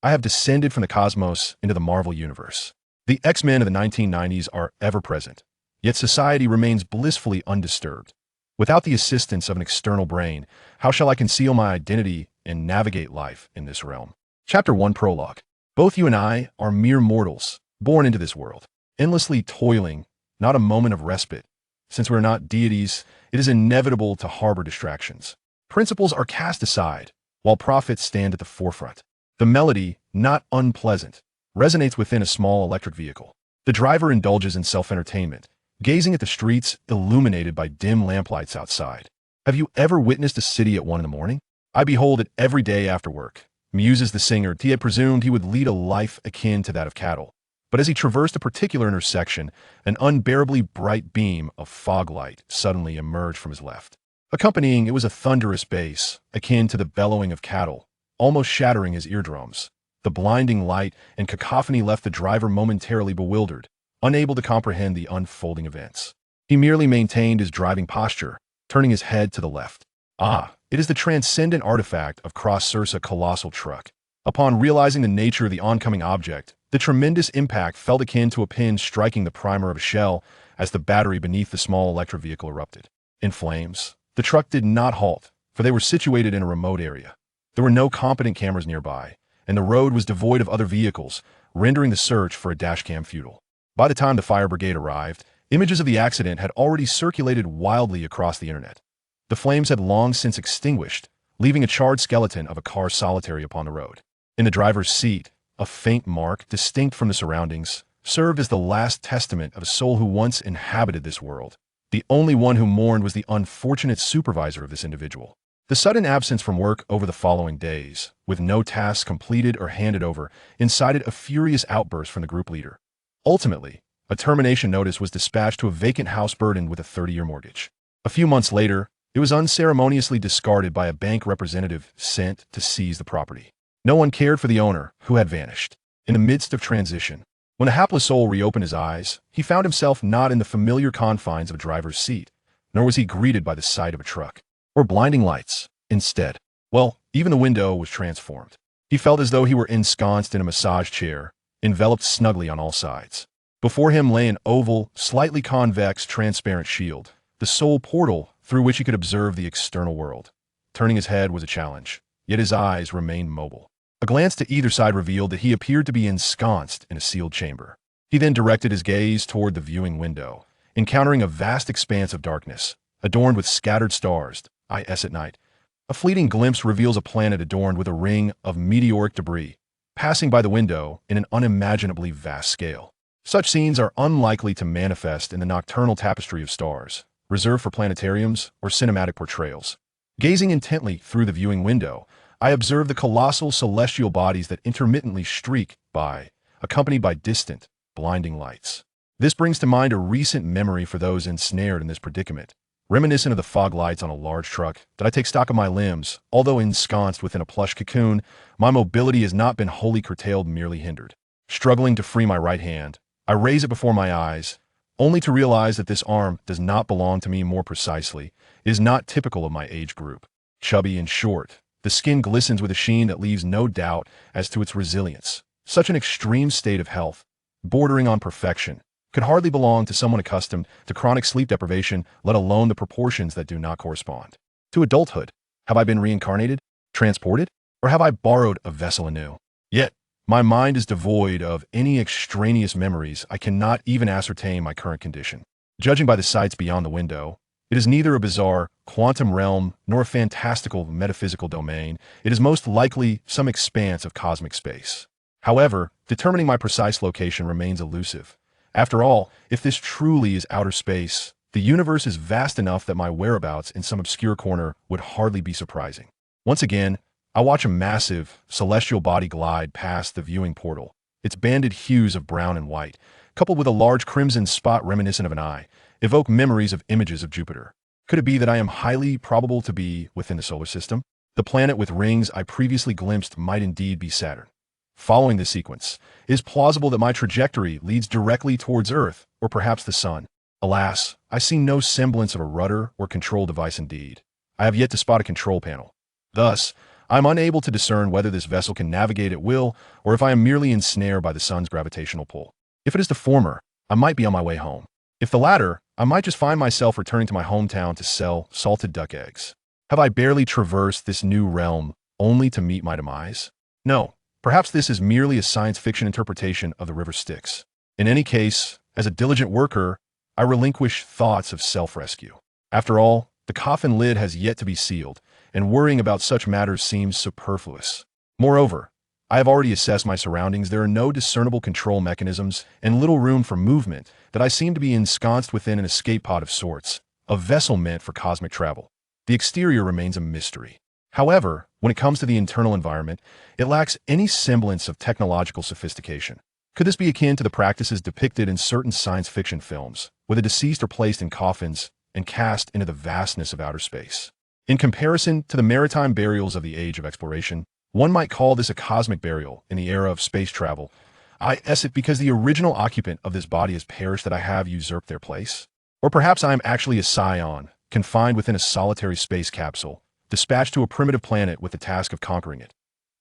I have descended from the cosmos into the Marvel universe. The X-Men of the 1990s are ever present, yet society remains blissfully undisturbed. Without the assistance of an external brain, how shall I conceal my identity and navigate life in this realm? Chapter 1 Prologue. Both you and I are mere mortals, born into this world, endlessly toiling, not a moment of respite. Since we are not deities, it is inevitable to harbor distractions. Principles are cast aside, while profits stand at the forefront. The melody, not unpleasant, resonates within a small electric vehicle. The driver indulges in self-entertainment, gazing at the streets illuminated by dim lamplights outside. Have you ever witnessed a city at 1 in the morning? I behold it every day after work. Muses the singer, he had presumed he would lead a life akin to that of cattle. But as he traversed a particular intersection, an unbearably bright beam of fog light suddenly emerged from his left. Accompanying it was a thunderous bass, akin to the bellowing of cattle, almost shattering his eardrums. The blinding light and cacophony left the driver momentarily bewildered, unable to comprehend the unfolding events. He merely maintained his driving posture, turning his head to the left. Ah, it is the transcendent artifact of Cross-Sursa colossal truck. Upon realizing the nature of the oncoming object, the tremendous impact felt akin to a pin striking the primer of a shell as the battery beneath the small electric vehicle erupted. In flames, the truck did not halt, for they were situated in a remote area. There were no competent cameras nearby, and the road was devoid of other vehicles, rendering the search for a dashcam futile. By the time the fire brigade arrived, images of the accident had already circulated wildly across the internet. The flames had long since extinguished, leaving a charred skeleton of a car solitary upon the road. In the driver's seat, a faint mark, distinct from the surroundings, served as the last testament of a soul who once inhabited this world. The only one who mourned was the unfortunate supervisor of this individual. The sudden absence from work over the following days, with no tasks completed or handed over, incited a furious outburst from the group leader. Ultimately, a termination notice was dispatched to a vacant house burdened with a 30-year mortgage. A few months later, it was unceremoniously discarded by a bank representative sent to seize the property. No one cared for the owner, who had vanished. In the midst of transition, when the hapless soul reopened his eyes, he found himself not in the familiar confines of a driver's seat, nor was he greeted by the sight of a truck or blinding lights. Instead, even the window was transformed. He felt as though he were ensconced in a massage chair, enveloped snugly on all sides. Before him lay an oval, slightly convex, transparent shield, the sole portal through which he could observe the external world. Turning his head was a challenge, yet his eyes remained mobile. A glance to either side revealed that he appeared to be ensconced in a sealed chamber. He then directed his gaze toward the viewing window, encountering a vast expanse of darkness, adorned with scattered stars. At night. A fleeting glimpse reveals a planet adorned with a ring of meteoric debris, passing by the window in an unimaginably vast scale. Such scenes are unlikely to manifest in the nocturnal tapestry of stars, reserved for planetariums or cinematic portrayals. Gazing intently through the viewing window, I observe the colossal celestial bodies that intermittently streak by, accompanied by distant, blinding lights. This brings to mind a recent memory for those ensnared in this predicament. Reminiscent of the fog lights on a large truck, that I take stock of my limbs. Although ensconced within a plush cocoon, my mobility has not been wholly curtailed, merely hindered. Struggling to free my right hand, I raise it before my eyes, only to realize that this arm does not belong to me. More precisely, it is not typical of my age group. Chubby and short, the skin glistens with a sheen that leaves no doubt as to its resilience. Such an extreme state of health, bordering on perfection, could hardly belong to someone accustomed to chronic sleep deprivation, let alone the proportions that do not correspond. To adulthood, have I been reincarnated, transported, or have I borrowed a vessel anew? Yet, my mind is devoid of any extraneous memories. I cannot even ascertain my current condition. Judging by the sights beyond the window, it is neither a bizarre quantum realm nor a fantastical metaphysical domain. It is most likely some expanse of cosmic space. However, determining my precise location remains elusive. After all, if this truly is outer space, the universe is vast enough that my whereabouts in some obscure corner would hardly be surprising. Once again, I watch a massive, celestial body glide past the viewing portal, its banded hues of brown and white, coupled with a large crimson spot reminiscent of an eye, evoke memories of images of Jupiter. Could it be that I am highly probable to be within the solar system? The planet with rings I previously glimpsed might indeed be Saturn. Following this sequence, it is plausible that my trajectory leads directly towards Earth, or perhaps the Sun. Alas, I see no semblance of a rudder or control device indeed. I have yet to spot a control panel. Thus, I'm unable to discern whether this vessel can navigate at will or if I am merely ensnared by the sun's gravitational pull. If it is the former, I might be on my way home. If the latter, I might just find myself returning to my hometown to sell salted duck eggs. Have I barely traversed this new realm only to meet my demise? No, perhaps this is merely a science fiction interpretation of the river Styx. In any case, as a diligent worker, I relinquish thoughts of self-rescue. After all, the coffin lid has yet to be sealed, and worrying about such matters seems superfluous. Moreover, I have already assessed my surroundings. There are no discernible control mechanisms and little room for movement, that I seem to be ensconced within an escape pod of sorts, a vessel meant for cosmic travel. The exterior remains a mystery. However, when it comes to the internal environment, it lacks any semblance of technological sophistication. Could this be akin to the practices depicted in certain science fiction films, where the deceased are placed in coffins and cast into the vastness of outer space? In comparison to the maritime burials of the age of exploration, one might call this a cosmic burial in the era of space travel. I guess it because the original occupant of this body has perished that I have usurped their place. Or perhaps I am actually a scion, confined within a solitary space capsule, dispatched to a primitive planet with the task of conquering it.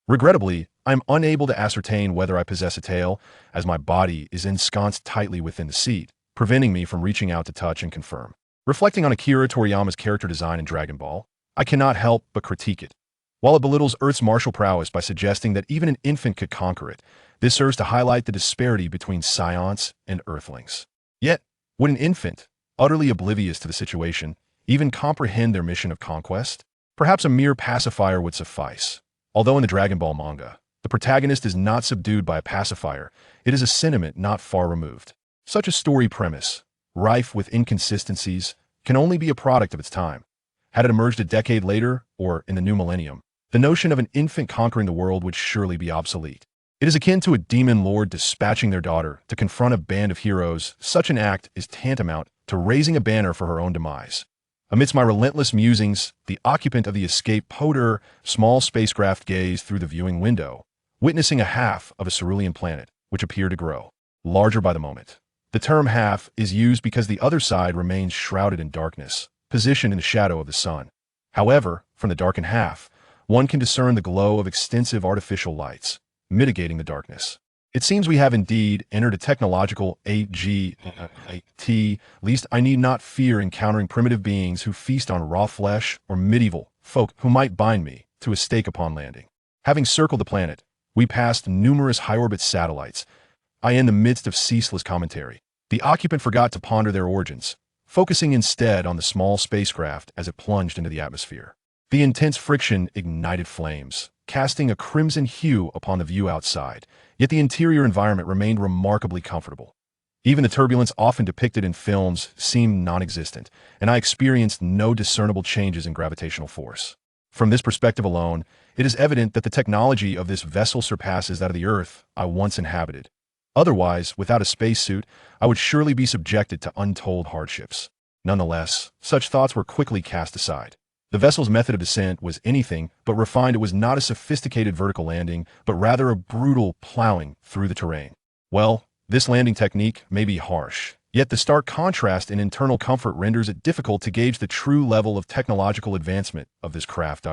Regrettably, I am unable to ascertain whether I possess a tail, as my body is ensconced tightly within the seat, preventing me from reaching out to touch and confirm. Reflecting on Akira Toriyama's character design in Dragon Ball, I cannot help but critique it. While it belittles Earth's martial prowess by suggesting that even an infant could conquer it, this serves to highlight the disparity between scions and Earthlings. Yet, would an infant, utterly oblivious to the situation, even comprehend their mission of conquest? Perhaps a mere pacifier would suffice. Although in the Dragon Ball manga, the protagonist is not subdued by a pacifier, it is a sentiment not far removed. Such a story premise, rife with inconsistencies, can only be a product of its time. Had it emerged a decade later, or in the new millennium, the notion of an infant conquering the world would surely be obsolete. It is akin to a demon lord dispatching their daughter to confront a band of heroes. Such an act is tantamount to raising a banner for her own demise. Amidst my relentless musings, the occupant of the escape poder small spacecraft gazed through the viewing window, witnessing a half of a cerulean planet, which appeared to grow larger by the moment. The term half is used because the other side remains shrouded in darkness, positioned in the shadow of the sun. However, from the darkened half, one can discern the glow of extensive artificial lights, mitigating the darkness. It seems we have indeed entered a technological AGT, least I need not fear encountering primitive beings who feast on raw flesh or medieval folk who might bind me to a stake upon landing. Having circled the planet, we passed numerous high-orbit satellites. In the midst of ceaseless commentary, the occupant forgot to ponder their origins, focusing instead on the small spacecraft as it plunged into the atmosphere. The intense friction ignited flames, casting a crimson hue upon the view outside, yet the interior environment remained remarkably comfortable. Even the turbulence often depicted in films seemed non-existent, and I experienced no discernible changes in gravitational force. From this perspective alone, it is evident that the technology of this vessel surpasses that of the Earth I once inhabited. Otherwise, without a spacesuit, I would surely be subjected to untold hardships. Nonetheless, such thoughts were quickly cast aside. The vessel's method of descent was anything but refined. It was not a sophisticated vertical landing, but rather a brutal plowing through the terrain. Well, this landing technique may be harsh, yet the stark contrast in internal comfort renders it difficult to gauge the true level of technological advancement of this craft.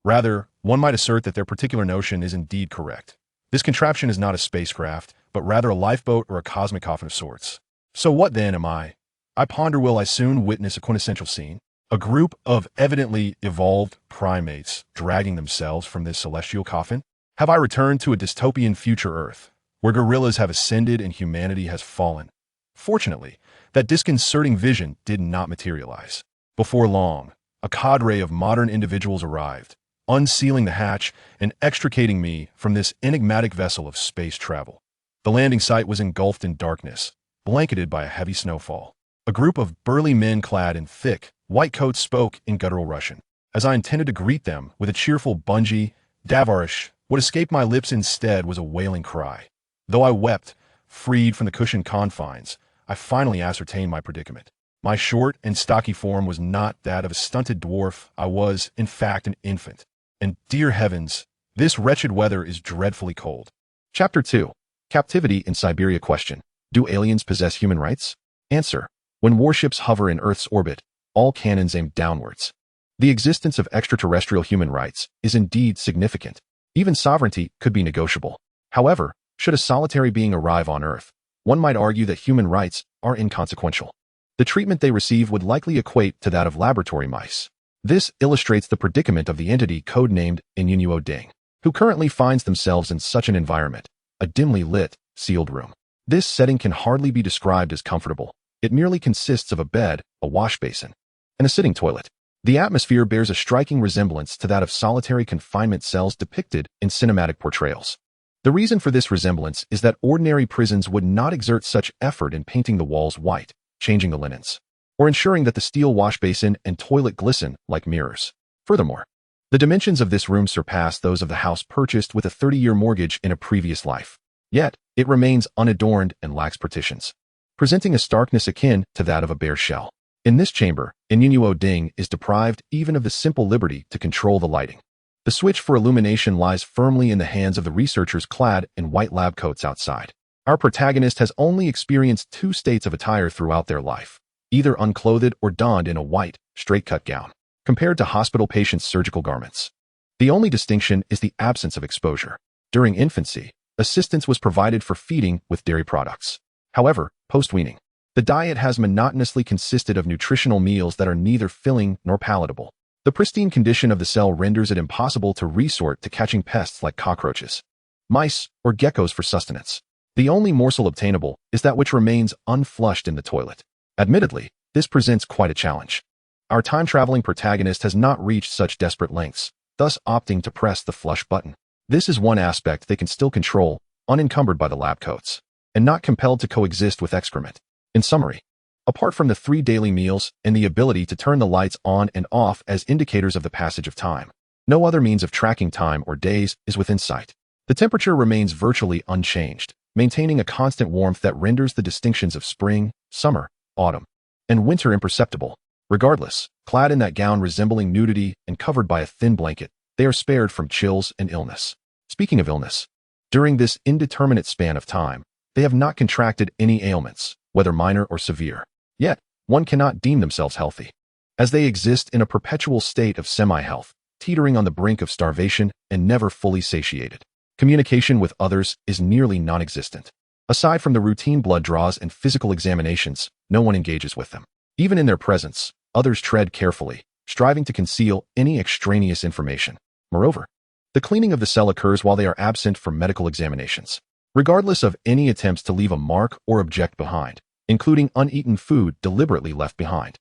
Rather, one might assert that their particular notion is indeed correct. This contraption is not a spacecraft, but rather a lifeboat or a cosmic coffin of sorts. So what then am I? I ponder, will I soon witness a quintessential scene? A group of evidently evolved primates dragging themselves from this celestial coffin? Have I returned to a dystopian future Earth, where gorillas have ascended and humanity has fallen? Fortunately, that disconcerting vision did not materialize. Before long, a cadre of modern individuals arrived, unsealing the hatch and extricating me from this enigmatic vessel of space travel. The landing site was engulfed in darkness, blanketed by a heavy snowfall. A group of burly men clad in thick, white coats spoke in guttural Russian. As I intended to greet them with a cheerful Bungie, Davarish, what escaped my lips instead was a wailing cry. Though I wept, freed from the cushioned confines, I finally ascertained my predicament. My short and stocky form was not that of a stunted dwarf. I was, in fact, an infant. And dear heavens, this wretched weather is dreadfully cold. Chapter 2. Captivity in Siberia. Question: do aliens possess human rights? Answer: when warships hover in Earth's orbit, all cannons aim downwards. The existence of extraterrestrial human rights is indeed significant. Even sovereignty could be negotiable. However, should a solitary being arrive on Earth, one might argue that human rights are inconsequential. The treatment they receive would likely equate to that of laboratory mice. This illustrates the predicament of the entity codenamed Innuo Ding, who currently finds themselves in such an environment, a dimly lit, sealed room. This setting can hardly be described as comfortable. It merely consists of a bed, a wash basin, and a sitting toilet. The atmosphere bears a striking resemblance to that of solitary confinement cells depicted in cinematic portrayals. The reason for this resemblance is that ordinary prisons would not exert such effort in painting the walls white, changing the linens, or ensuring that the steel wash basin and toilet glisten like mirrors. Furthermore, the dimensions of this room surpass those of the house purchased with a 30-year mortgage in a previous life. Yet, it remains unadorned and lacks partitions, presenting a starkness akin to that of a bare shell. In this chamber, Innuo Ding is deprived even of the simple liberty to control the lighting. The switch for illumination lies firmly in the hands of the researchers clad in white lab coats outside. Our protagonist has only experienced two states of attire throughout their life, either unclothed or donned in a white, straight-cut gown, compared to hospital patients' surgical garments. The only distinction is the absence of exposure. During infancy, assistance was provided for feeding with dairy products. However, post-weaning, the diet has monotonously consisted of nutritional meals that are neither filling nor palatable. The pristine condition of the cell renders it impossible to resort to catching pests like cockroaches, mice, or geckos for sustenance. The only morsel obtainable is that which remains unflushed in the toilet. Admittedly, this presents quite a challenge. Our time-traveling protagonist has not reached such desperate lengths, thus opting to press the flush button. This is one aspect they can still control, unencumbered by the lab coats, and not compelled to coexist with excrement. In summary, apart from the 3 daily meals and the ability to turn the lights on and off as indicators of the passage of time, no other means of tracking time or days is within sight. The temperature remains virtually unchanged, maintaining a constant warmth that renders the distinctions of spring, summer, autumn, and winter imperceptible. Regardless, clad in that gown resembling nudity and covered by a thin blanket, they are spared from chills and illness. Speaking of illness, during this indeterminate span of time, they have not contracted any ailments, whether minor or severe. Yet, one cannot deem themselves healthy, as they exist in a perpetual state of semi-health, teetering on the brink of starvation and never fully satiated. Communication with others is nearly non-existent. Aside from the routine blood draws and physical examinations, no one engages with them. Even in their presence, others tread carefully, striving to conceal any extraneous information. Moreover, the cleaning of the cell occurs while they are absent from medical examinations, regardless of any attempts to leave a mark or object behind, including uneaten food deliberately left behind.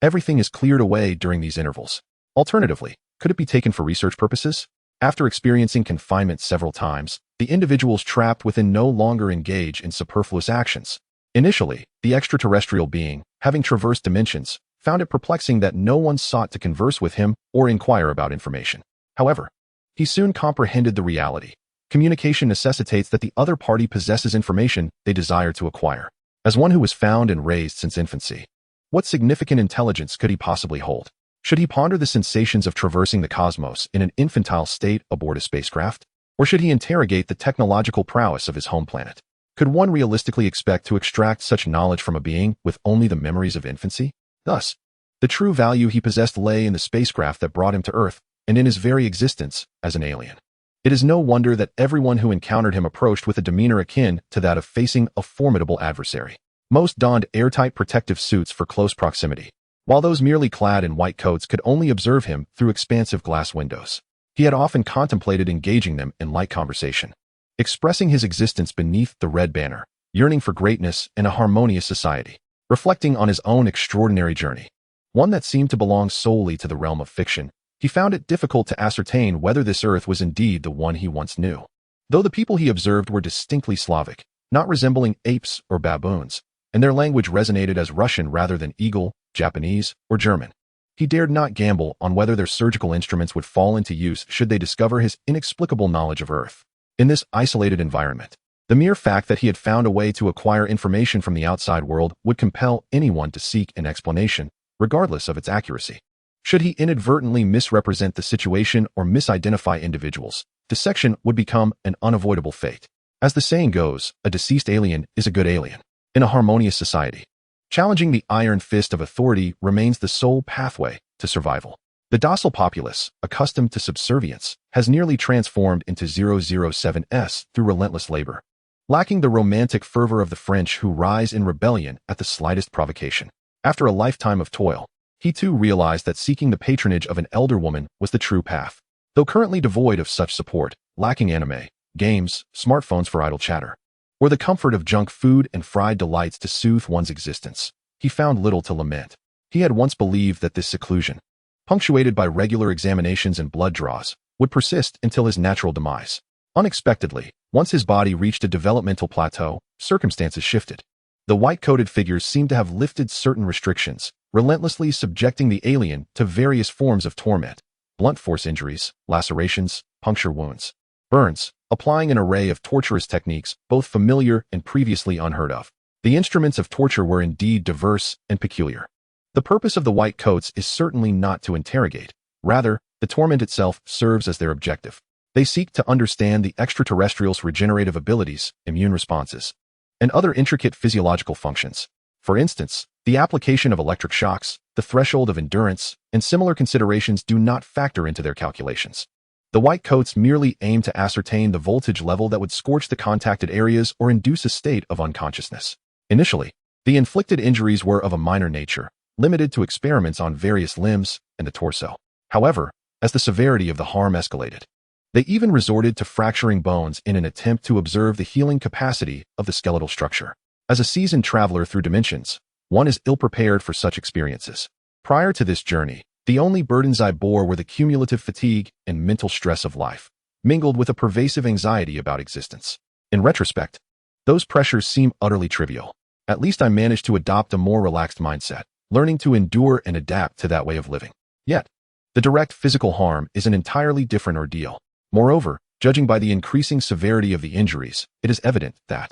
Everything is cleared away during these intervals. Alternatively, could it be taken for research purposes? After experiencing confinement several times, the individuals trapped within no longer engage in superfluous actions. Initially, the extraterrestrial being, having traversed dimensions, found it perplexing that no one sought to converse with him or inquire about information. However, he soon comprehended the reality. Communication necessitates that the other party possesses information they desire to acquire. As one who was found and raised since infancy, what significant intelligence could he possibly hold? Should he ponder the sensations of traversing the cosmos in an infantile state aboard a spacecraft? Or should he interrogate the technological prowess of his home planet? Could one realistically expect to extract such knowledge from a being with only the memories of infancy? Thus, the true value he possessed lay in the spacecraft that brought him to Earth and in his very existence as an alien. It is no wonder that everyone who encountered him approached with a demeanor akin to that of facing a formidable adversary. Most donned airtight protective suits for close proximity, while those merely clad in white coats could only observe him through expansive glass windows. He had often contemplated engaging them in light conversation, expressing his existence beneath the red banner, yearning for greatness and a harmonious society, reflecting on his own extraordinary journey, one that seemed to belong solely to the realm of fiction. He found it difficult to ascertain whether this Earth was indeed the one he once knew. Though the people he observed were distinctly Slavic, not resembling apes or baboons, and their language resonated as Russian rather than Eagle, Japanese, or German, he dared not gamble on whether their surgical instruments would fall into use should they discover his inexplicable knowledge of Earth. In this isolated environment, the mere fact that he had found a way to acquire information from the outside world would compel anyone to seek an explanation, regardless of its accuracy. Should he inadvertently misrepresent the situation or misidentify individuals, dissection would become an unavoidable fate. As the saying goes, a deceased alien is a good alien. In a harmonious society, challenging the iron fist of authority remains the sole pathway to survival. The docile populace, accustomed to subservience, has nearly transformed into 007s through relentless labor, lacking the romantic fervor of the French who rise in rebellion at the slightest provocation. After a lifetime of toil, he too realized that seeking the patronage of an elder woman was the true path. Though currently devoid of such support, lacking anime, games, smartphones for idle chatter, or the comfort of junk food and fried delights to soothe one's existence, he found little to lament. He had once believed that this seclusion, punctuated by regular examinations and blood draws, would persist until his natural demise. Unexpectedly, once his body reached a developmental plateau, circumstances shifted. The white-coated figures seemed to have lifted certain restrictions, relentlessly subjecting the alien to various forms of torment, blunt force injuries, lacerations, puncture wounds, burns, applying an array of torturous techniques, both familiar and previously unheard of. The instruments of torture were indeed diverse and peculiar. The purpose of the white coats is certainly not to interrogate. Rather, the torment itself serves as their objective. They seek to understand the extraterrestrials' regenerative abilities, immune responses, and other intricate physiological functions. For instance, the application of electric shocks, the threshold of endurance, and similar considerations do not factor into their calculations. The white coats merely aim to ascertain the voltage level that would scorch the contacted areas or induce a state of unconsciousness. Initially, the inflicted injuries were of a minor nature, limited to experiments on various limbs and the torso. However, as the severity of the harm escalated, they even resorted to fracturing bones in an attempt to observe the healing capacity of the skeletal structure. As a seasoned traveler through dimensions, one is ill-prepared for such experiences. Prior to this journey, the only burdens I bore were the cumulative fatigue and mental stress of life, mingled with a pervasive anxiety about existence. In retrospect, those pressures seem utterly trivial. At least I managed to adopt a more relaxed mindset, learning to endure and adapt to that way of living. Yet, the direct physical harm is an entirely different ordeal. Moreover, judging by the increasing severity of the injuries, it is evident that,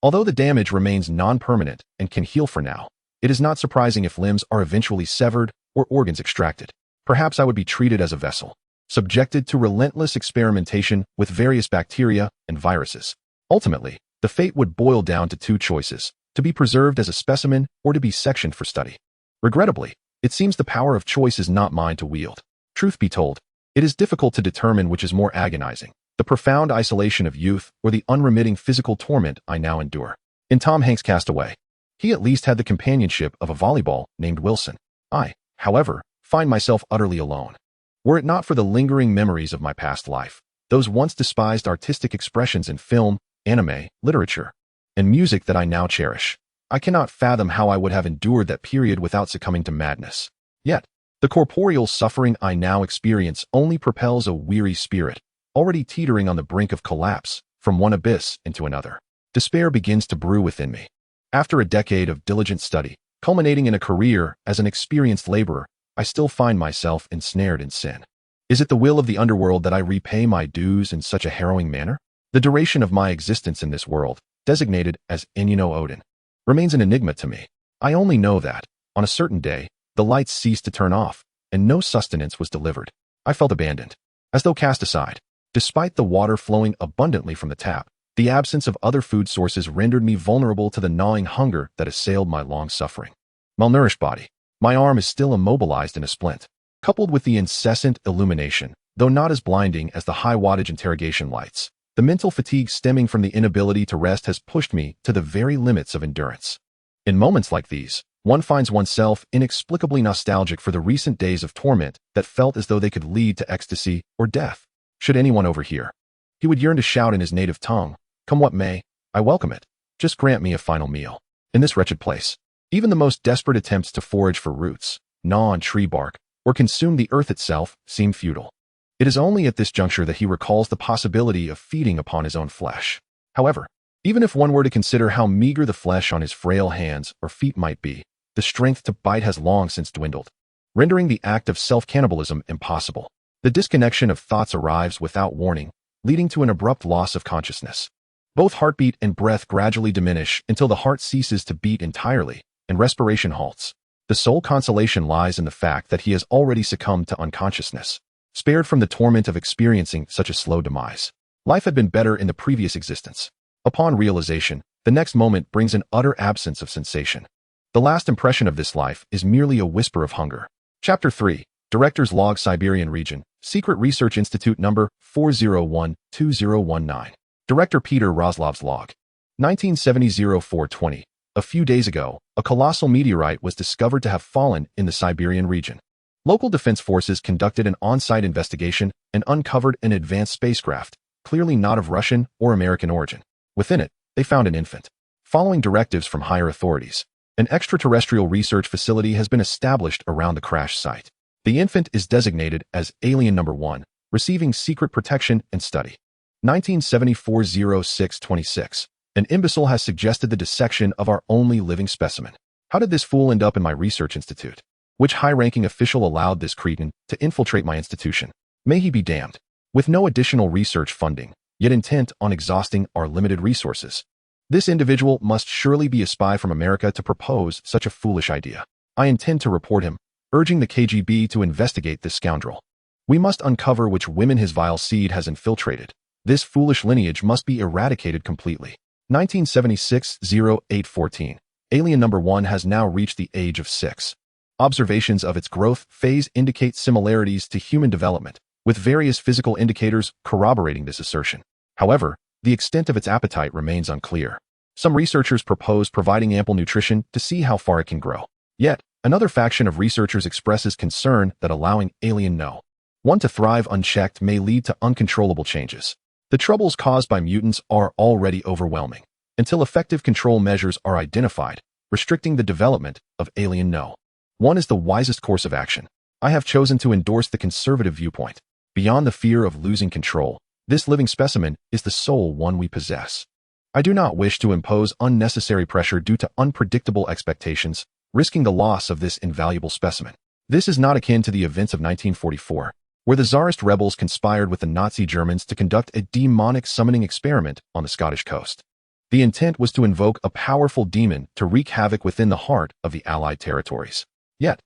although the damage remains non-permanent and can heal for now, it is not surprising if limbs are eventually severed or organs extracted. Perhaps I would be treated as a vessel, subjected to relentless experimentation with various bacteria and viruses. Ultimately, the fate would boil down to two choices: to be preserved as a specimen or to be sectioned for study. Regrettably, it seems the power of choice is not mine to wield. Truth be told, it is difficult to determine which is more agonizing, the profound isolation of youth or the unremitting physical torment I now endure. In Tom Hanks' Castaway, he at least had the companionship of a volleyball named Wilson. I, however, find myself utterly alone. Were it not for the lingering memories of my past life, those once despised artistic expressions in film, anime, literature, and music that I now cherish, I cannot fathom how I would have endured that period without succumbing to madness. Yet, the corporeal suffering I now experience only propels a weary spirit, already teetering on the brink of collapse, from one abyss into another. Despair begins to brew within me. After a decade of diligent study, culminating in a career as an experienced laborer, I still find myself ensnared in sin. Is it the will of the underworld that I repay my dues in such a harrowing manner? The duration of my existence in this world, designated as Inno Odin, remains an enigma to me. I only know that, on a certain day, the lights ceased to turn off, and no sustenance was delivered. I felt abandoned, as though cast aside. Despite the water flowing abundantly from the tap, the absence of other food sources rendered me vulnerable to the gnawing hunger that assailed my long-suffering, malnourished body. My arm is still immobilized in a splint. Coupled with the incessant illumination, though not as blinding as the high-wattage interrogation lights, the mental fatigue stemming from the inability to rest has pushed me to the very limits of endurance. In moments like these, one finds oneself inexplicably nostalgic for the recent days of torment that felt as though they could lead to ecstasy or death. Should anyone overhear, he would yearn to shout in his native tongue, "Come what may, I welcome it. Just grant me a final meal." In this wretched place, even the most desperate attempts to forage for roots, gnaw on tree bark, or consume the earth itself seem futile. It is only at this juncture that he recalls the possibility of feeding upon his own flesh. However, even if one were to consider how meager the flesh on his frail hands or feet might be, the strength to bite has long since dwindled, rendering the act of self-cannibalism impossible. The disconnection of thoughts arrives without warning, leading to an abrupt loss of consciousness. Both heartbeat and breath gradually diminish until the heart ceases to beat entirely and respiration halts. The sole consolation lies in the fact that he has already succumbed to unconsciousness, spared from the torment of experiencing such a slow demise. Life had been better in the previous existence. Upon realization, the next moment brings an utter absence of sensation. The last impression of this life is merely a whisper of hunger. Chapter 3. Director's Log Siberian Region, Secret Research Institute number 401-2019. Director Peter Roslov's Log. 1970-0420. A few days ago, a colossal meteorite was discovered to have fallen in the Siberian region. Local defense forces conducted an on-site investigation and uncovered an advanced spacecraft, clearly not of Russian or American origin. Within it, they found an infant. Following directives from higher authorities, an extraterrestrial research facility has been established around the crash site. The infant is designated as Alien Number 1, receiving secret protection and study. 1974-06-26. An imbecile has suggested the dissection of our only living specimen. How did this fool end up in my research institute? Which high-ranking official allowed this cretin to infiltrate my institution? May he be damned. With no additional research funding, yet intent on exhausting our limited resources. This individual must surely be a spy from America to propose such a foolish idea. I intend to report him, urging the KGB to investigate this scoundrel. We must uncover which women his vile seed has infiltrated. This foolish lineage must be eradicated completely. 1976-08-14. Alien Number 1 has now reached the age of 6. Observations of its growth phase indicate similarities to human development, with various physical indicators corroborating this assertion. However, the extent of its appetite remains unclear. Some researchers propose providing ample nutrition to see how far it can grow. Yet, another faction of researchers expresses concern that allowing Alien No. 1 to thrive unchecked may lead to uncontrollable changes. The troubles caused by mutants are already overwhelming. Until effective control measures are identified, restricting the development of Alien No. 1 is the wisest course of action. I have chosen to endorse the conservative viewpoint. Beyond the fear of losing control, this living specimen is the sole one we possess. I do not wish to impose unnecessary pressure due to unpredictable expectations, risking the loss of this invaluable specimen. This is not akin to the events of 1944, where the Tsarist rebels conspired with the Nazi Germans to conduct a demonic summoning experiment on the Scottish coast. The intent was to invoke a powerful demon to wreak havoc within the heart of the Allied territories. Yet,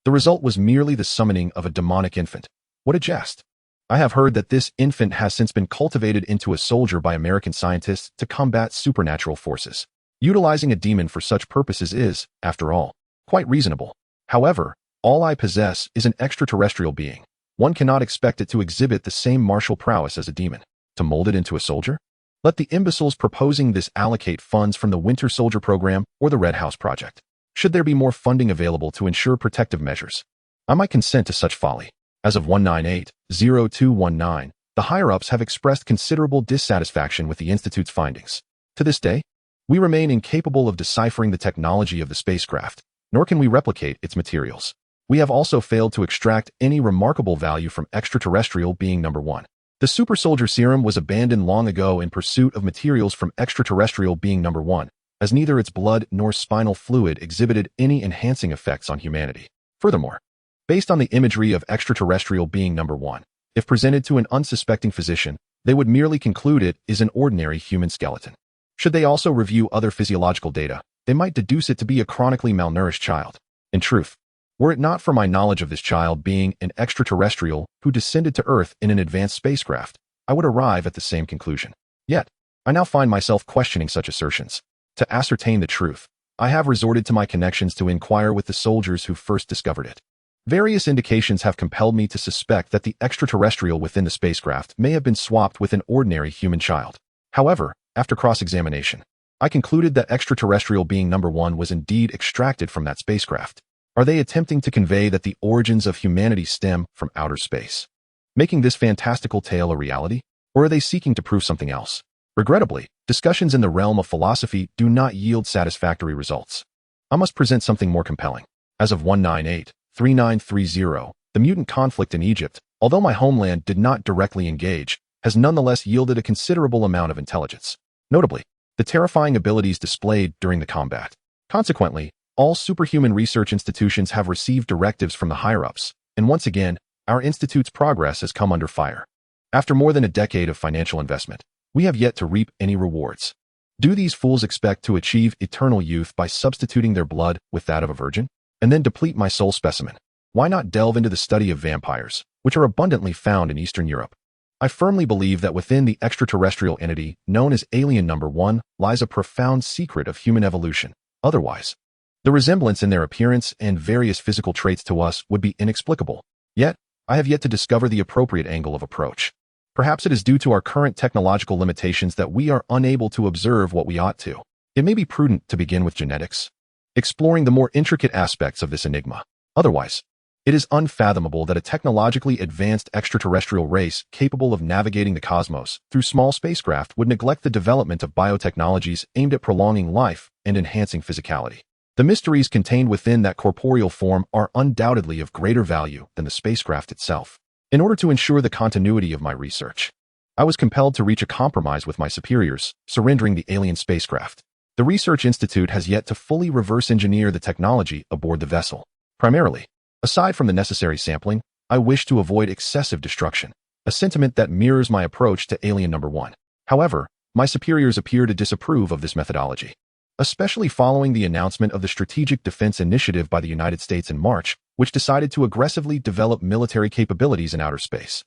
the result was merely the summoning of a demonic infant. What a jest! I have heard that this infant has since been cultivated into a soldier by American scientists to combat supernatural forces. Utilizing a demon for such purposes is, after all, quite reasonable. However, all I possess is an extraterrestrial being. One cannot expect it to exhibit the same martial prowess as a demon. To mold it into a soldier? Let the imbeciles proposing this allocate funds from the Winter Soldier Program or the Red House Project. Should there be more funding available to ensure protective measures, I might consent to such folly. As of 198-0219, the higher-ups have expressed considerable dissatisfaction with the Institute's findings. To this day, we remain incapable of deciphering the technology of the spacecraft, nor can we replicate its materials. We have also failed to extract any remarkable value from extraterrestrial being Number 1. The super soldier serum was abandoned long ago in pursuit of materials from extraterrestrial being Number 1, as neither its blood nor spinal fluid exhibited any enhancing effects on humanity. Furthermore, based on the imagery of extraterrestrial being Number 1, if presented to an unsuspecting physician, they would merely conclude it is an ordinary human skeleton. Should they also review other physiological data, they might deduce it to be a chronically malnourished child. In truth, were it not for my knowledge of this child being an extraterrestrial who descended to Earth in an advanced spacecraft, I would arrive at the same conclusion. Yet, I now find myself questioning such assertions. To ascertain the truth, I have resorted to my connections to inquire with the soldiers who first discovered it. Various indications have compelled me to suspect that the extraterrestrial within the spacecraft may have been swapped with an ordinary human child. However, after cross-examination, I concluded that extraterrestrial being Number 1 was indeed extracted from that spacecraft. Are they attempting to convey that the origins of humanity stem from outer space, making this fantastical tale a reality? Or are they seeking to prove something else? Regrettably, discussions in the realm of philosophy do not yield satisfactory results. I must present something more compelling. As of 198-3930, the mutant conflict in Egypt, although my homeland did not directly engage, has nonetheless yielded a considerable amount of intelligence. Notably, the terrifying abilities displayed during the combat. Consequently, all superhuman research institutions have received directives from the higher-ups, and once again, our institute's progress has come under fire. After more than a decade of financial investment, we have yet to reap any rewards. Do these fools expect to achieve eternal youth by substituting their blood with that of a virgin, and then deplete my soul specimen? Why not delve into the study of vampires, which are abundantly found in Eastern Europe? I firmly believe that within the extraterrestrial entity known as Alien Number 1 lies a profound secret of human evolution. Otherwise, the resemblance in their appearance and various physical traits to us would be inexplicable. Yet, I have yet to discover the appropriate angle of approach. Perhaps it is due to our current technological limitations that we are unable to observe what we ought to. It may be prudent to begin with genetics, exploring the more intricate aspects of this enigma. Otherwise, it is unfathomable that a technologically advanced extraterrestrial race capable of navigating the cosmos through small spacecraft would neglect the development of biotechnologies aimed at prolonging life and enhancing physicality. The mysteries contained within that corporeal form are undoubtedly of greater value than the spacecraft itself. In order to ensure the continuity of my research, I was compelled to reach a compromise with my superiors, surrendering the alien spacecraft. The Research Institute has yet to fully reverse engineer the technology aboard the vessel. Primarily, aside from the necessary sampling, I wish to avoid excessive destruction, a sentiment that mirrors my approach to Alien Number 1. However, my superiors appear to disapprove of this methodology, especially following the announcement of the Strategic Defense Initiative by the United States in March, which decided to aggressively develop military capabilities in outer space.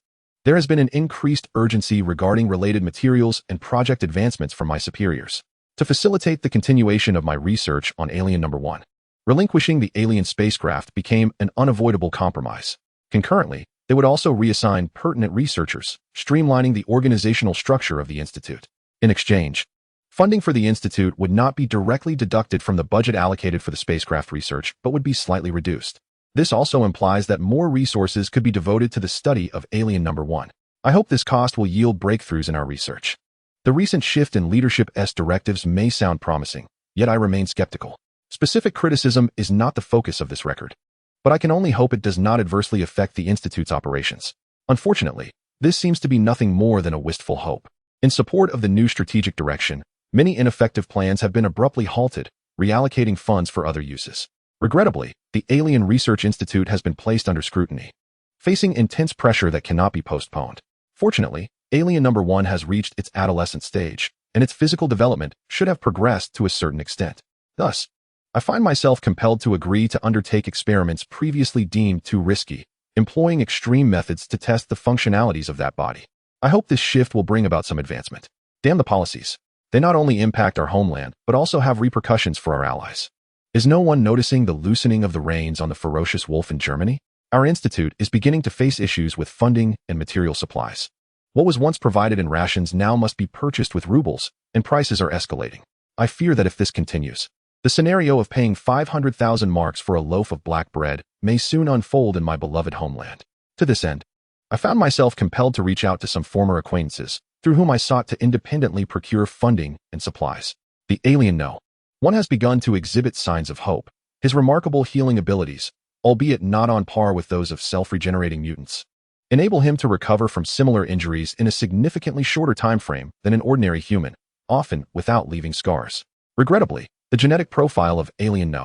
There has been an increased urgency regarding related materials and project advancements from my superiors to facilitate the continuation of my research on Alien Number 1. Relinquishing the alien spacecraft became an unavoidable compromise. Concurrently, they would also reassign pertinent researchers, streamlining the organizational structure of the institute. In exchange, funding for the institute would not be directly deducted from the budget allocated for the spacecraft research, but would be slightly reduced. This also implies that more resources could be devoted to the study of Alien Number 1. I hope this cost will yield breakthroughs in our research. The recent shift in leadership's directives may sound promising, yet I remain skeptical. Specific criticism is not the focus of this record, but I can only hope it does not adversely affect the Institute's operations. Unfortunately, this seems to be nothing more than a wistful hope. In support of the new strategic direction, many ineffective plans have been abruptly halted, reallocating funds for other uses. Regrettably, the Alien Research Institute has been placed under scrutiny, facing intense pressure that cannot be postponed. Fortunately, Alien Number 1 has reached its adolescent stage, and its physical development should have progressed to a certain extent. Thus, I find myself compelled to agree to undertake experiments previously deemed too risky, employing extreme methods to test the functionalities of that body. I hope this shift will bring about some advancement. Damn the policies. They not only impact our homeland, but also have repercussions for our allies. Is no one noticing the loosening of the reins on the ferocious wolf in Germany? Our institute is beginning to face issues with funding and material supplies. What was once provided in rations now must be purchased with rubles, and prices are escalating. I fear that if this continues, the scenario of paying 500,000 marks for a loaf of black bread may soon unfold in my beloved homeland. To this end, I found myself compelled to reach out to some former acquaintances, through whom I sought to independently procure funding and supplies. The alien one has begun to exhibit signs of hope. His remarkable healing abilities, albeit not on par with those of self-regenerating mutants, enable him to recover from similar injuries in a significantly shorter time frame than an ordinary human, often without leaving scars. Regrettably, the genetic profile of Alien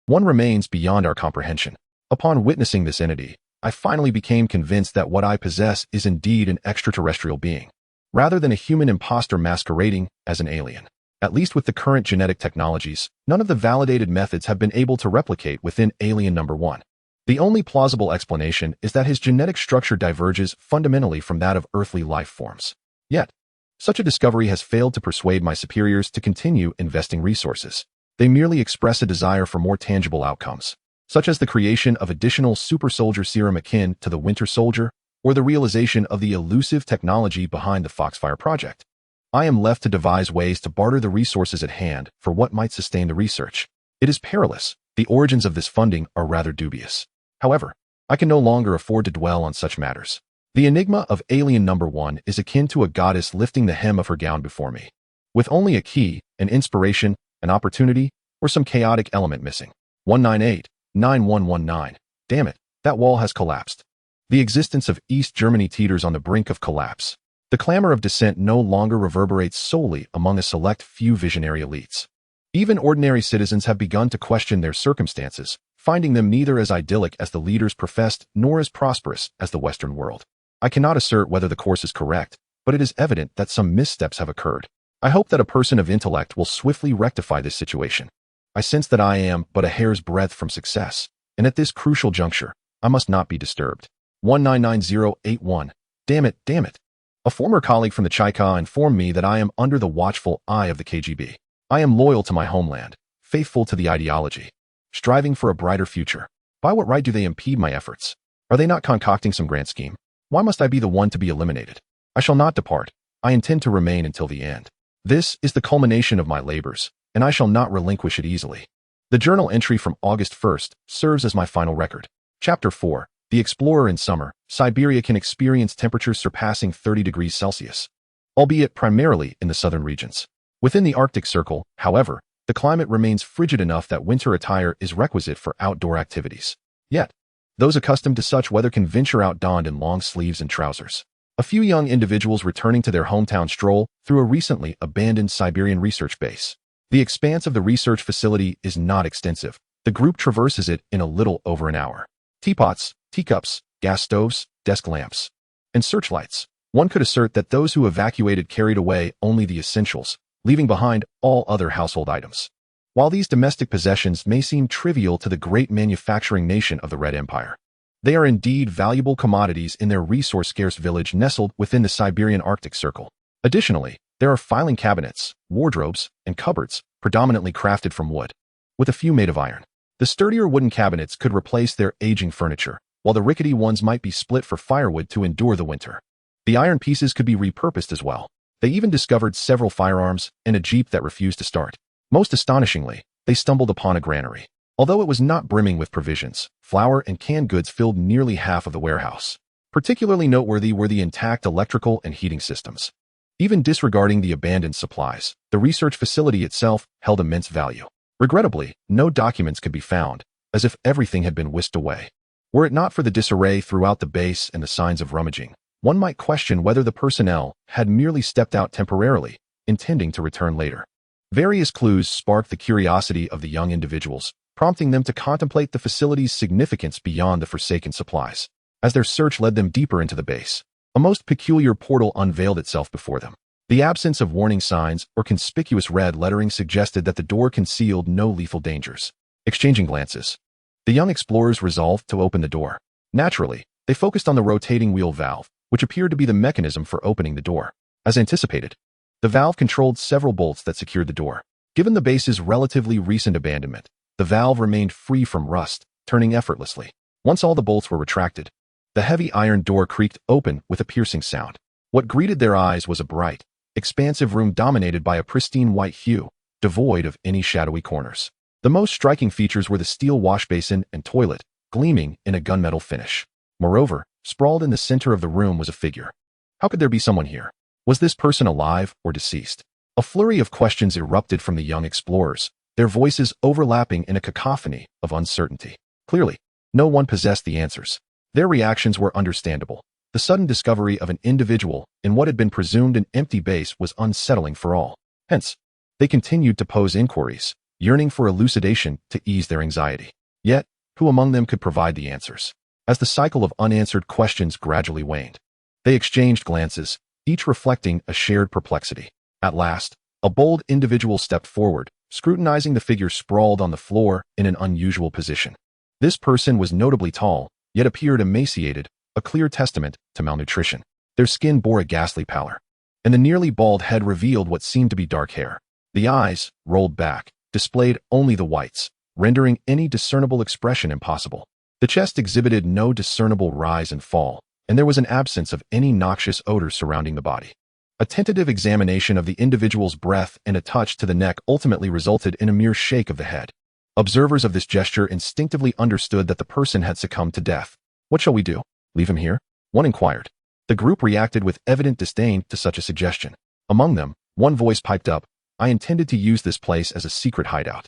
one remains beyond our comprehension. Upon witnessing this entity, I finally became convinced that what I possess is indeed an extraterrestrial being, rather than a human imposter masquerading as an alien. At least with the current genetic technologies, none of the validated methods have been able to replicate within Alien Number 1. The only plausible explanation is that his genetic structure diverges fundamentally from that of earthly life forms. Yet, such a discovery has failed to persuade my superiors to continue investing resources. They merely express a desire for more tangible outcomes, such as the creation of additional super soldier serum akin to the Winter Soldier, or the realization of the elusive technology behind the Foxfire project. I am left to devise ways to barter the resources at hand for what might sustain the research. It is perilous. The origins of this funding are rather dubious. However, I can no longer afford to dwell on such matters. The enigma of Alien Number 1 is akin to a goddess lifting the hem of her gown before me, with only a key, an inspiration, an opportunity, or some chaotic element missing. 198-9119. Damn it, that wall has collapsed. The existence of East Germany teeters on the brink of collapse. The clamor of dissent no longer reverberates solely among a select few visionary elites. Even ordinary citizens have begun to question their circumstances, finding them neither as idyllic as the leaders professed nor as prosperous as the Western world. I cannot assert whether the course is correct, but it is evident that some missteps have occurred. I hope that a person of intellect will swiftly rectify this situation. I sense that I am but a hair's breadth from success, and at this crucial juncture, I must not be disturbed. 199081. Damn it. A former colleague from the Chika informed me that I am under the watchful eye of the KGB. I am loyal to my homeland, faithful to the ideology, striving for a brighter future. By what right do they impede my efforts? Are they not concocting some grand scheme? Why must I be the one to be eliminated? I shall not depart. I intend to remain until the end. This is the culmination of my labors, and I shall not relinquish it easily. The journal entry from August 1st serves as my final record. Chapter 4. The Explorer in Summer. Siberia can experience temperatures surpassing 30 degrees Celsius, albeit primarily in the southern regions. Within the Arctic Circle, however, the climate remains frigid enough that winter attire is requisite for outdoor activities. Yet, those accustomed to such weather can venture out donned in long sleeves and trousers. A few young individuals returning to their hometown stroll through a recently abandoned Siberian research base. The expanse of the research facility is not extensive. The group traverses it in a little over an hour. Teapots, teacups, gas stoves, desk lamps, and searchlights. One could assert that those who evacuated carried away only the essentials, leaving behind all other household items. While these domestic possessions may seem trivial to the great manufacturing nation of the Red Empire, they are indeed valuable commodities in their resource-scarce village nestled within the Siberian Arctic Circle. Additionally, there are filing cabinets, wardrobes, and cupboards, predominantly crafted from wood, with a few made of iron. The sturdier wooden cabinets could replace their aging furniture, while the rickety ones might be split for firewood to endure the winter. The iron pieces could be repurposed as well. They even discovered several firearms and a jeep that refused to start. Most astonishingly, they stumbled upon a granary. Although it was not brimming with provisions, flour and canned goods filled nearly half of the warehouse. Particularly noteworthy were the intact electrical and heating systems. Even disregarding the abandoned supplies, the research facility itself held immense value. Regrettably, no documents could be found, as if everything had been whisked away. Were it not for the disarray throughout the base and the signs of rummaging, one might question whether the personnel had merely stepped out temporarily, intending to return later. Various clues sparked the curiosity of the young individuals, prompting them to contemplate the facility's significance beyond the forsaken supplies. As their search led them deeper into the base, a most peculiar portal unveiled itself before them. The absence of warning signs or conspicuous red lettering suggested that the door concealed no lethal dangers. Exchanging glances, the young explorers resolved to open the door. Naturally, they focused on the rotating wheel valve, which appeared to be the mechanism for opening the door. As anticipated, the valve controlled several bolts that secured the door. Given the base's relatively recent abandonment, the valve remained free from rust, turning effortlessly. Once all the bolts were retracted, the heavy iron door creaked open with a piercing sound. What greeted their eyes was a bright, expansive room dominated by a pristine white hue, devoid of any shadowy corners. The most striking features were the steel wash basin and toilet, gleaming in a gunmetal finish. Moreover, sprawled in the center of the room was a figure. How could there be someone here? Was this person alive or deceased? A flurry of questions erupted from the young explorers, their voices overlapping in a cacophony of uncertainty. Clearly, no one possessed the answers. Their reactions were understandable. The sudden discovery of an individual in what had been presumed an empty base was unsettling for all. Hence, they continued to pose inquiries, yearning for elucidation to ease their anxiety. Yet, who among them could provide the answers? As the cycle of unanswered questions gradually waned, they exchanged glances, each reflecting a shared perplexity. At last, a bold individual stepped forward, scrutinizing the figure sprawled on the floor in an unusual position. This person was notably tall, yet appeared emaciated, a clear testament to malnutrition. Their skin bore a ghastly pallor, and the nearly bald head revealed what seemed to be dark hair. The eyes, rolled back, displayed only the whites, rendering any discernible expression impossible. The chest exhibited no discernible rise and fall, and there was an absence of any noxious odor surrounding the body. A tentative examination of the individual's breath and a touch to the neck ultimately resulted in a mere shake of the head. Observers of this gesture instinctively understood that the person had succumbed to death. What shall we do? Leave him here? One inquired. The group reacted with evident disdain to such a suggestion. Among them, one voice piped up, I intended to use this place as a secret hideout.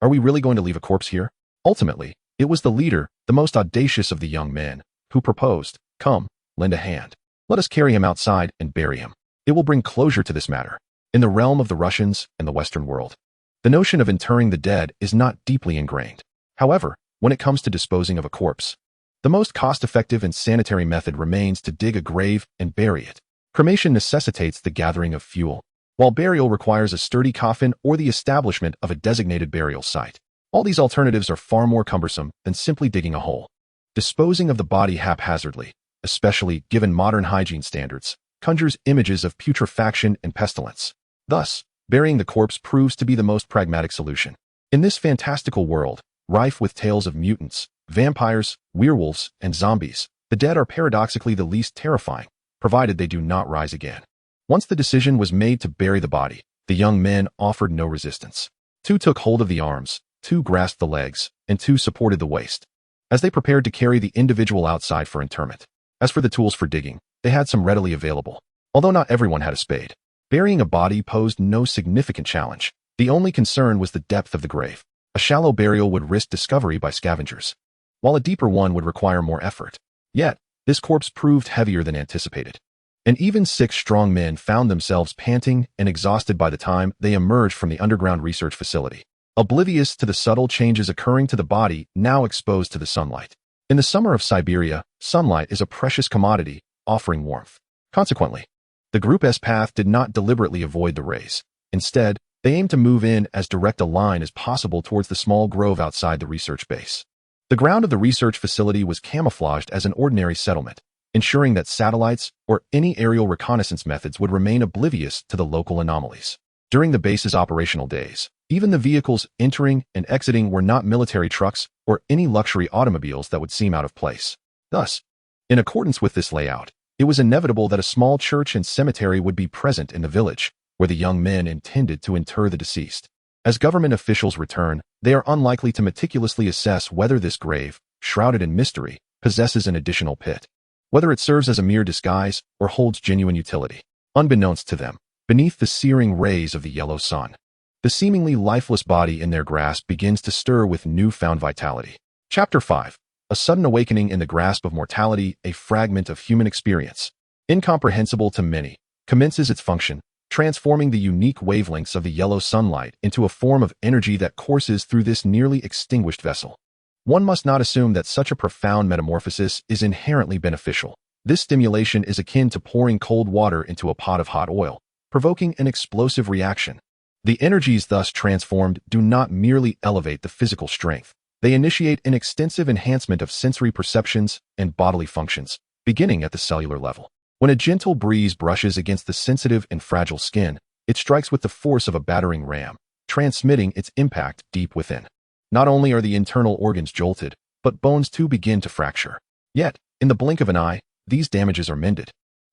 Are we really going to leave a corpse here? Ultimately, it was the leader, the most audacious of the young men, who proposed, come, lend a hand. Let us carry him outside and bury him. It will bring closure to this matter. In the realm of the Russians and the Western world, the notion of interring the dead is not deeply ingrained. However, when it comes to disposing of a corpse, the most cost-effective and sanitary method remains to dig a grave and bury it. Cremation necessitates the gathering of fuel, while burial requires a sturdy coffin or the establishment of a designated burial site. All these alternatives are far more cumbersome than simply digging a hole. Disposing of the body haphazardly, especially given modern hygiene standards, conjures images of putrefaction and pestilence. Thus, burying the corpse proves to be the most pragmatic solution. In this fantastical world, rife with tales of mutants, Vampires, werewolves, and zombies, the dead are paradoxically the least terrifying, provided they do not rise again. Once the decision was made to bury the body, the young men offered no resistance. Two took hold of the arms, two grasped the legs, and two supported the waist, as they prepared to carry the individual outside for interment. As for the tools for digging, they had some readily available, although not everyone had a spade. Burying a body posed no significant challenge. The only concern was the depth of the grave. A shallow burial would risk discovery by scavengers, while a deeper one would require more effort. Yet, this corpse proved heavier than anticipated, and even 6 strong men found themselves panting and exhausted by the time they emerged from the underground research facility, oblivious to the subtle changes occurring to the body now exposed to the sunlight. In the summer of Siberia, sunlight is a precious commodity, offering warmth. Consequently, the group's path did not deliberately avoid the rays. Instead, they aimed to move in as direct a line as possible towards the small grove outside the research base. The ground of the research facility was camouflaged as an ordinary settlement, ensuring that satellites or any aerial reconnaissance methods would remain oblivious to the local anomalies. During the base's operational days, even the vehicles entering and exiting were not military trucks or any luxury automobiles that would seem out of place. Thus, in accordance with this layout, it was inevitable that a small church and cemetery would be present in the village, where the young men intended to inter the deceased. As government officials return, they are unlikely to meticulously assess whether this grave, shrouded in mystery, possesses an additional pit, whether it serves as a mere disguise or holds genuine utility. Unbeknownst to them, beneath the searing rays of the yellow sun, the seemingly lifeless body in their grasp begins to stir with newfound vitality. Chapter 5. A sudden awakening in the grasp of mortality, a fragment of human experience, incomprehensible to many, commences its function, transforming the unique wavelengths of the yellow sunlight into a form of energy that courses through this nearly extinguished vessel. One must not assume that such a profound metamorphosis is inherently beneficial. This stimulation is akin to pouring cold water into a pot of hot oil, provoking an explosive reaction. The energies thus transformed do not merely elevate the physical strength. They initiate an extensive enhancement of sensory perceptions and bodily functions, beginning at the cellular level. When a gentle breeze brushes against the sensitive and fragile skin, it strikes with the force of a battering ram, transmitting its impact deep within. Not only are the internal organs jolted, but bones too begin to fracture. Yet, in the blink of an eye, these damages are mended,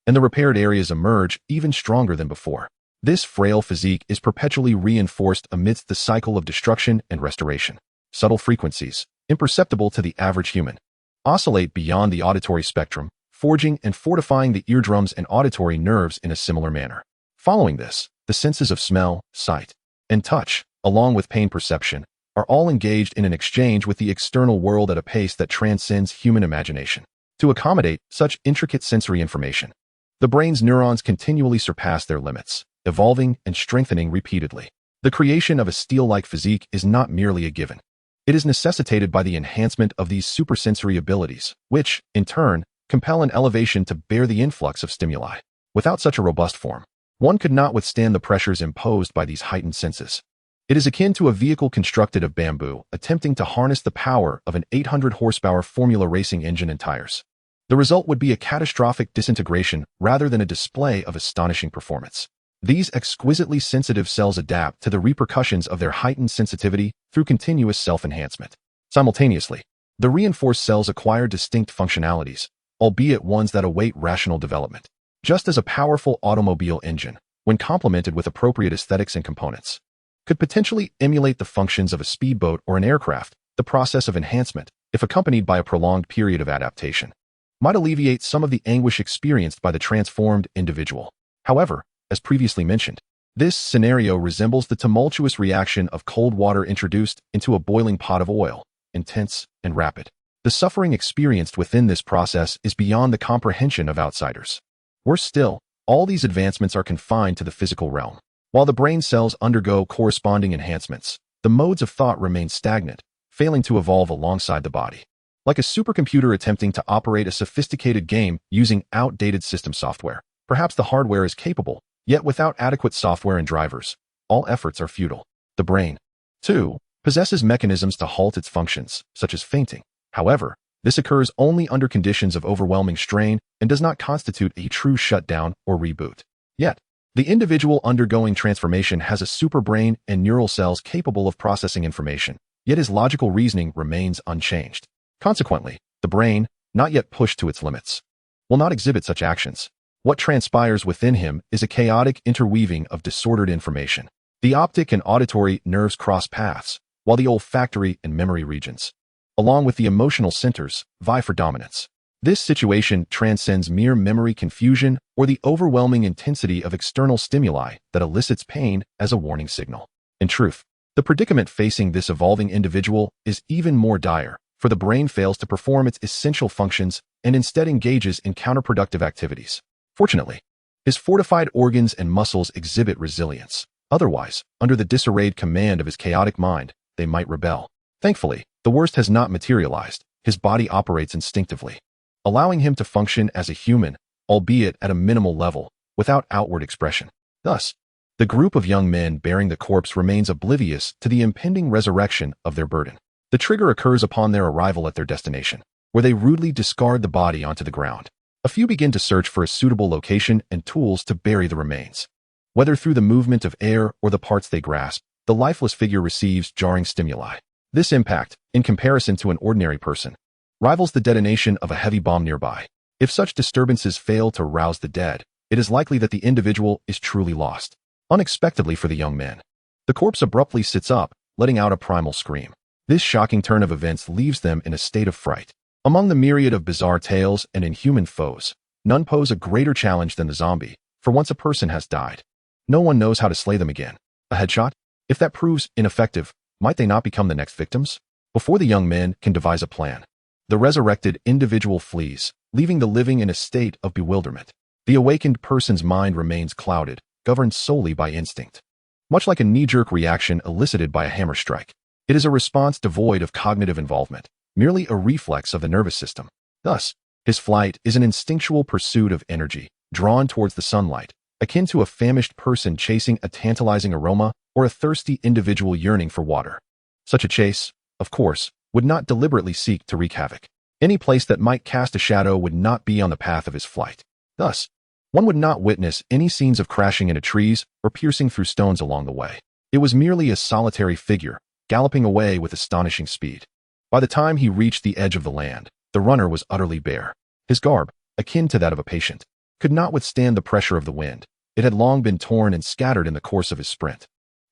and the repaired areas emerge even stronger than before. This frail physique is perpetually reinforced amidst the cycle of destruction and restoration. Subtle frequencies, imperceptible to the average human, oscillate beyond the auditory spectrum, forging and fortifying the eardrums and auditory nerves in a similar manner. Following this, the senses of smell, sight, and touch, along with pain perception, are all engaged in an exchange with the external world at a pace that transcends human imagination. To accommodate such intricate sensory information, the brain's neurons continually surpass their limits, evolving and strengthening repeatedly. The creation of a steel-like physique is not merely a given. It is necessitated by the enhancement of these supersensory abilities, which, in turn, compel an elevation to bear the influx of stimuli. Without such a robust form, one could not withstand the pressures imposed by these heightened senses. It is akin to a vehicle constructed of bamboo, attempting to harness the power of an 800-horsepower Formula racing engine and tires. The result would be a catastrophic disintegration rather than a display of astonishing performance. These exquisitely sensitive cells adapt to the repercussions of their heightened sensitivity through continuous self-enhancement. Simultaneously, the reinforced cells acquire distinct functionalities, albeit ones that await rational development. Just as a powerful automobile engine, when complemented with appropriate aesthetics and components, could potentially emulate the functions of a speedboat or an aircraft, the process of enhancement, if accompanied by a prolonged period of adaptation, might alleviate some of the anguish experienced by the transformed individual. However, as previously mentioned, this scenario resembles the tumultuous reaction of cold water introduced into a boiling pot of oil, intense and rapid. The suffering experienced within this process is beyond the comprehension of outsiders. Worse still, all these advancements are confined to the physical realm. While the brain cells undergo corresponding enhancements, the modes of thought remain stagnant, failing to evolve alongside the body. Like a supercomputer attempting to operate a sophisticated game using outdated system software, perhaps the hardware is capable, yet without adequate software and drivers, all efforts are futile. The brain, too, possesses mechanisms to halt its functions, such as fainting. However, this occurs only under conditions of overwhelming strain and does not constitute a true shutdown or reboot. Yet, the individual undergoing transformation has a superbrain and neural cells capable of processing information, yet his logical reasoning remains unchanged. Consequently, the brain, not yet pushed to its limits, will not exhibit such actions. What transpires within him is a chaotic interweaving of disordered information. The optic and auditory nerves cross paths, while the olfactory and memory regions, along with the emotional centers, vie for dominance. This situation transcends mere memory confusion or the overwhelming intensity of external stimuli that elicits pain as a warning signal. In truth, the predicament facing this evolving individual is even more dire, for the brain fails to perform its essential functions and instead engages in counterproductive activities. Fortunately, his fortified organs and muscles exhibit resilience. Otherwise, under the disarrayed command of his chaotic mind, they might rebel. Thankfully, the worst has not materialized. His body operates instinctively, allowing him to function as a human, albeit at a minimal level, without outward expression. Thus, the group of young men bearing the corpse remains oblivious to the impending resurrection of their burden. The trigger occurs upon their arrival at their destination, where they rudely discard the body onto the ground. A few begin to search for a suitable location and tools to bury the remains. Whether through the movement of air or the parts they grasp, the lifeless figure receives jarring stimuli. This impact, in comparison to an ordinary person, rivals the detonation of a heavy bomb nearby. If such disturbances fail to rouse the dead, it is likely that the individual is truly lost. Unexpectedly for the young man, the corpse abruptly sits up, letting out a primal scream. This shocking turn of events leaves them in a state of fright. Among the myriad of bizarre tales and inhuman foes, none pose a greater challenge than the zombie, for once a person has died, no one knows how to slay them again. A headshot? If that proves ineffective, might they not become the next victims? Before the young men can devise a plan, the resurrected individual flees, leaving the living in a state of bewilderment. The awakened person's mind remains clouded, governed solely by instinct. Much like a knee-jerk reaction elicited by a hammer strike, it is a response devoid of cognitive involvement, merely a reflex of the nervous system. Thus, his flight is an instinctual pursuit of energy, drawn towards the sunlight, akin to a famished person chasing a tantalizing aroma or a thirsty individual yearning for water. Such a chase, of course, would not deliberately seek to wreak havoc. Any place that might cast a shadow would not be on the path of his flight. Thus, one would not witness any scenes of crashing into trees or piercing through stones along the way. It was merely a solitary figure, galloping away with astonishing speed. By the time he reached the edge of the land, the runner was utterly bare. His garb, akin to that of a patient, could not withstand the pressure of the wind. It had long been torn and scattered in the course of his sprint.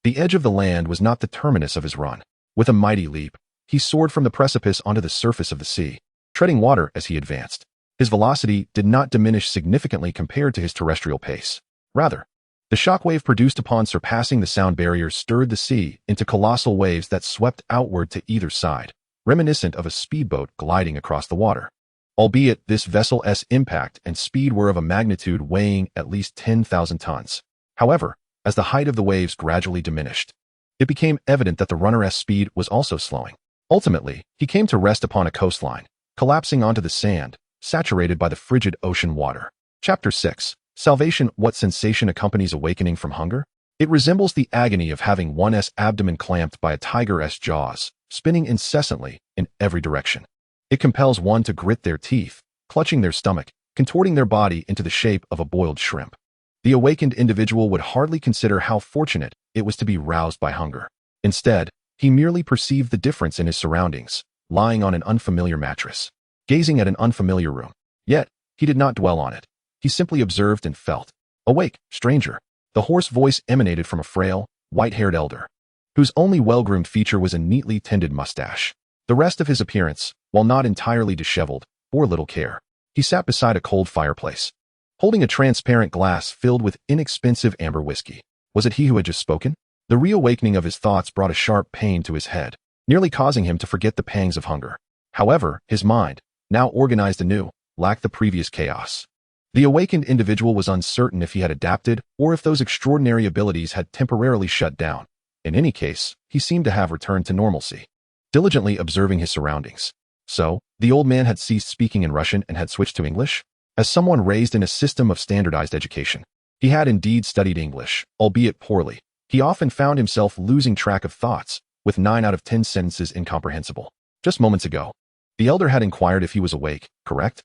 The edge of the land was not the terminus of his run. With a mighty leap, he soared from the precipice onto the surface of the sea, treading water as he advanced. His velocity did not diminish significantly compared to his terrestrial pace. Rather, the shockwave produced upon surpassing the sound barrier stirred the sea into colossal waves that swept outward to either side, reminiscent of a speedboat gliding across the water. Albeit this vessel's impact and speed were of a magnitude weighing at least 10,000 tons. However, as the height of the waves gradually diminished, it became evident that the runner's speed was also slowing. Ultimately, he came to rest upon a coastline, collapsing onto the sand, saturated by the frigid ocean water. Chapter 6. Salvation. What sensation accompanies awakening from hunger? It resembles the agony of having one's abdomen clamped by a tiger's jaws, spinning incessantly in every direction. It compels one to grit their teeth, clutching their stomach, contorting their body into the shape of a boiled shrimp. The awakened individual would hardly consider how fortunate it was to be roused by hunger. Instead, he merely perceived the difference in his surroundings, lying on an unfamiliar mattress, gazing at an unfamiliar room. Yet, he did not dwell on it. He simply observed and felt. Awake, stranger. The hoarse voice emanated from a frail, white-haired elder, whose only well-groomed feature was a neatly tended mustache. The rest of his appearance, while not entirely disheveled, bore little care. He sat beside a cold fireplace, holding a transparent glass filled with inexpensive amber whiskey. Was it he who had just spoken? The reawakening of his thoughts brought a sharp pain to his head, nearly causing him to forget the pangs of hunger. However, his mind, now organized anew, lacked the previous chaos. The awakened individual was uncertain if he had adapted or if those extraordinary abilities had temporarily shut down. In any case, he seemed to have returned to normalcy, diligently observing his surroundings. So, the old man had ceased speaking in Russian and had switched to English? As someone raised in a system of standardized education, he had indeed studied English, albeit poorly. He often found himself losing track of thoughts, with 9 out of 10 sentences incomprehensible. Just moments ago, the elder had inquired if he was awake, correct?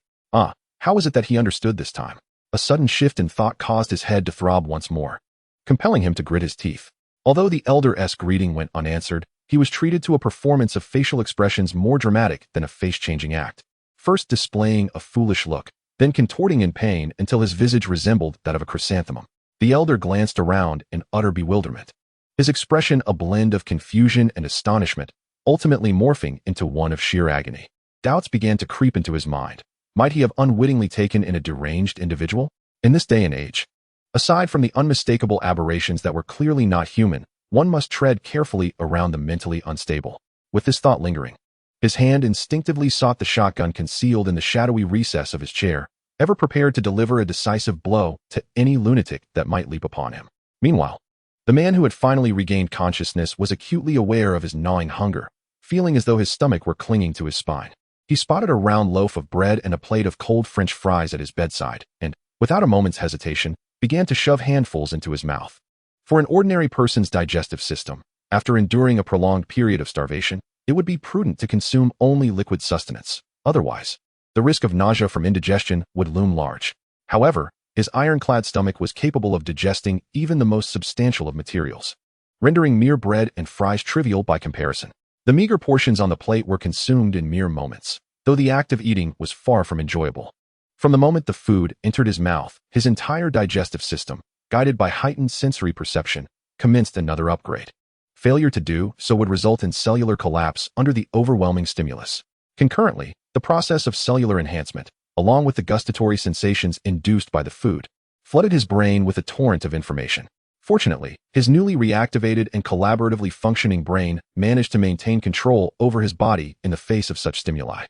How was it that he understood this time? A sudden shift in thought caused his head to throb once more, compelling him to grit his teeth. Although the elder's greeting went unanswered, he was treated to a performance of facial expressions more dramatic than a face-changing act. First displaying a foolish look, then contorting in pain until his visage resembled that of a chrysanthemum. The elder glanced around in utter bewilderment, his expression a blend of confusion and astonishment, ultimately morphing into one of sheer agony. Doubts began to creep into his mind. Might he have unwittingly taken in a deranged individual? In this day and age, aside from the unmistakable aberrations that were clearly not human, one must tread carefully around the mentally unstable. With this thought lingering, his hand instinctively sought the shotgun concealed in the shadowy recess of his chair, ever prepared to deliver a decisive blow to any lunatic that might leap upon him. Meanwhile, the man who had finally regained consciousness was acutely aware of his gnawing hunger, feeling as though his stomach were clinging to his spine. He spotted a round loaf of bread and a plate of cold French fries at his bedside, and, without a moment's hesitation, began to shove handfuls into his mouth. For an ordinary person's digestive system, after enduring a prolonged period of starvation, it would be prudent to consume only liquid sustenance. Otherwise, the risk of nausea from indigestion would loom large. However, his ironclad stomach was capable of digesting even the most substantial of materials, rendering mere bread and fries trivial by comparison. The meager portions on the plate were consumed in mere moments, though the act of eating was far from enjoyable. From the moment the food entered his mouth, his entire digestive system, guided by heightened sensory perception, commenced another upgrade. Failure to do so would result in cellular collapse under the overwhelming stimulus. Concurrently, the process of cellular enhancement, along with the gustatory sensations induced by the food, flooded his brain with a torrent of information. Fortunately, his newly reactivated and collaboratively functioning brain managed to maintain control over his body in the face of such stimuli.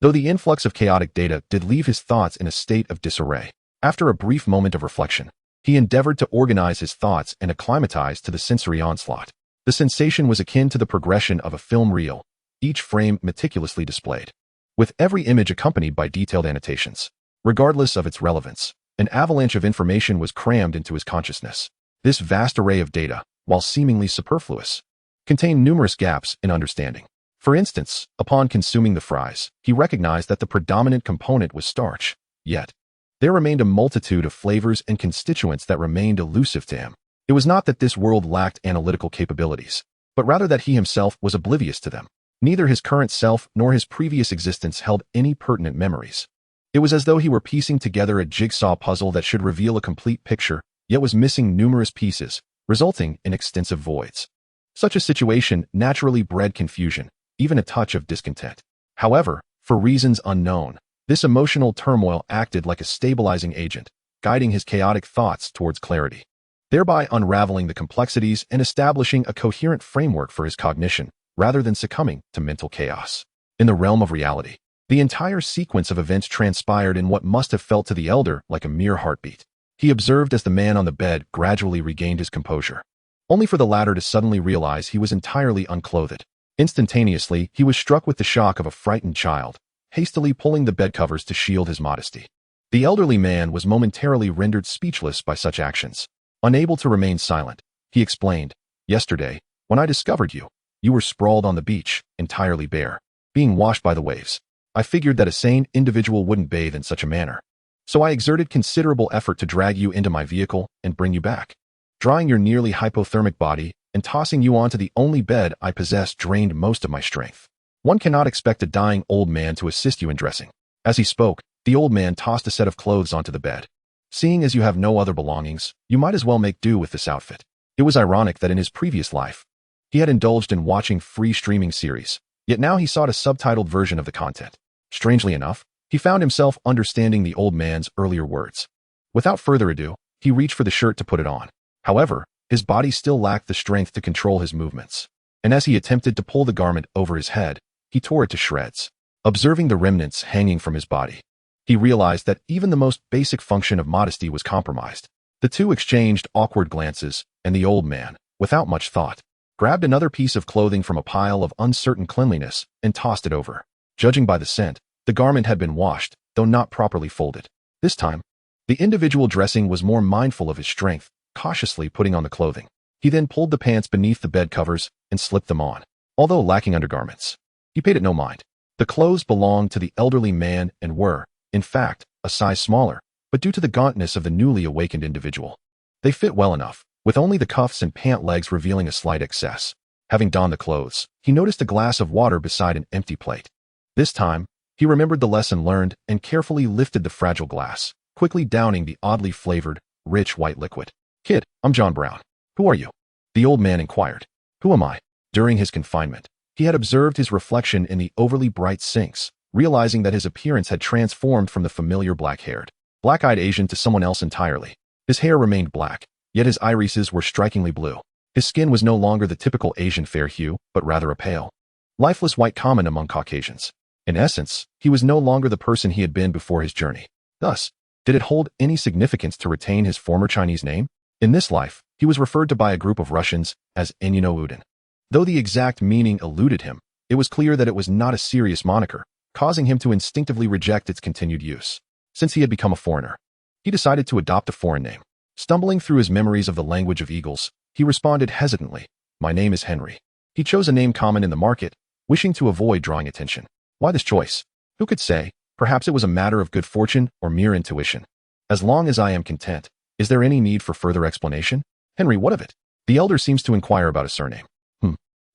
Though the influx of chaotic data did leave his thoughts in a state of disarray, after a brief moment of reflection, he endeavored to organize his thoughts and acclimatize to the sensory onslaught. The sensation was akin to the progression of a film reel, each frame meticulously displayed, with every image accompanied by detailed annotations. Regardless of its relevance, an avalanche of information was crammed into his consciousness. This vast array of data, while seemingly superfluous, contained numerous gaps in understanding. For instance, upon consuming the fries, he recognized that the predominant component was starch. Yet, there remained a multitude of flavors and constituents that remained elusive to him. It was not that this world lacked analytical capabilities, but rather that he himself was oblivious to them. Neither his current self nor his previous existence held any pertinent memories. It was as though he were piecing together a jigsaw puzzle that should reveal a complete picture, yet was missing numerous pieces, resulting in extensive voids. Such a situation naturally bred confusion, even a touch of discontent. However, for reasons unknown, this emotional turmoil acted like a stabilizing agent, guiding his chaotic thoughts towards clarity, thereby unraveling the complexities and establishing a coherent framework for his cognition, rather than succumbing to mental chaos. In the realm of reality, the entire sequence of events transpired in what must have felt to the elder like a mere heartbeat. He observed as the man on the bed gradually regained his composure, only for the latter to suddenly realize he was entirely unclothed. Instantaneously, he was struck with the shock of a frightened child, hastily pulling the bed covers to shield his modesty. The elderly man was momentarily rendered speechless by such actions. Unable to remain silent, he explained, "Yesterday, when I discovered you, you were sprawled on the beach, entirely bare, being washed by the waves. I figured that a sane individual wouldn't bathe in such a manner. So I exerted considerable effort to drag you into my vehicle and bring you back. Drawing your nearly hypothermic body and tossing you onto the only bed I possessed drained most of my strength. One cannot expect a dying old man to assist you in dressing." As he spoke, the old man tossed a set of clothes onto the bed. "Seeing as you have no other belongings, you might as well make do with this outfit." It was ironic that in his previous life, he had indulged in watching free streaming series, yet now he sought a subtitled version of the content. Strangely enough, he found himself understanding the old man's earlier words. Without further ado, he reached for the shirt to put it on. However, his body still lacked the strength to control his movements, and as he attempted to pull the garment over his head, he tore it to shreds. Observing the remnants hanging from his body, he realized that even the most basic function of modesty was compromised. The two exchanged awkward glances, and the old man, without much thought, grabbed another piece of clothing from a pile of uncertain cleanliness and tossed it over. Judging by the scent, the garment had been washed, though not properly folded. This time, the individual dressing was more mindful of his strength, cautiously putting on the clothing. He then pulled the pants beneath the bed covers and slipped them on. Although lacking undergarments, he paid it no mind. The clothes belonged to the elderly man and were, in fact, a size smaller, but due to the gauntness of the newly awakened individual, they fit well enough, with only the cuffs and pant legs revealing a slight excess. Having donned the clothes, he noticed a glass of water beside an empty plate. This time, he remembered the lesson learned and carefully lifted the fragile glass, quickly downing the oddly flavored, rich white liquid. "Kid, I'm John Brown. Who are you?" The old man inquired. "Who am I?" During his confinement, he had observed his reflection in the overly bright sinks, realizing that his appearance had transformed from the familiar black-haired, black-eyed Asian to someone else entirely. His hair remained black, yet his irises were strikingly blue. His skin was no longer the typical Asian fair hue, but rather a pale, lifeless white common among Caucasians. In essence, he was no longer the person he had been before his journey. Thus, did it hold any significance to retain his former Chinese name? In this life, he was referred to by a group of Russians as Udin. Though the exact meaning eluded him, it was clear that it was not a serious moniker, causing him to instinctively reject its continued use. Since he had become a foreigner, he decided to adopt a foreign name. Stumbling through his memories of the language of eagles, he responded hesitantly, "My name is Henry." He chose a name common in the market, wishing to avoid drawing attention. Why this choice? Who could say? Perhaps it was a matter of good fortune or mere intuition. "As long as I am content, is there any need for further explanation?" "Henry, what of it?" The elder seems to inquire about a surname.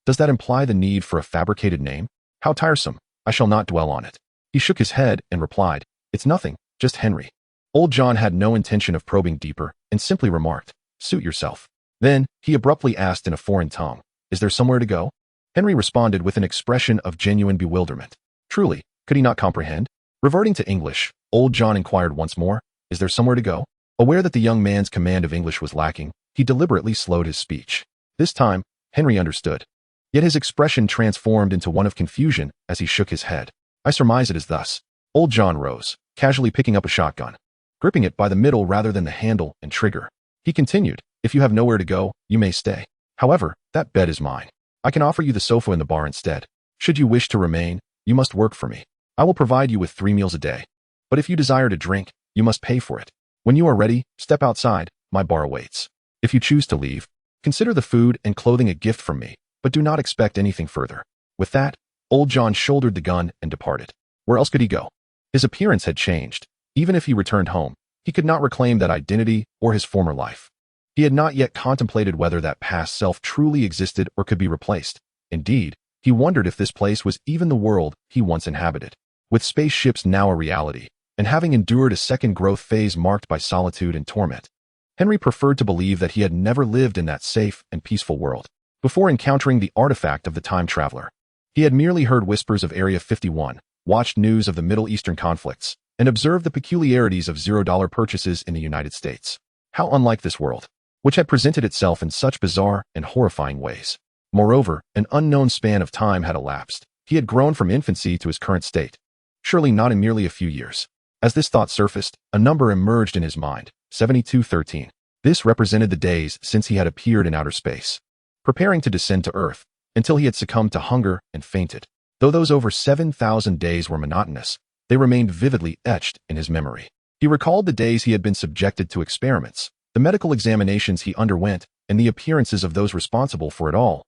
Does that imply the need for a fabricated name? How tiresome. I shall not dwell on it." He shook his head and replied, "It's nothing, just Henry." Old John had no intention of probing deeper and simply remarked, "Suit yourself." Then, he abruptly asked in a foreign tongue, "Is there somewhere to go?" Henry responded with an expression of genuine bewilderment. Truly, could he not comprehend? Reverting to English, Old John inquired once more, "Is there somewhere to go?" Aware that the young man's command of English was lacking, he deliberately slowed his speech. This time, Henry understood. Yet his expression transformed into one of confusion as he shook his head. "I surmise it is thus." Old John rose, casually picking up a shotgun, gripping it by the middle rather than the handle and trigger. He continued, "If you have nowhere to go, you may stay. However, that bed is mine. I can offer you the sofa in the bar instead. Should you wish to remain, you must work for me. I will provide you with 3 meals a day. But if you desire to drink, you must pay for it. When you are ready, step outside. My bar awaits. If you choose to leave, consider the food and clothing a gift from me, but do not expect anything further." With that, Old John shouldered the gun and departed. Where else could he go? His appearance had changed. Even if he returned home, he could not reclaim that identity or his former life. He had not yet contemplated whether that past self truly existed or could be replaced. Indeed, he wondered if this place was even the world he once inhabited. With spaceships now a reality, and having endured a second growth phase marked by solitude and torment, Henry preferred to believe that he had never lived in that safe and peaceful world. Before encountering the artifact of the time traveler, he had merely heard whispers of Area 51, watched news of the Middle Eastern conflicts, and observed the peculiarities of $0 purchases in the United States. How unlike this world, which had presented itself in such bizarre and horrifying ways. Moreover, an unknown span of time had elapsed. He had grown from infancy to his current state. Surely not in merely a few years. As this thought surfaced, a number emerged in his mind, 7213. This represented the days since he had appeared in outer space, preparing to descend to Earth, until he had succumbed to hunger and fainted. Though those over 7,000 days were monotonous, they remained vividly etched in his memory. He recalled the days he had been subjected to experiments, the medical examinations he underwent, and the appearances of those responsible for it all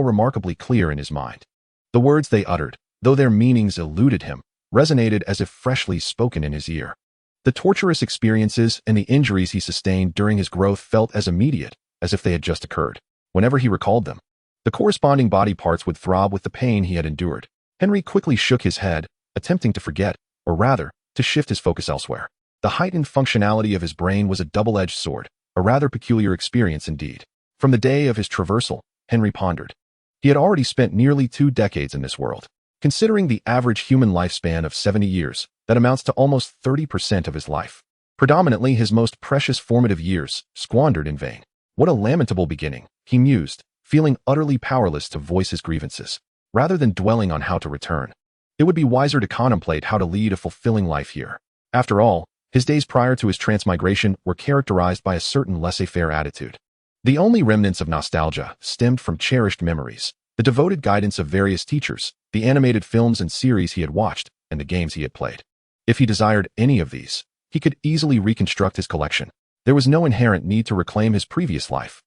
remarkably clear in his mind. The words they uttered, though their meanings eluded him, resonated as if freshly spoken in his ear. The torturous experiences and the injuries he sustained during his growth felt as immediate as if they had just occurred. Whenever he recalled them, the corresponding body parts would throb with the pain he had endured. Henry quickly shook his head, attempting to forget, or rather, to shift his focus elsewhere. The heightened functionality of his brain was a double-edged sword, a rather peculiar experience indeed. From the day of his traversal, Henry pondered. He had already spent nearly 2 decades in this world. Considering the average human lifespan of 70 years, that amounts to almost 30% of his life. Predominantly his most precious formative years, squandered in vain. What a lamentable beginning, he mused, feeling utterly powerless to voice his grievances. Rather than dwelling on how to return, it would be wiser to contemplate how to lead a fulfilling life here. After all, his days prior to his transmigration were characterized by a certain laissez-faire attitude. The only remnants of nostalgia stemmed from cherished memories, the devoted guidance of various teachers, the animated films and series he had watched, and the games he had played. If he desired any of these, he could easily reconstruct his collection. There was no inherent need to reclaim his previous life.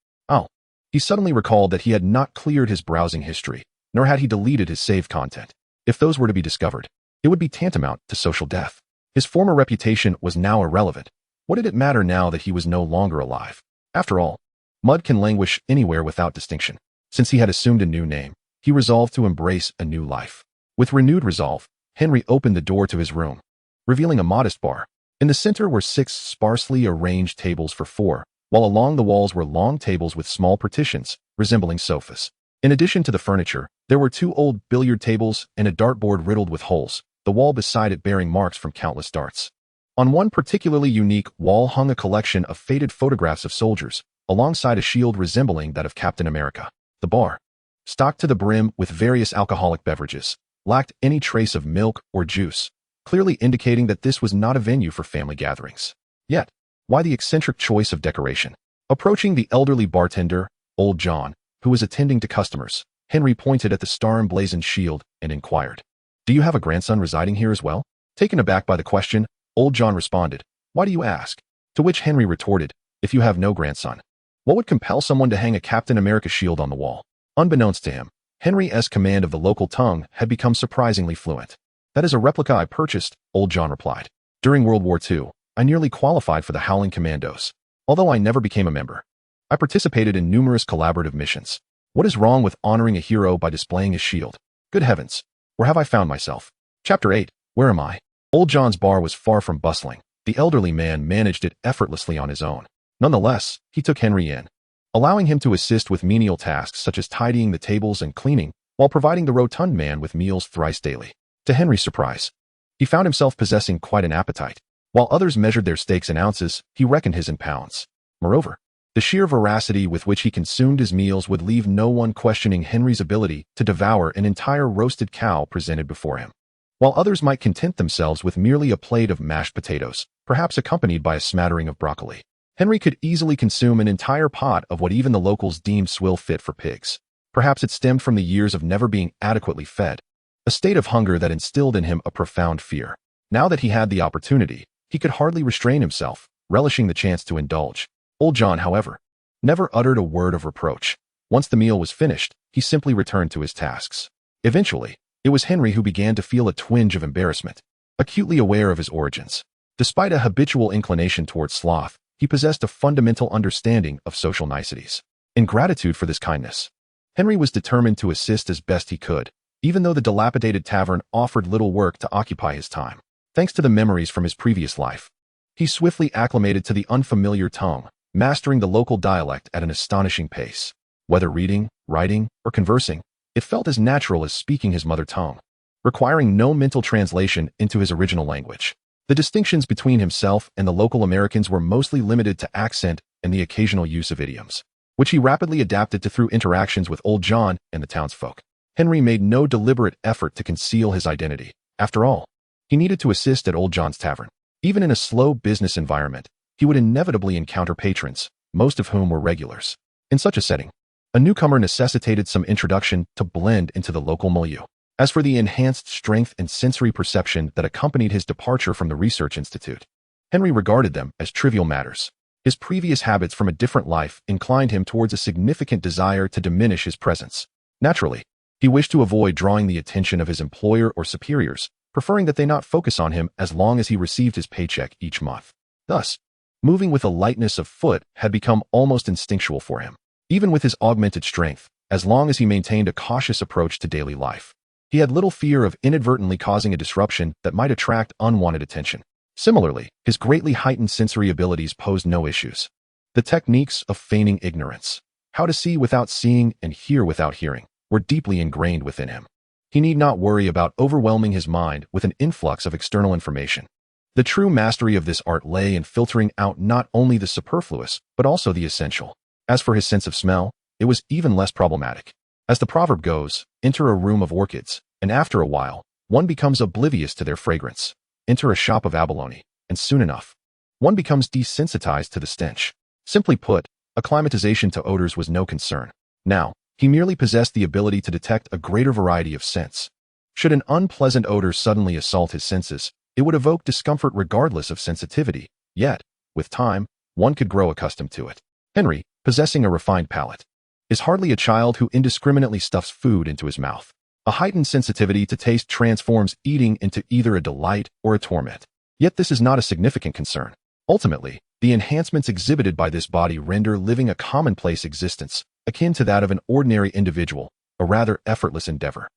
He suddenly recalled that he had not cleared his browsing history, nor had he deleted his saved content. If those were to be discovered, it would be tantamount to social death. His former reputation was now irrelevant. What did it matter now that he was no longer alive? After all, mud can languish anywhere without distinction. Since he had assumed a new name, he resolved to embrace a new life. With renewed resolve, Henry opened the door to his room, revealing a modest bar. In the center were 6 sparsely arranged tables for 4, while along the walls were long tables with small partitions, resembling sofas. In addition to the furniture, there were 2 old billiard tables and a dartboard riddled with holes, the wall beside it bearing marks from countless darts. On one particularly unique wall hung a collection of faded photographs of soldiers, alongside a shield resembling that of Captain America. The bar, stocked to the brim with various alcoholic beverages, lacked any trace of milk or juice, clearly indicating that this was not a venue for family gatherings. Yet, why the eccentric choice of decoration? Approaching the elderly bartender, Old John, who was attending to customers, Henry pointed at the star-emblazoned shield and inquired, "Do you have a grandson residing here as well?" Taken aback by the question, Old John responded, "Why do you ask?" To which Henry retorted, "If you have no grandson, what would compel someone to hang a Captain America shield on the wall?" Unbeknownst to him, Henry's command of the local tongue had become surprisingly fluent. "That is a replica I purchased," Old John replied. "During World War II, I nearly qualified for the Howling Commandos. Although I never became a member, I participated in numerous collaborative missions. What is wrong with honoring a hero by displaying his shield? Good heavens, where have I found myself?" Chapter 8. Where am I? Old John's bar was far from bustling. The elderly man managed it effortlessly on his own. Nonetheless, he took Henry in, allowing him to assist with menial tasks such as tidying the tables and cleaning, while providing the rotund man with meals thrice daily. To Henry's surprise, he found himself possessing quite an appetite. While others measured their steaks in ounces, he reckoned his in pounds. Moreover, the sheer voracity with which he consumed his meals would leave no one questioning Henry's ability to devour an entire roasted cow presented before him. While others might content themselves with merely a plate of mashed potatoes, perhaps accompanied by a smattering of broccoli, Henry could easily consume an entire pot of what even the locals deemed swill fit for pigs. Perhaps it stemmed from the years of never being adequately fed, a state of hunger that instilled in him a profound fear. Now that he had the opportunity, he could hardly restrain himself, relishing the chance to indulge. Old John, however, never uttered a word of reproach. Once the meal was finished, he simply returned to his tasks. Eventually, it was Henry who began to feel a twinge of embarrassment, acutely aware of his origins. Despite a habitual inclination towards sloth, he possessed a fundamental understanding of social niceties. In gratitude for this kindness, Henry was determined to assist as best he could, even though the dilapidated tavern offered little work to occupy his time. Thanks to the memories from his previous life, he swiftly acclimated to the unfamiliar tongue, mastering the local dialect at an astonishing pace. Whether reading, writing, or conversing, it felt as natural as speaking his mother tongue, requiring no mental translation into his original language. The distinctions between himself and the local Americans were mostly limited to accent and the occasional use of idioms, which he rapidly adapted to through interactions with Old John and the townsfolk. Henry made no deliberate effort to conceal his identity. After all, he needed to assist at Old John's tavern. Even in a slow business environment, he would inevitably encounter patrons, most of whom were regulars. In such a setting, a newcomer necessitated some introduction to blend into the local milieu. As for the enhanced strength and sensory perception that accompanied his departure from the research institute, Henry regarded them as trivial matters. His previous habits from a different life inclined him towards a significant desire to diminish his presence. Naturally, he wished to avoid drawing the attention of his employer or superiors, preferring that they not focus on him as long as he received his paycheck each month. Thus, moving with a lightness of foot had become almost instinctual for him. Even with his augmented strength, as long as he maintained a cautious approach to daily life, he had little fear of inadvertently causing a disruption that might attract unwanted attention. Similarly, his greatly heightened sensory abilities posed no issues. The techniques of feigning ignorance, how to see without seeing and hear without hearing, were deeply ingrained within him. He need not worry about overwhelming his mind with an influx of external information. The true mastery of this art lay in filtering out not only the superfluous, but also the essential. As for his sense of smell, it was even less problematic. As the proverb goes, enter a room of orchids, and after a while, one becomes oblivious to their fragrance. Enter a shop of abalone, and soon enough, one becomes desensitized to the stench. Simply put, acclimatization to odors was no concern. Now, he merely possessed the ability to detect a greater variety of scents. Should an unpleasant odor suddenly assault his senses, it would evoke discomfort regardless of sensitivity. Yet, with time, one could grow accustomed to it. Henry, possessing a refined palate, is hardly a child who indiscriminately stuffs food into his mouth. A heightened sensitivity to taste transforms eating into either a delight or a torment. Yet this is not a significant concern. Ultimately, the enhancements exhibited by this body render living a commonplace existence, akin to that of an ordinary individual, a rather effortless endeavor.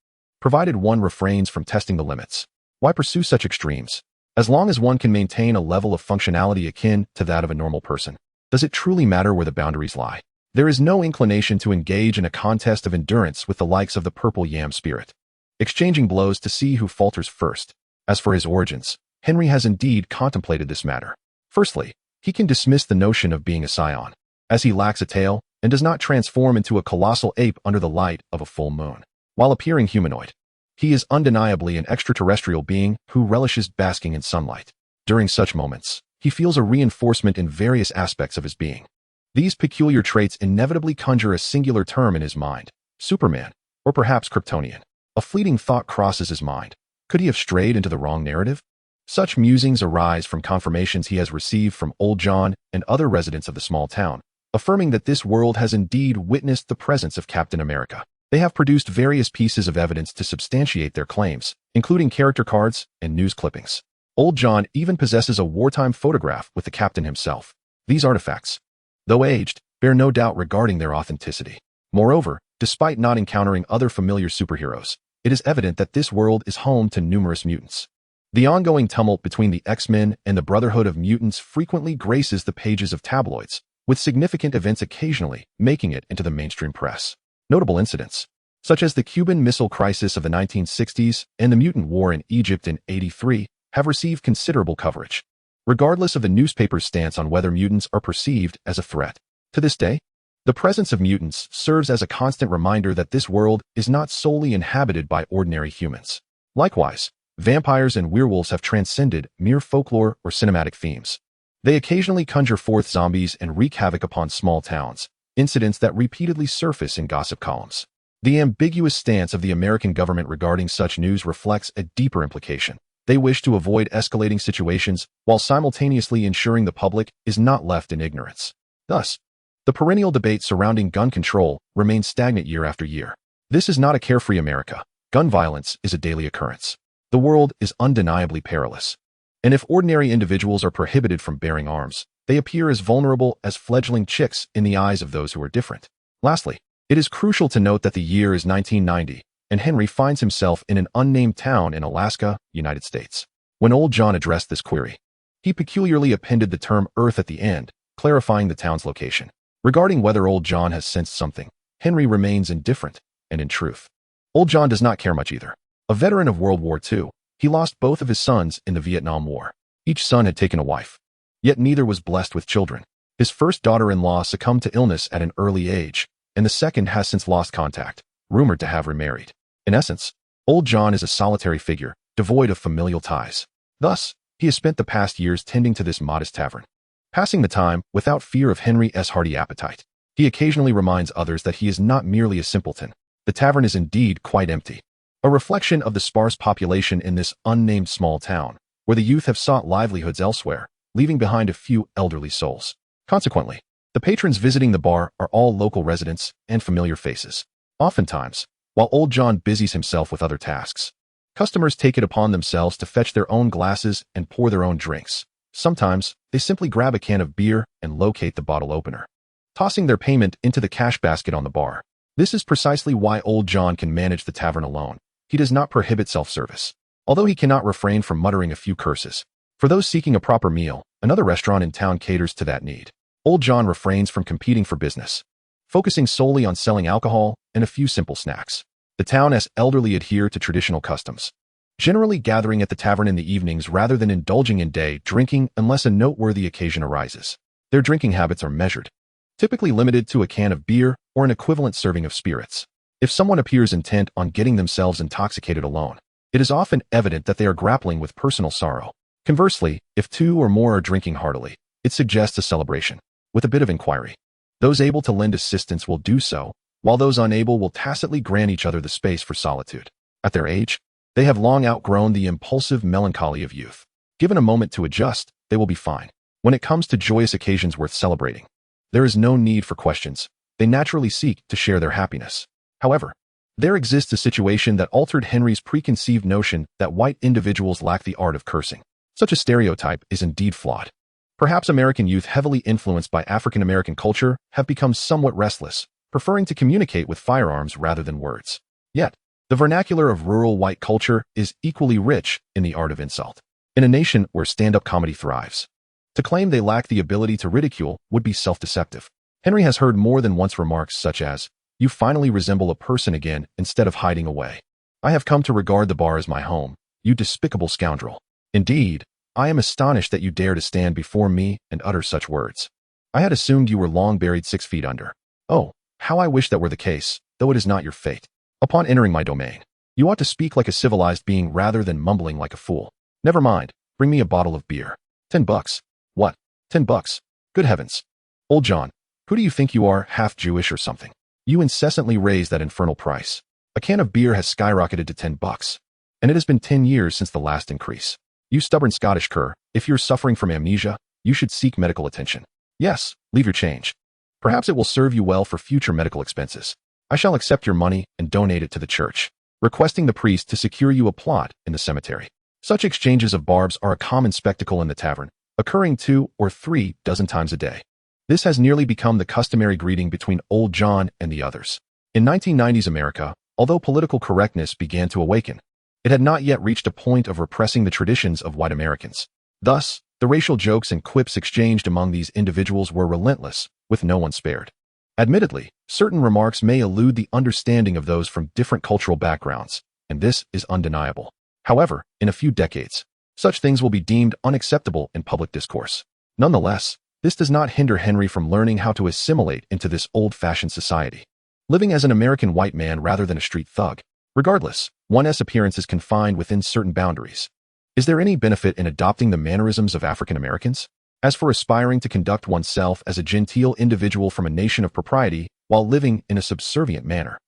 Provided one refrains from testing the limits. Why pursue such extremes? As long as one can maintain a level of functionality akin to that of a normal person, does it truly matter where the boundaries lie? There is no inclination to engage in a contest of endurance with the likes of the purple yam spirit, exchanging blows to see who falters first. As for his origins, Henry has indeed contemplated this matter. Firstly, he can dismiss the notion of being a scion, as he lacks a tail and does not transform into a colossal ape under the light of a full moon. While appearing humanoid, he is undeniably an extraterrestrial being who relishes basking in sunlight. During such moments, he feels a reinforcement in various aspects of his being. These peculiar traits inevitably conjure a singular term in his mind: Superman, or perhaps Kryptonian. A fleeting thought crosses his mind. Could he have strayed into the wrong narrative? Such musings arise from confirmations he has received from Old John and other residents of the small town, affirming that this world has indeed witnessed the presence of Captain America. They have produced various pieces of evidence to substantiate their claims, including character cards and news clippings. Old John even possesses a wartime photograph with the captain himself. These artifacts, though aged, bear no doubt regarding their authenticity. Moreover, despite not encountering other familiar superheroes, it is evident that this world is home to numerous mutants. The ongoing tumult between the X-Men and the Brotherhood of Mutants frequently graces the pages of tabloids, with significant events occasionally making it into the mainstream press. Notable incidents, such as the Cuban Missile Crisis of the 1960s and the Mutant War in Egypt in '83, have received considerable coverage, regardless of the newspaper's stance on whether mutants are perceived as a threat. To this day, the presence of mutants serves as a constant reminder that this world is not solely inhabited by ordinary humans. Likewise, vampires and werewolves have transcended mere folklore or cinematic themes. They occasionally conjure forth zombies and wreak havoc upon small towns, incidents that repeatedly surface in gossip columns. The ambiguous stance of the American government regarding such news reflects a deeper implication. They wish to avoid escalating situations while simultaneously ensuring the public is not left in ignorance. Thus, the perennial debate surrounding gun control remains stagnant year after year. This is not a carefree America. Gun violence is a daily occurrence. The world is undeniably perilous. And if ordinary individuals are prohibited from bearing arms, they appear as vulnerable as fledgling chicks in the eyes of those who are different. Lastly, it is crucial to note that the year is 1990, and Henry finds himself in an unnamed town in Alaska, United States. When Old John addressed this query, he peculiarly appended the term Earth at the end, clarifying the town's location. Regarding whether Old John has sensed something, Henry remains indifferent, and in truth, Old John does not care much either. A veteran of World War II, he lost both of his sons in the Vietnam War. Each son had taken a wife, yet neither was blessed with children. His first daughter-in-law succumbed to illness at an early age, and the second has since lost contact, rumored to have remarried. In essence, Old John is a solitary figure, devoid of familial ties. Thus, he has spent the past years tending to this modest tavern, passing the time without fear of Henry S. hearty appetite. He occasionally reminds others that he is not merely a simpleton. The tavern is indeed quite empty, a reflection of the sparse population in this unnamed small town, where the youth have sought livelihoods elsewhere, leaving behind a few elderly souls. Consequently, the patrons visiting the bar are all local residents and familiar faces. Oftentimes, while Old John busies himself with other tasks, customers take it upon themselves to fetch their own glasses and pour their own drinks. Sometimes, they simply grab a can of beer and locate the bottle opener, tossing their payment into the cash basket on the bar. This is precisely why Old John can manage the tavern alone. He does not prohibit self-service, although he cannot refrain from muttering a few curses. For those seeking a proper meal, another restaurant in town caters to that need. Old John refrains from competing for business, focusing solely on selling alcohol and a few simple snacks. The town has elderly adhere to traditional customs, generally gathering at the tavern in the evenings rather than indulging in day drinking unless a noteworthy occasion arises. Their drinking habits are measured, typically limited to a can of beer or an equivalent serving of spirits. If someone appears intent on getting themselves intoxicated alone, it is often evident that they are grappling with personal sorrow. Conversely, if two or more are drinking heartily, it suggests a celebration, with a bit of inquiry. Those able to lend assistance will do so, while those unable will tacitly grant each other the space for solitude. At their age, they have long outgrown the impulsive melancholy of youth. Given a moment to adjust, they will be fine. When it comes to joyous occasions worth celebrating, there is no need for questions. They naturally seek to share their happiness. However, there exists a situation that altered Henry's preconceived notion that white individuals lack the art of cursing. Such a stereotype is indeed flawed. Perhaps American youth heavily influenced by African American culture have become somewhat restless, preferring to communicate with firearms rather than words. Yet, the vernacular of rural white culture is equally rich in the art of insult. In a nation where stand-up comedy thrives, to claim they lack the ability to ridicule would be self-deceptive. Henry has heard more than once remarks such as, "You finally resemble a person again instead of hiding away. I have come to regard the bar as my home, you despicable scoundrel. Indeed, I am astonished that you dare to stand before me and utter such words. I had assumed you were long buried 6 feet under. Oh, how I wish that were the case, though it is not your fate. Upon entering my domain, you ought to speak like a civilized being rather than mumbling like a fool. Never mind, bring me a bottle of beer. $10. What? $10? Good heavens. Old John, who do you think you are, half Jewish or something? You incessantly raise that infernal price. A can of beer has skyrocketed to $10, and it has been 10 years since the last increase. You stubborn Scottish cur, if you're suffering from amnesia, you should seek medical attention. Yes, leave your change. Perhaps it will serve you well for future medical expenses. I shall accept your money and donate it to the church, requesting the priest to secure you a plot in the cemetery." Such exchanges of barbs are a common spectacle in the tavern, occurring 2 or 3 dozen times a day. This has nearly become the customary greeting between Old John and the others. In 1990s America, although political correctness began to awaken, it had not yet reached a point of repressing the traditions of white Americans. Thus, the racial jokes and quips exchanged among these individuals were relentless, with no one spared. Admittedly, certain remarks may elude the understanding of those from different cultural backgrounds, and this is undeniable. However, in a few decades, such things will be deemed unacceptable in public discourse. Nonetheless, this does not hinder Henry from learning how to assimilate into this old-fashioned society, living as an American white man rather than a street thug. Regardless, one's appearance is confined within certain boundaries. Is there any benefit in adopting the mannerisms of African Americans? As for aspiring to conduct oneself as a genteel individual from a nation of propriety while living in a subservient manner,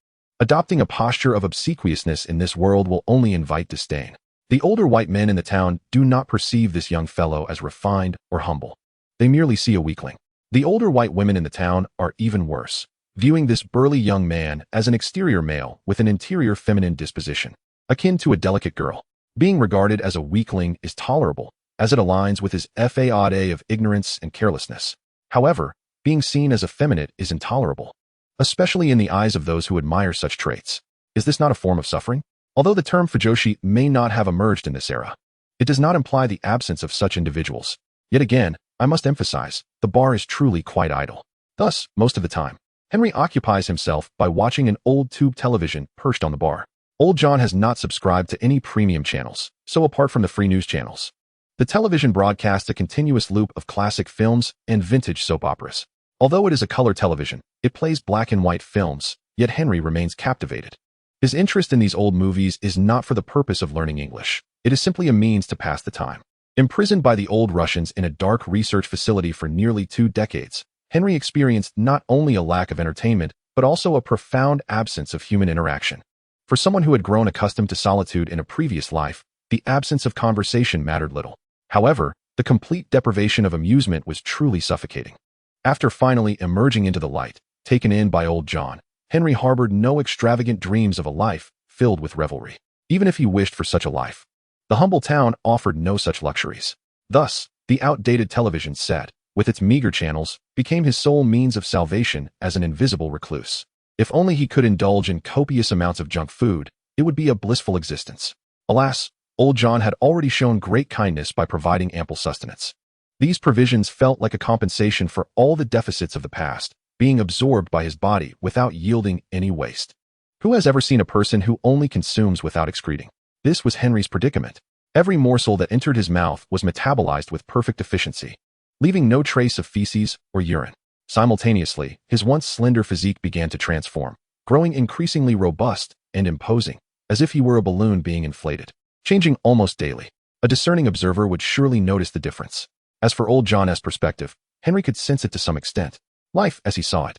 adopting a posture of obsequiousness in this world will only invite disdain. The older white men in the town do not perceive this young fellow as refined or humble. They merely see a weakling. The older white women in the town are even worse, viewing this burly young man as an exterior male with an interior feminine disposition, akin to a delicate girl. Being regarded as a weakling is tolerable, as it aligns with his facade of ignorance and carelessness. However, being seen as effeminate is intolerable, especially in the eyes of those who admire such traits. Is this not a form of suffering? Although the term fujoshi may not have emerged in this era, it does not imply the absence of such individuals. Yet again, I must emphasize, the bar is truly quite idle. Thus, most of the time, Henry occupies himself by watching an old tube television perched on the bar. Old John has not subscribed to any premium channels, so apart from the free news channels, the television broadcasts a continuous loop of classic films and vintage soap operas. Although it is a color television, it plays black and white films, yet Henry remains captivated. His interest in these old movies is not for the purpose of learning English. It is simply a means to pass the time. Imprisoned by the old Russians in a dark research facility for nearly 2 decades, Henry experienced not only a lack of entertainment, but also a profound absence of human interaction. For someone who had grown accustomed to solitude in a previous life, the absence of conversation mattered little. However, the complete deprivation of amusement was truly suffocating. After finally emerging into the light, taken in by Old John, Henry harbored no extravagant dreams of a life filled with revelry. Even if he wished for such a life, the humble town offered no such luxuries. Thus, the outdated television set, with its meager channels, became his sole means of salvation as an invisible recluse. If only he could indulge in copious amounts of junk food, it would be a blissful existence. Alas, Old John had already shown great kindness by providing ample sustenance. These provisions felt like a compensation for all the deficits of the past, being absorbed by his body without yielding any waste. Who has ever seen a person who only consumes without excreting? This was Henry's predicament. Every morsel that entered his mouth was metabolized with perfect efficiency, leaving no trace of feces or urine. Simultaneously, his once slender physique began to transform, growing increasingly robust and imposing, as if he were a balloon being inflated, changing almost daily. A discerning observer would surely notice the difference. As for Old John's perspective, Henry could sense it to some extent. Life, as he saw it,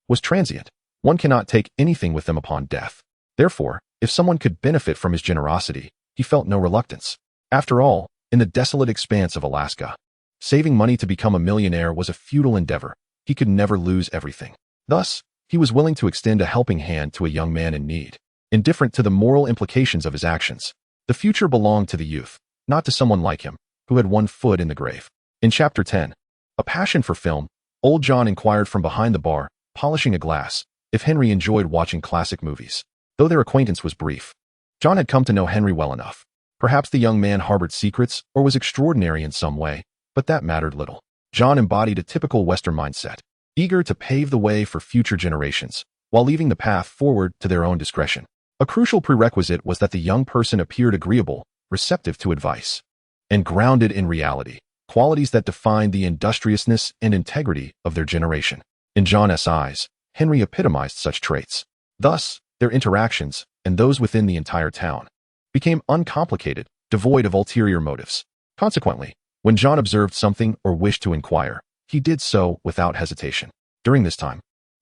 was transient. One cannot take anything with them upon death. Therefore, if someone could benefit from his generosity, he felt no reluctance. After all, in the desolate expanse of Alaska, saving money to become a millionaire was a futile endeavor. He could never lose everything. Thus, he was willing to extend a helping hand to a young man in need, indifferent to the moral implications of his actions. The future belonged to the youth, not to someone like him, who had one foot in the grave. In Chapter 10, A Passion for Film, Old John inquired from behind the bar, polishing a glass, if Henry enjoyed watching classic movies. Though their acquaintance was brief, John had come to know Henry well enough. Perhaps the young man harbored secrets or was extraordinary in some way, but that mattered little. John embodied a typical Western mindset, eager to pave the way for future generations, while leaving the path forward to their own discretion. A crucial prerequisite was that the young person appeared agreeable, receptive to advice, and grounded in reality, qualities that defined the industriousness and integrity of their generation. In John's eyes, Henry epitomized such traits. Thus, their interactions, and those within the entire town, became uncomplicated, devoid of ulterior motives. Consequently, when John observed something or wished to inquire, he did so without hesitation. During this time,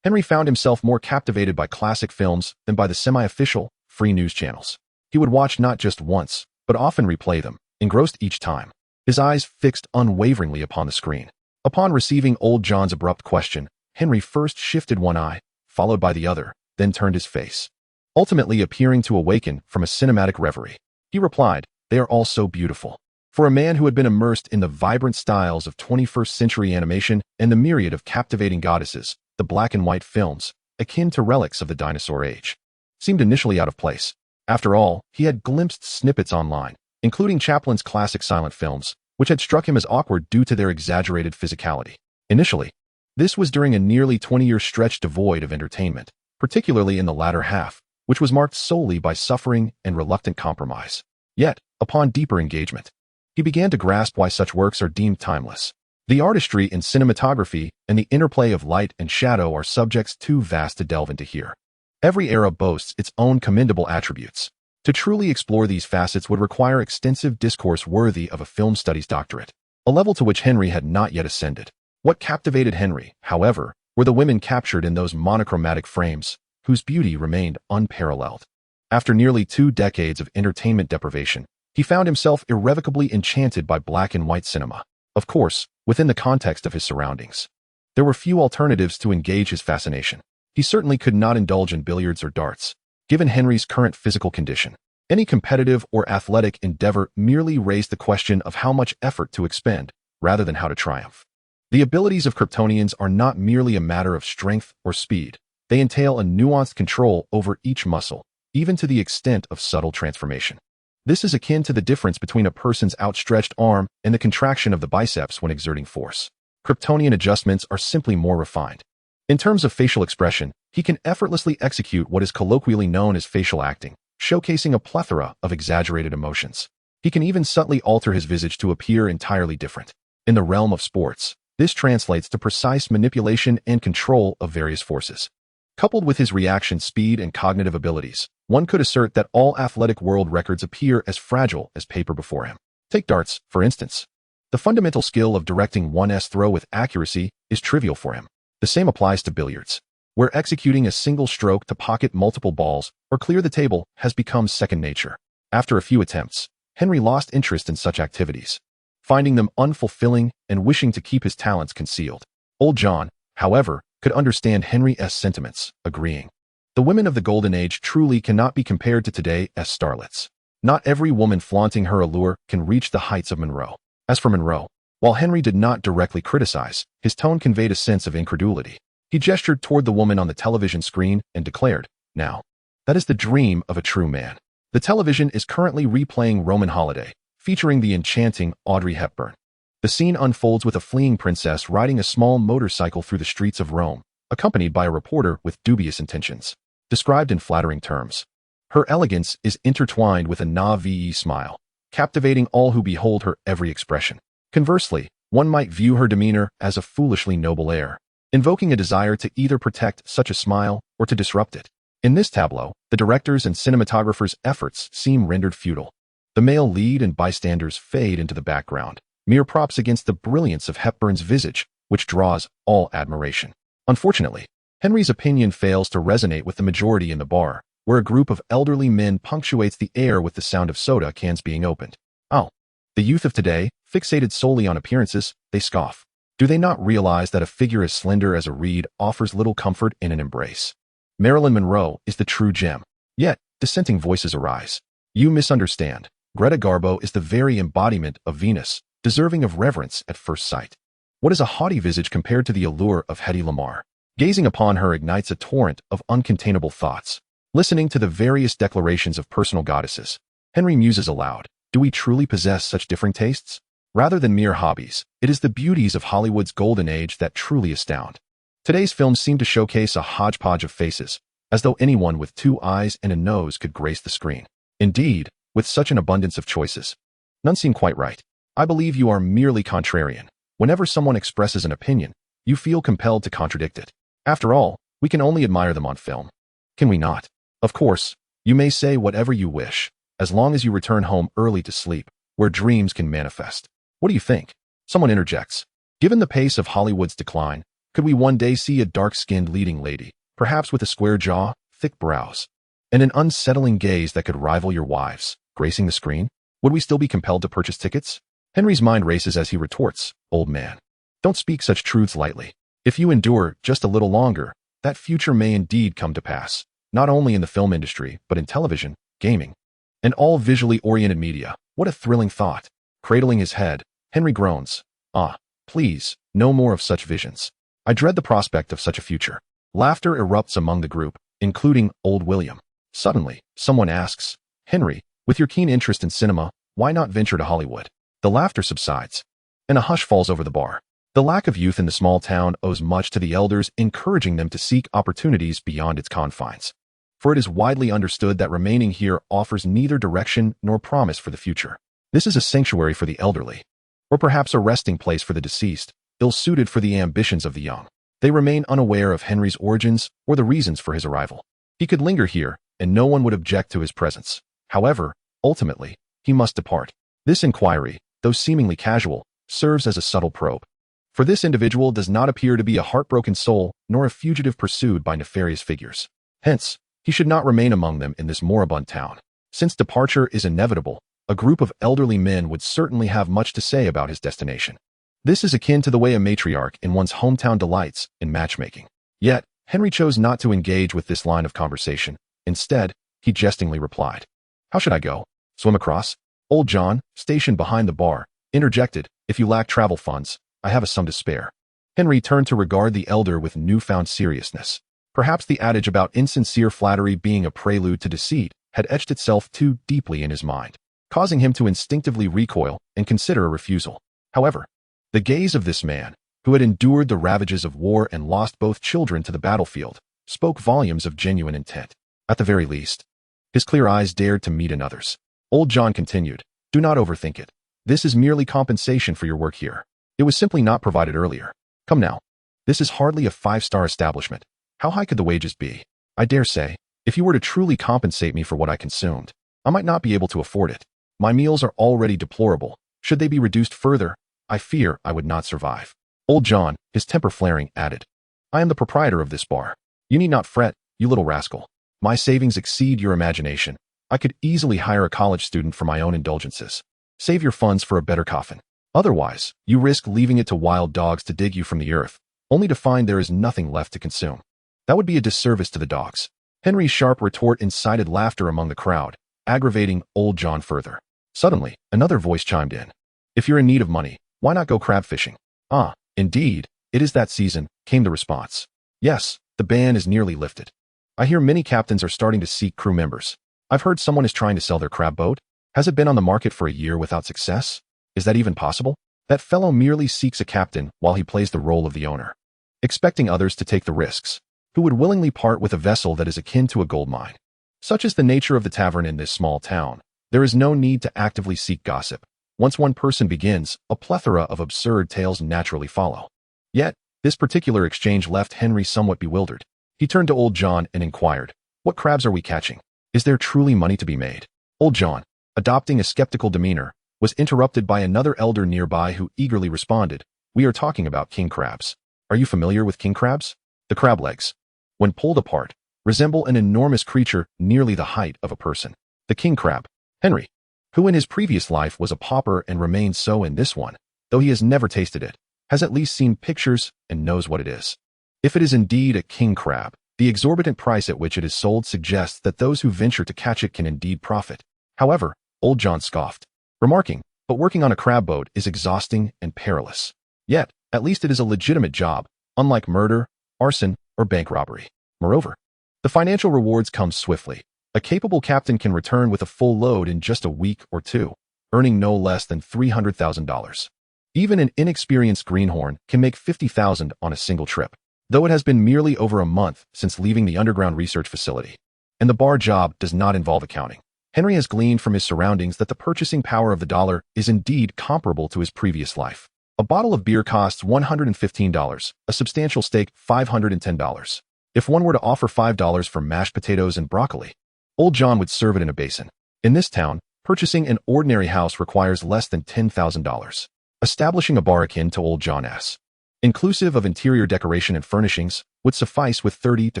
Henry found himself more captivated by classic films than by the semi-official, free news channels. He would watch not just once, but often replay them, engrossed each time, his eyes fixed unwaveringly upon the screen. Upon receiving old John's abrupt question, Henry first shifted one eye, followed by the other, then turned his face, ultimately appearing to awaken from a cinematic reverie. He replied, "They are all so beautiful." For a man who had been immersed in the vibrant styles of 21st century animation and the myriad of captivating goddesses, the black and white films, akin to relics of the dinosaur age, seemed initially out of place. After all, he had glimpsed snippets online, including Chaplin's classic silent films, which had struck him as awkward due to their exaggerated physicality. Initially, this was during a nearly 20-year stretch devoid of entertainment, particularly in the latter half, which was marked solely by suffering and reluctant compromise. Yet, upon deeper engagement, he began to grasp why such works are deemed timeless. The artistry in cinematography and the interplay of light and shadow are subjects too vast to delve into here. Every era boasts its own commendable attributes. To truly explore these facets would require extensive discourse worthy of a film studies doctorate, a level to which Henry had not yet ascended. What captivated Henry, however, were the women captured in those monochromatic frames, whose beauty remained unparalleled. After nearly 2 decades of entertainment deprivation, he found himself irrevocably enchanted by black and white cinema. Of course, within the context of his surroundings, there were few alternatives to engage his fascination. He certainly could not indulge in billiards or darts. Given Henry's current physical condition, any competitive or athletic endeavor merely raised the question of how much effort to expend, rather than how to triumph. The abilities of Kryptonians are not merely a matter of strength or speed. They entail a nuanced control over each muscle, even to the extent of subtle transformation. This is akin to the difference between a person's outstretched arm and the contraction of the biceps when exerting force. Kryptonian adjustments are simply more refined. In terms of facial expression, he can effortlessly execute what is colloquially known as facial acting, showcasing a plethora of exaggerated emotions. He can even subtly alter his visage to appear entirely different. In the realm of sports, this translates to precise manipulation and control of various forces. Coupled with his reaction speed and cognitive abilities, one could assert that all athletic world records appear as fragile as paper before him. Take darts, for instance. The fundamental skill of directing one's throw with accuracy is trivial for him. The same applies to billiards, where executing a single stroke to pocket multiple balls or clear the table has become second nature. After a few attempts, Henry lost interest in such activities, finding them unfulfilling and wishing to keep his talents concealed. Old John, however, could understand Henry's sentiments, agreeing, "The women of the Golden Age truly cannot be compared to today as starlets. Not every woman flaunting her allure can reach the heights of Monroe." As for Monroe, while Henry did not directly criticize, his tone conveyed a sense of incredulity. He gestured toward the woman on the television screen and declared, "Now, that is the dream of a true man." The television is currently replaying Roman Holiday, featuring the enchanting Audrey Hepburn. The scene unfolds with a fleeing princess riding a small motorcycle through the streets of Rome, accompanied by a reporter with dubious intentions. Described in flattering terms, her elegance is intertwined with a naïve smile, captivating all who behold her every expression. Conversely, one might view her demeanor as a foolishly noble air, invoking a desire to either protect such a smile or to disrupt it. In this tableau, the director's and cinematographer's efforts seem rendered futile. The male lead and bystanders fade into the background, mere props against the brilliance of Hepburn's visage, which draws all admiration. Unfortunately, Henry's opinion fails to resonate with the majority in the bar, where a group of elderly men punctuates the air with the sound of soda cans being opened. Oh, the youth of today, fixated solely on appearances, they scoff. Do they not realize that a figure as slender as a reed offers little comfort in an embrace? Marilyn Monroe is the true gem. Yet, dissenting voices arise. You misunderstand. Greta Garbo is the very embodiment of Venus, deserving of reverence at first sight. What is a haughty visage compared to the allure of Hedy Lamarr? Gazing upon her ignites a torrent of uncontainable thoughts. Listening to the various declarations of personal goddesses, Henry muses aloud, do we truly possess such differing tastes? Rather than mere hobbies, it is the beauties of Hollywood's golden age that truly astound. Today's films seem to showcase a hodgepodge of faces, as though anyone with 2 eyes and a nose could grace the screen. Indeed, with such an abundance of choices, none seem quite right. I believe you are merely contrarian. Whenever someone expresses an opinion, you feel compelled to contradict it. After all, we can only admire them on film. Can we not? Of course, you may say whatever you wish, as long as you return home early to sleep, where dreams can manifest. What do you think? Someone interjects. Given the pace of Hollywood's decline, could we one day see a dark-skinned leading lady, perhaps with a square jaw, thick brows, and an unsettling gaze that could rival your wife's, gracing the screen? Would we still be compelled to purchase tickets? Henry's mind races as he retorts, old man, don't speak such truths lightly. If you endure just a little longer, that future may indeed come to pass, not only in the film industry, but in television, gaming, and all visually oriented media. What a thrilling thought. Cradling his head, Henry groans, ah, please, no more of such visions. I dread the prospect of such a future. Laughter erupts among the group, including old William. Suddenly, someone asks, Henry, with your keen interest in cinema, why not venture to Hollywood? The laughter subsides, and a hush falls over the bar. The lack of youth in the small town owes much to the elders encouraging them to seek opportunities beyond its confines. For it is widely understood that remaining here offers neither direction nor promise for the future. This is a sanctuary for the elderly, or perhaps a resting place for the deceased, ill-suited for the ambitions of the young. They remain unaware of Henry's origins or the reasons for his arrival. He could linger here, and no one would object to his presence. However, ultimately, he must depart. This inquiry, though seemingly casual, serves as a subtle probe. For this individual does not appear to be a heartbroken soul, nor a fugitive pursued by nefarious figures. Hence, he should not remain among them in this moribund town. Since departure is inevitable, a group of elderly men would certainly have much to say about his destination. This is akin to the way a matriarch in one's hometown delights in matchmaking. Yet, Henry chose not to engage with this line of conversation. Instead, he jestingly replied, how should I go? Swim across? Old John, stationed behind the bar, interjected, if you lack travel funds, I have a sum to spare. Henry turned to regard the elder with newfound seriousness. Perhaps the adage about insincere flattery being a prelude to deceit had etched itself too deeply in his mind, causing him to instinctively recoil and consider a refusal. However, the gaze of this man, who had endured the ravages of war and lost both children to the battlefield, spoke volumes of genuine intent. At the very least, his clear eyes dared to meet another's. Old John continued, do not overthink it. This is merely compensation for your work here. It was simply not provided earlier. Come now. This is hardly a 5-star establishment. How high could the wages be? I dare say, if you were to truly compensate me for what I consumed, I might not be able to afford it. My meals are already deplorable. Should they be reduced further, I fear I would not survive. Old John, his temper flaring, added, I am the proprietor of this bar. You need not fret, you little rascal. My savings exceed your imagination. I could easily hire a college student for my own indulgences. Save your funds for a better coffin. Otherwise, you risk leaving it to wild dogs to dig you from the earth, only to find there is nothing left to consume. That would be a disservice to the dogs. Henry's sharp retort incited laughter among the crowd, aggravating old John further. Suddenly, another voice chimed in. If you're in need of money, why not go crab fishing? Ah, indeed, it is that season, came the response. Yes, the ban is nearly lifted. I hear many captains are starting to seek crew members. I've heard someone is trying to sell their crab boat. Has it been on the market for a year without success? Is that even possible? That fellow merely seeks a captain while he plays the role of the owner, expecting others to take the risks, who would willingly part with a vessel that is akin to a gold mine. Such is the nature of the tavern in this small town. There is no need to actively seek gossip. Once one person begins, a plethora of absurd tales naturally follow. Yet, this particular exchange left Henry somewhat bewildered. He turned to old John and inquired, what crabs are we catching? Is there truly money to be made? Old John, adopting a skeptical demeanor, was interrupted by another elder nearby who eagerly responded, we are talking about king crabs. Are you familiar with king crabs? The crab legs, when pulled apart, resemble an enormous creature nearly the height of a person. The king crab. Henry, who in his previous life was a pauper and remains so in this one, though he has never tasted it, has at least seen pictures and knows what it is. If it is indeed a king crab, the exorbitant price at which it is sold suggests that those who venture to catch it can indeed profit. However, old John scoffed, remarking, but working on a crab boat is exhausting and perilous. Yet, at least it is a legitimate job, unlike murder, arson, or bank robbery. Moreover, the financial rewards come swiftly. A capable captain can return with a full load in just a week or two, earning no less than $300,000. Even an inexperienced greenhorn can make $50,000 on a single trip, though it has been merely over a month since leaving the underground research facility. And the bar job does not involve accounting. Henry has gleaned from his surroundings that the purchasing power of the dollar is indeed comparable to his previous life. A bottle of beer costs $115, a substantial steak $510. If one were to offer $5 for mashed potatoes and broccoli, Old John would serve it in a basin. In this town, purchasing an ordinary house requires less than $10,000. Establishing a bar akin to Old John's, inclusive of interior decoration and furnishings, would suffice with $30,000 to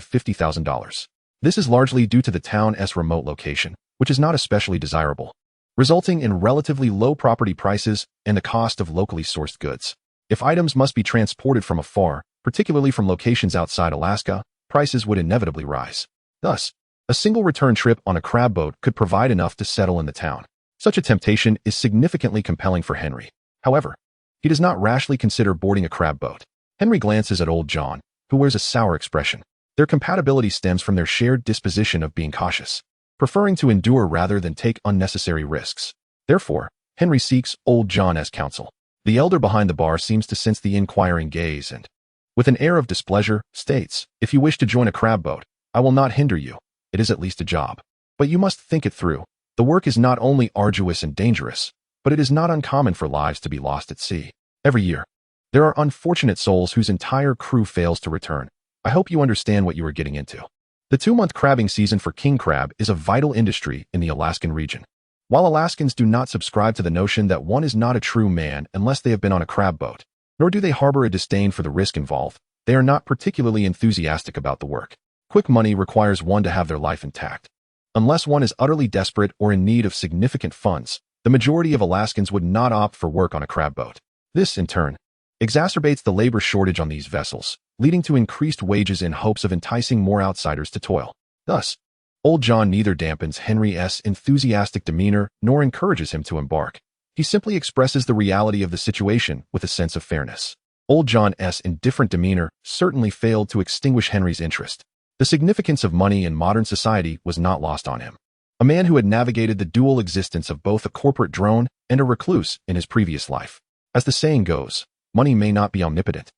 $50,000. This is largely due to the town's remote location, which is not especially desirable, resulting in relatively low property prices and the cost of locally sourced goods. If items must be transported from afar, particularly from locations outside Alaska, prices would inevitably rise. Thus, a single return trip on a crab boat could provide enough to settle in the town. Such a temptation is significantly compelling for Henry. However, he does not rashly consider boarding a crab boat. Henry glances at Old John, who wears a sour expression. Their compatibility stems from their shared disposition of being cautious, preferring to endure rather than take unnecessary risks. Therefore, Henry seeks Old John as counsel. The elder behind the bar seems to sense the inquiring gaze and, with an air of displeasure, states, "If you wish to join a crab boat, I will not hinder you. It is at least a job. But you must think it through. The work is not only arduous and dangerous, but it is not uncommon for lives to be lost at sea. Every year, there are unfortunate souls whose entire crew fails to return. I hope you understand what you are getting into." The 2-month crabbing season for king crab is a vital industry in the Alaskan region. While Alaskans do not subscribe to the notion that one is not a true man unless they have been on a crab boat, nor do they harbor a disdain for the risk involved, they are not particularly enthusiastic about the work. Quick money requires one to have their life intact. Unless one is utterly desperate or in need of significant funds, the majority of Alaskans would not opt for work on a crab boat. This, in turn, exacerbates the labor shortage on these vessels, leading to increased wages in hopes of enticing more outsiders to toil. Thus, Old John neither dampens Henry's enthusiastic demeanor nor encourages him to embark. He simply expresses the reality of the situation with a sense of fairness. Old John's indifferent demeanor certainly failed to extinguish Henry's interest. The significance of money in modern society was not lost on him. A man who had navigated the dual existence of both a corporate drone and a recluse in his previous life. As the saying goes, money may not be omnipotent,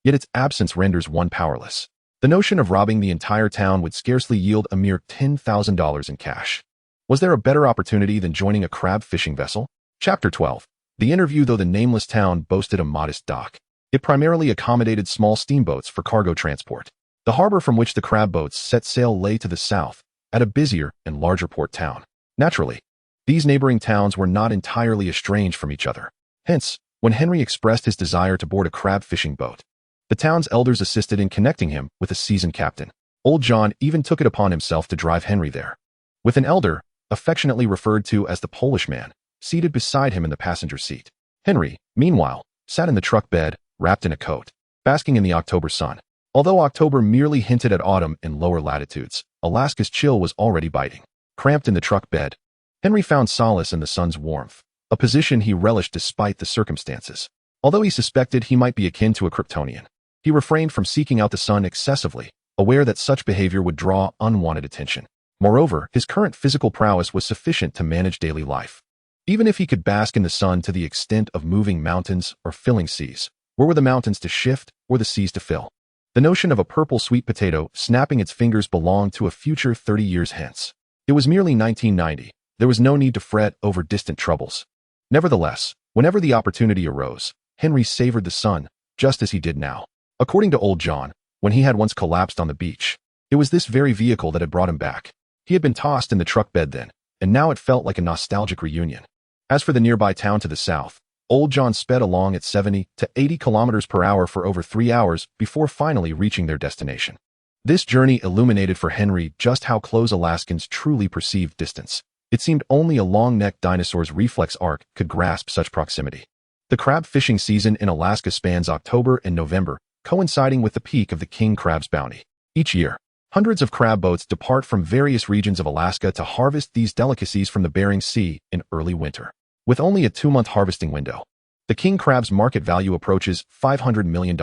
yet its absence renders one powerless. The notion of robbing the entire town would scarcely yield a mere $10,000 in cash. Was there a better opportunity than joining a crab fishing vessel? Chapter 12. The interview. Though the nameless town boasted a modest dock, it primarily accommodated small steamboats for cargo transport. The harbor from which the crab boats set sail lay to the south, at a busier and larger port town. Naturally, these neighboring towns were not entirely estranged from each other. Hence, when Henry expressed his desire to board a crab fishing boat, the town's elders assisted in connecting him with a seasoned captain. Old John even took it upon himself to drive Henry there, with an elder, affectionately referred to as the Polish man, seated beside him in the passenger seat. Henry, meanwhile, sat in the truck bed, wrapped in a coat, basking in the October sun. Although October merely hinted at autumn in lower latitudes, Alaska's chill was already biting. Cramped in the truck bed, Henry found solace in the sun's warmth, a position he relished despite the circumstances. Although he suspected he might be akin to a Kryptonian, he refrained from seeking out the sun excessively, aware that such behavior would draw unwanted attention. Moreover, his current physical prowess was sufficient to manage daily life. Even if he could bask in the sun to the extent of moving mountains or filling seas, where were the mountains to shift or the seas to fill? The notion of a purple sweet potato snapping its fingers belonged to a future 30 years hence. It was merely 1990. There was no need to fret over distant troubles. Nevertheless, whenever the opportunity arose, Henry savored the sun, just as he did now. According to Old John, when he had once collapsed on the beach, it was this very vehicle that had brought him back. He had been tossed in the truck bed then, and now it felt like a nostalgic reunion. As for the nearby town to the south, Old John sped along at 70 to 80 kilometers per hour for over 3 hours before finally reaching their destination. This journey illuminated for Henry just how close Alaskans truly perceived distance. It seemed only a long-necked dinosaur's reflex arc could grasp such proximity. The crab fishing season in Alaska spans October and November, coinciding with the peak of the king crab's bounty. Each year, hundreds of crab boats depart from various regions of Alaska to harvest these delicacies from the Bering Sea in early winter. With only a 2-month harvesting window, the king crab's market value approaches $500 million.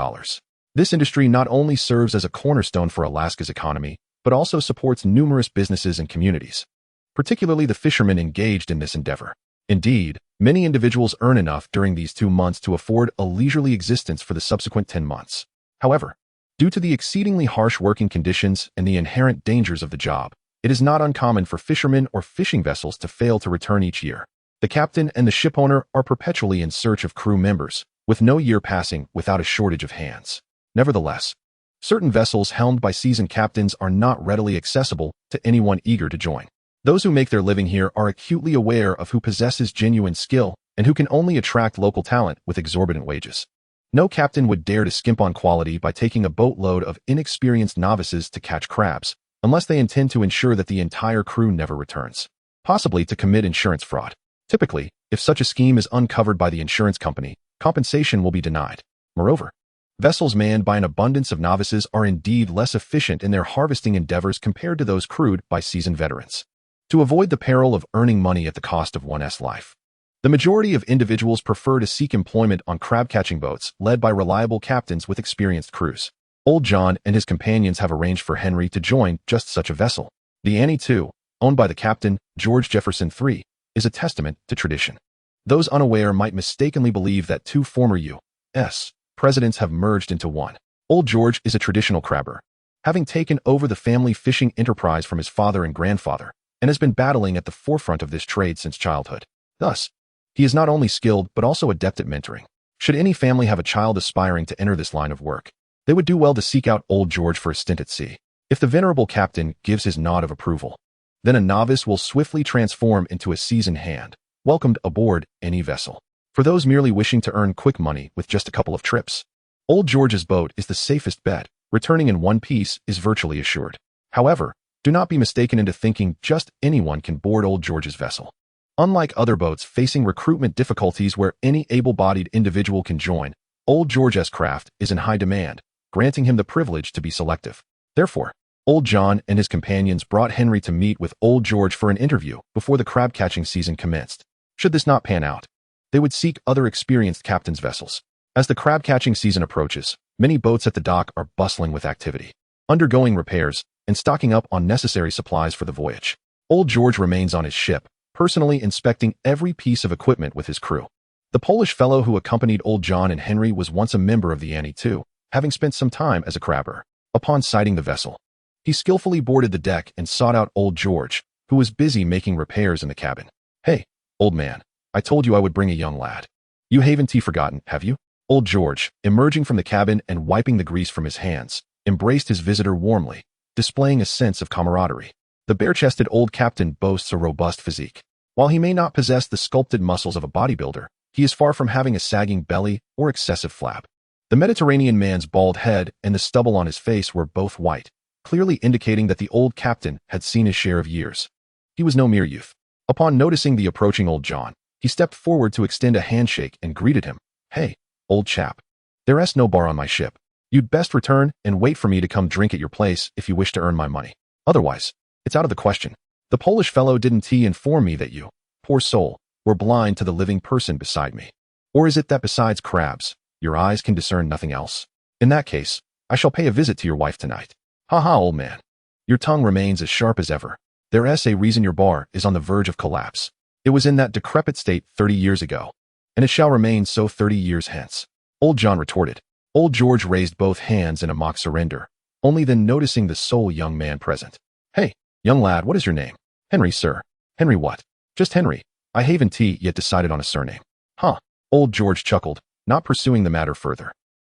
This industry not only serves as a cornerstone for Alaska's economy, but also supports numerous businesses and communities, particularly the fishermen engaged in this endeavor. Indeed, many individuals earn enough during these 2 months to afford a leisurely existence for the subsequent 10 months. However, due to the exceedingly harsh working conditions and the inherent dangers of the job, it is not uncommon for fishermen or fishing vessels to fail to return each year. The captain and the shipowner are perpetually in search of crew members, with no year passing without a shortage of hands. Nevertheless, certain vessels helmed by seasoned captains are not readily accessible to anyone eager to join. Those who make their living here are acutely aware of who possesses genuine skill and who can only attract local talent with exorbitant wages. No captain would dare to skimp on quality by taking a boatload of inexperienced novices to catch crabs, unless they intend to ensure that the entire crew never returns, possibly to commit insurance fraud. Typically, if such a scheme is uncovered by the insurance company, compensation will be denied. Moreover, vessels manned by an abundance of novices are indeed less efficient in their harvesting endeavors compared to those crewed by seasoned veterans. To avoid the peril of earning money at the cost of one's life, the majority of individuals prefer to seek employment on crab-catching boats led by reliable captains with experienced crews. Old John and his companions have arranged for Henry to join just such a vessel. The Annie II, owned by the captain, George Jefferson III, is a testament to tradition. Those unaware might mistakenly believe that 2 former U.S. presidents have merged into one. Old George is a traditional crabber, having taken over the family fishing enterprise from his father and grandfather, and has been battling at the forefront of this trade since childhood. Thus, he is not only skilled but also adept at mentoring. Should any family have a child aspiring to enter this line of work, they would do well to seek out Old George for a stint at sea. If the venerable captain gives his nod of approval, then a novice will swiftly transform into a seasoned hand, welcomed aboard any vessel. For those merely wishing to earn quick money with just a couple of trips, Old George's boat is the safest bet. Returning in one piece is virtually assured. However, do not be mistaken into thinking just anyone can board Old George's vessel. Unlike other boats facing recruitment difficulties where any able-bodied individual can join, Old George's craft is in high demand, granting him the privilege to be selective. Therefore, Old John and his companions brought Henry to meet with Old George for an interview before the crab-catching season commenced. Should this not pan out, they would seek other experienced captains' vessels. As the crab-catching season approaches, many boats at the dock are bustling with activity, undergoing repairs, and stocking up on necessary supplies for the voyage. Old George remains on his ship, personally inspecting every piece of equipment with his crew. The Polish fellow who accompanied Old John and Henry was once a member of the Annie II, having spent some time as a crabber. Upon sighting the vessel, he skillfully boarded the deck and sought out Old George, who was busy making repairs in the cabin. "Hey, old man, I told you I would bring a young lad. You haven't forgotten, have you?" Old George, emerging from the cabin and wiping the grease from his hands, embraced his visitor warmly, displaying a sense of camaraderie. The bare-chested old captain boasts a robust physique. While he may not possess the sculpted muscles of a bodybuilder, he is far from having a sagging belly or excessive flab. The Mediterranean man's bald head and the stubble on his face were both white, clearly indicating that the old captain had seen his share of years. He was no mere youth. Upon noticing the approaching Old John, he stepped forward to extend a handshake and greeted him. "Hey, old chap. There's no bar on my ship. You'd best return and wait for me to come drink at your place if you wish to earn my money. Otherwise, it's out of the question. The Polish fellow didn't inform me that you, poor soul, were blind to the living person beside me. Or is it that besides crabs, your eyes can discern nothing else? In that case, I shall pay a visit to your wife tonight. Ha ha, old man. Your tongue remains as sharp as ever. There's a reason your bar is on the verge of collapse. It was in that decrepit state 30 years ago, and it shall remain so 30 years hence." Old John retorted. Old George raised both hands in a mock surrender, only then noticing the sole young man present. "Hey, young lad, what is your name?" "Henry, sir." "Henry what?" "Just Henry. I haven't yet decided on a surname." "Huh." Old George chuckled, not pursuing the matter further.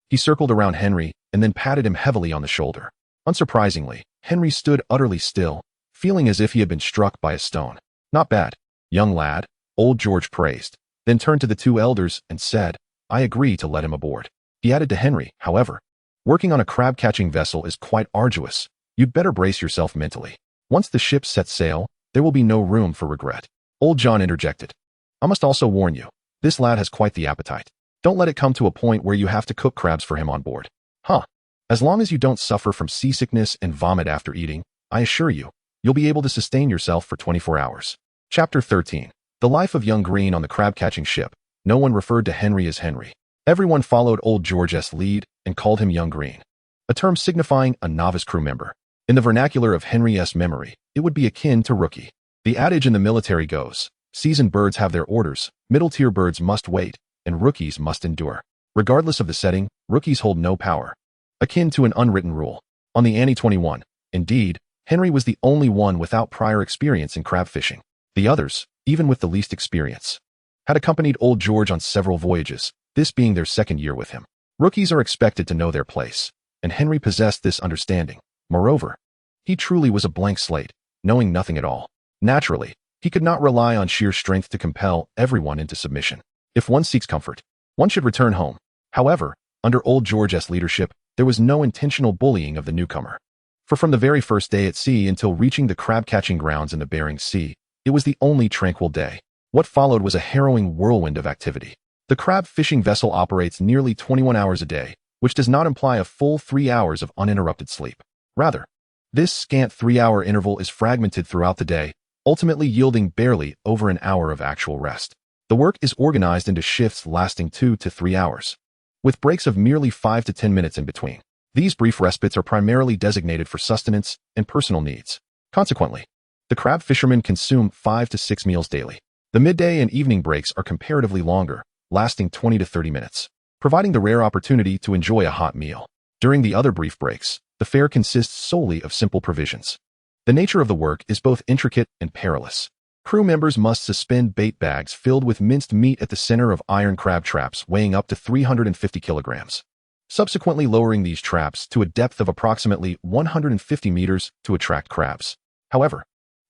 He circled around Henry and then patted him heavily on the shoulder. Unsurprisingly, Henry stood utterly still, feeling as if he had been struck by a stone. "Not bad, young lad," Old George praised, then turned to the 2 elders and said, "I agree to let him aboard." He added to Henry, however, "Working on a crab-catching vessel is quite arduous. You'd better brace yourself mentally. Once the ship sets sail, there will be no room for regret." Old John interjected, "I must also warn you, this lad has quite the appetite. Don't let it come to a point where you have to cook crabs for him on board." "Huh. As long as you don't suffer from seasickness and vomit after eating, I assure you, you'll be able to sustain yourself for 24 hours. Chapter 13. The life of young Green on the crab-catching ship. No one referred to Henry as Henry. Everyone followed Old George's lead, and called him Young Green, a term signifying a novice crew member. In the vernacular of Henry's memory, it would be akin to rookie. The adage in the military goes, seasoned birds have their orders, middle-tier birds must wait, and rookies must endure. Regardless of the setting, rookies hold no power. Akin to an unwritten rule. On the Annie 21, indeed, Henry was the only one without prior experience in crab fishing. The others, even with the least experience, had accompanied Old George on several voyages, this being their second year with him. Rookies are expected to know their place, and Henry possessed this understanding. Moreover, he truly was a blank slate, knowing nothing at all. Naturally, he could not rely on sheer strength to compel everyone into submission. If one seeks comfort, one should return home. However, under Old George's leadership, there was no intentional bullying of the newcomer. For from the very first day at sea until reaching the crab-catching grounds in the Bering Sea, it was the only tranquil day. What followed was a harrowing whirlwind of activity. The crab fishing vessel operates nearly 21 hours a day, which does not imply a full 3 hours of uninterrupted sleep. Rather, this scant 3-hour interval is fragmented throughout the day, ultimately yielding barely over an hour of actual rest. The work is organized into shifts lasting 2 to 3 hours, with breaks of merely 5 to 10 minutes in between. These brief respites are primarily designated for sustenance and personal needs. Consequently, the crab fishermen consume 5 to 6 meals daily. The midday and evening breaks are comparatively longer, lasting 20 to 30 minutes, providing the rare opportunity to enjoy a hot meal. During the other brief breaks, the fare consists solely of simple provisions. The nature of the work is both intricate and perilous. Crew members must suspend bait bags filled with minced meat at the center of iron crab traps weighing up to 350 kilograms, subsequently lowering these traps to a depth of approximately 150 meters to attract crabs. However,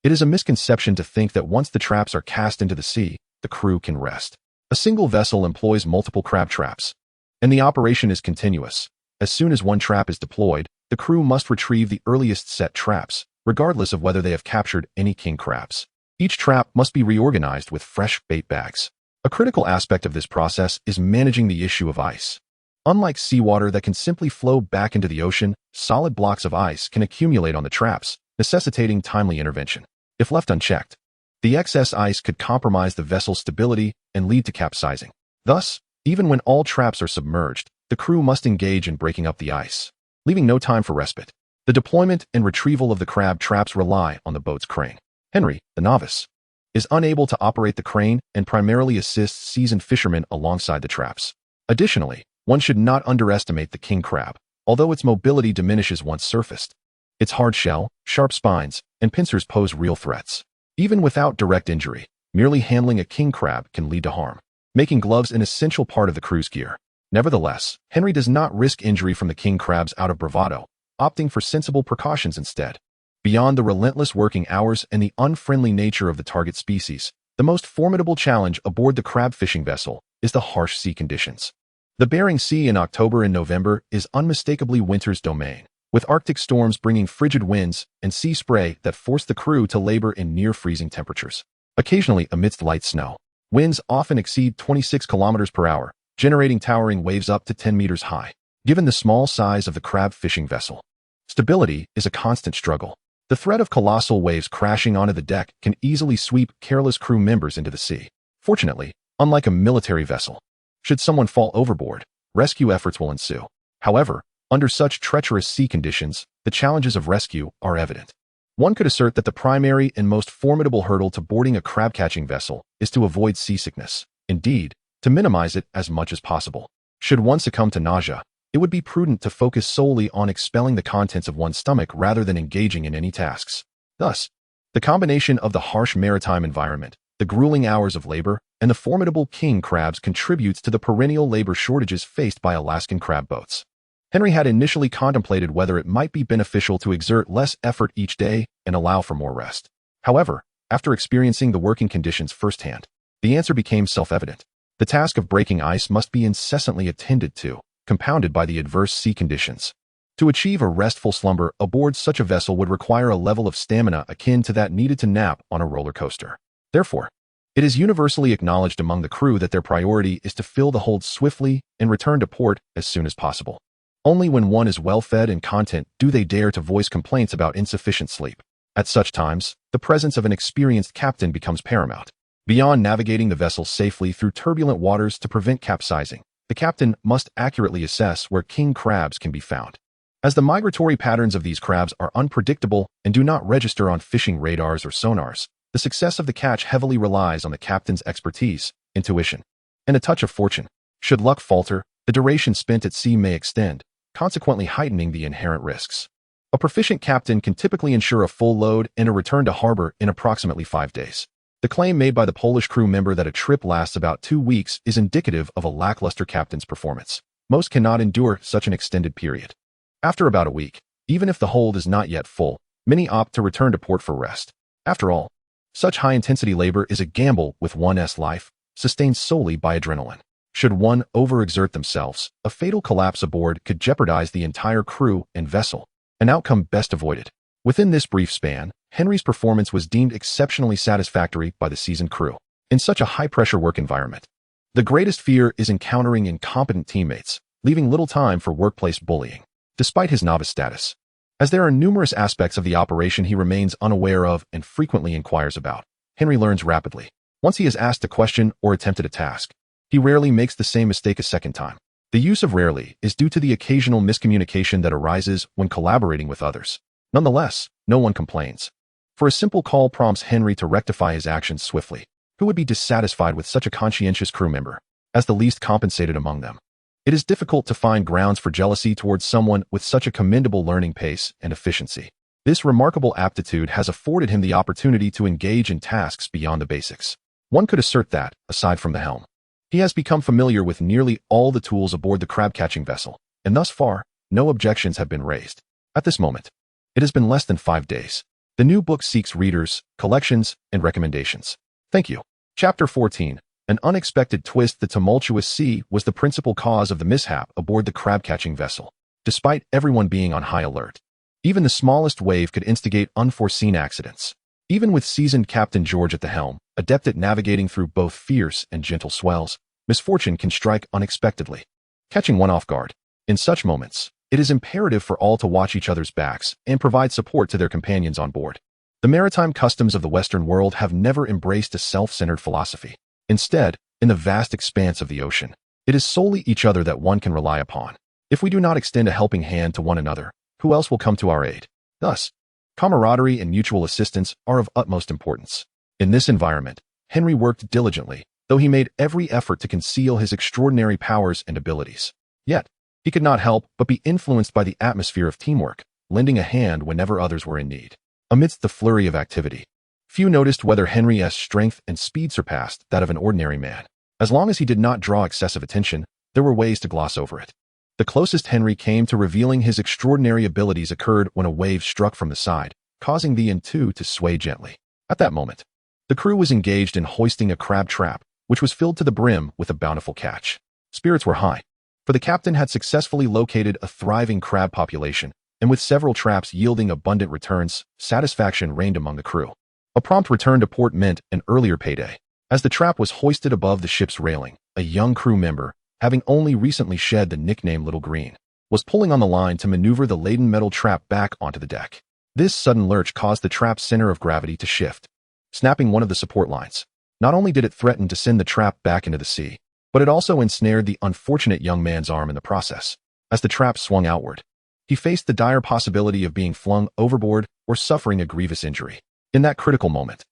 it is a misconception to think that once the traps are cast into the sea, the crew can rest. A single vessel employs multiple crab traps, and the operation is continuous. As soon as one trap is deployed, the crew must retrieve the earliest set traps, regardless of whether they have captured any king crabs. Each trap must be reorganized with fresh bait bags. A critical aspect of this process is managing the issue of ice. Unlike seawater that can simply flow back into the ocean, solid blocks of ice can accumulate on the traps, necessitating timely intervention. If left unchecked, the excess ice could compromise the vessel's stability and lead to capsizing. Thus, even when all traps are submerged, the crew must engage in breaking up the ice, leaving no time for respite. The deployment and retrieval of the crab traps rely on the boat's crane. Henry, the novice, is unable to operate the crane and primarily assists seasoned fishermen alongside the traps. Additionally, one should not underestimate the king crab, although its mobility diminishes once surfaced. Its hard shell, sharp spines, and pincers pose real threats. Even without direct injury, merely handling a king crab can lead to harm, making gloves an essential part of the crew's gear. Nevertheless, Henry does not risk injury from the king crabs out of bravado, opting for sensible precautions instead. Beyond the relentless working hours and the unfriendly nature of the target species, the most formidable challenge aboard the crab fishing vessel is the harsh sea conditions. The Bering Sea in October and November is unmistakably winter's domain, with Arctic storms bringing frigid winds and sea spray that force the crew to labor in near-freezing temperatures. Occasionally amidst light snow, winds often exceed 26 kilometers per hour, generating towering waves up to 10 meters high. Given the small size of the crab fishing vessel, stability is a constant struggle. The threat of colossal waves crashing onto the deck can easily sweep careless crew members into the sea. Fortunately, unlike a military vessel, should someone fall overboard, rescue efforts will ensue. However, under such treacherous sea conditions, the challenges of rescue are evident. One could assert that the primary and most formidable hurdle to boarding a crab-catching vessel is to avoid seasickness. Indeed, to minimize it as much as possible. Should one succumb to nausea, it would be prudent to focus solely on expelling the contents of one's stomach rather than engaging in any tasks. Thus, the combination of the harsh maritime environment, the grueling hours of labor, and the formidable king crabs contributes to the perennial labor shortages faced by Alaskan crab boats. Henry had initially contemplated whether it might be beneficial to exert less effort each day and allow for more rest. However, after experiencing the working conditions firsthand, the answer became self-evident. The task of breaking ice must be incessantly attended to, compounded by the adverse sea conditions. To achieve a restful slumber aboard such a vessel would require a level of stamina akin to that needed to nap on a roller coaster. Therefore, it is universally acknowledged among the crew that their priority is to fill the hold swiftly and return to port as soon as possible. Only when one is well-fed and content do they dare to voice complaints about insufficient sleep. At such times, the presence of an experienced captain becomes paramount. Beyond navigating the vessel safely through turbulent waters to prevent capsizing, the captain must accurately assess where king crabs can be found. As the migratory patterns of these crabs are unpredictable and do not register on fishing radars or sonars, the success of the catch heavily relies on the captain's expertise, intuition, and a touch of fortune. Should luck falter, the duration spent at sea may extend, consequently heightening the inherent risks. A proficient captain can typically ensure a full load and a return to harbor in approximately 5 days. The claim made by the Polish crew member that a trip lasts about 2 weeks is indicative of a lackluster captain's performance. Most cannot endure such an extended period. After about a week, even if the hold is not yet full, many opt to return to port for rest. After all, such high-intensity labor is a gamble with one's life, sustained solely by adrenaline. Should one overexert themselves, a fatal collapse aboard could jeopardize the entire crew and vessel, an outcome best avoided. Within this brief span, Henry's performance was deemed exceptionally satisfactory by the seasoned crew. In such a high-pressure work environment, the greatest fear is encountering incompetent teammates, leaving little time for workplace bullying. Despite his novice status, as there are numerous aspects of the operation he remains unaware of and frequently inquires about, Henry learns rapidly. Once he is asked a question or attempted a task, he rarely makes the same mistake a second time. The use of rarely is due to the occasional miscommunication that arises when collaborating with others. Nonetheless, no one complains, for a simple call prompts Henry to rectify his actions swiftly. Who would be dissatisfied with such a conscientious crew member, as the least compensated among them? It is difficult to find grounds for jealousy towards someone with such a commendable learning pace and efficiency. This remarkable aptitude has afforded him the opportunity to engage in tasks beyond the basics. One could assert that, aside from the helm, he has become familiar with nearly all the tools aboard the crab-catching vessel, and thus far, no objections have been raised. At this moment, it has been less than 5 days. The new book seeks readers, collections, and recommendations. Thank you. Chapter 14. An unexpected twist. The tumultuous sea was the principal cause of the mishap aboard the crab-catching vessel. Despite everyone being on high alert, even the smallest wave could instigate unforeseen accidents. Even with seasoned Captain George at the helm, adept at navigating through both fierce and gentle swells, misfortune can strike unexpectedly, catching one off guard. In such moments, it is imperative for all to watch each other's backs and provide support to their companions on board. The maritime customs of the Western world have never embraced a self-centered philosophy. Instead, in the vast expanse of the ocean, it is solely each other that one can rely upon. If we do not extend a helping hand to one another, who else will come to our aid? Thus, camaraderie and mutual assistance are of utmost importance. In this environment, Henry worked diligently, though he made every effort to conceal his extraordinary powers and abilities. Yet, he could not help but be influenced by the atmosphere of teamwork, lending a hand whenever others were in need. Amidst the flurry of activity, few noticed whether Henry's strength and speed surpassed that of an ordinary man. As long as he did not draw excessive attention, there were ways to gloss over it. The closest Henry came to revealing his extraordinary abilities occurred when a wave struck from the side, causing the N2 to sway gently. At that moment, the crew was engaged in hoisting a crab trap, which was filled to the brim with a bountiful catch. Spirits were high, for the captain had successfully located a thriving crab population, and with several traps yielding abundant returns, satisfaction reigned among the crew. A prompt return to port meant an earlier payday. As the trap was hoisted above the ship's railing, a young crew member, having only recently shed the nickname Little Green, was pulling on the line to maneuver the laden metal trap back onto the deck. This sudden lurch caused the trap's center of gravity to shift, snapping one of the support lines. Not only did it threaten to send the trap back into the sea, but it also ensnared the unfortunate young man's arm in the process. As the trap swung outward, he faced the dire possibility of being flung overboard or suffering a grievous injury. In that critical moment,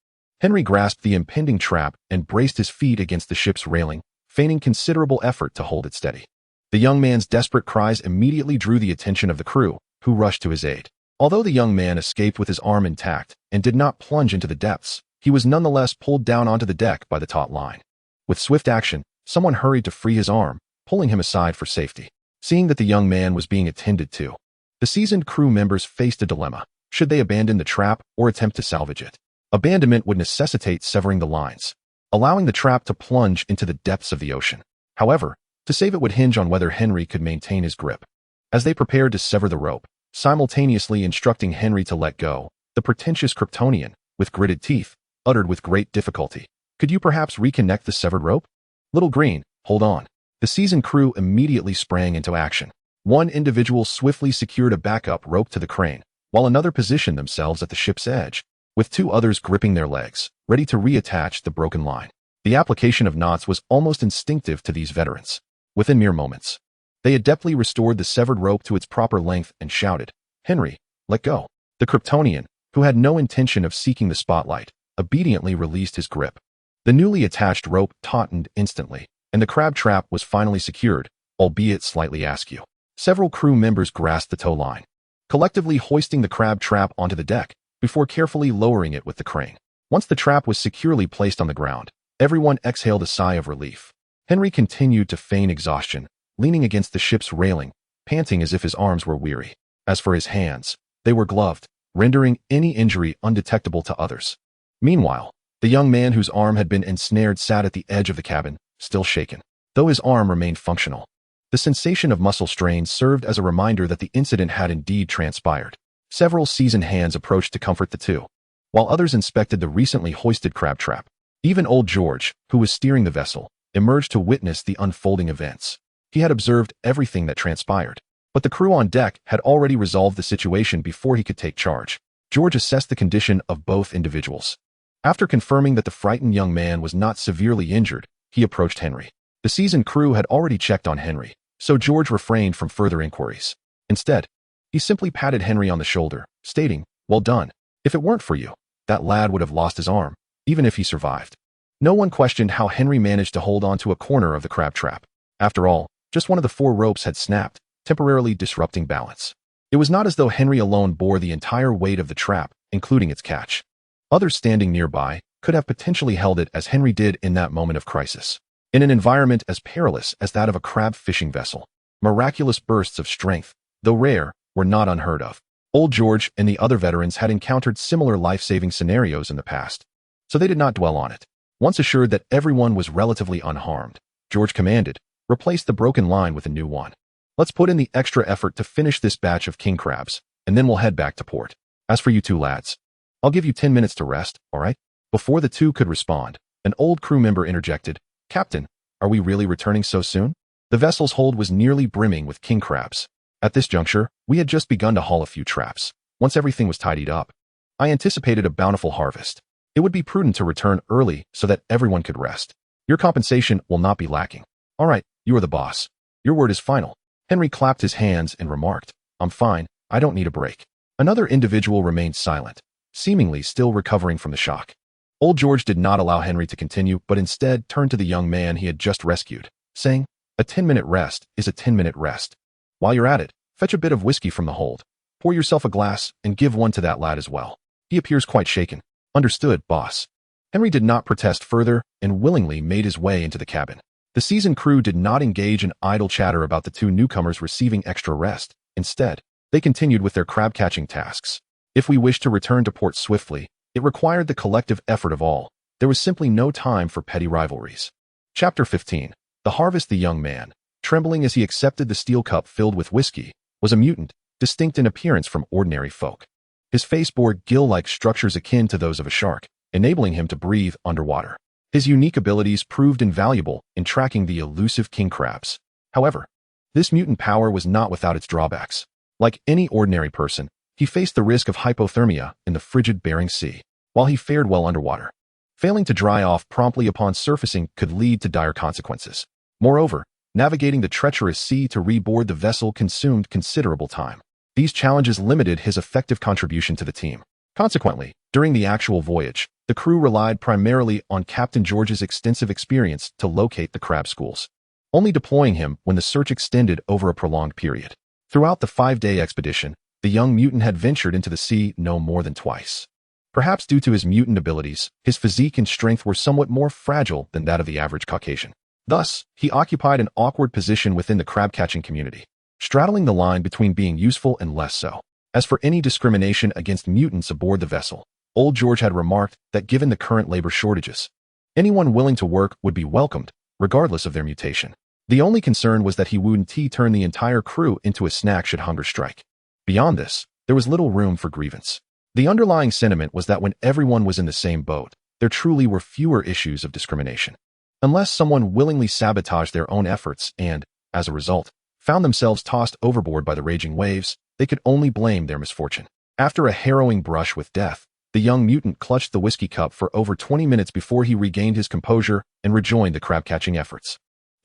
Henry grasped the impending trap and braced his feet against the ship's railing, feigning considerable effort to hold it steady. The young man's desperate cries immediately drew the attention of the crew, who rushed to his aid. Although the young man escaped with his arm intact and did not plunge into the depths, he was nonetheless pulled down onto the deck by the taut line. With swift action, someone hurried to free his arm, pulling him aside for safety. Seeing that the young man was being attended to, the seasoned crew members faced a dilemma. Should they abandon the trap or attempt to salvage it? Abandonment would necessitate severing the lines, allowing the trap to plunge into the depths of the ocean. However, to save it would hinge on whether Henry could maintain his grip. As they prepared to sever the rope, simultaneously instructing Henry to let go, the pretentious Kryptonian, with gritted teeth, uttered with great difficulty, "Could you perhaps reconnect the severed rope?" "Little Green, hold on." The seasoned crew immediately sprang into action. One individual swiftly secured a backup rope to the crane, while another positioned themselves at the ship's edge, with 2 others gripping their legs, ready to reattach the broken line. The application of knots was almost instinctive to these veterans. within mere moments. They adeptly restored the severed rope to its proper length and shouted, "Henry, let go." The Kryptonian, who had no intention of seeking the spotlight, obediently released his grip. The newly attached rope tautened instantly, and the crab trap was finally secured, albeit slightly askew. Several crew members grasped the tow line, collectively hoisting the crab trap onto the deck before carefully lowering it with the crane. Once the trap was securely placed on the ground, everyone exhaled a sigh of relief. Henry continued to feign exhaustion, leaning against the ship's railing, panting as if his arms were weary. As for his hands, they were gloved, rendering any injury undetectable to others. Meanwhile, the young man whose arm had been ensnared sat at the edge of the cabin, still shaken, though his arm remained functional. The sensation of muscle strain served as a reminder that the incident had indeed transpired. Several seasoned hands approached to comfort the two, while others inspected the recently hoisted crab trap. Even old George, who was steering the vessel, emerged to witness the unfolding events. He had observed everything that transpired, but the crew on deck had already resolved the situation before he could take charge. George assessed the condition of both individuals. After confirming that the frightened young man was not severely injured, he approached Henry. The seasoned crew had already checked on Henry, so George refrained from further inquiries. Instead, he simply patted Henry on the shoulder, stating, "Well done. If it weren't for you, that lad would have lost his arm, even if he survived." No one questioned how Henry managed to hold on to a corner of the crab trap. After all, just one of the 4 ropes had snapped, temporarily disrupting balance. It was not as though Henry alone bore the entire weight of the trap, including its catch. Others standing nearby could have potentially held it as Henry did in that moment of crisis. In an environment as perilous as that of a crab fishing vessel, miraculous bursts of strength, though rare, were not unheard of. Old George and the other veterans had encountered similar life-saving scenarios in the past, so they did not dwell on it. Once assured that everyone was relatively unharmed, George commanded, "Replace the broken line with a new one. Let's put in the extra effort to finish this batch of king crabs, and then we'll head back to port. As for you two lads, I'll give you 10 minutes to rest, all right?" Before the two could respond, an old crew member interjected, "Captain, are we really returning so soon?" The vessel's hold was nearly brimming with king crabs. At this juncture, we had just begun to haul a few traps. Once everything was tidied up, I anticipated a bountiful harvest. It would be prudent to return early so that everyone could rest. Your compensation will not be lacking. All right, you are the boss. Your word is final. Henry clapped his hands and remarked, "I'm fine, I don't need a break." Another individual remained silent, seemingly still recovering from the shock. Old George did not allow Henry to continue, but instead turned to the young man he had just rescued, saying, "A 10-minute rest is a 10-minute rest. While you're at it, fetch a bit of whiskey from the hold. Pour yourself a glass and give one to that lad as well. He appears quite shaken." "Understood, boss." Henry did not protest further and willingly made his way into the cabin. The seasoned crew did not engage in idle chatter about the two newcomers receiving extra rest. Instead, they continued with their crab-catching tasks. If we wished to return to port swiftly, it required the collective effort of all. There was simply no time for petty rivalries. Chapter 15. The Harvest. The young man, trembling as he accepted the steel cup filled with whiskey, was a mutant, distinct in appearance from ordinary folk. His face bore gill-like structures akin to those of a shark, enabling him to breathe underwater. His unique abilities proved invaluable in tracking the elusive king crabs. However, this mutant power was not without its drawbacks. Like any ordinary person, he faced the risk of hypothermia in the frigid Bering Sea, while he fared well underwater. Failing to dry off promptly upon surfacing could lead to dire consequences. Moreover, navigating the treacherous sea to reboard the vessel consumed considerable time. These challenges limited his effective contribution to the team. Consequently, during the actual voyage, the crew relied primarily on Captain George's extensive experience to locate the crab schools, only deploying him when the search extended over a prolonged period. Throughout the 5-day expedition, the young mutant had ventured into the sea no more than twice. Perhaps due to his mutant abilities, his physique and strength were somewhat more fragile than that of the average Caucasian. Thus, he occupied an awkward position within the crab-catching community, straddling the line between being useful and less so. As for any discrimination against mutants aboard the vessel, old George had remarked that given the current labor shortages, anyone willing to work would be welcomed, regardless of their mutation. The only concern was that he wouldn't turn the entire crew into a snack should hunger strike. Beyond this, there was little room for grievance. The underlying sentiment was that when everyone was in the same boat, there truly were fewer issues of discrimination. Unless someone willingly sabotaged their own efforts and, as a result, found themselves tossed overboard by the raging waves, they could only blame their misfortune. After a harrowing brush with death, the young mutant clutched the whiskey cup for over 20 minutes before he regained his composure and rejoined the crab-catching efforts.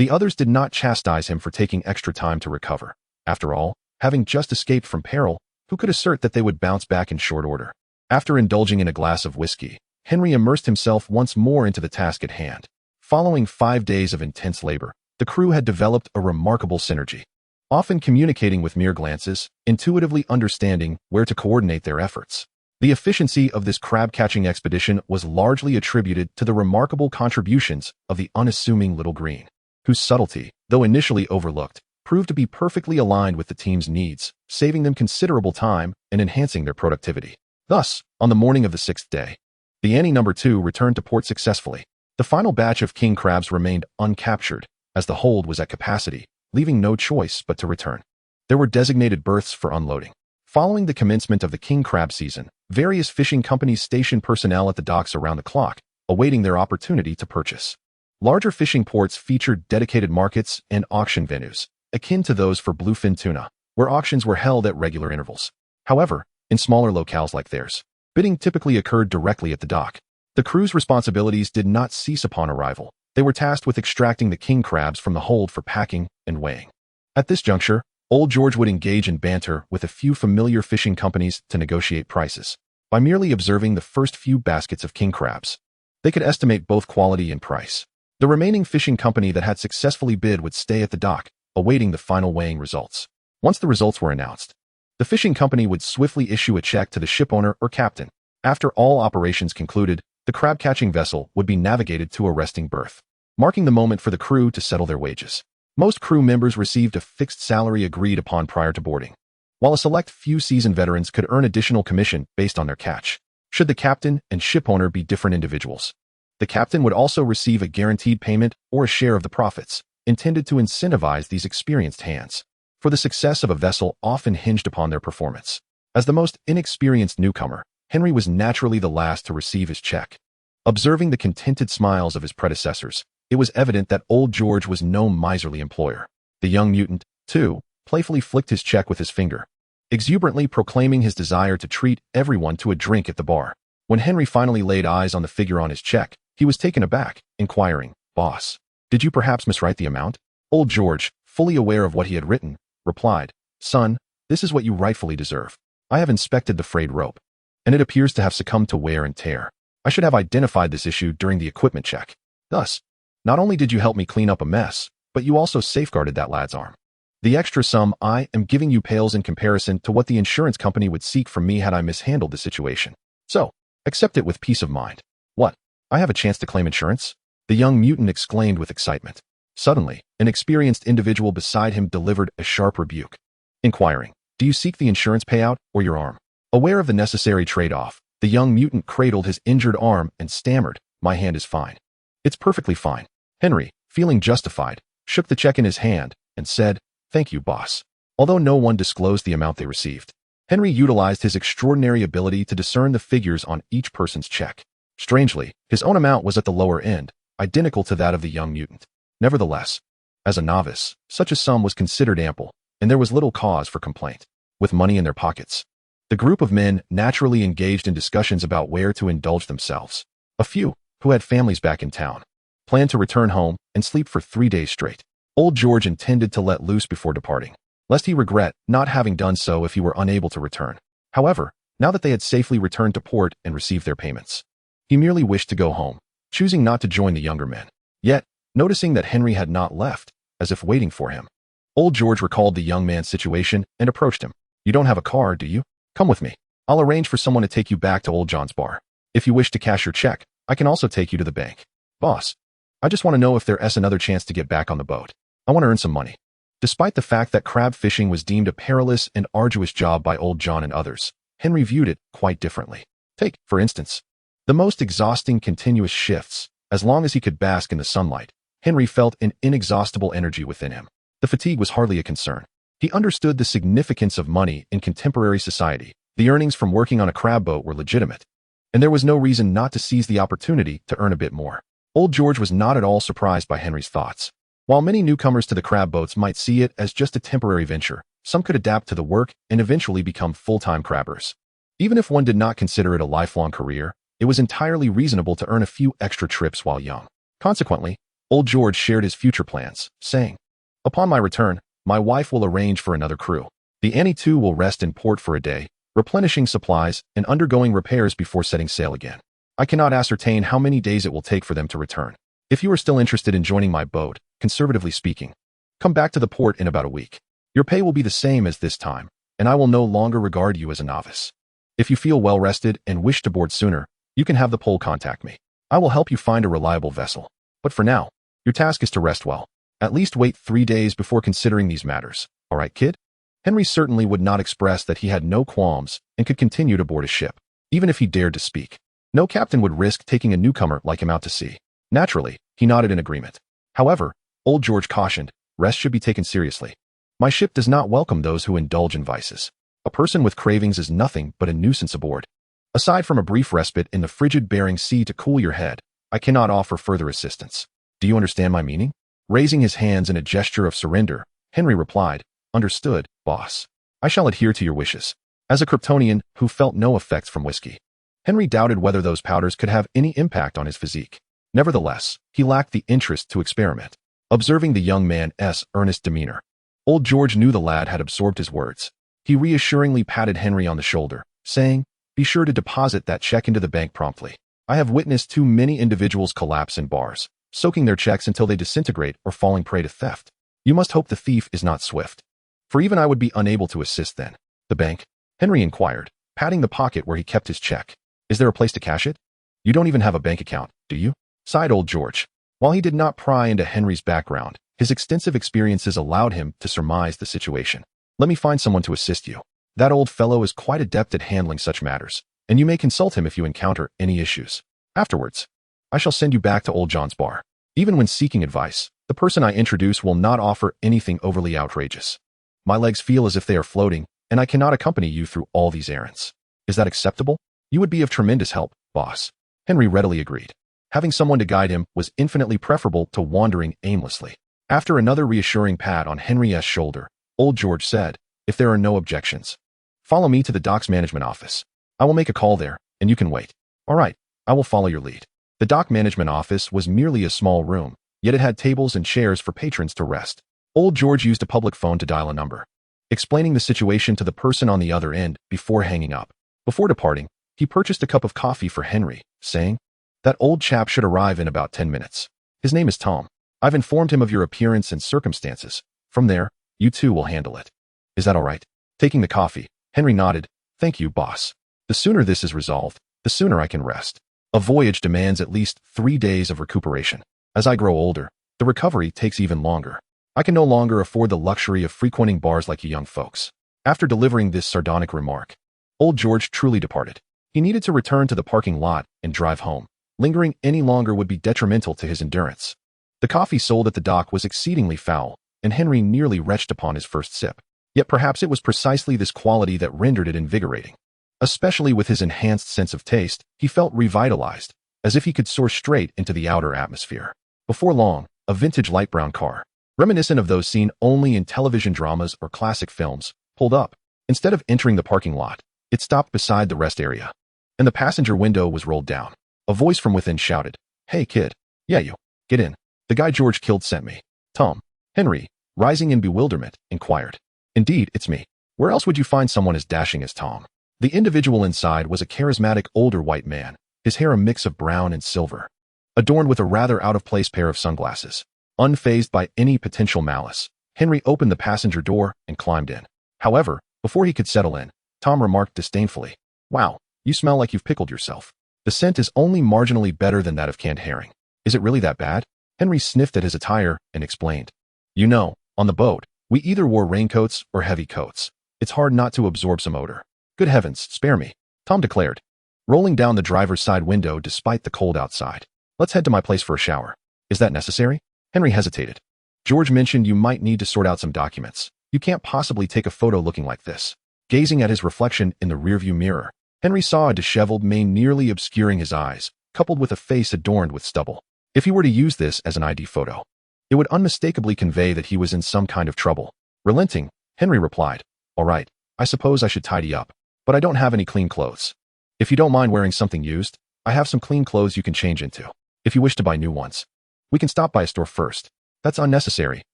The others did not chastise him for taking extra time to recover. After all, having just escaped from peril, who could assert that they would bounce back in short order? After indulging in a glass of whiskey, Henry immersed himself once more into the task at hand. Following 5 days of intense labor, the crew had developed a remarkable synergy. Often communicating with mere glances, intuitively understanding where to coordinate their efforts. The efficiency of this crab-catching expedition was largely attributed to the remarkable contributions of the unassuming little green, whose subtlety, though initially overlooked, proved to be perfectly aligned with the team's needs, saving them considerable time and enhancing their productivity. Thus, on the morning of the 6th day, the Annie No. 2 returned to port successfully. The final batch of king crabs remained uncaptured, as the hold was at capacity, leaving no choice but to return. There were designated berths for unloading. Following the commencement of the king crab season, various fishing companies stationed personnel at the docks around the clock, awaiting their opportunity to purchase. Larger fishing ports featured dedicated markets and auction venues, akin to those for bluefin tuna, where auctions were held at regular intervals. However, in smaller locales like theirs, bidding typically occurred directly at the dock. The crew's responsibilities did not cease upon arrival. They were tasked with extracting the king crabs from the hold for packing and weighing. At this juncture, Old George would engage in banter with a few familiar fishing companies to negotiate prices. By merely observing the first few baskets of king crabs, they could estimate both quality and price. The remaining fishing company that had successfully bid would stay at the dock, awaiting the final weighing results. Once the results were announced, the fishing company would swiftly issue a check to the shipowner or captain. After all operations concluded, the crab-catching vessel would be navigated to a resting berth, marking the moment for the crew to settle their wages. Most crew members received a fixed salary agreed upon prior to boarding, while a select few seasoned veterans could earn additional commission based on their catch. Should the captain and shipowner be different individuals, the captain would also receive a guaranteed payment or a share of the profits, intended to incentivize these experienced hands. For the success of a vessel often hinged upon their performance. As the most inexperienced newcomer, Henry was naturally the last to receive his check. Observing the contented smiles of his predecessors, it was evident that Old George was no miserly employer. The young mutant, too, playfully flicked his check with his finger, exuberantly proclaiming his desire to treat everyone to a drink at the bar. When Henry finally laid eyes on the figure on his check, he was taken aback, inquiring, "Boss, did you perhaps miswrite the amount?" Old George, fully aware of what he had written, replied, "Son, this is what you rightfully deserve. I have inspected the frayed rope, and it appears to have succumbed to wear and tear. I should have identified this issue during the equipment check. Thus, not only did you help me clean up a mess, but you also safeguarded that lad's arm. The extra sum I am giving you pales in comparison to what the insurance company would seek from me had I mishandled the situation. So, accept it with peace of mind." "What? I have a chance to claim insurance?" the young mutant exclaimed with excitement. Suddenly, an experienced individual beside him delivered a sharp rebuke, inquiring, "Do you seek the insurance payout or your arm?" Aware of the necessary trade-off, the young mutant cradled his injured arm and stammered, "My hand is fine. It's perfectly fine." Henry, feeling justified, shook the check in his hand and said, "Thank you, boss." Although no one disclosed the amount they received, Henry utilized his extraordinary ability to discern the figures on each person's check. Strangely, his own amount was at the lower end, identical to that of the young mutant. Nevertheless, as a novice, such a sum was considered ample, and there was little cause for complaint. With money in their pockets, the group of men naturally engaged in discussions about where to indulge themselves. A few, who had families back in town, planned to return home and sleep for 3 days straight. Old George intended to let loose before departing, lest he regret not having done so if he were unable to return. However, now that they had safely returned to port and received their payments, he merely wished to go home, choosing not to join the younger men. Yet, noticing that Henry had not left, as if waiting for him, Old George recalled the young man's situation and approached him. "You don't have a car, do you? Come with me. I'll arrange for someone to take you back to Old John's bar. If you wish to cash your check, I can also take you to the bank." "Boss, I just want to know if there's another chance to get back on the boat. I want to earn some money." Despite the fact that crab fishing was deemed a perilous and arduous job by Old John and others, Henry viewed it quite differently. Take, for instance, the most exhausting continuous shifts. As long as he could bask in the sunlight, Henry felt an inexhaustible energy within him. The fatigue was hardly a concern. He understood the significance of money in contemporary society. The earnings from working on a crab boat were legitimate, and there was no reason not to seize the opportunity to earn a bit more. Old George was not at all surprised by Henry's thoughts. While many newcomers to the crab boats might see it as just a temporary venture, some could adapt to the work and eventually become full-time crabbers. Even if one did not consider it a lifelong career, it was entirely reasonable to earn a few extra trips while young. Consequently, Old George shared his future plans, saying, "Upon my return, my wife will arrange for another crew. The Annie 2 will rest in port for a day, replenishing supplies and undergoing repairs before setting sail again. I cannot ascertain how many days it will take for them to return. If you are still interested in joining my boat, conservatively speaking, come back to the port in about a week. Your pay will be the same as this time, and I will no longer regard you as a novice. If you feel well rested and wish to board sooner, you can have the pole contact me. I will help you find a reliable vessel. But for now, your task is to rest well. At least wait 3 days before considering these matters. All right, kid?" Henry certainly would not express that he had no qualms and could continue to board his ship, even if he dared to speak. No captain would risk taking a newcomer like him out to sea. Naturally, he nodded in agreement. However, Old George cautioned, rest should be taken seriously. My ship does not welcome those who indulge in vices. A person with cravings is nothing but a nuisance aboard. Aside from a brief respite in the frigid Bering Sea to cool your head, I cannot offer further assistance. Do you understand my meaning? Raising his hands in a gesture of surrender, Henry replied, "Understood, boss. I shall adhere to your wishes." As a Kryptonian who felt no effects from whiskey, Henry doubted whether those powders could have any impact on his physique. Nevertheless, he lacked the interest to experiment. Observing the young man's earnest demeanor, Old George knew the lad had absorbed his words. He reassuringly patted Henry on the shoulder, saying, "Be sure to deposit that check into the bank promptly. I have witnessed too many individuals collapse in bars, soaking their checks until they disintegrate or falling prey to theft. You must hope the thief is not swift. For even I would be unable to assist then." "The bank?" Henry inquired, patting the pocket where he kept his check. "Is there a place to cash it?" "You don't even have a bank account, do you?" sighed Old George. While he did not pry into Henry's background, his extensive experiences allowed him to surmise the situation. "Let me find someone to assist you. That old fellow is quite adept at handling such matters, and you may consult him if you encounter any issues. Afterwards, I shall send you back to Old John's bar. Even when seeking advice, the person I introduce will not offer anything overly outrageous. My legs feel as if they are floating, and I cannot accompany you through all these errands. Is that acceptable?" "You would be of tremendous help, boss." Henry readily agreed. Having someone to guide him was infinitely preferable to wandering aimlessly. After another reassuring pat on Henry's shoulder, Old George said, "If there are no objections, follow me to the docks management office. I will make a call there, and you can wait." "All right, I will follow your lead." The dock management office was merely a small room, yet it had tables and chairs for patrons to rest. Old George used a public phone to dial a number, explaining the situation to the person on the other end before hanging up. Before departing, he purchased a cup of coffee for Henry, saying, "That old chap should arrive in about 10 minutes. His name is Tom. I've informed him of your appearance and circumstances. From there, you two will handle it. Is that all right?" Taking the coffee, Henry nodded. "Thank you, boss. The sooner this is resolved, the sooner I can rest. A voyage demands at least 3 days of recuperation. As I grow older, the recovery takes even longer. I can no longer afford the luxury of frequenting bars like you young folks." After delivering this sardonic remark, Old George truly departed. He needed to return to the parking lot and drive home. Lingering any longer would be detrimental to his endurance. The coffee sold at the dock was exceedingly foul, and Henry nearly retched upon his first sip. Yet perhaps it was precisely this quality that rendered it invigorating. Especially with his enhanced sense of taste, he felt revitalized, as if he could soar straight into the outer atmosphere. Before long, a vintage light brown car, reminiscent of those seen only in television dramas or classic films, pulled up. Instead of entering the parking lot, it stopped beside the rest area, and the passenger window was rolled down. A voice from within shouted, "Hey kid, yeah you, get in. The guy George killed sent me." "Tom?" Henry, rising in bewilderment, inquired. "Indeed, it's me. Where else would you find someone as dashing as Tom?" The individual inside was a charismatic older white man, his hair a mix of brown and silver, adorned with a rather out-of-place pair of sunglasses. Unfazed by any potential malice, Henry opened the passenger door and climbed in. However, before he could settle in, Tom remarked disdainfully, "Wow, you smell like you've pickled yourself. The scent is only marginally better than that of canned herring. Is it really that bad?" Henry sniffed at his attire and explained, "You know, on the boat, we either wore raincoats or heavy coats. It's hard not to absorb some odor." "Good heavens, spare me," Tom declared, rolling down the driver's side window despite the cold outside. "Let's head to my place for a shower." "Is that necessary?" Henry hesitated. "George mentioned you might need to sort out some documents. You can't possibly take a photo looking like this." Gazing at his reflection in the rearview mirror, Henry saw a disheveled mane nearly obscuring his eyes, coupled with a face adorned with stubble. If he were to use this as an ID photo, it would unmistakably convey that he was in some kind of trouble. Relenting, Henry replied, "All right, I suppose I should tidy up, but I don't have any clean clothes. If you don't mind wearing something used, I have some clean clothes you can change into, if you wish to buy new ones." We can stop by a store first. That's unnecessary.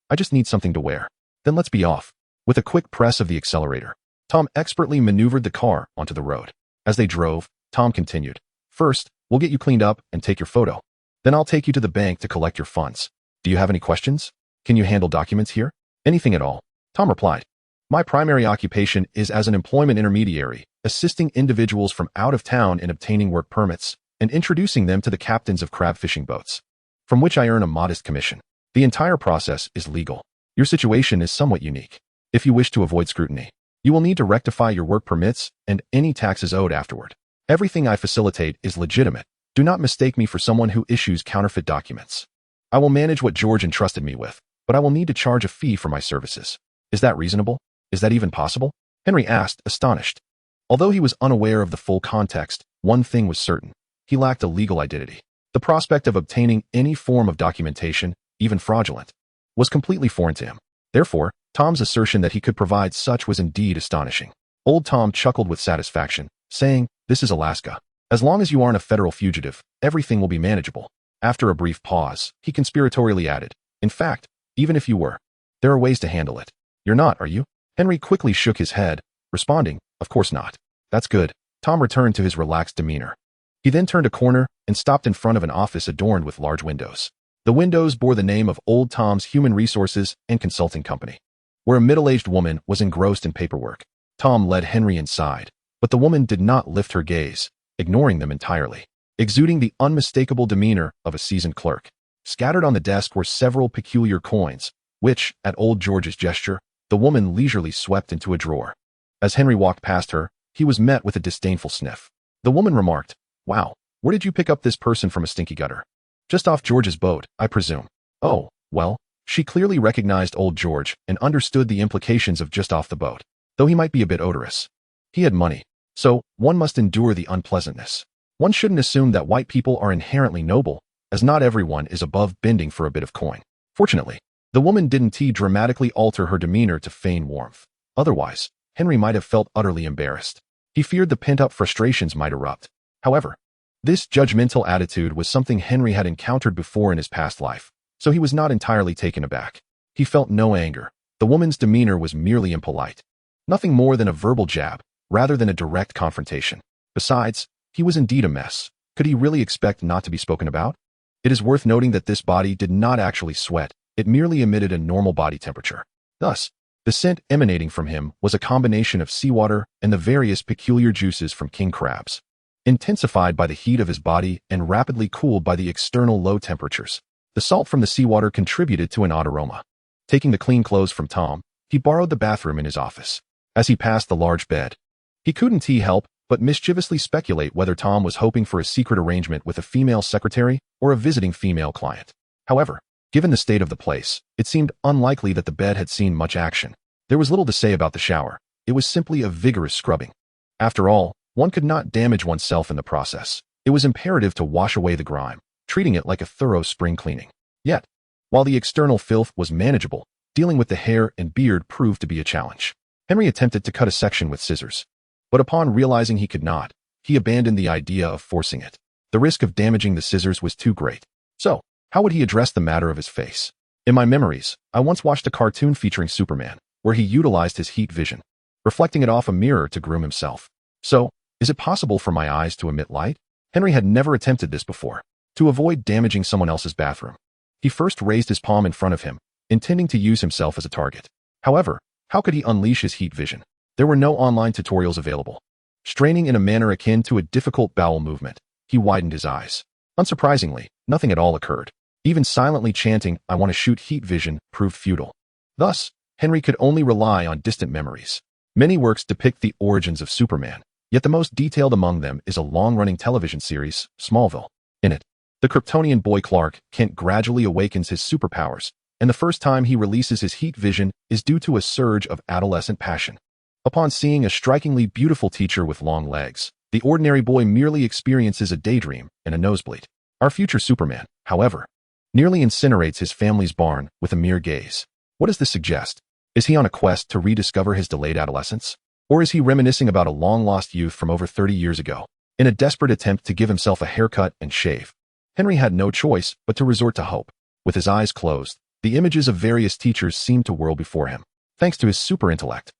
I just need something to wear. Then let's be off. With a quick press of the accelerator, Tom expertly maneuvered the car onto the road. As they drove, Tom continued, "First, we'll get you cleaned up and take your photo. Then I'll take you to the bank to collect your funds. Do you have any questions? Can you handle documents here? Anything at all?" Tom replied, "My primary occupation is as an employment intermediary, assisting individuals from out of town in obtaining work permits and introducing them to the captains of crab fishing boats, from which I earn a modest commission. The entire process is legal. Your situation is somewhat unique. If you wish to avoid scrutiny, you will need to rectify your work permits and any taxes owed afterward. Everything I facilitate is legitimate. Do not mistake me for someone who issues counterfeit documents. I will manage what George entrusted me with, but I will need to charge a fee for my services. Is that reasonable? Is that even possible?" Henry asked, astonished. Although he was unaware of the full context, one thing was certain. He lacked a legal identity. The prospect of obtaining any form of documentation, even fraudulent, was completely foreign to him. Therefore, Tom's assertion that he could provide such was indeed astonishing. Old Tom chuckled with satisfaction, saying, "This is Alaska. As long as you aren't a federal fugitive, everything will be manageable." After a brief pause, he conspiratorially added, "In fact, even if you were, there are ways to handle it. You're not, are you?" Henry quickly shook his head, responding, "Of course not." "That's good." Tom returned to his relaxed demeanor. He then turned a corner and stopped in front of an office adorned with large windows. The windows bore the name of Old Tom's Human Resources and Consulting Company, where a middle-aged woman was engrossed in paperwork. Tom led Henry inside, but the woman did not lift her gaze, ignoring them entirely, exuding the unmistakable demeanor of a seasoned clerk. Scattered on the desk were several peculiar coins, which, at old George's gesture, the woman leisurely swept into a drawer. As Henry walked past her, he was met with a disdainful sniff. The woman remarked, "Wow, where did you pick up this person from a stinky gutter? Just off George's boat, I presume." "Oh, well." She clearly recognized old George and understood the implications of just off the boat, though he might be a bit odorous. He had money, so one must endure the unpleasantness. One shouldn't assume that white people are inherently noble, as not everyone is above bending for a bit of coin. Fortunately, the woman didn't dramatically alter her demeanor to feign warmth. Otherwise, Henry might have felt utterly embarrassed. He feared the pent-up frustrations might erupt. However, this judgmental attitude was something Henry had encountered before in his past life, so he was not entirely taken aback. He felt no anger. The woman's demeanor was merely impolite. Nothing more than a verbal jab, rather than a direct confrontation. Besides, he was indeed a mess. Could he really expect not to be spoken about? It is worth noting that this body did not actually sweat. It merely emitted a normal body temperature. Thus, the scent emanating from him was a combination of seawater and the various peculiar juices from king crabs, intensified by the heat of his body and rapidly cooled by the external low temperatures. The salt from the seawater contributed to an odd aroma. Taking the clean clothes from Tom, he borrowed the bathroom in his office. As he passed the large bed, he couldn't help but mischievously speculate whether Tom was hoping for a secret arrangement with a female secretary or a visiting female client. However, given the state of the place, it seemed unlikely that the bed had seen much action. There was little to say about the shower. It was simply a vigorous scrubbing. After all, one could not damage oneself in the process. It was imperative to wash away the grime, treating it like a thorough spring cleaning. Yet, while the external filth was manageable, dealing with the hair and beard proved to be a challenge. Henry attempted to cut a section with scissors, but upon realizing he could not, he abandoned the idea of forcing it. The risk of damaging the scissors was too great. So, how would he address the matter of his face? In my memories, I once watched a cartoon featuring Superman, where he utilized his heat vision, reflecting it off a mirror to groom himself. So, is it possible for my eyes to emit light? Henry had never attempted this before. To avoid damaging someone else's bathroom, he first raised his palm in front of him, intending to use himself as a target. However, how could he unleash his heat vision? There were no online tutorials available. Straining in a manner akin to a difficult bowel movement, he widened his eyes. Unsurprisingly, nothing at all occurred. Even silently chanting, "I want to shoot heat vision," proved futile. Thus, Henry could only rely on distant memories. Many works depict the origins of Superman, yet the most detailed among them is a long-running television series, Smallville. In it, the Kryptonian boy Clark Kent gradually awakens his superpowers, and the first time he releases his heat vision is due to a surge of adolescent passion. Upon seeing a strikingly beautiful teacher with long legs, the ordinary boy merely experiences a daydream and a nosebleed. Our future Superman, however, nearly incinerates his family's barn with a mere gaze. What does this suggest? Is he on a quest to rediscover his delayed adolescence? Or is he reminiscing about a long-lost youth from over 30 years ago, in a desperate attempt to give himself a haircut and shave? Henry had no choice but to resort to hope. With his eyes closed, the images of various teachers seemed to whirl before him. Thanks to his super intellect,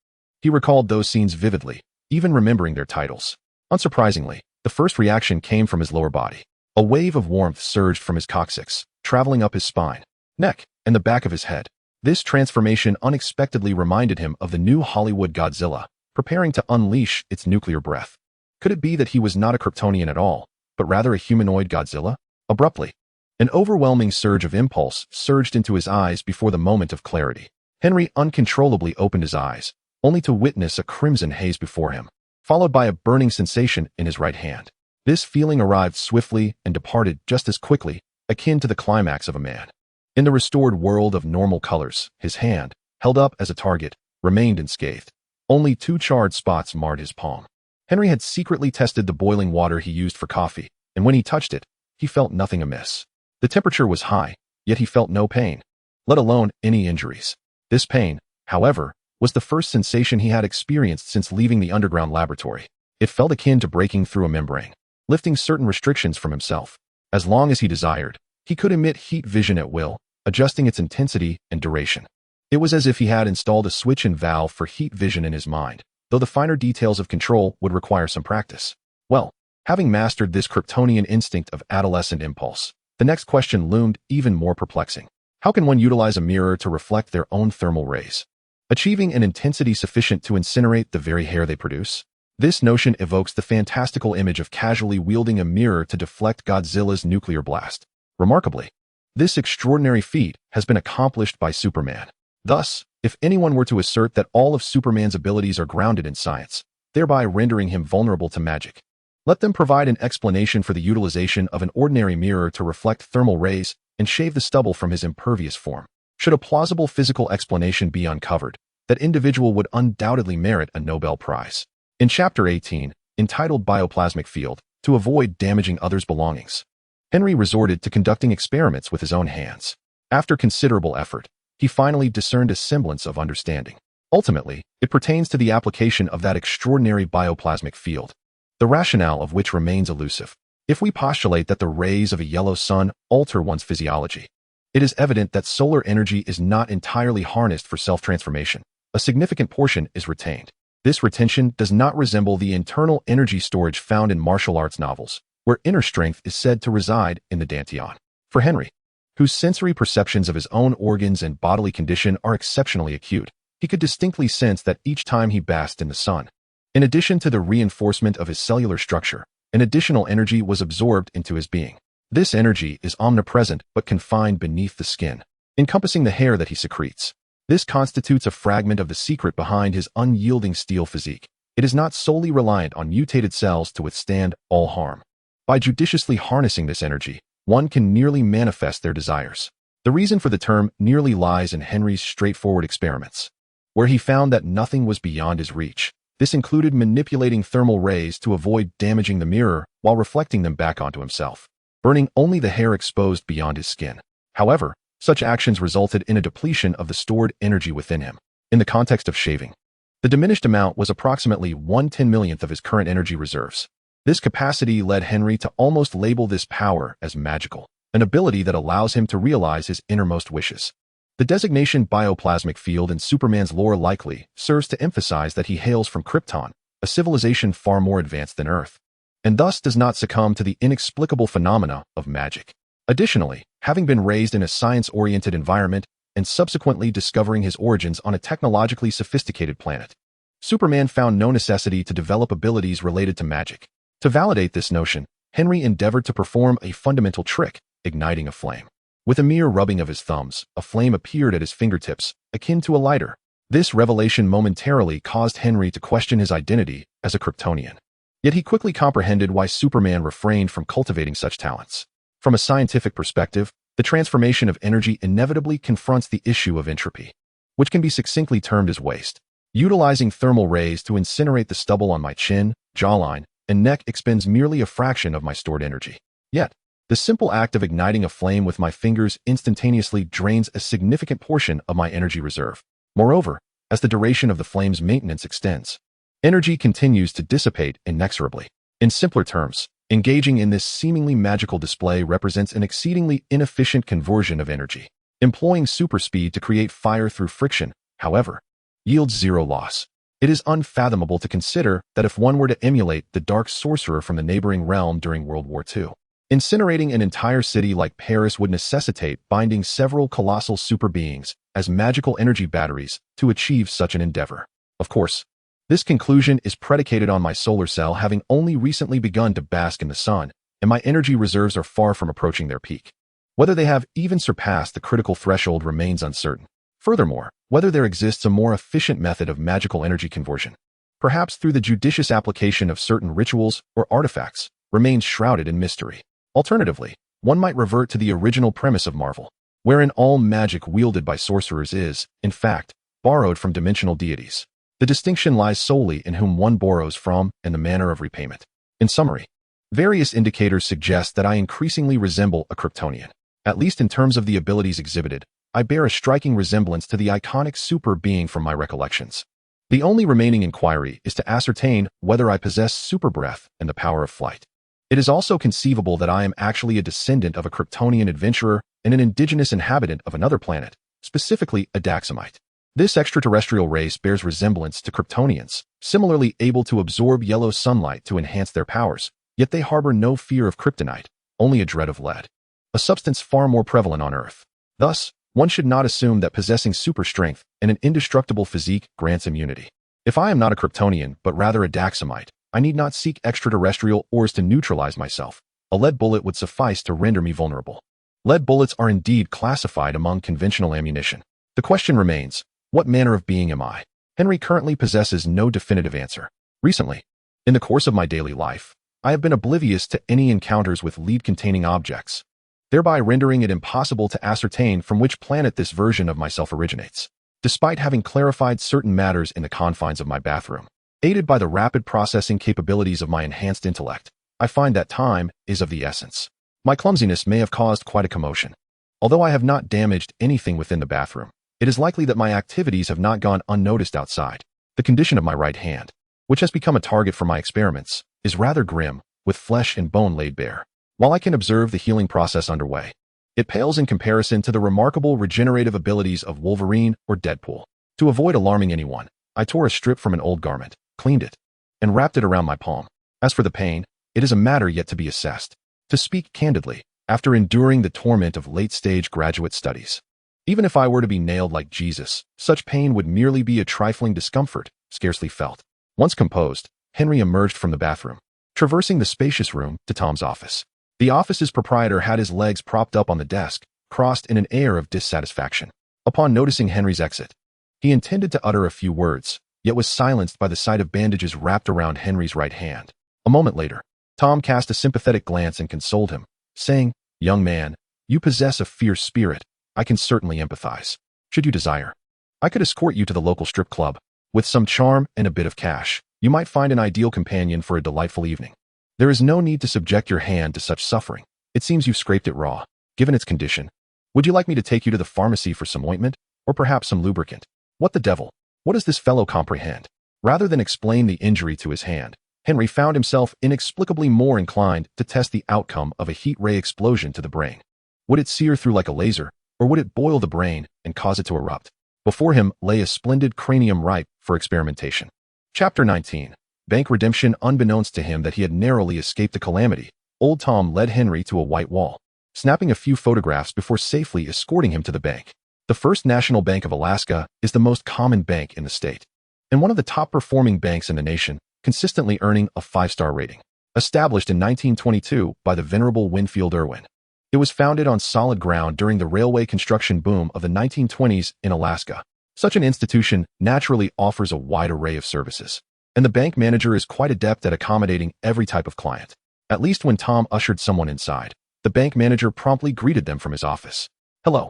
he recalled those scenes vividly, even remembering their titles. Unsurprisingly, the first reaction came from his lower body. A wave of warmth surged from his coccyx, traveling up his spine, neck, and the back of his head. This transformation unexpectedly reminded him of the new Hollywood Godzilla, preparing to unleash its nuclear breath. Could it be that he was not a Kryptonian at all, but rather a humanoid Godzilla? Abruptly, an overwhelming surge of impulse surged into his eyes before the moment of clarity. Henry uncontrollably opened his eyes, only to witness a crimson haze before him, followed by a burning sensation in his right hand. This feeling arrived swiftly and departed just as quickly, akin to the climax of a man. In the restored world of normal colors, his hand, held up as a target, remained unscathed. Only 2 charred spots marred his palm. Henry had secretly tested the boiling water he used for coffee, and when he touched it, he felt nothing amiss. The temperature was high, yet he felt no pain, let alone any injuries. This pain, however, was the first sensation he had experienced since leaving the underground laboratory. It felt akin to breaking through a membrane, lifting certain restrictions from himself. As long as he desired, he could emit heat vision at will, adjusting its intensity and duration. It was as if he had installed a switch and valve for heat vision in his mind, though the finer details of control would require some practice. Well, having mastered this Kryptonian instinct of adolescent impulse, the next question loomed even more perplexing. How can one utilize a mirror to reflect their own thermal rays, achieving an intensity sufficient to incinerate the very hair they produce? This notion evokes the fantastical image of casually wielding a mirror to deflect Godzilla's nuclear blast. Remarkably, this extraordinary feat has been accomplished by Superman. Thus, if anyone were to assert that all of Superman's abilities are grounded in science, thereby rendering him vulnerable to magic, let them provide an explanation for the utilization of an ordinary mirror to reflect thermal rays and shave the stubble from his impervious form. Should a plausible physical explanation be uncovered, that individual would undoubtedly merit a Nobel Prize. In Chapter 18, entitled Bioplasmic Field, to avoid damaging others' belongings, Henry resorted to conducting experiments with his own hands. After considerable effort, he finally discerned a semblance of understanding. Ultimately, it pertains to the application of that extraordinary bioplasmic field, the rationale of which remains elusive. If we postulate that the rays of a yellow sun alter one's physiology, it is evident that solar energy is not entirely harnessed for self-transformation. A significant portion is retained. This retention does not resemble the internal energy storage found in martial arts novels, where inner strength is said to reside in the dantian. For Henry, whose sensory perceptions of his own organs and bodily condition are exceptionally acute, he could distinctly sense that each time he basked in the sun, in addition to the reinforcement of his cellular structure, an additional energy was absorbed into his being. This energy is omnipresent but confined beneath the skin, encompassing the hair that he secretes. This constitutes a fragment of the secret behind his unyielding steel physique. It is not solely reliant on mutated cells to withstand all harm. By judiciously harnessing this energy, one can nearly manifest their desires. The reason for the term nearly lies in Henry's straightforward experiments, where he found that nothing was beyond his reach. This included manipulating thermal rays to avoid damaging the mirror while reflecting them back onto himself, burning only the hair exposed beyond his skin. However, such actions resulted in a depletion of the stored energy within him. In the context of shaving, the diminished amount was approximately 1/10,000,000th of his current energy reserves. This capacity led Henry to almost label this power as magical, an ability that allows him to realize his innermost wishes. The designation bioplasmic field in Superman's lore likely serves to emphasize that he hails from Krypton, a civilization far more advanced than Earth, and thus does not succumb to the inexplicable phenomena of magic. Additionally, having been raised in a science-oriented environment and subsequently discovering his origins on a technologically sophisticated planet, Superman found no necessity to develop abilities related to magic. To validate this notion, Henry endeavored to perform a fundamental trick, igniting a flame. With a mere rubbing of his thumbs, a flame appeared at his fingertips, akin to a lighter. This revelation momentarily caused Henry to question his identity as a Kryptonian. Yet he quickly comprehended why Superman refrained from cultivating such talents. From a scientific perspective, the transformation of energy inevitably confronts the issue of entropy, which can be succinctly termed as waste. Utilizing thermal rays to incinerate the stubble on my chin, jawline, and neck expends merely a fraction of my stored energy. Yet, the simple act of igniting a flame with my fingers instantaneously drains a significant portion of my energy reserve. Moreover, as the duration of the flame's maintenance extends, energy continues to dissipate inexorably. In simpler terms, Engaging in this seemingly magical display represents an exceedingly inefficient conversion of energy. Employing super speed to create fire through friction, however, yields zero loss. It is unfathomable to consider that if one were to emulate the dark sorcerer from the neighboring realm during World War II, incinerating an entire city like Paris would necessitate binding several colossal super beings as magical energy batteries to achieve such an endeavor. Of course, this conclusion is predicated on my solar cell having only recently begun to bask in the sun, and my energy reserves are far from approaching their peak. Whether they have even surpassed the critical threshold remains uncertain. Furthermore, whether there exists a more efficient method of magical energy conversion, perhaps through the judicious application of certain rituals or artifacts, remains shrouded in mystery. Alternatively, one might revert to the original premise of Marvel, wherein all magic wielded by sorcerers is, in fact, borrowed from dimensional deities. The distinction lies solely in whom one borrows from and the manner of repayment. In summary, various indicators suggest that I increasingly resemble a Kryptonian. At least in terms of the abilities exhibited, I bear a striking resemblance to the iconic super being from my recollections. The only remaining inquiry is to ascertain whether I possess super breath and the power of flight. It is also conceivable that I am actually a descendant of a Kryptonian adventurer and an indigenous inhabitant of another planet, specifically a Daxamite. This extraterrestrial race bears resemblance to Kryptonians, similarly able to absorb yellow sunlight to enhance their powers, yet they harbor no fear of kryptonite, only a dread of lead, a substance far more prevalent on Earth. Thus, one should not assume that possessing super strength and an indestructible physique grants immunity. If I am not a Kryptonian, but rather a Daxamite, I need not seek extraterrestrial ores to neutralize myself. A lead bullet would suffice to render me vulnerable. Lead bullets are indeed classified among conventional ammunition. The question remains, what manner of being am I? Henry currently possesses no definitive answer. Recently, in the course of my daily life, I have been oblivious to any encounters with lead-containing objects, thereby rendering it impossible to ascertain from which planet this version of myself originates. Despite having clarified certain matters in the confines of my bathroom, aided by the rapid processing capabilities of my enhanced intellect, I find that time is of the essence. My clumsiness may have caused quite a commotion. Although I have not damaged anything within the bathroom, it is likely that my activities have not gone unnoticed outside. The condition of my right hand, which has become a target for my experiments, is rather grim, with flesh and bone laid bare. While I can observe the healing process underway, it pales in comparison to the remarkable regenerative abilities of Wolverine or Deadpool. To avoid alarming anyone, I tore a strip from an old garment, cleaned it, and wrapped it around my palm. As for the pain, it is a matter yet to be assessed. To speak candidly, after enduring the torment of late-stage graduate studies, even if I were to be nailed like Jesus, such pain would merely be a trifling discomfort, scarcely felt. Once composed, Henry emerged from the bathroom, traversing the spacious room to Tom's office. The office's proprietor had his legs propped up on the desk, crossed in an air of dissatisfaction. Upon noticing Henry's exit, he intended to utter a few words, yet was silenced by the sight of bandages wrapped around Henry's right hand. A moment later, Tom cast a sympathetic glance and consoled him, saying, "Young man, you possess a fierce spirit. I can certainly empathize. Should you desire, I could escort you to the local strip club. With some charm and a bit of cash, you might find an ideal companion for a delightful evening. There is no need to subject your hand to such suffering. It seems you've scraped it raw, given its condition. Would you like me to take you to the pharmacy for some ointment, or perhaps some lubricant? What the devil? What does this fellow comprehend?" Rather than explain the injury to his hand, Henry found himself inexplicably more inclined to test the outcome of a heat ray explosion to the brain. Would it sear through like a laser, or would it boil the brain and cause it to erupt? Before him lay a splendid cranium ripe for experimentation. Chapter 19. Bank redemption. Unbeknownst to him that he had narrowly escaped the calamity, old Tom led Henry to a white wall, snapping a few photographs before safely escorting him to the bank. The First National Bank of Alaska is the most common bank in the state, and one of the top-performing banks in the nation, consistently earning a 5-star rating. Established in 1922 by the Venerable Winfield Irwin, it was founded on solid ground during the railway construction boom of the 1920s in Alaska. Such an institution naturally offers a wide array of services, and the bank manager is quite adept at accommodating every type of client. At least when Tom ushered someone inside, the bank manager promptly greeted them from his office. "Hello,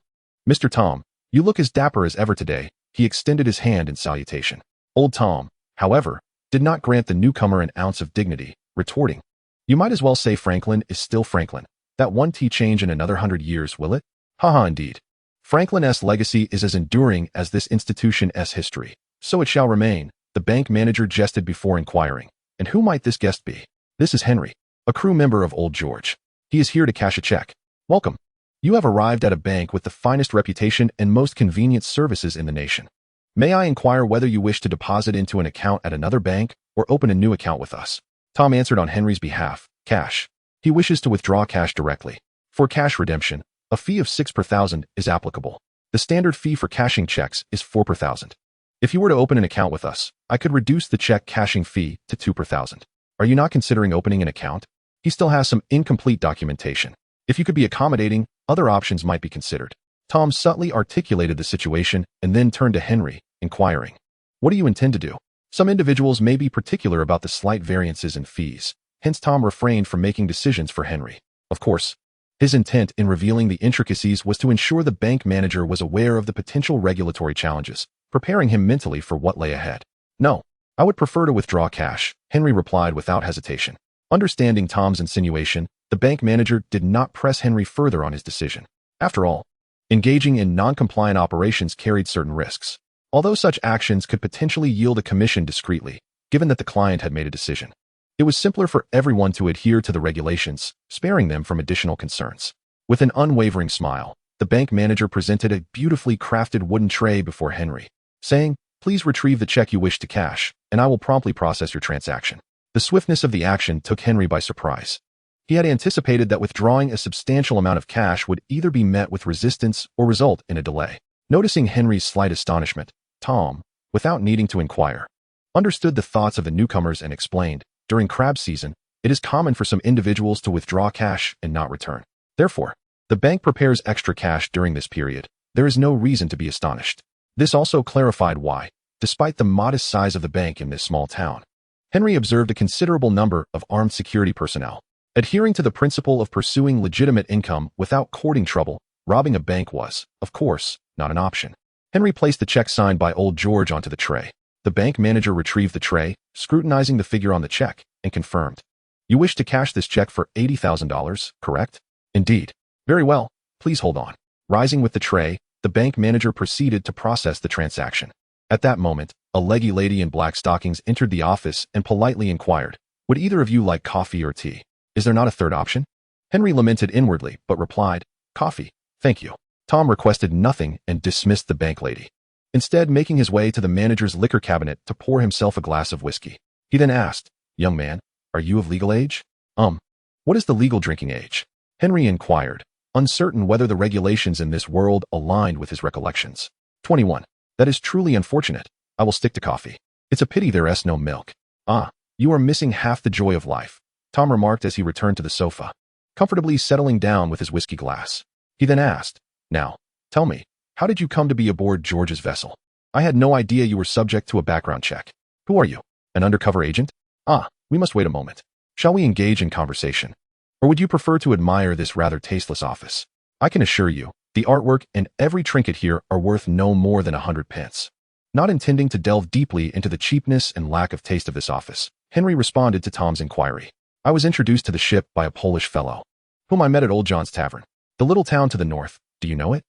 Mr. Tom, you look as dapper as ever today." He extended his hand in salutation. Old Tom, however, did not grant the newcomer an ounce of dignity, retorting, "You might as well say Franklin is still Franklin. That one T change in another 100 years, will it?" "Haha, indeed. Franklin's legacy is as enduring as this institution's history. So it shall remain." The bank manager jested before inquiring, "And who might this guest be?" "This is Henry. a crew member of Old George. He is here to cash a check. Welcome. You have arrived at a bank with the finest reputation and most convenient services in the nation. May I inquire whether you wish to deposit into an account at another bank or open a new account with us? Tom answered on Henry's behalf. Cash. He wishes to withdraw cash directly. For cash redemption, a fee of 6 per thousand is applicable. The standard fee for cashing checks is 4 per thousand. If you were to open an account with us, I could reduce the check cashing fee to 2 per thousand. Are you not considering opening an account? He still has some incomplete documentation. If you could be accommodating, other options might be considered. Tom subtly articulated the situation and then turned to Henry, inquiring, what do you intend to do? Some individuals may be particular about the slight variances in fees. Hence, Tom refrained from making decisions for Henry. Of course, his intent in revealing the intricacies was to ensure the bank manager was aware of the potential regulatory challenges, preparing him mentally for what lay ahead. No, I would prefer to withdraw cash, Henry replied without hesitation. Understanding Tom's insinuation, the bank manager did not press Henry further on his decision. After all, engaging in non-compliant operations carried certain risks. Although such actions could potentially yield a commission discreetly, given that the client had made a decision, it was simpler for everyone to adhere to the regulations, sparing them from additional concerns. With an unwavering smile, the bank manager presented a beautifully crafted wooden tray before Henry, saying, please retrieve the check you wish to cash, and I will promptly process your transaction. The swiftness of the action took Henry by surprise. He had anticipated that withdrawing a substantial amount of cash would either be met with resistance or result in a delay. Noticing Henry's slight astonishment, Tom, without needing to inquire, understood the thoughts of the newcomers and explained, during crab season, it is common for some individuals to withdraw cash and not return. Therefore, the bank prepares extra cash during this period. There is no reason to be astonished. This also clarified why, despite the modest size of the bank in this small town, Henry observed a considerable number of armed security personnel. Adhering to the principle of pursuing legitimate income without courting trouble, robbing a bank was, of course, not an option. Henry placed the check signed by Old George onto the tray. The bank manager retrieved the tray, scrutinizing the figure on the check, and confirmed. You wish to cash this check for $80,000, correct? Indeed. Very well, please hold on. Rising with the tray, the bank manager proceeded to process the transaction. At that moment, a leggy lady in black stockings entered the office and politely inquired, would either of you like coffee or tea? Is there not a third option? Henry lamented inwardly, but replied, coffee, thank you. Tom requested nothing and dismissed the bank lady, instead making his way to the manager's liquor cabinet to pour himself a glass of whiskey. He then asked, young man, are you of legal age? What is the legal drinking age? Henry inquired, uncertain whether the regulations in this world aligned with his recollections. 21. That is truly unfortunate. I will stick to coffee. It's a pity there is no milk. You are missing half the joy of life, Tom remarked as he returned to the sofa, comfortably settling down with his whiskey glass. He then asked, now, tell me, how did you come to be aboard George's vessel? I had no idea you were subject to a background check. Who are you? An undercover agent? We must wait a moment. Shall we engage in conversation? Or would you prefer to admire this rather tasteless office? I can assure you, the artwork and every trinket here are worth no more than 100 pence. Not intending to delve deeply into the cheapness and lack of taste of this office, Henry responded to Tom's inquiry. I was introduced to the ship by a Polish fellow, whom I met at Old John's Tavern, the little town to the north. Do you know it?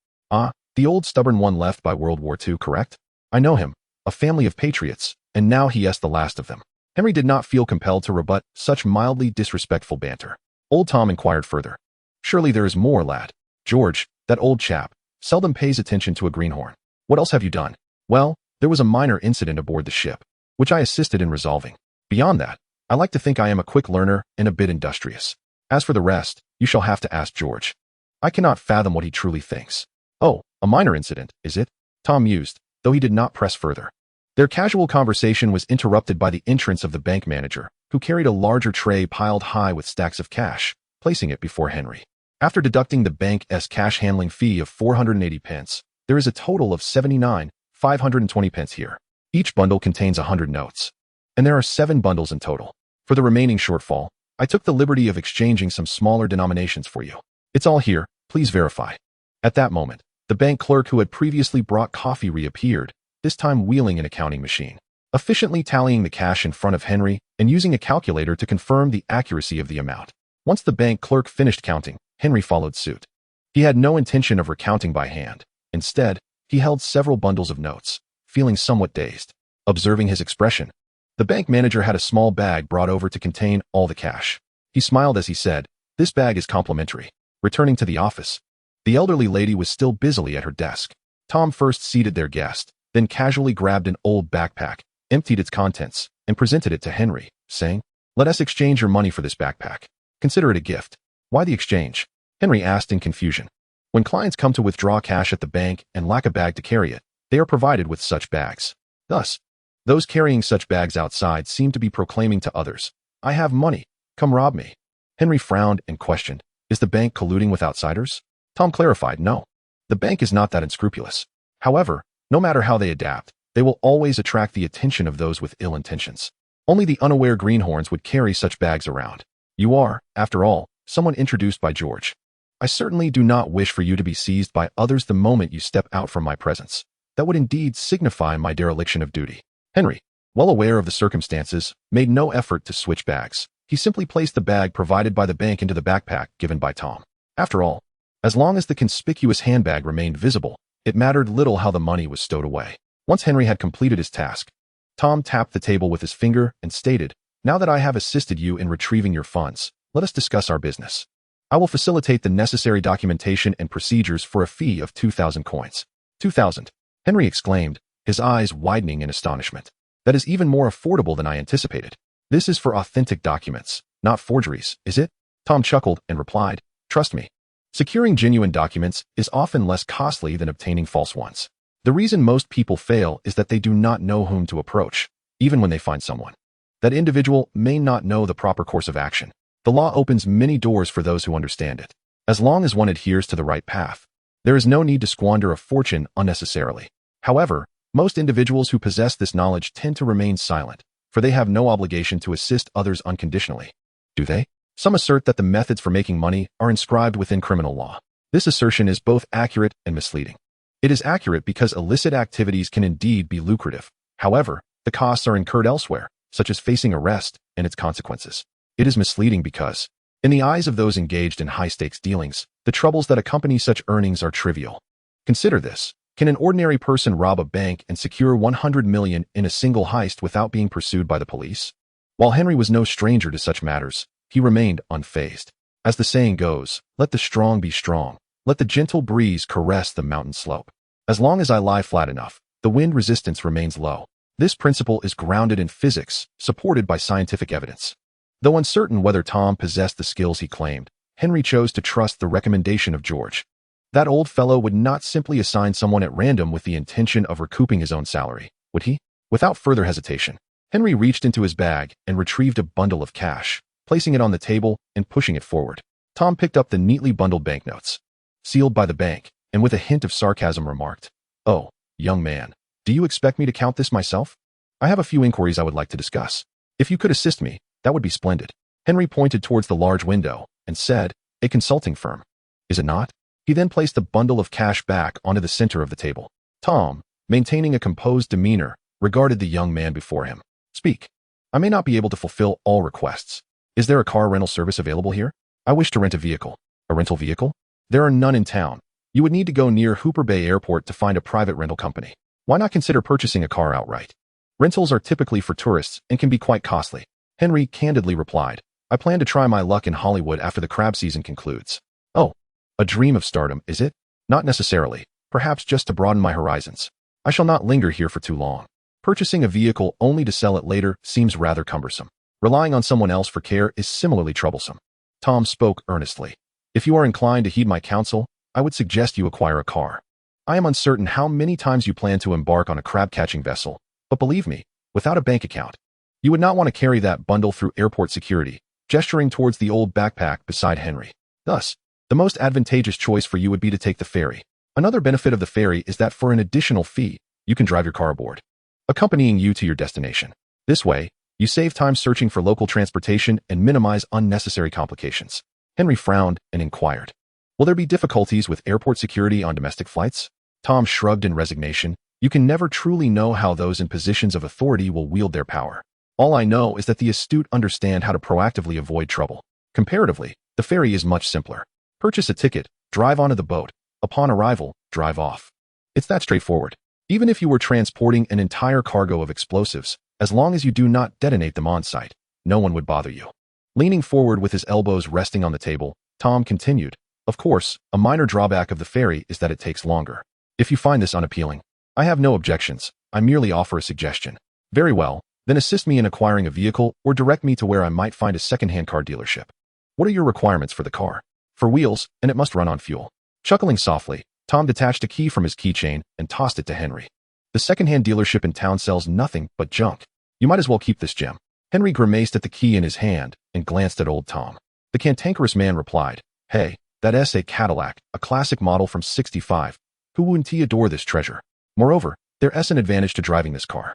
The old stubborn one left by World War II, correct? I know him, a family of patriots, and now he is the last of them. Henry did not feel compelled to rebut such mildly disrespectful banter. Old Tom inquired further. Surely there is more, lad. George, that old chap, seldom pays attention to a greenhorn. What else have you done? Well, there was a minor incident aboard the ship, which I assisted in resolving. Beyond that, I like to think I am a quick learner and a bit industrious. As for the rest, you shall have to ask George. I cannot fathom what he truly thinks. Oh, a minor incident, is it? Tom mused, though he did not press further. Their casual conversation was interrupted by the entrance of the bank manager, who carried a larger tray piled high with stacks of cash, placing it before Henry. After deducting the bank's cash handling fee of 480 pence, there is a total of 79,520 pence here. Each bundle contains 100 notes, and there are 7 bundles in total. For the remaining shortfall, I took the liberty of exchanging some smaller denominations for you. It's all here, please verify. At that moment, the bank clerk who had previously brought coffee reappeared, this time wheeling an accounting machine, efficiently tallying the cash in front of Henry and using a calculator to confirm the accuracy of the amount. Once the bank clerk finished counting, Henry followed suit. He had no intention of recounting by hand. Instead, he held several bundles of notes, feeling somewhat dazed. Observing his expression, the bank manager had a small bag brought over to contain all the cash. He smiled as he said, "This bag is complimentary." Returning to the office, the elderly lady was still busily at her desk. Tom first seated their guest, then casually grabbed an old backpack, emptied its contents, and presented it to Henry, saying, "Let us exchange your money for this backpack. Consider it a gift." "Why the exchange?" Henry asked in confusion. When clients come to withdraw cash at the bank and lack a bag to carry it, they are provided with such bags. Thus, those carrying such bags outside seem to be proclaiming to others, "I have money, come rob me." Henry frowned and questioned, "Is the bank colluding with outsiders?" Tom clarified, "No. The bank is not that unscrupulous. However, no matter how they adapt, they will always attract the attention of those with ill intentions. Only the unaware greenhorns would carry such bags around. You are, after all, someone introduced by George. I certainly do not wish for you to be seized by others the moment you step out from my presence. That would indeed signify my dereliction of duty." Henry, well aware of the circumstances, made no effort to switch bags. He simply placed the bag provided by the bank into the backpack given by Tom. After all, as long as the conspicuous handbag remained visible, it mattered little how the money was stowed away. Once Henry had completed his task, Tom tapped the table with his finger and stated, "Now that I have assisted you in retrieving your funds, let us discuss our business. I will facilitate the necessary documentation and procedures for a fee of 2,000 coins. 2,000. Henry exclaimed, his eyes widening in astonishment. "That is even more affordable than I anticipated. This is for authentic documents, not forgeries, is it?" Tom chuckled and replied, "Trust me. Securing genuine documents is often less costly than obtaining false ones. The reason most people fail is that they do not know whom to approach, even when they find someone. That individual may not know the proper course of action. The law opens many doors for those who understand it. As long as one adheres to the right path, there is no need to squander a fortune unnecessarily. However, most individuals who possess this knowledge tend to remain silent, for they have no obligation to assist others unconditionally. Do they? Some assert that the methods for making money are inscribed within criminal law. This assertion is both accurate and misleading. It is accurate because illicit activities can indeed be lucrative. However, the costs are incurred elsewhere, such as facing arrest and its consequences. It is misleading because, in the eyes of those engaged in high-stakes dealings, the troubles that accompany such earnings are trivial. Consider this. Can an ordinary person rob a bank and secure 100 million in a single heist without being pursued by the police? While Henry was no stranger to such matters, he remained unfazed. As the saying goes, let the strong be strong. Let the gentle breeze caress the mountain slope. As long as I lie flat enough, the wind resistance remains low. This principle is grounded in physics, supported by scientific evidence. Though uncertain whether Tom possessed the skills he claimed, Henry chose to trust the recommendation of George. That old fellow would not simply assign someone at random with the intention of recouping his own salary, would he? Without further hesitation, Henry reached into his bag and retrieved a bundle of cash, placing it on the table and pushing it forward. Tom picked up the neatly bundled banknotes, sealed by the bank, and with a hint of sarcasm remarked, "Oh, young man, do you expect me to count this myself? I have a few inquiries I would like to discuss. If you could assist me, that would be splendid." Henry pointed towards the large window and said, "A consulting firm, is it not?" He then placed the bundle of cash back onto the center of the table. Tom, maintaining a composed demeanor, regarded the young man before him. "Speak. I may not be able to fulfill all requests. Is there a car rental service available here? I wish to rent a vehicle." "A rental vehicle? There are none in town. You would need to go near Hooper Bay Airport to find a private rental company. Why not consider purchasing a car outright? Rentals are typically for tourists and can be quite costly." Henry candidly replied, "I plan to try my luck in Hollywood after the crab season concludes." "Oh, a dream of stardom, is it?" "Not necessarily. Perhaps just to broaden my horizons. I shall not linger here for too long. Purchasing a vehicle only to sell it later seems rather cumbersome. Relying on someone else for care is similarly troublesome." Tom spoke earnestly. "If you are inclined to heed my counsel, I would suggest you acquire a car. I am uncertain how many times you plan to embark on a crab-catching vessel, but believe me, without a bank account, you would not want to carry that bundle through airport security," gesturing towards the old backpack beside Henry. "Thus, the most advantageous choice for you would be to take the ferry. Another benefit of the ferry is that for an additional fee, you can drive your car aboard, accompanying you to your destination. This way, you save time searching for local transportation and minimize unnecessary complications." Henry frowned and inquired, "Will there be difficulties with airport security on domestic flights?" Tom shrugged in resignation. "You can never truly know how those in positions of authority will wield their power. All I know is that the astute understand how to proactively avoid trouble. Comparatively, the ferry is much simpler. Purchase a ticket, drive onto the boat. Upon arrival, drive off. It's that straightforward. Even if you were transporting an entire cargo of explosives, as long as you do not detonate them on site, no one would bother you." Leaning forward with his elbows resting on the table, Tom continued, "Of course, a minor drawback of the ferry is that it takes longer. If you find this unappealing, I have no objections. I merely offer a suggestion." "Very well, then assist me in acquiring a vehicle or direct me to where I might find a second-hand car dealership." "What are your requirements for the car?" "For wheels, and it must run on fuel." Chuckling softly, Tom detached a key from his keychain and tossed it to Henry. "The second-hand dealership in town sells nothing but junk. You might as well keep this gem." Henry grimaced at the key in his hand and glanced at old Tom. The cantankerous man replied, "Hey, that's a Cadillac, a classic model from '65. Who wouldn't adore this treasure? Moreover, there's an advantage to driving this car.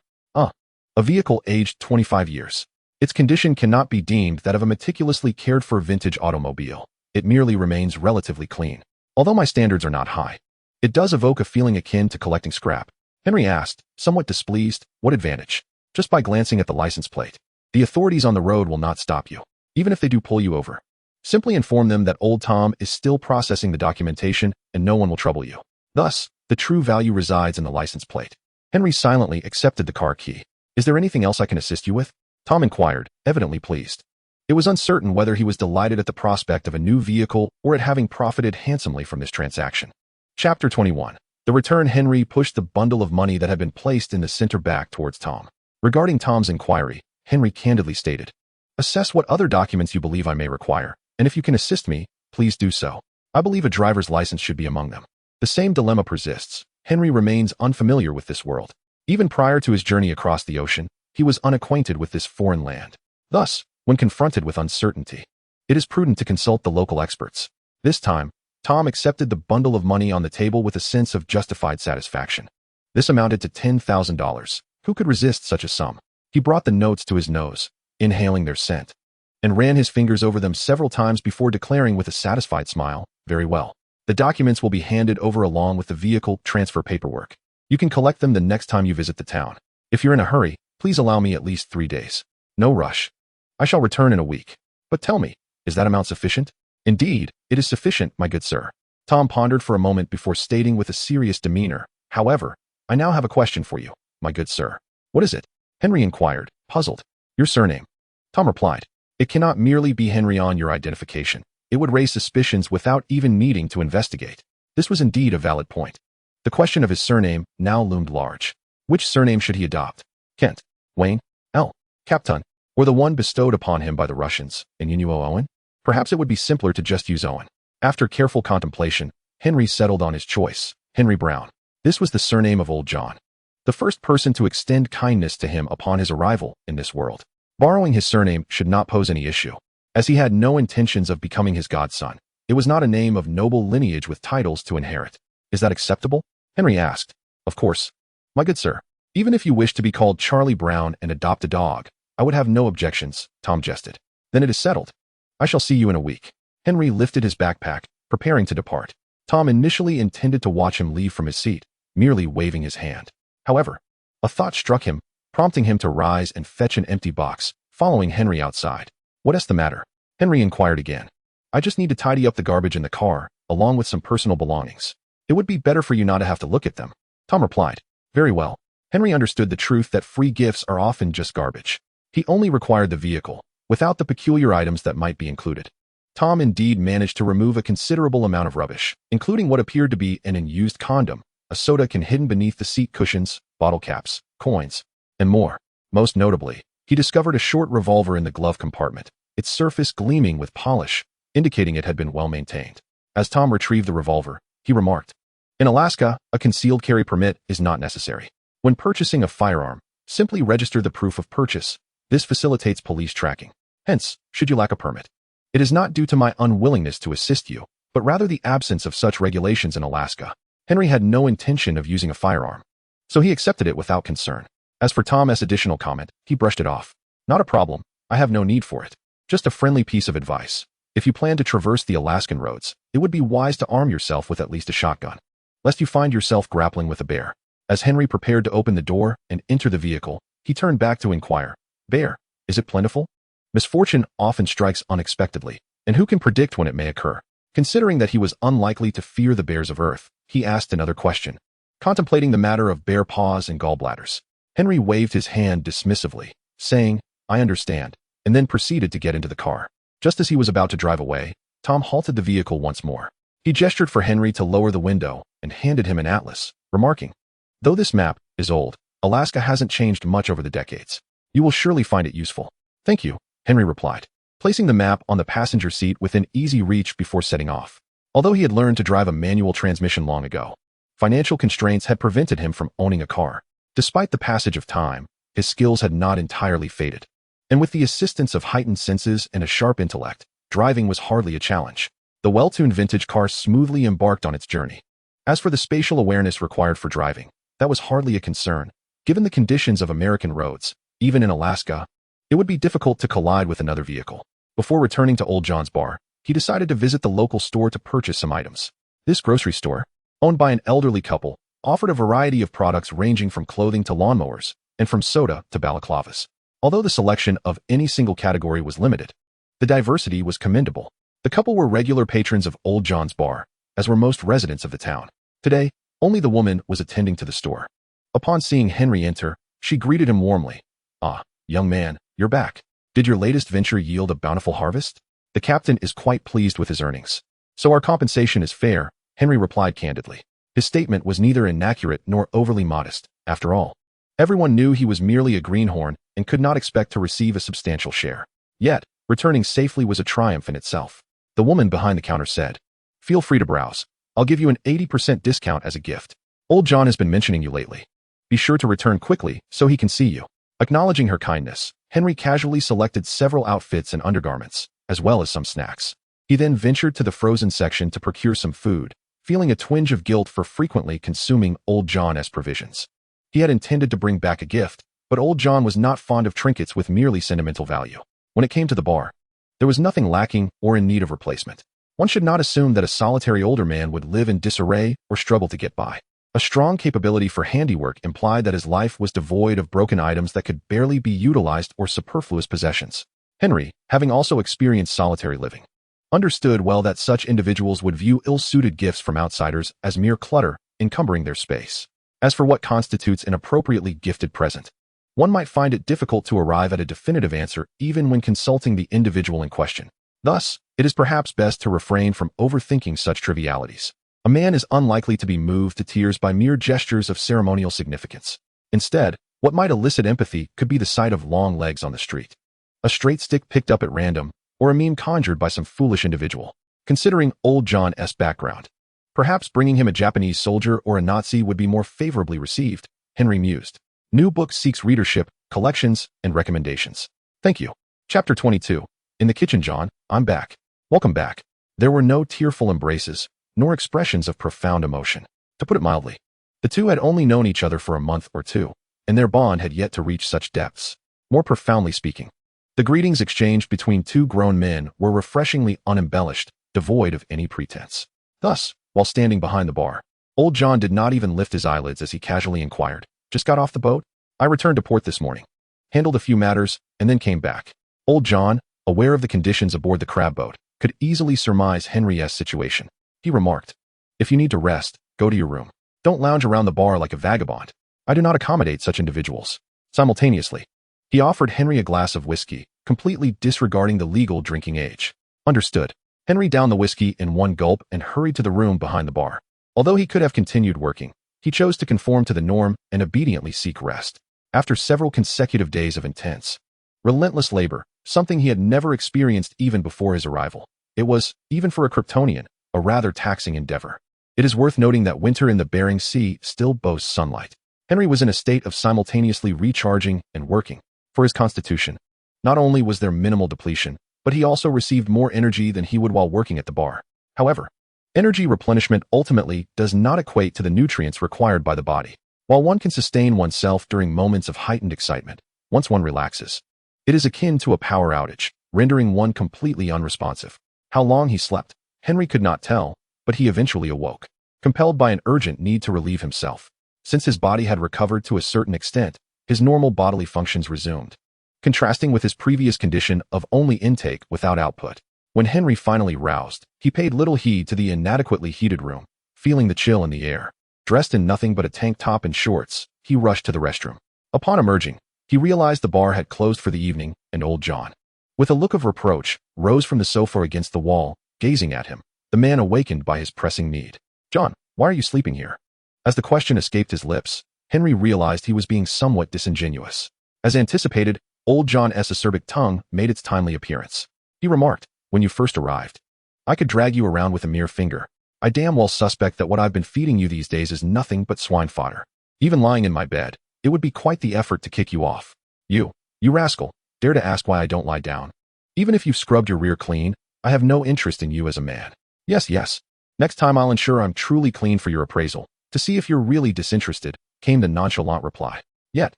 A vehicle aged 25 years. Its condition cannot be deemed that of a meticulously cared-for vintage automobile. It merely remains relatively clean. Although my standards are not high, it does evoke a feeling akin to collecting scrap." Henry asked, somewhat displeased, "What advantage?" "Just by glancing at the license plate. The authorities on the road will not stop you, even if they do pull you over. Simply inform them that old Tom is still processing the documentation and no one will trouble you. Thus, the true value resides in the license plate." Henry silently accepted the car key. "Is there anything else I can assist you with?" Tom inquired, evidently pleased. It was uncertain whether he was delighted at the prospect of a new vehicle or at having profited handsomely from this transaction. Chapter 21. The return. Henry pushed the bundle of money that had been placed in the center back towards Tom. Regarding Tom's inquiry, Henry candidly stated, "Assess what other documents you believe I may require, and if you can assist me, please do so. I believe a driver's license should be among them." The same dilemma persists. Henry remains unfamiliar with this world. Even prior to his journey across the ocean, he was unacquainted with this foreign land. Thus, when confronted with uncertainty, it is prudent to consult the local experts. This time, Tom accepted the bundle of money on the table with a sense of justified satisfaction. This amounted to $10,000. Who could resist such a sum? He brought the notes to his nose, inhaling their scent, and ran his fingers over them several times before declaring with a satisfied smile, "Very well. The documents will be handed over along with the vehicle transfer paperwork. You can collect them the next time you visit the town. If you're in a hurry, please allow me at least 3 days. No rush. I shall return in a week. But tell me, is that amount sufficient?" "Indeed, it is sufficient, my good sir." Tom pondered for a moment before stating with a serious demeanor, "However, I now have a question for you, my good sir." "What is it?" Henry inquired, puzzled. "Your surname." Tom replied, "It cannot merely be Henry on your identification. It would raise suspicions without even needing to investigate." This was indeed a valid point. The question of his surname now loomed large. Which surname should he adopt? Kent, Wayne, L, Captain, or the one bestowed upon him by the Russians, Inuo Owen? Perhaps it would be simpler to just use Owen. After careful contemplation, Henry settled on his choice, Henry Brown. This was the surname of old John, the first person to extend kindness to him upon his arrival in this world. Borrowing his surname should not pose any issue, as he had no intentions of becoming his godson. It was not a name of noble lineage with titles to inherit. "Is that acceptable?" Henry asked. "Of course, my good sir. Even if you wish to be called Charlie Brown and adopt a dog, I would have no objections," Tom jested. "Then it is settled. I shall see you in a week." Henry lifted his backpack, preparing to depart. Tom initially intended to watch him leave from his seat, merely waving his hand. However, a thought struck him, prompting him to rise and fetch an empty box, following Henry outside. "What's the matter?" Henry inquired again. "I just need to tidy up the garbage in the car, along with some personal belongings. It would be better for you not to have to look at them." Tom replied, "Very well." Henry understood the truth that free gifts are often just garbage. He only required the vehicle, without the peculiar items that might be included. Tom indeed managed to remove a considerable amount of rubbish, including what appeared to be an unused condom, a soda can hidden beneath the seat cushions, bottle caps, coins, and more. Most notably, he discovered a short revolver in the glove compartment, its surface gleaming with polish, indicating it had been well maintained. As Tom retrieved the revolver, he remarked, "In Alaska, a concealed carry permit is not necessary. When purchasing a firearm, simply register the proof of purchase. This facilitates police tracking. Hence, should you lack a permit, it is not due to my unwillingness to assist you, but rather the absence of such regulations in Alaska." Henry had no intention of using a firearm, so he accepted it without concern. As for Tom's additional comment, he brushed it off. "Not a problem. I have no need for it. Just a friendly piece of advice. If you plan to traverse the Alaskan roads, it would be wise to arm yourself with at least a shotgun, lest you find yourself grappling with a bear." As Henry prepared to open the door and enter the vehicle, he turned back to inquire, "Bear, is it plentiful?" Misfortune often strikes unexpectedly, and who can predict when it may occur? Considering that he was unlikely to fear the bears of Earth, he asked another question, contemplating the matter of bear paws and gallbladders. Henry waved his hand dismissively, saying, "I understand. and then proceeded to get into the car. Just as he was about to drive away, Tom halted the vehicle once more. He gestured for Henry to lower the window and handed him an atlas, remarking, "Though this map is old, Alaska hasn't changed much over the decades. You will surely find it useful." "Thank you," Henry replied, placing the map on the passenger seat within easy reach before setting off. Although he had learned to drive a manual transmission long ago, financial constraints had prevented him from owning a car. Despite the passage of time, his skills had not entirely faded. And with the assistance of heightened senses and a sharp intellect, driving was hardly a challenge. The well-tuned vintage car smoothly embarked on its journey. As for the spatial awareness required for driving, that was hardly a concern. Given the conditions of American roads, even in Alaska, it would be difficult to collide with another vehicle. Before returning to Old John's bar, he decided to visit the local store to purchase some items. This grocery store, owned by an elderly couple, offered a variety of products ranging from clothing to lawnmowers, and from soda to balaclavas. Although the selection of any single category was limited, the diversity was commendable. The couple were regular patrons of Old John's bar, as were most residents of the town. Today, only the woman was attending to the store. Upon seeing Henry enter, she greeted him warmly. "Ah, young man, you're back. Did your latest venture yield a bountiful harvest?" "The captain is quite pleased with his earnings. So our compensation is fair," Henry replied candidly. His statement was neither inaccurate nor overly modest. After all, everyone knew he was merely a greenhorn and could not expect to receive a substantial share. Yet, returning safely was a triumph in itself. The woman behind the counter said, "Feel free to browse. I'll give you an 80% discount as a gift. Old John has been mentioning you lately. Be sure to return quickly so he can see you." Acknowledging her kindness, Henry casually selected several outfits and undergarments, as well as some snacks. He then ventured to the frozen section to procure some food, feeling a twinge of guilt for frequently consuming Old John's provisions. He had intended to bring back a gift, but Old John was not fond of trinkets with merely sentimental value. When it came to the bar, there was nothing lacking or in need of replacement. One should not assume that a solitary older man would live in disarray or struggle to get by. A strong capability for handiwork implied that his life was devoid of broken items that could barely be utilized or superfluous possessions. Henry, having also experienced solitary living, understood well that such individuals would view ill-suited gifts from outsiders as mere clutter, encumbering their space. As for what constitutes an appropriately gifted present, one might find it difficult to arrive at a definitive answer even when consulting the individual in question. Thus, it is perhaps best to refrain from overthinking such trivialities. A man is unlikely to be moved to tears by mere gestures of ceremonial significance. Instead, what might elicit empathy could be the sight of long legs on the street, a straight stick picked up at random, or a meme conjured by some foolish individual. Considering Old John's background, perhaps bringing him a Japanese soldier or a Nazi would be more favorably received, Henry mused. New book seeks readership, collections, and recommendations. Thank you. Chapter 22. In the kitchen, John, I'm back. Welcome back. There were no tearful embraces, nor expressions of profound emotion. To put it mildly, the two had only known each other for a month or two, and their bond had yet to reach such depths. More profoundly speaking, the greetings exchanged between two grown men were refreshingly unembellished, devoid of any pretense. Thus, while standing behind the bar, Old John did not even lift his eyelids as he casually inquired, "Just got off the boat?" "I returned to port this morning, handled a few matters, and then came back." Old John, aware of the conditions aboard the crab boat, could easily surmise Henry's situation. He remarked, "If you need to rest, go to your room. Don't lounge around the bar like a vagabond. I do not accommodate such individuals." Simultaneously, he offered Henry a glass of whiskey, completely disregarding the legal drinking age. Understood. Henry downed the whiskey in one gulp and hurried to the room behind the bar. Although he could have continued working, he chose to conform to the norm and obediently seek rest. After several consecutive days of intense, relentless labor, something he had never experienced even before his arrival, it was, even for a Kryptonian, a rather taxing endeavor. It is worth noting that winter in the Bering Sea still boasts sunlight. Henry was in a state of simultaneously recharging and working. For his constitution, not only was there minimal depletion, but he also received more energy than he would while working at the bar. However, energy replenishment ultimately does not equate to the nutrients required by the body. While one can sustain oneself during moments of heightened excitement, once one relaxes, it is akin to a power outage, rendering one completely unresponsive. How long he slept, Henry could not tell, but he eventually awoke, compelled by an urgent need to relieve himself. Since his body had recovered to a certain extent, his normal bodily functions resumed, contrasting with his previous condition of only intake without output. When Henry finally roused, he paid little heed to the inadequately heated room, feeling the chill in the air. Dressed in nothing but a tank top and shorts, he rushed to the restroom. Upon emerging, he realized the bar had closed for the evening, and Old John, with a look of reproach, rose from the sofa against the wall, gazing at him, the man awakened by his pressing need. "John, why are you sleeping here?" As the question escaped his lips, Henry realized he was being somewhat disingenuous. As anticipated, old John's acerbic tongue made its timely appearance. He remarked, "When you first arrived, I could drag you around with a mere finger. I damn well suspect that what I've been feeding you these days is nothing but swine fodder. Even lying in my bed, it would be quite the effort to kick you off. You rascal, dare to ask why I don't lie down. Even if you've scrubbed your rear clean, I have no interest in you as a man. Yes. Next time I'll ensure I'm truly clean for your appraisal, to see if you're really disinterested," came the nonchalant reply. Yet,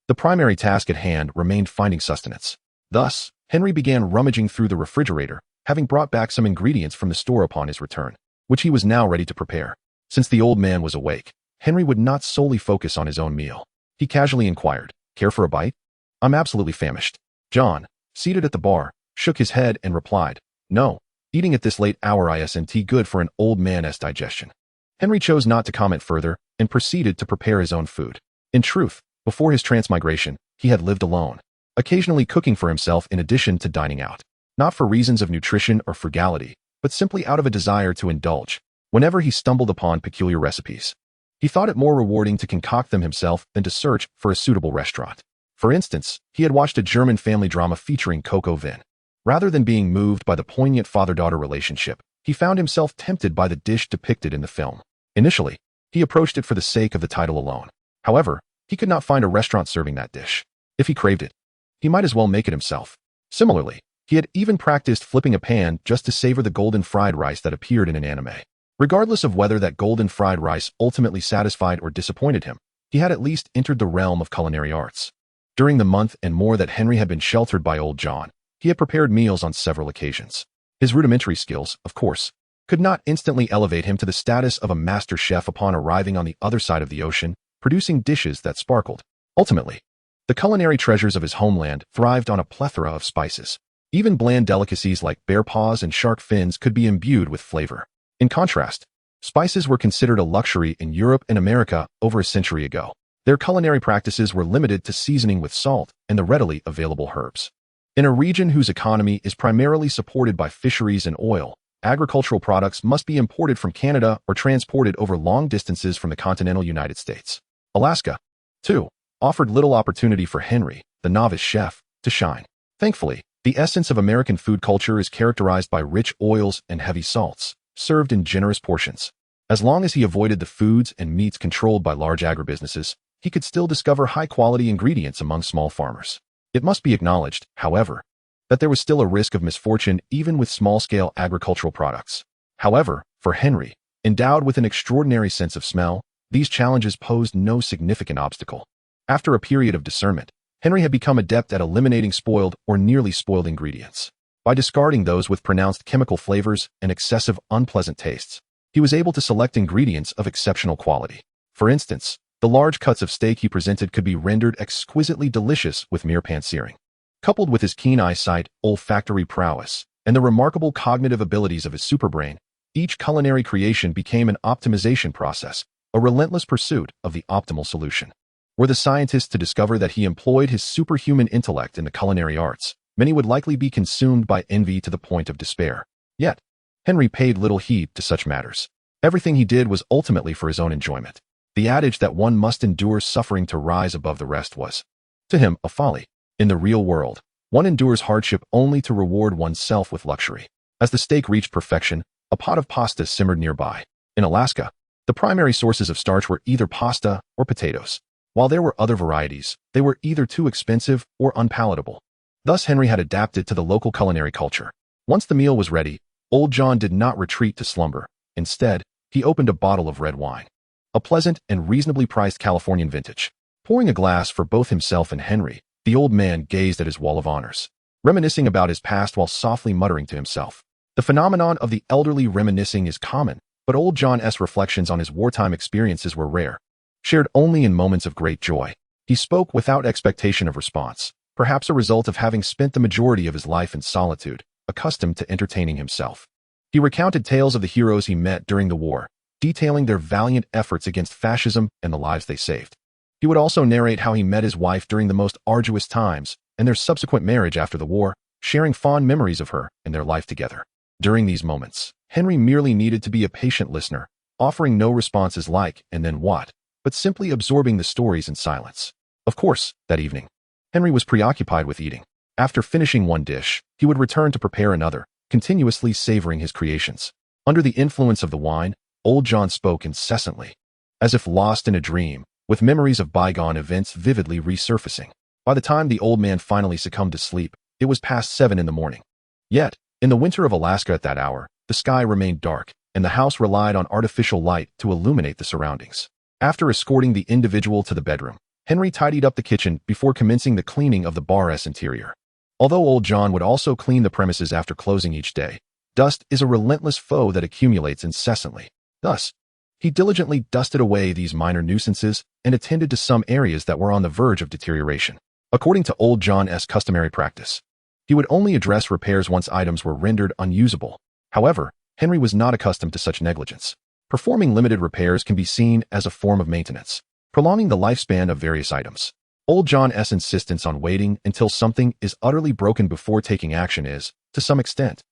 the primary task at hand remained finding sustenance. Thus, Henry began rummaging through the refrigerator, having brought back some ingredients from the store upon his return, which he was now ready to prepare. Since the old man was awake, Henry would not solely focus on his own meal. He casually inquired, "Care for a bite?" "I'm absolutely famished." John, seated at the bar, shook his head and replied, "No, eating at this late hour isn't good for an old man's digestion." Henry chose not to comment further and proceeded to prepare his own food. In truth, before his transmigration, he had lived alone, occasionally cooking for himself in addition to dining out. Not for reasons of nutrition or frugality, but simply out of a desire to indulge whenever he stumbled upon peculiar recipes. He thought it more rewarding to concoct them himself than to search for a suitable restaurant. For instance, he had watched a German family drama featuring Coco Vin. Rather than being moved by the poignant father-daughter relationship, he found himself tempted by the dish depicted in the film. Initially, he approached it for the sake of the title alone. However, he could not find a restaurant serving that dish. If he craved it, he might as well make it himself. Similarly, he had even practiced flipping a pan just to savor the golden fried rice that appeared in an anime. Regardless of whether that golden fried rice ultimately satisfied or disappointed him, he had at least entered the realm of culinary arts. During the month and more that Henry had been sheltered by old John, he had prepared meals on several occasions. His rudimentary skills, of course, could not instantly elevate him to the status of a master chef upon arriving on the other side of the ocean, producing dishes that sparkled. Ultimately, the culinary treasures of his homeland thrived on a plethora of spices. Even bland delicacies like bear paws and shark fins could be imbued with flavor. In contrast, spices were considered a luxury in Europe and America over a century ago. Their culinary practices were limited to seasoning with salt and the readily available herbs. In a region whose economy is primarily supported by fisheries and oil, agricultural products must be imported from Canada or transported over long distances from the continental United States. Alaska, too, offered little opportunity for Henry, the novice chef, to shine. Thankfully, the essence of American food culture is characterized by rich oils and heavy salts, served in generous portions. As long as he avoided the foods and meats controlled by large agribusinesses, he could still discover high-quality ingredients among small farmers. It must be acknowledged, however, that there was still a risk of misfortune even with small-scale agricultural products. However, for Henry, endowed with an extraordinary sense of smell, these challenges posed no significant obstacle. After a period of discernment, Henry had become adept at eliminating spoiled or nearly spoiled ingredients. By discarding those with pronounced chemical flavors and excessive unpleasant tastes, he was able to select ingredients of exceptional quality. For instance, the large cuts of steak he presented could be rendered exquisitely delicious with mere pan-searing. Coupled with his keen eyesight, olfactory prowess, and the remarkable cognitive abilities of his superbrain, each culinary creation became an optimization process, a relentless pursuit of the optimal solution. Were the scientists to discover that he employed his superhuman intellect in the culinary arts, many would likely be consumed by envy to the point of despair. Yet, Henry paid little heed to such matters. Everything he did was ultimately for his own enjoyment. The adage that one must endure suffering to rise above the rest was, to him, a folly. In the real world, one endures hardship only to reward oneself with luxury. As the steak reached perfection, a pot of pasta simmered nearby. In Alaska, the primary sources of starch were either pasta or potatoes. While there were other varieties, they were either too expensive or unpalatable. Thus Henry had adapted to the local culinary culture. Once the meal was ready, old John did not retreat to slumber. Instead, he opened a bottle of red wine, a pleasant and reasonably priced Californian vintage. Pouring a glass for both himself and Henry, the old man gazed at his wall of honors, reminiscing about his past while softly muttering to himself. The phenomenon of the elderly reminiscing is common, but old John's reflections on his wartime experiences were rare, shared only in moments of great joy. He spoke without expectation of response, perhaps a result of having spent the majority of his life in solitude, accustomed to entertaining himself. He recounted tales of the heroes he met during the war, detailing their valiant efforts against fascism and the lives they saved. He would also narrate how he met his wife during the most arduous times and their subsequent marriage after the war, sharing fond memories of her and their life together. During these moments, Henry merely needed to be a patient listener, offering no responses like, and then what, but simply absorbing the stories in silence. Of course, that evening, Henry was preoccupied with eating. After finishing one dish, he would return to prepare another, continuously savoring his creations. Under the influence of the wine, old John spoke incessantly, as if lost in a dream, with memories of bygone events vividly resurfacing. By the time the old man finally succumbed to sleep, it was past 7 in the morning. Yet, in the winter of Alaska at that hour, the sky remained dark, and the house relied on artificial light to illuminate the surroundings. After escorting the individual to the bedroom, Henry tidied up the kitchen before commencing the cleaning of the bar's interior. Although old John would also clean the premises after closing each day, dust is a relentless foe that accumulates incessantly. Thus, he diligently dusted away these minor nuisances and attended to some areas that were on the verge of deterioration. According to old John's customary practice, he would only address repairs once items were rendered unusable. However, Henry was not accustomed to such negligence. Performing limited repairs can be seen as a form of maintenance, prolonging the lifespan of various items. Old John's insistence on waiting until something is utterly broken before taking action is, to some extent,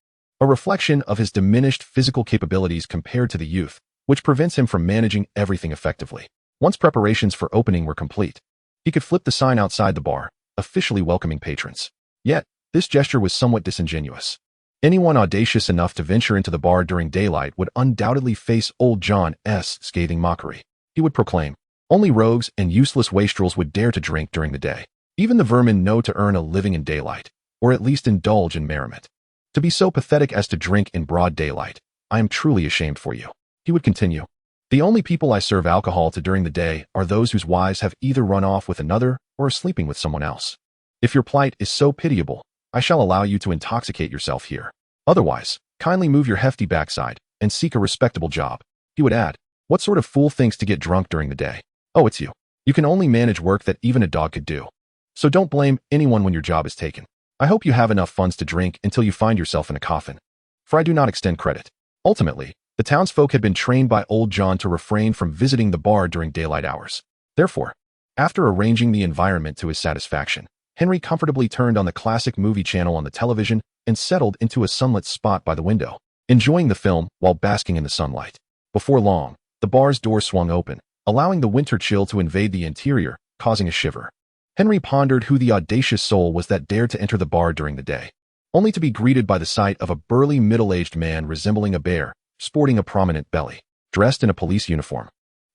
a reflection of his diminished physical capabilities compared to the youth, which prevents him from managing everything effectively. Once preparations for opening were complete, he could flip the sign outside the bar, officially welcoming patrons. Yet, this gesture was somewhat disingenuous. Anyone audacious enough to venture into the bar during daylight would undoubtedly face old John's scathing mockery. He would proclaim, only rogues and useless wastrels would dare to drink during the day. Even the vermin know to earn a living in daylight, or at least indulge in merriment. To be so pathetic as to drink in broad daylight, I am truly ashamed for you. He would continue, the only people I serve alcohol to during the day are those whose wives have either run off with another or are sleeping with someone else. If your plight is so pitiable, I shall allow you to intoxicate yourself here. Otherwise, kindly move your hefty backside and seek a respectable job. He would add, what sort of fool thinks to get drunk during the day? Oh, it's you. You can only manage work that even a dog could do. So don't blame anyone when your job is taken. I hope you have enough funds to drink until you find yourself in a coffin. For I do not extend credit. Ultimately, the townsfolk had been trained by old John to refrain from visiting the bar during daylight hours. Therefore, after arranging the environment to his satisfaction, Henry comfortably turned on the classic movie channel on the television and settled into a sunlit spot by the window, enjoying the film while basking in the sunlight. Before long, the bar's door swung open, allowing the winter chill to invade the interior, causing a shiver. Henry pondered who the audacious soul was that dared to enter the bar during the day, only to be greeted by the sight of a burly middle-aged man resembling a bear, sporting a prominent belly, dressed in a police uniform.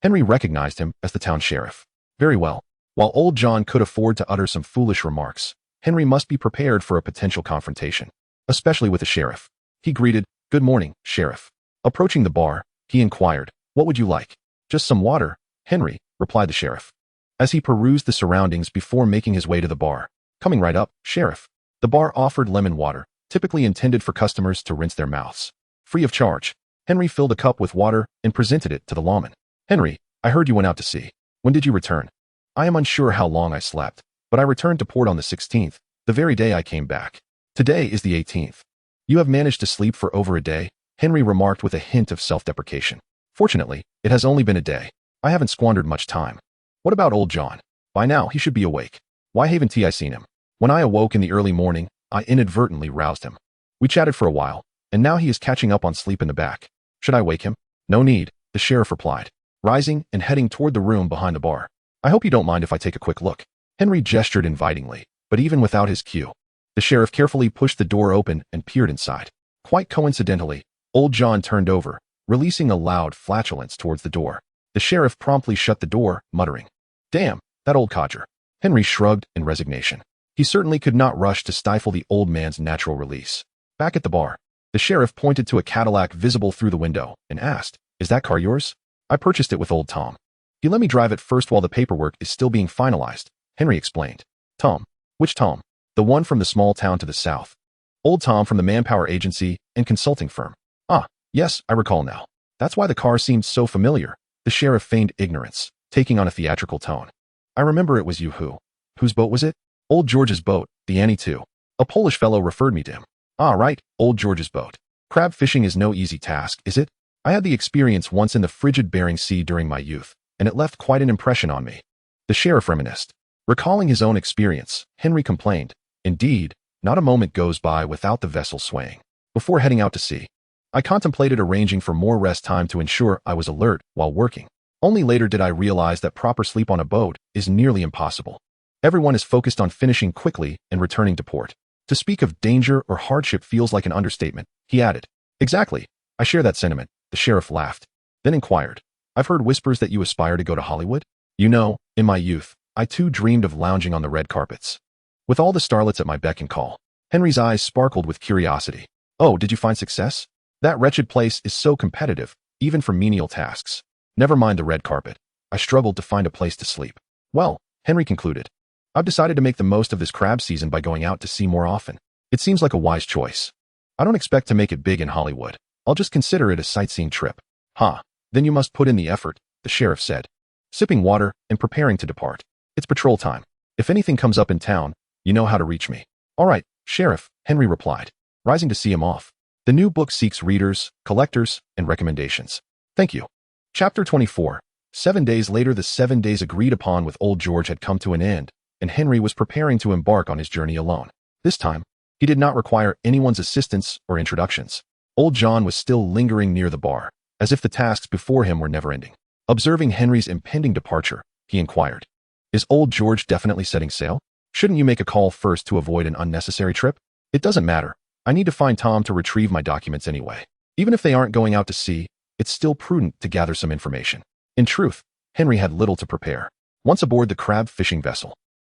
Henry recognized him as the town sheriff. Very well. While old John could afford to utter some foolish remarks, Henry must be prepared for a potential confrontation, especially with the sheriff. He greeted, good morning, sheriff. Approaching the bar, he inquired, what would you like? Just some water, Henry, replied the sheriff, as he perused the surroundings before making his way to the bar. Coming right up, sheriff. The bar offered lemon water, typically intended for customers to rinse their mouths. Free of charge. Henry filled a cup with water and presented it to the lawman. Henry, I heard you went out to sea. When did you return? I am unsure how long I slept, but I returned to port on the 16th, the very day I came back. Today is the 18th. You have managed to sleep for over a day, Henry remarked with a hint of self-deprecation. Fortunately, it has only been a day. I haven't squandered much time. What about old John? By now, he should be awake. Why haven't I seen him? When I awoke in the early morning, I inadvertently roused him. We chatted for a while, and now he is catching up on sleep in the back. Should I wake him? No need, the sheriff replied, rising and heading toward the room behind the bar. I hope you don't mind if I take a quick look. Henry gestured invitingly, but even without his cue, the sheriff carefully pushed the door open and peered inside. Quite coincidentally, old John turned over, releasing a loud flatulence towards the door. The sheriff promptly shut the door, muttering, damn, that old codger. Henry shrugged in resignation. He certainly could not rush to stifle the old man's natural release. Back at the bar, the sheriff pointed to a Cadillac visible through the window and asked, is that car yours? I purchased it with old Tom. He let me drive it first while the paperwork is still being finalized, Henry explained. Tom? Which Tom? The one from the small town to the south. Old Tom from the manpower agency and consulting firm. Ah, yes, I recall now. That's why the car seemed so familiar. The sheriff feigned ignorance, taking on a theatrical tone. I remember it was you who. Whose boat was it? Old George's boat, the Annie II. A Polish fellow referred me to him. Ah, right, old George's boat. Crab fishing is no easy task, is it? I had the experience once in the frigid Bering Sea during my youth, and it left quite an impression on me. The sheriff reminisced. Recalling his own experience, Henry complained, indeed, Not a moment goes by without the vessel swaying. Before heading out to sea, I contemplated arranging for more rest time to ensure I was alert while working. Only later did I realize that proper sleep on a boat is nearly impossible. Everyone is focused on finishing quickly and returning to port. To speak of danger or hardship feels like an understatement, he added. Exactly. I share that sentiment, the sheriff laughed, then inquired. I've heard whispers that you aspire to go to Hollywood? You know, in my youth, I too dreamed of lounging on the red carpets. With all the starlets at my beck and call. Henry's eyes sparkled with curiosity. Oh, did you find success? That wretched place is so competitive, even for menial tasks. Never mind the red carpet. I struggled to find a place to sleep. Well, Henry concluded, I've decided to make the most of this crab season by going out to sea more often. It seems like a wise choice. I don't expect to make it big in Hollywood. I'll just consider it a sightseeing trip. Huh. Then you must put in the effort, the sheriff said, sipping water and preparing to depart. It's patrol time. If anything comes up in town, you know how to reach me. All right, Sheriff, Henry replied, rising to see him off. The new book seeks readers, collectors, and recommendations. Thank you. Chapter 24. 7 days later, the 7 days agreed upon with Old George had come to an end, and Henry was preparing to embark on his journey alone. This time, he did not require anyone's assistance or introductions. Old John was still lingering near the bar, as if the tasks before him were never-ending. Observing Henry's impending departure, he inquired, Is Old George definitely setting sail? Shouldn't you make a call first to avoid an unnecessary trip? It doesn't matter. I need to find Tom to retrieve my documents anyway. Even if they aren't going out to sea, it's still prudent to gather some information. In truth, Henry had little to prepare. Once aboard the crab fishing vessel,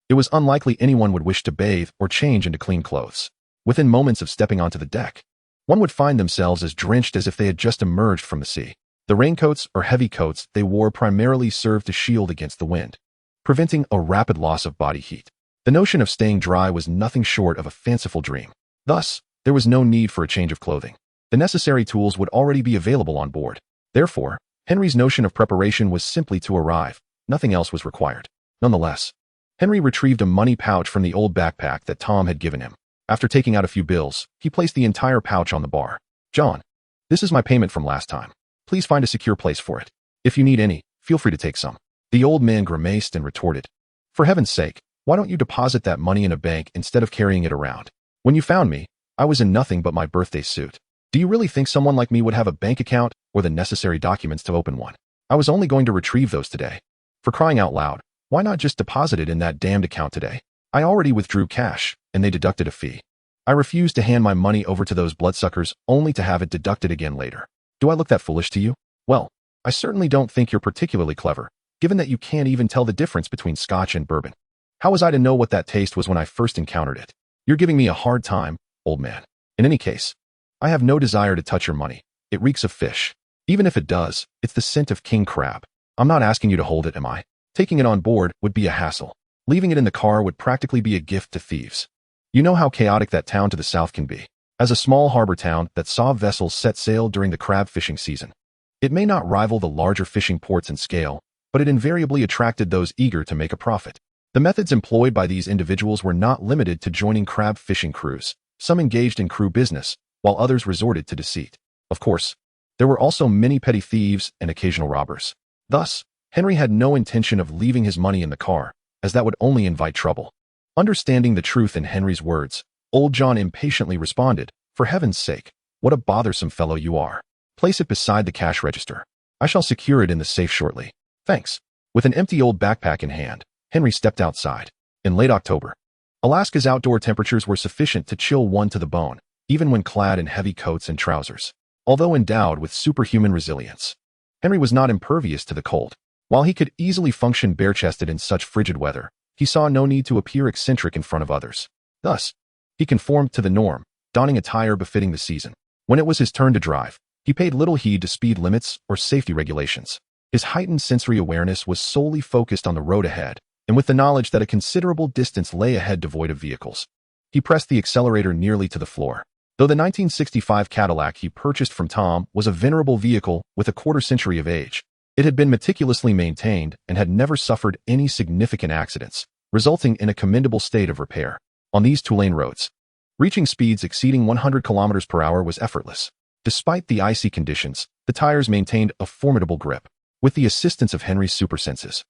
it was unlikely anyone would wish to bathe or change into clean clothes. Within moments of stepping onto the deck, one would find themselves as drenched as if they had just emerged from the sea. The raincoats or heavy coats they wore primarily served to shield against the wind, preventing a rapid loss of body heat. The notion of staying dry was nothing short of a fanciful dream. Thus, there was no need for a change of clothing. The necessary tools would already be available on board. Therefore, Henry's notion of preparation was simply to arrive. Nothing else was required. Nonetheless, Henry retrieved a money pouch from the old backpack that Tom had given him. After taking out a few bills, he placed the entire pouch on the bar. John, this is my payment from last time. Please find a secure place for it. If you need any, feel free to take some. The old man grimaced and retorted, For heaven's sake, why don't you deposit that money in a bank instead of carrying it around? When you found me, I was in nothing but my birthday suit. Do you really think someone like me would have a bank account or the necessary documents to open one? I was only going to retrieve those today. For crying out loud, why not just deposit it in that damned account today? I already withdrew cash, and they deducted a fee. I refused to hand my money over to those bloodsuckers only to have it deducted again later. Do I look that foolish to you? Well, I certainly don't think you're particularly clever, given that you can't even tell the difference between scotch and bourbon. How was I to know what that taste was when I first encountered it? You're giving me a hard time, old man. In any case, I have no desire to touch your money. It reeks of fish. Even if it does, it's the scent of king crab. I'm not asking you to hold it, am I? Taking it on board would be a hassle. Leaving it in the car would practically be a gift to thieves. You know how chaotic that town to the south can be. As a small harbor town that saw vessels set sail during the crab fishing season, it may not rival the larger fishing ports in scale, but it invariably attracted those eager to make a profit. The methods employed by these individuals were not limited to joining crab fishing crews. Some engaged in crew business, while others resorted to deceit. Of course, there were also many petty thieves and occasional robbers. Thus, Henry had no intention of leaving his money in the car, as that would only invite trouble. Understanding the truth in Henry's words, old John impatiently responded, For heaven's sake, what a bothersome fellow you are. Place it beside the cash register. I shall secure it in the safe shortly. Thanks. With an empty old backpack in hand, Henry stepped outside. In late October, Alaska's outdoor temperatures were sufficient to chill one to the bone, even when clad in heavy coats and trousers. Although endowed with superhuman resilience, Henry was not impervious to the cold. While he could easily function bare-chested in such frigid weather, he saw no need to appear eccentric in front of others. Thus, he conformed to the norm, donning attire befitting the season. When it was his turn to drive, he paid little heed to speed limits or safety regulations. His heightened sensory awareness was solely focused on the road ahead, and with the knowledge that a considerable distance lay ahead devoid of vehicles, he pressed the accelerator nearly to the floor. Though the 1965 Cadillac he purchased from Tom was a venerable vehicle with a quarter-century of age, it had been meticulously maintained and had never suffered any significant accidents, resulting in a commendable state of repair. On these two-lane roads, reaching speeds exceeding 100 kilometers per hour was effortless. Despite the icy conditions, the tires maintained a formidable grip. With the assistance of Henry's super senses,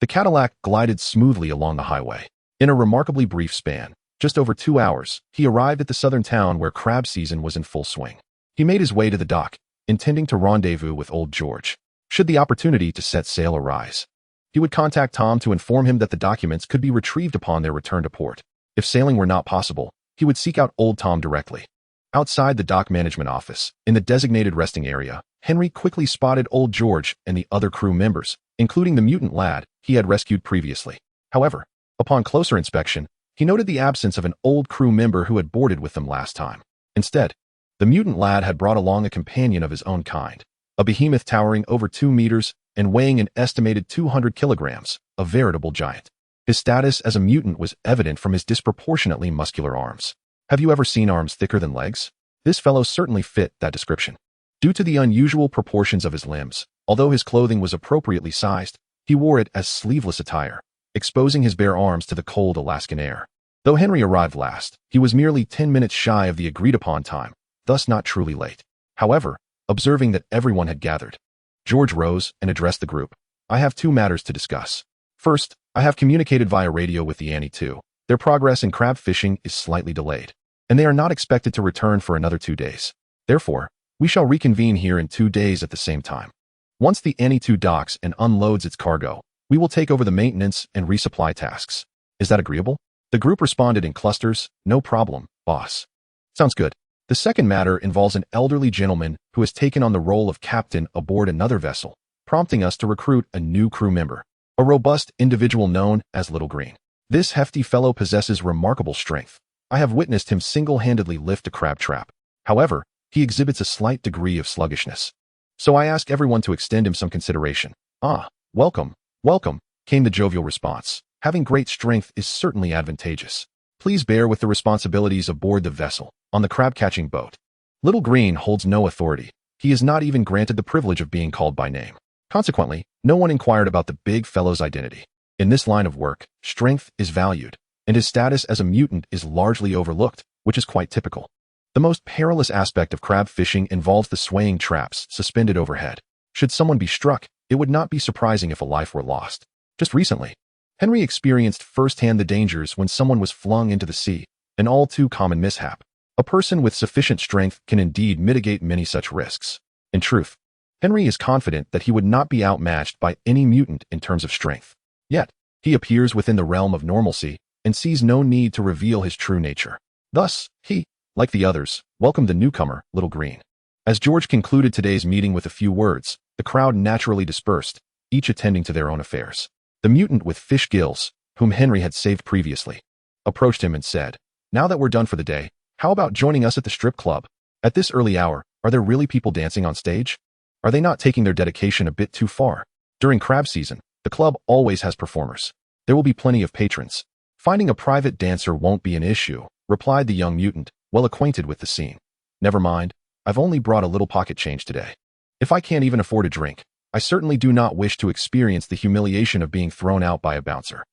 the Cadillac glided smoothly along the highway. In a remarkably brief span, Just over 2 hours, he arrived at the southern town where crab season was in full swing. He made his way to the dock, intending to rendezvous with old George, should the opportunity to set sail arise. He would contact Tom to inform him that the documents could be retrieved upon their return to port. If sailing were not possible, he would seek out old Tom directly. Outside the dock management office, in the designated resting area, Henry quickly spotted old George and the other crew members, including the mutant lad he had rescued previously. However, upon closer inspection, he noted the absence of an old crew member who had boarded with them last time. Instead, the mutant lad had brought along a companion of his own kind, a behemoth towering over 2 meters and weighing an estimated 200 kilograms, a veritable giant. His status as a mutant was evident from his disproportionately muscular arms. Have you ever seen arms thicker than legs? This fellow certainly fit that description. Due to the unusual proportions of his limbs, although his clothing was appropriately sized, he wore it as sleeveless attire, exposing his bare arms to the cold Alaskan air. Though Henry arrived last, he was merely 10 minutes shy of the agreed-upon time, thus not truly late. However, observing that everyone had gathered, George rose and addressed the group. I have 2 matters to discuss. First, I have communicated via radio with the Annie 2. Their progress in crab fishing is slightly delayed, and they are not expected to return for another 2 days. Therefore, we shall reconvene here in 2 days at the same time. Once the Annie 2 docks and unloads its cargo, we will take over the maintenance and resupply tasks. Is that agreeable? The group responded in clusters. No problem, boss. Sounds good. The second matter involves an elderly gentleman who has taken on the role of captain aboard another vessel, prompting us to recruit a new crew member, a robust individual known as Little Green. This hefty fellow possesses remarkable strength. I have witnessed him single-handedly lift a crab trap. However, he exhibits a slight degree of sluggishness. So I ask everyone to extend him some consideration. Welcome, welcome, came the jovial response. Having great strength is certainly advantageous. Please bear with the responsibilities aboard the vessel, on the crab-catching boat. Little Green holds no authority. He is not even granted the privilege of being called by name. Consequently, no one inquired about the big fellow's identity. In this line of work, strength is valued, and his status as a mutant is largely overlooked, which is quite typical. The most perilous aspect of crab fishing involves the swaying traps suspended overhead. Should someone be struck, it would not be surprising if a life were lost. Just recently, Henry experienced firsthand the dangers when someone was flung into the sea, an all too common mishap. A person with sufficient strength can indeed mitigate many such risks. In truth, Henry is confident that he would not be outmatched by any mutant in terms of strength. Yet, he appears within the realm of normalcy and sees no need to reveal his true nature. Thus, he, like the others, welcomed the newcomer, Little Green. As George concluded today's meeting with a few words, the crowd naturally dispersed, each attending to their own affairs. The mutant with fish gills, whom Henry had saved previously, approached him and said, "Now that we're done for the day, how about joining us at the strip club? At this early hour, are there really people dancing on stage? Are they not taking their dedication a bit too far? During crab season, the club always has performers. There will be plenty of patrons. Finding a private dancer won't be an issue," replied the young mutant, well acquainted with the scene. "Never mind, I've only brought a little pocket change today. If I can't even afford a drink, I certainly do not wish to experience the humiliation of being thrown out by a bouncer."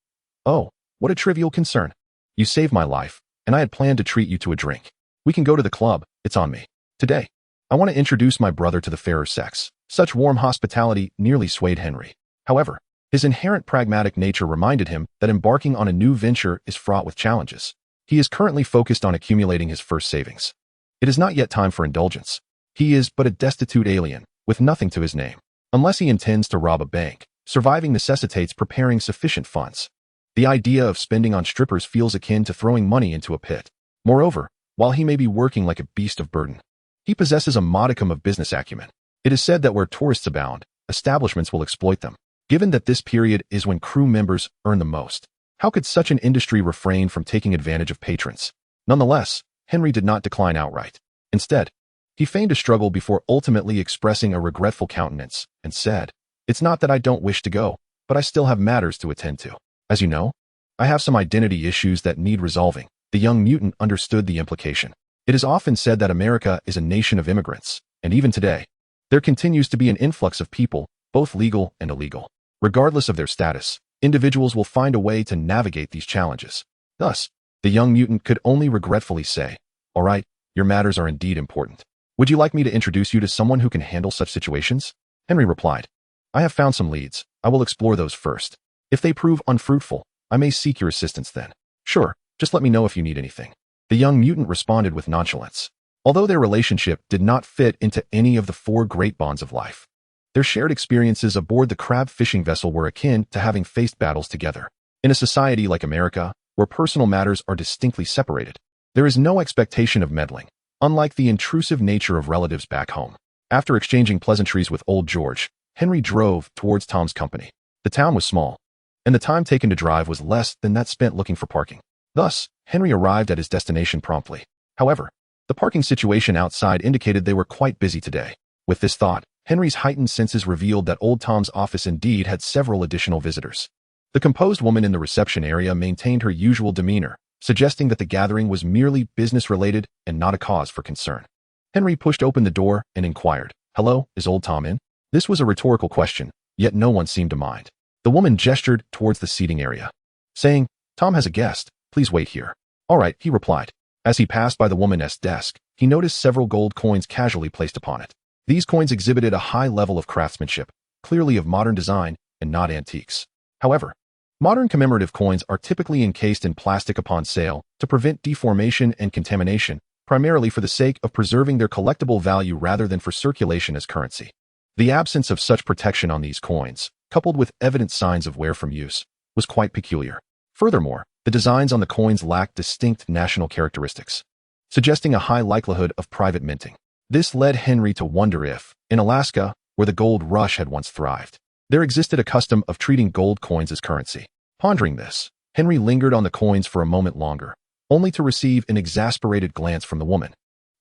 "Oh, what a trivial concern. You saved my life, and I had planned to treat you to a drink. We can go to the club, it's on me. Today, I want to introduce my brother to the fairer sex." Such warm hospitality nearly swayed Henry. However, his inherent pragmatic nature reminded him that embarking on a new venture is fraught with challenges. He is currently focused on accumulating his first savings. It is not yet time for indulgence. He is but a destitute alien, with nothing to his name. Unless he intends to rob a bank, surviving necessitates preparing sufficient funds. The idea of spending on strippers feels akin to throwing money into a pit. Moreover, while he may be working like a beast of burden, he possesses a modicum of business acumen. It is said that where tourists abound, establishments will exploit them. Given that this period is when crew members earn the most, how could such an industry refrain from taking advantage of patrons? Nonetheless, Henry did not decline outright. Instead, he feigned a struggle before ultimately expressing a regretful countenance and said, "It's not that I don't wish to go, but I still have matters to attend to. As you know, I have some identity issues that need resolving." The young mutant understood the implication. It is often said that America is a nation of immigrants, and even today, there continues to be an influx of people, both legal and illegal. Regardless of their status, individuals will find a way to navigate these challenges. Thus, the young mutant could only regretfully say, "All right, your matters are indeed important. Would you like me to introduce you to someone who can handle such situations?" Henry replied, "I have found some leads. I will explore those first. If they prove unfruitful, I may seek your assistance then." "Sure, Just let me know if you need anything. The young mutant responded with nonchalance. Although their relationship did not fit into any of the four great bonds of life, their shared experiences aboard the crab fishing vessel were akin to having faced battles together. In a society like America, where personal matters are distinctly separated, there is no expectation of meddling, unlike the intrusive nature of relatives back home. After exchanging pleasantries with old George, Henry drove towards Tom's company. The town was small, and the time taken to drive was less than that spent looking for parking. Thus, Henry arrived at his destination promptly. However, the parking situation outside indicated they were quite busy today. With this thought, Henry's heightened senses revealed that old Tom's office indeed had several additional visitors. The composed woman in the reception area maintained her usual demeanor, suggesting that the gathering was merely business-related and not a cause for concern. Henry pushed open the door and inquired, "Hello, is old Tom in?" This was a rhetorical question, yet no one seemed to mind. The woman gestured towards the seating area, saying, "Tom has a guest. Please wait here." "All right," he replied. As he passed by the woman's desk, he noticed several gold coins casually placed upon it. These coins exhibited a high level of craftsmanship, clearly of modern design and not antiques. However, modern commemorative coins are typically encased in plastic upon sale to prevent deformation and contamination, primarily for the sake of preserving their collectible value rather than for circulation as currency. The absence of such protection on these coins, coupled with evident signs of wear from use, was quite peculiar. Furthermore, the designs on the coins lacked distinct national characteristics, suggesting a high likelihood of private minting. This led Henry to wonder if, in Alaska, where the gold rush had once thrived, there existed a custom of treating gold coins as currency. Pondering this, Henry lingered on the coins for a moment longer, only to receive an exasperated glance from the woman,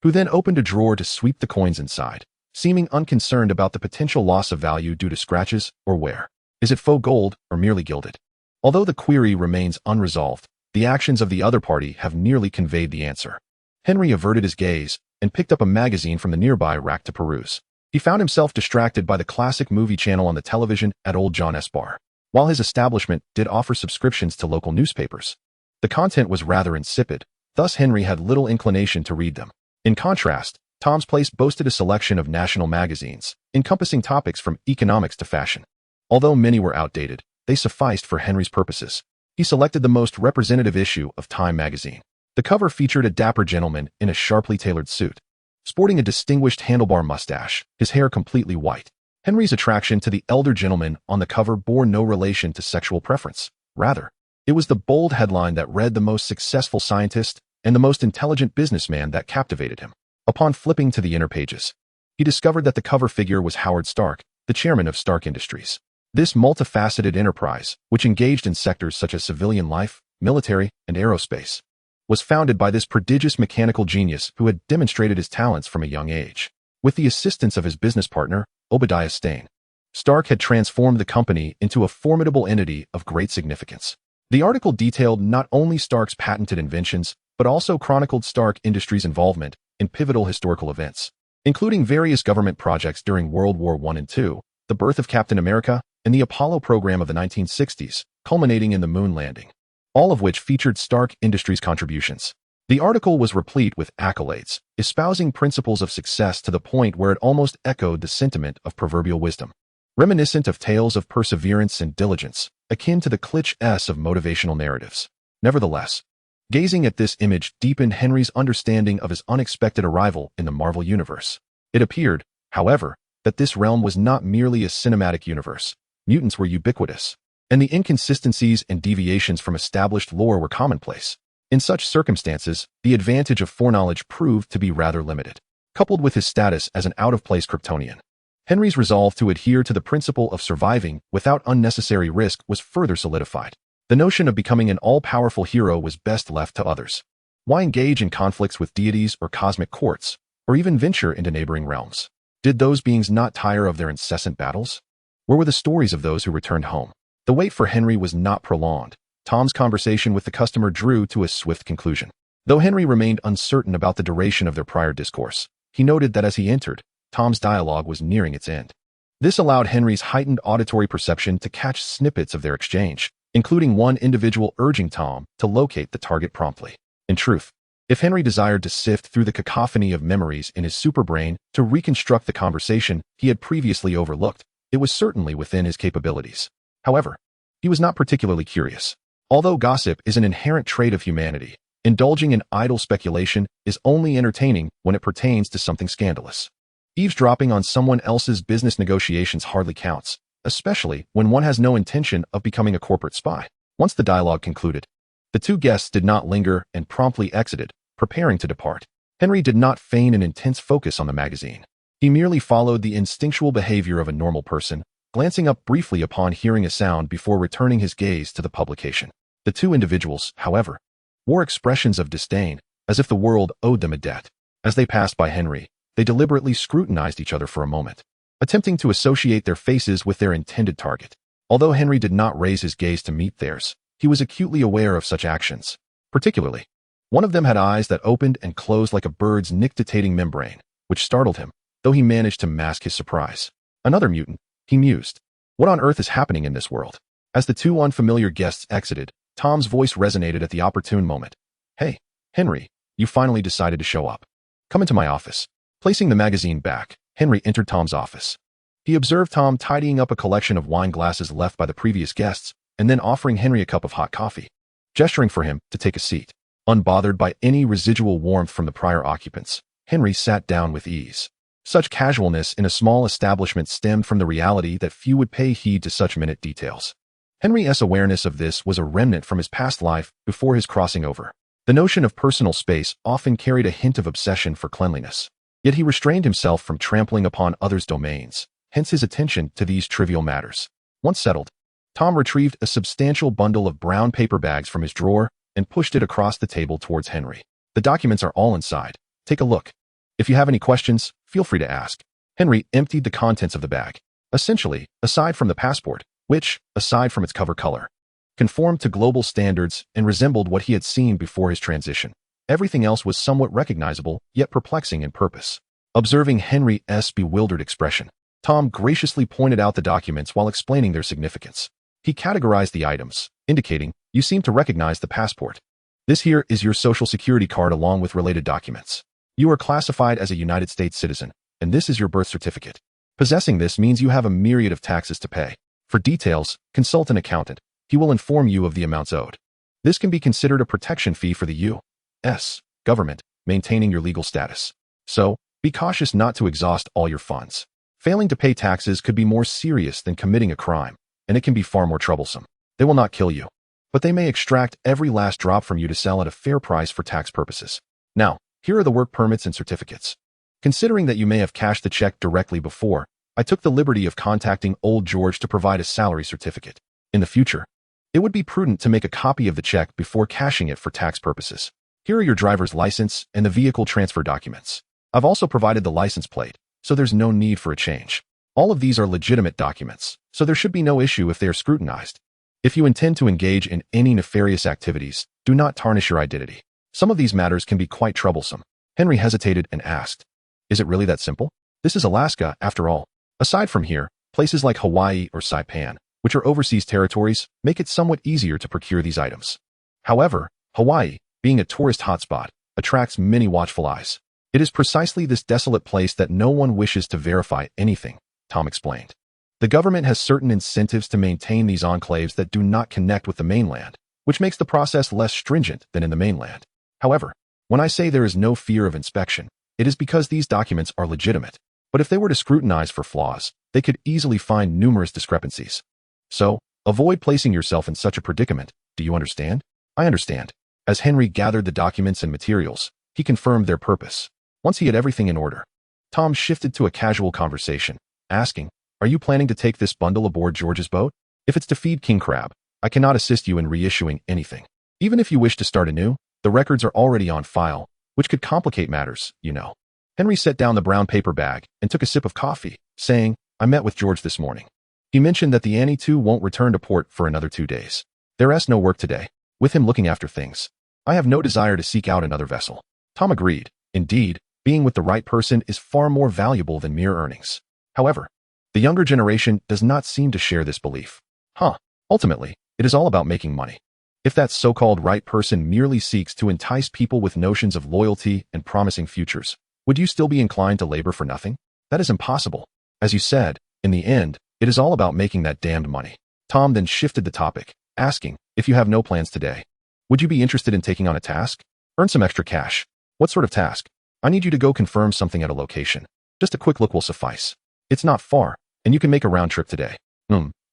who then opened a drawer to sweep the coins inside, seeming unconcerned about the potential loss of value due to scratches or wear. Is it faux gold or merely gilded? Although the query remains unresolved, the actions of the other party have nearly conveyed the answer. Henry averted his gaze and picked up a magazine from the nearby rack to peruse. He found himself distracted by the classic movie channel on the television at Old John S. Bar. While his establishment did offer subscriptions to local newspapers, the content was rather insipid, thus Henry had little inclination to read them. In contrast, Tom's Place boasted a selection of national magazines, encompassing topics from economics to fashion. Although many were outdated, they sufficed for Henry's purposes. He selected the most representative issue of Time magazine. The cover featured a dapper gentleman in a sharply tailored suit, sporting a distinguished handlebar mustache, his hair completely white. Henry's attraction to the elder gentleman on the cover bore no relation to sexual preference. Rather, it was the bold headline that read "The most successful scientist and the most intelligent businessman" that captivated him. Upon flipping to the inner pages, he discovered that the cover figure was Howard Stark, the chairman of Stark Industries. This multifaceted enterprise, which engaged in sectors such as civilian life, military, and aerospace, was founded by this prodigious mechanical genius who had demonstrated his talents from a young age. With the assistance of his business partner, Obadiah Stane, Stark had transformed the company into a formidable entity of great significance. The article detailed not only Stark's patented inventions, but also chronicled Stark Industries' involvement in pivotal historical events, including various government projects during World War I and II, the birth of Captain America, and the Apollo program of the 1960s, culminating in the moon landing, all of which featured Stark Industries' contributions. The article was replete with accolades, espousing principles of success to the point where it almost echoed the sentiment of proverbial wisdom, reminiscent of tales of perseverance and diligence, akin to the cliché of motivational narratives. Nevertheless, gazing at this image deepened Henry's understanding of his unexpected arrival in the Marvel Universe. It appeared, however, that this realm was not merely a cinematic universe. Mutants were ubiquitous, and the inconsistencies and deviations from established lore were commonplace. In such circumstances, the advantage of foreknowledge proved to be rather limited. Coupled with his status as an out-of-place Kryptonian, Henry's resolve to adhere to the principle of surviving without unnecessary risk was further solidified. The notion of becoming an all-powerful hero was best left to others. Why engage in conflicts with deities or cosmic courts, or even venture into neighboring realms? Did those beings not tire of their incessant battles? Where were the stories of those who returned home? The wait for Henry was not prolonged. Tom's conversation with the customer drew to a swift conclusion. Though Henry remained uncertain about the duration of their prior discourse, he noted that as he entered, Tom's dialogue was nearing its end. This allowed Henry's heightened auditory perception to catch snippets of their exchange, including one individual urging Tom to locate the target promptly. In truth, if Henry desired to sift through the cacophony of memories in his superbrain to reconstruct the conversation he had previously overlooked, it was certainly within his capabilities. However, he was not particularly curious. Although gossip is an inherent trait of humanity, indulging in idle speculation is only entertaining when it pertains to something scandalous. Eavesdropping on someone else's business negotiations hardly counts, especially when one has no intention of becoming a corporate spy. Once the dialogue concluded, the two guests did not linger and promptly exited, preparing to depart. Henry did not feign an intense focus on the magazine. He merely followed the instinctual behavior of a normal person, glancing up briefly upon hearing a sound before returning his gaze to the publication. The two individuals, however, wore expressions of disdain, as if the world owed them a debt. As they passed by Henry, they deliberately scrutinized each other for a moment, attempting to associate their faces with their intended target. Although Henry did not raise his gaze to meet theirs, he was acutely aware of such actions. Particularly, one of them had eyes that opened and closed like a bird's nictitating membrane, which startled him, though he managed to mask his surprise. Another mutant, he mused. What on earth is happening in this world? As the two unfamiliar guests exited, Tom's voice resonated at the opportune moment. Hey, Henry, you finally decided to show up. Come into my office. Placing the magazine back, Henry entered Tom's office. He observed Tom tidying up a collection of wine glasses left by the previous guests, and then offering Henry a cup of hot coffee, gesturing for him to take a seat. Unbothered by any residual warmth from the prior occupants, Henry sat down with ease. Such casualness in a small establishment stemmed from the reality that few would pay heed to such minute details. Henry's awareness of this was a remnant from his past life before his crossing over. The notion of personal space often carried a hint of obsession for cleanliness. Yet he restrained himself from trampling upon others' domains, hence his attention to these trivial matters. Once settled, Tom retrieved a substantial bundle of brown paper bags from his drawer and pushed it across the table towards Henry. The documents are all inside. Take a look. If you have any questions, feel free to ask. Henry emptied the contents of the bag. Essentially, aside from the passport, which, aside from its cover color, conformed to global standards and resembled what he had seen before his transition, everything else was somewhat recognizable, yet perplexing in purpose. Observing Henry's bewildered expression, Tom graciously pointed out the documents while explaining their significance. He categorized the items, indicating, you seem to recognize the passport. This here is your social security card along with related documents. You are classified as a United States citizen, and this is your birth certificate. Possessing this means you have a myriad of taxes to pay. For details, consult an accountant. He will inform you of the amounts owed. This can be considered a protection fee for the U.S. government, maintaining your legal status. So, be cautious not to exhaust all your funds. Failing to pay taxes could be more serious than committing a crime, and it can be far more troublesome. They will not kill you, but they may extract every last drop from you to sell at a fair price for tax purposes. Now, here are the work permits and certificates. Considering that you may have cashed the check directly before, I took the liberty of contacting old George to provide a salary certificate. In the future, it would be prudent to make a copy of the check before cashing it for tax purposes. Here are your driver's license and the vehicle transfer documents. I've also provided the license plate, so there's no need for a change. All of these are legitimate documents, so there should be no issue if they are scrutinized. If you intend to engage in any nefarious activities, do not tarnish your identity. Some of these matters can be quite troublesome. Henry hesitated and asked, is it really that simple? This is Alaska, after all. Aside from here, places like Hawaii or Saipan, which are overseas territories, make it somewhat easier to procure these items. However, Hawaii, being a tourist hotspot, attracts many watchful eyes. It is precisely this desolate place that no one wishes to verify anything, Tom explained. The government has certain incentives to maintain these enclaves that do not connect with the mainland, which makes the process less stringent than in the mainland. However, when I say there is no fear of inspection, it is because these documents are legitimate. But if they were to scrutinize for flaws, they could easily find numerous discrepancies. So, avoid placing yourself in such a predicament. Do you understand? I understand. As Henry gathered the documents and materials, he confirmed their purpose. Once he had everything in order, Tom shifted to a casual conversation, asking, are you planning to take this bundle aboard George's boat? If it's to feed king crab, I cannot assist you in reissuing anything. Even if you wish to start anew, the records are already on file, which could complicate matters, you know. Henry set down the brown paper bag and took a sip of coffee, saying, I met with George this morning. He mentioned that the Annie 2 won't return to port for another 2 days. There's no work today, with him looking after things. I have no desire to seek out another vessel. Tom agreed. Indeed, being with the right person is far more valuable than mere earnings. However, the younger generation does not seem to share this belief. Ultimately, it is all about making money. If that so-called right person merely seeks to entice people with notions of loyalty and promising futures, would you still be inclined to labor for nothing? That is impossible. As you said, in the end, it is all about making that damned money. Tom then shifted the topic, asking, If you have no plans today, would you be interested in taking on a task? Earn some extra cash. What sort of task? I need you to go confirm something at a location. Just a quick look will suffice. It's not far, and you can make a round trip today.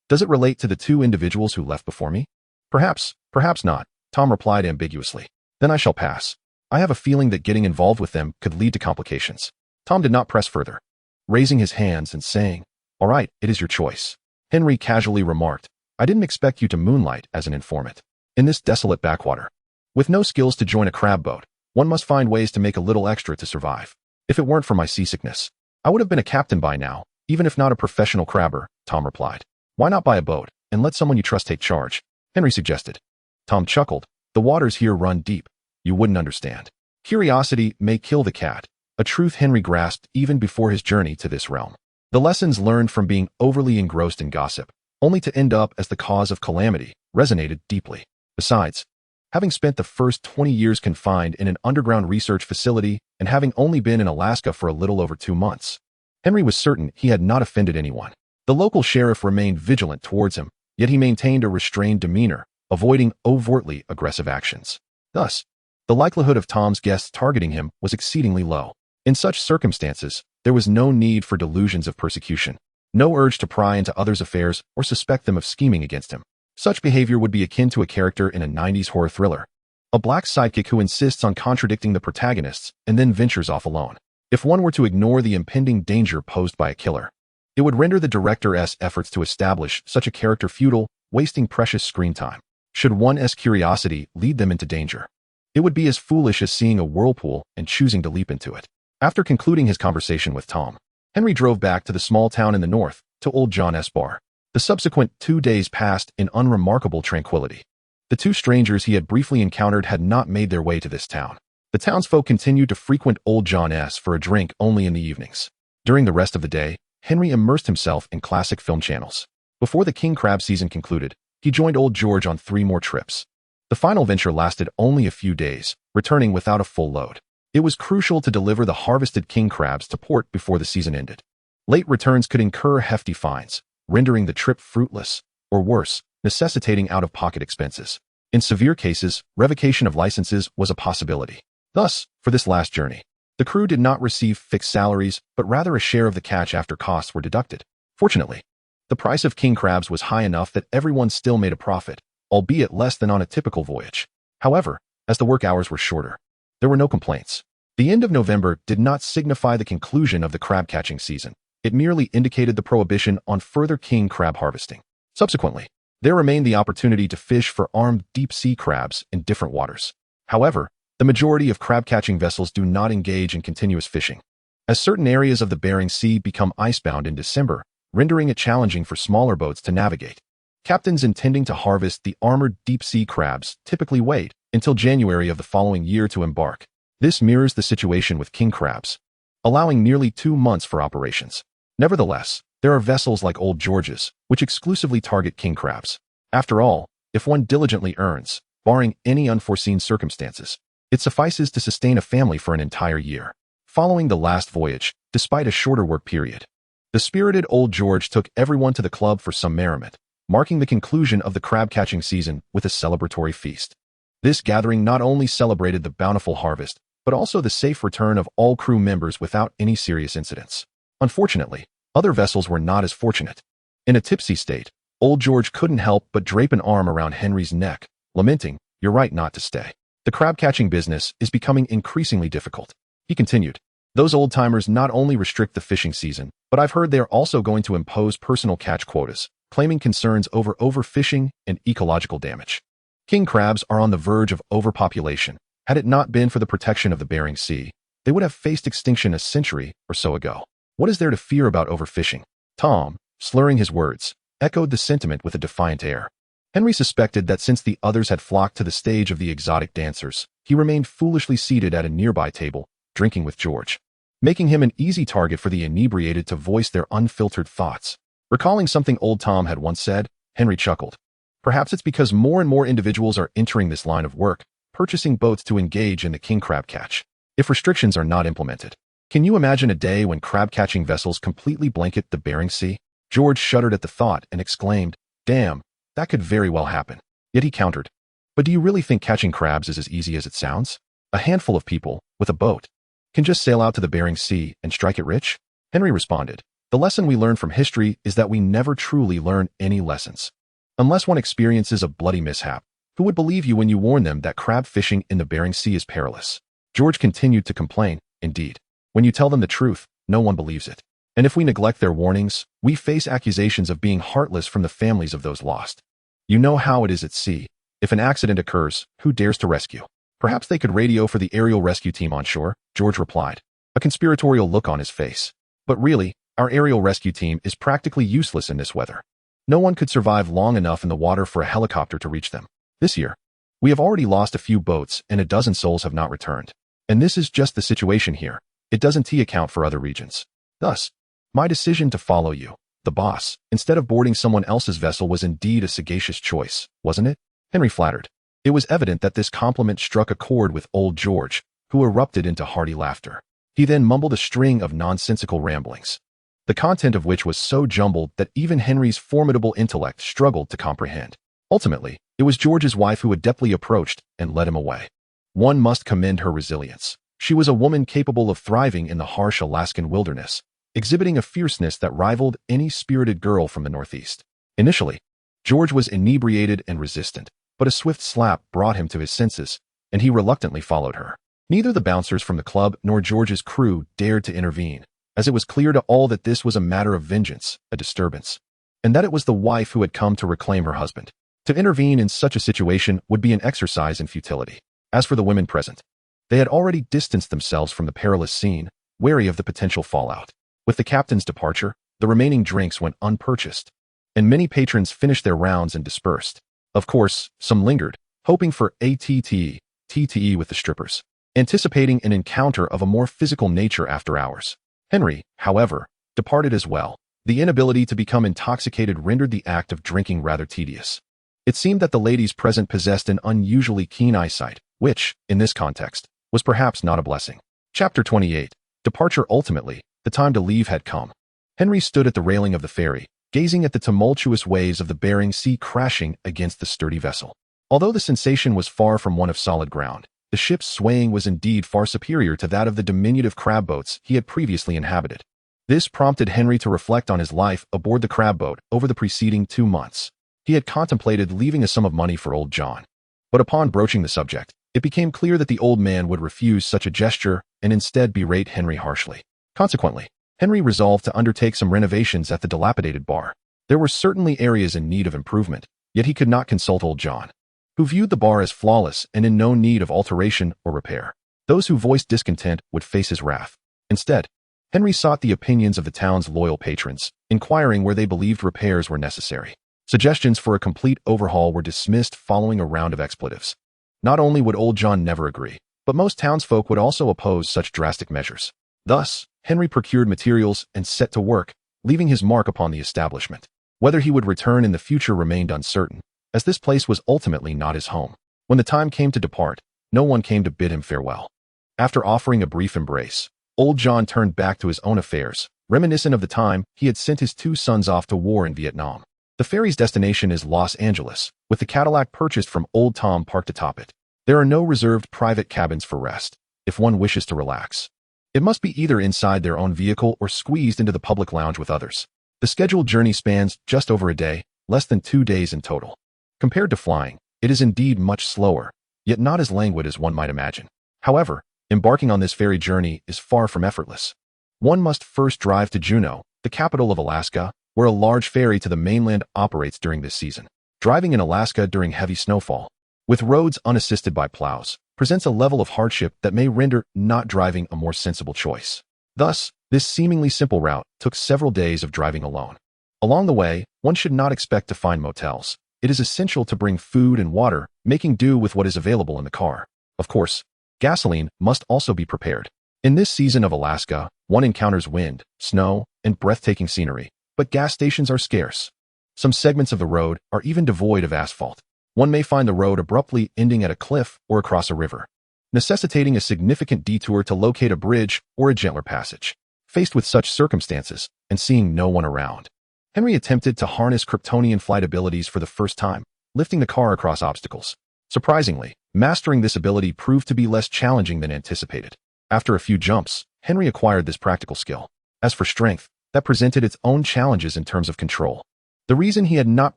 Does it relate to the two individuals who left before me? Perhaps, perhaps not, Tom replied ambiguously. Then I shall pass. I have a feeling that getting involved with them could lead to complications. Tom did not press further, raising his hands and saying, "All right, it is your choice." Henry casually remarked, "I didn't expect you to moonlight as an informant. In this desolate backwater. With no skills to join a crab boat, one must find ways to make a little extra to survive. If it weren't for my seasickness, I would have been a captain by now, even if not a professional crabber," Tom replied. "Why not buy a boat and let someone you trust take charge?" Henry suggested. Tom chuckled. "The waters here run deep. You wouldn't understand. Curiosity may kill the cat," a truth Henry grasped even before his journey to this realm. The lessons learned from being overly engrossed in gossip, only to end up as the cause of calamity, resonated deeply. Besides, having spent the first 20 years confined in an underground research facility and having only been in Alaska for a little over 2 months, Henry was certain he had not offended anyone. The local sheriff remained vigilant towards him, yet he maintained a restrained demeanor, avoiding overtly aggressive actions. Thus, the likelihood of Tom's guests targeting him was exceedingly low. In such circumstances, there was no need for delusions of persecution, no urge to pry into others' affairs or suspect them of scheming against him. Such behavior would be akin to a character in a 90s horror thriller, a black sidekick who insists on contradicting the protagonists and then ventures off alone. If one were to ignore the impending danger posed by a killer, it would render the director's efforts to establish such a character futile, wasting precious screen time. Should one's curiosity lead them into danger, it would be as foolish as seeing a whirlpool and choosing to leap into it. After concluding his conversation with Tom, Henry drove back to the small town in the north, to Old John's bar. The subsequent 2 days passed in unremarkable tranquility. The two strangers he had briefly encountered had not made their way to this town. The townsfolk continued to frequent Old John's for a drink only in the evenings. During the rest of the day, Henry immersed himself in classic film channels. Before the king crab season concluded, he joined Old George on 3 more trips. The final venture lasted only a few days, returning without a full load. It was crucial to deliver the harvested king crabs to port before the season ended. Late returns could incur hefty fines, rendering the trip fruitless, or worse, necessitating out-of-pocket expenses. In severe cases, revocation of licenses was a possibility. Thus, for this last journey, the crew did not receive fixed salaries, but rather a share of the catch after costs were deducted. Fortunately, the price of king crabs was high enough that everyone still made a profit, albeit less than on a typical voyage. However, as the work hours were shorter, there were no complaints. The end of November did not signify the conclusion of the crab-catching season. It merely indicated the prohibition on further king crab harvesting. Subsequently, there remained the opportunity to fish for armed deep-sea crabs in different waters. However, the majority of crab-catching vessels do not engage in continuous fishing, as certain areas of the Bering Sea become icebound in December, rendering it challenging for smaller boats to navigate. Captains intending to harvest the armored deep-sea crabs typically wait until January of the following year to embark. This mirrors the situation with king crabs, allowing nearly 2 months for operations. Nevertheless, there are vessels like Old George's, which exclusively target king crabs. After all, if one diligently earns, barring any unforeseen circumstances, it suffices to sustain a family for an entire year. Following the last voyage, despite a shorter work period, the spirited Old George took everyone to the club for some merriment, marking the conclusion of the crab-catching season with a celebratory feast. This gathering not only celebrated the bountiful harvest, but also the safe return of all crew members without any serious incidents. Unfortunately, other vessels were not as fortunate. In a tipsy state, Old George couldn't help but drape an arm around Henry's neck, lamenting, "You're right not to stay. The crab-catching business is becoming increasingly difficult." He continued, "Those old-timers not only restrict the fishing season, but I've heard they're also going to impose personal catch quotas, claiming concerns over overfishing and ecological damage. King crabs are on the verge of overpopulation. Had it not been for the protection of the Bering Sea, they would have faced extinction a century or so ago. What is there to fear about overfishing?" Tom, slurring his words, echoed the sentiment with a defiant air. Henry suspected that since the others had flocked to the stage of the exotic dancers, he remained foolishly seated at a nearby table, drinking with George, making him an easy target for the inebriated to voice their unfiltered thoughts. Recalling something old Tom had once said, Henry chuckled. Perhaps it's because more and more individuals are entering this line of work, purchasing boats to engage in the king crab catch. If restrictions are not implemented, can you imagine a day when crab-catching vessels completely blanket the Bering Sea? George shuddered at the thought and exclaimed, "Damn, that could very well happen." Yet he countered, "But do you really think catching crabs is as easy as it sounds? A handful of people, with a boat, can just sail out to the Bering Sea and strike it rich?" Henry responded, "The lesson we learn from history is that we never truly learn any lessons. Unless one experiences a bloody mishap, who would believe you when you warn them that crab fishing in the Bering Sea is perilous?" George continued to complain, "Indeed, when you tell them the truth, no one believes it. And if we neglect their warnings, we face accusations of being heartless from the families of those lost. You know how it is at sea. If an accident occurs, who dares to rescue?" "Perhaps they could radio for the aerial rescue team on shore," George replied, a conspiratorial look on his face. "But really, our aerial rescue team is practically useless in this weather. No one could survive long enough in the water for a helicopter to reach them. This year, we have already lost a few boats and a dozen souls have not returned. And this is just the situation here. It doesn't account for other regions. Thus, my decision to follow you, the boss, instead of boarding someone else's vessel was indeed a sagacious choice, wasn't it?" Henry flattered. It was evident that this compliment struck a chord with old George, who erupted into hearty laughter. He then mumbled a string of nonsensical ramblings, the content of which was so jumbled that even Henry's formidable intellect struggled to comprehend. Ultimately, it was George's wife who adeptly approached and led him away. One must commend her resilience. She was a woman capable of thriving in the harsh Alaskan wilderness, exhibiting a fierceness that rivaled any spirited girl from the Northeast. Initially, George was inebriated and resistant, but a swift slap brought him to his senses, and he reluctantly followed her. Neither the bouncers from the club nor George's crew dared to intervene, as it was clear to all that this was a matter of vengeance, a disturbance, and that it was the wife who had come to reclaim her husband. To intervene in such a situation would be an exercise in futility. As for the women present, they had already distanced themselves from the perilous scene, wary of the potential fallout. With the captain's departure, the remaining drinks went unpurchased, and many patrons finished their rounds and dispersed. Of course, some lingered, hoping for a TTE with the strippers, anticipating an encounter of a more physical nature after hours. Henry, however, departed as well. The inability to become intoxicated rendered the act of drinking rather tedious. It seemed that the ladies present possessed an unusually keen eyesight, which, in this context, was perhaps not a blessing. Chapter 28. Departure. Ultimately, the time to leave had come. Henry stood at the railing of the ferry, gazing at the tumultuous waves of the Bering Sea crashing against the sturdy vessel. Although the sensation was far from one of solid ground, the ship's swaying was indeed far superior to that of the diminutive crab boats he had previously inhabited. This prompted Henry to reflect on his life aboard the crab boat over the preceding 2 months. He had contemplated leaving a sum of money for old John, but upon broaching the subject, it became clear that the old man would refuse such a gesture and instead berate Henry harshly. Consequently, Henry resolved to undertake some renovations at the dilapidated bar. There were certainly areas in need of improvement, yet he could not consult old John, who viewed the bar as flawless and in no need of alteration or repair. Those who voiced discontent would face his wrath. Instead, Henry sought the opinions of the town's loyal patrons, inquiring where they believed repairs were necessary. Suggestions for a complete overhaul were dismissed following a round of expletives. Not only would old John never agree, but most townsfolk would also oppose such drastic measures. Thus, Henry procured materials and set to work, leaving his mark upon the establishment. Whether he would return in the future remained uncertain, as this place was ultimately not his home. When the time came to depart, no one came to bid him farewell. After offering a brief embrace, old John turned back to his own affairs, reminiscent of the time he had sent his 2 sons off to war in Vietnam. The ferry's destination is Los Angeles, with the Cadillac purchased from Old Tom parked atop it. There are no reserved private cabins for rest, if one wishes to relax. It must be either inside their own vehicle or squeezed into the public lounge with others. The scheduled journey spans just over a day, less than 2 days in total. Compared to flying, it is indeed much slower, yet not as languid as one might imagine. However, embarking on this ferry journey is far from effortless. One must first drive to Juneau, the capital of Alaska, where a large ferry to the mainland operates during this season. Driving in Alaska during heavy snowfall, with roads unassisted by plows, presents a level of hardship that may render not driving a more sensible choice. Thus, this seemingly simple route took several days of driving alone. Along the way, one should not expect to find motels. It is essential to bring food and water, making do with what is available in the car. Of course, gasoline must also be prepared. In this season of Alaska, one encounters wind, snow, and breathtaking scenery, but gas stations are scarce. Some segments of the road are even devoid of asphalt. One may find the road abruptly ending at a cliff or across a river, necessitating a significant detour to locate a bridge or a gentler passage. Faced with such circumstances, and seeing no one around, Henry attempted to harness Kryptonian flight abilities for the first time. lifting the car across obstacles. Surprisingly, mastering this ability proved to be less challenging than anticipated. After a few jumps, Henry acquired this practical skill. As for strength, that presented its own challenges in terms of control. The reason he had not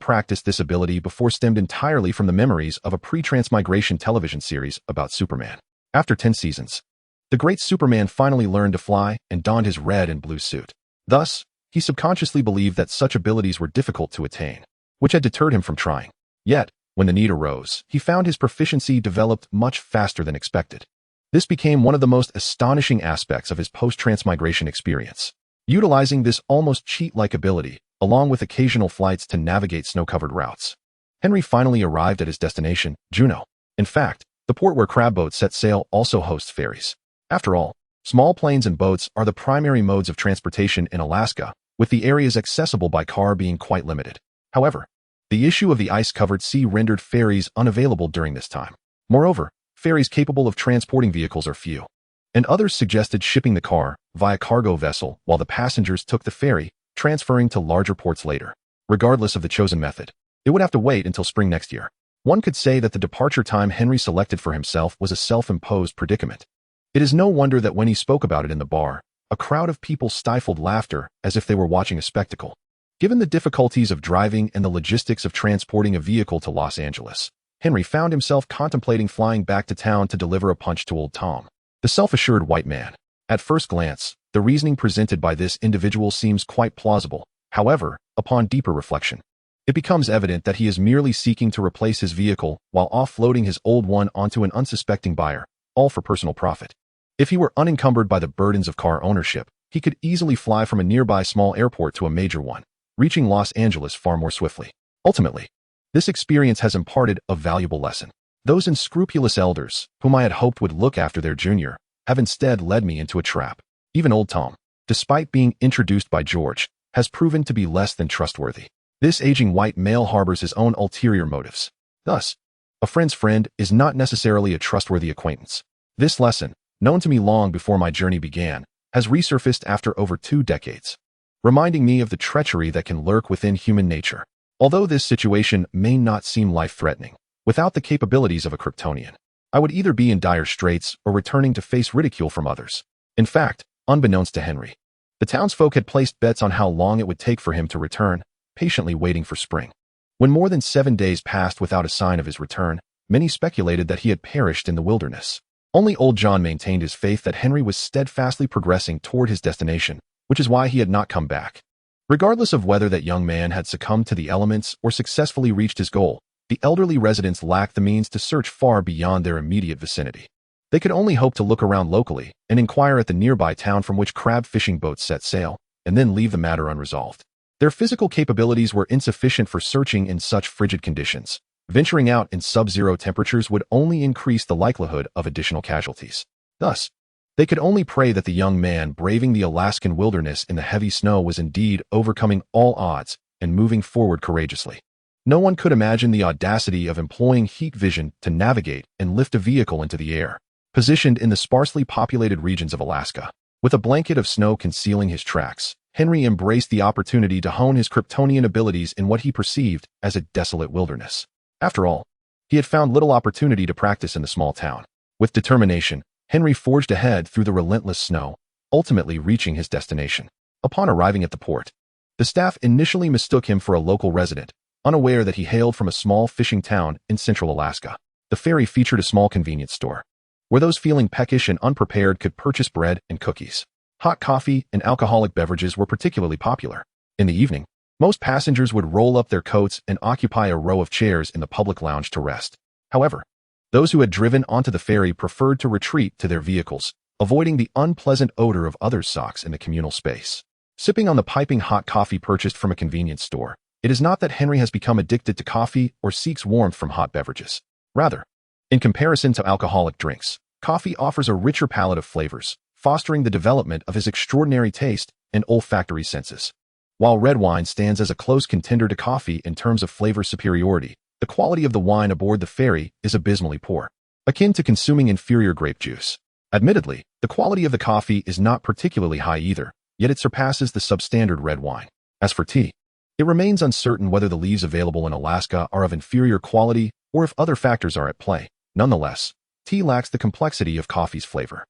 practiced this ability before stemmed entirely from the memories of a pre-transmigration television series about Superman. After 10 seasons, the great Superman finally learned to fly and donned his red and blue suit. Thus, he subconsciously believed that such abilities were difficult to attain, which had deterred him from trying. Yet, when the need arose, he found his proficiency developed much faster than expected. This became one of the most astonishing aspects of his post-transmigration experience. Utilizing this almost cheat-like ability, along with occasional flights to navigate snow-covered routes, Henry finally arrived at his destination, Juneau. In fact, the port where crab boats set sail also hosts ferries. After all, small planes and boats are the primary modes of transportation in Alaska, with the areas accessible by car being quite limited. However, the issue of the ice-covered sea rendered ferries unavailable during this time. Moreover, ferries capable of transporting vehicles are few, and others suggested shipping the car via cargo vessel while the passengers took the ferry, transferring to larger ports later. Regardless of the chosen method, it would have to wait until spring next year. One could say that the departure time Henry selected for himself was a self-imposed predicament. It is no wonder that when he spoke about it in the bar, a crowd of people stifled laughter as if they were watching a spectacle. Given the difficulties of driving and the logistics of transporting a vehicle to Los Angeles, Henry found himself contemplating flying back to town to deliver a punch to old Tom, the self-assured white man. At first glance, the reasoning presented by this individual seems quite plausible. However, upon deeper reflection, it becomes evident that he is merely seeking to replace his vehicle while offloading his old one onto an unsuspecting buyer, all for personal profit. If he were unencumbered by the burdens of car ownership, he could easily fly from a nearby small airport to a major one, reaching Los Angeles far more swiftly. Ultimately, this experience has imparted a valuable lesson. Those unscrupulous elders, whom I had hoped would look after their junior, have instead led me into a trap. Even old Tom, despite being introduced by George, has proven to be less than trustworthy. This aging white male harbors his own ulterior motives. Thus, a friend's friend is not necessarily a trustworthy acquaintance. This lesson, known to me long before my journey began, has resurfaced after over 2 decades, reminding me of the treachery that can lurk within human nature. Although this situation may not seem life-threatening, without the capabilities of a Kryptonian, I would either be in dire straits or returning to face ridicule from others. In fact, unbeknownst to Henry, the townsfolk had placed bets on how long it would take for him to return, patiently waiting for spring. When more than 7 days passed without a sign of his return, many speculated that he had perished in the wilderness. Only old John maintained his faith that Henry was steadfastly progressing toward his destination, which is why he had not come back. Regardless of whether that young man had succumbed to the elements or successfully reached his goal, the elderly residents lacked the means to search far beyond their immediate vicinity. They could only hope to look around locally and inquire at the nearby town from which crab fishing boats set sail, and then leave the matter unresolved. Their physical capabilities were insufficient for searching in such frigid conditions. Venturing out in sub-zero temperatures would only increase the likelihood of additional casualties. Thus, they could only pray that the young man braving the Alaskan wilderness in the heavy snow was indeed overcoming all odds and moving forward courageously. No one could imagine the audacity of employing heat vision to navigate and lift a vehicle into the air. Positioned in the sparsely populated regions of Alaska, with a blanket of snow concealing his tracks, Henry embraced the opportunity to hone his Kryptonian abilities in what he perceived as a desolate wilderness. After all, he had found little opportunity to practice in the small town. With determination, Henry forged ahead through the relentless snow, ultimately reaching his destination. Upon arriving at the port, the staff initially mistook him for a local resident, unaware that he hailed from a small fishing town in central Alaska. The ferry featured a small convenience store, where those feeling peckish and unprepared could purchase bread and cookies. Hot coffee and alcoholic beverages were particularly popular. In the evening, most passengers would roll up their coats and occupy a row of chairs in the public lounge to rest. However, those who had driven onto the ferry preferred to retreat to their vehicles, avoiding the unpleasant odor of others' socks in the communal space. Sipping on the piping hot coffee purchased from a convenience store, it is not that Henry has become addicted to coffee or seeks warmth from hot beverages. Rather, in comparison to alcoholic drinks, coffee offers a richer palette of flavors, fostering the development of his extraordinary taste and olfactory senses. While red wine stands as a close contender to coffee in terms of flavor superiority, the quality of the wine aboard the ferry is abysmally poor, akin to consuming inferior grape juice. Admittedly, the quality of the coffee is not particularly high either, yet it surpasses the substandard red wine. As for tea, It remains uncertain whether the leaves available in Alaska are of inferior quality or if other factors are at play. Nonetheless, tea lacks the complexity of coffee's flavor.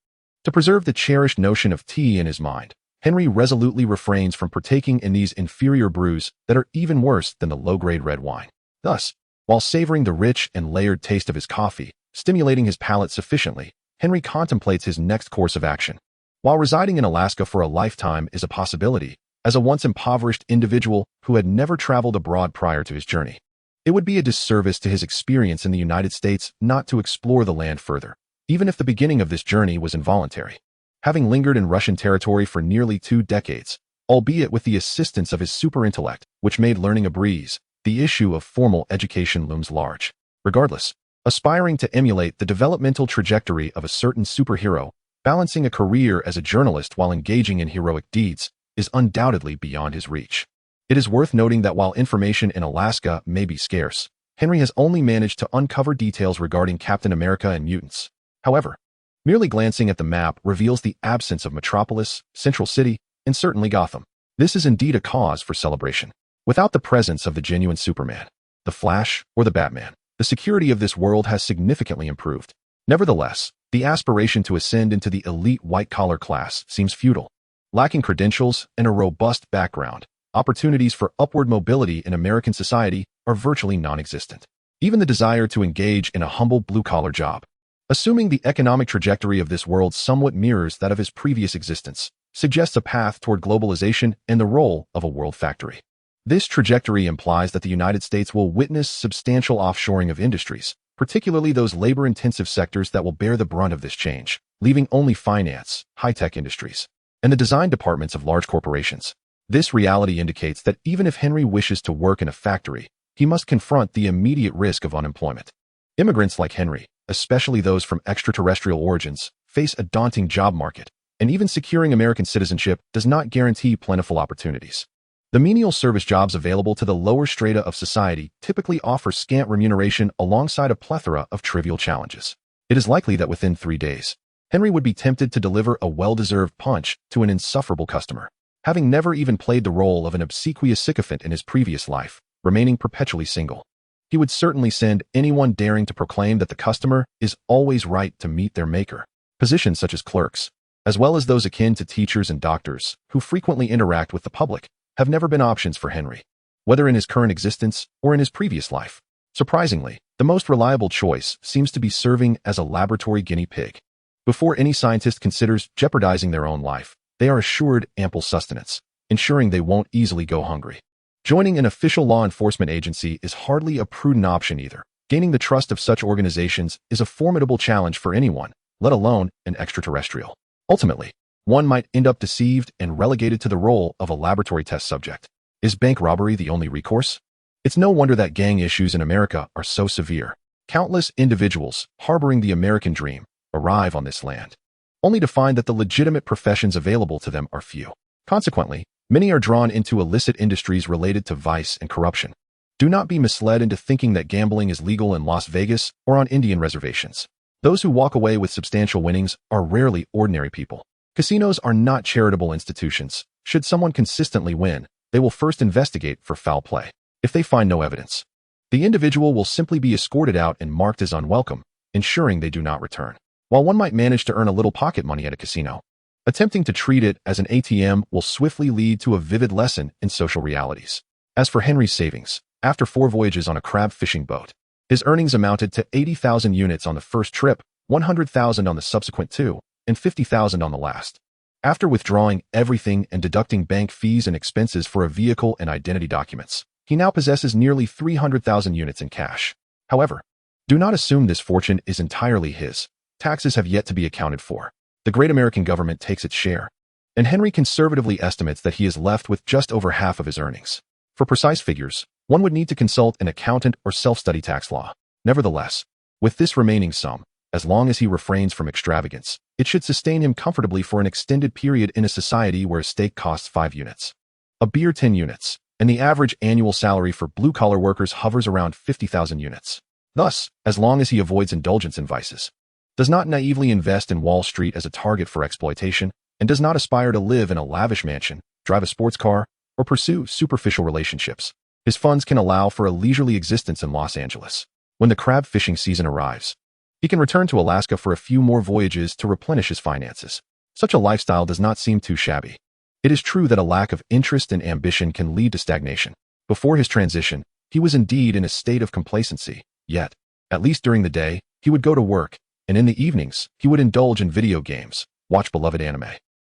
To preserve the cherished notion of tea in his mind, Henry resolutely refrains from partaking in these inferior brews that are even worse than the low-grade red wine. Thus, while savoring the rich and layered taste of his coffee, stimulating his palate sufficiently, Henry contemplates his next course of action. While residing in Alaska for a lifetime is a possibility, as a once impoverished individual who had never traveled abroad prior to his journey, it would be a disservice to his experience in the United States not to explore the land further, even if the beginning of this journey was involuntary. Having lingered in Russian territory for nearly 2 decades, albeit with the assistance of his superintellect, which made learning a breeze, the issue of formal education looms large. Regardless, aspiring to emulate the developmental trajectory of a certain superhero, balancing a career as a journalist while engaging in heroic deeds is undoubtedly beyond his reach. It is worth noting that while information in Alaska may be scarce, Henry has only managed to uncover details regarding Captain America and mutants. However, merely glancing at the map reveals the absence of Metropolis, Central City, and certainly Gotham. This is indeed a cause for celebration. Without the presence of the genuine Superman, the Flash, or the Batman, the security of this world has significantly improved. Nevertheless, the aspiration to ascend into the elite white-collar class seems futile. Lacking credentials and a robust background, opportunities for upward mobility in American society are virtually non-existent. Even the desire to engage in a humble blue-collar job, assuming the economic trajectory of this world somewhat mirrors that of his previous existence, suggests a path toward globalization and the role of a world factory. This trajectory implies that the United States will witness substantial offshoring of industries, particularly those labor-intensive sectors that will bear the brunt of this change, leaving only finance, high-tech industries, and the design departments of large corporations. This reality indicates that even if Henry wishes to work in a factory, he must confront the immediate risk of unemployment. Immigrants like Henry, especially those from extraterrestrial origins, face a daunting job market, and even securing American citizenship does not guarantee plentiful opportunities. The menial service jobs available to the lower strata of society typically offer scant remuneration alongside a plethora of trivial challenges. It is likely that within 3 days, Henry would be tempted to deliver a well-deserved punch to an insufferable customer, having never even played the role of an obsequious sycophant in his previous life, remaining perpetually single. He would certainly send anyone daring to proclaim that the customer is always right to meet their maker. Positions such as clerks, as well as those akin to teachers and doctors, who frequently interact with the public, have never been options for Henry, whether in his current existence or in his previous life. Surprisingly, the most reliable choice seems to be serving as a laboratory guinea pig. Before any scientist considers jeopardizing their own life, they are assured ample sustenance, ensuring they won't easily go hungry. Joining an official law enforcement agency is hardly a prudent option either. Gaining the trust of such organizations is a formidable challenge for anyone, let alone an extraterrestrial. Ultimately, one might end up deceived and relegated to the role of a laboratory test subject. Is bank robbery the only recourse? It's no wonder that gang issues in America are so severe. Countless individuals harboring the American dream arrive on this land, only to find that the legitimate professions available to them are few. Consequently, many are drawn into illicit industries related to vice and corruption. Do not be misled into thinking that gambling is legal in Las Vegas or on Indian reservations. Those who walk away with substantial winnings are rarely ordinary people. Casinos are not charitable institutions. Should someone consistently win, they will first investigate for foul play. If they find no evidence, the individual will simply be escorted out and marked as unwelcome, ensuring they do not return. While one might manage to earn a little pocket money at a casino, attempting to treat it as an ATM will swiftly lead to a vivid lesson in social realities. As for Henry's savings, after 4 voyages on a crab fishing boat, his earnings amounted to 80,000 units on the first trip, 100,000 on the subsequent 2, and 50,000 on the last. After withdrawing everything and deducting bank fees and expenses for a vehicle and identity documents, he now possesses nearly 300,000 units in cash. However, do not assume this fortune is entirely his. Taxes have yet to be accounted for. The great American government takes its share, and Henry conservatively estimates that he is left with just over half of his earnings. For precise figures, one would need to consult an accountant or self-study tax law. Nevertheless, with this remaining sum, as long as he refrains from extravagance, it should sustain him comfortably for an extended period in a society where a steak costs 5 units, a beer 10 units, and the average annual salary for blue-collar workers hovers around 50,000 units. Thus, as long as he avoids indulgence in vices, does not naively invest in Wall Street as a target for exploitation, and does not aspire to live in a lavish mansion, drive a sports car, or pursue superficial relationships. His funds can allow for a leisurely existence in Los Angeles. When the crab fishing season arrives, he can return to Alaska for a few more voyages to replenish his finances. Such a lifestyle does not seem too shabby. It is true that a lack of interest and ambition can lead to stagnation. Before his transition, he was indeed in a state of complacency, yet, at least during the day, he would go to work, and in the evenings, he would indulge in video games, watch beloved anime,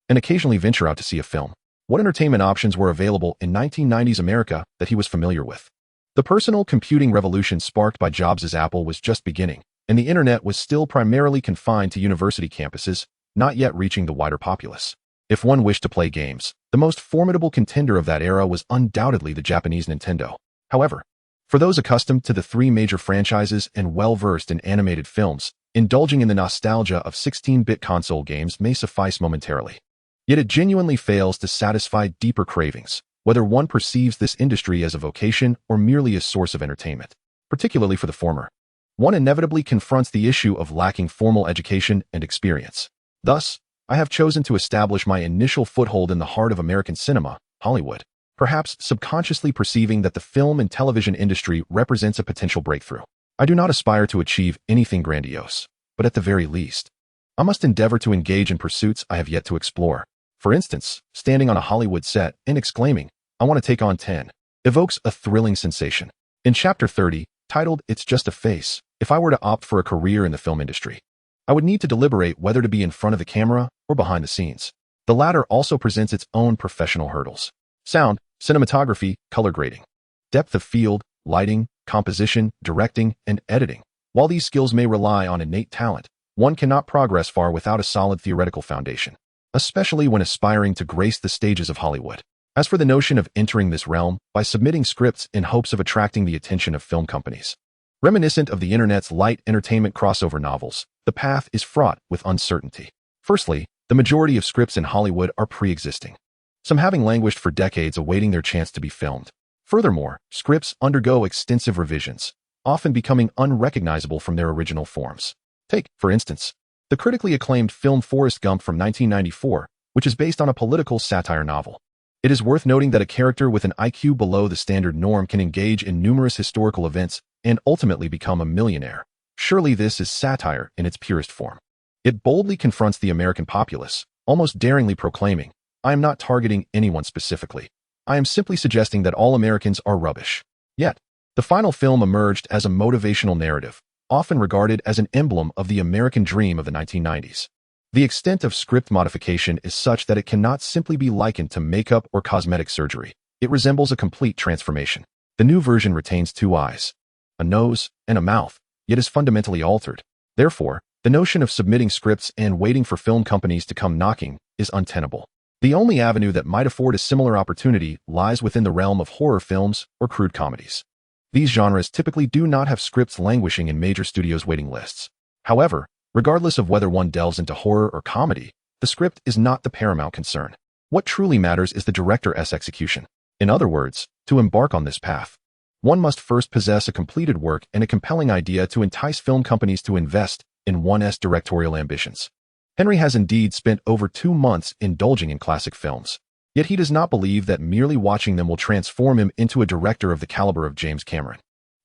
and occasionally venture out to see a film. What entertainment options were available in 1990s America that he was familiar with? The personal computing revolution sparked by Jobs' Apple was just beginning, and the internet was still primarily confined to university campuses, not yet reaching the wider populace. If one wished to play games, the most formidable contender of that era was undoubtedly the Japanese Nintendo. However, for those accustomed to the three major franchises and well-versed in animated films, indulging in the nostalgia of 16-bit console games may suffice momentarily. Yet it genuinely fails to satisfy deeper cravings, whether one perceives this industry as a vocation or merely a source of entertainment. Particularly for the former, one inevitably confronts the issue of lacking formal education and experience. Thus, I have chosen to establish my initial foothold in the heart of American cinema, Hollywood, perhaps subconsciously perceiving that the film and television industry represents a potential breakthrough. I do not aspire to achieve anything grandiose, but at the very least, I must endeavor to engage in pursuits I have yet to explore. For instance, standing on a Hollywood set and exclaiming, "I want to take on 10," evokes a thrilling sensation. In Chapter 30, titled "It's Just a Face," if I were to opt for a career in the film industry, I would need to deliberate whether to be in front of the camera or behind the scenes. The latter also presents its own professional hurdles. Sound, cinematography, color grading, depth of field, lighting, composition, directing, and editing. While these skills may rely on innate talent, one cannot progress far without a solid theoretical foundation, especially when aspiring to grace the stages of Hollywood. As for the notion of entering this realm by submitting scripts in hopes of attracting the attention of film companies, reminiscent of the internet's light entertainment crossover novels, the path is fraught with uncertainty. Firstly, the majority of scripts in Hollywood are pre-existing, some having languished for decades awaiting their chance to be filmed. Furthermore, scripts undergo extensive revisions, often becoming unrecognizable from their original forms. Take, for instance, the critically acclaimed film Forrest Gump from 1994, which is based on a political satire novel. It is worth noting that a character with an IQ below the standard norm can engage in numerous historical events and ultimately become a millionaire. Surely this is satire in its purest form. It boldly confronts the American populace, almost daringly proclaiming, "I am not targeting anyone specifically. I am simply suggesting that all Americans are rubbish." Yet, the final film emerged as a motivational narrative, often regarded as an emblem of the American dream of the 1990s. The extent of script modification is such that it cannot simply be likened to makeup or cosmetic surgery. It resembles a complete transformation. The new version retains two eyes, a nose, and a mouth, yet is fundamentally altered. Therefore, the notion of submitting scripts and waiting for film companies to come knocking is untenable. The only avenue that might afford a similar opportunity lies within the realm of horror films or crude comedies. These genres typically do not have scripts languishing in major studios' waiting lists. However, regardless of whether one delves into horror or comedy, the script is not the paramount concern. What truly matters is the director's execution. In other words, to embark on this path, one must first possess a completed work and a compelling idea to entice film companies to invest in one's directorial ambitions. Henry has indeed spent over 2 months indulging in classic films, yet he does not believe that merely watching them will transform him into a director of the caliber of James Cameron,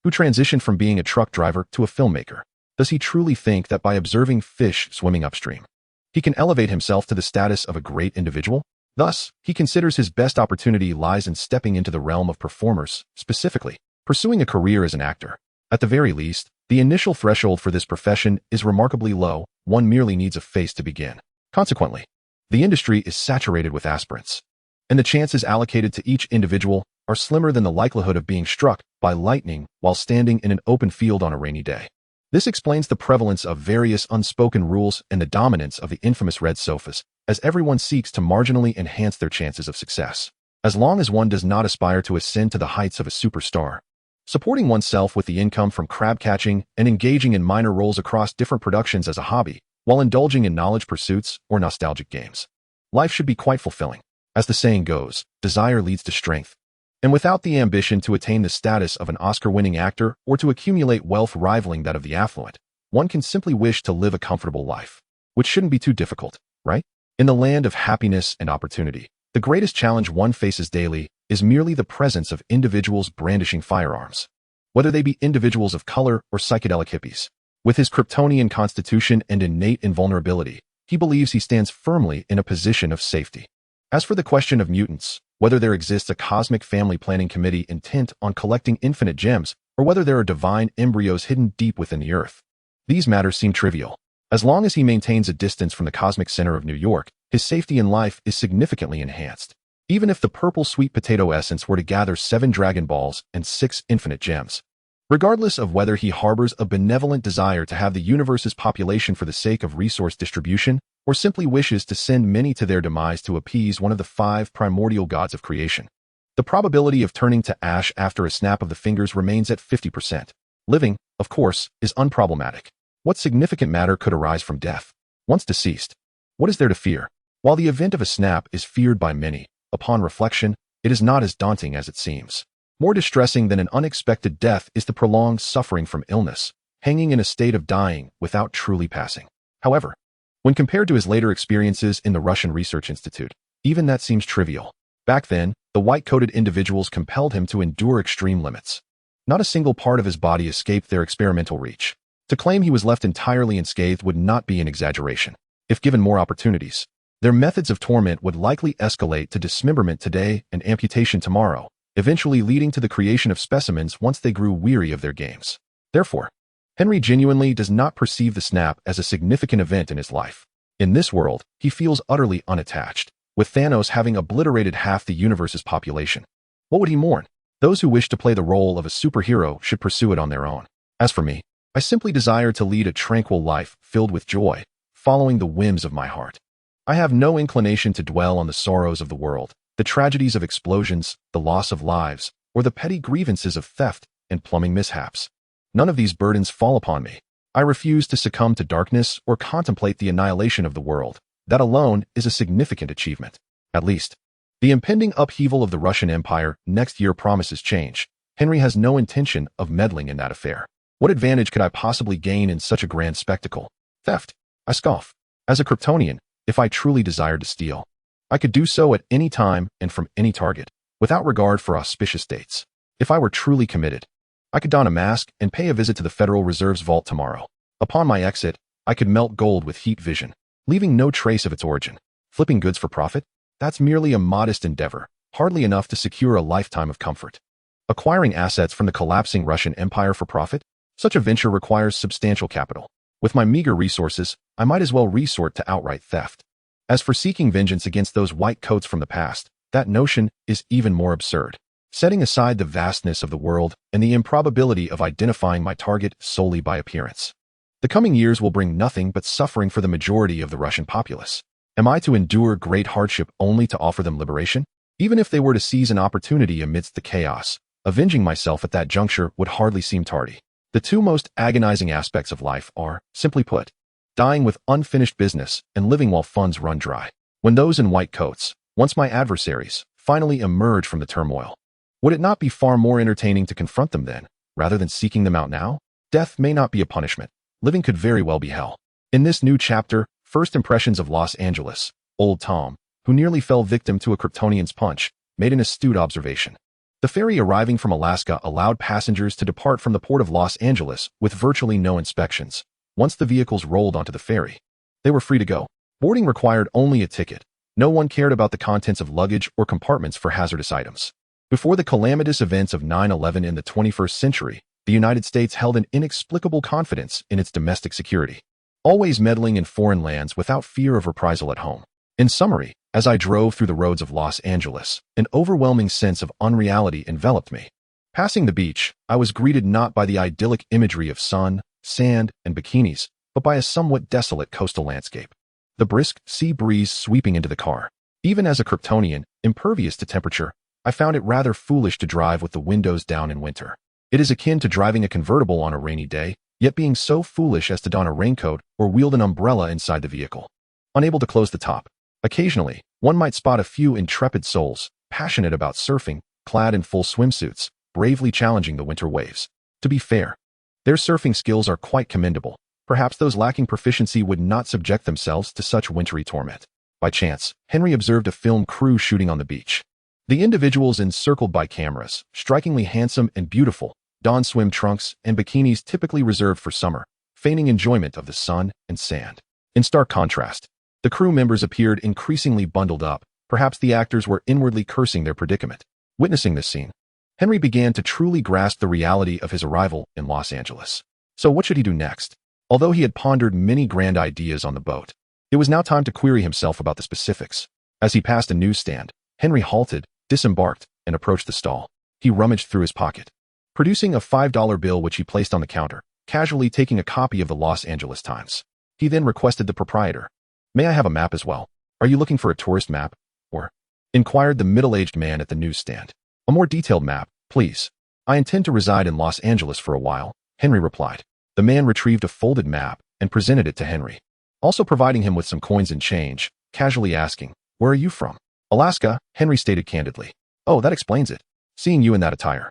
who transitioned from being a truck driver to a filmmaker. Does he truly think that by observing fish swimming upstream, he can elevate himself to the status of a great individual? Thus, he considers his best opportunity lies in stepping into the realm of performers, specifically, pursuing a career as an actor. At the very least, the initial threshold for this profession is remarkably low. One merely needs a face to begin. Consequently, the industry is saturated with aspirants, and the chances allocated to each individual are slimmer than the likelihood of being struck by lightning while standing in an open field on a rainy day. This explains the prevalence of various unspoken rules and the dominance of the infamous red sofas, as everyone seeks to marginally enhance their chances of success. As long as one does not aspire to ascend to the heights of a superstar, supporting oneself with the income from crab catching and engaging in minor roles across different productions as a hobby, while indulging in knowledge pursuits or nostalgic games, life should be quite fulfilling. As the saying goes, desire leads to strength. And without the ambition to attain the status of an Oscar-winning actor or to accumulate wealth rivaling that of the affluent, one can simply wish to live a comfortable life, which shouldn't be too difficult, right? In the land of happiness and opportunity, the greatest challenge one faces daily is merely the presence of individuals brandishing firearms, whether they be individuals of color or psychedelic hippies. With his Kryptonian constitution and innate invulnerability, he believes he stands firmly in a position of safety. As for the question of mutants, whether there exists a cosmic family planning committee intent on collecting infinite gems, or whether there are divine embryos hidden deep within the earth, these matters seem trivial. As long as he maintains a distance from the cosmic center of New York, his safety in life is significantly enhanced. Even if the purple sweet potato essence were to gather 7 Dragon Balls and 6 infinite gems. Regardless of whether he harbors a benevolent desire to have the universe's population for the sake of resource distribution, or simply wishes to send many to their demise to appease one of the 5 primordial gods of creation, the probability of turning to ash after a snap of the fingers remains at 50%. Living, of course, is unproblematic. What significant matter could arise from death? Once deceased, what is there to fear? While the event of a snap is feared by many, upon reflection, it is not as daunting as it seems. More distressing than an unexpected death is the prolonged suffering from illness, hanging in a state of dying without truly passing. However, when compared to his later experiences in the Russian Research Institute, even that seems trivial. Back then, the white-coated individuals compelled him to endure extreme limits. Not a single part of his body escaped their experimental reach. To claim he was left entirely unscathed would not be an exaggeration. If given more opportunities, their methods of torment would likely escalate to dismemberment today and amputation tomorrow, eventually leading to the creation of specimens once they grew weary of their games. Therefore, Henry genuinely does not perceive the snap as a significant event in his life. In this world, he feels utterly unattached, with Thanos having obliterated half the universe's population. What would he mourn? Those who wish to play the role of a superhero should pursue it on their own. As for me, I simply desire to lead a tranquil life filled with joy, following the whims of my heart. I have no inclination to dwell on the sorrows of the world, the tragedies of explosions, the loss of lives, or the petty grievances of theft and plumbing mishaps. None of these burdens fall upon me. I refuse to succumb to darkness or contemplate the annihilation of the world. That alone is a significant achievement. At least, the impending upheaval of the Russian Empire next year promises change. Henry has no intention of meddling in that affair. What advantage could I possibly gain in such a grand spectacle? Theft, I scoff. As a Kryptonian, if I truly desired to steal, I could do so at any time and from any target, without regard for auspicious dates. If I were truly committed, I could don a mask and pay a visit to the Federal Reserve's vault tomorrow. Upon my exit, I could melt gold with heat vision, leaving no trace of its origin. Flipping goods for profit? That's merely a modest endeavor, hardly enough to secure a lifetime of comfort. Acquiring assets from the collapsing Russian Empire for profit? Such a venture requires substantial capital. With my meager resources, I might as well resort to outright theft. As for seeking vengeance against those white coats from the past, that notion is even more absurd. Setting aside the vastness of the world and the improbability of identifying my target solely by appearance, the coming years will bring nothing but suffering for the majority of the Russian populace. Am I to endure great hardship only to offer them liberation? Even if they were to seize an opportunity amidst the chaos, avenging myself at that juncture would hardly seem tardy. The two most agonizing aspects of life are, simply put, dying with unfinished business and living while funds run dry. When those in white coats, once my adversaries, finally emerge from the turmoil, would it not be far more entertaining to confront them then, rather than seeking them out now? Death may not be a punishment. Living could very well be hell. In this new chapter, First Impressions of Los Angeles, Old Tom, who nearly fell victim to a Kryptonian's punch, made an astute observation. The ferry arriving from Alaska allowed passengers to depart from the port of Los Angeles with virtually no inspections. Once the vehicles rolled onto the ferry, they were free to go. Boarding required only a ticket. No one cared about the contents of luggage or compartments for hazardous items. Before the calamitous events of 9/11 in the 21st century, the United States held an inexplicable confidence in its domestic security, always meddling in foreign lands without fear of reprisal at home. In summary, as I drove through the roads of Los Angeles, an overwhelming sense of unreality enveloped me. Passing the beach, I was greeted not by the idyllic imagery of sun, sand, and bikinis, but by a somewhat desolate coastal landscape. The brisk sea breeze sweeping into the car. Even as a Kryptonian, impervious to temperature, I found it rather foolish to drive with the windows down in winter. It is akin to driving a convertible on a rainy day, yet being so foolish as to don a raincoat or wield an umbrella inside the vehicle. Unable to close the top. Occasionally, one might spot a few intrepid souls, passionate about surfing, clad in full swimsuits, bravely challenging the winter waves. To be fair, their surfing skills are quite commendable. Perhaps those lacking proficiency would not subject themselves to such wintry torment. By chance, Henry observed a film crew shooting on the beach. The individuals encircled by cameras, strikingly handsome and beautiful, don swim trunks and bikinis typically reserved for summer, feigning enjoyment of the sun and sand. In stark contrast, the crew members appeared increasingly bundled up. Perhaps the actors were inwardly cursing their predicament. Witnessing this scene, Henry began to truly grasp the reality of his arrival in Los Angeles. So what should he do next? Although he had pondered many grand ideas on the boat, it was now time to query himself about the specifics. As he passed a newsstand, Henry halted, disembarked, and approached the stall. He rummaged through his pocket, producing a $5 bill which he placed on the counter, casually taking a copy of the Los Angeles Times. He then requested the proprietor, "May I have a map as well? Are you looking for a tourist map? Or?" inquired the middle-aged man at the newsstand. "A more detailed map, please. I intend to reside in Los Angeles for a while," Henry replied. The man retrieved a folded map and presented it to Henry, also providing him with some coins and change, casually asking, "Where are you from?" "Alaska," Henry stated candidly. "Oh, that explains it. Seeing you in that attire.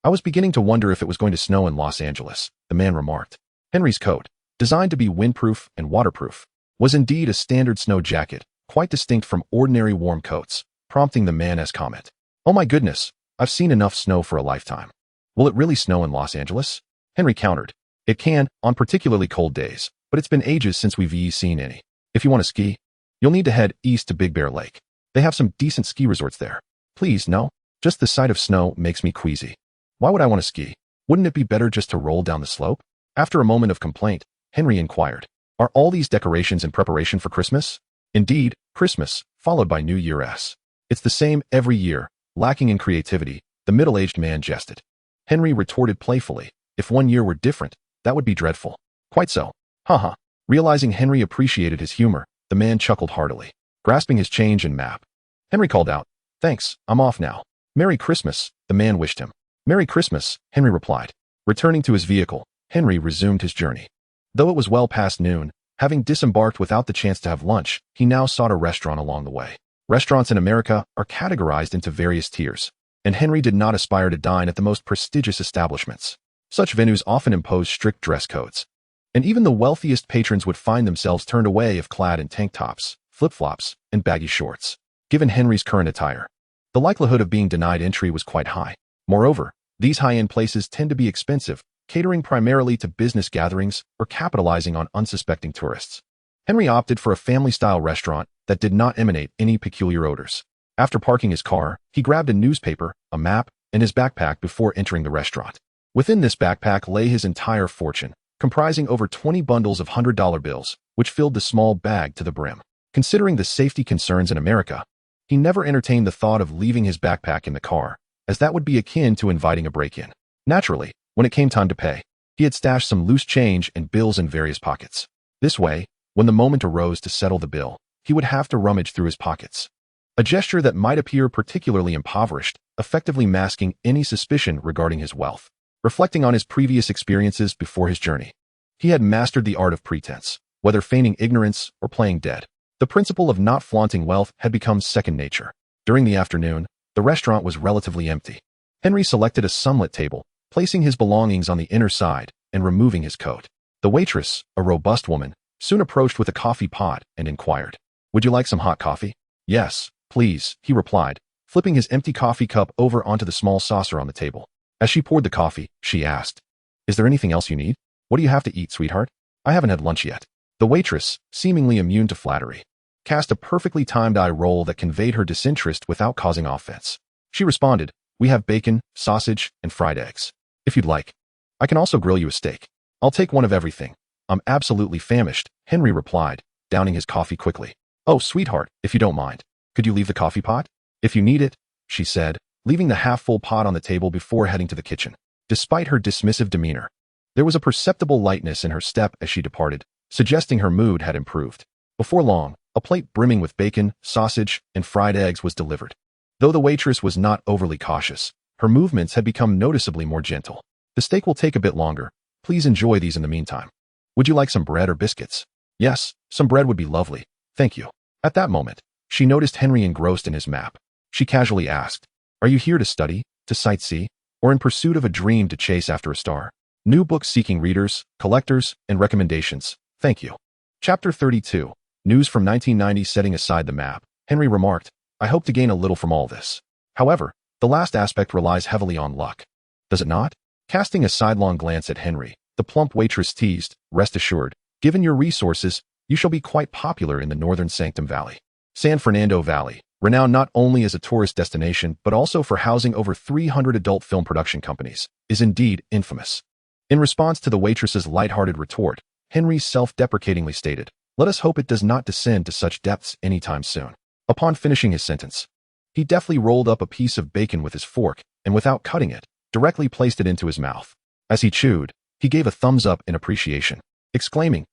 I was beginning to wonder if it was going to snow in Los Angeles," the man remarked. Henry's coat, designed to be windproof and waterproof, was indeed a standard snow jacket, quite distinct from ordinary warm coats, prompting the man's comment. "Oh my goodness, I've seen enough snow for a lifetime." "Will it really snow in Los Angeles?" Henry countered. "It can, on particularly cold days, but it's been ages since we've seen any. If you want to ski, you'll need to head east to Big Bear Lake. They have some decent ski resorts there." "Please, no. Just the sight of snow makes me queasy. Why would I want to ski? Wouldn't it be better just to roll down the slope?" After a moment of complaint, Henry inquired, "Are all these decorations in preparation for Christmas?" "Indeed, Christmas, followed by New Year's. It's the same every year." Lacking in creativity, the middle-aged man jested. Henry retorted playfully, "If one year were different, that would be dreadful." "Quite so. Haha." Realizing Henry appreciated his humor, the man chuckled heartily. Grasping his change and map, Henry called out, "Thanks, I'm off now." "Merry Christmas," the man wished him. "Merry Christmas," Henry replied. Returning to his vehicle, Henry resumed his journey. Though it was well past noon, having disembarked without the chance to have lunch, he now sought a restaurant along the way. Restaurants in America are categorized into various tiers, and Henry did not aspire to dine at the most prestigious establishments. Such venues often impose strict dress codes, and even the wealthiest patrons would find themselves turned away if clad in tank tops, flip-flops, and baggy shorts. Given Henry's current attire, the likelihood of being denied entry was quite high. Moreover, these high-end places tend to be expensive, catering primarily to business gatherings or capitalizing on unsuspecting tourists. Henry opted for a family-style restaurant that did not emanate any peculiar odors. After parking his car, he grabbed a newspaper, a map, and his backpack before entering the restaurant. Within this backpack lay his entire fortune, comprising over 20 bundles of $100 bills, which filled the small bag to the brim. Considering the safety concerns in America, he never entertained the thought of leaving his backpack in the car, as that would be akin to inviting a break-in. Naturally, when it came time to pay, he had stashed some loose change and bills in various pockets. This way, when the moment arose to settle the bill, he would have to rummage through his pockets. A gesture that might appear particularly impoverished, effectively masking any suspicion regarding his wealth. Reflecting on his previous experiences before his journey, he had mastered the art of pretense, whether feigning ignorance or playing dead. The principle of not flaunting wealth had become second nature. During the afternoon, the restaurant was relatively empty. Henry selected a sunlit table, placing his belongings on the inner side and removing his coat. The waitress, a robust woman, soon approached with a coffee pot and inquired, "Would you like some hot coffee?" "Yes, please," he replied, flipping his empty coffee cup over onto the small saucer on the table. As she poured the coffee, she asked, "Is there anything else you need? What do you have to eat, sweetheart?" "I haven't had lunch yet." The waitress, seemingly immune to flattery, cast a perfectly timed eye roll that conveyed her disinterest without causing offense. She responded, "We have bacon, sausage, and fried eggs. If you'd like, I can also grill you a steak." "I'll take one of everything. I'm absolutely famished," Henry replied, downing his coffee quickly. "Oh, sweetheart, if you don't mind, could you leave the coffee pot?" "If you need it," she said, leaving the half-full pot on the table before heading to the kitchen. Despite her dismissive demeanor, there was a perceptible lightness in her step as she departed, suggesting her mood had improved. Before long, a plate brimming with bacon, sausage, and fried eggs was delivered. Though the waitress was not overly cautious, her movements had become noticeably more gentle. "The steak will take a bit longer. Please enjoy these in the meantime. Would you like some bread or biscuits?" "Yes, some bread would be lovely. Thank you." At that moment, she noticed Henry engrossed in his map. She casually asked, "Are you here to study, to sightsee, or in pursuit of a dream to chase after a star?" "New books seeking readers, collectors, and recommendations. Thank you." Chapter 32. News from 1990. Setting aside the map, Henry remarked, "I hope to gain a little from all this." However, the last aspect relies heavily on luck. Does it not? Casting a sidelong glance at Henry, the plump waitress teased, "Rest assured, given your resources, you shall be quite popular in the northern Sanctum Valley." San Fernando Valley, renowned not only as a tourist destination but also for housing over 300 adult film production companies, is indeed infamous. In response to the waitress's lighthearted retort, Henry self-deprecatingly stated, "Let us hope it does not descend to such depths anytime soon." Upon finishing his sentence, he deftly rolled up a piece of bacon with his fork and, without cutting it, directly placed it into his mouth. As he chewed, he gave a thumbs up in appreciation, exclaiming,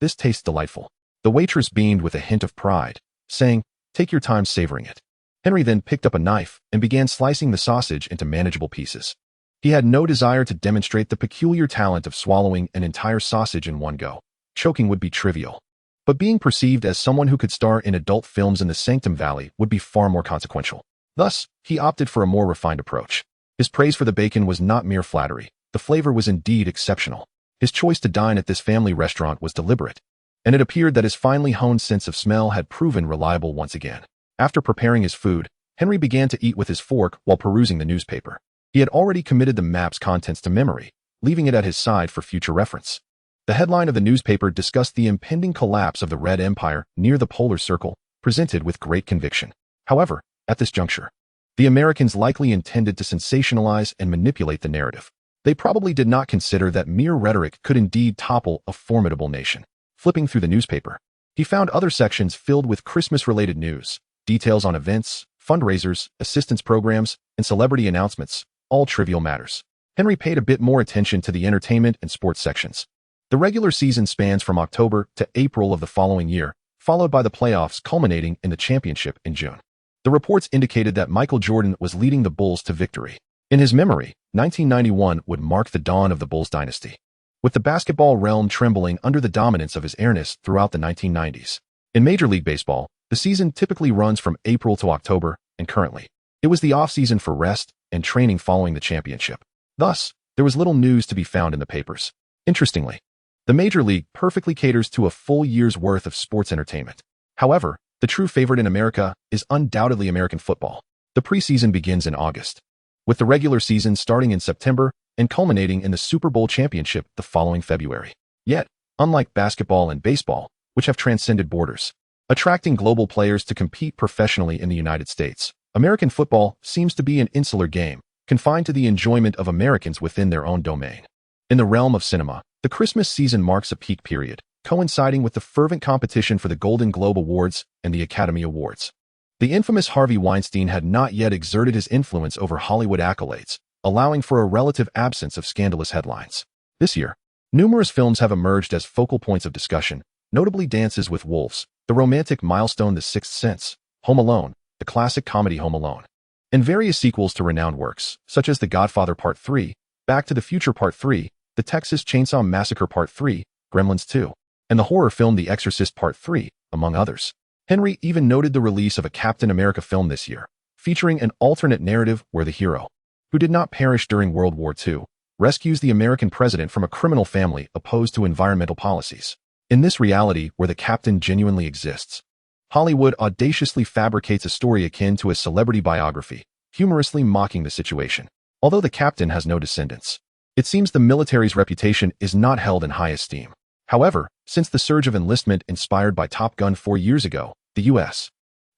this tastes delightful." The waitress beamed with a hint of pride, saying, "Take your time savoring it." Henry then picked up a knife and began slicing the sausage into manageable pieces. He had no desire to demonstrate the peculiar talent of swallowing an entire sausage in one go. Choking would be trivial. But being perceived as someone who could star in adult films in the Sanctum Valley would be far more consequential. Thus, he opted for a more refined approach. His praise for the bacon was not mere flattery. The flavor was indeed exceptional. His choice to dine at this family restaurant was deliberate, and it appeared that his finely honed sense of smell had proven reliable once again. After preparing his food, Henry began to eat with his fork while perusing the newspaper. He had already committed the map's contents to memory, leaving it at his side for future reference. The headline of the newspaper discussed the impending collapse of the Red Empire near the Polar Circle, presented with great conviction. However, at this juncture, the Americans likely intended to sensationalize and manipulate the narrative. They probably did not consider that mere rhetoric could indeed topple a formidable nation. Flipping through the newspaper, he found other sections filled with Christmas-related news, details on events, fundraisers, assistance programs, and celebrity announcements, all trivial matters. Henry paid a bit more attention to the entertainment and sports sections. The regular season spans from October to April of the following year, followed by the playoffs culminating in the championship in June. The reports indicated that Michael Jordan was leading the Bulls to victory. In his memory, 1991 would mark the dawn of the Bulls dynasty, with the basketball realm trembling under the dominance of his airness throughout the 1990s. In Major League Baseball, the season typically runs from April to October, and currently, it was the off-season for rest and training following the championship. Thus, there was little news to be found in the papers. Interestingly, the Major League perfectly caters to a full year's worth of sports entertainment. However, the true favorite in America is undoubtedly American football. The preseason begins in August, with the regular season starting in September and culminating in the Super Bowl championship the following February. Yet, unlike basketball and baseball, which have transcended borders, attracting global players to compete professionally in the United States, American football seems to be an insular game, confined to the enjoyment of Americans within their own domain. In the realm of cinema, the Christmas season marks a peak period, coinciding with the fervent competition for the Golden Globe Awards and the Academy Awards. The infamous Harvey Weinstein had not yet exerted his influence over Hollywood accolades, allowing for a relative absence of scandalous headlines. This year, numerous films have emerged as focal points of discussion, notably Dances with Wolves, the romantic milestone The Sixth Sense, Home Alone, the classic comedy Home Alone, and various sequels to renowned works, such as The Godfather Part 3, Back to the Future Part 3, The Texas Chainsaw Massacre Part 3, Gremlins 2, and the horror film The Exorcist Part 3, among others. Henry even noted the release of a Captain America film this year, featuring an alternate narrative where the hero, who did not perish during World War II, rescues the American president from a criminal family opposed to environmental policies. In this reality where the captain genuinely exists, Hollywood audaciously fabricates a story akin to a celebrity biography, humorously mocking the situation. Although the captain has no descendants, it seems the military's reputation is not held in high esteem. However, since the surge of enlistment inspired by Top Gun 4 years ago, the U.S.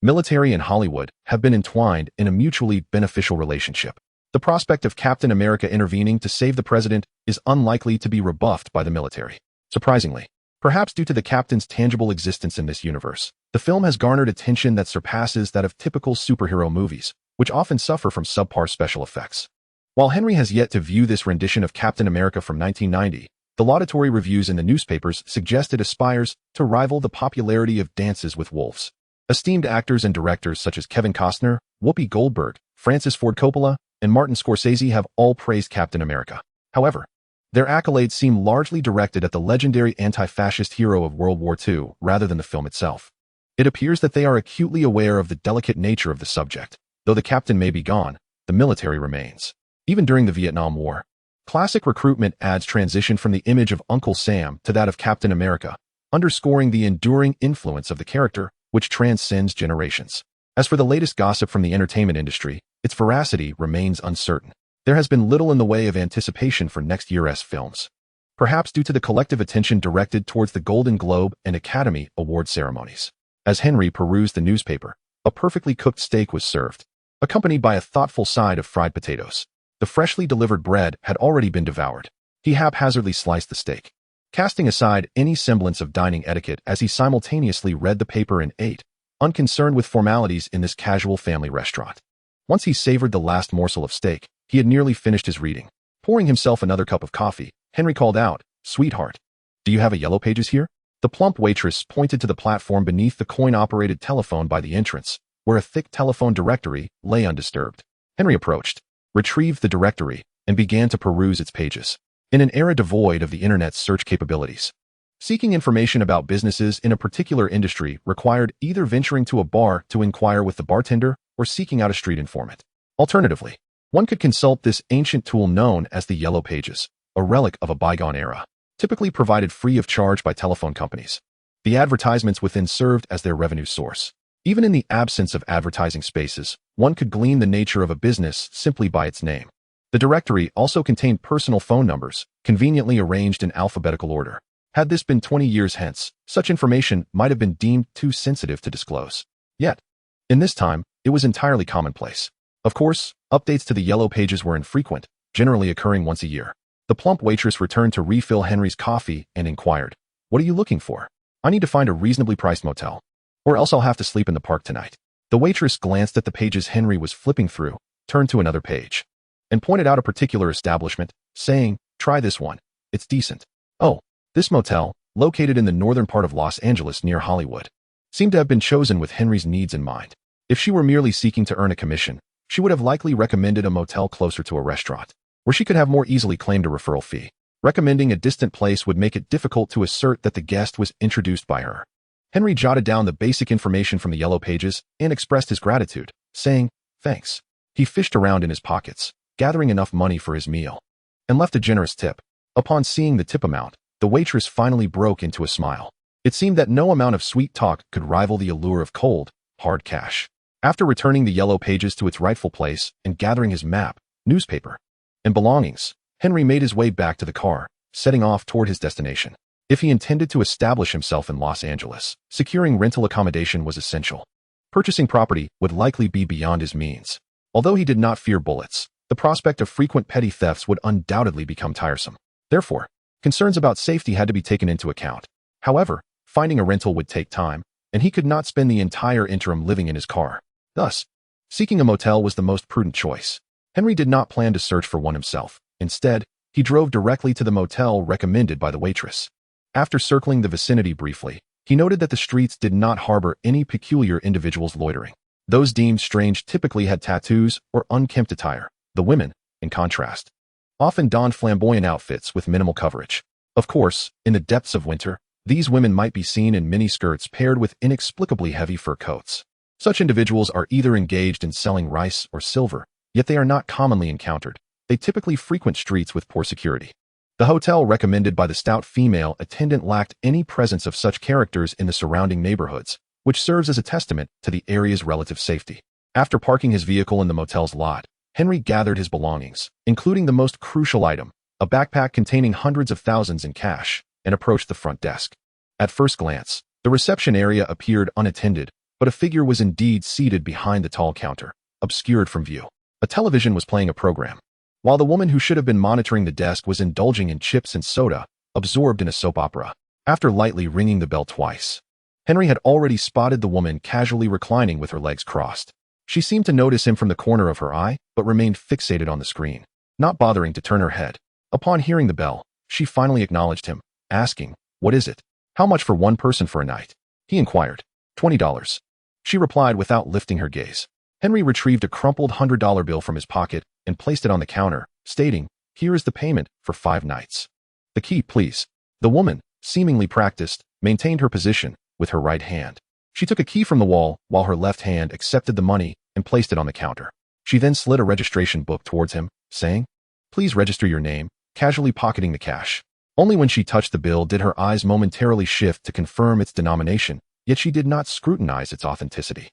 military and Hollywood have been entwined in a mutually beneficial relationship. The prospect of Captain America intervening to save the president is unlikely to be rebuffed by the military. Surprisingly, perhaps due to the captain's tangible existence in this universe, the film has garnered attention that surpasses that of typical superhero movies, which often suffer from subpar special effects. While Henry has yet to view this rendition of Captain America from 1990, the laudatory reviews in the newspapers suggest it aspires to rival the popularity of Dances with Wolves. Esteemed actors and directors such as Kevin Costner, Whoopi Goldberg, Francis Ford Coppola, and Martin Scorsese have all praised Captain America. However, their accolades seem largely directed at the legendary anti-fascist hero of World War II rather than the film itself. It appears that they are acutely aware of the delicate nature of the subject. Though the captain may be gone, the military remains. Even during the Vietnam War, classic recruitment ads transition from the image of Uncle Sam to that of Captain America, underscoring the enduring influence of the character, which transcends generations. As for the latest gossip from the entertainment industry, its veracity remains uncertain. There has been little in the way of anticipation for next year's films, perhaps due to the collective attention directed towards the Golden Globe and Academy Award ceremonies. As Henry perused the newspaper, a perfectly cooked steak was served, accompanied by a thoughtful side of fried potatoes. The freshly delivered bread had already been devoured. He haphazardly sliced the steak, casting aside any semblance of dining etiquette as he simultaneously read the paper and ate, unconcerned with formalities in this casual family restaurant. Once he savored the last morsel of steak, he had nearly finished his reading. Pouring himself another cup of coffee, Henry called out, "Sweetheart, do you have a Yellow Pages here?" The plump waitress pointed to the platform beneath the coin-operated telephone by the entrance, where a thick telephone directory lay undisturbed. Henry approached, retrieved the directory, and began to peruse its pages. In an era devoid of the internet's search capabilities, seeking information about businesses in a particular industry required either venturing to a bar to inquire with the bartender or seeking out a street informant. Alternatively, one could consult this ancient tool known as the Yellow Pages, a relic of a bygone era, typically provided free of charge by telephone companies. The advertisements within served as their revenue source. Even in the absence of advertising spaces, one could glean the nature of a business simply by its name. The directory also contained personal phone numbers, conveniently arranged in alphabetical order. Had this been 20 years hence, such information might have been deemed too sensitive to disclose. Yet, in this time, it was entirely commonplace. Of course, updates to the Yellow Pages were infrequent, generally occurring once a year. The plump waitress returned to refill Henry's coffee and inquired, "What are you looking for?" "I need to find a reasonably priced motel, or else I'll have to sleep in the park tonight." The waitress glanced at the pages Henry was flipping through, turned to another page, and pointed out a particular establishment, saying, "Try this one. It's decent." Oh, this motel, located in the northern part of Los Angeles near Hollywood, seemed to have been chosen with Henry's needs in mind. If she were merely seeking to earn a commission, she would have likely recommended a motel closer to a restaurant, where she could have more easily claimed a referral fee. Recommending a distant place would make it difficult to assert that the guest was introduced by her. Henry jotted down the basic information from the Yellow Pages and expressed his gratitude, saying, "Thanks." He fished around in his pockets, gathering enough money for his meal, and left a generous tip. Upon seeing the tip amount, the waitress finally broke into a smile. It seemed that no amount of sweet talk could rival the allure of cold, hard cash. After returning the Yellow Pages to its rightful place and gathering his map, newspaper, and belongings, Henry made his way back to the car, setting off toward his destination. If he intended to establish himself in Los Angeles, securing rental accommodation was essential. Purchasing property would likely be beyond his means. Although he did not fear bullets, the prospect of frequent petty thefts would undoubtedly become tiresome. Therefore, concerns about safety had to be taken into account. However, finding a rental would take time, and he could not spend the entire interim living in his car. Thus, seeking a motel was the most prudent choice. Henry did not plan to search for one himself. Instead, he drove directly to the motel recommended by the waitress. After circling the vicinity briefly, he noted that the streets did not harbor any peculiar individuals loitering. Those deemed strange typically had tattoos or unkempt attire. The women, in contrast, often donned flamboyant outfits with minimal coverage. Of course, in the depths of winter, these women might be seen in miniskirts paired with inexplicably heavy fur coats. Such individuals are either engaged in selling rice or silver, yet they are not commonly encountered. They typically frequent streets with poor security. The hotel recommended by the stout female attendant lacked any presence of such characters in the surrounding neighborhoods, which serves as a testament to the area's relative safety. After parking his vehicle in the motel's lot, Henry gathered his belongings, including the most crucial item, a backpack containing hundreds of thousands in cash, and approached the front desk. At first glance, the reception area appeared unattended, but a figure was indeed seated behind the tall counter, obscured from view. A television was playing a program, while the woman who should have been monitoring the desk was indulging in chips and soda, absorbed in a soap opera. After lightly ringing the bell twice, Henry had already spotted the woman casually reclining with her legs crossed. She seemed to notice him from the corner of her eye, but remained fixated on the screen, not bothering to turn her head. Upon hearing the bell, she finally acknowledged him, asking, "What is it? How much for one person for a night?" He inquired. $20. She replied without lifting her gaze. Henry retrieved a crumpled $100 bill from his pocket and placed it on the counter, stating, "Here is the payment for 5 nights. The key, please." The woman, seemingly practiced, maintained her position with her right hand. She took a key from the wall while her left hand accepted the money and placed it on the counter. She then slid a registration book towards him, saying, "Please register your name," casually pocketing the cash. Only when she touched the bill did her eyes momentarily shift to confirm its denomination, yet she did not scrutinize its authenticity.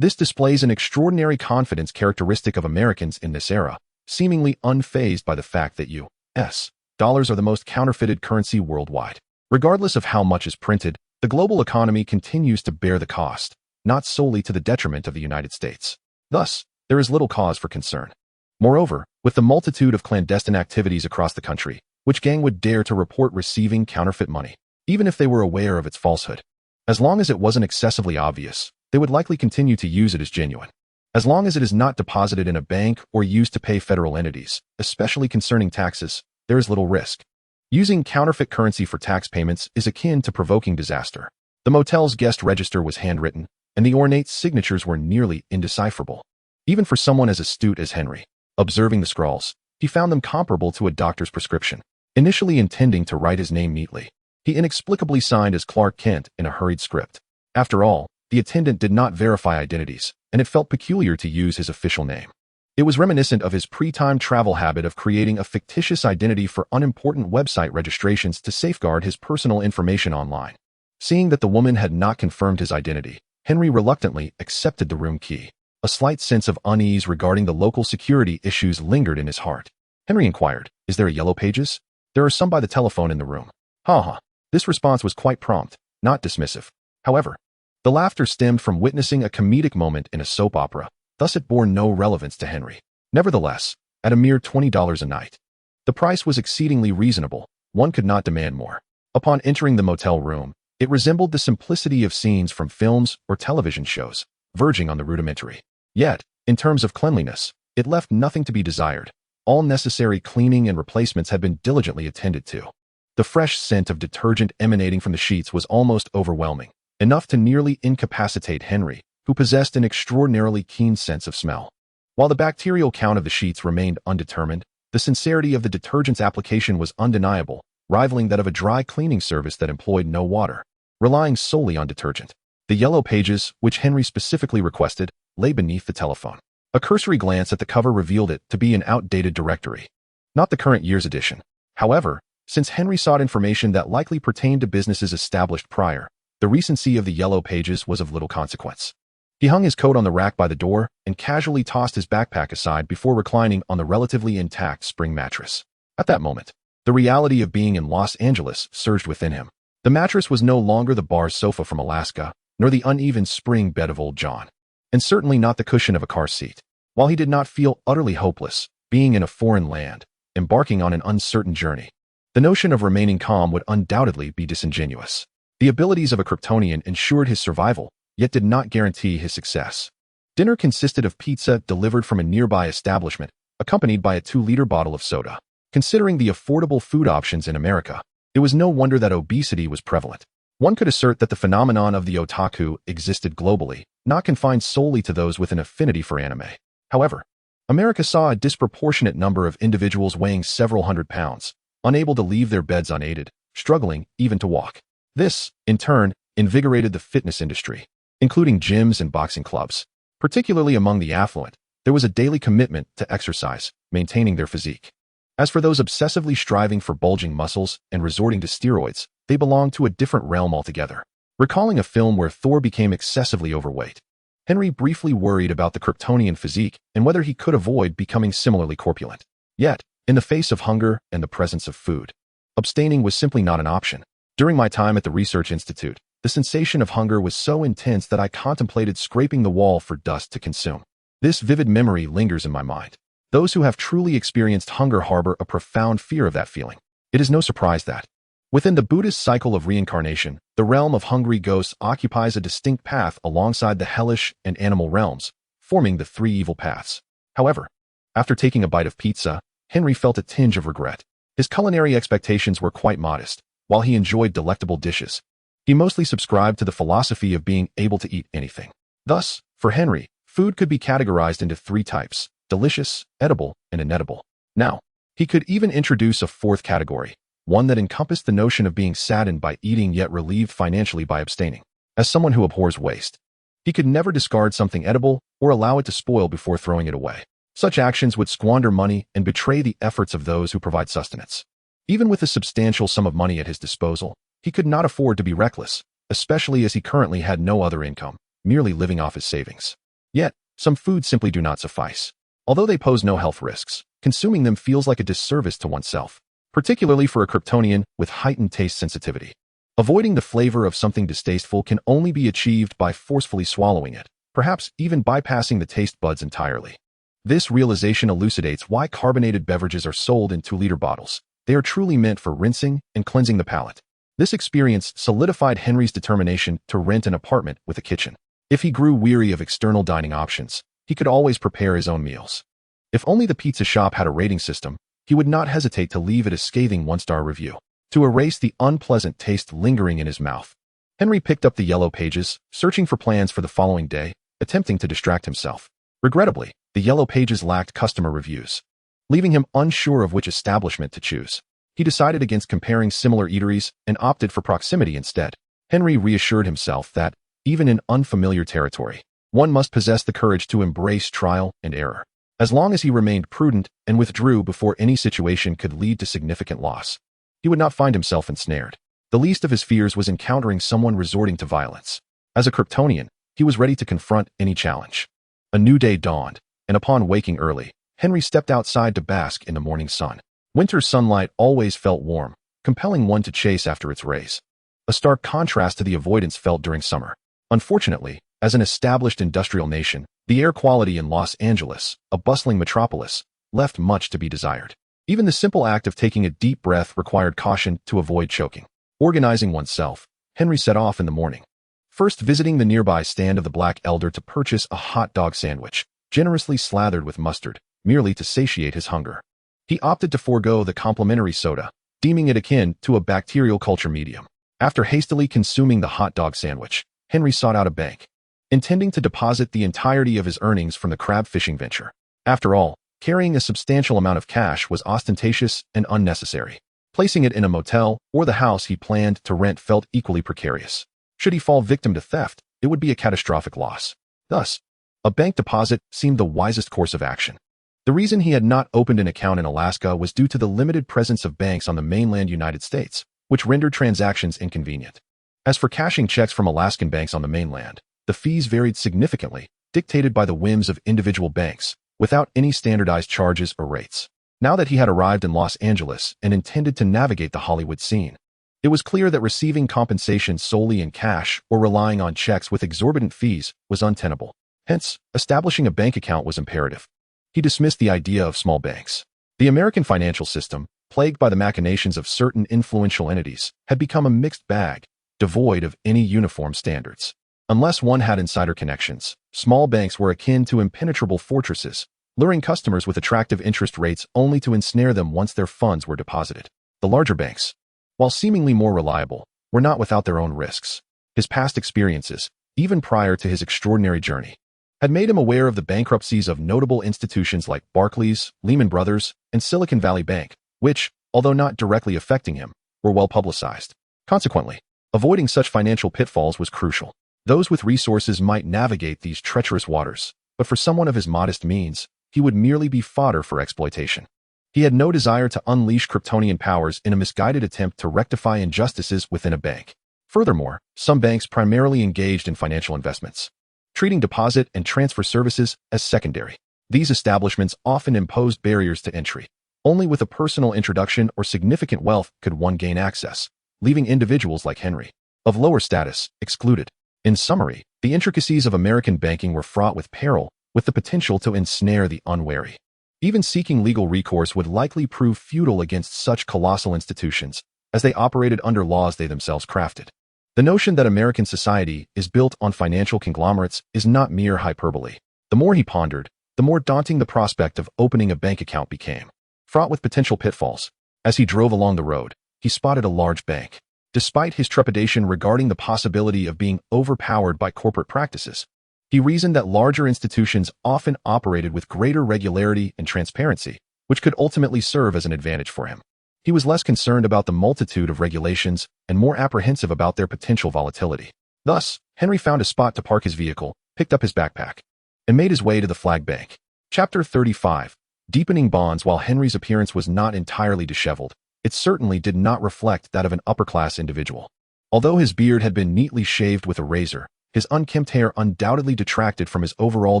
This displays an extraordinary confidence characteristic of Americans in this era, seemingly unfazed by the fact that U.S. dollars are the most counterfeited currency worldwide. Regardless of how much is printed, the global economy continues to bear the cost, not solely to the detriment of the United States. Thus, there is little cause for concern. Moreover, with the multitude of clandestine activities across the country, which gang would dare to report receiving counterfeit money, even if they were aware of its falsehood? As long as it wasn't excessively obvious, they would likely continue to use it as genuine. As long as it is not deposited in a bank or used to pay federal entities, especially concerning taxes, there is little risk. Using counterfeit currency for tax payments is akin to provoking disaster. The motel's guest register was handwritten, and the ornate signatures were nearly indecipherable. Even for someone as astute as Henry, observing the scrawls, he found them comparable to a doctor's prescription. Initially intending to write his name neatly, he inexplicably signed as Clark Kent in a hurried script. After all, the attendant did not verify identities, and it felt peculiar to use his official name. It was reminiscent of his pre-time travel habit of creating a fictitious identity for unimportant website registrations to safeguard his personal information online. Seeing that the woman had not confirmed his identity, Henry reluctantly accepted the room key. A slight sense of unease regarding the local security issues lingered in his heart. Henry inquired, "Is there a Yellow Pages? There are some by the telephone in the room." "Ha." This response was quite prompt, not dismissive. However, the laughter stemmed from witnessing a comedic moment in a soap opera, thus it bore no relevance to Henry. Nevertheless, at a mere $20 a night, the price was exceedingly reasonable. One could not demand more. Upon entering the motel room, it resembled the simplicity of scenes from films or television shows, verging on the rudimentary. Yet, in terms of cleanliness, it left nothing to be desired. All necessary cleaning and replacements had been diligently attended to. The fresh scent of detergent emanating from the sheets was almost overwhelming, enough to nearly incapacitate Henry, who possessed an extraordinarily keen sense of smell. While the bacterial count of the sheets remained undetermined, the sincerity of the detergent's application was undeniable, rivaling that of a dry cleaning service that employed no water, relying solely on detergent. The Yellow Pages, which Henry specifically requested, lay beneath the telephone. A cursory glance at the cover revealed it to be an outdated directory, not the current year's edition. However, since Henry sought information that likely pertained to businesses established prior, the recency of the Yellow Pages was of little consequence. He hung his coat on the rack by the door and casually tossed his backpack aside before reclining on the relatively intact spring mattress. At that moment, the reality of being in Los Angeles surged within him. The mattress was no longer the bar sofa from Alaska, nor the uneven spring bed of old John, and certainly not the cushion of a car seat. While he did not feel utterly hopeless, being in a foreign land, embarking on an uncertain journey, the notion of remaining calm would undoubtedly be disingenuous. The abilities of a Kryptonian ensured his survival, yet did not guarantee his success. Dinner consisted of pizza delivered from a nearby establishment, accompanied by a 2-liter bottle of soda. Considering the affordable food options in America, it was no wonder that obesity was prevalent. One could assert that the phenomenon of the otaku existed globally, not confined solely to those with an affinity for anime. However, America saw a disproportionate number of individuals weighing several hundred pounds, unable to leave their beds unaided, struggling even to walk. This, in turn, invigorated the fitness industry, including gyms and boxing clubs. Particularly among the affluent, there was a daily commitment to exercise, maintaining their physique. As for those obsessively striving for bulging muscles and resorting to steroids, they belonged to a different realm altogether. Recalling a film where Thor became excessively overweight, Henry briefly worried about the Kryptonian physique and whether he could avoid becoming similarly corpulent. Yet, in the face of hunger and the presence of food, abstaining was simply not an option. During my time at the Research Institute, the sensation of hunger was so intense that I contemplated scraping the wall for dust to consume. This vivid memory lingers in my mind. Those who have truly experienced hunger harbor a profound fear of that feeling. It is no surprise that, within the Buddhist cycle of reincarnation, the realm of hungry ghosts occupies a distinct path alongside the hellish and animal realms, forming the 3 evil paths. However, after taking a bite of pizza, Henry felt a tinge of regret. His culinary expectations were quite modest. While he enjoyed delectable dishes, he mostly subscribed to the philosophy of being able to eat anything. Thus, for Henry, food could be categorized into 3 types: delicious, edible, and inedible. Now, he could even introduce a 4th category, one that encompassed the notion of being saddened by eating yet relieved financially by abstaining. As someone who abhors waste, he could never discard something edible or allow it to spoil before throwing it away. Such actions would squander money and betray the efforts of those who provide sustenance. Even with a substantial sum of money at his disposal, he could not afford to be reckless, especially as he currently had no other income, merely living off his savings. Yet, some foods simply do not suffice. Although they pose no health risks, consuming them feels like a disservice to oneself, particularly for a Kryptonian with heightened taste sensitivity. Avoiding the flavor of something distasteful can only be achieved by forcefully swallowing it, perhaps even bypassing the taste buds entirely. This realization elucidates why carbonated beverages are sold in 2-liter bottles. They are truly meant for rinsing and cleansing the palate. This experience solidified Henry's determination to rent an apartment with a kitchen. If he grew weary of external dining options, he could always prepare his own meals. If only the pizza shop had a rating system, he would not hesitate to leave it a scathing 1-star review. To erase the unpleasant taste lingering in his mouth, Henry picked up the yellow pages, searching for plans for the following day, attempting to distract himself. Regrettably, the yellow pages lacked customer reviews, leaving him unsure of which establishment to choose. He decided against comparing similar eateries and opted for proximity instead. Henry reassured himself that, even in unfamiliar territory, one must possess the courage to embrace trial and error. As long as he remained prudent and withdrew before any situation could lead to significant loss, he would not find himself ensnared. The least of his fears was encountering someone resorting to violence. As a Kryptonian, he was ready to confront any challenge. A new day dawned, and upon waking early, Henry stepped outside to bask in the morning sun. Winter's sunlight always felt warm, compelling one to chase after its rays. A stark contrast to the avoidance felt during summer. Unfortunately, as an established industrial nation, the air quality in Los Angeles, a bustling metropolis, left much to be desired. Even the simple act of taking a deep breath required caution to avoid choking. Organizing oneself, Henry set off in the morning, first visiting the nearby stand of the Black Elder to purchase a hot dog sandwich, generously slathered with mustard, merely to satiate his hunger. He opted to forego the complimentary soda, deeming it akin to a bacterial culture medium. After hastily consuming the hot dog sandwich, Henry sought out a bank, intending to deposit the entirety of his earnings from the crab fishing venture. After all, carrying a substantial amount of cash was ostentatious and unnecessary. Placing it in a motel or the house he planned to rent felt equally precarious. Should he fall victim to theft, it would be a catastrophic loss. Thus, a bank deposit seemed the wisest course of action. The reason he had not opened an account in Alaska was due to the limited presence of banks on the mainland United States, which rendered transactions inconvenient. As for cashing checks from Alaskan banks on the mainland, the fees varied significantly, dictated by the whims of individual banks, without any standardized charges or rates. Now that he had arrived in Los Angeles and intended to navigate the Hollywood scene, it was clear that receiving compensation solely in cash or relying on checks with exorbitant fees was untenable. Hence, establishing a bank account was imperative. He dismissed the idea of small banks. The American financial system, plagued by the machinations of certain influential entities, had become a mixed bag, devoid of any uniform standards. Unless one had insider connections, small banks were akin to impenetrable fortresses, luring customers with attractive interest rates only to ensnare them once their funds were deposited. The larger banks, while seemingly more reliable, were not without their own risks. His past experiences, even prior to his extraordinary journey, had made him aware of the bankruptcies of notable institutions like Barclays, Lehman Brothers, and Silicon Valley Bank, which, although not directly affecting him, were well publicized. Consequently, avoiding such financial pitfalls was crucial. Those with resources might navigate these treacherous waters, but for someone of his modest means, he would merely be fodder for exploitation. He had no desire to unleash Kryptonian powers in a misguided attempt to rectify injustices within a bank. Furthermore, some banks primarily engaged in financial investments, treating deposit and transfer services as secondary. These establishments often imposed barriers to entry. Only with a personal introduction or significant wealth could one gain access, leaving individuals like Henry, of lower status, excluded. In summary, the intricacies of American banking were fraught with peril, with the potential to ensnare the unwary. Even seeking legal recourse would likely prove futile against such colossal institutions, as they operated under laws they themselves crafted. The notion that American society is built on financial conglomerates is not mere hyperbole. The more he pondered, the more daunting the prospect of opening a bank account became. Fraught with potential pitfalls, as he drove along the road, he spotted a large bank. Despite his trepidation regarding the possibility of being overpowered by corporate practices, he reasoned that larger institutions often operated with greater regularity and transparency, which could ultimately serve as an advantage for him. He was less concerned about the multitude of regulations and more apprehensive about their potential volatility. Thus, Henry found a spot to park his vehicle, picked up his backpack, and made his way to the Flag Bank. Chapter 35. Deepening bonds. While Henry's appearance was not entirely disheveled, it certainly did not reflect that of an upper-class individual. Although his beard had been neatly shaved with a razor, his unkempt hair undoubtedly detracted from his overall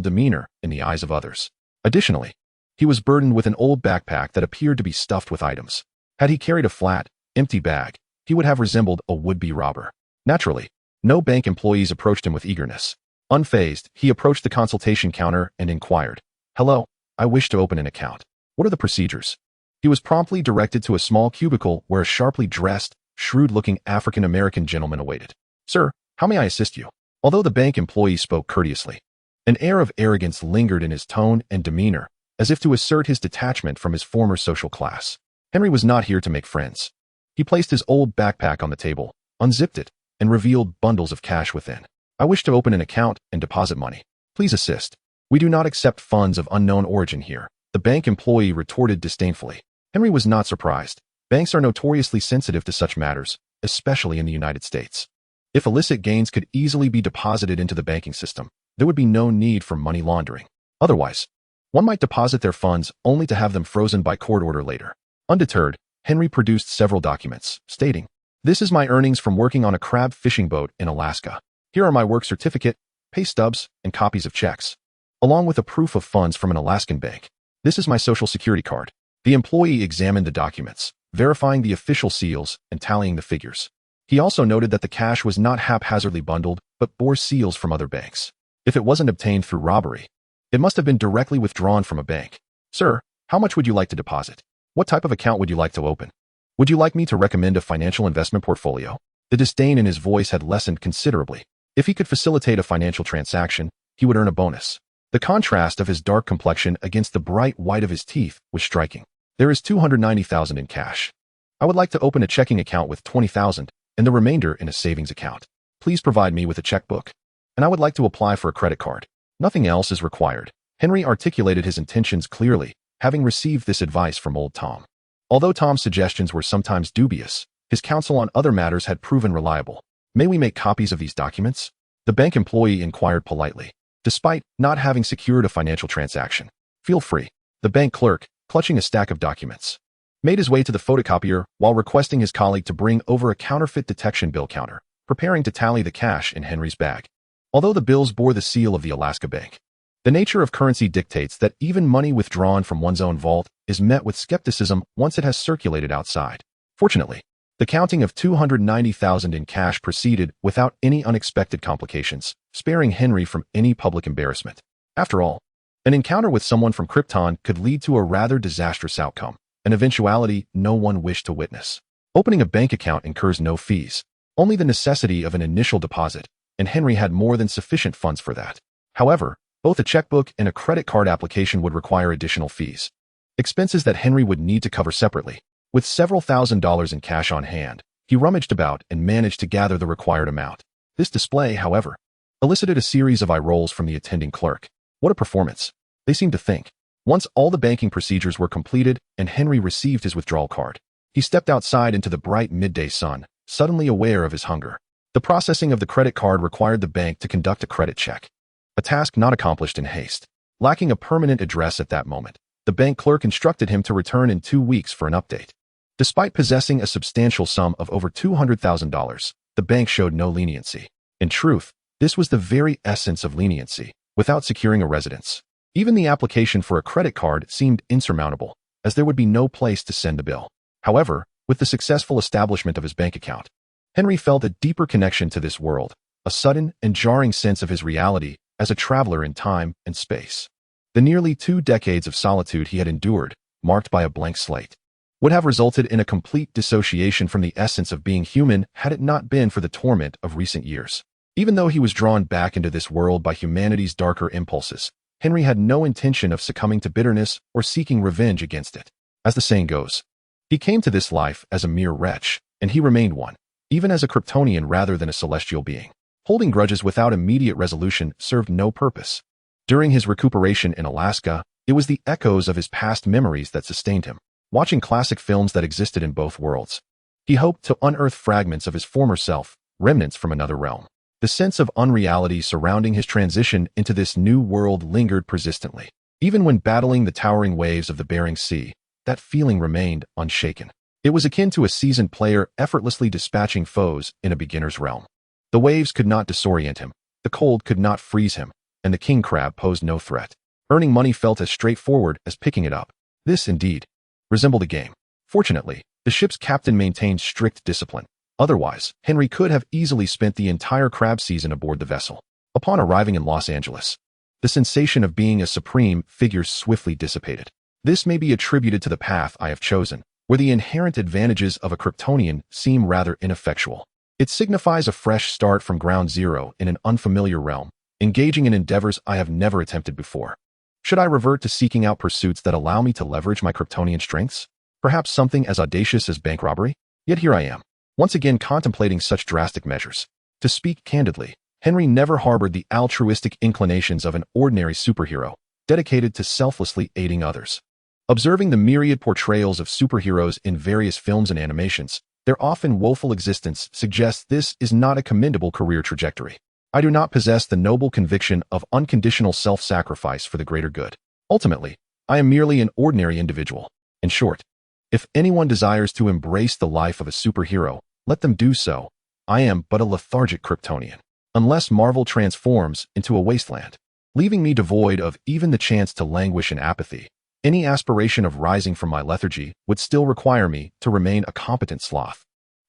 demeanor in the eyes of others. Additionally, he was burdened with an old backpack that appeared to be stuffed with items. Had he carried a flat, empty bag, he would have resembled a would-be robber. Naturally, no bank employees approached him with eagerness. Unfazed, he approached the consultation counter and inquired, "Hello, I wish to open an account. What are the procedures?" He was promptly directed to a small cubicle where a sharply dressed, shrewd-looking African-American gentleman awaited. "Sir, how may I assist you?" Although the bank employee spoke courteously, an air of arrogance lingered in his tone and demeanor, as if to assert his detachment from his former social class. Henry was not here to make friends. He placed his old backpack on the table, unzipped it, and revealed bundles of cash within. "I wish to open an account and deposit money. Please assist. We do not accept funds of unknown origin here," the bank employee retorted disdainfully. Henry was not surprised. Banks are notoriously sensitive to such matters, especially in the United States. If illicit gains could easily be deposited into the banking system, there would be no need for money laundering. Otherwise, one might deposit their funds only to have them frozen by court order later. Undeterred, Henry produced several documents, stating, "This is my earnings from working on a crab fishing boat in Alaska. Here are my work certificate, pay stubs, and copies of checks, along with a proof of funds from an Alaskan bank. This is my social security card." The employee examined the documents, verifying the official seals and tallying the figures. He also noted that the cash was not haphazardly bundled, but bore seals from other banks. If it wasn't obtained through robbery, it must have been directly withdrawn from a bank. "Sir, how much would you like to deposit? What type of account would you like to open? Would you like me to recommend a financial investment portfolio?" The disdain in his voice had lessened considerably. If he could facilitate a financial transaction, he would earn a bonus. The contrast of his dark complexion against the bright white of his teeth was striking. "There is $290,000 in cash. I would like to open a checking account with $20,000 and the remainder in a savings account. Please provide me with a checkbook. And I would like to apply for a credit card. Nothing else is required." Henry articulated his intentions clearly, having received this advice from old Tom. Although Tom's suggestions were sometimes dubious, his counsel on other matters had proven reliable. "May we make copies of these documents?" the bank employee inquired politely, despite not having secured a financial transaction. "Feel free." The bank clerk, clutching a stack of documents, made his way to the photocopier while requesting his colleague to bring over a counterfeit detection bill counter, preparing to tally the cash in Henry's bag. Although the bills bore the seal of the Alaska Bank, the nature of currency dictates that even money withdrawn from one's own vault is met with skepticism once it has circulated outside. Fortunately, the counting of $290,000 in cash proceeded without any unexpected complications, sparing Henry from any public embarrassment. After all, an encounter with someone from Krypton could lead to a rather disastrous outcome, an eventuality no one wished to witness. Opening a bank account incurs no fees, only the necessity of an initial deposit, and Henry had more than sufficient funds for that. However, both a checkbook and a credit card application would require additional fees, expenses that Henry would need to cover separately. With several $1,000s in cash on hand, he rummaged about and managed to gather the required amount. This display, however, elicited a series of eye rolls from the attending clerk. What a performance, they seemed to think. Once all the banking procedures were completed and Henry received his withdrawal card, he stepped outside into the bright midday sun, suddenly aware of his hunger. The processing of the credit card required the bank to conduct a credit check, a task not accomplished in haste. Lacking a permanent address at that moment, the bank clerk instructed him to return in 2 weeks for an update. Despite possessing a substantial sum of over $200,000, the bank showed no leniency. In truth, this was the very essence of leniency, without securing a residence. Even the application for a credit card seemed insurmountable, as there would be no place to send the bill. However, with the successful establishment of his bank account, Henry felt a deeper connection to this world, a sudden and jarring sense of his reality as a traveler in time and space. The nearly 2 decades of solitude he had endured, marked by a blank slate, would have resulted in a complete dissociation from the essence of being human had it not been for the torment of recent years. Even though he was drawn back into this world by humanity's darker impulses, Henry had no intention of succumbing to bitterness or seeking revenge against it. As the saying goes, he came to this life as a mere wretch, and he remained one, even as a Kryptonian rather than a celestial being. Holding grudges without immediate resolution served no purpose. During his recuperation in Alaska, it was the echoes of his past memories that sustained him. Watching classic films that existed in both worlds, he hoped to unearth fragments of his former self, remnants from another realm. The sense of unreality surrounding his transition into this new world lingered persistently. Even when battling the towering waves of the Bering Sea, that feeling remained unshaken. It was akin to a seasoned player effortlessly dispatching foes in a beginner's realm. The waves could not disorient him, The cold could not freeze him, and the king crab posed no threat. Earning money felt as straightforward as picking it up. This, indeed, resembled a game. Fortunately, the ship's captain maintained strict discipline. Otherwise, Henry could have easily spent the entire crab season aboard the vessel. Upon arriving in Los Angeles, the sensation of being a supreme figure swiftly dissipated. This may be attributed to the path I have chosen, where the inherent advantages of a Kryptonian seem rather ineffectual. It signifies a fresh start from ground zero in an unfamiliar realm, engaging in endeavors I have never attempted before. Should I revert to seeking out pursuits that allow me to leverage my Kryptonian strengths? Perhaps something as audacious as bank robbery? Yet here I am, once again contemplating such drastic measures. To speak candidly, Henry never harbored the altruistic inclinations of an ordinary superhero, dedicated to selflessly aiding others. Observing the myriad portrayals of superheroes in various films and animations, their often woeful existence suggests this is not a commendable career trajectory. I do not possess the noble conviction of unconditional self-sacrifice for the greater good. Ultimately, I am merely an ordinary individual. In short, if anyone desires to embrace the life of a superhero, let them do so. I am but a lethargic Kryptonian. Unless Marvel transforms into a wasteland, leaving me devoid of even the chance to languish in apathy, any aspiration of rising from my lethargy would still require me to remain a competent sloth.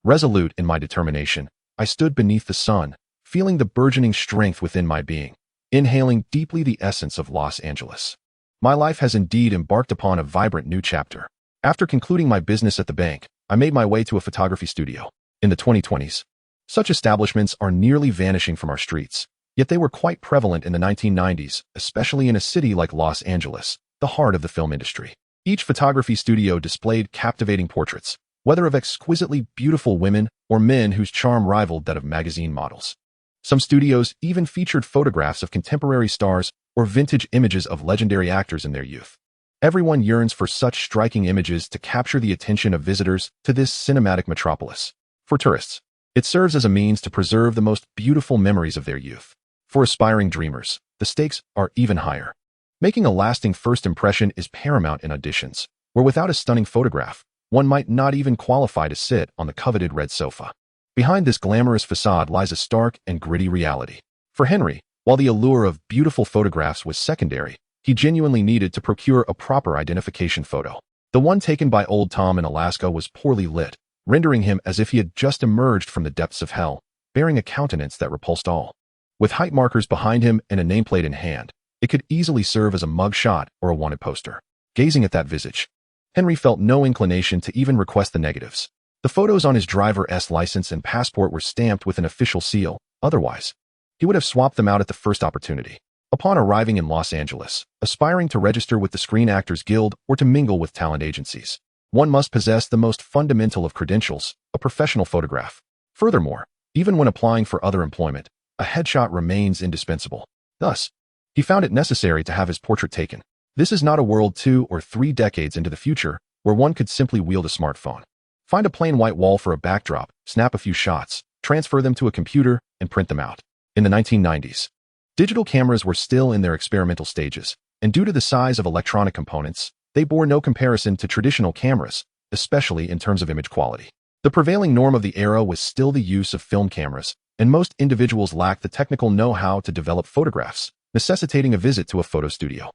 Resolute in my determination, I stood beneath the sun, feeling the burgeoning strength within my being, inhaling deeply the essence of Los Angeles. My life has indeed embarked upon a vibrant new chapter. After concluding my business at the bank, I made my way to a photography studio. In the 2020s, such establishments are nearly vanishing from our streets, yet they were quite prevalent in the 1990s, especially in a city like Los Angeles, the heart of the film industry. Each photography studio displayed captivating portraits, whether of exquisitely beautiful women or men whose charm rivaled that of magazine models. Some studios even featured photographs of contemporary stars or vintage images of legendary actors in their youth. Everyone yearns for such striking images to capture the attention of visitors to this cinematic metropolis. For tourists, it serves as a means to preserve the most beautiful memories of their youth. For aspiring dreamers, the stakes are even higher. Making a lasting first impression is paramount in auditions, where without a stunning photograph, one might not even qualify to sit on the coveted red sofa. Behind this glamorous facade lies a stark and gritty reality. For Henry, while the allure of beautiful photographs was secondary, he genuinely needed to procure a proper identification photo. The one taken by old Tom in Alaska was poorly lit, rendering him as if he had just emerged from the depths of hell, bearing a countenance that repulsed all. With height markers behind him and a nameplate in hand, it could easily serve as a mug shot or a wanted poster. Gazing at that visage, Henry felt no inclination to even request the negatives. The photos on his driver's license and passport were stamped with an official seal. Otherwise, he would have swapped them out at the first opportunity. Upon arriving in Los Angeles, aspiring to register with the Screen Actors Guild or to mingle with talent agencies, one must possess the most fundamental of credentials, a professional photograph. Furthermore, even when applying for other employment, a headshot remains indispensable. Thus, he found it necessary to have his portrait taken. This is not a world 2 or 3 decades into the future where one could simply wield a smartphone. Find a plain white wall for a backdrop, snap a few shots, transfer them to a computer, and print them out. In the 1990s, digital cameras were still in their experimental stages, and due to the size of electronic components, they bore no comparison to traditional cameras, especially in terms of image quality. The prevailing norm of the era was still the use of film cameras, and most individuals lacked the technical know-how to develop photographs, necessitating a visit to a photo studio.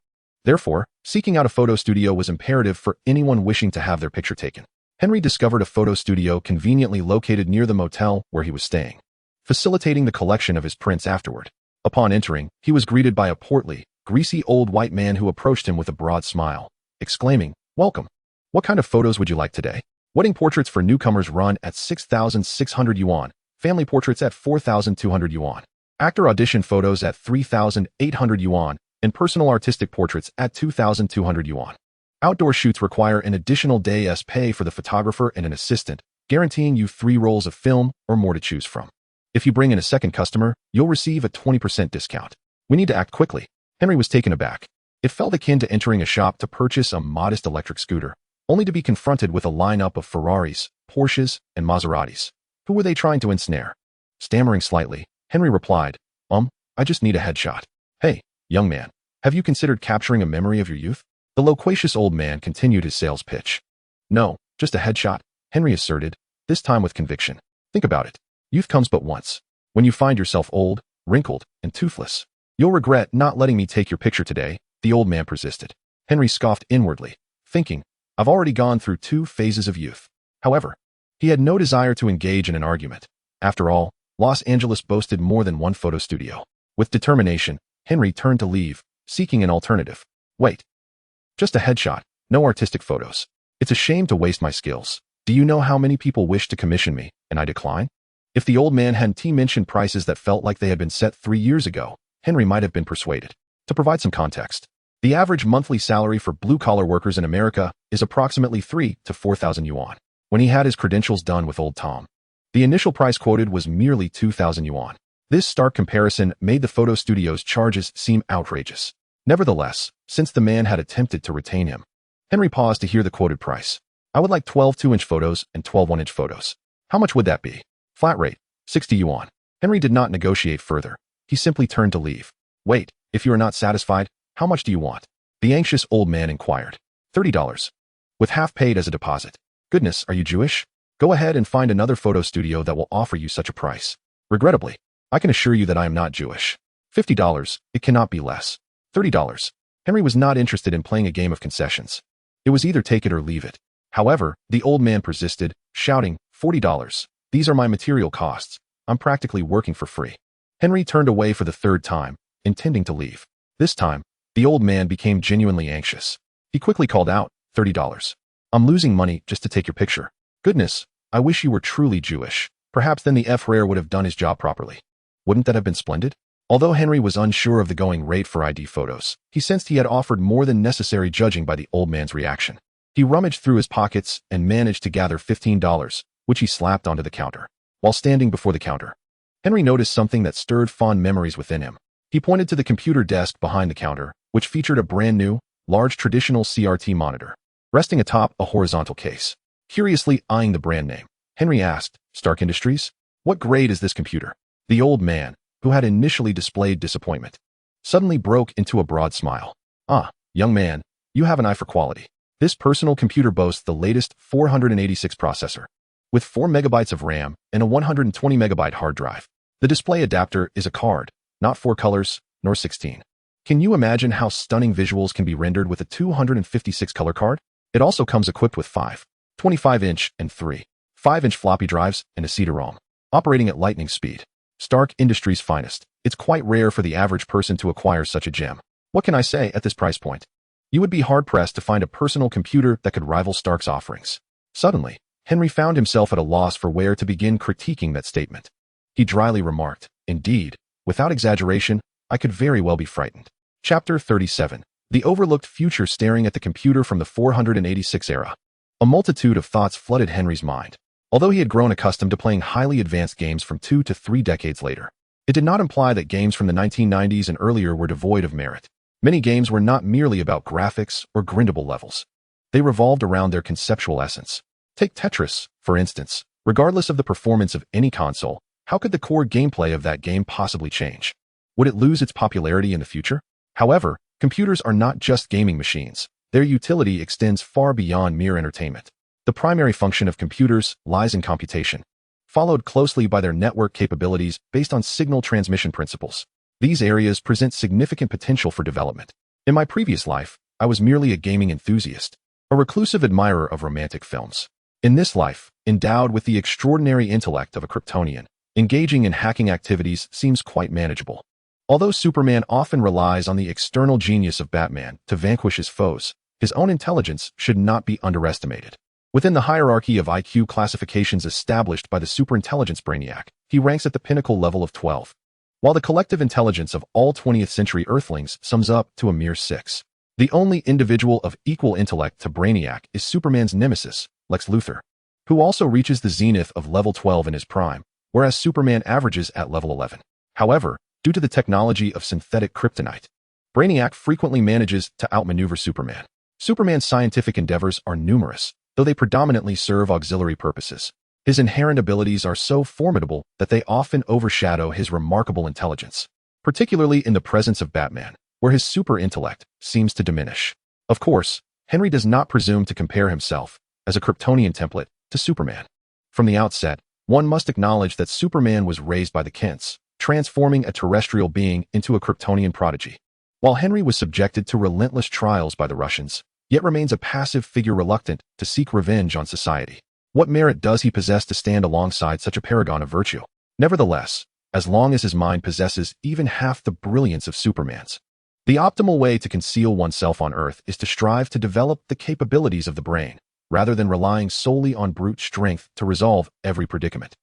Therefore, seeking out a photo studio was imperative for anyone wishing to have their picture taken. Henry discovered a photo studio conveniently located near the motel where he was staying, facilitating the collection of his prints afterward. Upon entering, he was greeted by a portly, greasy old white man who approached him with a broad smile, exclaiming, "Welcome. What kind of photos would you like today? Wedding portraits for newcomers run at 6,600 yuan, family portraits at 4,200 yuan, actor audition photos at 3,800 yuan, and personal artistic portraits at 2,200 yuan. Outdoor shoots require an additional day's pay for the photographer and an assistant, guaranteeing you 3 rolls of film or more to choose from. If you bring in a second customer, you'll receive a 20% discount. We need to act quickly." Henry was taken aback. It felt akin to entering a shop to purchase a modest electric scooter, only to be confronted with a lineup of Ferraris, Porsches, and Maseratis. Who were they trying to ensnare? Stammering slightly, Henry replied, I just need a headshot. Hey, young man, have you considered capturing a memory of your youth?" The loquacious old man continued his sales pitch. "No, just a headshot," Henry asserted, this time with conviction. "Think about it. Youth comes but once. When you find yourself old, wrinkled, and toothless. You'll regret not letting me take your picture today, the old man persisted. Henry scoffed inwardly, thinking, I've already gone through 2 phases of youth. However, he had no desire to engage in an argument. After all, Los Angeles boasted more than one photo studio. With determination, Henry turned to leave, seeking an alternative. Wait. Just a headshot, no artistic photos. It's a shame to waste my skills. Do you know how many people wish to commission me, and I decline? If the old man hadn't mentioned prices that felt like they had been set 3 years ago, Henry might have been persuaded. To provide some context, the average monthly salary for blue-collar workers in America is approximately 3,000 to 4,000 yuan. When he had his credentials done with old Tom, the initial price quoted was merely 2,000 yuan. This stark comparison made the photo studio's charges seem outrageous. Nevertheless, since the man had attempted to retain him, Henry paused to hear the quoted price. I would like 12 2-inch photos and 12 1-inch photos. How much would that be? Flat rate, 60 yuan. Henry did not negotiate further. He simply turned to leave. Wait, if you are not satisfied, how much do you want? The anxious old man inquired. $30. With half paid as a deposit. Goodness, are you Jewish? Go ahead and find another photo studio that will offer you such a price. Regrettably, I can assure you that I am not Jewish. $50, it cannot be less. $30. Henry was not interested in playing a game of concessions. It was either take it or leave it. However, the old man persisted, shouting, $40. These are my material costs. I'm practically working for free. Henry turned away for the 3rd time, intending to leave. This time, the old man became genuinely anxious. He quickly called out, $30. I'm losing money just to take your picture. Goodness, I wish you were truly Jewish. Perhaps then the F-Rare would have done his job properly. Wouldn't that have been splendid? Although Henry was unsure of the going rate for ID photos, he sensed he had offered more than necessary judging by the old man's reaction. He rummaged through his pockets and managed to gather $15, which he slapped onto the counter. While standing before the counter, Henry noticed something that stirred fond memories within him. He pointed to the computer desk behind the counter, which featured a brand new, large traditional CRT monitor, resting atop a horizontal case. Curiously eyeing the brand name, Henry asked, Stark Industries? What grade is this computer? The old man, who had initially displayed disappointment, suddenly broke into a broad smile. Ah, young man, you have an eye for quality. This personal computer boasts the latest 486 processor, with 4 megabytes of RAM and a 120 megabyte hard drive. The display adapter is a card, not 4 colors, nor 16. Can you imagine how stunning visuals can be rendered with a 256 color card? It also comes equipped with 5, 25-inch and 3, 5-inch floppy drives and a CD-ROM, operating at lightning speed. Stark Industries' finest. It's quite rare for the average person to acquire such a gem. What can I say at this price point? You would be hard-pressed to find a personal computer that could rival Stark's offerings. Suddenly, Henry found himself at a loss for where to begin critiquing that statement. He dryly remarked, Indeed, without exaggeration, I could very well be frightened. Chapter 37. The overlooked future staring at the computer from the 486 era. A multitude of thoughts flooded Henry's mind. Although he had grown accustomed to playing highly advanced games from 2 to 3 decades later, it did not imply that games from the 1990s and earlier were devoid of merit. Many games were not merely about graphics or grindable levels. They revolved around their conceptual essence. Take Tetris, for instance. Regardless of the performance of any console, how could the core gameplay of that game possibly change? Would it lose its popularity in the future? However, computers are not just gaming machines. Their utility extends far beyond mere entertainment. The primary function of computers lies in computation, followed closely by their network capabilities based on signal transmission principles. These areas present significant potential for development. In my previous life, I was merely a gaming enthusiast, a reclusive admirer of romantic films. In this life, endowed with the extraordinary intellect of a Kryptonian, engaging in hacking activities seems quite manageable. Although Superman often relies on the external genius of Batman to vanquish his foes, his own intelligence should not be underestimated. Within the hierarchy of IQ classifications established by the superintelligence brainiac, he ranks at the pinnacle level of 12, while the collective intelligence of all 20th century Earthlings sums up to a mere 6. The only individual of equal intellect to Brainiac is Superman's nemesis, Lex Luthor, who also reaches the zenith of level 12 in his prime, whereas Superman averages at level 11. However, due to the technology of synthetic kryptonite, Brainiac frequently manages to outmaneuver Superman. Superman's scientific endeavors are numerous, though they predominantly serve auxiliary purposes. His inherent abilities are so formidable that they often overshadow his remarkable intelligence, particularly in the presence of Batman, where his super intellect seems to diminish. Of course, Henry does not presume to compare himself, as a Kryptonian template, to Superman. From the outset, one must acknowledge that Superman was raised by the Kents, transforming a terrestrial being into a Kryptonian prodigy. While Henry was subjected to relentless trials by the Russians, yet remains a passive figure reluctant to seek revenge on society. What merit does he possess to stand alongside such a paragon of virtue? Nevertheless, as long as his mind possesses even half the brilliance of Superman's, the optimal way to conceal oneself on Earth is to strive to develop the capabilities of the brain, rather than relying solely on brute strength to resolve every predicament.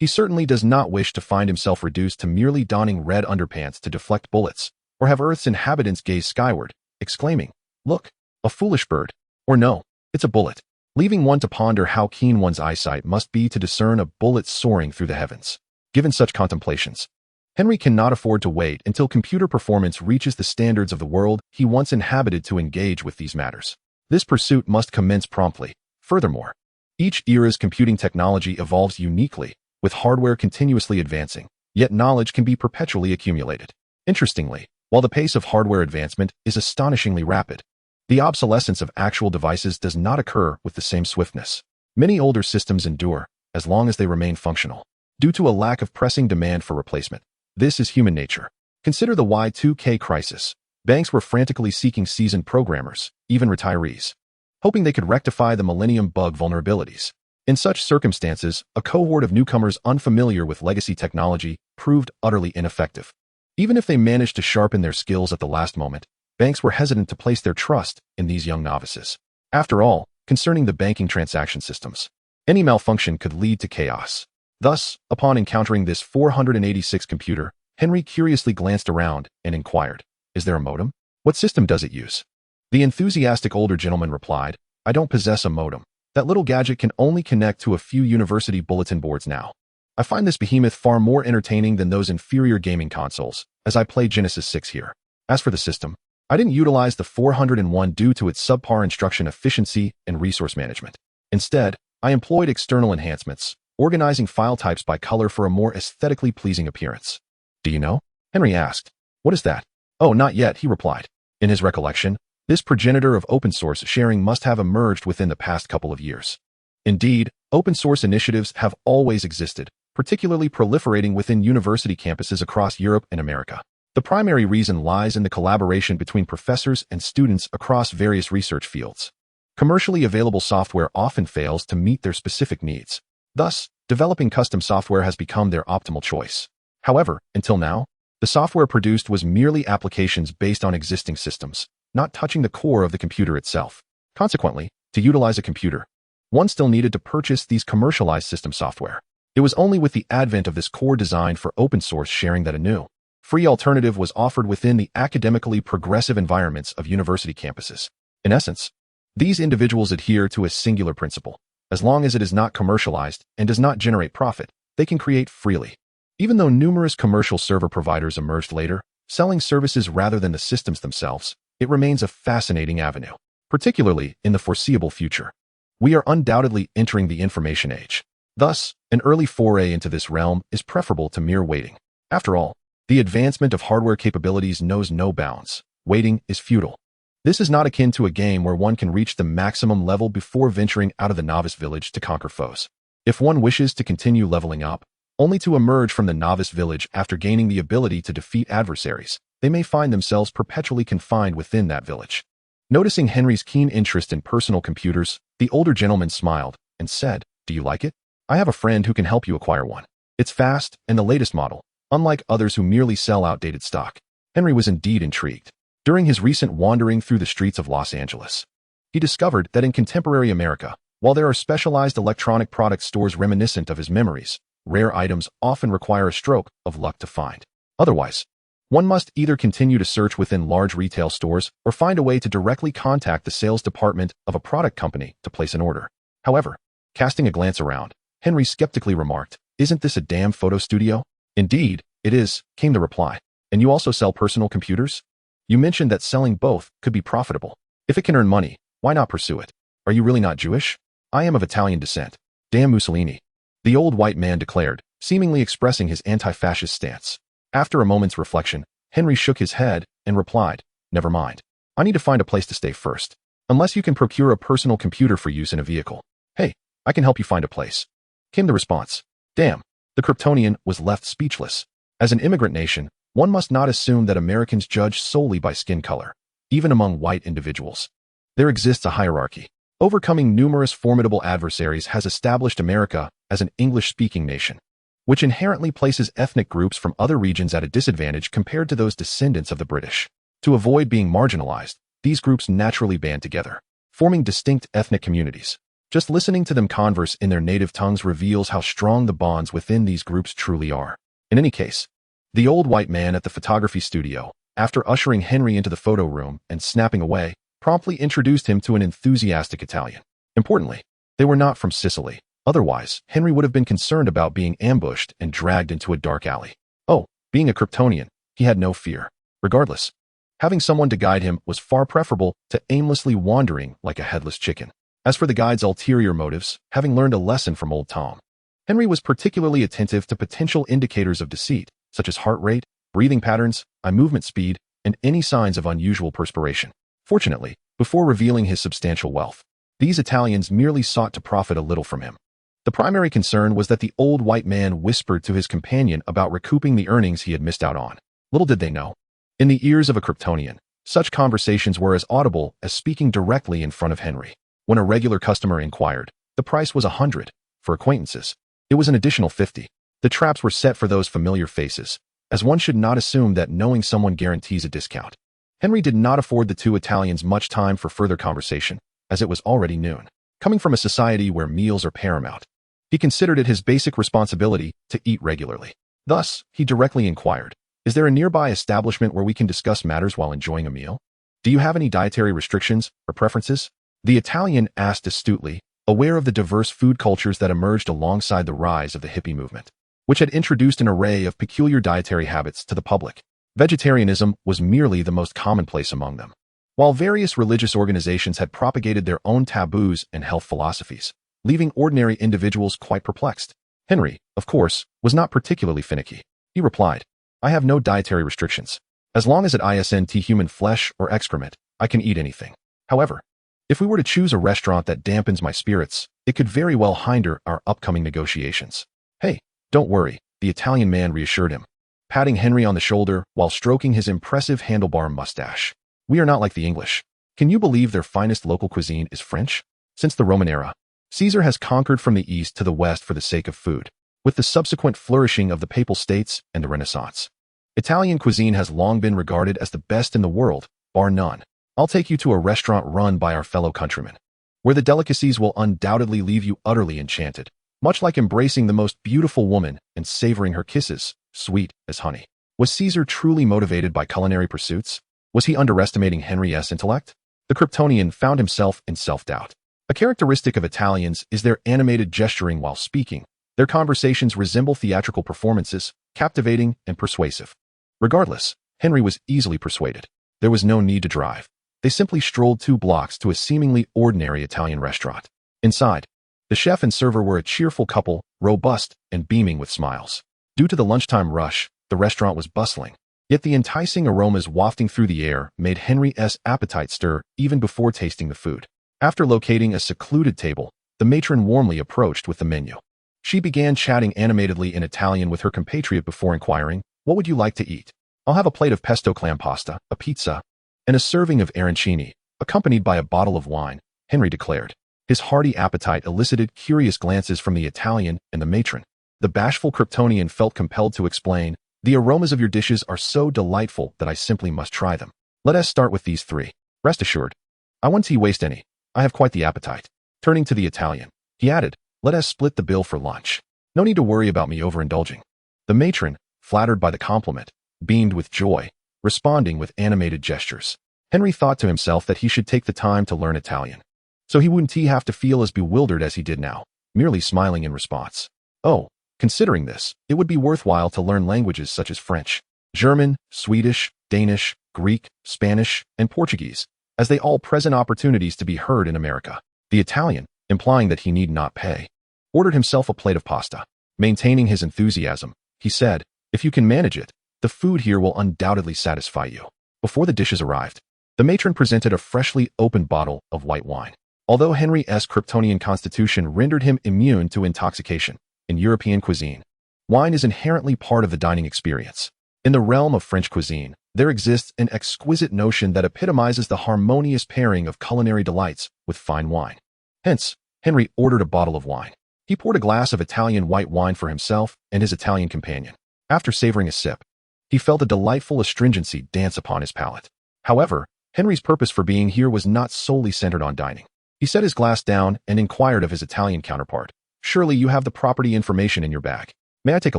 He certainly does not wish to find himself reduced to merely donning red underpants to deflect bullets, or have Earth's inhabitants gaze skyward, exclaiming, "Look, a foolish bird," or "No, it's a bullet," leaving one to ponder how keen one's eyesight must be to discern a bullet soaring through the heavens. Given such contemplations, Henry cannot afford to wait until computer performance reaches the standards of the world he once inhabited to engage with these matters. This pursuit must commence promptly. Furthermore, each era's computing technology evolves uniquely, with hardware continuously advancing, yet knowledge can be perpetually accumulated. Interestingly, while the pace of hardware advancement is astonishingly rapid, the obsolescence of actual devices does not occur with the same swiftness. Many older systems endure, as long as they remain functional, due to a lack of pressing demand for replacement. This is human nature. Consider the Y2K crisis. Banks were frantically seeking seasoned programmers, even retirees, hoping they could rectify the Millennium Bug vulnerabilities. In such circumstances, a cohort of newcomers unfamiliar with legacy technology proved utterly ineffective. Even if they managed to sharpen their skills at the last moment, banks were hesitant to place their trust in these young novices. After all, concerning the banking transaction systems, any malfunction could lead to chaos. Thus, upon encountering this 486 computer, Henry curiously glanced around and inquired, "Is there a modem? What system does it use?" The enthusiastic older gentleman replied, "I don't possess a modem. That little gadget can only connect to a few university bulletin boards now. I find this behemoth far more entertaining than those inferior gaming consoles, as I play Genesis 6 here. As for the system, I didn't utilize the 401 due to its subpar instruction efficiency and resource management. Instead, I employed external enhancements, organizing file types by color for a more aesthetically pleasing appearance." "Do you know?" Henry asked. "What is that?" "Oh, not yet," he replied. In his recollection, this progenitor of open-source sharing must have emerged within the past couple of years. Indeed, open-source initiatives have always existed, particularly proliferating within university campuses across Europe and America. The primary reason lies in the collaboration between professors and students across various research fields. Commercially available software often fails to meet their specific needs. Thus, developing custom software has become their optimal choice. However, until now, the software produced was merely applications based on existing systems, not touching the core of the computer itself. Consequently, to utilize a computer, one still needed to purchase these commercialized system software. It was only with the advent of this core designed for open-source sharing that a new, free alternative was offered within the academically progressive environments of university campuses. In essence, these individuals adhere to a singular principle. As long as it is not commercialized and does not generate profit, they can create freely. Even though numerous commercial server providers emerged later, selling services rather than the systems themselves, it remains a fascinating avenue, particularly in the foreseeable future. We are undoubtedly entering the information age. Thus, an early foray into this realm is preferable to mere waiting. After all, the advancement of hardware capabilities knows no bounds. Waiting is futile. This is not akin to a game where one can reach the maximum level before venturing out of the novice village to conquer foes. If one wishes to continue leveling up, only to emerge from the novice village after gaining the ability to defeat adversaries, they may find themselves perpetually confined within that village. Noticing Henry's keen interest in personal computers, the older gentleman smiled and said, "Do you like it? I have a friend who can help you acquire one. It's fast and the latest model, unlike others who merely sell outdated stock." Henry was indeed intrigued. During his recent wandering through the streets of Los Angeles, he discovered that in contemporary America, while there are specialized electronic product stores reminiscent of his memories, rare items often require a stroke of luck to find. Otherwise, one must either continue to search within large retail stores or find a way to directly contact the sales department of a product company to place an order. However, casting a glance around, Henry skeptically remarked, "Isn't this a damn photo studio?" "Indeed, it is," came the reply. "And you also sell personal computers? You mentioned that selling both could be profitable. If it can earn money, why not pursue it? Are you really not Jewish?" "I am of Italian descent." "Damn Mussolini," the old white man declared, seemingly expressing his anti-fascist stance. After a moment's reflection, Henry shook his head and replied, "Never mind. I need to find a place to stay first. Unless you can procure a personal computer for use in a vehicle. Hey, I can help you find a place," came the response. Damn, the Kryptonian was left speechless. As an immigrant nation, one must not assume that Americans judge solely by skin color, even among white individuals. There exists a hierarchy. Overcoming numerous formidable adversaries has established America as an English-speaking nation, which inherently places ethnic groups from other regions at a disadvantage compared to those descendants of the British. To avoid being marginalized, these groups naturally band together, forming distinct ethnic communities. Just listening to them converse in their native tongues reveals how strong the bonds within these groups truly are. In any case, the old white man at the photography studio, after ushering Henry into the photo room and snapping away, promptly introduced him to an enthusiastic Italian. Importantly, they were not from Sicily. Otherwise, Henry would have been concerned about being ambushed and dragged into a dark alley. Oh, being a Kryptonian, he had no fear. Regardless, having someone to guide him was far preferable to aimlessly wandering like a headless chicken. As for the guide's ulterior motives, having learned a lesson from old Tom, Henry was particularly attentive to potential indicators of deceit, such as heart rate, breathing patterns, eye movement speed, and any signs of unusual perspiration. Fortunately, before revealing his substantial wealth, these Italians merely sought to profit a little from him. The primary concern was that the old white man whispered to his companion about recouping the earnings he had missed out on. Little did they know, in the ears of a Kryptonian, such conversations were as audible as speaking directly in front of Henry. When a regular customer inquired, the price was 100. For acquaintances, it was an additional 50. The traps were set for those familiar faces, as one should not assume that knowing someone guarantees a discount. Henry did not afford the two Italians much time for further conversation, as it was already noon. Coming from a society where meals are paramount, he considered it his basic responsibility to eat regularly. Thus, he directly inquired, "Is there a nearby establishment where we can discuss matters while enjoying a meal? Do you have any dietary restrictions or preferences?" The Italian asked astutely, aware of the diverse food cultures that emerged alongside the rise of the hippie movement, which had introduced an array of peculiar dietary habits to the public. Vegetarianism was merely the most commonplace among them, while various religious organizations had propagated their own taboos and health philosophies, leaving ordinary individuals quite perplexed. Henry, of course, was not particularly finicky. He replied, "I have no dietary restrictions. As long as it isn't human flesh or excrement, I can eat anything. However, if we were to choose a restaurant that dampens my spirits, it could very well hinder our upcoming negotiations." "Hey, don't worry," the Italian man reassured him, patting Henry on the shoulder while stroking his impressive handlebar mustache. "We are not like the English. Can you believe their finest local cuisine is French? Since the Roman era, Caesar has conquered from the east to the west for the sake of food, with the subsequent flourishing of the Papal States and the Renaissance. Italian cuisine has long been regarded as the best in the world, bar none. I'll take you to a restaurant run by our fellow countrymen, where the delicacies will undoubtedly leave you utterly enchanted, much like embracing the most beautiful woman and savoring her kisses, sweet as honey." Was Caesar truly motivated by culinary pursuits? Was he underestimating Henry's intellect? The Kryptonian found himself in self-doubt. A characteristic of Italians is their animated gesturing while speaking. Their conversations resemble theatrical performances, captivating and persuasive. Regardless, Henry was easily persuaded. There was no need to drive. They simply strolled 2 blocks to a seemingly ordinary Italian restaurant. Inside, the chef and server were a cheerful couple, robust and beaming with smiles. Due to the lunchtime rush, the restaurant was bustling, yet the enticing aromas wafting through the air made Henry's appetite stir even before tasting the food. After locating a secluded table, the matron warmly approached with the menu. She began chatting animatedly in Italian with her compatriot before inquiring, "What would you like to eat?" "I'll have a plate of pesto clam pasta, a pizza, and a serving of arancini, accompanied by a bottle of wine," Henry declared. His hearty appetite elicited curious glances from the Italian and the matron. The bashful Kryptonian felt compelled to explain, "The aromas of your dishes are so delightful that I simply must try them. Let us start with these 3. Rest assured, I won't waste any. I have quite the appetite." Turning to the Italian, he added, "Let us split the bill for lunch. No need to worry about me overindulging." The matron, flattered by the compliment, beamed with joy, responding with animated gestures. Henry thought to himself that he should take the time to learn Italian, so he wouldn't have to feel as bewildered as he did now, merely smiling in response. Oh, considering this, it would be worthwhile to learn languages such as French, German, Swedish, Danish, Greek, Spanish, and Portuguese, as they all present opportunities to be heard in America. The Italian, implying that he need not pay, ordered himself a plate of pasta. Maintaining his enthusiasm, he said, "If you can manage it, the food here will undoubtedly satisfy you." Before the dishes arrived, the matron presented a freshly opened bottle of white wine. Although Henry's Kryptonian constitution rendered him immune to intoxication in European cuisine, Wine is inherently part of the dining experience. In the realm of French cuisine, there exists an exquisite notion that epitomizes the harmonious pairing of culinary delights with fine wine. Hence, Henry ordered a bottle of wine. He poured a glass of Italian white wine for himself and his Italian companion. After savoring a sip, he felt a delightful astringency dance upon his palate. However, Henry's purpose for being here was not solely centered on dining. He set his glass down and inquired of his Italian counterpart, "Surely you have the property information in your bag. May I take a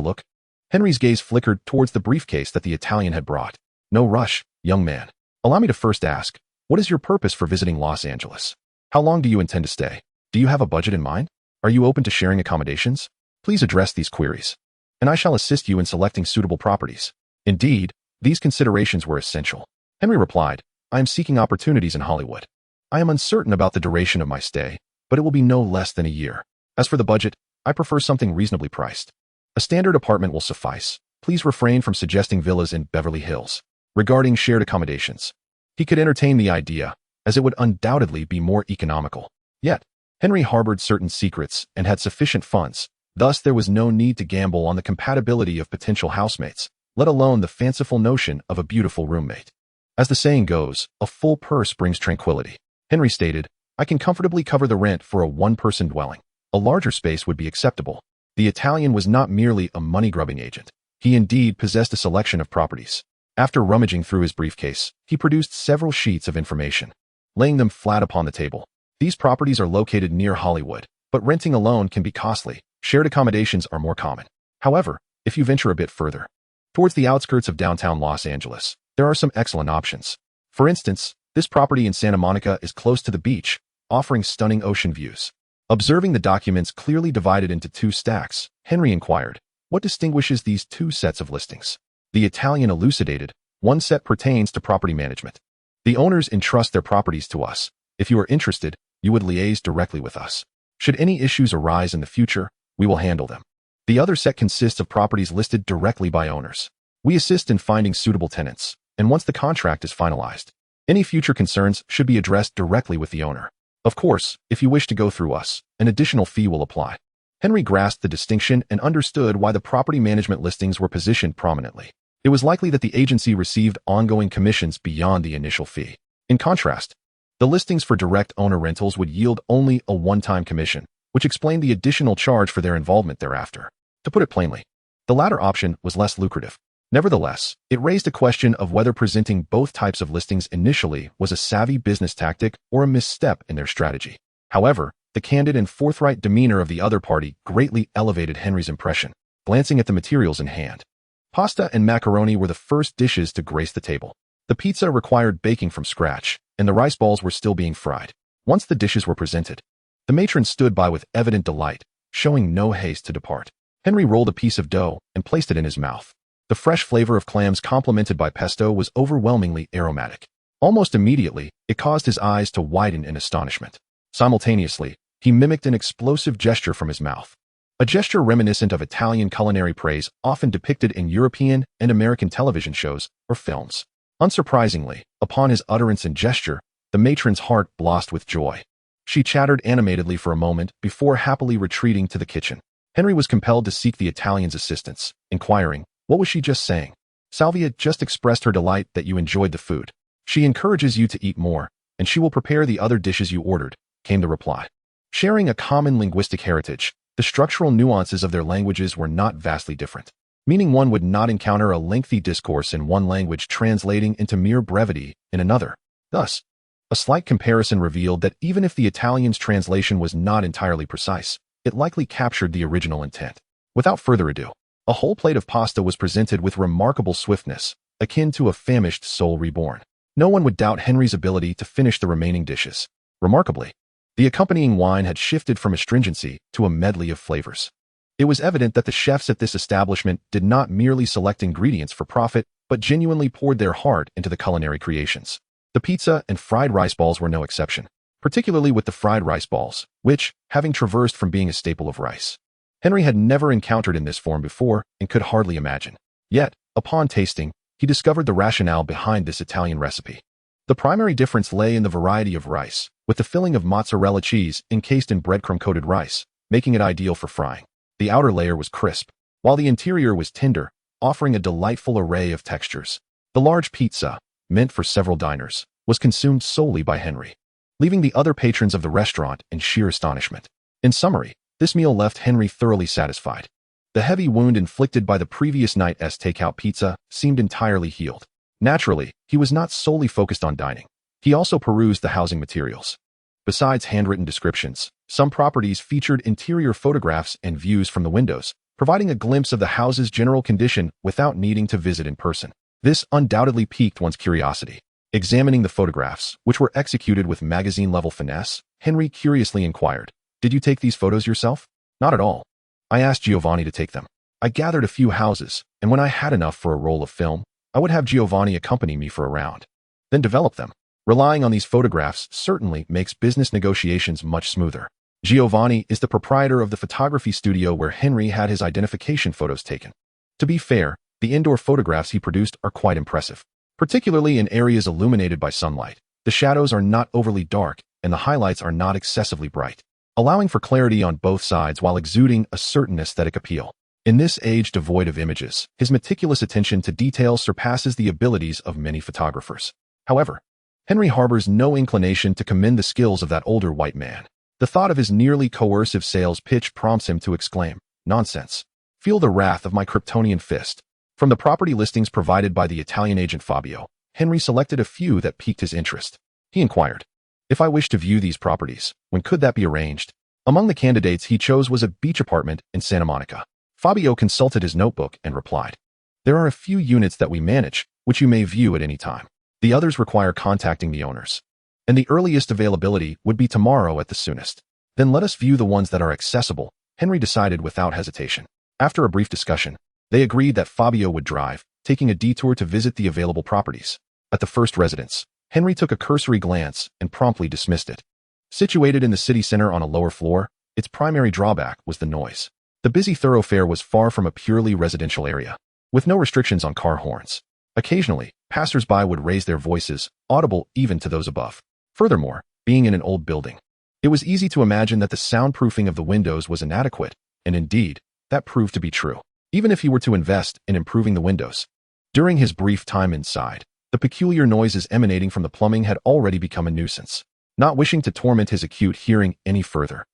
look?" Henry's gaze flickered towards the briefcase that the Italian had brought. "No rush, young man. Allow me to first ask, what is your purpose for visiting Los Angeles? How long do you intend to stay? Do you have a budget in mind? Are you open to sharing accommodations? Please address these queries, and I shall assist you in selecting suitable properties." Indeed, these considerations were essential. Henry replied, "I am seeking opportunities in Hollywood. I am uncertain about the duration of my stay, but it will be no less than a year. As for the budget, I prefer something reasonably priced. A standard apartment will suffice. Please refrain from suggesting villas in Beverly Hills. Regarding shared accommodations, he could entertain the idea, as it would undoubtedly be more economical. Yet, Henry harbored certain secrets and had sufficient funds, thus there was no need to gamble on the compatibility of potential housemates, let alone the fanciful notion of a beautiful roommate. As the saying goes, a full purse brings tranquility. Henry stated, "I can comfortably cover the rent for a one-person dwelling. A larger space would be acceptable." The Italian was not merely a money-grubbing agent. He indeed possessed a selection of properties. After rummaging through his briefcase, he produced several sheets of information, laying them flat upon the table. These properties are located near Hollywood, but renting alone can be costly. Shared accommodations are more common. However, if you venture a bit further, towards the outskirts of downtown Los Angeles, there are some excellent options. For instance, this property in Santa Monica is close to the beach, offering stunning ocean views. Observing the documents clearly divided into two stacks, Henry inquired, "What distinguishes these two sets of listings?" The Italian elucidated, "One set pertains to property management. The owners entrust their properties to us. If you are interested, you would liaise directly with us. Should any issues arise in the future, we will handle them. The other set consists of properties listed directly by owners. We assist in finding suitable tenants, and once the contract is finalized, any future concerns should be addressed directly with the owner. Of course, if you wish to go through us, an additional fee will apply." Henry grasped the distinction and understood why the property management listings were positioned prominently. It was likely that the agency received ongoing commissions beyond the initial fee. In contrast, the listings for direct owner rentals would yield only a one-time commission, which explained the additional charge for their involvement thereafter. To put it plainly, the latter option was less lucrative. Nevertheless, it raised a question of whether presenting both types of listings initially was a savvy business tactic or a misstep in their strategy. However, the candid and forthright demeanor of the other party greatly elevated Henry's impression. Glancing at the materials in hand, pasta and macaroni were the first dishes to grace the table. The pizza required baking from scratch, and the rice balls were still being fried. Once the dishes were presented, the matron stood by with evident delight, showing no haste to depart. Henry rolled a piece of dough and placed it in his mouth. The fresh flavor of clams complemented by pesto was overwhelmingly aromatic. Almost immediately, it caused his eyes to widen in astonishment. Simultaneously, he mimicked an explosive gesture from his mouth. A gesture reminiscent of Italian culinary praise often depicted in European and American television shows or films. Unsurprisingly, upon his utterance and gesture, the matron's heart blossomed with joy. She chattered animatedly for a moment before happily retreating to the kitchen. Henry was compelled to seek the Italian's assistance, inquiring, "What was she just saying?" "Salvia just expressed her delight that you enjoyed the food. She encourages you to eat more, and she will prepare the other dishes you ordered," came the reply. Sharing a common linguistic heritage, the structural nuances of their languages were not vastly different, meaning one would not encounter a lengthy discourse in one language translating into mere brevity in another. Thus, a slight comparison revealed that even if the Italian's translation was not entirely precise, it likely captured the original intent. Without further ado, a whole plate of pasta was presented with remarkable swiftness, akin to a famished soul reborn. No one would doubt Henry's ability to finish the remaining dishes. Remarkably, the accompanying wine had shifted from astringency to a medley of flavors. It was evident that the chefs at this establishment did not merely select ingredients for profit, but genuinely poured their heart into the culinary creations. The pizza and fried rice balls were no exception, particularly with the fried rice balls, which, having traversed from being a staple of rice, Henry had never encountered in this form before and could hardly imagine. Yet, upon tasting, he discovered the rationale behind this Italian recipe. The primary difference lay in the variety of rice, with the filling of mozzarella cheese encased in breadcrumb-coated rice, making it ideal for frying. The outer layer was crisp, while the interior was tender, offering a delightful array of textures. The large pizza, meant for several diners, was consumed solely by Henry, leaving the other patrons of the restaurant in sheer astonishment. In summary, this meal left Henry thoroughly satisfied. The heavy wound inflicted by the previous night's takeout pizza seemed entirely healed. Naturally, he was not solely focused on dining. He also perused the housing materials. Besides handwritten descriptions, some properties featured interior photographs and views from the windows, providing a glimpse of the house's general condition without needing to visit in person. This undoubtedly piqued one's curiosity. Examining the photographs, which were executed with magazine-level finesse, Henry curiously inquired, "Did you take these photos yourself?" "Not at all. I asked Giovanni to take them. I gathered a few houses, and when I had enough for a roll of film, I would have Giovanni accompany me for a round, then develop them. Relying on these photographs certainly makes business negotiations much smoother." Giovanni is the proprietor of the photography studio where Henry had his identification photos taken. To be fair, the indoor photographs he produced are quite impressive, particularly in areas illuminated by sunlight. The shadows are not overly dark, and the highlights are not excessively bright, allowing for clarity on both sides while exuding a certain aesthetic appeal. In this age devoid of images, his meticulous attention to detail surpasses the abilities of many photographers. However, Henry harbors no inclination to commend the skills of that older white man. The thought of his nearly coercive sales pitch prompts him to exclaim, "Nonsense. Feel the wrath of my Kryptonian fist." From the property listings provided by the Italian agent Fabio, Henry selected a few that piqued his interest. He inquired, "If I wish to view these properties, when could that be arranged?" Among the candidates he chose was a beach apartment in Santa Monica. Fabio consulted his notebook and replied, "There are a few units that we manage, which you may view at any time. The others require contacting the owners, and the earliest availability would be tomorrow at the soonest." "Then let us view the ones that are accessible," Henry decided without hesitation. After a brief discussion, they agreed that Fabio would drive, taking a detour to visit the available properties. At the first residence, Henry took a cursory glance and promptly dismissed it. Situated in the city center on a lower floor, its primary drawback was the noise. The busy thoroughfare was far from a purely residential area, with no restrictions on car horns. Occasionally, passers-by would raise their voices, audible even to those above. Furthermore, being in an old building, it was easy to imagine that the soundproofing of the windows was inadequate, and indeed, that proved to be true, even if he were to invest in improving the windows. During his brief time inside, the peculiar noises emanating from the plumbing had already become a nuisance. Not wishing to torment his acute hearing any further,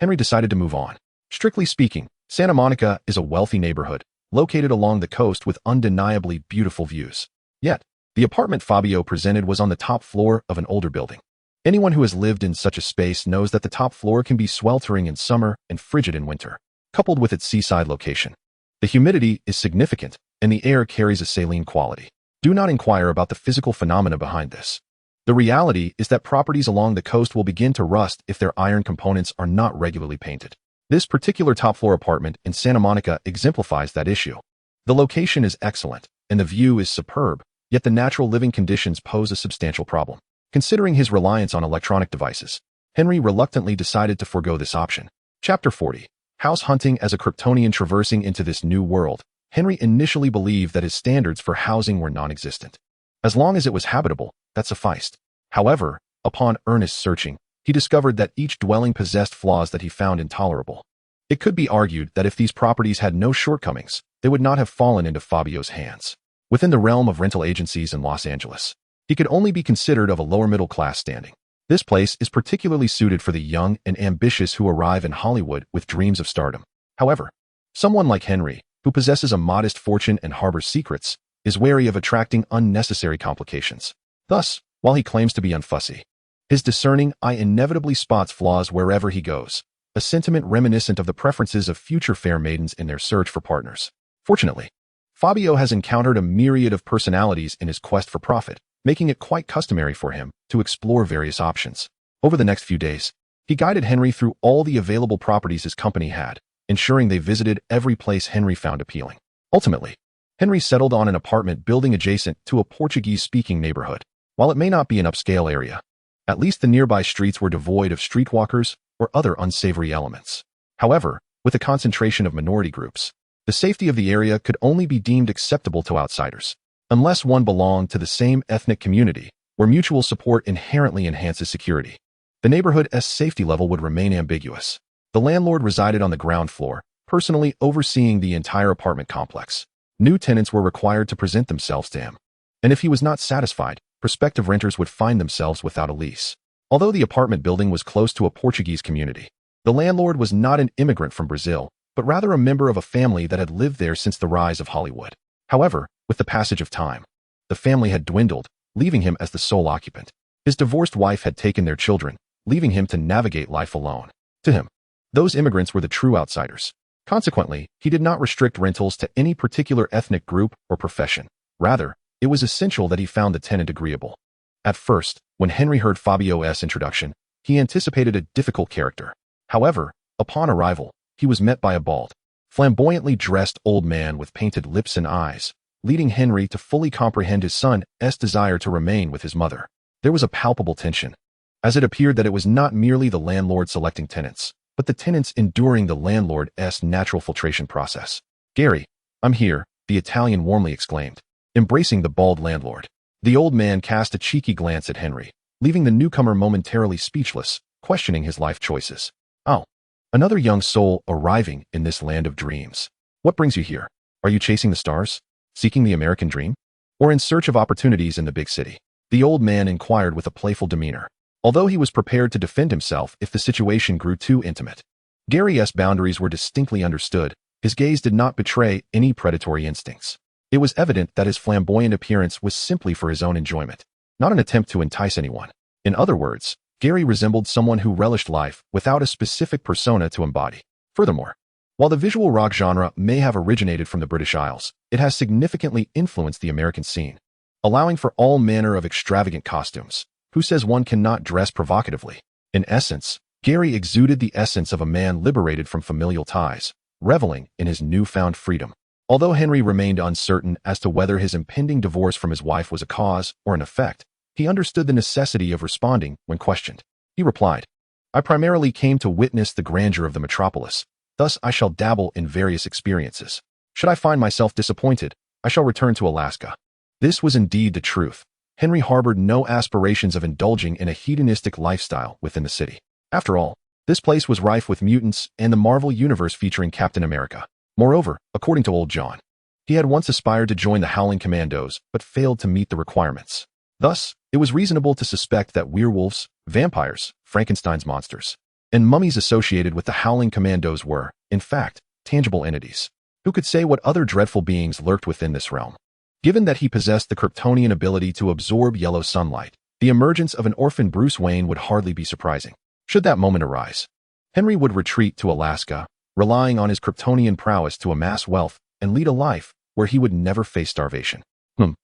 Henry decided to move on. Strictly speaking, Santa Monica is a wealthy neighborhood, located along the coast with undeniably beautiful views. Yet, the apartment Fabio presented was on the top floor of an older building. Anyone who has lived in such a space knows that the top floor can be sweltering in summer and frigid in winter, coupled with its seaside location. The humidity is significant, and the air carries a saline quality. Do not inquire about the physical phenomena behind this. The reality is that properties along the coast will begin to rust if their iron components are not regularly painted. This particular top-floor apartment in Santa Monica exemplifies that issue. The location is excellent, and the view is superb, yet the natural living conditions pose a substantial problem. Considering his reliance on electronic devices, Henry reluctantly decided to forego this option. Chapter 40. House hunting. As a Kryptonian traversing into this new world, Henry initially believed that his standards for housing were non-existent. As long as it was habitable, that sufficed. However, upon earnest searching, he discovered that each dwelling possessed flaws that he found intolerable. It could be argued that if these properties had no shortcomings, they would not have fallen into Fabio's hands. Within the realm of rental agencies in Los Angeles, he could only be considered of a lower middle class standing. This place is particularly suited for the young and ambitious who arrive in Hollywood with dreams of stardom. However, someone like Henry, who possesses a modest fortune and harbors secrets, is wary of attracting unnecessary complications. Thus, while he claims to be unfussy, his discerning eye inevitably spots flaws wherever he goes, a sentiment reminiscent of the preferences of future fair maidens in their search for partners. Fortunately, Fabio has encountered a myriad of personalities in his quest for profit, making it quite customary for him to explore various options. Over the next few days, he guided Henry through all the available properties his company had, ensuring they visited every place Henry found appealing. Ultimately, Henry settled on an apartment building adjacent to a Portuguese-speaking neighborhood. While it may not be an upscale area, at least the nearby streets were devoid of streetwalkers or other unsavory elements. However, with a concentration of minority groups, the safety of the area could only be deemed acceptable to outsiders, unless one belonged to the same ethnic community, where mutual support inherently enhances security. The neighborhood's safety level would remain ambiguous. The landlord resided on the ground floor, personally overseeing the entire apartment complex. New tenants were required to present themselves to him, and if he was not satisfied, prospective renters would find themselves without a lease. Although the apartment building was close to a Portuguese community, the landlord was not an immigrant from Brazil, but rather a member of a family that had lived there since the rise of Hollywood. However, with the passage of time, the family had dwindled, leaving him as the sole occupant. His divorced wife had taken their children, leaving him to navigate life alone. To him, those immigrants were the true outsiders. Consequently, he did not restrict rentals to any particular ethnic group or profession. Rather, it was essential that he found the tenant agreeable. At first, when Henry heard Fabio's introduction, he anticipated a difficult character. However, upon arrival, he was met by a bald, flamboyantly dressed old man with painted lips and eyes, leading Henry to fully comprehend his son's desire to remain with his mother. There was a palpable tension, as it appeared that it was not merely the landlord selecting tenants, but the tenants enduring the landlord's natural filtration process. "Gary, I'm here," the Italian warmly exclaimed, embracing the bald landlord. The old man cast a cheeky glance at Henry, leaving the newcomer momentarily speechless, questioning his life choices. "Oh, another young soul arriving in this land of dreams. What brings you here? Are you chasing the stars? Seeking the American dream? Or in search of opportunities in the big city?" The old man inquired with a playful demeanor, although he was prepared to defend himself if the situation grew too intimate. Gary's boundaries were distinctly understood. His gaze did not betray any predatory instincts. It was evident that his flamboyant appearance was simply for his own enjoyment, not an attempt to entice anyone. In other words, Gary resembled someone who relished life without a specific persona to embody. Furthermore, while the visual rock genre may have originated from the British Isles, it has significantly influenced the American scene, allowing for all manner of extravagant costumes. Who says one cannot dress provocatively? In essence, Gary exuded the essence of a man liberated from familial ties, reveling in his newfound freedom. Although Henry remained uncertain as to whether his impending divorce from his wife was a cause or an effect, he understood the necessity of responding when questioned. He replied, "I primarily came to witness the grandeur of the metropolis. Thus I shall dabble in various experiences. Should I find myself disappointed, I shall return to Alaska." This was indeed the truth. Henry harbored no aspirations of indulging in a hedonistic lifestyle within the city. After all, this place was rife with mutants and the Marvel Universe featuring Captain America. Moreover, according to old John, he had once aspired to join the Howling Commandos but failed to meet the requirements. Thus, it was reasonable to suspect that werewolves, vampires, Frankenstein's monsters, and mummies associated with the Howling Commandos were, in fact, tangible entities. Who could say what other dreadful beings lurked within this realm? Given that he possessed the Kryptonian ability to absorb yellow sunlight, the emergence of an orphan Bruce Wayne would hardly be surprising. Should that moment arise, Henry would retreat to Alaska, relying on his Kryptonian prowess to amass wealth and lead a life where he would never face starvation.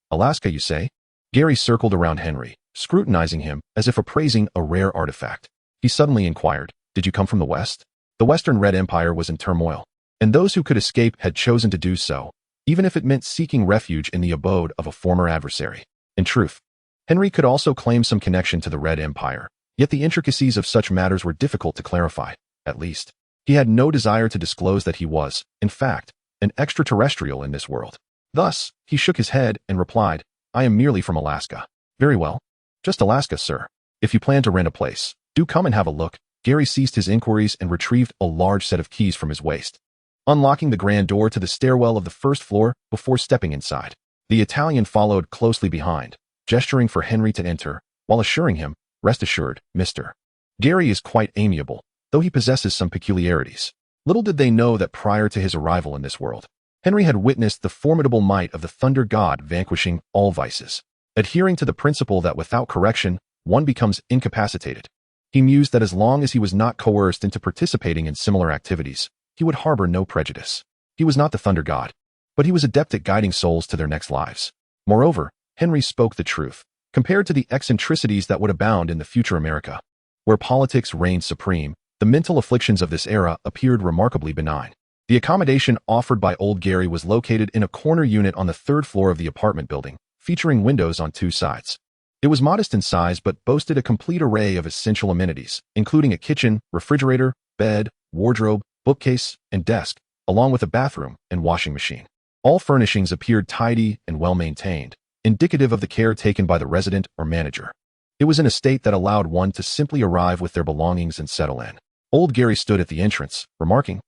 Alaska, you say? Gary circled around Henry, scrutinizing him as if appraising a rare artifact. He suddenly inquired, "Did you come from the West?" The Western Red Empire was in turmoil, and those who could escape had chosen to do so, even if it meant seeking refuge in the abode of a former adversary. In truth, Henry could also claim some connection to the Red Empire, yet the intricacies of such matters were difficult to clarify. At least, he had no desire to disclose that he was, in fact, an extraterrestrial in this world. Thus, he shook his head and replied, "I am merely from Alaska." "Very well. Just Alaska, sir. If you plan to rent a place, do come and have a look." Gary ceased his inquiries and retrieved a large set of keys from his waist, unlocking the grand door to the stairwell of the first floor before stepping inside. The Italian followed closely behind, gesturing for Henry to enter, while assuring him, "Rest assured, Mr. Gary is quite amiable, though he possesses some peculiarities." Little did they know that prior to his arrival in this world, Henry had witnessed the formidable might of the Thunder God vanquishing all vices. Adhering to the principle that without correction, one becomes incapacitated, he mused that as long as he was not coerced into participating in similar activities, he would harbor no prejudice. He was not the Thunder God, but he was adept at guiding souls to their next lives. Moreover, Henry spoke the truth. Compared to the eccentricities that would abound in the future America, where politics reigned supreme, the mental afflictions of this era appeared remarkably benign. The accommodation offered by old Gary was located in a corner unit on the third floor of the apartment building, featuring windows on two sides. It was modest in size but boasted a complete array of essential amenities, including a kitchen, refrigerator, bed, wardrobe, bookcase, and desk, along with a bathroom and washing machine. All furnishings appeared tidy and well-maintained, indicative of the care taken by the resident or manager. It was in a state that allowed one to simply arrive with their belongings and settle in. Old Gary stood at the entrance, remarking,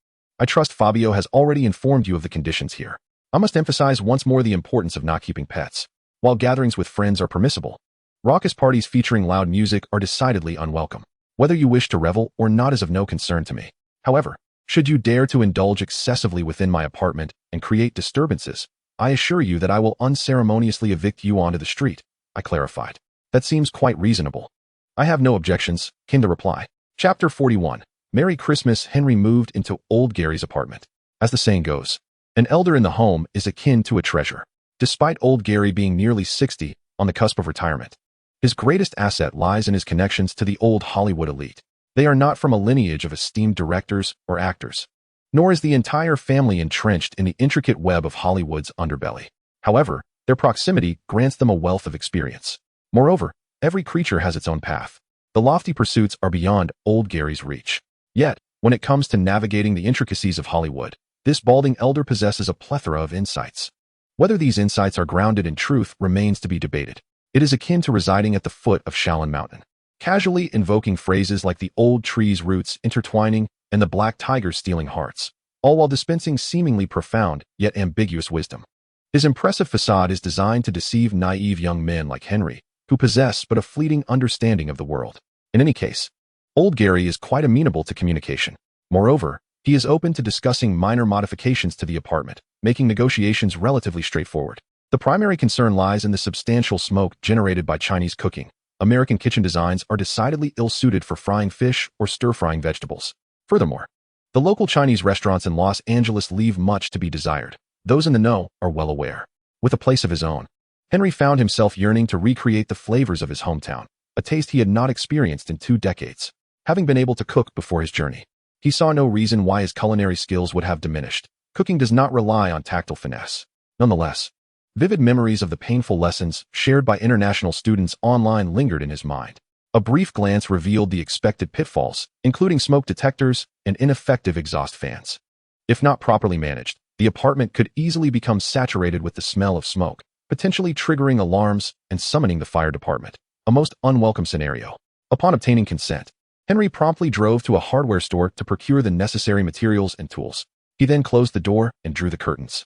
I trust Fabio has already informed you of the conditions here. I must emphasize once more the importance of not keeping pets. While gatherings with friends are permissible, raucous parties featuring loud music are decidedly unwelcome. Whether you wish to revel or not is of no concern to me. However, should you dare to indulge excessively within my apartment and create disturbances, I assure you that I will unceremoniously evict you onto the street, I clarified. That seems quite reasonable. I have no objections, came the reply. Chapter 41. Merry Christmas. Henry moved into old Gary's apartment. As the saying goes, an elder in the home is akin to a treasure. Despite old Gary being nearly 60, on the cusp of retirement, his greatest asset lies in his connections to the old Hollywood elite. They are not from a lineage of esteemed directors or actors, nor is the entire family entrenched in the intricate web of Hollywood's underbelly. However, their proximity grants them a wealth of experience. Moreover, every creature has its own path. The lofty pursuits are beyond old Gary's reach. Yet, when it comes to navigating the intricacies of Hollywood, this balding elder possesses a plethora of insights. Whether these insights are grounded in truth remains to be debated. It is akin to residing at the foot of Shaolin Mountain, casually invoking phrases like the old tree's roots intertwining and the black tiger stealing hearts, all while dispensing seemingly profound yet ambiguous wisdom. His impressive facade is designed to deceive naive young men like Henry, who possess but a fleeting understanding of the world. In any case, old Gary is quite amenable to communication. Moreover, he is open to discussing minor modifications to the apartment, making negotiations relatively straightforward. The primary concern lies in the substantial smoke generated by Chinese cooking. American kitchen designs are decidedly ill-suited for frying fish or stir-frying vegetables. Furthermore, the local Chinese restaurants in Los Angeles leave much to be desired. Those in the know are well aware. With a place of his own, Henry found himself yearning to recreate the flavors of his hometown, a taste he had not experienced in 2 decades. Having been able to cook before his journey, he saw no reason why his culinary skills would have diminished. Cooking does not rely on tactile finesse. Nonetheless, vivid memories of the painful lessons shared by international students online lingered in his mind. A brief glance revealed the expected pitfalls, including smoke detectors and ineffective exhaust fans. If not properly managed, the apartment could easily become saturated with the smell of smoke, potentially triggering alarms and summoning the fire department. A most unwelcome scenario. Upon obtaining consent, Henry promptly drove to a hardware store to procure the necessary materials and tools. He then closed the door and drew the curtains,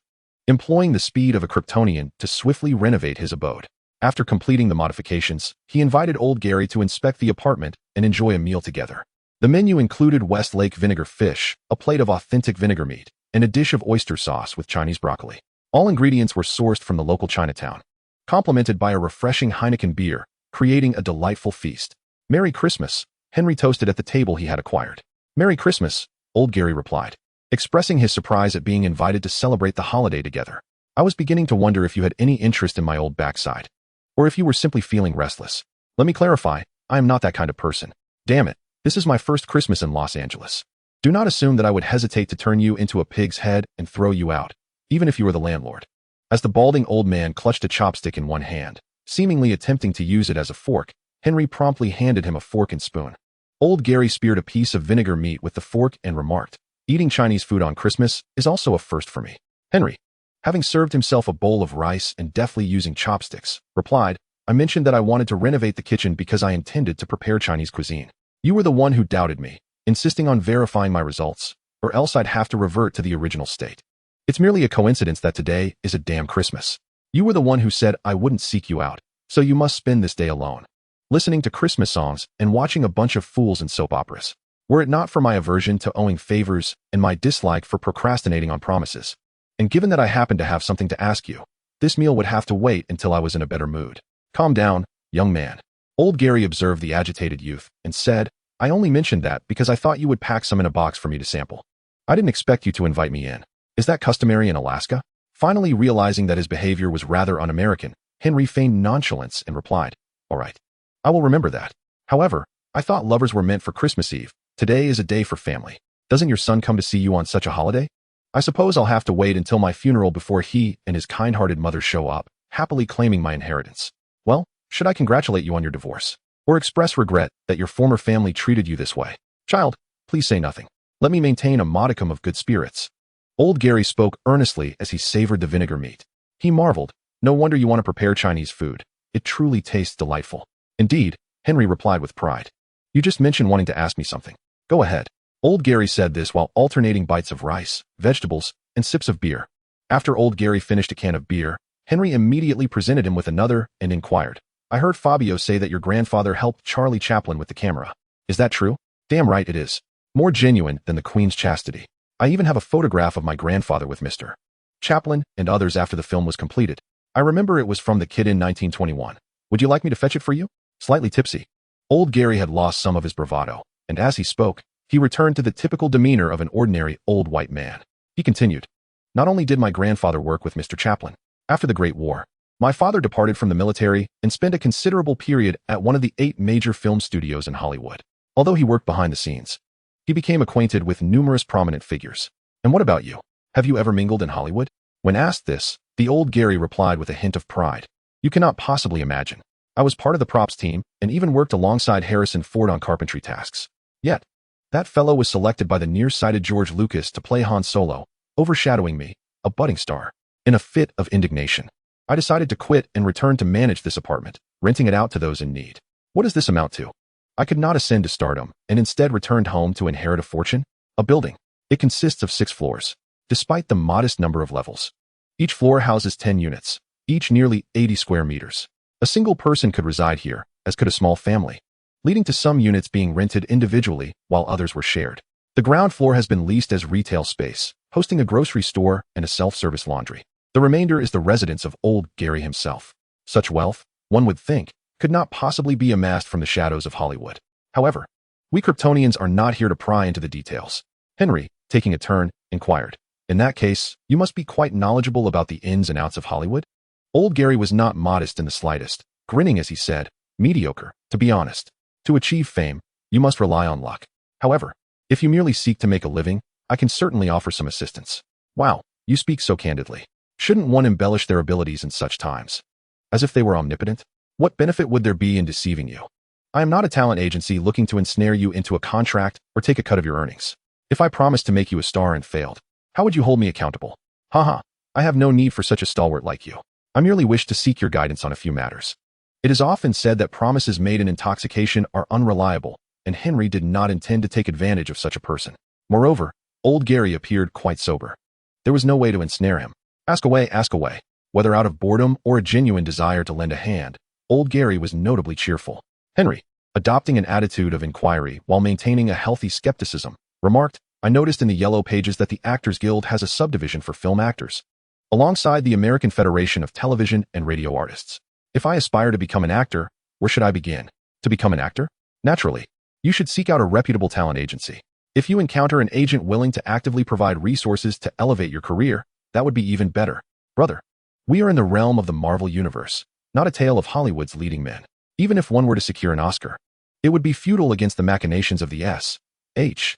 employing the speed of a Kryptonian to swiftly renovate his abode. After completing the modifications, he invited old Gary to inspect the apartment and enjoy a meal together. The menu included Westlake vinegar fish, a plate of authentic vinegar meat, and a dish of oyster sauce with Chinese broccoli. All ingredients were sourced from the local Chinatown, complemented by a refreshing Heineken beer, creating a delightful feast. Merry Christmas, Henry toasted at the table he had acquired. Merry Christmas, old Gary replied, expressing his surprise at being invited to celebrate the holiday together. I was beginning to wonder if you had any interest in my old backside, or if you were simply feeling restless. Let me clarify, I am not that kind of person. Damn it, this is my first Christmas in Los Angeles. Do not assume that I would hesitate to turn you into a pig's head and throw you out, even if you were the landlord. As the balding old man clutched a chopstick in one hand, seemingly attempting to use it as a fork, Henry promptly handed him a fork and spoon. Old Gary speared a piece of vinegar meat with the fork and remarked, eating Chinese food on Christmas is also a first for me. Henry, having served himself a bowl of rice and deftly using chopsticks, replied, I mentioned that I wanted to renovate the kitchen because I intended to prepare Chinese cuisine. You were the one who doubted me, insisting on verifying my results, or else I'd have to revert to the original state. It's merely a coincidence that today is a damn Christmas. You were the one who said I wouldn't seek you out, so you must spend this day alone, listening to Christmas songs and watching a bunch of fools in soap operas. Were it not for my aversion to owing favors and my dislike for procrastinating on promises, and given that I happen to have something to ask you, this meal would have to wait until I was in a better mood. Calm down, young man. Old Gary observed the agitated youth and said, I only mentioned that because I thought you would pack some in a box for me to sample. I didn't expect you to invite me in. Is that customary in Alaska? Finally realizing that his behavior was rather un-American, Henry feigned nonchalance and replied, all right, I will remember that. However, I thought lovers were meant for Christmas Eve. Today is a day for family. Doesn't your son come to see you on such a holiday? I suppose I'll have to wait until my funeral before he and his kind-hearted mother show up, happily claiming my inheritance. Well, should I congratulate you on your divorce, or express regret that your former family treated you this way? Child, please say nothing. Let me maintain a modicum of good spirits. Old Gary spoke earnestly as he savored the vinegar meat. He marveled, no wonder you want to prepare Chinese food. It truly tastes delightful. Indeed, Henry replied with pride. You just mentioned wanting to ask me something. Go ahead. Old Gary said this while alternating bites of rice, vegetables, and sips of beer. After Old Gary finished a can of beer, Henry immediately presented him with another and inquired, "I heard Fabio say that your grandfather helped Charlie Chaplin with the camera. Is that true?" "Damn right it is. More genuine than the Queen's chastity. I even have a photograph of my grandfather with Mr. Chaplin and others after the film was completed. I remember it was from the kid in 1921. Would you like me to fetch it for you?" Slightly tipsy, Old Gary had lost some of his bravado, and as he spoke, he returned to the typical demeanor of an ordinary old white man. He continued, "Not only did my grandfather work with Mr. Chaplin, after the Great War, my father departed from the military and spent a considerable period at one of the 8 major film studios in Hollywood. Although he worked behind the scenes, he became acquainted with numerous prominent figures. And what about you? Have you ever mingled in Hollywood?" When asked this, the old Gary replied with a hint of pride, "You cannot possibly imagine. I was part of the props team and even worked alongside Harrison Ford on carpentry tasks. Yet, that fellow was selected by the nearsighted George Lucas to play Han Solo, overshadowing me, a budding star. In a fit of indignation, I decided to quit and return to manage this apartment, renting it out to those in need. What does this amount to? I could not ascend to stardom and instead returned home to inherit a fortune, a building. It consists of 6 floors, despite the modest number of levels. Each floor houses 10 units, each nearly 80 square meters. A single person could reside here, as could a small family, leading to some units being rented individually while others were shared. The ground floor has been leased as retail space, hosting a grocery store and a self-service laundry. The remainder is the residence of Old Gary himself. Such wealth, one would think, could not possibly be amassed from the shadows of Hollywood. However, we Kryptonians are not here to pry into the details. Henry, taking a turn, inquired, "In that case, you must be quite knowledgeable about the ins and outs of Hollywood?" Old Gary was not modest in the slightest, grinning as he said, "Mediocre, to be honest. To achieve fame, you must rely on luck. However, if you merely seek to make a living, I can certainly offer some assistance." "Wow, you speak so candidly. Shouldn't one embellish their abilities in such times? As if they were omnipotent? What benefit would there be in deceiving you? I am not a talent agency looking to ensnare you into a contract or take a cut of your earnings. If I promised to make you a star and failed, how would you hold me accountable? Haha, I have no need for such a stalwart like you. I merely wish to seek your guidance on a few matters." It is often said that promises made in intoxication are unreliable, and Henry did not intend to take advantage of such a person. Moreover, Old Gary appeared quite sober. There was no way to ensnare him. Ask away, ask away. Whether out of boredom or a genuine desire to lend a hand, Old Gary was notably cheerful. Henry, adopting an attitude of inquiry while maintaining a healthy skepticism, remarked, "I noticed in the Yellow Pages that the Actors Guild has a subdivision for film actors, alongside the American Federation of Television and Radio Artists. If I aspire to become an actor, where should I begin? To become an actor? Naturally, you should seek out a reputable talent agency. If you encounter an agent willing to actively provide resources to elevate your career, that would be even better. Brother, we are in the realm of the Marvel Universe, not a tale of Hollywood's leading men. Even if one were to secure an Oscar, it would be futile against the machinations of the S.H.I.E.L.D.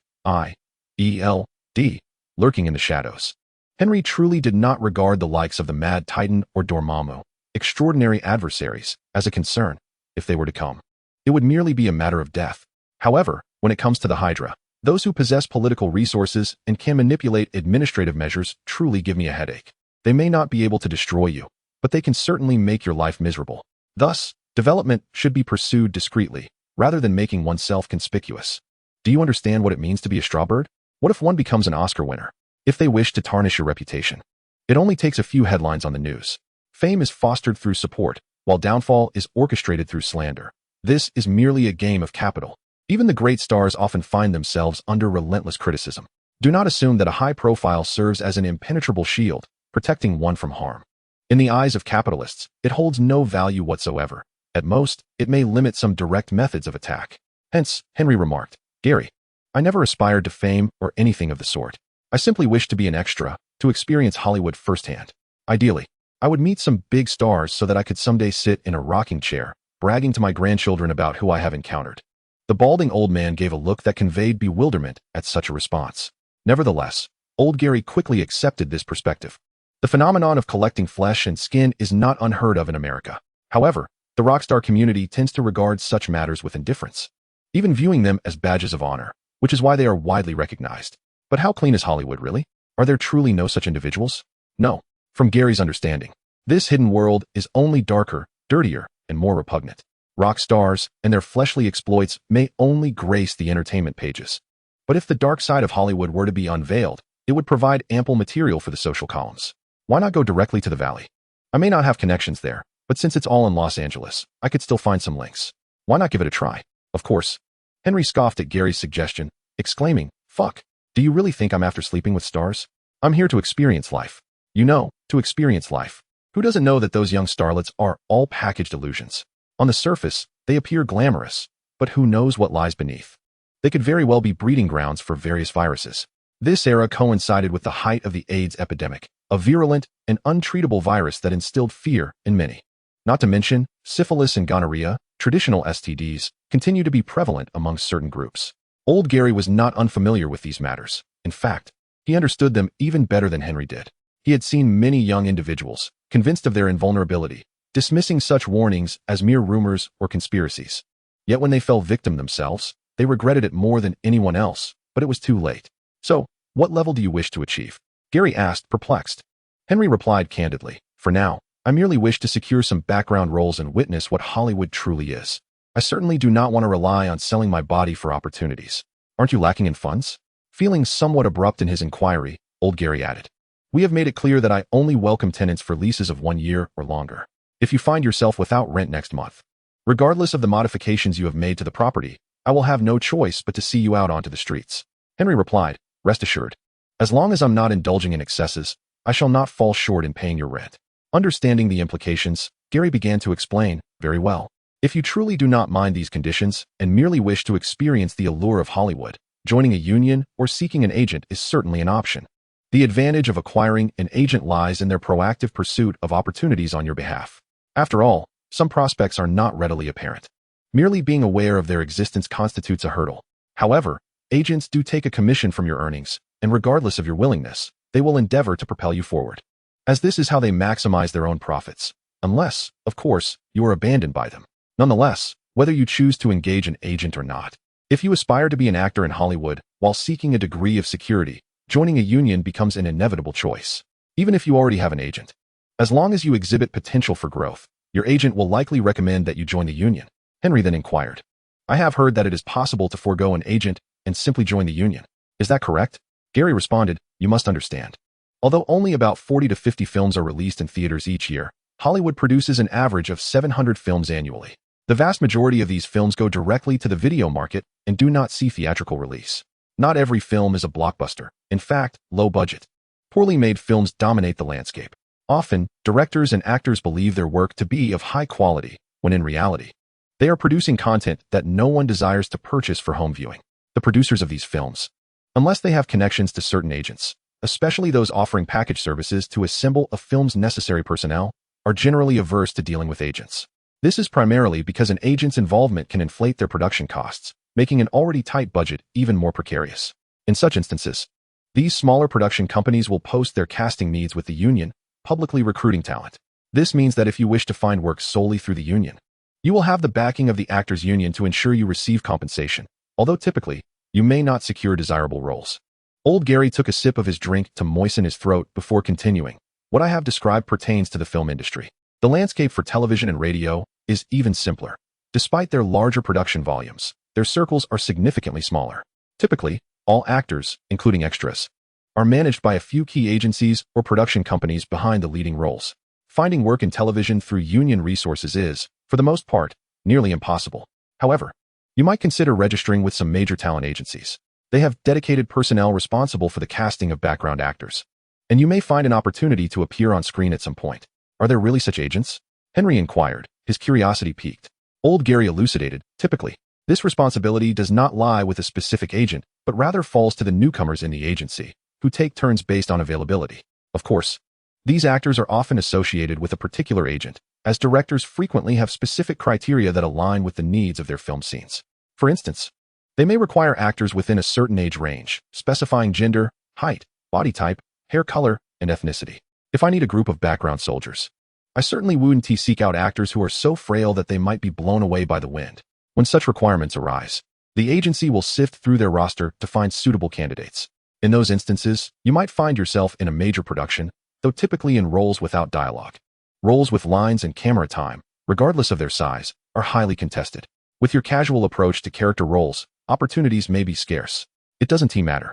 lurking in the shadows." Henry truly did not regard the likes of the Mad Titan or Dormammu, extraordinary adversaries, as a concern. If they were to come, it would merely be a matter of death. However, when it comes to the Hydra, those who possess political resources and can manipulate administrative measures truly give me a headache. They may not be able to destroy you, but they can certainly make your life miserable. Thus, development should be pursued discreetly, rather than making oneself conspicuous. Do you understand what it means to be a strawbird? What if one becomes an Oscar winner? If they wish to tarnish your reputation, it only takes a few headlines on the news. Fame is fostered through support, while downfall is orchestrated through slander. This is merely a game of capital. Even the great stars often find themselves under relentless criticism. Do not assume that a high profile serves as an impenetrable shield, protecting one from harm. In the eyes of capitalists, it holds no value whatsoever. At most, it may limit some direct methods of attack. Hence, Henry remarked, "Gary, I never aspired to fame or anything of the sort. I simply wished to be an extra, to experience Hollywood firsthand. Ideally, I would meet some big stars so that I could someday sit in a rocking chair, bragging to my grandchildren about who I have encountered." The balding old man gave a look that conveyed bewilderment at such a response. Nevertheless, Old Gary quickly accepted this perspective. The phenomenon of collecting flesh and skin is not unheard of in America. However, the rockstar community tends to regard such matters with indifference, even viewing them as badges of honor, which is why they are widely recognized. But how clean is Hollywood, really? Are there truly no such individuals? No. From Gary's understanding, this hidden world is only darker, dirtier, and more repugnant. Rock stars and their fleshly exploits may only grace the entertainment pages, But if the dark side of Hollywood were to be unveiled, it would provide ample material for the social columns. Why not go directly to the Valley? I may not have connections there, but since it's all in Los Angeles, I could still find some links. Why not give it a try? Of course. Henry scoffed at Gary's suggestion, exclaiming, "Fuck. Do you really think I'm after sleeping with stars? I'm here to experience life. You know, to experience life. Who doesn't know that those young starlets are all packaged illusions? On the surface, they appear glamorous, but who knows what lies beneath? They could very well be breeding grounds for various viruses." This era coincided with the height of the AIDS epidemic, a virulent and untreatable virus that instilled fear in many. Not to mention, syphilis and gonorrhea, traditional STDs, continue to be prevalent among certain groups. Old Gary was not unfamiliar with these matters. In fact, he understood them even better than Henry did. He had seen many young individuals, convinced of their invulnerability, dismissing such warnings as mere rumors or conspiracies. Yet when they fell victim themselves, they regretted it more than anyone else, but it was too late. "So, what level do you wish to achieve?" Gary asked, perplexed. Henry replied candidly, "For now, I merely wish to secure some background roles and witness what Hollywood truly is. I certainly do not want to rely on selling my body for opportunities. Aren't you lacking in funds?" Feeling somewhat abrupt in his inquiry, old Gary added, "We have made it clear that I only welcome tenants for leases of 1 year or longer. If you find yourself without rent next month, regardless of the modifications you have made to the property, I will have no choice but to see you out onto the streets." Henry replied, "Rest assured, as long as I'm not indulging in excesses, I shall not fall short in paying your rent." Understanding the implications, Gary began to explain, "Very well. If you truly do not mind these conditions and merely wish to experience the allure of Hollywood, joining a union or seeking an agent is certainly an option. The advantage of acquiring an agent lies in their proactive pursuit of opportunities on your behalf. After all, some prospects are not readily apparent. Merely being aware of their existence constitutes a hurdle. However, agents do take a commission from your earnings, and regardless of your willingness, they will endeavor to propel you forward, as this is how they maximize their own profits, unless, of course, you are abandoned by them. Nonetheless, whether you choose to engage an agent or not, if you aspire to be an actor in Hollywood while seeking a degree of security, joining a union becomes an inevitable choice, even if you already have an agent. As long as you exhibit potential for growth, your agent will likely recommend that you join the union." Henry then inquired, "I have heard that it is possible to forego an agent and simply join the union. Is that correct?" Gary responded, "You must understand. Although only about 40 to 50 films are released in theaters each year, Hollywood produces an average of 700 films annually. The vast majority of these films go directly to the video market and do not see theatrical release. Not every film is a blockbuster. In fact, low-budget, poorly made films dominate the landscape. Often, directors and actors believe their work to be of high quality, when in reality, they are producing content that no one desires to purchase for home viewing. The producers of these films, unless they have connections to certain agents, especially those offering package services to assemble a film's necessary personnel, are generally averse to dealing with agents. This is primarily because an agent's involvement can inflate their production costs, making an already tight budget even more precarious. In such instances, these smaller production companies will post their casting needs with the union, publicly recruiting talent. This means that if you wish to find work solely through the union, you will have the backing of the actors' union to ensure you receive compensation, although typically, you may not secure desirable roles." Old Gary took a sip of his drink to moisten his throat before continuing. "What I have described pertains to the film industry. The landscape for television and radio is even simpler. Despite their larger production volumes, their circles are significantly smaller. Typically, all actors, including extras, are managed by a few key agencies or production companies behind the leading roles. Finding work in television through union resources is, for the most part, nearly impossible. However, you might consider registering with some major talent agencies. They have dedicated personnel responsible for the casting of background actors, and you may find an opportunity to appear on screen at some point." "Are there really such agents?" Henry inquired, his curiosity piqued. Old Gary elucidated, "Typically, this responsibility does not lie with a specific agent, but rather falls to the newcomers in the agency, who take turns based on availability. Of course, these actors are often associated with a particular agent, as directors frequently have specific criteria that align with the needs of their film scenes. For instance, they may require actors within a certain age range, specifying gender, height, body type, hair color, and ethnicity. If I need a group of background soldiers, I certainly wouldn't seek out actors who are so frail that they might be blown away by the wind. When such requirements arise, the agency will sift through their roster to find suitable candidates. In those instances, you might find yourself in a major production, though typically in roles without dialogue. Roles with lines and camera time, regardless of their size, are highly contested. With your casual approach to character roles, opportunities may be scarce. It doesn't matter.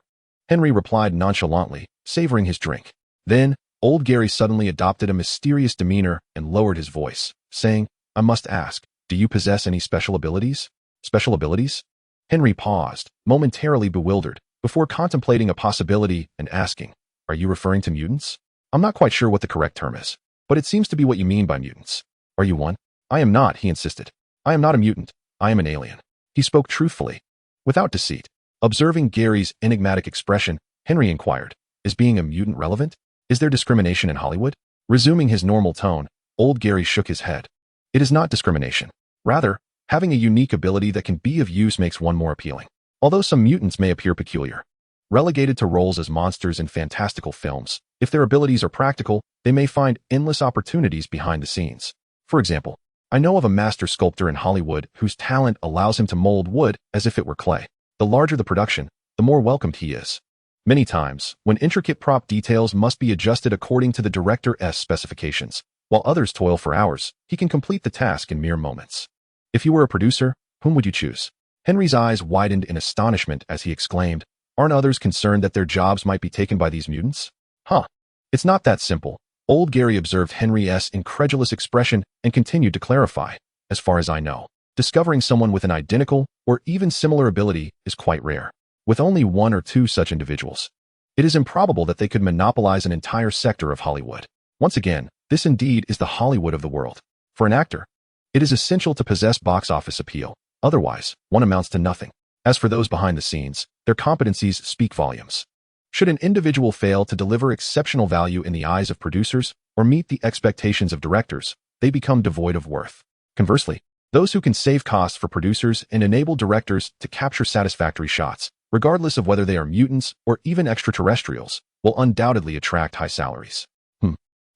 Henry replied nonchalantly, savoring his drink. Then, old Gary suddenly adopted a mysterious demeanor and lowered his voice, saying, I must ask, do you possess any special abilities? Special abilities? Henry paused, momentarily bewildered, before contemplating a possibility and asking, are you referring to mutants? I'm not quite sure what the correct term is, but it seems to be what you mean by mutants. Are you one? I am not, he insisted. I am not a mutant. I am an alien. He spoke truthfully, without deceit. Observing Gary's enigmatic expression, Henry inquired, is being a mutant relevant? Is there discrimination in Hollywood? Resuming his normal tone, old Gary shook his head. It is not discrimination. Rather, having a unique ability that can be of use makes one more appealing. Although some mutants may appear peculiar, relegated to roles as monsters in fantastical films, if their abilities are practical, they may find endless opportunities behind the scenes. For example, I know of a master sculptor in Hollywood whose talent allows him to mold wood as if it were clay. The larger the production, the more welcomed he is. Many times, when intricate prop details must be adjusted according to the director's specifications, while others toil for hours, he can complete the task in mere moments. If you were a producer, whom would you choose? Henry's eyes widened in astonishment as he exclaimed, aren't others concerned that their jobs might be taken by these mutants? Huh. It's not that simple. Old Gary observed Henry's incredulous expression and continued to clarify. As far as I know, discovering someone with an identical or even similar ability is quite rare. With only one or two such individuals, it is improbable that they could monopolize an entire sector of Hollywood. Once again, this indeed is the Hollywood of the world. For an actor, it is essential to possess box office appeal. Otherwise, one amounts to nothing. As for those behind the scenes, their competencies speak volumes. Should an individual fail to deliver exceptional value in the eyes of producers or meet the expectations of directors, they become devoid of worth. Conversely, those who can save costs for producers and enable directors to capture satisfactory shots, regardless of whether they are mutants or even extraterrestrials, will undoubtedly attract high salaries.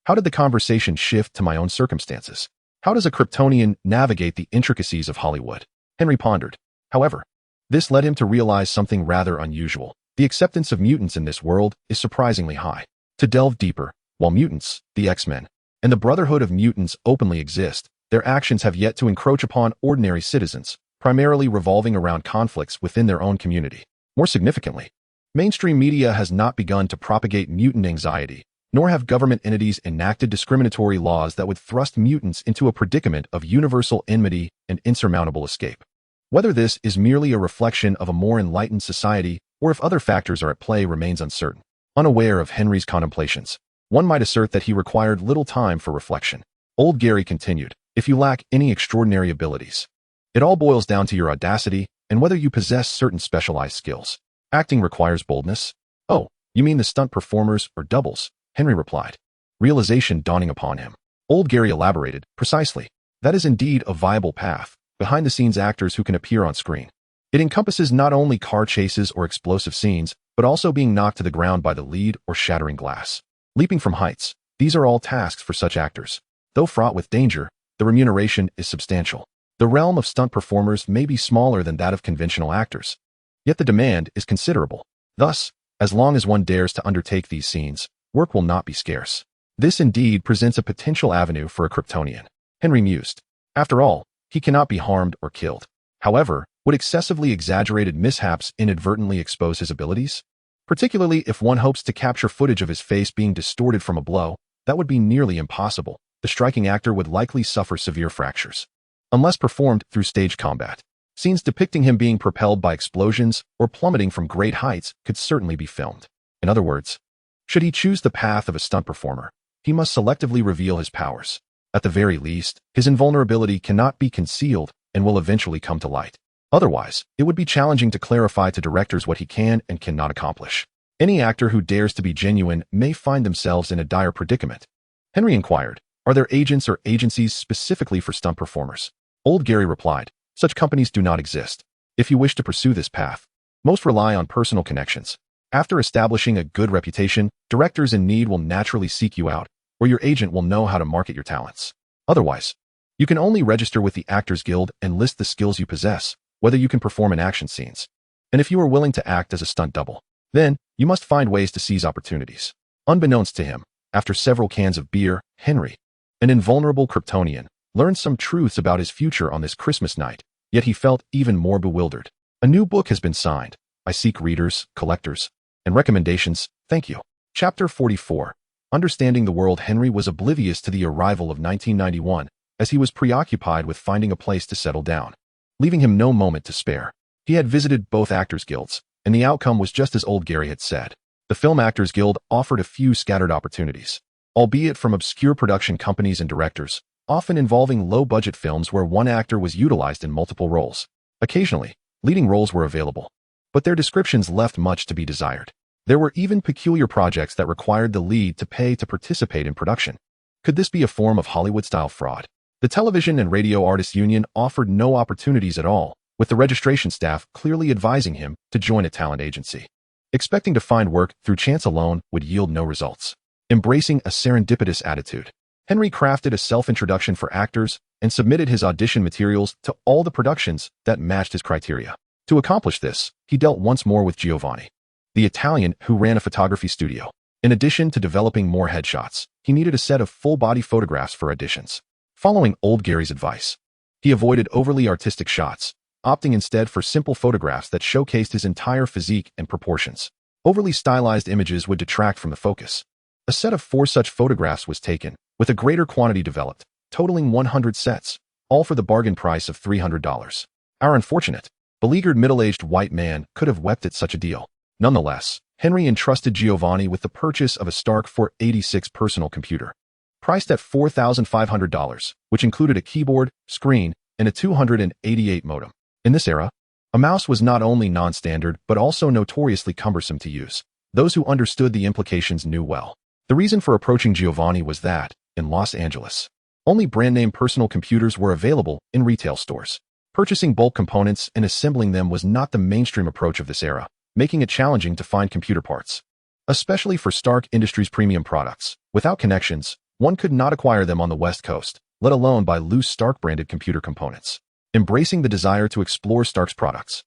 How did the conversation shift to my own circumstances? How does a Kryptonian navigate the intricacies of Hollywood? Henry pondered. However, this led him to realize something rather unusual. The acceptance of mutants in this world is surprisingly high. To delve deeper, while mutants, the X-Men, and the Brotherhood of Mutants openly exist, their actions have yet to encroach upon ordinary citizens, primarily revolving around conflicts within their own community. More significantly, mainstream media has not begun to propagate mutant anxiety, nor have government entities enacted discriminatory laws that would thrust mutants into a predicament of universal enmity and insurmountable escape. Whether this is merely a reflection of a more enlightened society or if other factors are at play remains uncertain. Unaware of Henry's contemplations, one might assert that he required little time for reflection. Old Gary continued, if you lack any extraordinary abilities, it all boils down to your audacity and whether you possess certain specialized skills. Acting requires boldness. Oh, you mean the stunt performers or doubles? Henry replied, realization dawning upon him. Old Gary elaborated, precisely. That is indeed a viable path, behind-the-scenes actors who can appear on screen. It encompasses not only car chases or explosive scenes, but also being knocked to the ground by the lead or shattering glass. Leaping from heights, these are all tasks for such actors. Though fraught with danger, the remuneration is substantial. The realm of stunt performers may be smaller than that of conventional actors, yet the demand is considerable. Thus, as long as one dares to undertake these scenes, work will not be scarce. This indeed presents a potential avenue for a Kryptonian. Henry mused. After all, he cannot be harmed or killed. However, would excessively exaggerated mishaps inadvertently expose his abilities? Particularly if one hopes to capture footage of his face being distorted from a blow, that would be nearly impossible. The striking actor would likely suffer severe fractures. Unless performed through stage combat, scenes depicting him being propelled by explosions or plummeting from great heights could certainly be filmed. In other words, should he choose the path of a stunt performer, he must selectively reveal his powers. At the very least, his invulnerability cannot be concealed and will eventually come to light. Otherwise, it would be challenging to clarify to directors what he can and cannot accomplish. Any actor who dares to be genuine may find themselves in a dire predicament. Henry inquired, are there agents or agencies specifically for stunt performers? Old Gary replied, such companies do not exist. If you wish to pursue this path, most rely on personal connections. After establishing a good reputation, directors in need will naturally seek you out, or your agent will know how to market your talents. Otherwise, you can only register with the Actors Guild and list the skills you possess, whether you can perform in action scenes. And if you are willing to act as a stunt double, then you must find ways to seize opportunities. Unbeknownst to him, after several cans of beer, Henry, an invulnerable Kryptonian, learned some truths about his future on this Christmas night, yet he felt even more bewildered. A new book has been signed, I seek readers, collectors, and recommendations. Thank you. Chapter 44. Understanding the world. Henry was oblivious to the arrival of 1991, as he was preoccupied with finding a place to settle down, leaving him no moment to spare. He had visited both actors' guilds, and the outcome was just as old Gary had said. The Film Actors Guild offered a few scattered opportunities, albeit from obscure production companies and directors, often involving low-budget films where one actor was utilized in multiple roles. Occasionally, leading roles were available, but their descriptions left much to be desired. There were even peculiar projects that required the lead to pay to participate in production. Could this be a form of Hollywood-style fraud? The Television and Radio Artists Union offered no opportunities at all, with the registration staff clearly advising him to join a talent agency. Expecting to find work through chance alone would yield no results. Embracing a serendipitous attitude, Henry crafted a self-introduction for actors and submitted his audition materials to all the productions that matched his criteria. To accomplish this, he dealt once more with Giovanni, the Italian who ran a photography studio. In addition to developing more headshots, he needed a set of full-body photographs for auditions. Following old Gary's advice, he avoided overly artistic shots, opting instead for simple photographs that showcased his entire physique and proportions. Overly stylized images would detract from the focus. A set of 4 such photographs was taken, with a greater quantity developed, totaling 100 sets, all for the bargain price of $300. Our unfortunate, beleaguered middle-aged white man could have wept at such a deal. Nonetheless, Henry entrusted Giovanni with the purchase of a Stark 486 personal computer, priced at $4,500, which included a keyboard, screen, and a 288 modem. In this era, a mouse was not only non-standard but also notoriously cumbersome to use. Those who understood the implications knew well. The reason for approaching Giovanni was that, in Los Angeles, only brand-name personal computers were available in retail stores. Purchasing bulk components and assembling them was not the mainstream approach of this era, making it challenging to find computer parts. Especially for Stark Industries premium products, without connections, one could not acquire them on the West Coast, let alone buy loose Stark-branded computer components. Embracing the desire to explore Stark's products,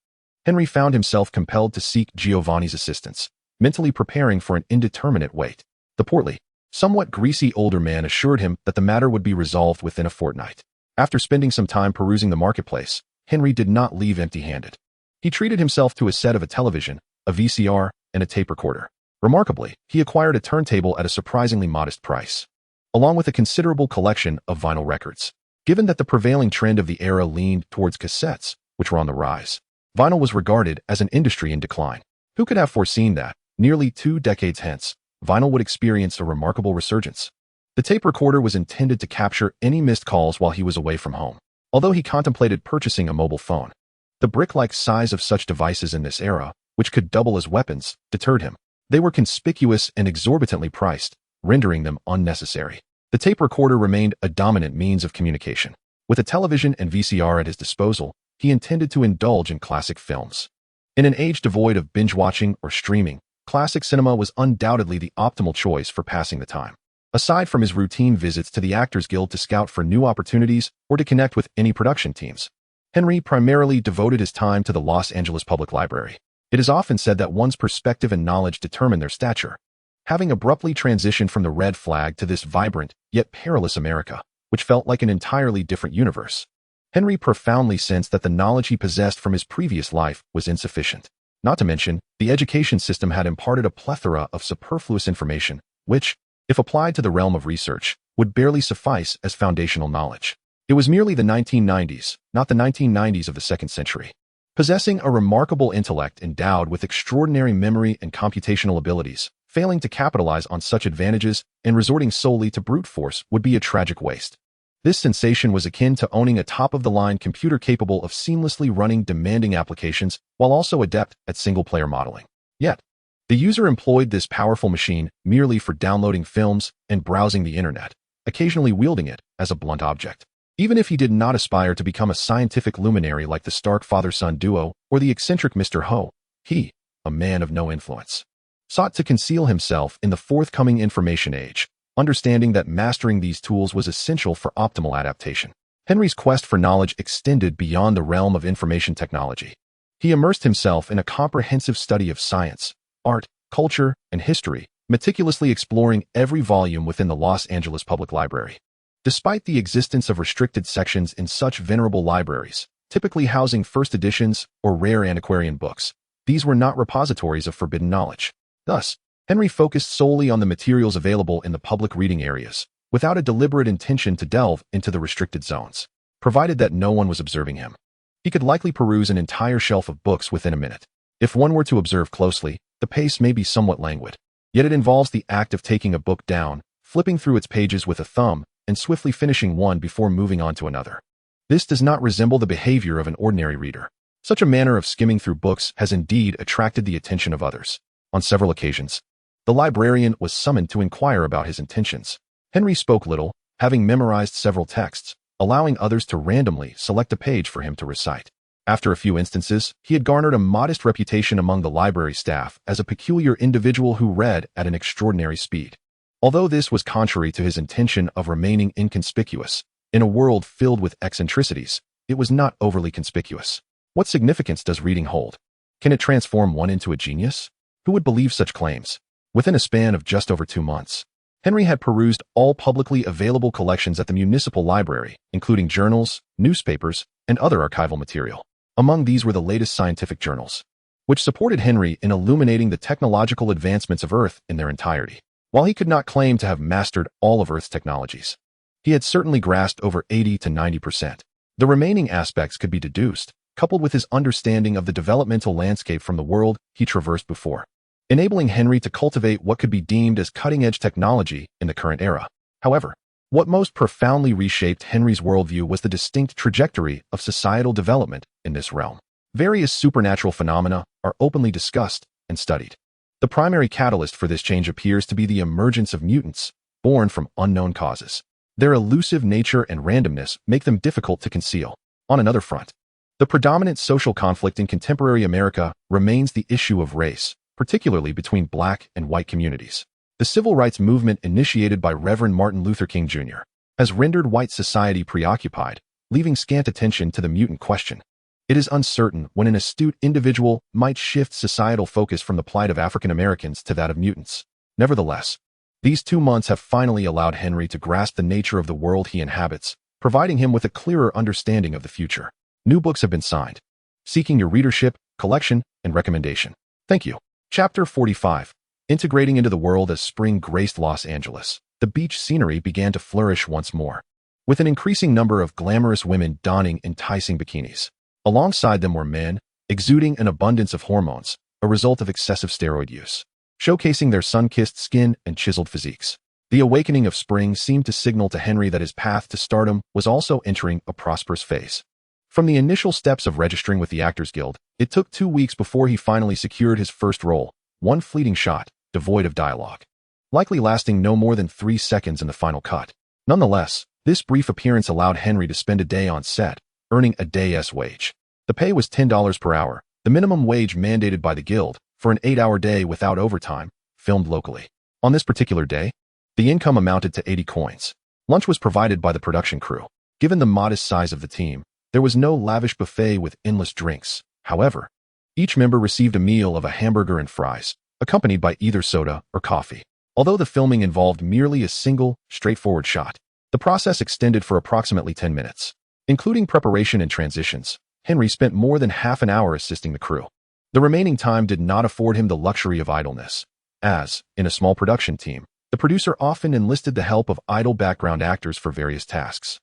Henry found himself compelled to seek Giovanni's assistance, mentally preparing for an indeterminate wait. The portly, somewhat greasy older man assured him that the matter would be resolved within a fortnight. After spending some time perusing the marketplace, Henry did not leave empty-handed. He treated himself to a set of a television, a VCR, and a tape recorder. Remarkably, he acquired a turntable at a surprisingly modest price, along with a considerable collection of vinyl records. Given that the prevailing trend of the era leaned towards cassettes, which were on the rise, vinyl was regarded as an industry in decline. Who could have foreseen that, nearly 2 decades hence, vinyl would experience a remarkable resurgence? The tape recorder was intended to capture any missed calls while he was away from home. Although he contemplated purchasing a mobile phone, the brick-like size of such devices in this era, which could double as weapons, deterred him. They were conspicuous and exorbitantly priced, rendering them unnecessary. The tape recorder remained a dominant means of communication. With a television and VCR at his disposal, he intended to indulge in classic films. In an age devoid of binge-watching or streaming, classic cinema was undoubtedly the optimal choice for passing the time. Aside from his routine visits to the Actors Guild to scout for new opportunities or to connect with any production teams, Henry primarily devoted his time to the Los Angeles Public Library. It is often said that one's perspective and knowledge determine their stature. Having abruptly transitioned from the red flag to this vibrant, yet perilous America, which felt like an entirely different universe, Henry profoundly sensed that the knowledge he possessed from his previous life was insufficient. Not to mention, the education system had imparted a plethora of superfluous information, which, if applied to the realm of research, would barely suffice as foundational knowledge. It was merely the 1990s, not the 1990s of the second century. Possessing a remarkable intellect endowed with extraordinary memory and computational abilities, failing to capitalize on such advantages and resorting solely to brute force would be a tragic waste. This sensation was akin to owning a top-of-the-line computer capable of seamlessly running demanding applications while also adept at single-player modeling. Yet, the user employed this powerful machine merely for downloading films and browsing the internet, occasionally wielding it as a blunt object. Even if he did not aspire to become a scientific luminary like the Stark father-son duo or the eccentric Mr. Ho, he, a man of no influence, sought to conceal himself in the forthcoming information age, understanding that mastering these tools was essential for optimal adaptation. Henry's quest for knowledge extended beyond the realm of information technology. He immersed himself in a comprehensive study of science, art, culture, and history, meticulously exploring every volume within the Los Angeles Public Library. Despite the existence of restricted sections in such venerable libraries, typically housing first editions or rare antiquarian books, these were not repositories of forbidden knowledge. Thus, Henry focused solely on the materials available in the public reading areas, without a deliberate intention to delve into the restricted zones. Provided that no one was observing him, he could likely peruse an entire shelf of books within a minute. If one were to observe closely, the pace may be somewhat languid. Yet it involves the act of taking a book down, flipping through its pages with a thumb, and swiftly finishing one before moving on to another. This does not resemble the behavior of an ordinary reader. Such a manner of skimming through books has indeed attracted the attention of others. On several occasions, the librarian was summoned to inquire about his intentions. Henry spoke little, having memorized several texts, allowing others to randomly select a page for him to recite. After a few instances, he had garnered a modest reputation among the library staff as a peculiar individual who read at an extraordinary speed. Although this was contrary to his intention of remaining inconspicuous, in a world filled with eccentricities, it was not overly conspicuous. What significance does reading hold? Can it transform one into a genius? Who would believe such claims? Within a span of just over 2 months, Henry had perused all publicly available collections at the municipal library, including journals, newspapers, and other archival material. Among these were the latest scientific journals, which supported Henry in illuminating the technological advancements of Earth in their entirety. While he could not claim to have mastered all of Earth's technologies, he had certainly grasped over 80 to 90%. The remaining aspects could be deduced, coupled with his understanding of the developmental landscape from the world he traversed before, enabling Henry to cultivate what could be deemed as cutting-edge technology in the current era. However, what most profoundly reshaped Henry's worldview was the distinct trajectory of societal development in this realm. Various supernatural phenomena are openly discussed and studied. The primary catalyst for this change appears to be the emergence of mutants, born from unknown causes. Their elusive nature and randomness make them difficult to conceal. On another front, the predominant social conflict in contemporary America remains the issue of race, particularly between black and white communities. The civil rights movement initiated by Reverend Martin Luther King Jr. has rendered white society preoccupied, leaving scant attention to the mutant question. It is uncertain when an astute individual might shift societal focus from the plight of African Americans to that of mutants. Nevertheless, these 2 months have finally allowed Henry to grasp the nature of the world he inhabits, providing him with a clearer understanding of the future. New books have been signed, seeking your readership, collection, and recommendation. Thank you. Chapter 45. Integrating into the world as spring graced Los Angeles, the beach scenery began to flourish once more, with an increasing number of glamorous women donning enticing bikinis. Alongside them were men, exuding an abundance of hormones, a result of excessive steroid use, showcasing their sun-kissed skin and chiseled physiques. The awakening of spring seemed to signal to Henry that his path to stardom was also entering a prosperous phase. From the initial steps of registering with the Actors Guild, it took 2 weeks before he finally secured his first role, one fleeting shot, devoid of dialogue, likely lasting no more than 3 seconds in the final cut. Nonetheless, this brief appearance allowed Henry to spend a day on set, earning a day's wage. The pay was $10 per hour, the minimum wage mandated by the Guild, for an 8-hour day without overtime, filmed locally. On this particular day, the income amounted to 80 coins. Lunch was provided by the production crew. Given the modest size of the team, there was no lavish buffet with endless drinks. However, each member received a meal of a hamburger and fries, accompanied by either soda or coffee. Although the filming involved merely a single, straightforward shot, the process extended for approximately 10 minutes. Including preparation and transitions, Henry spent more than half an hour assisting the crew. The remaining time did not afford him the luxury of idleness, as, in a small production team, the producer often enlisted the help of idle background actors for various tasks.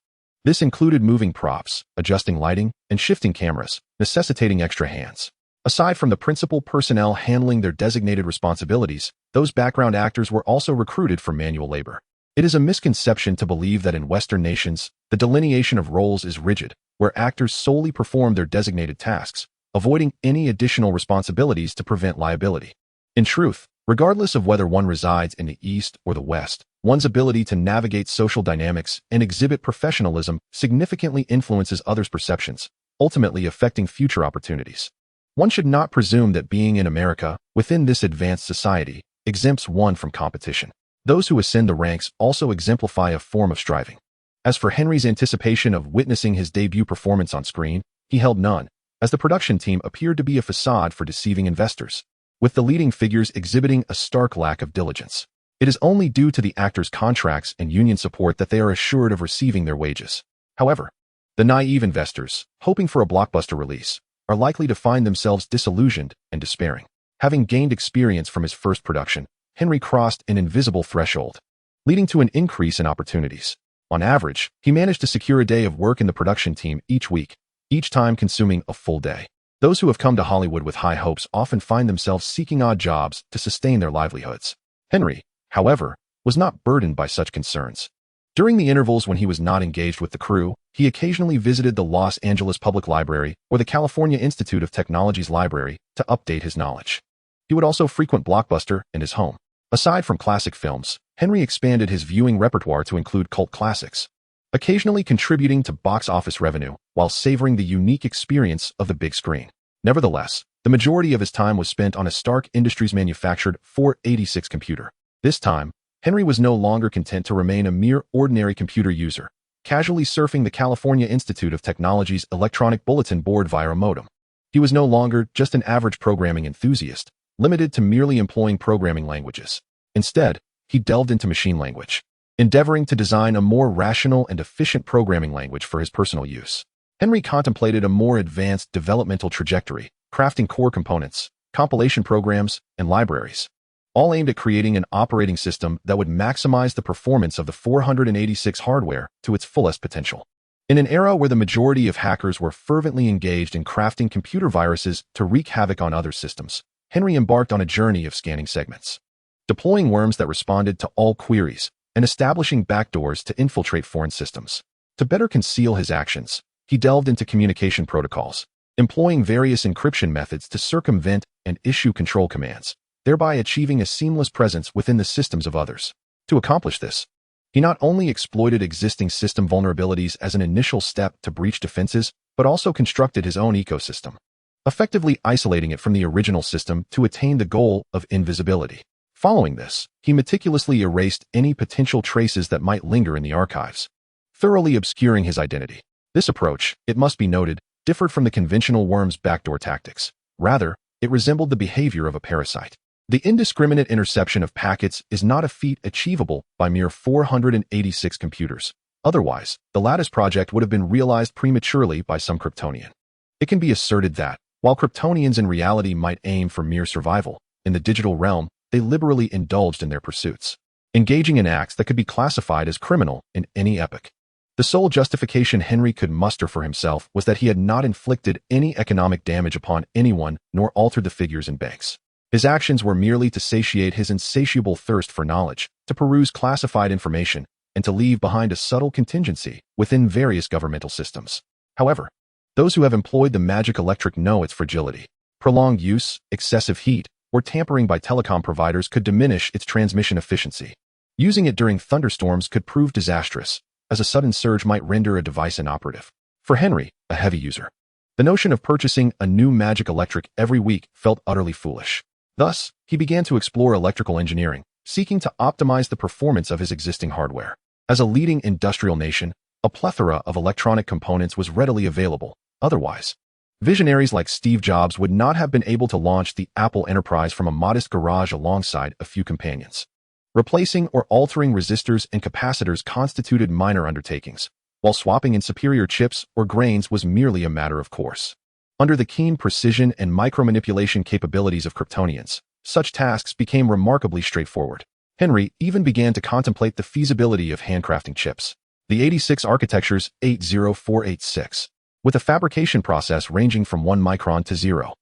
This included moving props, adjusting lighting, and shifting cameras, necessitating extra hands. Aside from the principal personnel handling their designated responsibilities, those background actors were also recruited for manual labor. It is a misconception to believe that in Western nations, the delineation of roles is rigid, where actors solely perform their designated tasks, avoiding any additional responsibilities to prevent liability. In truth, regardless of whether one resides in the East or the West, one's ability to navigate social dynamics and exhibit professionalism significantly influences others' perceptions, ultimately affecting future opportunities. One should not presume that being in America, within this advanced society, exempts one from competition. Those who ascend the ranks also exemplify a form of striving. As for Henry's anticipation of witnessing his debut performance on screen, he held none, as the production team appeared to be a facade for deceiving investors, with the leading figures exhibiting a stark lack of diligence. It is only due to the actors' contracts and union support that they are assured of receiving their wages. However, the naive investors, hoping for a blockbuster release, are likely to find themselves disillusioned and despairing. Having gained experience from his first production, Henry crossed an invisible threshold, leading to an increase in opportunities. On average, he managed to secure a day of work in the production team each week, each time consuming a full day. Those who have come to Hollywood with high hopes often find themselves seeking odd jobs to sustain their livelihoods. Henry, however, was not burdened by such concerns. During the intervals when he was not engaged with the crew, he occasionally visited the Los Angeles Public Library or the California Institute of Technology's library to update his knowledge. He would also frequent Blockbuster and his home. Aside from classic films, Henry expanded his viewing repertoire to include cult classics, occasionally contributing to box office revenue while savoring the unique experience of the big screen. Nevertheless, the majority of his time was spent on a Stark Industries manufactured 486 computer. This time, Henry was no longer content to remain a mere ordinary computer user, casually surfing the California Institute of Technology's electronic bulletin board via a modem. He was no longer just an average programming enthusiast, limited to merely employing programming languages. Instead, he delved into machine language, endeavoring to design a more rational and efficient programming language for his personal use. Henry contemplated a more advanced developmental trajectory, crafting core components, compilation programs, and libraries, all aimed at creating an operating system that would maximize the performance of the 486 hardware to its fullest potential. In an era where the majority of hackers were fervently engaged in crafting computer viruses to wreak havoc on other systems, Henry embarked on a journey of scanning segments, deploying worms that responded to all queries, and establishing backdoors to infiltrate foreign systems. To better conceal his actions, he delved into communication protocols, employing various encryption methods to circumvent and issue control commands, thereby achieving a seamless presence within the systems of others. To accomplish this, he not only exploited existing system vulnerabilities as an initial step to breach defenses, but also constructed his own ecosystem, effectively isolating it from the original system to attain the goal of invisibility. Following this, he meticulously erased any potential traces that might linger in the archives, thoroughly obscuring his identity. This approach, it must be noted, differed from the conventional worm's backdoor tactics. Rather, it resembled the behavior of a parasite. The indiscriminate interception of packets is not a feat achievable by mere 486 computers. Otherwise, the Lattice project would have been realized prematurely by some Kryptonian. It can be asserted that, while Kryptonians in reality might aim for mere survival, in the digital realm, they liberally indulged in their pursuits, engaging in acts that could be classified as criminal in any epoch. The sole justification Henry could muster for himself was that he had not inflicted any economic damage upon anyone nor altered the figures in banks. His actions were merely to satiate his insatiable thirst for knowledge, to peruse classified information, and to leave behind a subtle contingency within various governmental systems. However, those who have employed the magic electric know its fragility. Prolonged use, excessive heat, or tampering by telecom providers could diminish its transmission efficiency. Using it during thunderstorms could prove disastrous, as a sudden surge might render a device inoperative. For Henry, a heavy user, the notion of purchasing a new magic electric every week felt utterly foolish. Thus, he began to explore electrical engineering, seeking to optimize the performance of his existing hardware. As a leading industrial nation, a plethora of electronic components was readily available. Otherwise, visionaries like Steve Jobs would not have been able to launch the Apple enterprise from a modest garage alongside a few companions. Replacing or altering resistors and capacitors constituted minor undertakings, while swapping in superior chips or grains was merely a matter of course. Under the keen precision and micromanipulation capabilities of Kryptonians, such tasks became remarkably straightforward. Henry even began to contemplate the feasibility of handcrafting chips. The 86 architectures 80486, with a fabrication process ranging from 1 micron to 0.6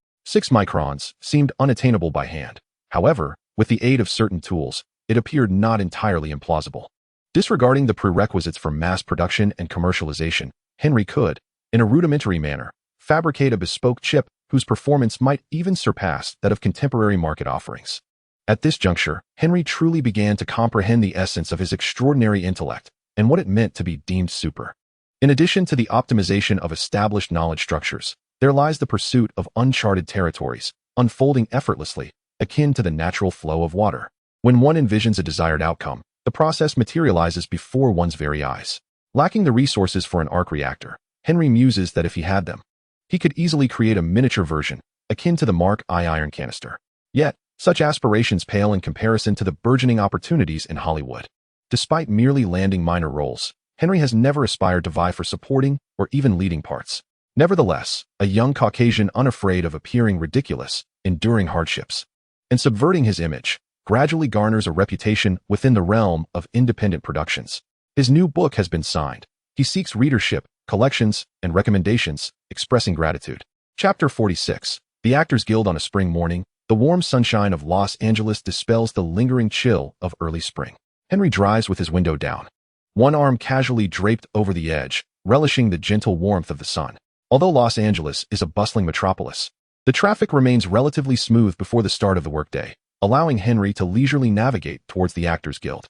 microns, seemed unattainable by hand. However, with the aid of certain tools, it appeared not entirely implausible. Disregarding the prerequisites for mass production and commercialization, Henry could, in a rudimentary manner, fabricate a bespoke chip whose performance might even surpass that of contemporary market offerings. At this juncture, Henry truly began to comprehend the essence of his extraordinary intellect and what it meant to be deemed super. In addition to the optimization of established knowledge structures, there lies the pursuit of uncharted territories, unfolding effortlessly, akin to the natural flow of water. When one envisions a desired outcome, the process materializes before one's very eyes. Lacking the resources for an arc reactor, Henry muses that if he had them, he could easily create a miniature version, akin to the Mark I iron canister. Yet, such aspirations pale in comparison to the burgeoning opportunities in Hollywood. Despite merely landing minor roles, Henry has never aspired to vie for supporting or even leading parts. Nevertheless, a young Caucasian unafraid of appearing ridiculous, enduring hardships, and subverting his image, gradually garners a reputation within the realm of independent productions. His new book has been signed. He seeks readership, collections, and recommendations, expressing gratitude. Chapter 46. The Actors Guild on a spring morning. The warm sunshine of Los Angeles dispels the lingering chill of early spring. Henry drives with his window down, one arm casually draped over the edge, relishing the gentle warmth of the sun. Although Los Angeles is a bustling metropolis, the traffic remains relatively smooth before the start of the workday, allowing Henry to leisurely navigate towards the Actors Guild.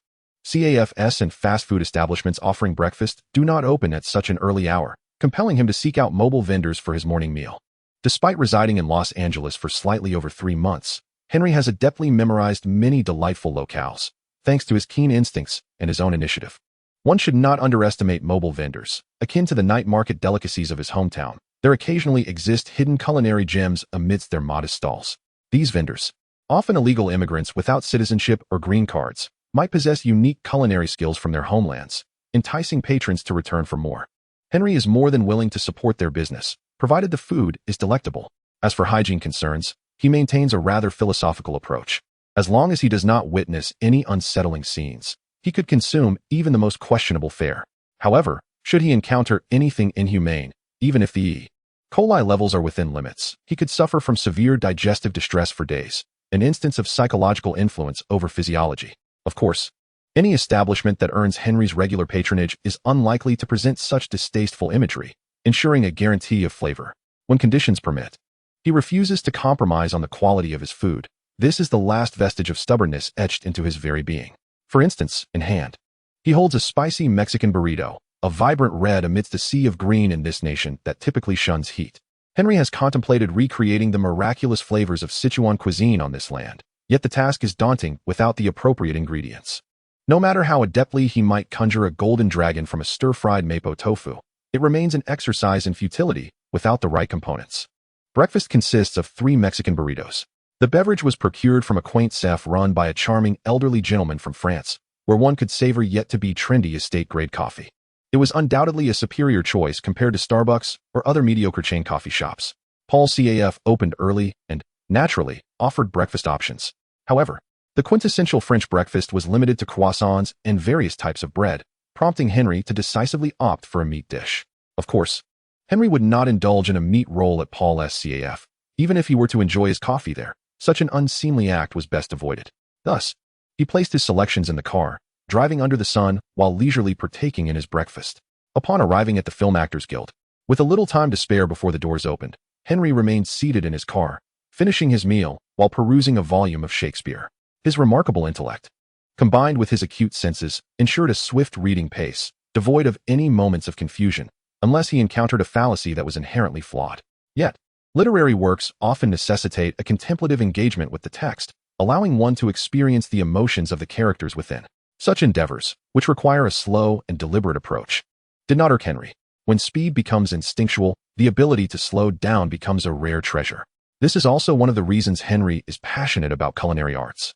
CAFS and fast food establishments offering breakfast do not open at such an early hour, compelling him to seek out mobile vendors for his morning meal. Despite residing in Los Angeles for slightly over 3 months, Henry has adeptly memorized many delightful locales, thanks to his keen instincts and his own initiative. One should not underestimate mobile vendors. Akin to the night market delicacies of his hometown, there occasionally exist hidden culinary gems amidst their modest stalls. These vendors, often illegal immigrants without citizenship or green cards, might possess unique culinary skills from their homelands, enticing patrons to return for more. Henry is more than willing to support their business, provided the food is delectable. As for hygiene concerns, he maintains a rather philosophical approach. As long as he does not witness any unsettling scenes, he could consume even the most questionable fare. However, should he encounter anything inhumane, even if the E. coli levels are within limits, he could suffer from severe digestive distress for days, an instance of psychological influence over physiology. Of course, any establishment that earns Henry's regular patronage is unlikely to present such distasteful imagery, ensuring a guarantee of flavor. When conditions permit, he refuses to compromise on the quality of his food. This is the last vestige of stubbornness etched into his very being. For instance, in hand, he holds a spicy Mexican burrito, a vibrant red amidst a sea of green in this nation that typically shuns heat. Henry has contemplated recreating the miraculous flavors of Sichuan cuisine on this land, yet the task is daunting without the appropriate ingredients. No matter how adeptly he might conjure a golden dragon from a stir-fried mapo tofu, it remains an exercise in futility without the right components. Breakfast consists of 3 Mexican burritos. The beverage was procured from a quaint chef run by a charming elderly gentleman from France, where one could savor yet-to-be trendy estate-grade coffee. It was undoubtedly a superior choice compared to Starbucks or other mediocre chain coffee shops. Paul CAF opened early and, naturally, offered breakfast options. However, the quintessential French breakfast was limited to croissants and various types of bread, prompting Henry to decisively opt for a meat dish. Of course, Henry would not indulge in a meat roll at Paul's CAF, even if he were to enjoy his coffee there. Such an unseemly act was best avoided. Thus, he placed his selections in the car, driving under the sun while leisurely partaking in his breakfast. Upon arriving at the Film Actors Guild, with a little time to spare before the doors opened, Henry remained seated in his car, finishing his meal while perusing a volume of Shakespeare. His remarkable intellect, combined with his acute senses, ensured a swift reading pace, devoid of any moments of confusion, unless he encountered a fallacy that was inherently flawed. Yet, literary works often necessitate a contemplative engagement with the text, allowing one to experience the emotions of the characters within. Such endeavors, which require a slow and deliberate approach, did not irk Henry. When speed becomes instinctual, the ability to slow down becomes a rare treasure. This is also one of the reasons Henry is passionate about culinary arts.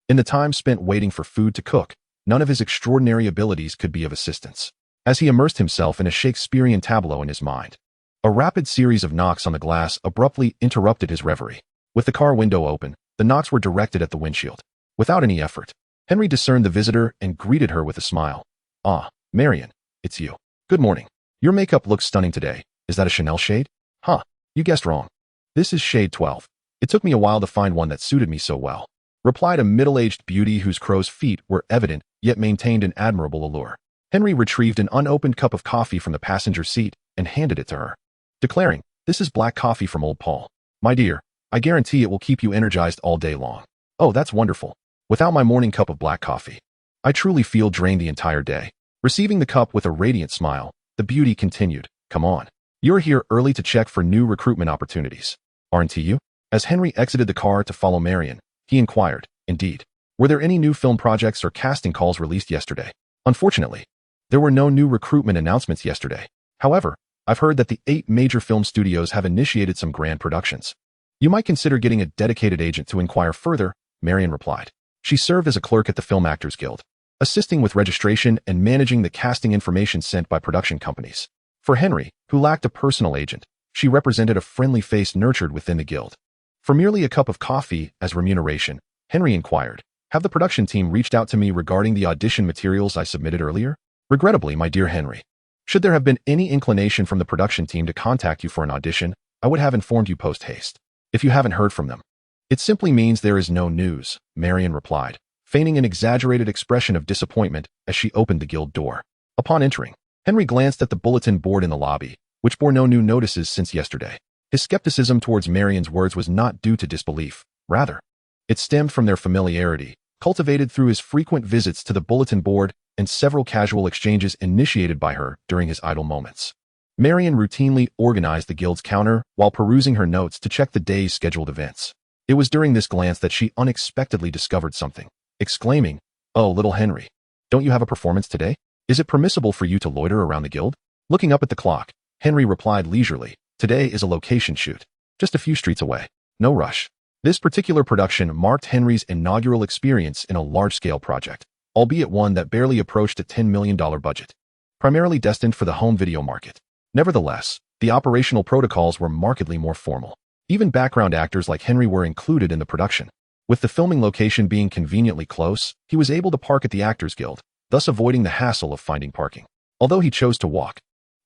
In the time spent waiting for food to cook, none of his extraordinary abilities could be of assistance. As he immersed himself in a Shakespearean tableau in his mind, a rapid series of knocks on the glass abruptly interrupted his reverie. With the car window open, the knocks were directed at the windshield. Without any effort, Henry discerned the visitor and greeted her with a smile. "Ah, Marion, it's you. Good morning. Your makeup looks stunning today. Is that a Chanel shade?" "Huh, you guessed wrong. This is shade 12. It took me a while to find one that suited me so well," replied a middle-aged beauty whose crow's feet were evident yet maintained an admirable allure. Henry retrieved an unopened cup of coffee from the passenger seat and handed it to her, declaring, "This is black coffee from Old Paul. My dear, I guarantee it will keep you energized all day long." "Oh, that's wonderful. Without my morning cup of black coffee, I truly feel drained the entire day." Receiving the cup with a radiant smile, the beauty continued, "Come on. You're here early to check for new recruitment opportunities, aren't you?" As Henry exited the car to follow Marion, he inquired, "Indeed. Were there any new film projects or casting calls released yesterday?" "Unfortunately, there were no new recruitment announcements yesterday. However, I've heard that the 8 major film studios have initiated some grand productions. You might consider getting a dedicated agent to inquire further," Marion replied. She served as a clerk at the Film Actors Guild, assisting with registration and managing the casting information sent by production companies. For Henry, who lacked a personal agent, She represented a friendly face nurtured within the guild. For merely a cup of coffee as remuneration, Henry inquired, "Have the production team reached out to me regarding the audition materials I submitted earlier?" "Regrettably, my dear Henry. Should there have been any inclination from the production team to contact you for an audition, I would have informed you post-haste. If you haven't heard from them, it simply means there is no news," Marion replied, feigning an exaggerated expression of disappointment as she opened the guild door. Upon entering, Henry glanced at the bulletin board in the lobby, which bore no new notices since yesterday. His skepticism towards Marion's words was not due to disbelief. Rather, it stemmed from their familiarity, cultivated through his frequent visits to the bulletin board and several casual exchanges initiated by her during his idle moments. Marion routinely organized the guild's counter while perusing her notes to check the day's scheduled events. It was during this glance that she unexpectedly discovered something, exclaiming, "Oh, little Henry, don't you have a performance today? Is it permissible for you to loiter around the guild?" Looking up at the clock, Henry replied leisurely, "Today is a location shoot, just a few streets away. No rush." This particular production marked Henry's inaugural experience in a large-scale project, albeit one that barely approached a $10 million budget, primarily destined for the home video market. Nevertheless, the operational protocols were markedly more formal. Even background actors like Henry were included in the production. With the filming location being conveniently close, he was able to park at the Actors Guild, thus avoiding the hassle of finding parking. Although he chose to walk,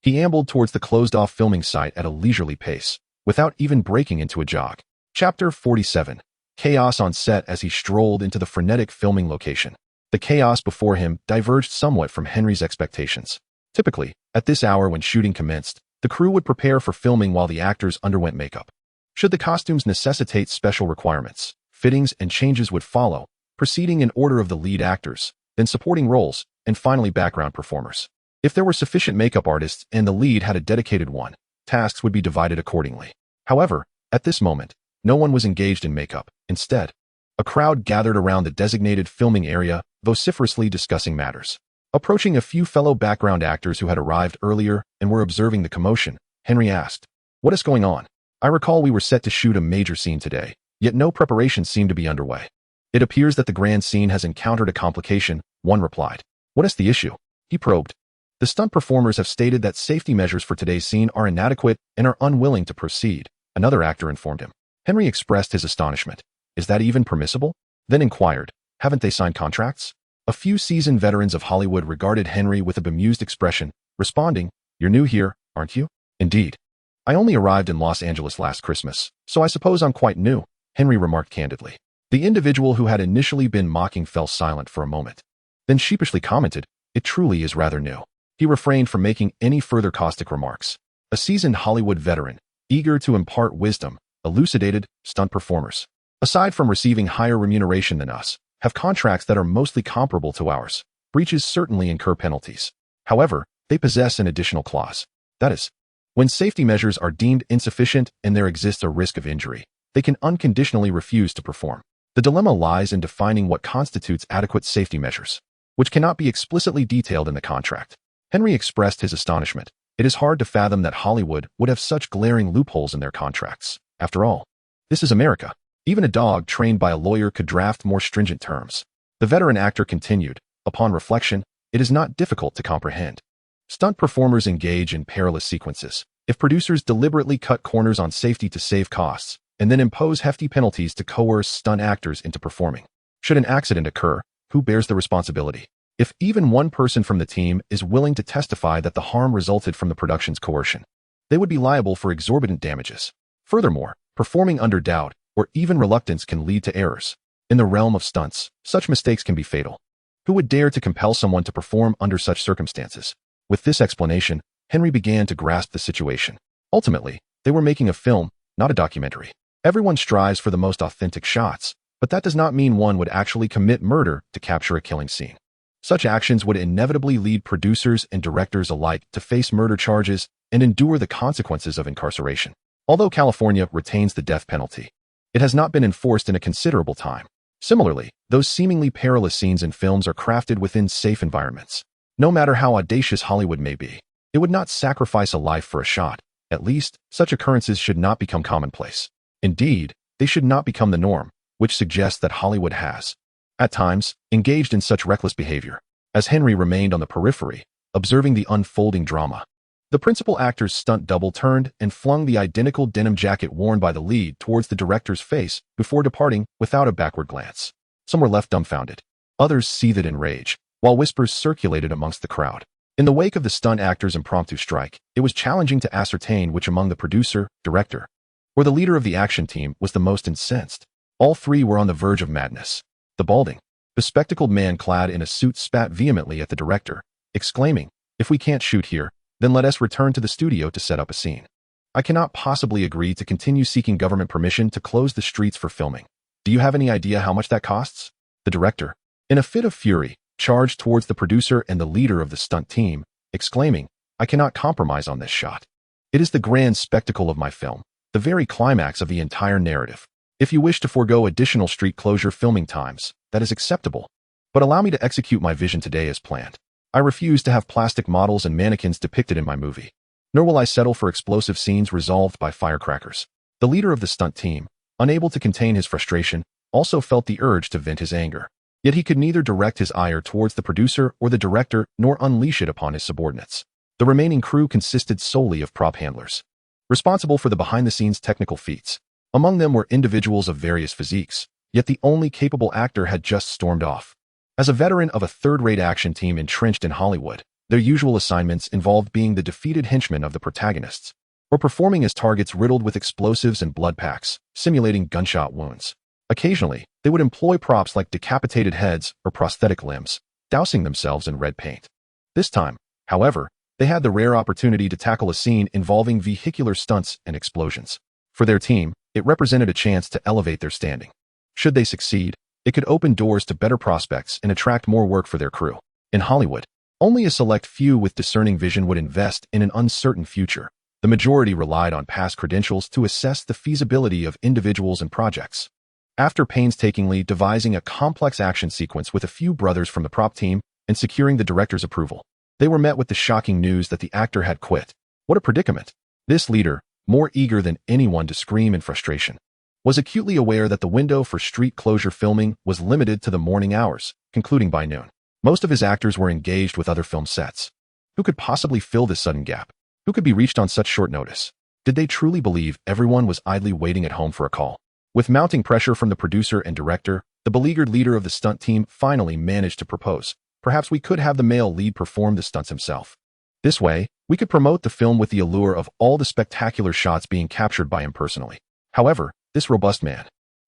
he ambled towards the closed-off filming site at a leisurely pace, without even breaking into a jog. Chapter 47. Chaos on set. As he strolled into the frenetic filming location, the chaos before him diverged somewhat from Henry's expectations. Typically, at this hour when shooting commenced, the crew would prepare for filming while the actors underwent makeup. Should the costumes necessitate special requirements, fittings and changes would follow, proceeding in order of the lead actors, then supporting roles, and finally background performers. If there were sufficient makeup artists and the lead had a dedicated one, tasks would be divided accordingly. However, at this moment, no one was engaged in makeup. Instead, a crowd gathered around the designated filming area, vociferously discussing matters. Approaching a few fellow background actors who had arrived earlier and were observing the commotion, Henry asked, "What is going on? I recall we were set to shoot a major scene today, yet no preparations seem to be underway." "It appears that the grand scene has encountered a complication," one replied. "What is the issue?" he probed. "The stunt performers have stated that safety measures for today's scene are inadequate and are unwilling to proceed," another actor informed him. Henry expressed his astonishment. "Is that even permissible?" Then inquired, "Haven't they signed contracts?" A few seasoned veterans of Hollywood regarded Henry with a bemused expression, responding, "You're new here, aren't you?" "Indeed. I only arrived in Los Angeles last Christmas, so I suppose I'm quite new," Henry remarked candidly. The individual who had initially been mocking fell silent for a moment, then sheepishly commented, "It truly is rather new." He refrained from making any further caustic remarks. A seasoned Hollywood veteran, eager to impart wisdom, elucidated, "Stunt performers, aside from receiving higher remuneration than us, have contracts that are mostly comparable to ours. Breaches certainly incur penalties. However, they possess an additional clause. That is, when safety measures are deemed insufficient and there exists a risk of injury, they can unconditionally refuse to perform. The dilemma lies in defining what constitutes adequate safety measures, which cannot be explicitly detailed in the contract." Henry expressed his astonishment. It is hard to fathom that Hollywood would have such glaring loopholes in their contracts. After all, this is America. Even a dog trained by a lawyer could draft more stringent terms. The veteran actor continued, "Upon reflection, it is not difficult to comprehend. Stunt performers engage in perilous sequences. If producers deliberately cut corners on safety to save costs, and then impose hefty penalties to coerce stunt actors into performing, should an accident occur, who bears the responsibility? If even one person from the team is willing to testify that the harm resulted from the production's coercion, they would be liable for exorbitant damages. Furthermore, performing under doubt or even reluctance can lead to errors. In the realm of stunts, such mistakes can be fatal. Who would dare to compel someone to perform under such circumstances?" With this explanation, Henry began to grasp the situation. Ultimately, they were making a film, not a documentary. Everyone strives for the most authentic shots, but that does not mean one would actually commit murder to capture a killing scene. Such actions would inevitably lead producers and directors alike to face murder charges and endure the consequences of incarceration. Although California retains the death penalty, it has not been enforced in a considerable time. Similarly, those seemingly perilous scenes in films are crafted within safe environments. No matter how audacious Hollywood may be, it would not sacrifice a life for a shot. At least, such occurrences should not become commonplace. Indeed, they should not become the norm, which suggests that Hollywood has, at times, engaged in such reckless behavior. As Henry remained on the periphery, observing the unfolding drama, The principal actor's stunt double turned and flung the identical denim jacket worn by the lead towards the director's face before departing without a backward glance. Some were left dumbfounded. Others seethed in rage, while whispers circulated amongst the crowd. In the wake of the stunt actor's impromptu strike, it was challenging to ascertain which among the producer, director, or the leader of the action team was the most incensed. All three were on the verge of madness. The balding, bespectacled man clad in a suit spat vehemently at the director, exclaiming, "If we can't shoot here, then let us return to the studio to set up a scene. I cannot possibly agree to continue seeking government permission to close the streets for filming. Do you have any idea how much that costs?" The director, in a fit of fury, charged towards the producer and the leader of the stunt team, exclaiming, "I cannot compromise on this shot. It is the grand spectacle of my film, the very climax of the entire narrative. If you wish to forego additional street closure filming times, that is acceptable. But allow me to execute my vision today as planned. I refuse to have plastic models and mannequins depicted in my movie. Nor will I settle for explosive scenes resolved by firecrackers." The leader of the stunt team, unable to contain his frustration, also felt the urge to vent his anger. Yet he could neither direct his ire towards the producer or the director nor unleash it upon his subordinates. The remaining crew consisted solely of prop handlers, responsible for the behind-the-scenes technical feats. Among them were individuals of various physiques, yet the only capable actor had just stormed off. As a veteran of a third-rate action team entrenched in Hollywood, their usual assignments involved being the defeated henchmen of the protagonists, or performing as targets riddled with explosives and blood packs, simulating gunshot wounds. Occasionally, they would employ props like decapitated heads or prosthetic limbs, dousing themselves in red paint. This time, however, they had the rare opportunity to tackle a scene involving vehicular stunts and explosions. For their team, it represented a chance to elevate their standing. Should they succeed, it could open doors to better prospects and attract more work for their crew. In Hollywood, only a select few with discerning vision would invest in an uncertain future. The majority relied on past credentials to assess the feasibility of individuals and projects. After painstakingly devising a complex action sequence with a few brothers from the prop team and securing the director's approval, they were met with the shocking news that the actor had quit. What a predicament! This leader, more eager than anyone to scream in frustration, was acutely aware that the window for street closure filming was limited to the morning hours, concluding by noon. Most of his actors were engaged with other film sets. Who could possibly fill this sudden gap? Who could be reached on such short notice? Did they truly believe everyone was idly waiting at home for a call? With mounting pressure from the producer and director, the beleaguered leader of the stunt team finally managed to propose. Perhaps we could have the male lead perform the stunts himself. This way, we could promote the film with the allure of all the spectacular shots being captured by him personally. However, this robust man,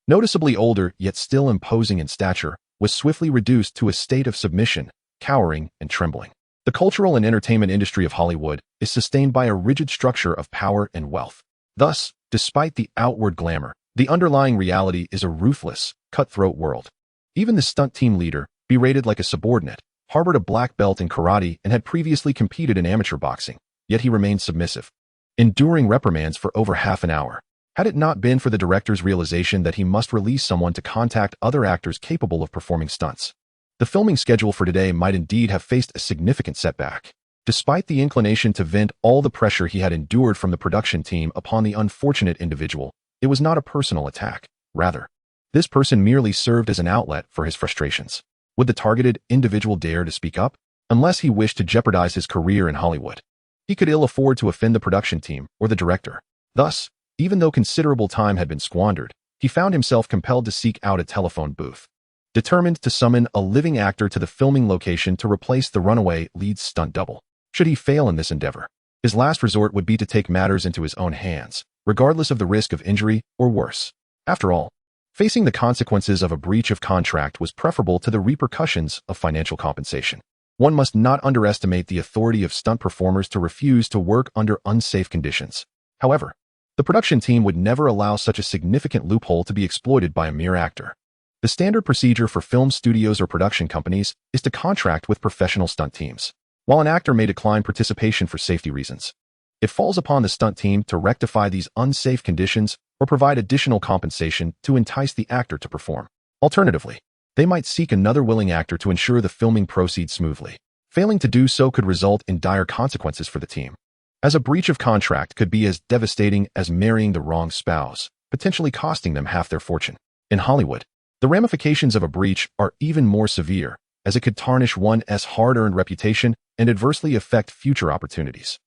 noticeably older yet still imposing in stature, was swiftly reduced to a state of submission, cowering, and trembling. The cultural and entertainment industry of Hollywood is sustained by a rigid structure of power and wealth. Thus, despite the outward glamour, the underlying reality is a ruthless, cutthroat world. Even the stunt team leader, berated like a subordinate, harbored a black belt in karate and had previously competed in amateur boxing, yet he remained submissive, enduring reprimands for over half an hour. Had it not been for the director's realization that he must release someone to contact other actors capable of performing stunts, the filming schedule for today might indeed have faced a significant setback. Despite the inclination to vent all the pressure he had endured from the production team upon the unfortunate individual, it was not a personal attack. Rather, this person merely served as an outlet for his frustrations. Would the targeted individual dare to speak up? Unless he wished to jeopardize his career in Hollywood, he could ill afford to offend the production team or the director. Thus, even though considerable time had been squandered, he found himself compelled to seek out a telephone booth, determined to summon a living actor to the filming location to replace the runaway lead's stunt double. Should he fail in this endeavor, his last resort would be to take matters into his own hands, regardless of the risk of injury or worse. After all, facing the consequences of a breach of contract was preferable to the repercussions of financial compensation. One must not underestimate the authority of stunt performers to refuse to work under unsafe conditions. However, the production team would never allow such a significant loophole to be exploited by a mere actor. The standard procedure for film studios or production companies is to contract with professional stunt teams. While an actor may decline participation for safety reasons, it falls upon the stunt team to rectify these unsafe conditions or provide additional compensation to entice the actor to perform. Alternatively, they might seek another willing actor to ensure the filming proceeds smoothly. Failing to do so could result in dire consequences for the team, as a breach of contract could be as devastating as marrying the wrong spouse, potentially costing them half their fortune. In Hollywood, the ramifications of a breach are even more severe, as it could tarnish one's hard-earned reputation and adversely affect future opportunities.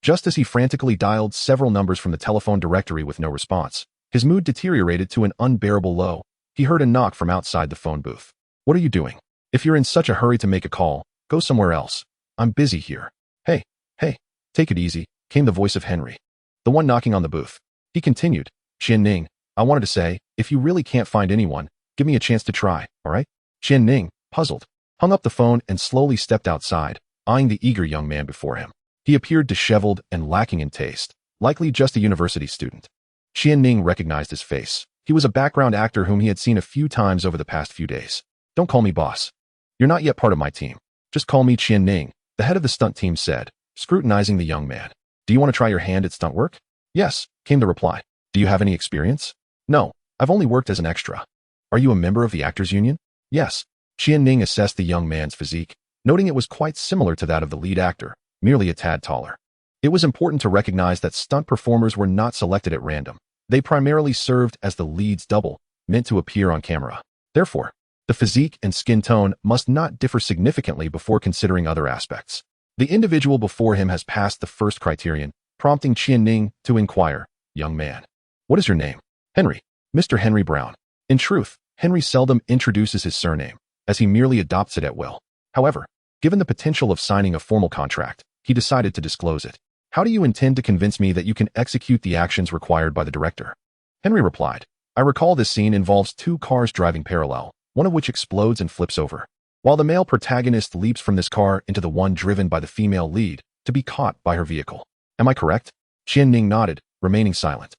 Just as he frantically dialed several numbers from the telephone directory with no response, his mood deteriorated to an unbearable low. He heard a knock from outside the phone booth. "What are you doing? If you're in such a hurry to make a call, go somewhere else. I'm busy here." Hey, take it easy," came the voice of Henry, the one knocking on the booth. He continued, "Qian-Ning, I wanted to say, if you really can't find anyone, give me a chance to try, all right?" Qian-Ning, puzzled, hung up the phone and slowly stepped outside, eyeing the eager young man before him. He appeared disheveled and lacking in taste, likely just a university student. Qian-Ning recognized his face. He was a background actor whom he had seen a few times over the past few days. "Don't call me boss. You're not yet part of my team. Just call me Qian-Ning," the head of the stunt team said, scrutinizing the young man. "Do you want to try your hand at stunt work?" "Yes," came the reply. "Do you have any experience?" "No, I've only worked as an extra." "Are you a member of the actors union?" "Yes." Qian-Ning assessed the young man's physique, noting it was quite similar to that of the lead actor, merely a tad taller. It was important to recognize that stunt performers were not selected at random. They primarily served as the lead's double, meant to appear on camera. Therefore, the physique and skin tone must not differ significantly before considering other aspects. The individual before him has passed the first criterion, prompting Qian-Ning to inquire, "Young man, what is your name?" "Henry. Mr. Henry Brown." In truth, Henry seldom introduces his surname, as he merely adopts it at will. However, given the potential of signing a formal contract, he decided to disclose it. "How do you intend to convince me that you can execute the actions required by the director?" Henry replied, "I recall this scene involves two cars driving parallel, one of which explodes and flips over, while the male protagonist leaps from this car into the one driven by the female lead to be caught by her vehicle. Am I correct?" Qian-Ning nodded, remaining silent.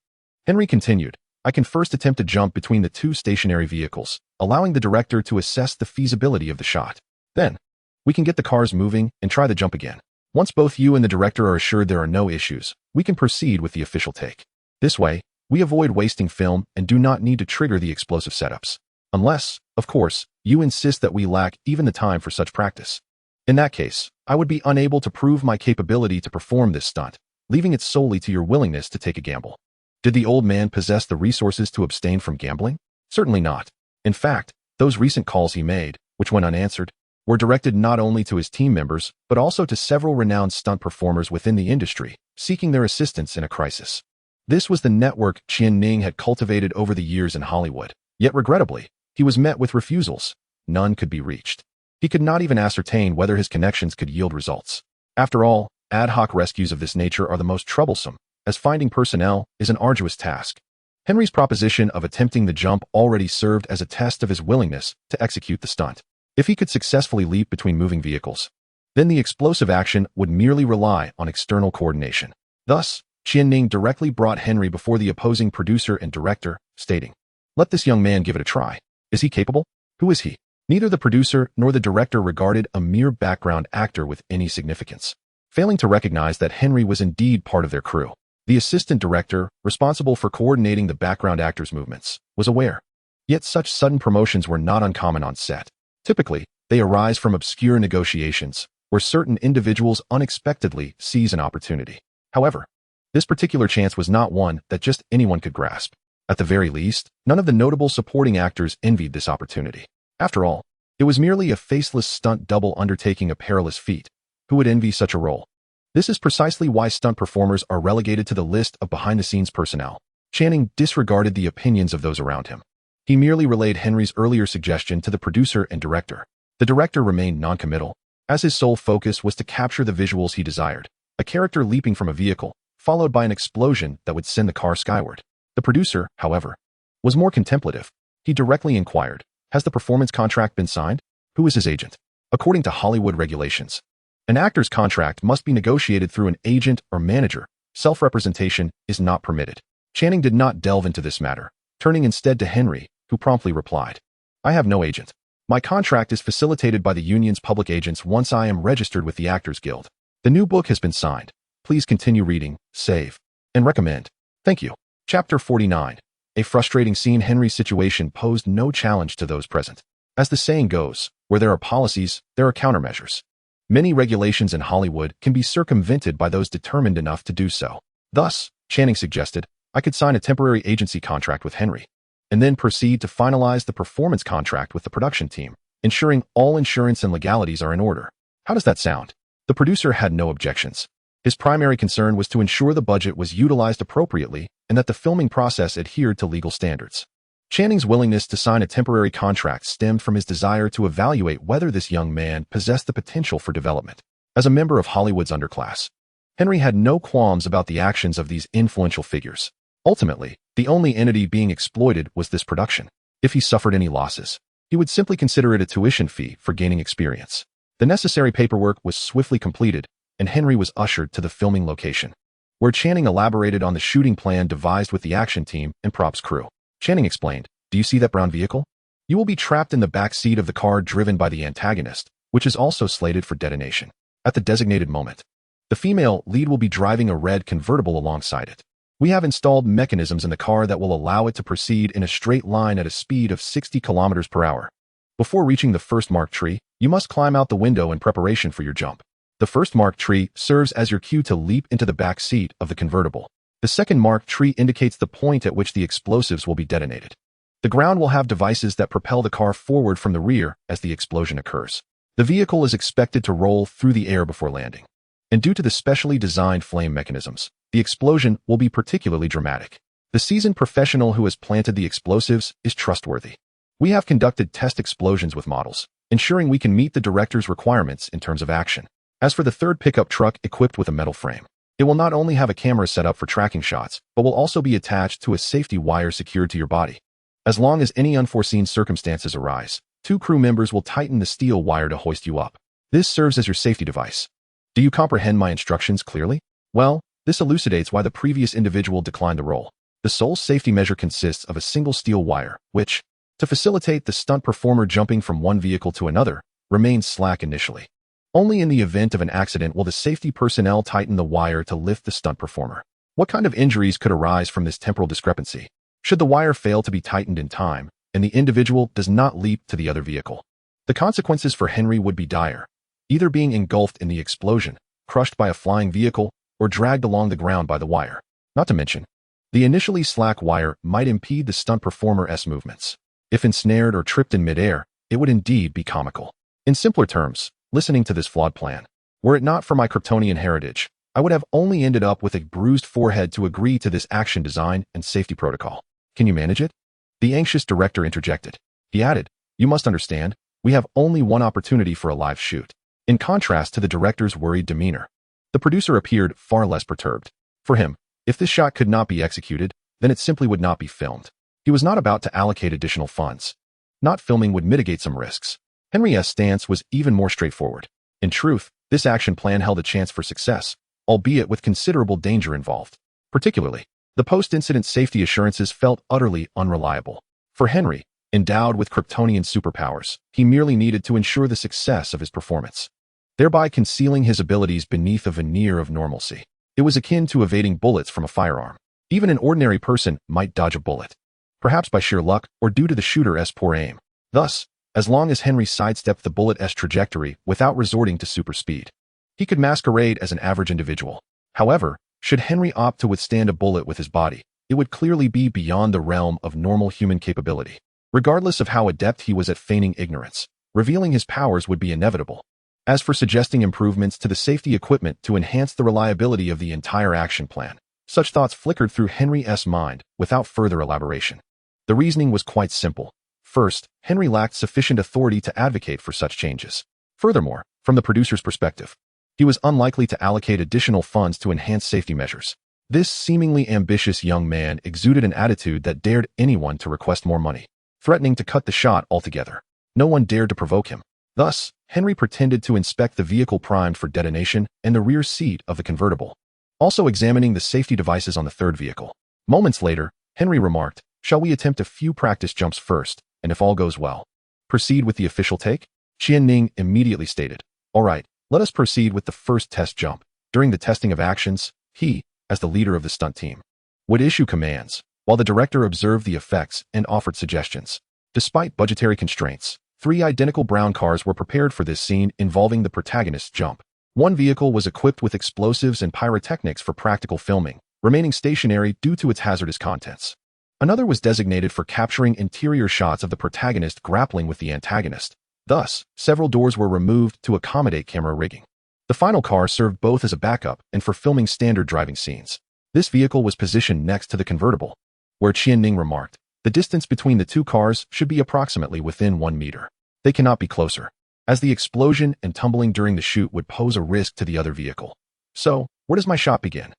Henry continued, "I can first attempt to jump between the two stationary vehicles, allowing the director to assess the feasibility of the shot. Then, we can get the cars moving and try the jump again. Once both you and the director are assured there are no issues, we can proceed with the official take. This way, we avoid wasting film and do not need to trigger the explosive setups. Unless, of course, you insist that we lack even the time for such practice. In that case, I would be unable to prove my capability to perform this stunt, leaving it solely to your willingness to take a gamble." Did the old man possess the resources to abstain from gambling? Certainly not. In fact, those recent calls he made, which went unanswered, were directed not only to his team members, but also to several renowned stunt performers within the industry, seeking their assistance in a crisis. This was the network Qian-Ning had cultivated over the years in Hollywood. Yet regrettably, he was met with refusals. None could be reached. He could not even ascertain whether his connections could yield results. After all, ad hoc rescues of this nature are the most troublesome, as finding personnel is an arduous task. Henry's proposition of attempting the jump already served as a test of his willingness to execute the stunt. If he could successfully leap between moving vehicles, then the explosive action would merely rely on external coordination. Thus, Qian-Ning directly brought Henry before the opposing producer and director, stating, "Let this young man give it a try. Is he capable? Who is he?" Neither the producer nor the director regarded a mere background actor with any significance, failing to recognize that Henry was indeed part of their crew. The assistant director, responsible for coordinating the background actor's movements, was aware. Yet such sudden promotions were not uncommon on set. Typically, they arise from obscure negotiations, where certain individuals unexpectedly seize an opportunity. However, this particular chance was not one that just anyone could grasp. At the very least, none of the notable supporting actors envied this opportunity. After all, it was merely a faceless stunt double undertaking a perilous feat. Who would envy such a role? This is precisely why stunt performers are relegated to the list of behind-the-scenes personnel. Qian-Ning disregarded the opinions of those around him. He merely relayed Henry's earlier suggestion to the producer and director. The director remained non-committal, as his sole focus was to capture the visuals he desired, a character leaping from a vehicle, followed by an explosion that would send the car skyward. The producer, however, was more contemplative. He directly inquired, "Has the performance contract been signed? Who is his agent?" According to Hollywood regulations, an actor's contract must be negotiated through an agent or manager. Self-representation is not permitted. Qian-Ning did not delve into this matter, turning instead to Henry, who promptly replied, "I have no agent. My contract is facilitated by the union's public agents once I am registered with the Actors Guild. The new book has been signed. Please continue reading, save, and recommend. Thank you." Chapter 49. A frustrating scene. Henry's situation posed no challenge to those present. As the saying goes, where there are policies, there are countermeasures. Many regulations in Hollywood can be circumvented by those determined enough to do so. Thus, Qian-Ning suggested, I could sign a temporary agency contract with Henry, and then proceed to finalize the performance contract with the production team, ensuring all insurance and legalities are in order. How does that sound? The producer had no objections. His primary concern was to ensure the budget was utilized appropriately and that the filming process adhered to legal standards. Channing's willingness to sign a temporary contract stemmed from his desire to evaluate whether this young man possessed the potential for development. As a member of Hollywood's underclass, Henry had no qualms about the actions of these influential figures. Ultimately, the only entity being exploited was this production. If he suffered any losses, he would simply consider it a tuition fee for gaining experience. The necessary paperwork was swiftly completed, and Henry was ushered to the filming location, where Channing elaborated on the shooting plan devised with the action team and props crew. Channing explained, "Do you see that brown vehicle? You will be trapped in the back seat of the car driven by the antagonist, which is also slated for detonation. At the designated moment, the female lead will be driving a red convertible alongside it. We have installed mechanisms in the car that will allow it to proceed in a straight line at a speed of 60 kilometers per hour. Before reaching the first marked tree, you must climb out the window in preparation for your jump. The first marked tree serves as your cue to leap into the back seat of the convertible. The second marked tree indicates the point at which the explosives will be detonated. The ground will have devices that propel the car forward from the rear as the explosion occurs. The vehicle is expected to roll through the air before landing, and due to the specially designed flame mechanisms, the explosion will be particularly dramatic. The seasoned professional who has planted the explosives is trustworthy. We have conducted test explosions with models, ensuring we can meet the director's requirements in terms of action. As for the third pickup truck equipped with a metal frame, it will not only have a camera set up for tracking shots, but will also be attached to a safety wire secured to your body. As long as any unforeseen circumstances arise, 2 crew members will tighten the steel wire to hoist you up. This serves as your safety device. Do you comprehend my instructions clearly? Well, this elucidates why the previous individual declined the role. The sole safety measure consists of a single steel wire, which, to facilitate the stunt performer jumping from one vehicle to another, remains slack initially. Only in the event of an accident will the safety personnel tighten the wire to lift the stunt performer. What kind of injuries could arise from this temporal discrepancy? Should the wire fail to be tightened in time, and the individual does not leap to the other vehicle, the consequences for Henry would be dire, either being engulfed in the explosion, crushed by a flying vehicle, or dragged along the ground by the wire. Not to mention, the initially slack wire might impede the stunt performer's movements. If ensnared or tripped in midair, it would indeed be comical. In simpler terms, listening to this flawed plan, were it not for my Kryptonian heritage, I would have only ended up with a bruised forehead to agree to this action design and safety protocol. Can you manage it? The anxious director interjected. He added, "You must understand, we have only one opportunity for a live shoot." In contrast to the director's worried demeanor, the producer appeared far less perturbed. For him, if this shot could not be executed, then it simply would not be filmed. He was not about to allocate additional funds. Not filming would mitigate some risks. Henry's stance was even more straightforward. In truth, this action plan held a chance for success, albeit with considerable danger involved. Particularly, the post-incident safety assurances felt utterly unreliable. For Henry, endowed with Kryptonian superpowers, he merely needed to ensure the success of his performance, thereby concealing his abilities beneath a veneer of normalcy. It was akin to evading bullets from a firearm. Even an ordinary person might dodge a bullet, perhaps by sheer luck or due to the shooter's poor aim. Thus, as long as Henry sidestepped the bullet's trajectory without resorting to super speed, he could masquerade as an average individual. However, should Henry opt to withstand a bullet with his body, it would clearly be beyond the realm of normal human capability. Regardless of how adept he was at feigning ignorance, revealing his powers would be inevitable. As for suggesting improvements to the safety equipment to enhance the reliability of the entire action plan, such thoughts flickered through Henry's mind without further elaboration. The reasoning was quite simple. First, Henry lacked sufficient authority to advocate for such changes. Furthermore, from the producer's perspective, he was unlikely to allocate additional funds to enhance safety measures. This seemingly ambitious young man exuded an attitude that dared anyone to request more money, threatening to cut the shot altogether. No one dared to provoke him. Thus, Henry pretended to inspect the vehicle primed for detonation and the rear seat of the convertible, also examining the safety devices on the third vehicle. Moments later, Henry remarked, "Shall we attempt a few practice jumps first, and if all goes well, proceed with the official take?" Qian-Ning immediately stated, "All right, let us proceed with the first test jump." During the testing of actions, he, as the leader of the stunt team, would issue commands, while the director observed the effects and offered suggestions. Despite budgetary constraints, 3 identical brown cars were prepared for this scene involving the protagonist's jump. One vehicle was equipped with explosives and pyrotechnics for practical filming, remaining stationary due to its hazardous contents. Another was designated for capturing interior shots of the protagonist grappling with the antagonist. Thus, several doors were removed to accommodate camera rigging. The final car served both as a backup and for filming standard driving scenes. This vehicle was positioned next to the convertible, where Qianning remarked, "The distance between the two cars should be approximately within 1 meter. They cannot be closer, as the explosion and tumbling during the shoot would pose a risk to the other vehicle." "So, where does my shot begin?"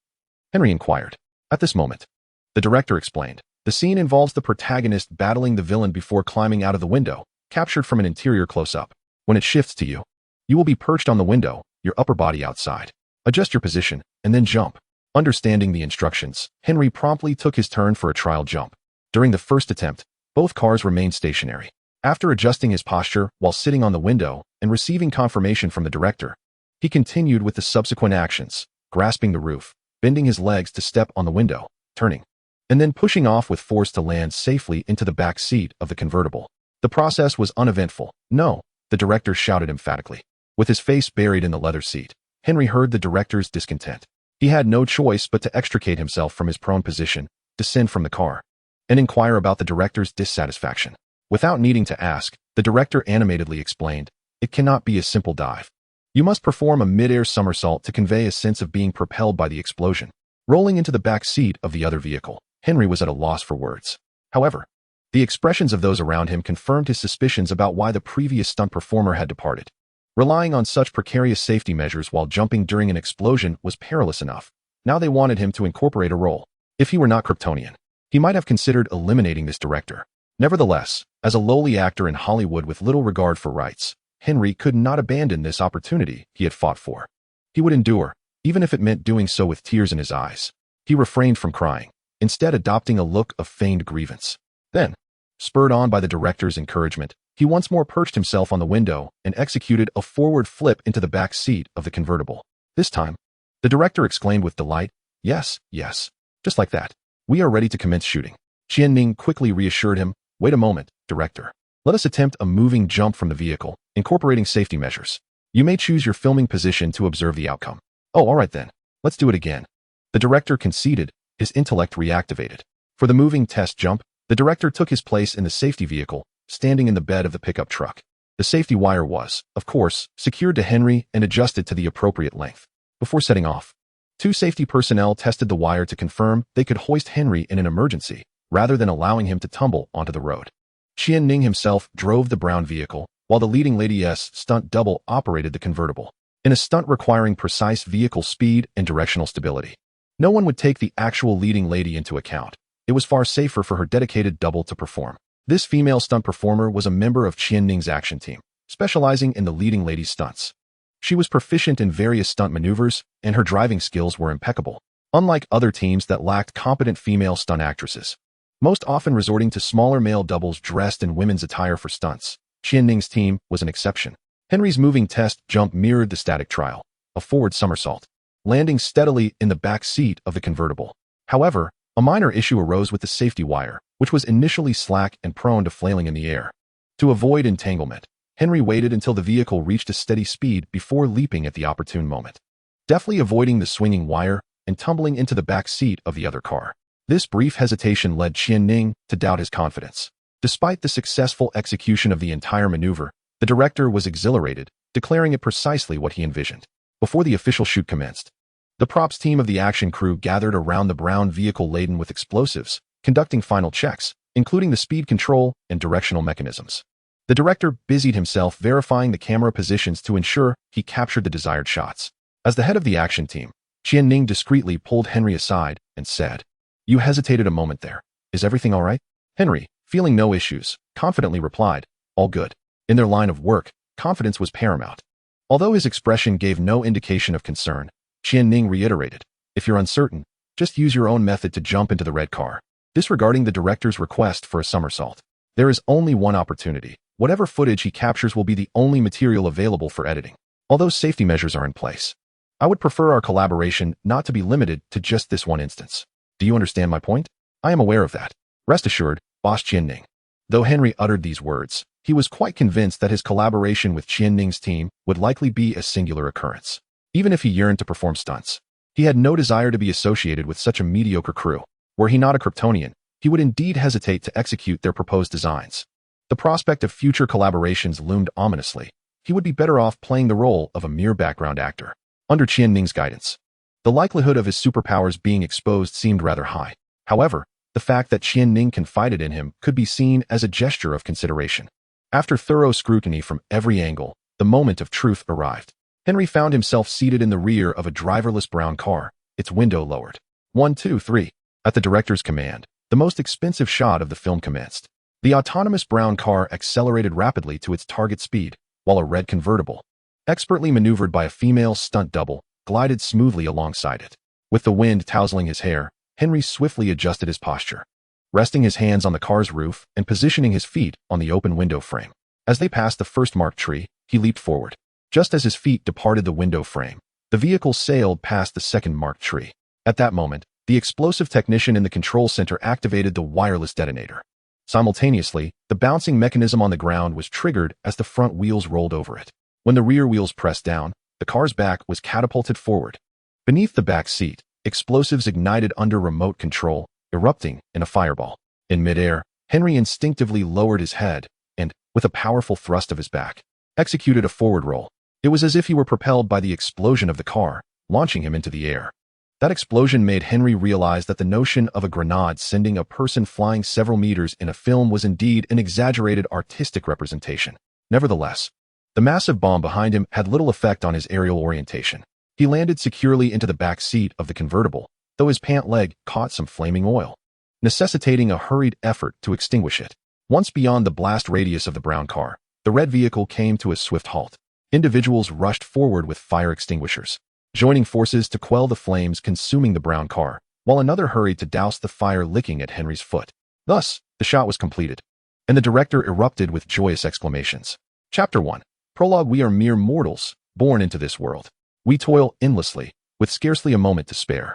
Henry inquired. "At this moment," the director explained. "The scene involves the protagonist battling the villain before climbing out of the window, captured from an interior close-up. When it shifts to you, you will be perched on the window, your upper body outside. Adjust your position, and then jump." Understanding the instructions, Henry promptly took his turn for a trial jump. During the first attempt, both cars remained stationary. After adjusting his posture while sitting on the window and receiving confirmation from the director, he continued with the subsequent actions, grasping the roof, bending his legs to step on the window, turning, and then pushing off with force to land safely into the back seat of the convertible. The process was uneventful. "No," the director shouted emphatically. With his face buried in the leather seat, Henry heard the director's discontent. He had no choice but to extricate himself from his prone position, descend from the car, and inquire about the director's dissatisfaction. Without needing to ask, the director animatedly explained, "It cannot be a simple dive. You must perform a mid-air somersault to convey a sense of being propelled by the explosion." Rolling into the back seat of the other vehicle, Henry was at a loss for words. However, the expressions of those around him confirmed his suspicions about why the previous stunt performer had departed. Relying on such precarious safety measures while jumping during an explosion was perilous enough. Now they wanted him to incorporate a role. If he were not Kryptonian, he might have considered eliminating this director. Nevertheless, as a lowly actor in Hollywood with little regard for rights, Henry could not abandon this opportunity he had fought for. He would endure, even if it meant doing so with tears in his eyes. He refrained from crying, instead adopting a look of feigned grievance. Then, spurred on by the director's encouragement, he once more perched himself on the window and executed a forward flip into the back seat of the convertible. This time, the director exclaimed with delight, "Yes, yes, just like that. We are ready to commence shooting." Qianning quickly reassured him, "Wait a moment, director. Let us attempt a moving jump from the vehicle, incorporating safety measures. You may choose your filming position to observe the outcome." "Oh, all right then. Let's do it again." The director conceded, his intellect reactivated. For the moving test jump, the director took his place in the safety vehicle, standing in the bed of the pickup truck. The safety wire was, of course, secured to Henry and adjusted to the appropriate length. Before setting off, 2 safety personnel tested the wire to confirm they could hoist Henry in an emergency, rather than allowing him to tumble onto the road. Qianning himself drove the brown vehicle, while the leading lady's stunt double operated the convertible. In a stunt requiring precise vehicle speed and directional stability, no one would take the actual leading lady into account. It was far safer for her dedicated double to perform. This female stunt performer was a member of Qianning's action team, specializing in the leading lady's stunts. She was proficient in various stunt maneuvers, and her driving skills were impeccable, unlike other teams that lacked competent female stunt actresses, most often resorting to smaller male doubles dressed in women's attire for stunts. Qianning's team was an exception. Henry's moving test jump mirrored the static trial, a forward somersault, landing steadily in the back seat of the convertible. However, a minor issue arose with the safety wire, which was initially slack and prone to flailing in the air. To avoid entanglement, Henry waited until the vehicle reached a steady speed before leaping at the opportune moment, deftly avoiding the swinging wire and tumbling into the back seat of the other car. This brief hesitation led Qianning to doubt his confidence. Despite the successful execution of the entire maneuver, the director was exhilarated, declaring it precisely what he envisioned. Before the official shoot commenced, the props team of the action crew gathered around the brown vehicle laden with explosives, conducting final checks, including the speed control and directional mechanisms. The director busied himself verifying the camera positions to ensure he captured the desired shots. As the head of the action team, Qianning discreetly pulled Henry aside and said, "You hesitated a moment there. Is everything all right?" Henry, feeling no issues, confidently replied, "All good." In their line of work, confidence was paramount. Although his expression gave no indication of concern, Qianning reiterated, "If you're uncertain, just use your own method to jump into the red car." Disregarding the director's request for a somersault, there is only one opportunity. Whatever footage he captures will be the only material available for editing. Although safety measures are in place, I would prefer our collaboration not to be limited to just this one instance. Do you understand my point? I am aware of that. Rest assured, Boss Qianning. Though Henry uttered these words, he was quite convinced that his collaboration with Qianning's team would likely be a singular occurrence. Even if he yearned to perform stunts, he had no desire to be associated with such a mediocre crew. Were he not a Kryptonian, he would indeed hesitate to execute their proposed designs. The prospect of future collaborations loomed ominously. he would be better off playing the role of a mere background actor. Under Qian Ning's guidance, the likelihood of his superpowers being exposed seemed rather high. However, the fact that Qian Ning confided in him could be seen as a gesture of consideration. After thorough scrutiny from every angle, the moment of truth arrived. Henry found himself seated in the rear of a driverless brown car, its window lowered. 1, 2, 3. At the director's command, the most expensive shot of the film commenced. The autonomous brown car accelerated rapidly to its target speed, while a red convertible, expertly maneuvered by a female stunt double, glided smoothly alongside it. With the wind tousling his hair, Henry swiftly adjusted his posture, resting his hands on the car's roof and positioning his feet on the open window frame. As they passed the first marked tree, he leaped forward. Just as his feet departed the window frame, the vehicle sailed past the second marked tree. At that moment, the explosive technician in the control center activated the wireless detonator. Simultaneously, the bouncing mechanism on the ground was triggered as the front wheels rolled over it. When the rear wheels pressed down, the car's back was catapulted forward. Beneath the back seat, explosives ignited under remote control, erupting in a fireball. In midair, Henry instinctively lowered his head and, with a powerful thrust of his back, executed a forward roll. It was as if he were propelled by the explosion of the car, launching him into the air. That explosion made Henry realize that the notion of a grenade sending a person flying several meters in a film was indeed an exaggerated artistic representation. Nevertheless, the massive bomb behind him had little effect on his aerial orientation. He landed securely into the back seat of the convertible, though his pant leg caught some flaming oil, necessitating a hurried effort to extinguish it. Once beyond the blast radius of the brown car, the red vehicle came to a swift halt. Individuals rushed forward with fire extinguishers, joining forces to quell the flames consuming the brown car, while another hurried to douse the fire licking at Henry's foot. Thus, the shot was completed, and the director erupted with joyous exclamations. Chapter 1. Prologue. We are mere mortals, born into this world. We toil endlessly, with scarcely a moment to spare.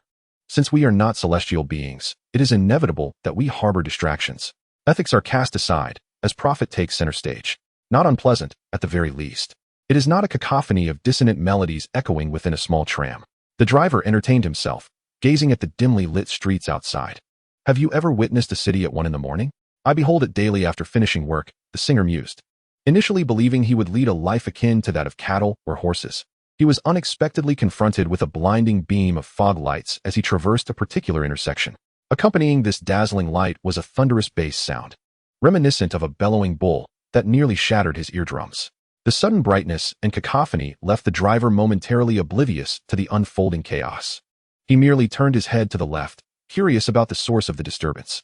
Since we are not celestial beings, it is inevitable that we harbor distractions. Ethics are cast aside, as profit takes center stage. Not unpleasant, at the very least. It is not a cacophony of dissonant melodies echoing within a small tram. The driver entertained himself, gazing at the dimly lit streets outside. Have you ever witnessed a city at 1 in the morning? I behold it daily after finishing work, the singer mused. Initially believing he would lead a life akin to that of cattle or horses, he was unexpectedly confronted with a blinding beam of fog lights as he traversed a particular intersection. Accompanying this dazzling light was a thunderous bass sound, reminiscent of a bellowing bull, that nearly shattered his eardrums. The sudden brightness and cacophony left the driver momentarily oblivious to the unfolding chaos. He merely turned his head to the left, curious about the source of the disturbance.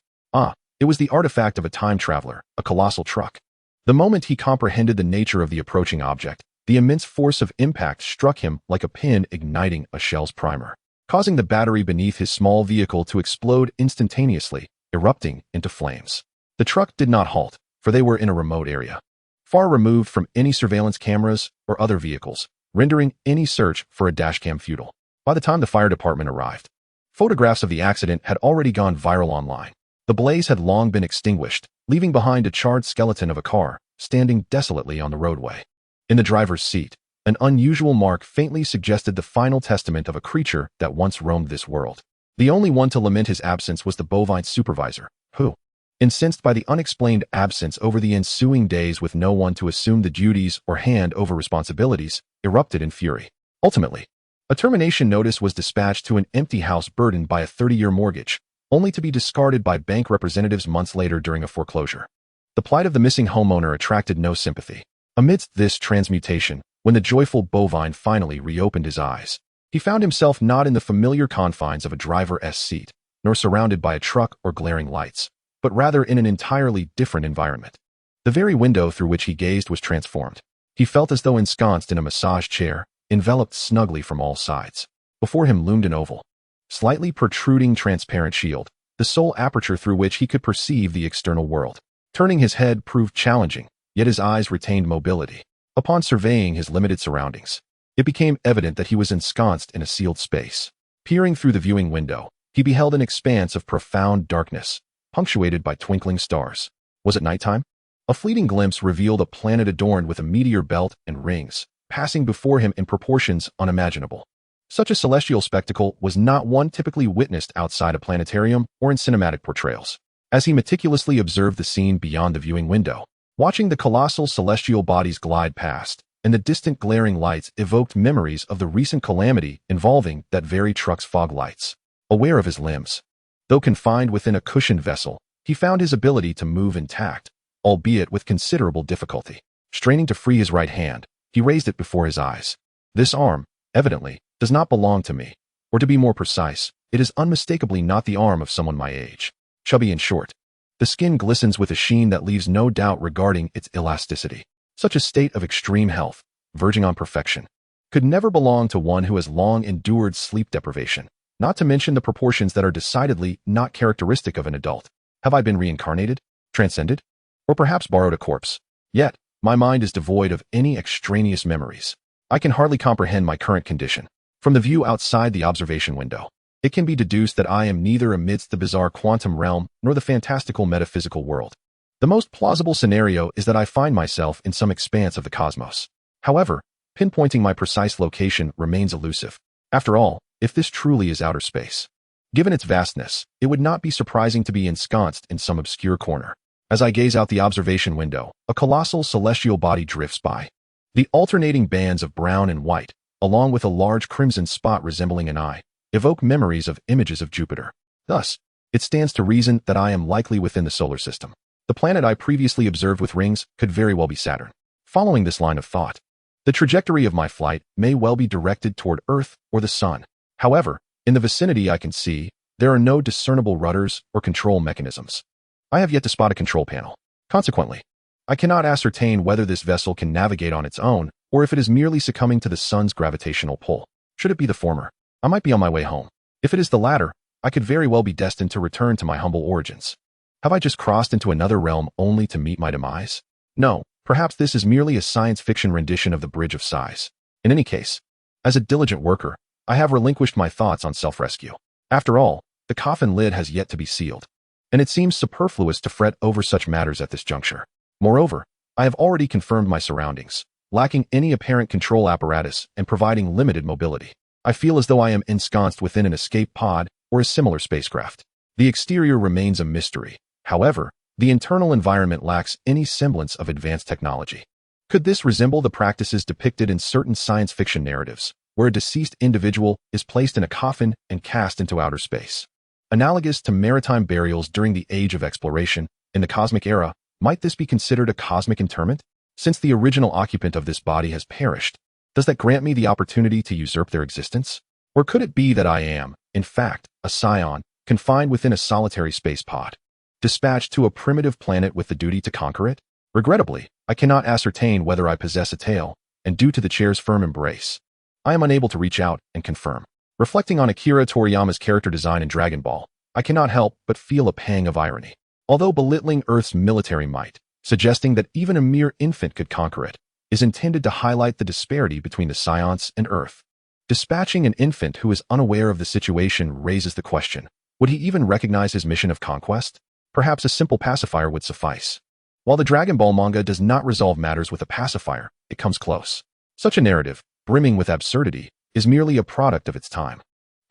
It was the artifact of a time traveler, a colossal truck. The moment he comprehended the nature of the approaching object, the immense force of impact struck him like a pin igniting a shell's primer, causing the battery beneath his small vehicle to explode instantaneously, erupting into flames. The truck did not halt, for they were in a remote area, far removed from any surveillance cameras or other vehicles, rendering any search for a dashcam futile. By the time the fire department arrived, photographs of the accident had already gone viral online. The blaze had long been extinguished, leaving behind a charred skeleton of a car, standing desolately on the roadway. In the driver's seat, an unusual mark faintly suggested the final testament of a creature that once roamed this world. The only one to lament his absence was the bovine supervisor, who, incensed by the unexplained absence over the ensuing days with no one to assume the duties or hand over responsibilities, erupted in fury. Ultimately, a termination notice was dispatched to an empty house burdened by a 30-year mortgage, only to be discarded by bank representatives months later during a foreclosure. The plight of the missing homeowner attracted no sympathy. Amidst this transmutation, when the joyful bovine finally reopened his eyes, he found himself not in the familiar confines of a driver's seat, nor surrounded by a truck or glaring lights, but rather in an entirely different environment. The very window through which he gazed was transformed. He felt as though ensconced in a massage chair, enveloped snugly from all sides. Before him loomed an oval, slightly protruding transparent shield, the sole aperture through which he could perceive the external world. Turning his head proved challenging, yet his eyes retained mobility. Upon surveying his limited surroundings, it became evident that he was ensconced in a sealed space. Peering through the viewing window, he beheld an expanse of profound darkness, punctuated by twinkling stars. Was it nighttime? A fleeting glimpse revealed a planet adorned with a meteor belt and rings, passing before him in proportions unimaginable. Such a celestial spectacle was not one typically witnessed outside a planetarium or in cinematic portrayals. As he meticulously observed the scene beyond the viewing window, watching the colossal celestial bodies glide past, and the distant glaring lights evoked memories of the recent calamity involving that very truck's fog lights. Aware of his limbs, though confined within a cushioned vessel, he found his ability to move intact, albeit with considerable difficulty. Straining to free his right hand, he raised it before his eyes. This arm, evidently, does not belong to me, or to be more precise, it is unmistakably not the arm of someone my age. Chubby and short. The skin glistens with a sheen that leaves no doubt regarding its elasticity. Such a state of extreme health, verging on perfection, could never belong to one who has long endured sleep deprivation, not to mention the proportions that are decidedly not characteristic of an adult. Have I been reincarnated, transcended, or perhaps borrowed a corpse? Yet, my mind is devoid of any extraneous memories. I can hardly comprehend my current condition. From the view outside the observation window, it can be deduced that I am neither amidst the bizarre quantum realm nor the fantastical metaphysical world. The most plausible scenario is that I find myself in some expanse of the cosmos. However, pinpointing my precise location remains elusive. After all, if this truly is outer space, given its vastness, it would not be surprising to be ensconced in some obscure corner. As I gaze out the observation window, a colossal celestial body drifts by. The alternating bands of brown and white, along with a large crimson spot resembling an eye, evoke memories of images of Jupiter. Thus, it stands to reason that I am likely within the solar system. The planet I previously observed with rings could very well be Saturn. Following this line of thought, the trajectory of my flight may well be directed toward Earth or the Sun. However, in the vicinity I can see, there are no discernible rudders or control mechanisms. I have yet to spot a control panel. Consequently, I cannot ascertain whether this vessel can navigate on its own or if it is merely succumbing to the sun's gravitational pull. Should it be the former, I might be on my way home. If it is the latter, I could very well be destined to return to my humble origins. Have I just crossed into another realm only to meet my demise? No, perhaps this is merely a science fiction rendition of the Bridge of Sighs. In any case, as a diligent worker, I have relinquished my thoughts on self-rescue. After all, the coffin lid has yet to be sealed, and it seems superfluous to fret over such matters at this juncture. Moreover, I have already confirmed my surroundings, lacking any apparent control apparatus and providing limited mobility. I feel as though I am ensconced within an escape pod or a similar spacecraft. The exterior remains a mystery. However, the internal environment lacks any semblance of advanced technology. Could this resemble the practices depicted in certain science fiction narratives, where a deceased individual is placed in a coffin and cast into outer space? Analogous to maritime burials during the Age of Exploration, in the cosmic era, might this be considered a cosmic interment? Since the original occupant of this body has perished, does that grant me the opportunity to usurp their existence? Or could it be that I am, in fact, a scion, confined within a solitary space pod, dispatched to a primitive planet with the duty to conquer it? Regrettably, I cannot ascertain whether I possess a tail, and due to the chair's firm embrace, I am unable to reach out and confirm. Reflecting on Akira Toriyama's character design in Dragon Ball, I cannot help but feel a pang of irony. Although belittling Earth's military might, suggesting that even a mere infant could conquer it, is intended to highlight the disparity between the science and Earth. Dispatching an infant who is unaware of the situation raises the question, would he even recognize his mission of conquest? Perhaps a simple pacifier would suffice. While the Dragon Ball manga does not resolve matters with a pacifier, it comes close. Such a narrative, brimming with absurdity, is merely a product of its time.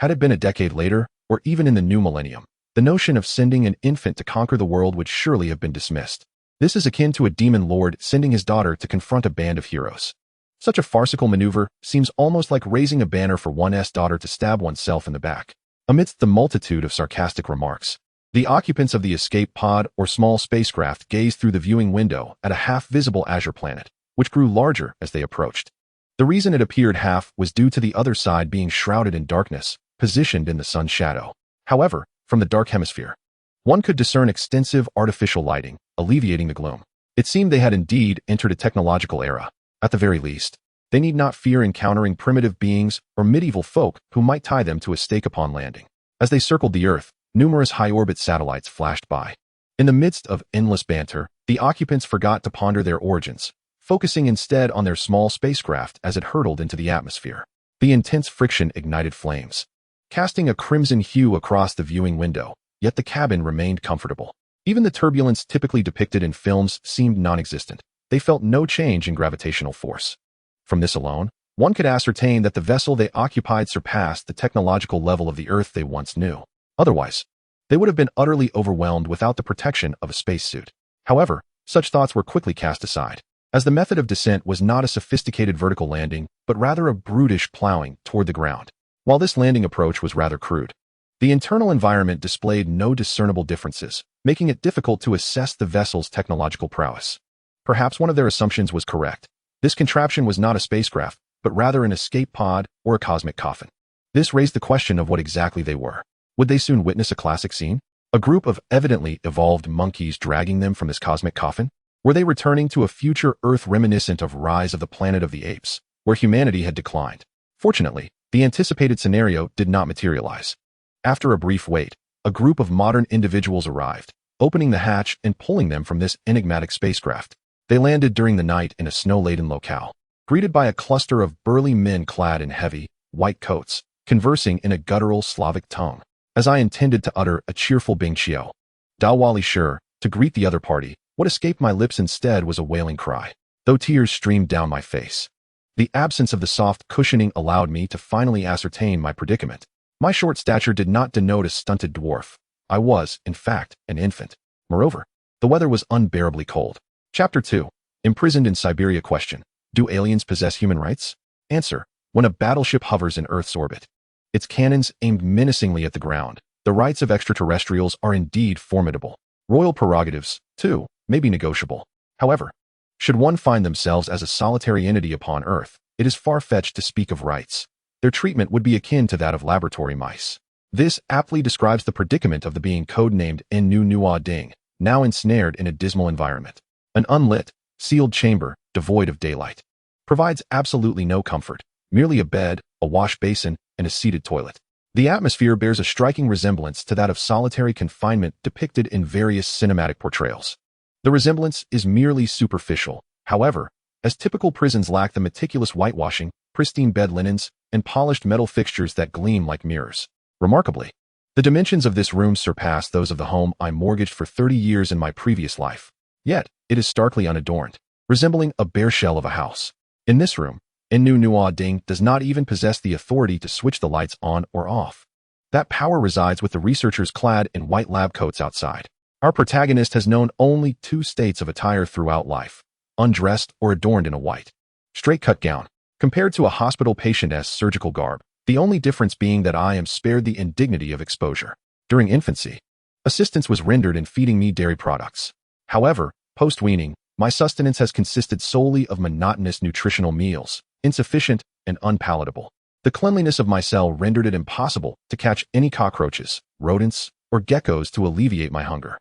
Had it been a decade later, or even in the new millennium, the notion of sending an infant to conquer the world would surely have been dismissed. This is akin to a demon lord sending his daughter to confront a band of heroes. Such a farcical maneuver seems almost like raising a banner for one's daughter to stab oneself in the back. Amidst the multitude of sarcastic remarks, the occupants of the escape pod or small spacecraft gazed through the viewing window at a half-visible azure planet, which grew larger as they approached. The reason it appeared half was due to the other side being shrouded in darkness, positioned in the sun's shadow. However, from the dark hemisphere, one could discern extensive artificial lighting, alleviating the gloom. It seemed they had indeed entered a technological era. At the very least, they need not fear encountering primitive beings or medieval folk who might tie them to a stake upon landing. As they circled the Earth, numerous high-orbit satellites flashed by. In the midst of endless banter, the occupants forgot to ponder their origins, focusing instead on their small spacecraft as it hurtled into the atmosphere. The intense friction ignited flames, casting a crimson hue across the viewing window, yet the cabin remained comfortable. Even the turbulence typically depicted in films seemed non-existent. They felt no change in gravitational force. From this alone, one could ascertain that the vessel they occupied surpassed the technological level of the Earth they once knew. Otherwise, they would have been utterly overwhelmed without the protection of a spacesuit. However, such thoughts were quickly cast aside. as the method of descent was not a sophisticated vertical landing, but rather a brutish plowing toward the ground. While this landing approach was rather crude, the internal environment displayed no discernible differences, making it difficult to assess the vessel's technological prowess. Perhaps one of their assumptions was correct. This contraption was not a spacecraft, but rather an escape pod or a cosmic coffin. This raised the question of what exactly they were. Would they soon witness a classic scene? A group of evidently evolved monkeys dragging them from this cosmic coffin? Were they returning to a future Earth reminiscent of Rise of the Planet of the Apes, where humanity had declined? Fortunately, the anticipated scenario did not materialize. After a brief wait, a group of modern individuals arrived, opening the hatch and pulling them from this enigmatic spacecraft. They landed during the night in a snow-laden locale, greeted by a cluster of burly men clad in heavy, white coats, conversing in a guttural Slavic tongue. As I intended to utter a cheerful Bing Chiao, Dawali sure, to greet the other party, what escaped my lips instead was a wailing cry, though tears streamed down my face. The absence of the soft cushioning allowed me to finally ascertain my predicament. My short stature did not denote a stunted dwarf. I was, in fact, an infant. Moreover, the weather was unbearably cold. Chapter 2. Imprisoned in Siberia. Question: do aliens possess human rights? Answer: when a battleship hovers in Earth's orbit, its cannons aimed menacingly at the ground, the rights of extraterrestrials are indeed formidable. Royal prerogatives, too, may be negotiable. However, should one find themselves as a solitary entity upon Earth, it is far-fetched to speak of rights. Their treatment would be akin to that of laboratory mice. This aptly describes the predicament of the being codenamed Ennu Nua Ding, now ensnared in a dismal environment. An unlit, sealed chamber, devoid of daylight, provides absolutely no comfort, merely a bed, a wash basin, and a seated toilet. The atmosphere bears a striking resemblance to that of solitary confinement depicted in various cinematic portrayals. The resemblance is merely superficial, however, as typical prisons lack the meticulous whitewashing, pristine bed linens, and polished metal fixtures that gleam like mirrors. Remarkably, the dimensions of this room surpass those of the home I mortgaged for 30 years in my previous life. Yet, it is starkly unadorned, resembling a bare shell of a house. In this room, Ennu Nua Ding does not even possess the authority to switch the lights on or off. That power resides with the researchers clad in white lab coats outside. Our protagonist has known only two states of attire throughout life: undressed or adorned in a white, straight-cut gown, compared to a hospital patient's surgical garb, the only difference being that I am spared the indignity of exposure. During infancy, assistance was rendered in feeding me dairy products. However, post-weaning, my sustenance has consisted solely of monotonous nutritional meals, insufficient and unpalatable. The cleanliness of my cell rendered it impossible to catch any cockroaches, rodents, or geckos to alleviate my hunger.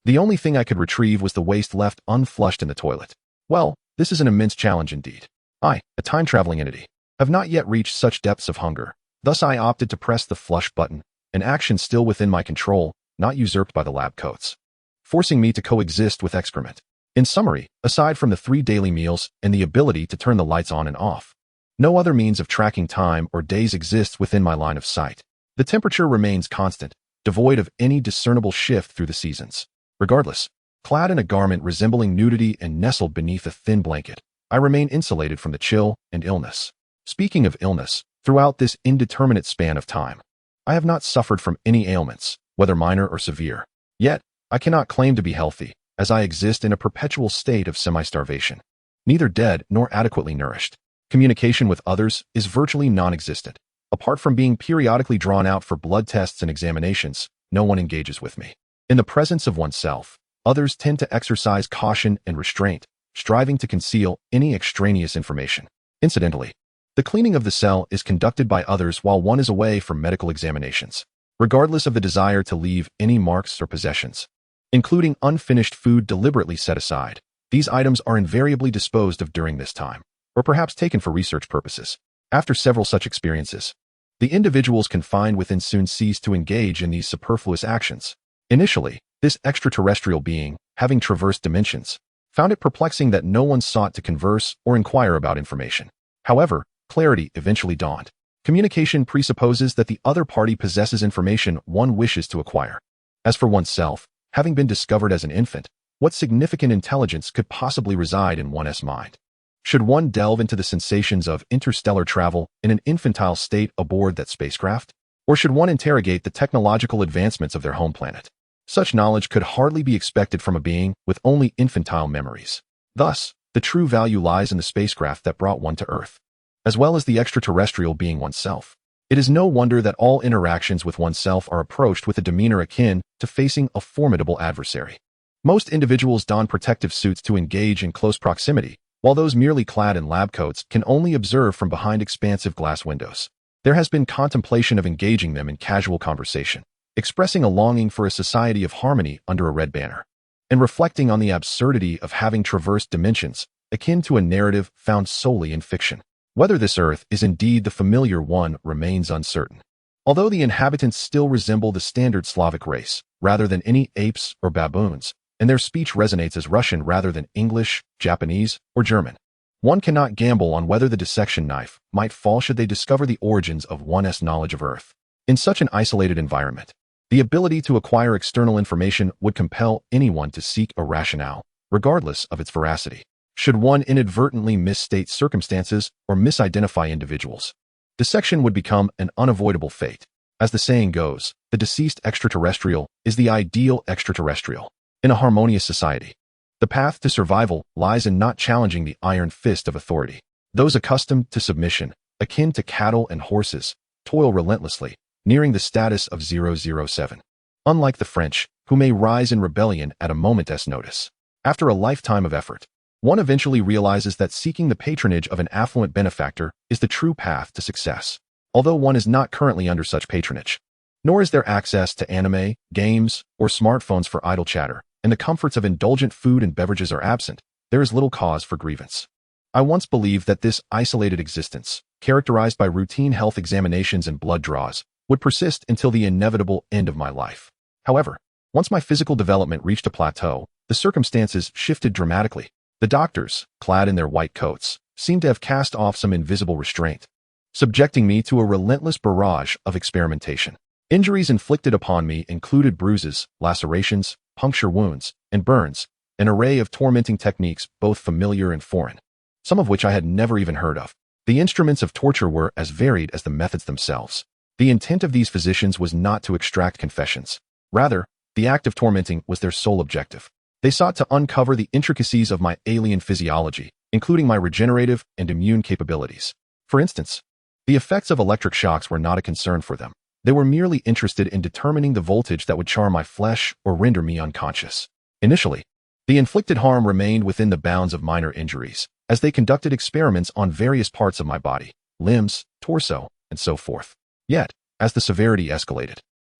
The only thing I could retrieve was the waste left unflushed in the toilet. Well, this is an immense challenge indeed. I, a time-traveling entity, have not yet reached such depths of hunger. Thus I opted to press the flush button, an action still within my control, not usurped by the lab coats, forcing me to coexist with excrement. In summary, aside from the 3 daily meals and the ability to turn the lights on and off, no other means of tracking time or days exists within my line of sight. The temperature remains constant, devoid of any discernible shift through the seasons. Regardless, clad in a garment resembling nudity and nestled beneath a thin blanket, I remain insulated from the chill and illness. Speaking of illness, throughout this indeterminate span of time, I have not suffered from any ailments, whether minor or severe. Yet, I cannot claim to be healthy, as I exist in a perpetual state of semi-starvation. Neither dead nor adequately nourished. Communication with others is virtually non-existent. Apart from being periodically drawn out for blood tests and examinations, no one engages with me. In the presence of oneself, others tend to exercise caution and restraint, striving to conceal any extraneous information. Incidentally, the cleaning of the cell is conducted by others while one is away for medical examinations, regardless of the desire to leave any marks or possessions, including unfinished food deliberately set aside. These items are invariably disposed of during this time, or perhaps taken for research purposes. After several such experiences, the individuals confined within soon cease to engage in these superfluous actions. Initially, this extraterrestrial being, having traversed dimensions, found it perplexing that no one sought to converse or inquire about information. However, clarity eventually dawned. Communication presupposes that the other party possesses information one wishes to acquire. As for oneself, having been discovered as an infant, what significant intelligence could possibly reside in one's mind? Should one delve into the sensations of interstellar travel in an infantile state aboard that spacecraft? Or should one interrogate the technological advancements of their home planet? Such knowledge could hardly be expected from a being with only infantile memories. Thus, The true value lies in the spacecraft that brought one to Earth, as well as the extraterrestrial being oneself. It is no wonder that all interactions with oneself are approached with a demeanor akin to facing a formidable adversary. Most individuals don protective suits to engage in close proximity, while those merely clad in lab coats can only observe from behind expansive glass windows. There has been contemplation of engaging them in casual conversation, expressing a longing for a society of harmony under a red banner, and reflecting on the absurdity of having traversed dimensions akin to a narrative found solely in fiction. Whether this Earth is indeed the familiar one remains uncertain. Although the inhabitants still resemble the standard Slavic race, rather than any apes or baboons, and their speech resonates as Russian rather than English, Japanese, or German, one cannot gamble on whether the dissection knife might fall should they discover the origins of one's knowledge of Earth. In such an isolated environment, the ability to acquire external information would compel anyone to seek a rationale, regardless of its veracity. Should one inadvertently misstate circumstances or misidentify individuals, dissection would become an unavoidable fate. As the saying goes, the deceased extraterrestrial is the ideal extraterrestrial. In a harmonious society, the path to survival lies in not challenging the iron fist of authority. Those accustomed to submission, akin to cattle and horses, toil relentlessly, nearing the status of 007. Unlike the French, who may rise in rebellion at a moment's notice. After a lifetime of effort, one eventually realizes that seeking the patronage of an affluent benefactor is the true path to success, although one is not currently under such patronage. Nor is there access to anime, games, or smartphones for idle chatter, and the comforts of indulgent food and beverages are absent. There is little cause for grievance. I once believed that this isolated existence, characterized by routine health examinations and blood draws, would persist until the inevitable end of my life. However, once my physical development reached a plateau, the circumstances shifted dramatically. The doctors, clad in their white coats, seemed to have cast off some invisible restraint, subjecting me to a relentless barrage of experimentation. Injuries inflicted upon me included bruises, lacerations, puncture wounds, and burns, an array of tormenting techniques both familiar and foreign, some of which I had never even heard of. The instruments of torture were as varied as the methods themselves. The intent of these physicians was not to extract confessions. Rather, the act of tormenting was their sole objective. They sought to uncover the intricacies of my alien physiology, including my regenerative and immune capabilities. For instance, the effects of electric shocks were not a concern for them. They were merely interested in determining the voltage that would char my flesh or render me unconscious. Initially, the inflicted harm remained within the bounds of minor injuries, as they conducted experiments on various parts of my body, limbs, torso, and so forth. Yet, as the severity escalated,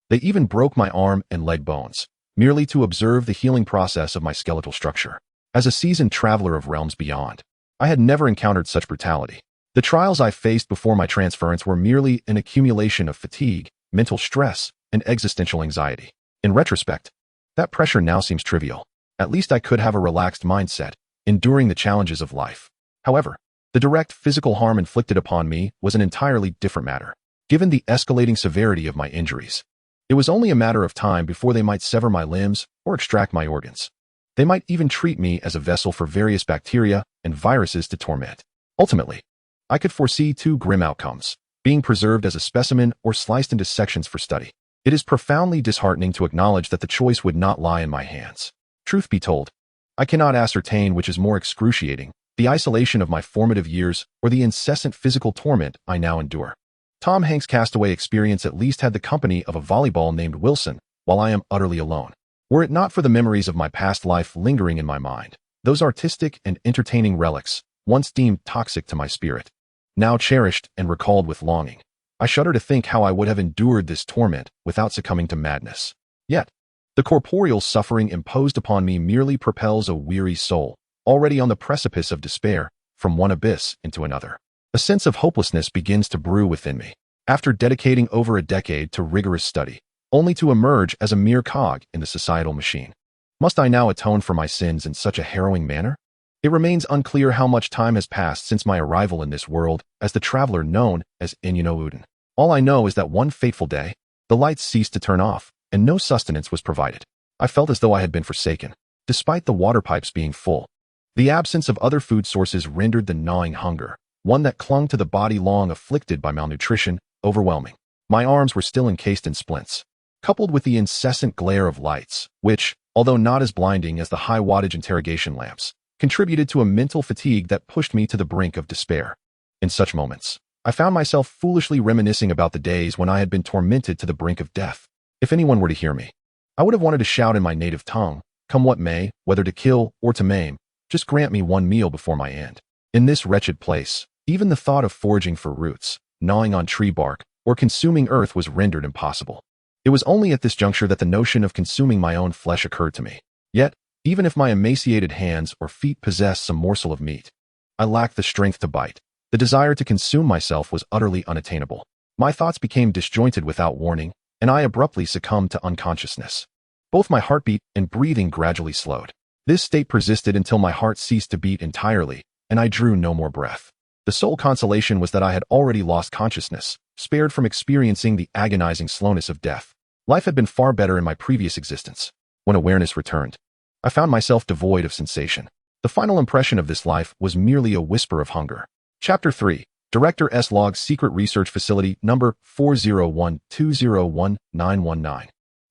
they even broke my arm and leg bones, merely to observe the healing process of my skeletal structure. As a seasoned traveler of realms beyond, I had never encountered such brutality. The trials I faced before my transference were merely an accumulation of fatigue, mental stress, and existential anxiety. In retrospect, that pressure now seems trivial. At least I could have a relaxed mindset, enduring the challenges of life. However, the direct physical harm inflicted upon me was an entirely different matter. Given the escalating severity of my injuries, it was only a matter of time before they might sever my limbs or extract my organs. They might even treat me as a vessel for various bacteria and viruses to torment. Ultimately, I could foresee two grim outcomes: being preserved as a specimen or sliced into sections for study. It is profoundly disheartening to acknowledge that the choice would not lie in my hands. Truth be told, I cannot ascertain which is more excruciating, the isolation of my formative years or the incessant physical torment I now endure. Tom Hanks' Castaway experience at least had the company of a volleyball named Wilson, while I am utterly alone. Were it not for the memories of my past life lingering in my mind, those artistic and entertaining relics, once deemed toxic to my spirit, now cherished and recalled with longing, I shudder to think how I would have endured this torment without succumbing to madness. Yet, the corporeal suffering imposed upon me merely propels a weary soul, already on the precipice of despair, from one abyss into another. A sense of hopelessness begins to brew within me, after dedicating over a decade to rigorous study, only to emerge as a mere cog in the societal machine. Must I now atone for my sins in such a harrowing manner? It remains unclear how much time has passed since my arrival in this world as the traveler known as Uden. All I know is that one fateful day, the lights ceased to turn off, and no sustenance was provided. I felt as though I had been forsaken, despite the water pipes being full. The absence of other food sources rendered the gnawing hunger, one that clung to the body long afflicted by malnutrition, overwhelming. My arms were still encased in splints, coupled with the incessant glare of lights, which, although not as blinding as the high-wattage interrogation lamps, contributed to a mental fatigue that pushed me to the brink of despair. In such moments, I found myself foolishly reminiscing about the days when I had been tormented to the brink of death. If anyone were to hear me, I would have wanted to shout in my native tongue, "Come what may, whether to kill or to maim, just grant me one meal before my end." In this wretched place, even the thought of foraging for roots, gnawing on tree bark, or consuming earth was rendered impossible. It was only at this juncture that the notion of consuming my own flesh occurred to me. Yet, even if my emaciated hands or feet possessed some morsel of meat, I lacked the strength to bite. The desire to consume myself was utterly unattainable. My thoughts became disjointed without warning, and I abruptly succumbed to unconsciousness. Both my heartbeat and breathing gradually slowed. This state persisted until my heart ceased to beat entirely, and I drew no more breath. The sole consolation was that I had already lost consciousness, spared from experiencing the agonizing slowness of death. Life had been far better in my previous existence. When awareness returned, I found myself devoid of sensation. The final impression of this life was merely a whisper of hunger. Chapter 3. Director S. Log Secret Research Facility Number 401201919.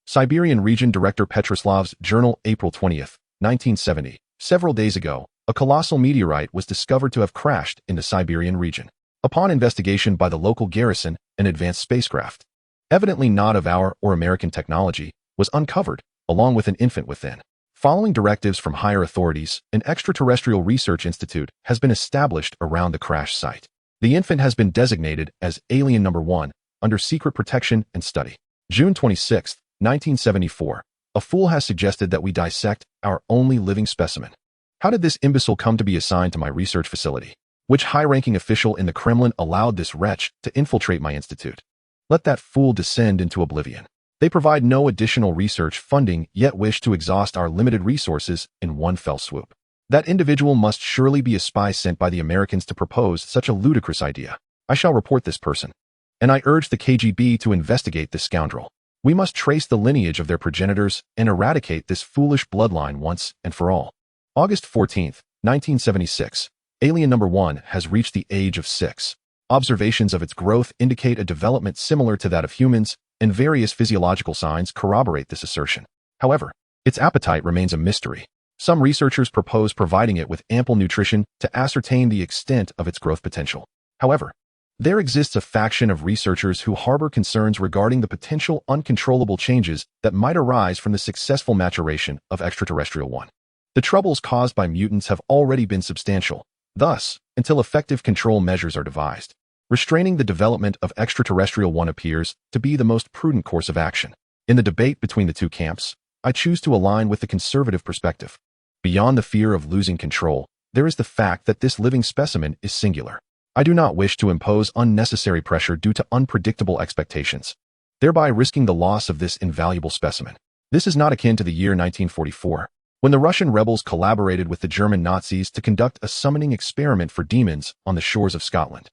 Siberian Region Director Petroslav's Journal, April 20th, 1970. Several days ago, a colossal meteorite was discovered to have crashed in the Siberian region. Upon investigation by the local garrison, an advanced spacecraft, evidently not of our or American technology, was uncovered, along with an infant within. Following directives from higher authorities, an extraterrestrial research institute has been established around the crash site. The infant has been designated as Alien Number 1, under secret protection and study. June 26, 1974. A fool has suggested that we dissect our only living specimen. How did this imbecile come to be assigned to my research facility? Which high-ranking official in the Kremlin allowed this wretch to infiltrate my institute? Let that fool descend into oblivion. They provide no additional research funding, yet wish to exhaust our limited resources in one fell swoop. That individual must surely be a spy sent by the Americans to propose such a ludicrous idea. I shall report this person, and I urge the KGB to investigate this scoundrel. We must trace the lineage of their progenitors and eradicate this foolish bloodline once and for all. August 14, 1976. Alien Number 1 has reached the age of 6. Observations of its growth indicate a development similar to that of humans, and various physiological signs corroborate this assertion. However, its appetite remains a mystery. Some researchers propose providing it with ample nutrition to ascertain the extent of its growth potential. However, there exists a faction of researchers who harbor concerns regarding the potential uncontrollable changes that might arise from the successful maturation of Extraterrestrial 1. The troubles caused by mutants have already been substantial. Thus, until effective control measures are devised, restraining the development of Extraterrestrial 1 appears to be the most prudent course of action. In the debate between the two camps, I choose to align with the conservative perspective. Beyond the fear of losing control, there is the fact that this living specimen is singular. I do not wish to impose unnecessary pressure due to unpredictable expectations, thereby risking the loss of this invaluable specimen. This is not akin to the year 1944, when the Russian rebels collaborated with the German Nazis to conduct a summoning experiment for demons on the shores of Scotland.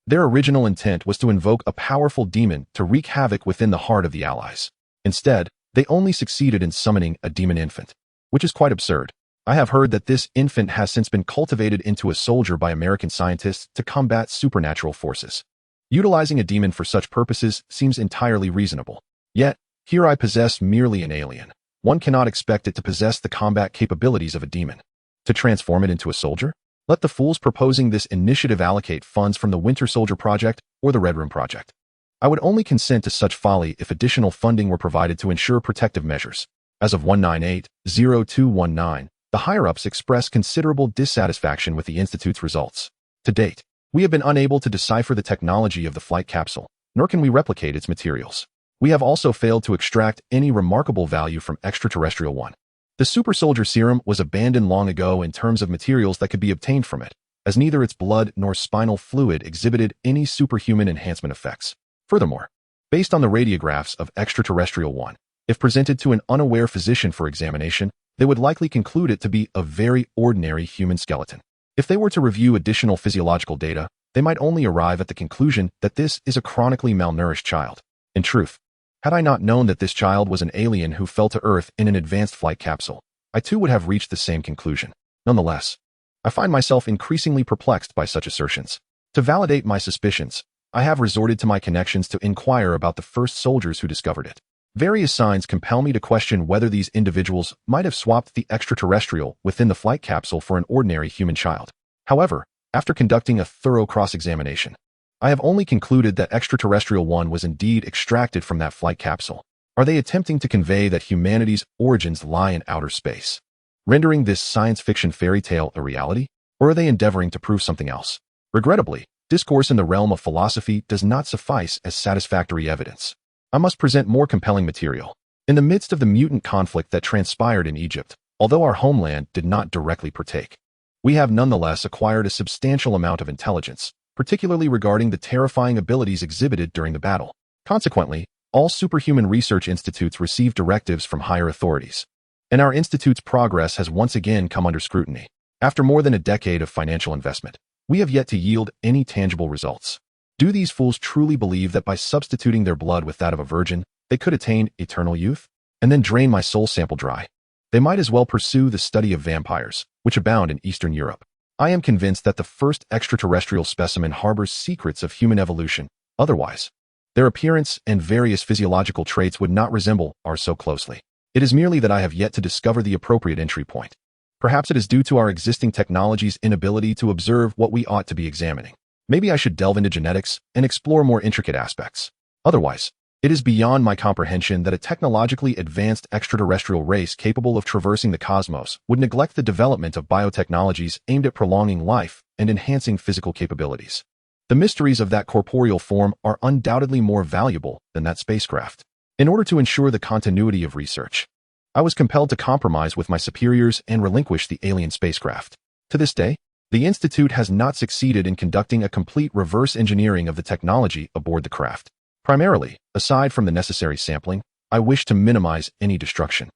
Their original intent was to invoke a powerful demon to wreak havoc within the heart of the Allies. Instead, they only succeeded in summoning a demon infant, which is quite absurd. I have heard that this infant has since been cultivated into a soldier by American scientists to combat supernatural forces. Utilizing a demon for such purposes seems entirely reasonable. Yet, here I possess merely an alien. One cannot expect it to possess the combat capabilities of a demon. To transform it into a soldier? Let the fools proposing this initiative allocate funds from the Winter Soldier Project or the Red Room Project. I would only consent to such folly if additional funding were provided to ensure protective measures. As of 198-0219, the higher-ups expressed considerable dissatisfaction with the Institute's results. To date, we have been unable to decipher the technology of the flight capsule, nor can we replicate its materials. We have also failed to extract any remarkable value from Extraterrestrial 1. The super soldier serum was abandoned long ago in terms of materials that could be obtained from it, as neither its blood nor spinal fluid exhibited any superhuman enhancement effects. Furthermore, based on the radiographs of Extraterrestrial 1, if presented to an unaware physician for examination, they would likely conclude it to be a very ordinary human skeleton. If they were to review additional physiological data, they might only arrive at the conclusion that this is a chronically malnourished child. In truth, had I not known that this child was an alien who fell to Earth in an advanced flight capsule, I too would have reached the same conclusion. Nonetheless, I find myself increasingly perplexed by such assertions. To validate my suspicions, I have resorted to my connections to inquire about the first soldiers who discovered it. Various signs compel me to question whether these individuals might have swapped the extraterrestrial within the flight capsule for an ordinary human child. However, after conducting a thorough cross-examination, I have only concluded that extraterrestrial one was indeed extracted from that flight capsule. Are they attempting to convey that humanity's origins lie in outer space, rendering this science fiction fairy tale a reality? Or are they endeavoring to prove something else? Regrettably, discourse in the realm of philosophy does not suffice as satisfactory evidence. I must present more compelling material. In the midst of the mutant conflict that transpired in Egypt, although our homeland did not directly partake, we have nonetheless acquired a substantial amount of intelligence, particularly regarding the terrifying abilities exhibited during the battle. Consequently, all superhuman research institutes receive directives from higher authorities, and our institute's progress has once again come under scrutiny. After more than a decade of financial investment, we have yet to yield any tangible results. Do these fools truly believe that by substituting their blood with that of a virgin, they could attain eternal youth, and then drain my soul sample dry? They might as well pursue the study of vampires, which abound in Eastern Europe. I am convinced that the first extraterrestrial specimen harbors secrets of human evolution. Otherwise, their appearance and various physiological traits would not resemble ours so closely. It is merely that I have yet to discover the appropriate entry point. Perhaps it is due to our existing technology's inability to observe what we ought to be examining. Maybe I should delve into genetics and explore more intricate aspects. Otherwise, it is beyond my comprehension that a technologically advanced extraterrestrial race capable of traversing the cosmos would neglect the development of biotechnologies aimed at prolonging life and enhancing physical capabilities. The mysteries of that corporeal form are undoubtedly more valuable than that spacecraft. In order to ensure the continuity of research, I was compelled to compromise with my superiors and relinquish the alien spacecraft. To this day, the Institute has not succeeded in conducting a complete reverse engineering of the technology aboard the craft. Primarily, aside from the necessary sampling, I wish to minimize any destruction,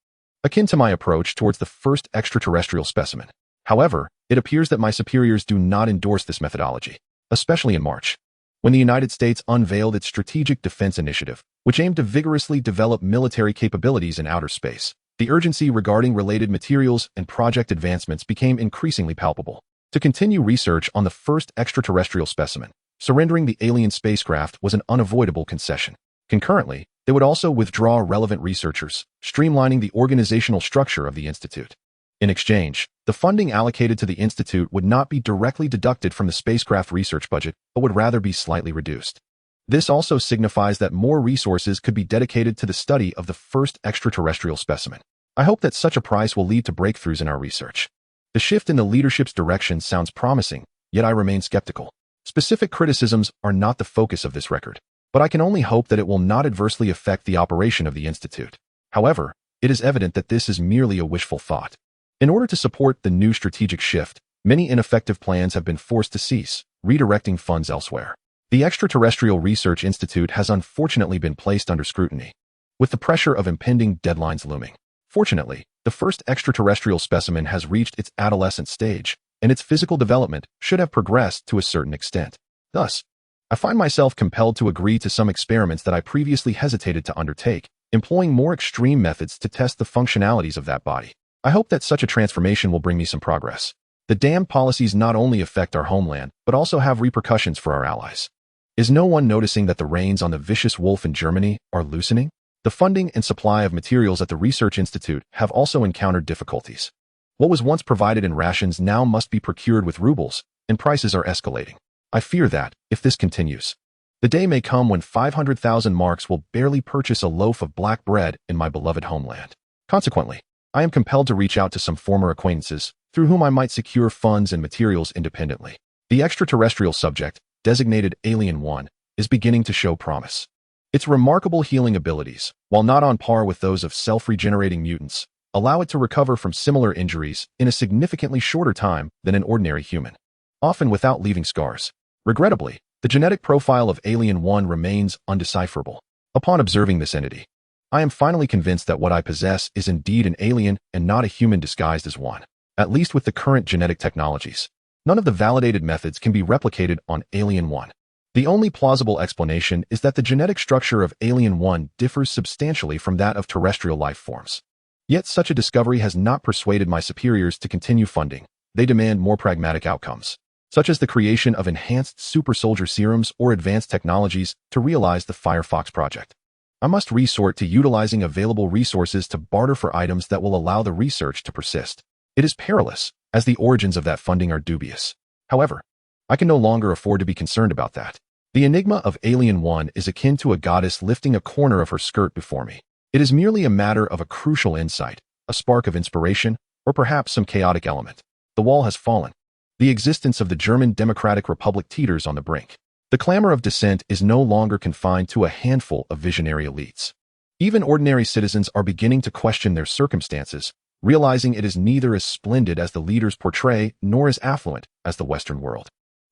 akin to my approach towards the first extraterrestrial specimen. However, it appears that my superiors do not endorse this methodology, especially in March, when the United States unveiled its Strategic Defense Initiative, which aimed to vigorously develop military capabilities in outer space. The urgency regarding related materials and project advancements became increasingly palpable. To continue research on the first extraterrestrial specimen, surrendering the alien spacecraft was an unavoidable concession. Concurrently, they would also withdraw relevant researchers, streamlining the organizational structure of the Institute. In exchange, the funding allocated to the Institute would not be directly deducted from the spacecraft research budget, but would rather be slightly reduced. This also signifies that more resources could be dedicated to the study of the first extraterrestrial specimen. I hope that such a price will lead to breakthroughs in our research. The shift in the leadership's direction sounds promising, yet I remain skeptical. Specific criticisms are not the focus of this record, but I can only hope that it will not adversely affect the operation of the Institute. However, it is evident that this is merely a wishful thought. In order to support the new strategic shift, many ineffective plans have been forced to cease, redirecting funds elsewhere. The Extraterrestrial Research Institute has unfortunately been placed under scrutiny, with the pressure of impending deadlines looming. Fortunately, the first extraterrestrial specimen has reached its adolescent stage, and its physical development should have progressed to a certain extent. Thus, I find myself compelled to agree to some experiments that I previously hesitated to undertake, employing more extreme methods to test the functionalities of that body. I hope that such a transformation will bring me some progress. The damned policies not only affect our homeland, but also have repercussions for our allies. Is no one noticing that the reins on the vicious wolf in Germany are loosening? The funding and supply of materials at the Research Institute have also encountered difficulties. What was once provided in rations now must be procured with rubles, and prices are escalating. I fear that, if this continues, the day may come when 500,000 marks will barely purchase a loaf of black bread in my beloved homeland. Consequently, I am compelled to reach out to some former acquaintances, through whom I might secure funds and materials independently. The extraterrestrial subject, designated Alien 1, is beginning to show promise. Its remarkable healing abilities, while not on par with those of self-regenerating mutants, allow it to recover from similar injuries in a significantly shorter time than an ordinary human, often without leaving scars. Regrettably, the genetic profile of Alien 1 remains undecipherable. Upon observing this entity, I am finally convinced that what I possess is indeed an alien and not a human disguised as one. At least with the current genetic technologies, none of the validated methods can be replicated on Alien 1. The only plausible explanation is that the genetic structure of Alien 1 differs substantially from that of terrestrial life forms. Yet such a discovery has not persuaded my superiors to continue funding. They demand more pragmatic outcomes, such as the creation of enhanced super soldier serums or advanced technologies to realize the Firefox project. I must resort to utilizing available resources to barter for items that will allow the research to persist. It is perilous, as the origins of that funding are dubious. However, I can no longer afford to be concerned about that. The enigma of Alien 1 is akin to a goddess lifting a corner of her skirt before me. It is merely a matter of a crucial insight, a spark of inspiration, or perhaps some chaotic element. The wall has fallen. The existence of the German Democratic Republic teeters on the brink. The clamor of dissent is no longer confined to a handful of visionary elites. Even ordinary citizens are beginning to question their circumstances, realizing it is neither as splendid as the leaders portray nor as affluent as the Western world.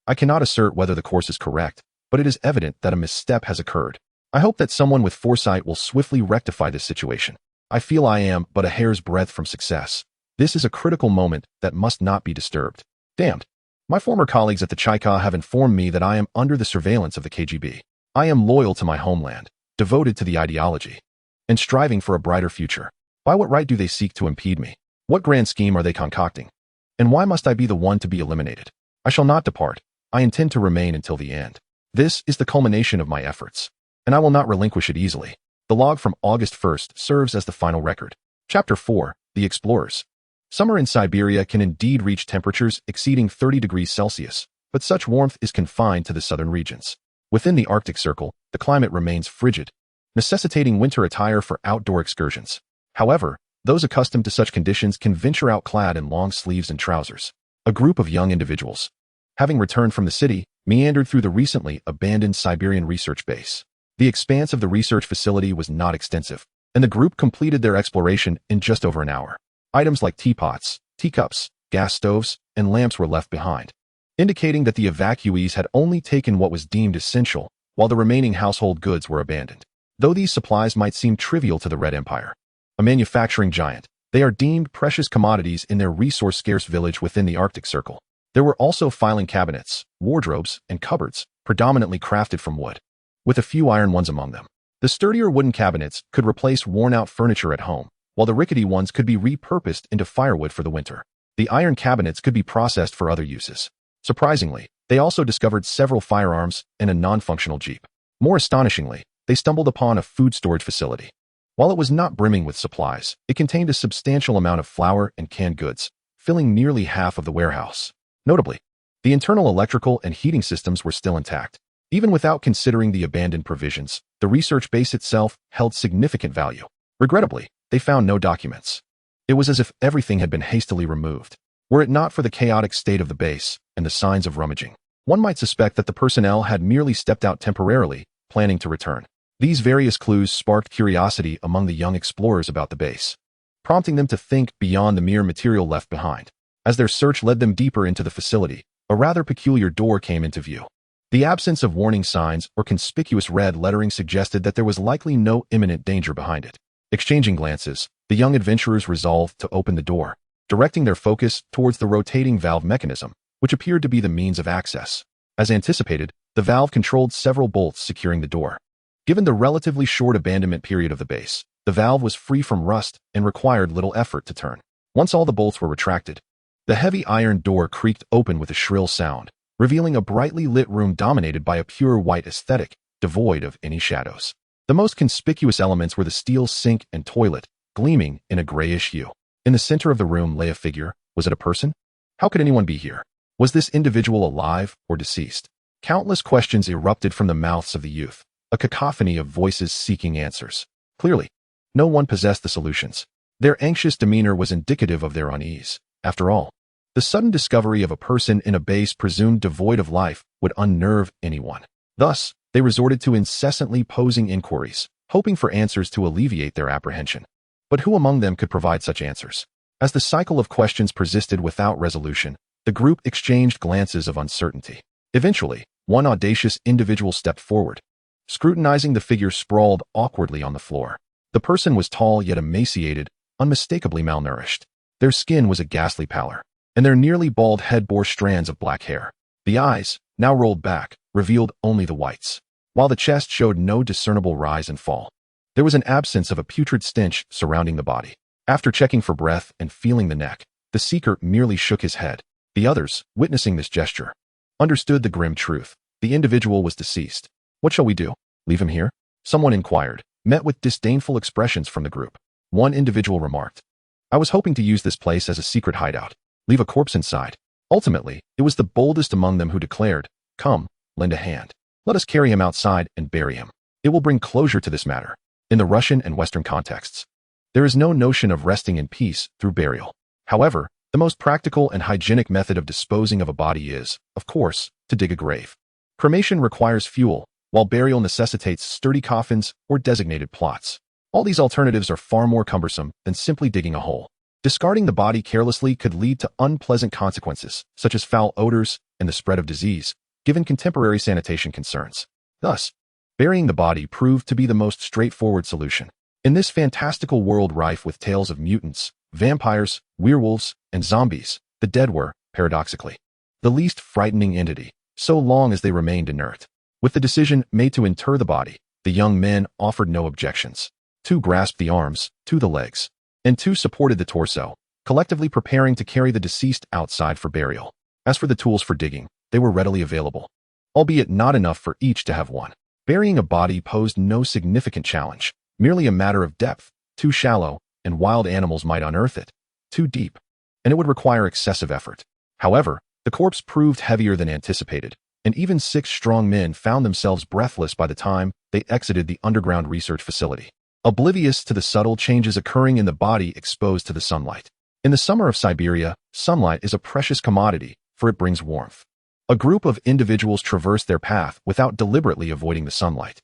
I cannot assert whether the course is correct, but it is evident that a misstep has occurred. I hope that someone with foresight will swiftly rectify this situation. I feel I am but a hair's breadth from success. This is a critical moment that must not be disturbed. Damned. My former colleagues at the Chika have informed me that I am under the surveillance of the KGB. I am loyal to my homeland, devoted to the ideology, and striving for a brighter future. By what right do they seek to impede me? What grand scheme are they concocting? And why must I be the one to be eliminated? I shall not depart. I intend to remain until the end. This is the culmination of my efforts, and I will not relinquish it easily. The log from August 1st serves as the final record. Chapter 4. The Explorers. Summer in Siberia can indeed reach temperatures exceeding 30 degrees Celsius, but such warmth is confined to the southern regions. Within the Arctic Circle, the climate remains frigid, necessitating winter attire for outdoor excursions. However, those accustomed to such conditions can venture out clad in long sleeves and trousers. A group of young individuals, having returned from the city, meandered through the recently abandoned Siberian research base. The expanse of the research facility was not extensive, and the group completed their exploration in just over an hour. Items like teapots, teacups, gas stoves, and lamps were left behind, indicating that the evacuees had only taken what was deemed essential, while the remaining household goods were abandoned. Though these supplies might seem trivial to the Red Empire, a manufacturing giant, they are deemed precious commodities in their resource-scarce village within the Arctic Circle. There were also filing cabinets, wardrobes, and cupboards, predominantly crafted from wood, with a few iron ones among them. The sturdier wooden cabinets could replace worn-out furniture at home, while the rickety ones could be repurposed into firewood for the winter. The iron cabinets could be processed for other uses. Surprisingly, they also discovered several firearms and a non-functional jeep. More astonishingly, they stumbled upon a food storage facility. While it was not brimming with supplies, it contained a substantial amount of flour and canned goods, filling nearly half of the warehouse. Notably, the internal electrical and heating systems were still intact. Even without considering the abandoned provisions, the research base itself held significant value. Regrettably, they found no documents. It was as if everything had been hastily removed. Were it not for the chaotic state of the base and the signs of rummaging, one might suspect that the personnel had merely stepped out temporarily, planning to return. These various clues sparked curiosity among the young explorers about the base, prompting them to think beyond the mere material left behind. As their search led them deeper into the facility, a rather peculiar door came into view. The absence of warning signs or conspicuous red lettering suggested that there was likely no imminent danger behind it. Exchanging glances, the young adventurers resolved to open the door, directing their focus towards the rotating valve mechanism, which appeared to be the means of access. As anticipated, the valve controlled several bolts securing the door. Given the relatively short abandonment period of the base, the valve was free from rust and required little effort to turn. Once all the bolts were retracted, the heavy iron door creaked open with a shrill sound, revealing a brightly lit room dominated by a pure white aesthetic, devoid of any shadows. The most conspicuous elements were the steel sink and toilet, gleaming in a grayish hue. In the center of the room lay a figure. Was it a person? How could anyone be here? Was this individual alive or deceased? Countless questions erupted from the mouths of the youth, a cacophony of voices seeking answers. Clearly, no one possessed the solutions. Their anxious demeanor was indicative of their unease. After all, the sudden discovery of a person in a base presumed devoid of life would unnerve anyone. Thus, they resorted to incessantly posing inquiries, hoping for answers to alleviate their apprehension. But who among them could provide such answers? As the cycle of questions persisted without resolution, the group exchanged glances of uncertainty. Eventually, one audacious individual stepped forward, scrutinizing the figure sprawled awkwardly on the floor. The person was tall yet emaciated, unmistakably malnourished. Their skin was a ghastly pallor, and their nearly bald head bore strands of black hair. The eyes, now rolled back, revealed only the whites, while the chest showed no discernible rise and fall. There was an absence of a putrid stench surrounding the body. After checking for breath and feeling the neck, the seeker merely shook his head. The others, witnessing this gesture, understood the grim truth. The individual was deceased. What shall we do? Leave him here? Someone inquired, met with disdainful expressions from the group. One individual remarked, "I was hoping to use this place as a secret hideout. Leave a corpse inside." Ultimately, it was the boldest among them who declared, "Come, lend a hand. Let us carry him outside and bury him. It will bring closure to this matter." In the Russian and Western contexts, there is no notion of resting in peace through burial. However, the most practical and hygienic method of disposing of a body is, of course, to dig a grave. Cremation requires fuel, while burial necessitates sturdy coffins or designated plots. All these alternatives are far more cumbersome than simply digging a hole. Discarding the body carelessly could lead to unpleasant consequences, such as foul odors and the spread of disease, given contemporary sanitation concerns. Thus, burying the body proved to be the most straightforward solution. In this fantastical world rife with tales of mutants, vampires, werewolves, and zombies, the dead were, paradoxically, the least frightening entity, so long as they remained inert. With the decision made to inter the body, the young men offered no objections. Two grasped the arms, two the legs, and two supported the torso, collectively preparing to carry the deceased outside for burial. As for the tools for digging, they were readily available, albeit not enough for each to have one. Burying a body posed no significant challenge, merely a matter of depth. Too shallow, and wild animals might unearth it. Too deep, and it would require excessive effort. However, the corpse proved heavier than anticipated, and even 6 strong men found themselves breathless by the time they exited the underground research facility, oblivious to the subtle changes occurring in the body exposed to the sunlight. In the summer of Siberia, sunlight is a precious commodity, for it brings warmth. A group of individuals traversed their path without deliberately avoiding the sunlight,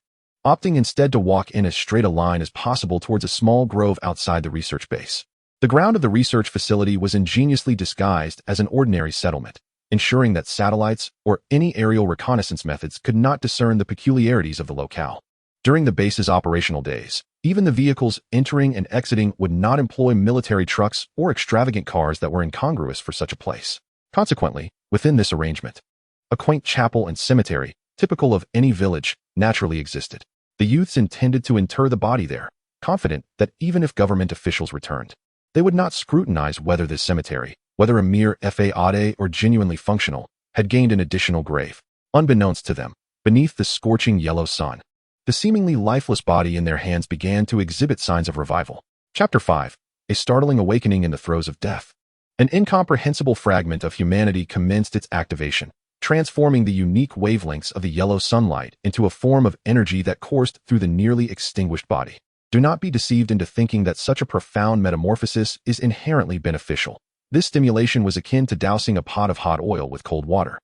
opting instead to walk in as straight a line as possible towards a small grove outside the research base. The ground of the research facility was ingeniously disguised as an ordinary settlement, ensuring that satellites or any aerial reconnaissance methods could not discern the peculiarities of the locale. During the base's operational days, even the vehicles entering and exiting would not employ military trucks or extravagant cars that were incongruous for such a place. Consequently, within this arrangement, a quaint chapel and cemetery, typical of any village, naturally existed. The youths intended to inter the body there, confident that even if government officials returned, they would not scrutinize whether this cemetery, whether a mere fade or genuinely functional, had gained an additional grave. Unbeknownst to them, beneath the scorching yellow sun, the seemingly lifeless body in their hands began to exhibit signs of revival. Chapter 5. A startling awakening in the throes of death. An incomprehensible fragment of humanity commenced its activation, transforming the unique wavelengths of the yellow sunlight into a form of energy that coursed through the nearly extinguished body. Do not be deceived into thinking that such a profound metamorphosis is inherently beneficial. This stimulation was akin to dousing a pot of hot oil with cold water,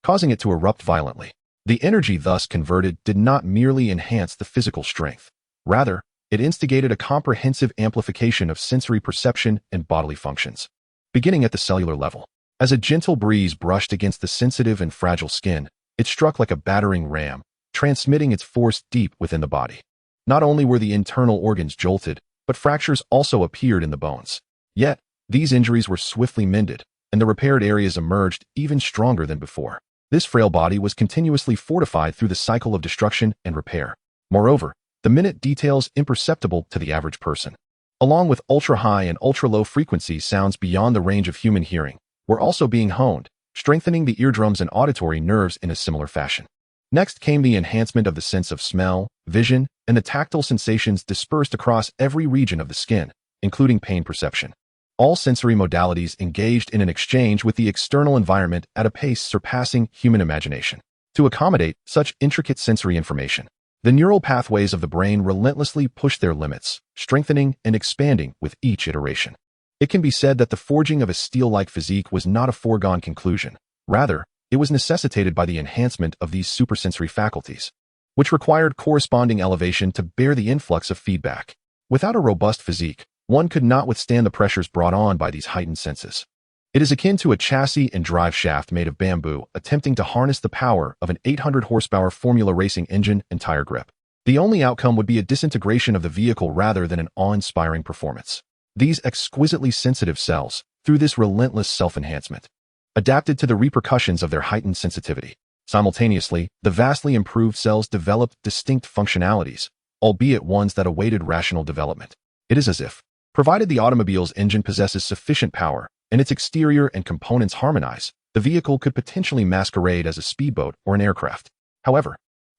causing it to erupt violently. The energy thus converted did not merely enhance the physical strength. Rather, it instigated a comprehensive amplification of sensory perception and bodily functions, beginning at the cellular level. As a gentle breeze brushed against the sensitive and fragile skin, it struck like a battering ram, transmitting its force deep within the body. Not only were the internal organs jolted, but fractures also appeared in the bones. Yet, these injuries were swiftly mended, and the repaired areas emerged even stronger than before. This frail body was continuously fortified through the cycle of destruction and repair. Moreover, the minute details imperceptible to the average person, along with ultra-high and ultra-low frequency sounds beyond the range of human hearing, were also being honed, strengthening the eardrums and auditory nerves in a similar fashion. Next came the enhancement of the sense of smell, vision, and the tactile sensations dispersed across every region of the skin, including pain perception. All sensory modalities engaged in an exchange with the external environment at a pace surpassing human imagination. To accommodate such intricate sensory information, the neural pathways of the brain relentlessly pushed their limits, strengthening and expanding with each iteration. It can be said that the forging of a steel-like physique was not a foregone conclusion. Rather, it was necessitated by the enhancement of these supersensory faculties, which required corresponding elevation to bear the influx of feedback. Without a robust physique, one could not withstand the pressures brought on by these heightened senses. It is akin to a chassis and drive shaft made of bamboo attempting to harness the power of an 800 horsepower Formula racing engine and tire grip. The only outcome would be a disintegration of the vehicle rather than an awe-inspiring performance. These exquisitely sensitive cells, through this relentless self-enhancement, adapted to the repercussions of their heightened sensitivity. Simultaneously, the vastly improved cells developed distinct functionalities, albeit ones that awaited rational development. It is as if, provided the automobile's engine possesses sufficient power and its exterior and components harmonize, the vehicle could potentially masquerade as a speedboat or an aircraft. However,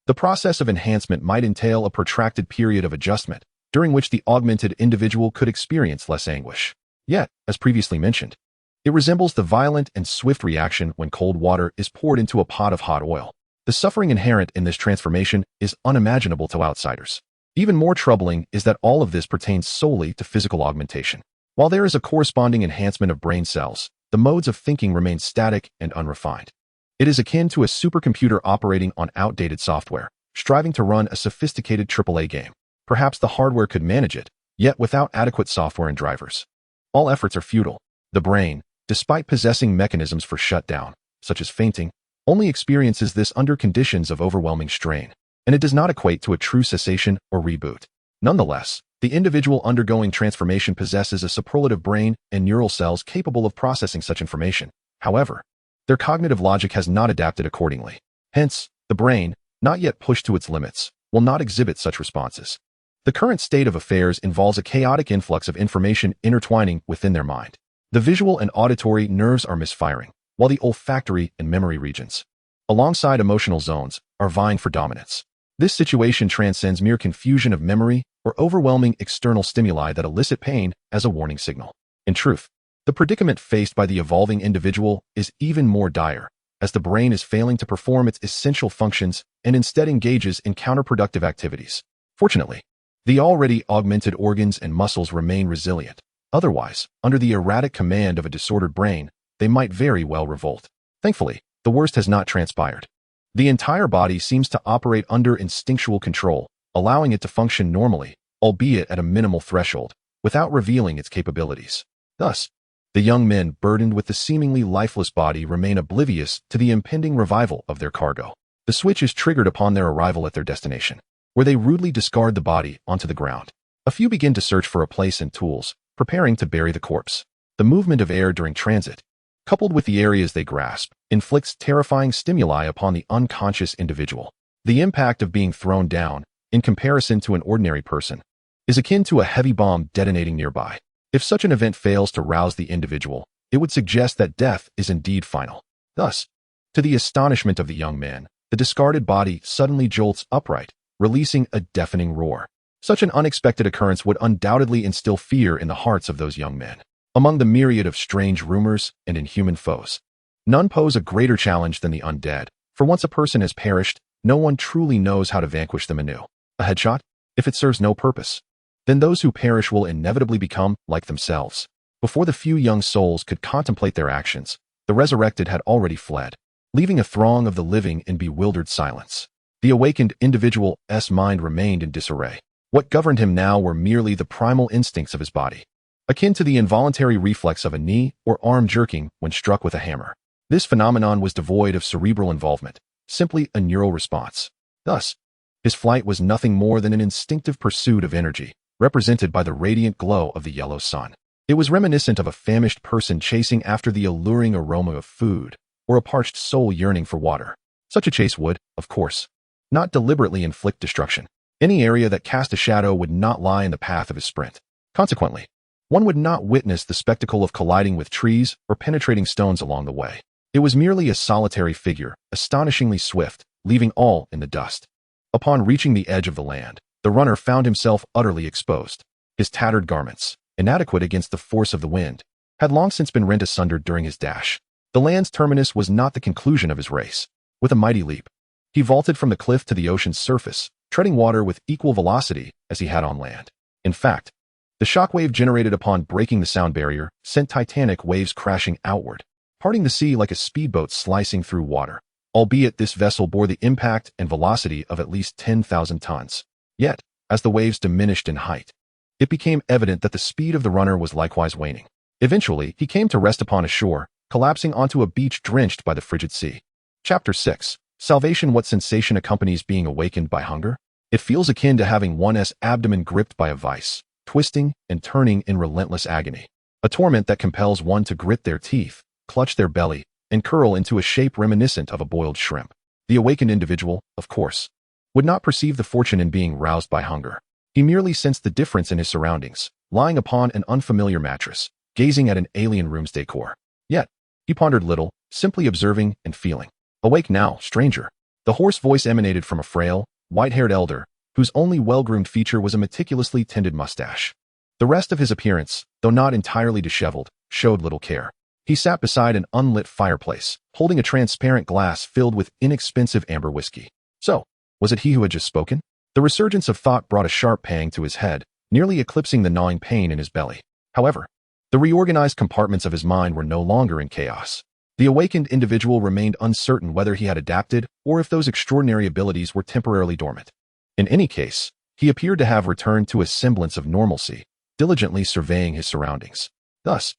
The process of enhancement might entail a protracted period of adjustment, during which the augmented individual could experience less anguish. Yet, as previously mentioned, it resembles the violent and swift reaction when cold water is poured into a pot of hot oil. The suffering inherent in this transformation is unimaginable to outsiders. Even more troubling is that all of this pertains solely to physical augmentation. While there is a corresponding enhancement of brain cells, the modes of thinking remain static and unrefined. It is akin to a supercomputer operating on outdated software, striving to run a sophisticated AAA game. Perhaps the hardware could manage it, yet without adequate software and drivers. All efforts are futile. The brain, despite possessing mechanisms for shutdown, such as fainting, only experiences this under conditions of overwhelming strain, and it does not equate to a true cessation or reboot. Nonetheless, the individual undergoing transformation possesses a superlative brain and neural cells capable of processing such information. However, their cognitive logic has not adapted accordingly. Hence, the brain, not yet pushed to its limits, will not exhibit such responses. The current state of affairs involves a chaotic influx of information intertwining within their mind. The visual and auditory nerves are misfiring, while the olfactory and memory regions, alongside emotional zones, are vying for dominance. This situation transcends mere confusion of memory or overwhelming external stimuli that elicit pain as a warning signal. In truth, the predicament faced by the evolving individual is even more dire, as the brain is failing to perform its essential functions and instead engages in counterproductive activities. Fortunately, the already augmented organs and muscles remain resilient. Otherwise, under the erratic command of a disordered brain, they might very well revolt. Thankfully, the worst has not transpired. The entire body seems to operate under instinctual control, allowing it to function normally, albeit at a minimal threshold, without revealing its capabilities. Thus, the young men burdened with the seemingly lifeless body remain oblivious to the impending revival of their cargo. The switch is triggered upon their arrival at their destination, where they rudely discard the body onto the ground. A few begin to search for a place and tools, preparing to bury the corpse. The movement of air during transit, coupled with the areas they grasp, inflicts terrifying stimuli upon the unconscious individual. The impact of being thrown down, in comparison to an ordinary person, is akin to a heavy bomb detonating nearby. If such an event fails to rouse the individual, it would suggest that death is indeed final. Thus, to the astonishment of the young man, the discarded body suddenly jolts upright, releasing a deafening roar. Such an unexpected occurrence would undoubtedly instill fear in the hearts of those young men. Among the myriad of strange rumors and inhuman foes, none pose a greater challenge than the undead, for once a person has perished, no one truly knows how to vanquish them anew. A headshot? If it serves no purpose, then those who perish will inevitably become like themselves. Before the few young souls could contemplate their actions, the resurrected had already fled, leaving a throng of the living in bewildered silence. The awakened individual's mind remained in disarray. What governed him now were merely the primal instincts of his body, akin to the involuntary reflex of a knee or arm jerking when struck with a hammer. This phenomenon was devoid of cerebral involvement, simply a neural response. Thus, his flight was nothing more than an instinctive pursuit of energy, represented by the radiant glow of the yellow sun. It was reminiscent of a famished person chasing after the alluring aroma of food, or a parched soul yearning for water. Such a chase would, of course, not deliberately inflict destruction. Any area that cast a shadow would not lie in the path of his sprint. Consequently, one would not witness the spectacle of colliding with trees or penetrating stones along the way. It was merely a solitary figure, astonishingly swift, leaving all in the dust. Upon reaching the edge of the land, the runner found himself utterly exposed. His tattered garments, inadequate against the force of the wind, had long since been rent asunder during his dash. The land's terminus was not the conclusion of his race. With a mighty leap, he vaulted from the cliff to the ocean's surface, treading water with equal velocity as he had on land. In fact, the shockwave generated upon breaking the sound barrier sent titanic waves crashing outward, parting the sea like a speedboat slicing through water, albeit this vessel bore the impact and velocity of at least 10,000 tons. Yet, as the waves diminished in height, it became evident that the speed of the runner was likewise waning. Eventually, he came to rest upon a shore, collapsing onto a beach drenched by the frigid sea. Chapter 6. Salvation. What sensation accompanies being awakened by hunger? It feels akin to having one's abdomen gripped by a vice, twisting and turning in relentless agony. A torment that compels one to grit their teeth, clutch their belly, and curl into a shape reminiscent of a boiled shrimp. The awakened individual, of course, would not perceive the fortune in being roused by hunger. He merely sensed the difference in his surroundings, lying upon an unfamiliar mattress, gazing at an alien room's decor. Yet, he pondered little, simply observing and feeling. Awake now, stranger. The hoarse voice emanated from a frail, white-haired elder, whose only well-groomed feature was a meticulously tended mustache. The rest of his appearance, though not entirely disheveled, showed little care. He sat beside an unlit fireplace, holding a transparent glass filled with inexpensive amber whiskey. So, was it he who had just spoken? The resurgence of thought brought a sharp pang to his head, nearly eclipsing the gnawing pain in his belly. However, the reorganized compartments of his mind were no longer in chaos. The awakened individual remained uncertain whether he had adapted or if those extraordinary abilities were temporarily dormant. In any case, he appeared to have returned to a semblance of normalcy, diligently surveying his surroundings. Thus,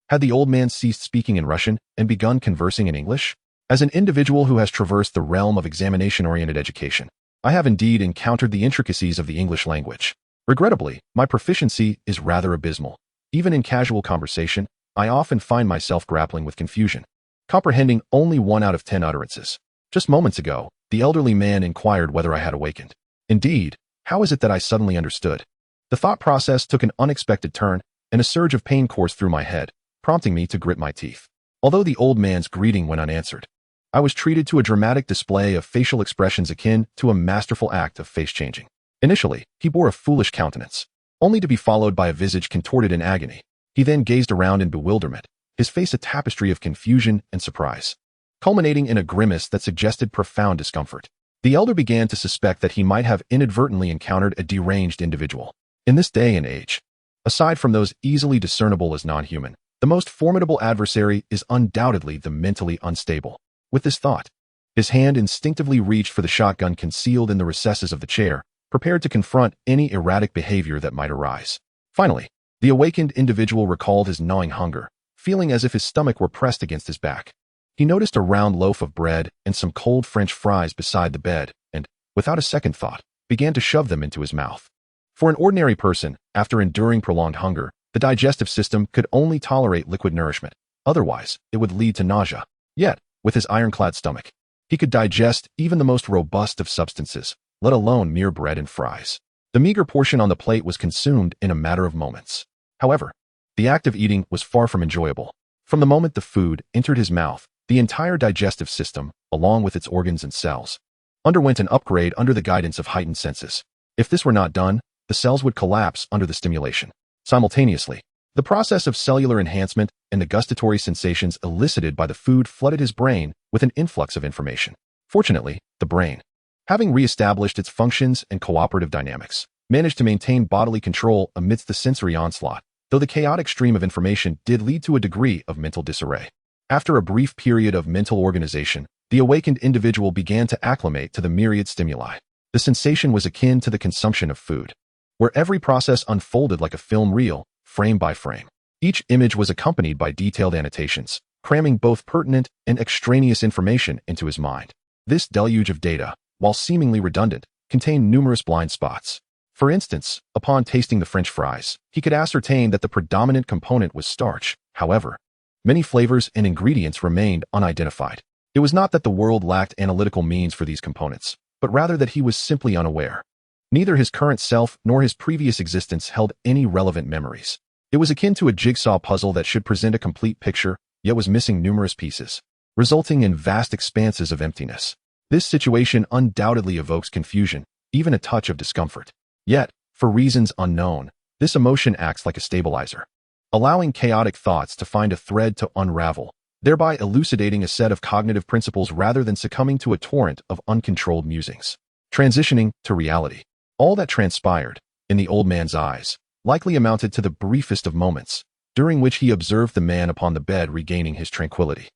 had the old man ceased speaking in Russian and begun conversing in English? As an individual who has traversed the realm of examination-oriented education, I have indeed encountered the intricacies of the English language. Regrettably, my proficiency is rather abysmal. Even in casual conversation, I often find myself grappling with confusion, comprehending only 1 out of 10 utterances. Just moments ago, the elderly man inquired whether I had awakened. Indeed, how is it that I suddenly understood? The thought process took an unexpected turn, and a surge of pain coursed through my head, prompting me to grit my teeth. Although the old man's greeting went unanswered, I was treated to a dramatic display of facial expressions akin to a masterful act of face-changing. Initially, he bore a foolish countenance, only to be followed by a visage contorted in agony. He then gazed around in bewilderment, his face a tapestry of confusion and surprise, culminating in a grimace that suggested profound discomfort. The elder began to suspect that he might have inadvertently encountered a deranged individual. In this day and age, aside from those easily discernible as non-human, the most formidable adversary is undoubtedly the mentally unstable. With this thought, his hand instinctively reached for the shotgun concealed in the recesses of the chair, prepared to confront any erratic behavior that might arise. Finally, the awakened individual recalled his gnawing hunger, feeling as if his stomach were pressed against his back. He noticed a round loaf of bread and some cold French fries beside the bed and, without a second thought, began to shove them into his mouth. For an ordinary person, after enduring prolonged hunger, the digestive system could only tolerate liquid nourishment. Otherwise, it would lead to nausea. Yet, with his ironclad stomach, he could digest even the most robust of substances, let alone mere bread and fries. The meager portion on the plate was consumed in a matter of moments. However, the act of eating was far from enjoyable. From the moment the food entered his mouth, the entire digestive system, along with its organs and cells, underwent an upgrade under the guidance of heightened senses. If this were not done, the cells would collapse under the stimulation. Simultaneously, the process of cellular enhancement and the gustatory sensations elicited by the food flooded his brain with an influx of information. Fortunately, the brain, having re-established its functions and cooperative dynamics, managed to maintain bodily control amidst the sensory onslaught, though the chaotic stream of information did lead to a degree of mental disarray. After a brief period of mental organization, the awakened individual began to acclimate to the myriad stimuli. The sensation was akin to the consumption of food, where every process unfolded like a film reel, frame by frame. Each image was accompanied by detailed annotations, cramming both pertinent and extraneous information into his mind. This deluge of data, while seemingly redundant, contained numerous blind spots. For instance, upon tasting the French fries, he could ascertain that the predominant component was starch. However, many flavors and ingredients remained unidentified. It was not that the world lacked analytical means for these components, but rather that he was simply unaware. Neither his current self nor his previous existence held any relevant memories. It was akin to a jigsaw puzzle that should present a complete picture, yet was missing numerous pieces, resulting in vast expanses of emptiness. This situation undoubtedly evokes confusion, even a touch of discomfort. Yet, for reasons unknown, this emotion acts like a stabilizer, allowing chaotic thoughts to find a thread to unravel, thereby elucidating a set of cognitive principles rather than succumbing to a torrent of uncontrolled musings. Transitioning to reality. All that transpired, in the old man's eyes, likely amounted to the briefest of moments, during which he observed the man upon the bed regaining his tranquility.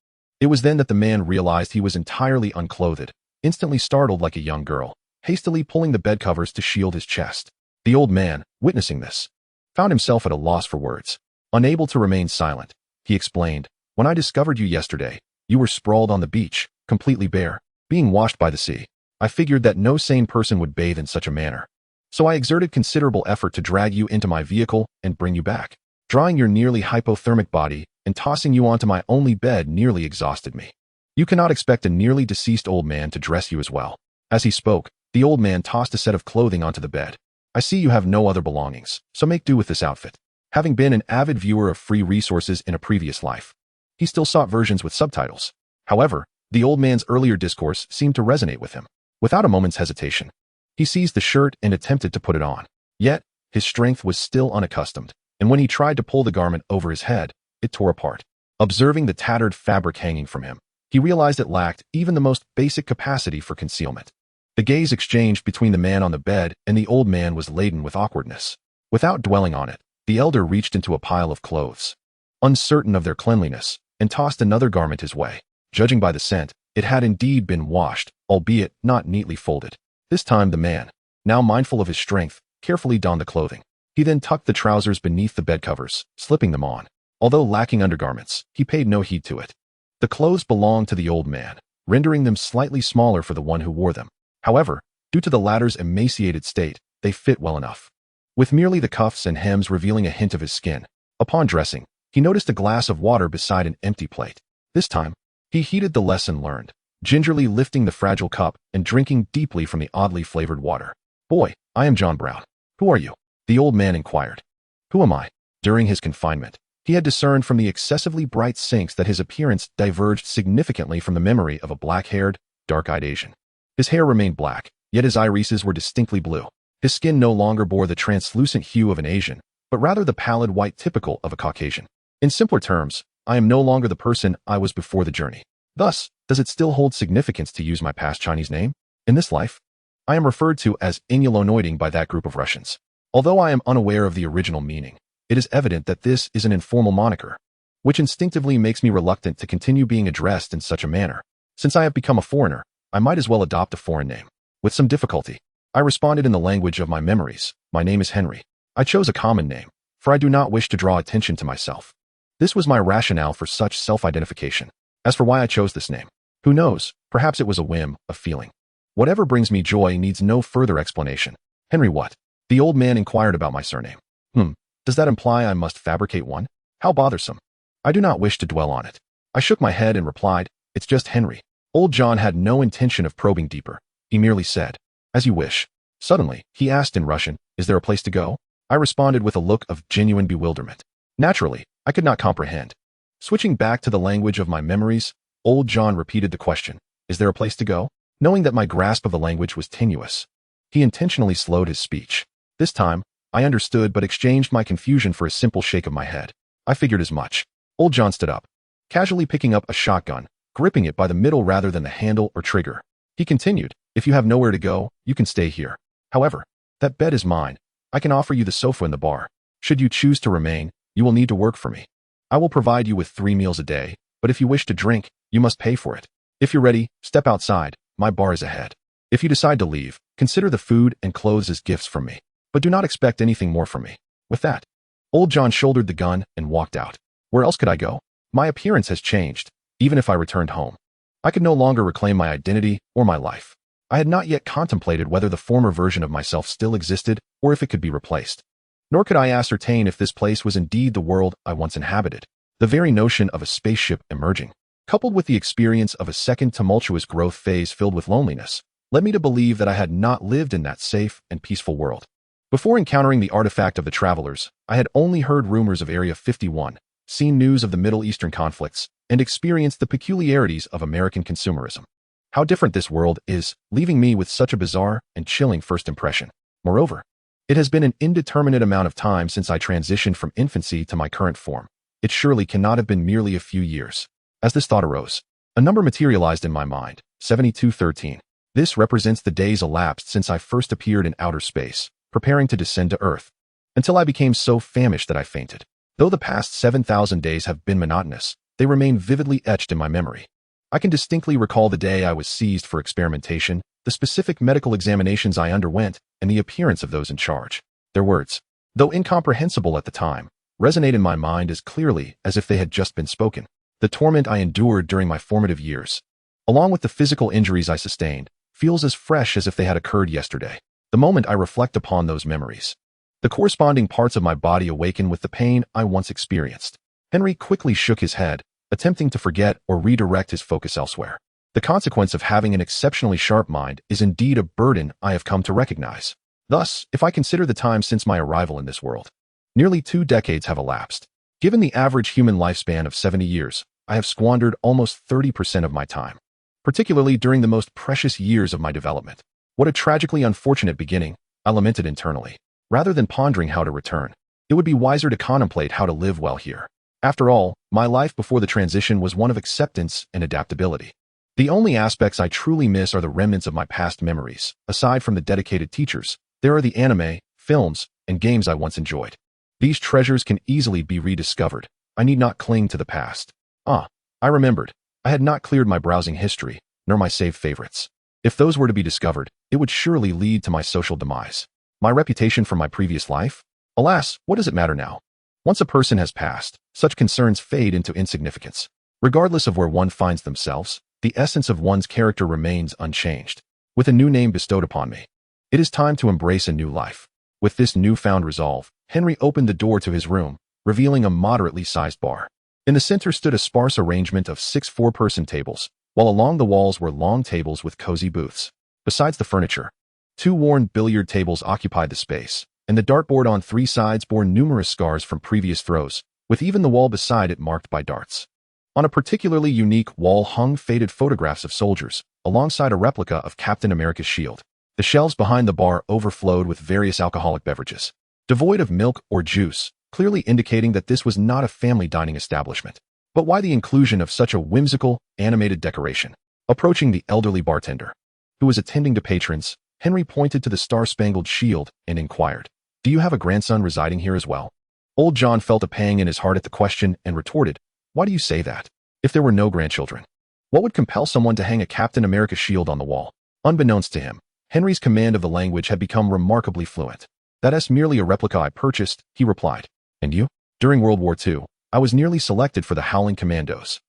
It was then that the man realized he was entirely unclothed, instantly startled like a young girl, hastily pulling the bed covers to shield his chest. The old man, witnessing this, found himself at a loss for words. Unable to remain silent, he explained, "When I discovered you yesterday, you were sprawled on the beach, completely bare, being washed by the sea. I figured that no sane person would bathe in such a manner. So I exerted considerable effort to drag you into my vehicle and bring you back. Drawing your nearly hypothermic body and tossing you onto my only bed nearly exhausted me. You cannot expect a nearly deceased old man to dress you as well." As he spoke, the old man tossed a set of clothing onto the bed. "I see you have no other belongings, so make do with this outfit." Having been an avid viewer of free resources in a previous life, he still sought versions with subtitles. However, The old man's earlier discourse seemed to resonate with him. Without a moment's hesitation, he seized the shirt and attempted to put it on. Yet, his strength was still unaccustomed, and when he tried to pull the garment over his head, it tore apart. Observing the tattered fabric hanging from him, he realized it lacked even the most basic capacity for concealment. The gaze exchanged between the man on the bed and the old man was laden with awkwardness. Without dwelling on it, the elder reached into a pile of clothes, uncertain of their cleanliness, and tossed another garment his way. Judging by the scent, it had indeed been washed, albeit not neatly folded. This time the man, now mindful of his strength, carefully donned the clothing. He then tucked the trousers beneath the bed covers, slipping them on. Although lacking undergarments, he paid no heed to it. The clothes belonged to the old man, rendering them slightly smaller for the one who wore them. However, due to the latter's emaciated state, they fit well enough, with merely the cuffs and hems revealing a hint of his skin. Upon dressing, he noticed a glass of water beside an empty plate. This time, he heeded the lesson learned, gingerly lifting the fragile cup and drinking deeply from the oddly flavored water. "Boy, I am John Brown. Who are you?" the old man inquired. "Who am I?" During his confinement, he had discerned from the excessively bright sinks that his appearance diverged significantly from the memory of a black-haired, dark-eyed Asian. His hair remained black, yet his irises were distinctly blue. His skin no longer bore the translucent hue of an Asian, but rather the pallid white typical of a Caucasian. In simpler terms, I am no longer the person I was before the journey. Thus, does it still hold significance to use my past Chinese name? In this life, I am referred to as Inyalonoiding by that group of Russians. Although I am unaware of the original meaning, it is evident that this is an informal moniker, which instinctively makes me reluctant to continue being addressed in such a manner. Since I have become a foreigner, I might as well adopt a foreign name. With some difficulty, I responded in the language of my memories. "My name is Henry. I chose a common name, for I do not wish to draw attention to myself." This was my rationale for such self-identification. As for why I chose this name, who knows? Perhaps it was a whim, a feeling. Whatever brings me joy needs no further explanation. "Henry what?" The old man inquired about my surname. Does that imply I must fabricate one? How bothersome. I do not wish to dwell on it. I shook my head and replied, "It's just Henry." Old John had no intention of probing deeper. He merely said, "As you wish." Suddenly, he asked in Russian, "Is there a place to go?" I responded with a look of genuine bewilderment. Naturally, I could not comprehend. Switching back to the language of my memories, old John repeated the question, "Is there a place to go?" Knowing that my grasp of the language was tenuous, he intentionally slowed his speech. This time, I understood but exchanged my confusion for a simple shake of my head. I figured as much. Old John stood up, casually picking up a shotgun, gripping it by the middle rather than the handle or trigger. He continued, "If you have nowhere to go, you can stay here. However, that bed is mine. I can offer you the sofa in the bar. Should you choose to remain, you will need to work for me. I will provide you with 3 meals a day, but if you wish to drink, you must pay for it. If you're ready, step outside. My bar is ahead. If you decide to leave, consider the food and clothes as gifts from me, but do not expect anything more from me." With that, old John shouldered the gun and walked out. Where else could I go? My appearance has changed, even if I returned home. I could no longer reclaim my identity or my life. I had not yet contemplated whether the former version of myself still existed or if it could be replaced. Nor could I ascertain if this place was indeed the world I once inhabited. The very notion of a spaceship emerging, coupled with the experience of a second tumultuous growth phase filled with loneliness, led me to believe that I had not lived in that safe and peaceful world. Before encountering the artifact of the travelers, I had only heard rumors of Area 51, seen news of the Middle Eastern conflicts, and experienced the peculiarities of American consumerism. How different this world is, leaving me with such a bizarre and chilling first impression. Moreover, it has been an indeterminate amount of time since I transitioned from infancy to my current form. It surely cannot have been merely a few years. As this thought arose, a number materialized in my mind, 7213. This represents the days elapsed since I first appeared in outer space, preparing to descend to Earth, until I became so famished that I fainted. Though the past 7,000 days have been monotonous, they remain vividly etched in my memory. I can distinctly recall the day I was seized for experimentation, the specific medical examinations I underwent, and the appearance of those in charge. Their words, though incomprehensible at the time, resonate in my mind as clearly as if they had just been spoken. The torment I endured during my formative years, along with the physical injuries I sustained, feels as fresh as if they had occurred yesterday. The moment I reflect upon those memories, the corresponding parts of my body awaken with the pain I once experienced. Henry quickly shook his head, attempting to forget or redirect his focus elsewhere. The consequence of having an exceptionally sharp mind is indeed a burden I have come to recognize. Thus, if I consider the time since my arrival in this world, nearly 2 decades have elapsed. Given the average human lifespan of 70 years, I have squandered almost 30% of my time. particularly during the most precious years of my development. What a tragically unfortunate beginning, I lamented internally. Rather than pondering how to return, it would be wiser to contemplate how to live well here. After all, my life before the transition was one of acceptance and adaptability. The only aspects I truly miss are the remnants of my past memories. Aside from the dedicated teachers, there are the anime, films, and games I once enjoyed. These treasures can easily be rediscovered. I need not cling to the past. I remembered. I had not cleared my browsing history, nor my saved favorites. If those were to be discovered, it would surely lead to my social demise. My reputation from my previous life? Alas, what does it matter now? Once a person has passed, such concerns fade into insignificance. Regardless of where one finds themselves, the essence of one's character remains unchanged. With a new name bestowed upon me, it is time to embrace a new life. With this newfound resolve, Henry opened the door to his room, revealing a moderately sized bar. In the center stood a sparse arrangement of 6 four-person tables, while along the walls were long tables with cozy booths. Besides the furniture, 2 worn billiard tables occupied the space, and the dartboard on 3 sides bore numerous scars from previous throws, with even the wall beside it marked by darts. On a particularly unique wall hung faded photographs of soldiers, alongside a replica of Captain America's shield. The shelves behind the bar overflowed with various alcoholic beverages, devoid of milk or juice, clearly indicating that this was not a family dining establishment. But why the inclusion of such a whimsical, animated decoration? Approaching the elderly bartender, who was attending to patrons, Henry pointed to the star-spangled shield and inquired, "Do you have a grandson residing here as well?" Old John felt a pang in his heart at the question and retorted, "Why do you say that? If there were no grandchildren, what would compel someone to hang a Captain America shield on the wall?" Unbeknownst to him, Henry's command of the language had become remarkably fluent. "That's merely a replica I purchased," he replied. "And you?" "During World War II, I was nearly selected for the Howling Commandos.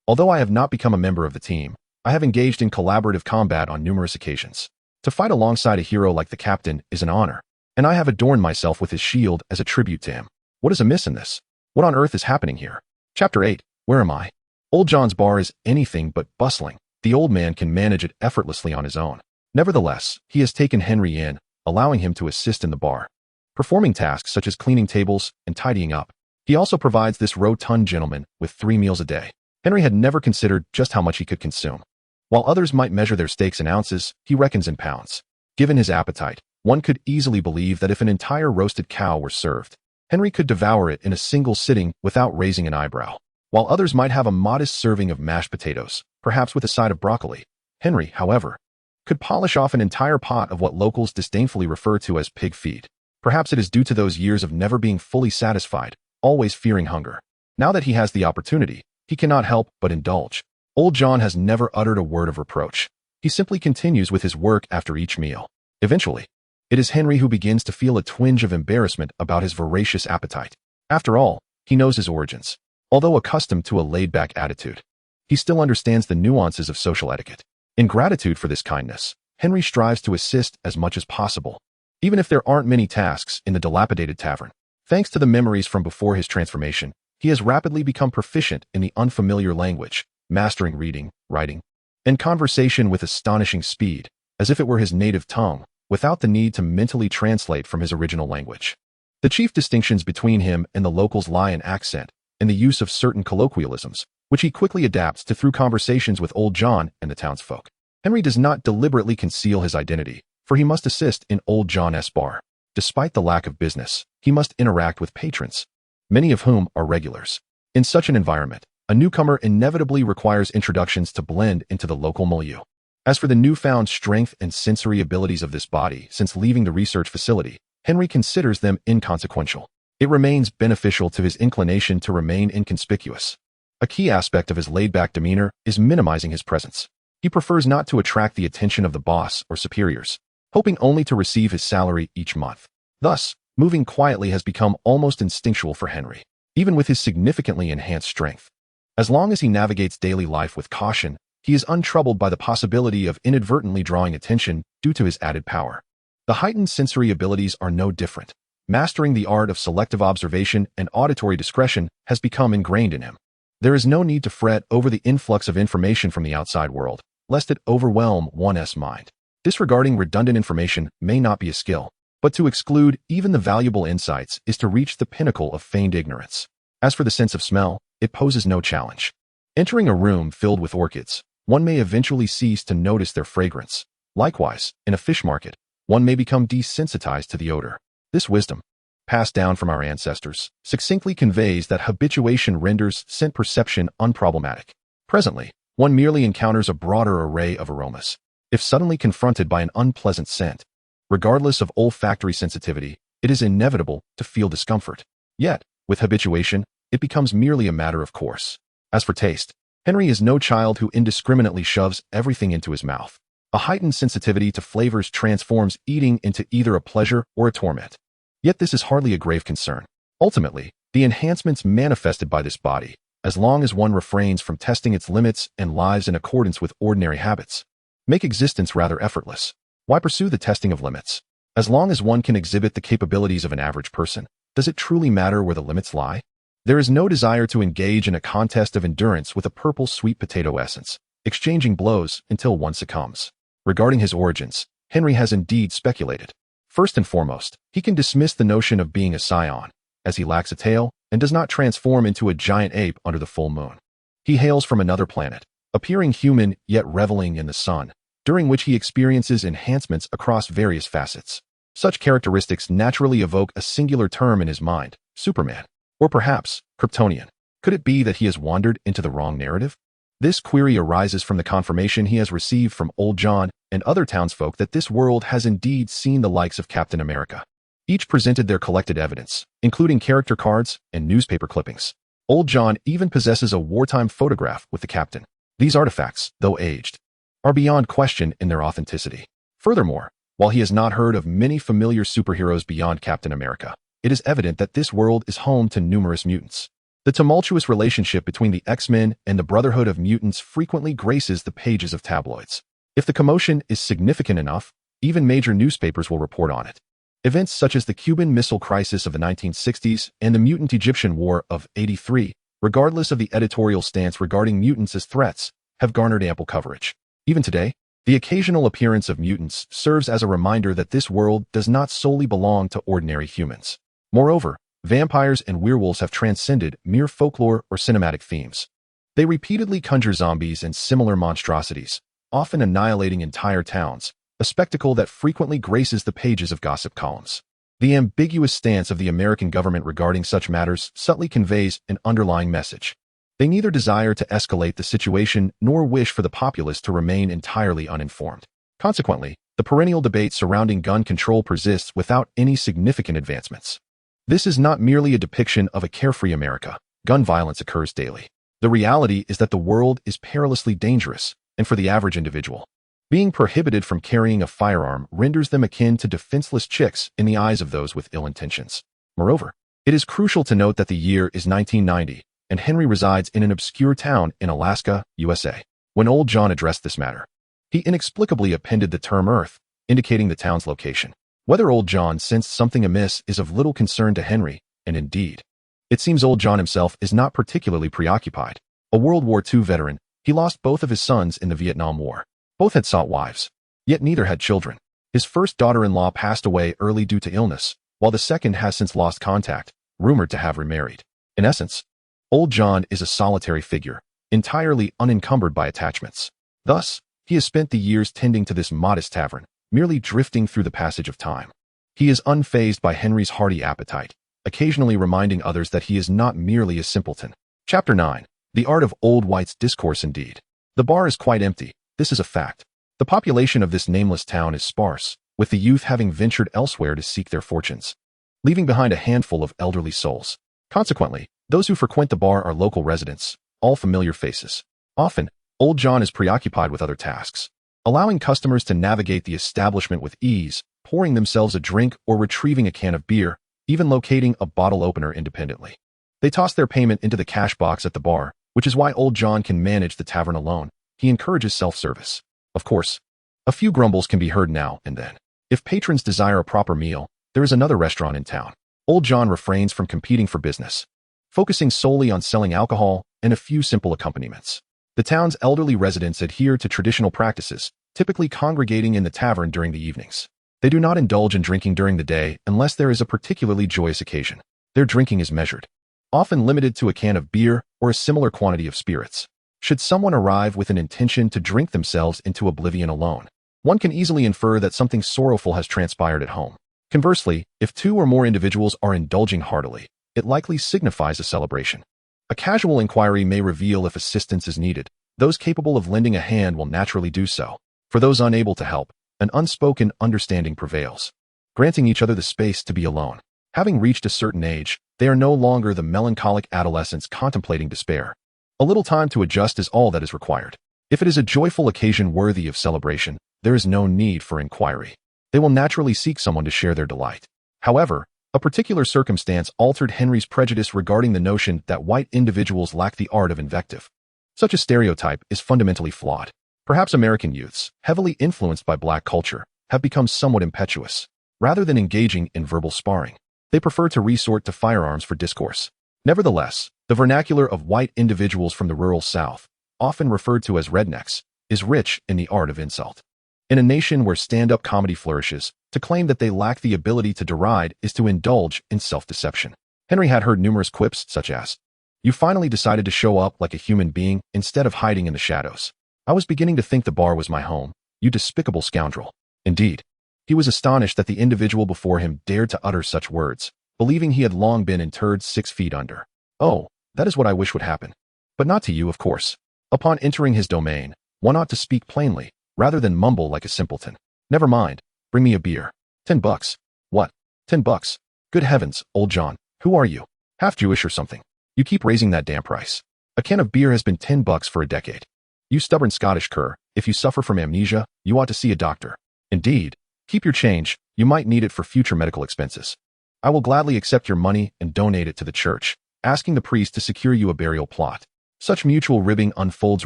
Although I have not become a member of the team, I have engaged in collaborative combat on numerous occasions. To fight alongside a hero like the Captain is an honor, and I have adorned myself with his shield as a tribute to him. What is amiss in this? What on earth is happening here?" Chapter 8. Where am I? Old John's bar is anything but bustling. The old man can manage it effortlessly on his own. Nevertheless, he has taken Henry in, allowing him to assist in the bar, performing tasks such as cleaning tables and tidying up. He also provides this rotund gentleman with 3 meals a day. Henry had never considered just how much he could consume. While others might measure their steaks in ounces, he reckons in pounds. Given his appetite, one could easily believe that if an entire roasted cow were served, Henry could devour it in a single sitting without raising an eyebrow. While others might have a modest serving of mashed potatoes, perhaps with a side of broccoli, Henry, however, could polish off an entire pot of what locals disdainfully refer to as pig feed. Perhaps it is due to those years of never being fully satisfied, always fearing hunger. Now that he has the opportunity, he cannot help but indulge. Old John has never uttered a word of reproach. He simply continues with his work after each meal. Eventually, it is Henry who begins to feel a twinge of embarrassment about his voracious appetite. After all, he knows his origins. Although accustomed to a laid-back attitude, he still understands the nuances of social etiquette. In gratitude for this kindness, Henry strives to assist as much as possible, even if there aren't many tasks in the dilapidated tavern. Thanks to the memories from before his transformation, he has rapidly become proficient in the unfamiliar language, mastering reading, writing, and conversation with astonishing speed, as if it were his native tongue, without the need to mentally translate from his original language. The chief distinctions between him and the locals lie in accent and the use of certain colloquialisms, which he quickly adapts to through conversations with Old John and the townsfolk. Henry does not deliberately conceal his identity, for he must assist in Old John's bar. Despite the lack of business, he must interact with patrons, many of whom are regulars. In such an environment, a newcomer inevitably requires introductions to blend into the local milieu. As for the newfound strength and sensory abilities of this body since leaving the research facility, Henry considers them inconsequential. It remains beneficial to his inclination to remain inconspicuous. A key aspect of his laid-back demeanor is minimizing his presence. He prefers not to attract the attention of the boss or superiors, hoping only to receive his salary each month. Thus, moving quietly has become almost instinctual for Henry, even with his significantly enhanced strength. As long as he navigates daily life with caution, he is untroubled by the possibility of inadvertently drawing attention due to his added power. The heightened sensory abilities are no different. Mastering the art of selective observation and auditory discretion has become ingrained in him. There is no need to fret over the influx of information from the outside world, lest it overwhelm one's mind. Disregarding redundant information may not be a skill, but to exclude even the valuable insights is to reach the pinnacle of feigned ignorance. As for the sense of smell, it poses no challenge. Entering a room filled with orchids, one may eventually cease to notice their fragrance. Likewise, in a fish market, one may become desensitized to the odor. This wisdom, passed down from our ancestors, succinctly conveys that habituation renders scent perception unproblematic. Presently, one merely encounters a broader array of aromas. If suddenly confronted by an unpleasant scent, regardless of olfactory sensitivity, it is inevitable to feel discomfort. Yet, with habituation, it becomes merely a matter of course. As for taste, Henry is no child who indiscriminately shoves everything into his mouth. A heightened sensitivity to flavors transforms eating into either a pleasure or a torment. Yet this is hardly a grave concern. Ultimately, the enhancements manifested by this body, as long as one refrains from testing its limits and lives in accordance with ordinary habits, make existence rather effortless. Why pursue the testing of limits? As long as one can exhibit the capabilities of an average person, does it truly matter where the limits lie? There is no desire to engage in a contest of endurance with a purple sweet potato essence, exchanging blows until one succumbs. Regarding his origins, Henry has indeed speculated. First and foremost, he can dismiss the notion of being a scion, as he lacks a tail and does not transform into a giant ape under the full moon. He hails from another planet, appearing human yet reveling in the sun, during which he experiences enhancements across various facets. Such characteristics naturally evoke a singular term in his mind, Superman, or perhaps Kryptonian. Could it be that he has wandered into the wrong narrative? This query arises from the confirmation he has received from Old John and other townsfolk that this world has indeed seen the likes of Captain America. Each presented their collected evidence, including character cards and newspaper clippings. Old John even possesses a wartime photograph with the captain. These artifacts, though aged, are beyond question in their authenticity. Furthermore, while he has not heard of many familiar superheroes beyond Captain America, it is evident that this world is home to numerous mutants. The tumultuous relationship between the X-Men and the Brotherhood of Mutants frequently graces the pages of tabloids. If the commotion is significant enough, even major newspapers will report on it. Events such as the Cuban Missile Crisis of the 1960s and the Mutant-Egyptian War of '83, regardless of the editorial stance regarding mutants as threats, have garnered ample coverage. Even today, the occasional appearance of mutants serves as a reminder that this world does not solely belong to ordinary humans. Moreover, vampires and werewolves have transcended mere folklore or cinematic themes. They repeatedly conjure zombies and similar monstrosities, often annihilating entire towns, a spectacle that frequently graces the pages of gossip columns. The ambiguous stance of the American government regarding such matters subtly conveys an underlying message. They neither desire to escalate the situation nor wish for the populace to remain entirely uninformed. Consequently, the perennial debate surrounding gun control persists without any significant advancements. This is not merely a depiction of a carefree America. Gun violence occurs daily. The reality is that the world is perilously dangerous, and for the average individual, being prohibited from carrying a firearm renders them akin to defenseless chicks in the eyes of those with ill intentions. Moreover, it is crucial to note that the year is 1990, and Henry resides in an obscure town in Alaska, USA. When Old John addressed this matter, he inexplicably appended the term Earth, indicating the town's location. Whether Old John sensed something amiss is of little concern to Henry, and indeed, it seems Old John himself is not particularly preoccupied. A World War II veteran, he lost both of his sons in the Vietnam War. Both had sought wives, yet neither had children. His first daughter-in-law passed away early due to illness, while the second has since lost contact, rumored to have remarried. In essence, Old John is a solitary figure, entirely unencumbered by attachments. Thus, he has spent the years tending to this modest tavern, merely drifting through the passage of time. He is unfazed by Henry's hearty appetite, occasionally reminding others that he is not merely a simpleton. Chapter 9. The Art of Old White's Discourse Indeed. The bar is quite empty, this is a fact. The population of this nameless town is sparse, with the youth having ventured elsewhere to seek their fortunes, leaving behind a handful of elderly souls. Consequently, those who frequent the bar are local residents, all familiar faces. Often, Old John is preoccupied with other tasks, allowing customers to navigate the establishment with ease, pouring themselves a drink or retrieving a can of beer, even locating a bottle opener independently. They toss their payment into the cash box at the bar, which is why Old John can manage the tavern alone. He encourages self-service. Of course, a few grumbles can be heard now and then. If patrons desire a proper meal, there is another restaurant in town. Old John refrains from competing for business, focusing solely on selling alcohol and a few simple accompaniments. The town's elderly residents adhere to traditional practices, typically congregating in the tavern during the evenings. They do not indulge in drinking during the day unless there is a particularly joyous occasion. Their drinking is measured, often limited to a can of beer or a similar quantity of spirits. Should someone arrive with an intention to drink themselves into oblivion alone, one can easily infer that something sorrowful has transpired at home. Conversely, if two or more individuals are indulging heartily, it likely signifies a celebration. A casual inquiry may reveal if assistance is needed. Those capable of lending a hand will naturally do so. For those unable to help, an unspoken understanding prevails, granting each other the space to be alone. Having reached a certain age, they are no longer the melancholic adolescents contemplating despair. A little time to adjust is all that is required. If it is a joyful occasion worthy of celebration, there is no need for inquiry. They will naturally seek someone to share their delight. However, a particular circumstance altered Henry's prejudice regarding the notion that white individuals lack the art of invective. Such a stereotype is fundamentally flawed. Perhaps American youths, heavily influenced by black culture, have become somewhat impetuous. Rather than engaging in verbal sparring, they prefer to resort to firearms for discourse. Nevertheless, the vernacular of white individuals from the rural South, often referred to as rednecks, is rich in the art of insult. In a nation where stand-up comedy flourishes, to claim that they lack the ability to deride is to indulge in self-deception. Henry had heard numerous quips such as, "You finally decided to show up like a human being instead of hiding in the shadows. I was beginning to think the bar was my home, you despicable scoundrel." Indeed, he was astonished that the individual before him dared to utter such words, believing he had long been interred 6 feet under. Oh, that is what I wish would happen. But not to you, of course. Upon entering his domain, one ought to speak plainly, rather than mumble like a simpleton. Never mind, bring me a beer. $10. What? $10? Good heavens, old John, who are you? Half Jewish or something? You keep raising that damn price. A can of beer has been $10 for a decade. You stubborn Scottish cur, if you suffer from amnesia, you ought to see a doctor. Indeed, keep your change, you might need it for future medical expenses. I will gladly accept your money and donate it to the church, asking the priest to secure you a burial plot. Such mutual ribbing unfolds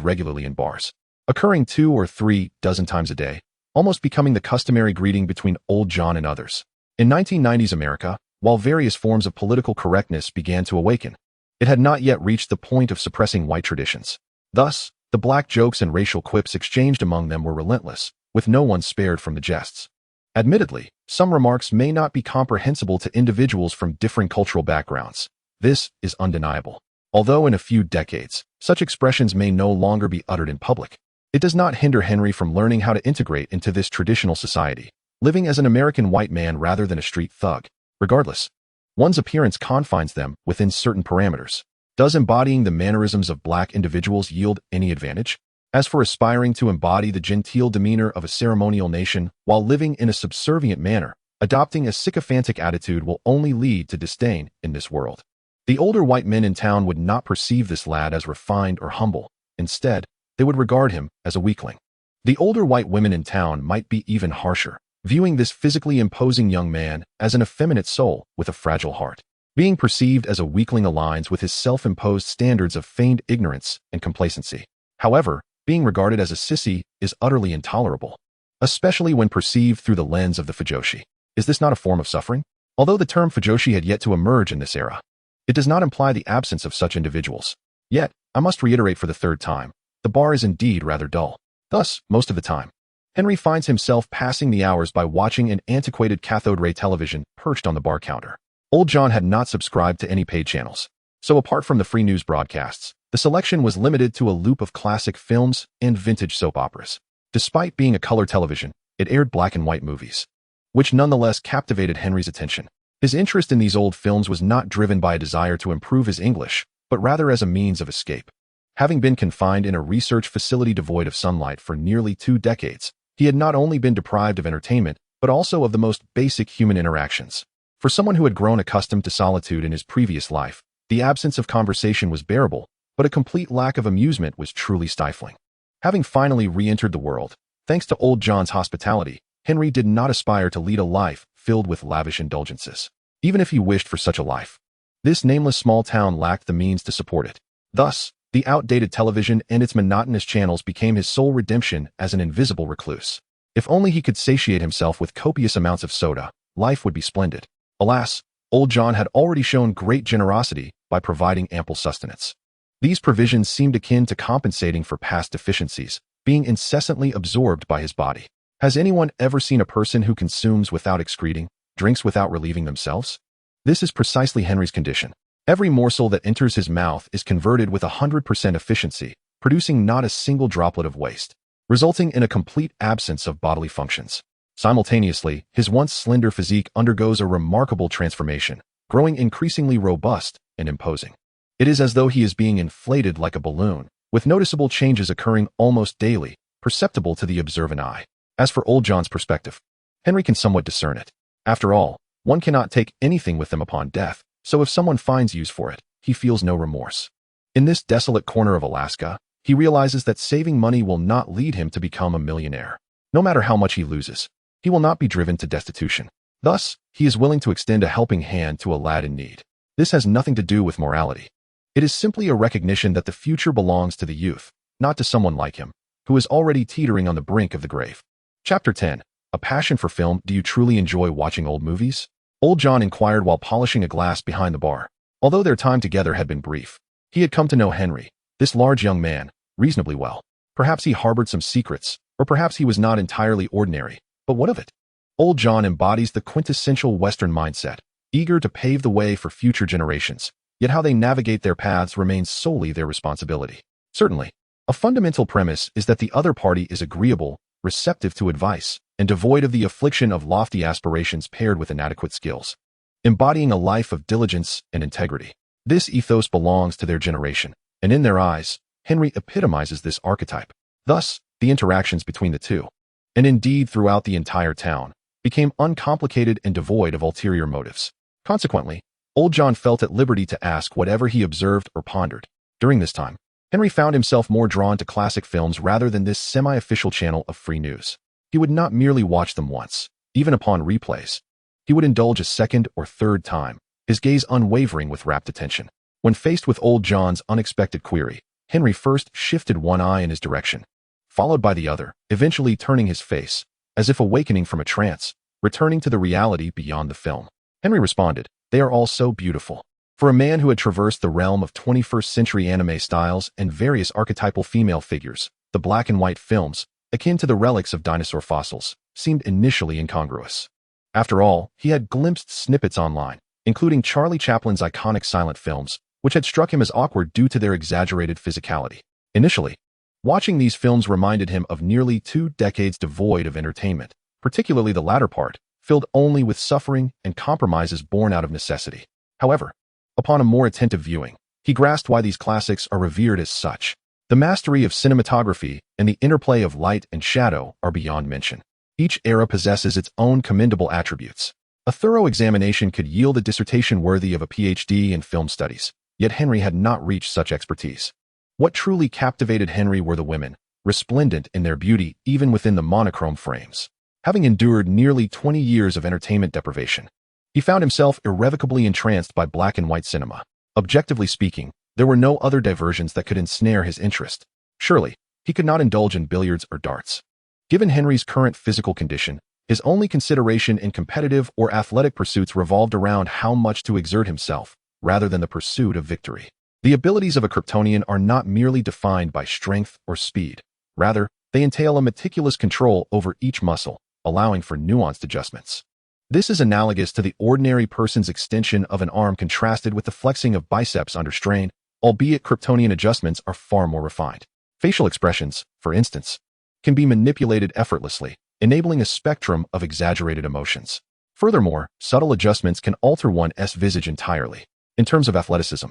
regularly in bars, occurring 2 or 3 dozen times a day, almost becoming the customary greeting between old John and others. In 1990s America, while various forms of political correctness began to awaken, it had not yet reached the point of suppressing white traditions. Thus, the black jokes and racial quips exchanged among them were relentless, with no one spared from the jests. Admittedly, some remarks may not be comprehensible to individuals from different cultural backgrounds. This is undeniable. Although in a few decades, such expressions may no longer be uttered in public, it does not hinder Henry from learning how to integrate into this traditional society, living as an American white man rather than a street thug. Regardless, one's appearance confines them within certain parameters. Does embodying the mannerisms of black individuals yield any advantage? As for aspiring to embody the genteel demeanor of a ceremonial nation while living in a subservient manner, adopting a sycophantic attitude will only lead to disdain in this world. The older white men in town would not perceive this lad as refined or humble. Instead, they would regard him as a weakling. The older white women in town might be even harsher, viewing this physically imposing young man as an effeminate soul with a fragile heart. Being perceived as a weakling aligns with his self-imposed standards of feigned ignorance and complacency. However, being regarded as a sissy is utterly intolerable, especially when perceived through the lens of the fujoshi. Is this not a form of suffering? Although the term fujoshi had yet to emerge in this era, it does not imply the absence of such individuals. Yet, I must reiterate for the 3rd time, the bar is indeed rather dull. Thus, most of the time, Henry finds himself passing the hours by watching an antiquated cathode ray television perched on the bar counter. Old John had not subscribed to any paid channels, so apart from the free news broadcasts, the selection was limited to a loop of classic films and vintage soap operas. Despite being a color television, it aired black and white movies, which nonetheless captivated Henry's attention. His interest in these old films was not driven by a desire to improve his English, but rather as a means of escape. Having been confined in a research facility devoid of sunlight for nearly 2 decades, he had not only been deprived of entertainment, but also of the most basic human interactions. For someone who had grown accustomed to solitude in his previous life, the absence of conversation was bearable, but a complete lack of amusement was truly stifling. Having finally re-entered the world, thanks to old John's hospitality, Henry did not aspire to lead a life filled with lavish indulgences, even if he wished for such a life. This nameless small town lacked the means to support it. Thus, the outdated television and its monotonous channels became his sole redemption as an invisible recluse. If only he could satiate himself with copious amounts of soda, life would be splendid. Alas, old John had already shown great generosity by providing ample sustenance. These provisions seemed akin to compensating for past deficiencies, being incessantly absorbed by his body. Has anyone ever seen a person who consumes without excreting, drinks without relieving themselves? This is precisely Henry's condition. Every morsel that enters his mouth is converted with 100% efficiency, producing not a single droplet of waste, resulting in a complete absence of bodily functions. Simultaneously, his once slender physique undergoes a remarkable transformation, growing increasingly robust and imposing. It is as though he is being inflated like a balloon, with noticeable changes occurring almost daily, perceptible to the observant eye. As for old John's perspective, Henry can somewhat discern it. After all, one cannot take anything with them upon death, so if someone finds use for it, he feels no remorse. In this desolate corner of Alaska, he realizes that saving money will not lead him to become a millionaire. No matter how much he loses, he will not be driven to destitution. Thus, he is willing to extend a helping hand to a lad in need. This has nothing to do with morality. It is simply a recognition that the future belongs to the youth, not to someone like him, who is already teetering on the brink of the grave. Chapter 10. A passion for film. Do you truly enjoy watching old movies? Old John inquired while polishing a glass behind the bar. Although their time together had been brief, he had come to know Henry, this large young man, reasonably well. Perhaps he harbored some secrets, or perhaps he was not entirely ordinary, but what of it? Old John embodies the quintessential Western mindset, eager to pave the way for future generations, yet how they navigate their paths remains solely their responsibility. Certainly, a fundamental premise is that the other party is agreeable, receptive to advice, and devoid of the affliction of lofty aspirations paired with inadequate skills, embodying a life of diligence and integrity. This ethos belongs to their generation, and in their eyes, Henry epitomizes this archetype. Thus, the interactions between the two, and indeed throughout the entire town, became uncomplicated and devoid of ulterior motives. Consequently, old John felt at liberty to ask whatever he observed or pondered. During this time, Henry found himself more drawn to classic films rather than this semi-official channel of free news. He would not merely watch them once, even upon replays. He would indulge a second or third time, his gaze unwavering with rapt attention. When faced with old John's unexpected query, Henry first shifted one eye in his direction, followed by the other, eventually turning his face, as if awakening from a trance, returning to the reality beyond the film. Henry responded, "They are all so beautiful." For a man who had traversed the realm of 21st century anime styles and various archetypal female figures, the black and white films, akin to the relics of dinosaur fossils, seemed initially incongruous. After all, he had glimpsed snippets online, including Charlie Chaplin's iconic silent films, which had struck him as awkward due to their exaggerated physicality. Initially, watching these films reminded him of nearly 2 decades devoid of entertainment, particularly the latter part, filled only with suffering and compromises born out of necessity. However, upon a more attentive viewing, he grasped why these classics are revered as such. The mastery of cinematography and the interplay of light and shadow are beyond mention. Each era possesses its own commendable attributes. A thorough examination could yield a dissertation worthy of a PhD in film studies, yet Henry had not reached such expertise. What truly captivated Henry were the women, resplendent in their beauty even within the monochrome frames. Having endured nearly 20 years of entertainment deprivation, he found himself irrevocably entranced by black and white cinema. Objectively speaking, there were no other diversions that could ensnare his interest. Surely, he could not indulge in billiards or darts. Given Henry's current physical condition, his only consideration in competitive or athletic pursuits revolved around how much to exert himself, rather than the pursuit of victory. The abilities of a Kryptonian are not merely defined by strength or speed. Rather, they entail a meticulous control over each muscle, allowing for nuanced adjustments. This is analogous to the ordinary person's extension of an arm contrasted with the flexing of biceps under strain, albeit Kryptonian adjustments are far more refined. Facial expressions, for instance, can be manipulated effortlessly, enabling a spectrum of exaggerated emotions. Furthermore, subtle adjustments can alter one's visage entirely. In terms of athleticism,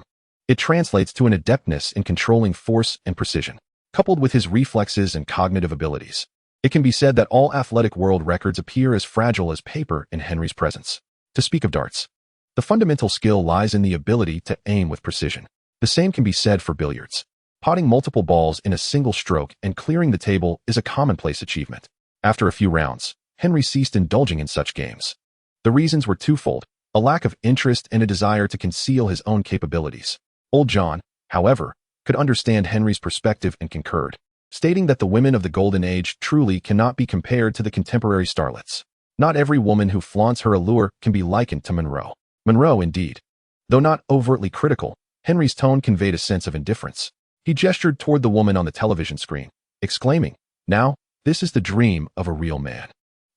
it translates to an adeptness in controlling force and precision, coupled with his reflexes and cognitive abilities. It can be said that all athletic world records appear as fragile as paper in Henry's presence. To speak of darts, the fundamental skill lies in the ability to aim with precision. The same can be said for billiards. Potting multiple balls in a single stroke and clearing the table is a commonplace achievement. After a few rounds, Henry ceased indulging in such games. The reasons were twofold: a lack of interest and a desire to conceal his own capabilities. Old John, however, could understand Henry's perspective and concurred, stating that the women of the Golden Age truly cannot be compared to the contemporary starlets. Not every woman who flaunts her allure can be likened to Monroe. Monroe, indeed. Though not overtly critical, Henry's tone conveyed a sense of indifference. He gestured toward the woman on the television screen, exclaiming, "Now, this is the dream of a real man."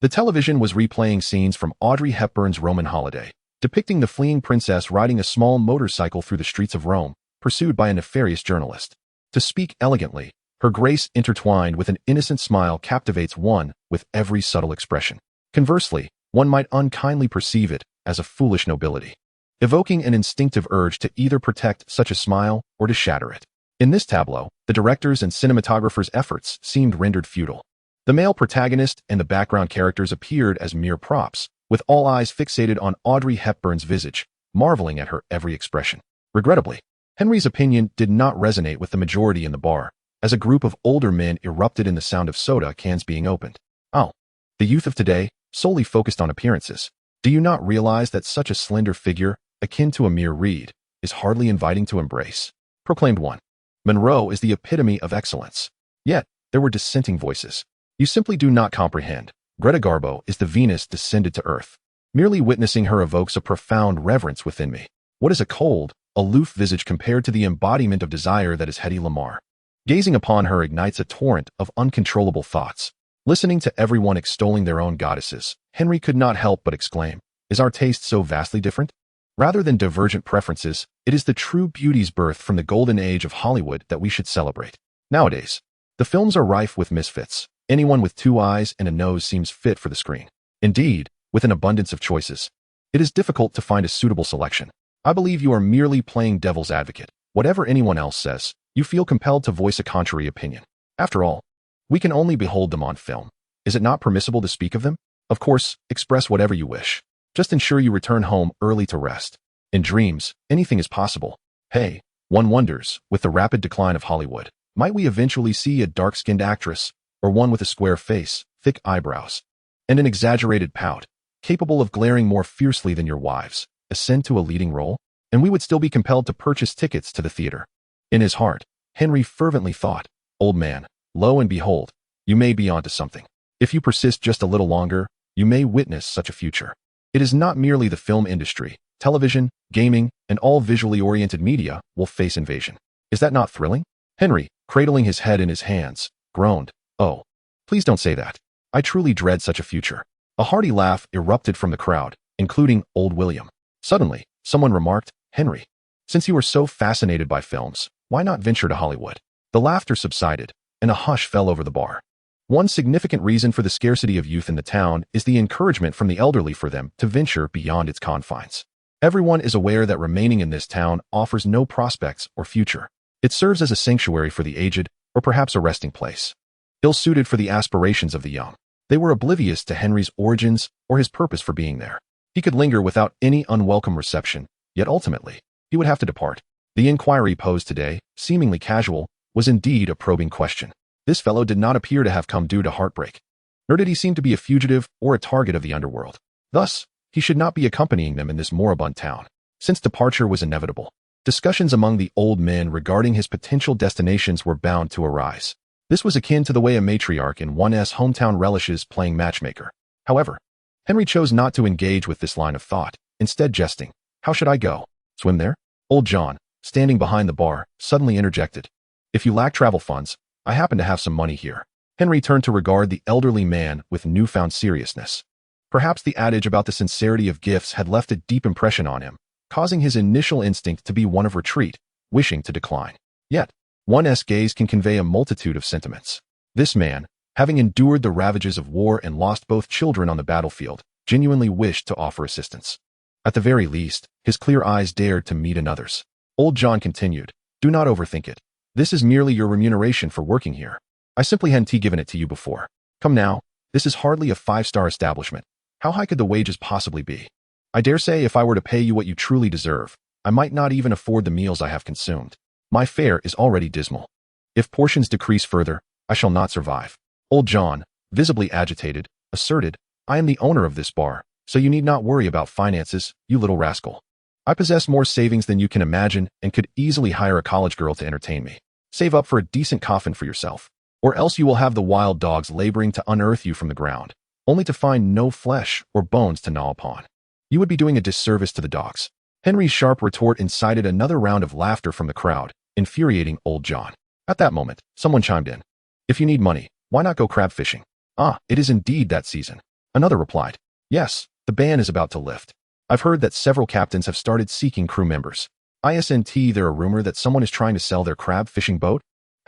The television was replaying scenes from Audrey Hepburn's Roman Holiday, depicting the fleeing princess riding a small motorcycle through the streets of Rome, pursued by a nefarious journalist. To speak elegantly, her grace intertwined with an innocent smile captivates one with every subtle expression. Conversely, one might unkindly perceive it as a foolish nobility, evoking an instinctive urge to either protect such a smile or to shatter it. In this tableau, the director's and cinematographer's efforts seemed rendered futile. The male protagonist and the background characters appeared as mere props, with all eyes fixated on Audrey Hepburn's visage, marveling at her every expression. Regrettably, Henry's opinion did not resonate with the majority in the bar, as a group of older men erupted in the sound of soda cans being opened. Oh, the youth of today, solely focused on appearances. Do you not realize that such a slender figure, akin to a mere reed, is hardly inviting to embrace? Proclaimed one. Monroe is the epitome of excellence. Yet, there were dissenting voices. You simply do not comprehend. Greta Garbo is the Venus descended to Earth. Merely witnessing her evokes a profound reverence within me. What is a cold, aloof visage compared to the embodiment of desire that is Hedy Lamarr? Gazing upon her ignites a torrent of uncontrollable thoughts. Listening to everyone extolling their own goddesses, Henry could not help but exclaim, is our taste so vastly different? Rather than divergent preferences, it is the true beauty's birth from the golden age of Hollywood that we should celebrate. Nowadays, the films are rife with misfits. Anyone with 2 eyes and a nose seems fit for the screen. Indeed, with an abundance of choices, it is difficult to find a suitable selection. I believe you are merely playing devil's advocate. Whatever anyone else says, you feel compelled to voice a contrary opinion. After all, we can only behold them on film. Is it not permissible to speak of them? Of course, express whatever you wish. Just ensure you return home early to rest. In dreams, anything is possible. Hey, one wonders, with the rapid decline of Hollywood, might we eventually see a dark-skinned actress, or one with a square face, thick eyebrows, and an exaggerated pout, capable of glaring more fiercely than your wives, ascend to a leading role? And we would still be compelled to purchase tickets to the theater. In his heart, Henry fervently thought, old man, lo and behold, you may be onto something. If you persist just a little longer, you may witness such a future. It is not merely the film industry. Television, gaming, and all visually oriented media will face invasion. Is that not thrilling? Henry, cradling his head in his hands, groaned, oh, please don't say that. I truly dread such a future. A hearty laugh erupted from the crowd, including old William. Suddenly, someone remarked, Henry, since you are so fascinated by films, why not venture to Hollywood? The laughter subsided, and a hush fell over the bar. One significant reason for the scarcity of youth in the town is the encouragement from the elderly for them to venture beyond its confines. Everyone is aware that remaining in this town offers no prospects or future. It serves as a sanctuary for the aged, or perhaps a resting place, ill-suited for the aspirations of the young. They were oblivious to Henry's origins or his purpose for being there. He could linger without any unwelcome reception, yet ultimately, he would have to depart. The inquiry posed today, seemingly casual, was indeed a probing question. This fellow did not appear to have come due to heartbreak, nor did he seem to be a fugitive or a target of the underworld. Thus, he should not be accompanying them in this moribund town. Since departure was inevitable, discussions among the old men regarding his potential destinations were bound to arise. This was akin to the way a matriarch in one's hometown relishes playing matchmaker. However, Henry chose not to engage with this line of thought, instead jesting, how should I go? Swim there? Old John, standing behind the bar, suddenly interjected, if you lack travel funds, I happen to have some money here. Henry turned to regard the elderly man with newfound seriousness. Perhaps the adage about the sincerity of gifts had left a deep impression on him, causing his initial instinct to be one of retreat, wishing to decline. Yet, one's gaze can convey a multitude of sentiments. This man, having endured the ravages of war and lost both children on the battlefield, genuinely wished to offer assistance. At the very least, his clear eyes dared to meet another's. Old John continued, do not overthink it. This is merely your remuneration for working here. I simply hadn't given it to you before. Come now, this is hardly a 5-star establishment. How high could the wages possibly be? I dare say if I were to pay you what you truly deserve, I might not even afford the meals I have consumed. My fare is already dismal. If portions decrease further, I shall not survive. Old John, visibly agitated, asserted, I am the owner of this bar, so you need not worry about finances, you little rascal. I possess more savings than you can imagine and could easily hire a college girl to entertain me. Save up for a decent coffin for yourself, or else you will have the wild dogs laboring to unearth you from the ground, only to find no flesh or bones to gnaw upon. You would be doing a disservice to the dogs. Henry's sharp retort incited another round of laughter from the crowd, infuriating old John. At that moment, someone chimed in. If you need money, why not go crab fishing? Ah, it is indeed that season. Another replied. Yes, the ban is about to lift. I've heard that several captains have started seeking crew members. Isn't there a rumor that someone is trying to sell their crab fishing boat?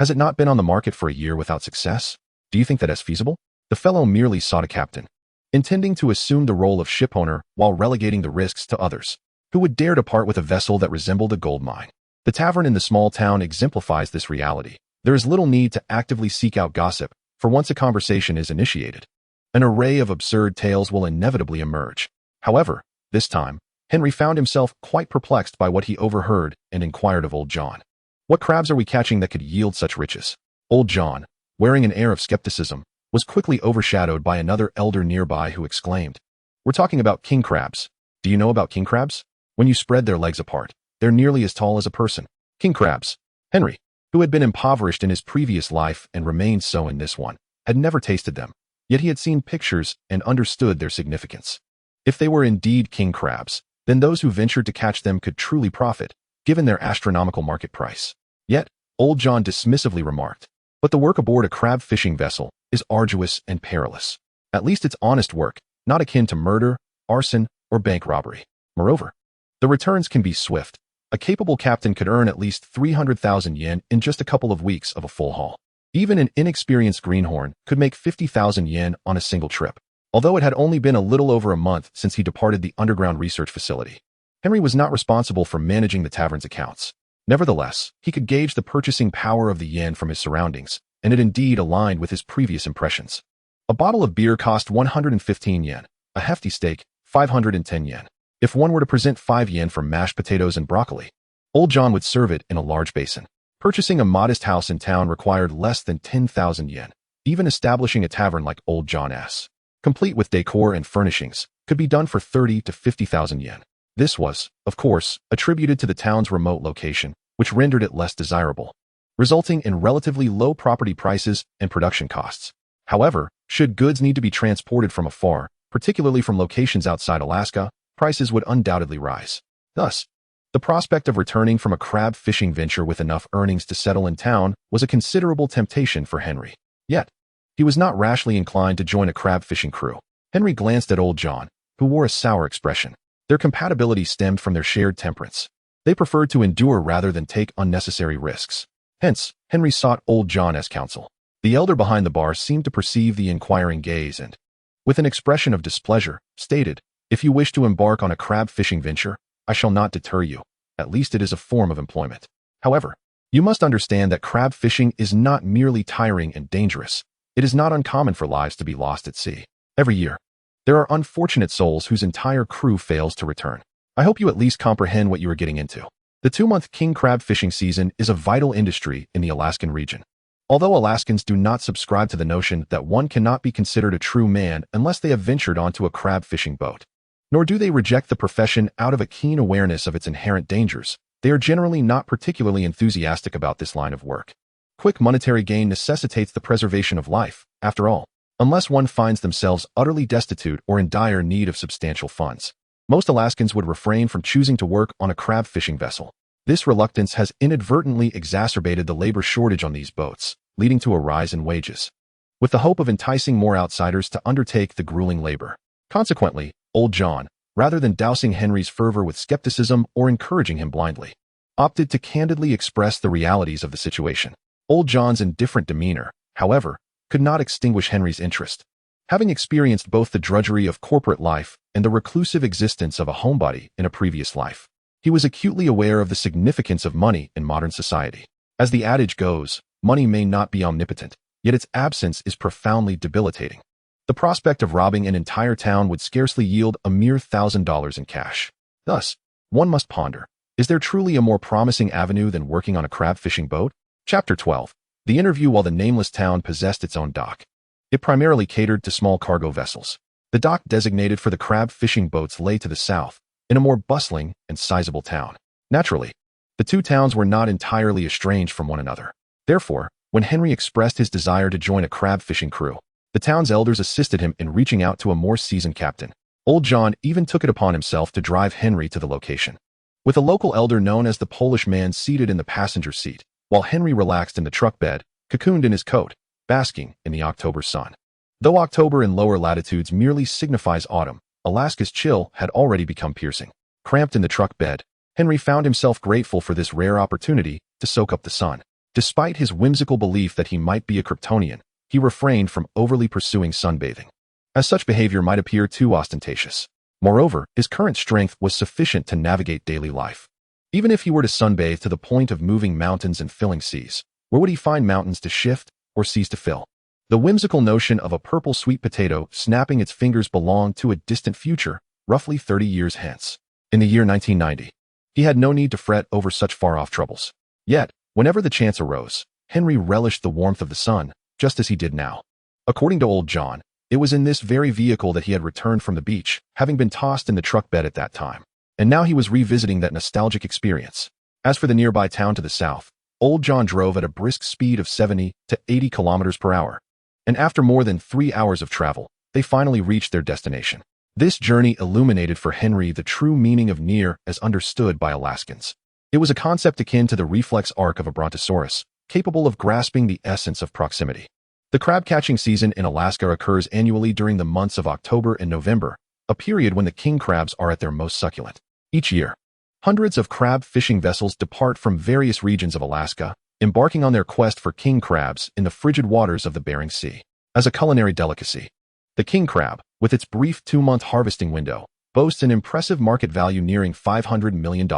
Has it not been on the market for a year without success? Do you think that is feasible? The fellow merely sought a captain, intending to assume the role of shipowner while relegating the risks to others. Who would dare to part with a vessel that resembled a gold mine? The tavern in the small town exemplifies this reality. There is little need to actively seek out gossip, for once a conversation is initiated, an array of absurd tales will inevitably emerge. However, this time, Henry found himself quite perplexed by what he overheard and inquired of old John. What crabs are we catching that could yield such riches? Old John, wearing an air of skepticism, was quickly overshadowed by another elder nearby who exclaimed, "We're talking about king crabs. Do you know about king crabs? When you spread their legs apart, they're nearly as tall as a person. King crabs." Henry, who had been impoverished in his previous life and remained so in this one, had never tasted them, yet he had seen pictures and understood their significance. If they were indeed king crabs, then those who ventured to catch them could truly profit, given their astronomical market price. Yet, old John dismissively remarked, "But the work aboard a crab fishing vessel is arduous and perilous. At least it's honest work, not akin to murder, arson, or bank robbery. Moreover, the returns can be swift. A capable captain could earn at least 300,000 yen in just a couple of weeks of a full haul. Even an inexperienced greenhorn could make 50,000 yen on a single trip." Although it had only been a little over a month since he departed the underground research facility, Henry was not responsible for managing the tavern's accounts. Nevertheless, he could gauge the purchasing power of the yen from his surroundings, and it indeed aligned with his previous impressions. A bottle of beer cost 115 yen, a hefty steak, 510 yen. If one were to present 5 yen for mashed potatoes and broccoli, old John would serve it in a large basin. Purchasing a modest house in town required less than 10,000 yen. Even establishing a tavern like old John's, complete with decor and furnishings, could be done for 30 to 50,000 yen. This was, of course, attributed to the town's remote location, which rendered it less desirable, resulting in relatively low property prices and production costs. However, should goods need to be transported from afar, particularly from locations outside Alaska, prices would undoubtedly rise. Thus, the prospect of returning from a crab fishing venture with enough earnings to settle in town was a considerable temptation for Henry. Yet, he was not rashly inclined to join a crab fishing crew. Henry glanced at old John, who wore a sour expression. Their compatibility stemmed from their shared temperance. They preferred to endure rather than take unnecessary risks. Hence, Henry sought old John as counsel. The elder behind the bar seemed to perceive the inquiring gaze and, with an expression of displeasure, stated, "If you wish to embark on a crab fishing venture, I shall not deter you. At least it is a form of employment. However, you must understand that crab fishing is not merely tiring and dangerous. It is not uncommon for lives to be lost at sea. Every year, there are unfortunate souls whose entire crew fails to return. I hope you at least comprehend what you are getting into." The 2-month king crab fishing season is a vital industry in the Alaskan region. Although Alaskans do not subscribe to the notion that one cannot be considered a true man unless they have ventured onto a crab fishing boat, nor do they reject the profession out of a keen awareness of its inherent dangers, they are generally not particularly enthusiastic about this line of work. Quick monetary gain necessitates the preservation of life, after all, unless one finds themselves utterly destitute or in dire need of substantial funds. Most Alaskans would refrain from choosing to work on a crab fishing vessel. This reluctance has inadvertently exacerbated the labor shortage on these boats, leading to a rise in wages, with the hope of enticing more outsiders to undertake the grueling labor. Consequently, old John, rather than dousing Henry's fervor with skepticism or encouraging him blindly, opted to candidly express the realities of the situation. Old John's indifferent demeanor, however, could not extinguish Henry's interest. Having experienced both the drudgery of corporate life and the reclusive existence of a homebody in a previous life, he was acutely aware of the significance of money in modern society. As the adage goes, money may not be omnipotent, yet its absence is profoundly debilitating. The prospect of robbing an entire town would scarcely yield a mere $1,000 in cash. Thus, one must ponder, is there truly a more promising avenue than working on a crab fishing boat? Chapter 12. The interview. While the nameless town possessed its own dock, it primarily catered to small cargo vessels. The dock designated for the crab fishing boats lay to the south, in a more bustling and sizable town. Naturally, the two towns were not entirely estranged from one another. Therefore, when Henry expressed his desire to join a crab fishing crew, the town's elders assisted him in reaching out to a more seasoned captain. Old John even took it upon himself to drive Henry to the location, with a local elder known as the Polish man seated in the passenger seat, while Henry relaxed in the truck bed, cocooned in his coat, basking in the October sun. Though October in lower latitudes merely signifies autumn, Alaska's chill had already become piercing. Cramped in the truck bed, Henry found himself grateful for this rare opportunity to soak up the sun. Despite his whimsical belief that he might be a Kryptonian, he refrained from overly pursuing sunbathing, as such behavior might appear too ostentatious. Moreover, his current strength was sufficient to navigate daily life. Even if he were to sunbathe to the point of moving mountains and filling seas, where would he find mountains to shift or seas to fill? The whimsical notion of a purple sweet potato snapping its fingers belonged to a distant future, roughly 30 years hence. In the year 1990, he had no need to fret over such far-off troubles. Yet, whenever the chance arose, Henry relished the warmth of the sun, just as he did now. According to old John, it was in this very vehicle that he had returned from the beach, having been tossed in the truck bed at that time. And now he was revisiting that nostalgic experience. As for the nearby town to the south, old John drove at a brisk speed of 70 to 80 kilometers per hour. And after more than 3 hours of travel, they finally reached their destination. This journey illuminated for Henry the true meaning of near as understood by Alaskans. It was a concept akin to the reflex arc of a brontosaurus, capable of grasping the essence of proximity. The crab-catching season in Alaska occurs annually during the months of October and November, a period when the king crabs are at their most succulent. Each year, hundreds of crab fishing vessels depart from various regions of Alaska, embarking on their quest for king crabs in the frigid waters of the Bering Sea. As a culinary delicacy, the king crab, with its brief 2-month harvesting window, boasts an impressive market value nearing $500 million.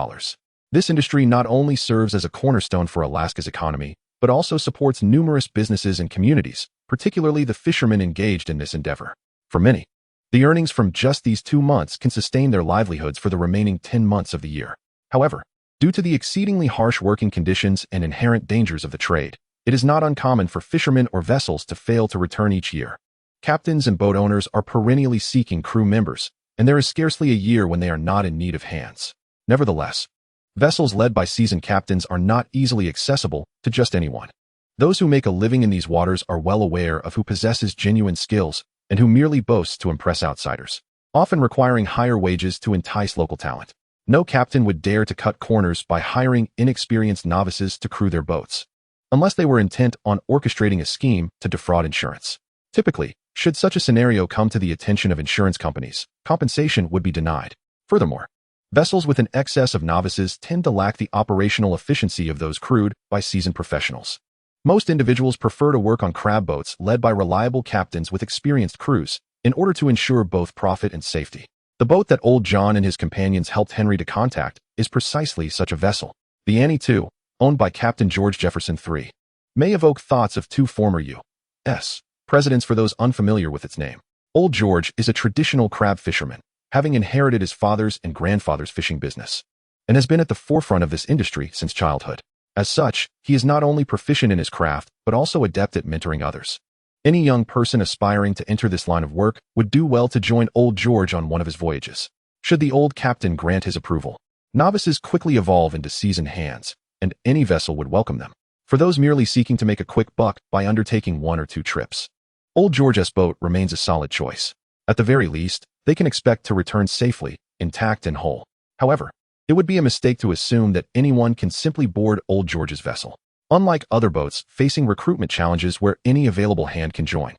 This industry not only serves as a cornerstone for Alaska's economy, but also supports numerous businesses and communities, particularly the fishermen engaged in this endeavor. For many, the earnings from just these 2 months can sustain their livelihoods for the remaining 10 months of the year. However, due to the exceedingly harsh working conditions and inherent dangers of the trade, it is not uncommon for fishermen or vessels to fail to return each year. Captains and boat owners are perennially seeking crew members, and there is scarcely a year when they are not in need of hands. Nevertheless, vessels led by seasoned captains are not easily accessible to just anyone. Those who make a living in these waters are well aware of who possesses genuine skills and who merely boasts to impress outsiders, often requiring higher wages to entice local talent. No captain would dare to cut corners by hiring inexperienced novices to crew their boats, unless they were intent on orchestrating a scheme to defraud insurance. Typically, should such a scenario come to the attention of insurance companies, compensation would be denied. Furthermore, vessels with an excess of novices tend to lack the operational efficiency of those crewed by seasoned professionals. Most individuals prefer to work on crab boats led by reliable captains with experienced crews, in order to ensure both profit and safety. The boat that old John and his companions helped Henry to contact is precisely such a vessel. The Annie II, owned by Captain George Jefferson III, may evoke thoughts of 2 former U.S. presidents for those unfamiliar with its name. Old George is a traditional crab fisherman, having inherited his father's and grandfather's fishing business, and has been at the forefront of this industry since childhood. As such, he is not only proficient in his craft, but also adept at mentoring others. Any young person aspiring to enter this line of work would do well to join old George on one of his voyages. Should the old captain grant his approval, novices quickly evolve into seasoned hands, and any vessel would welcome them. For those merely seeking to make a quick buck by undertaking 1 or 2 trips, old George's boat remains a solid choice. At the very least, they can expect to return safely, intact and whole. However, it would be a mistake to assume that anyone can simply board old George's vessel. Unlike other boats facing recruitment challenges where any available hand can join,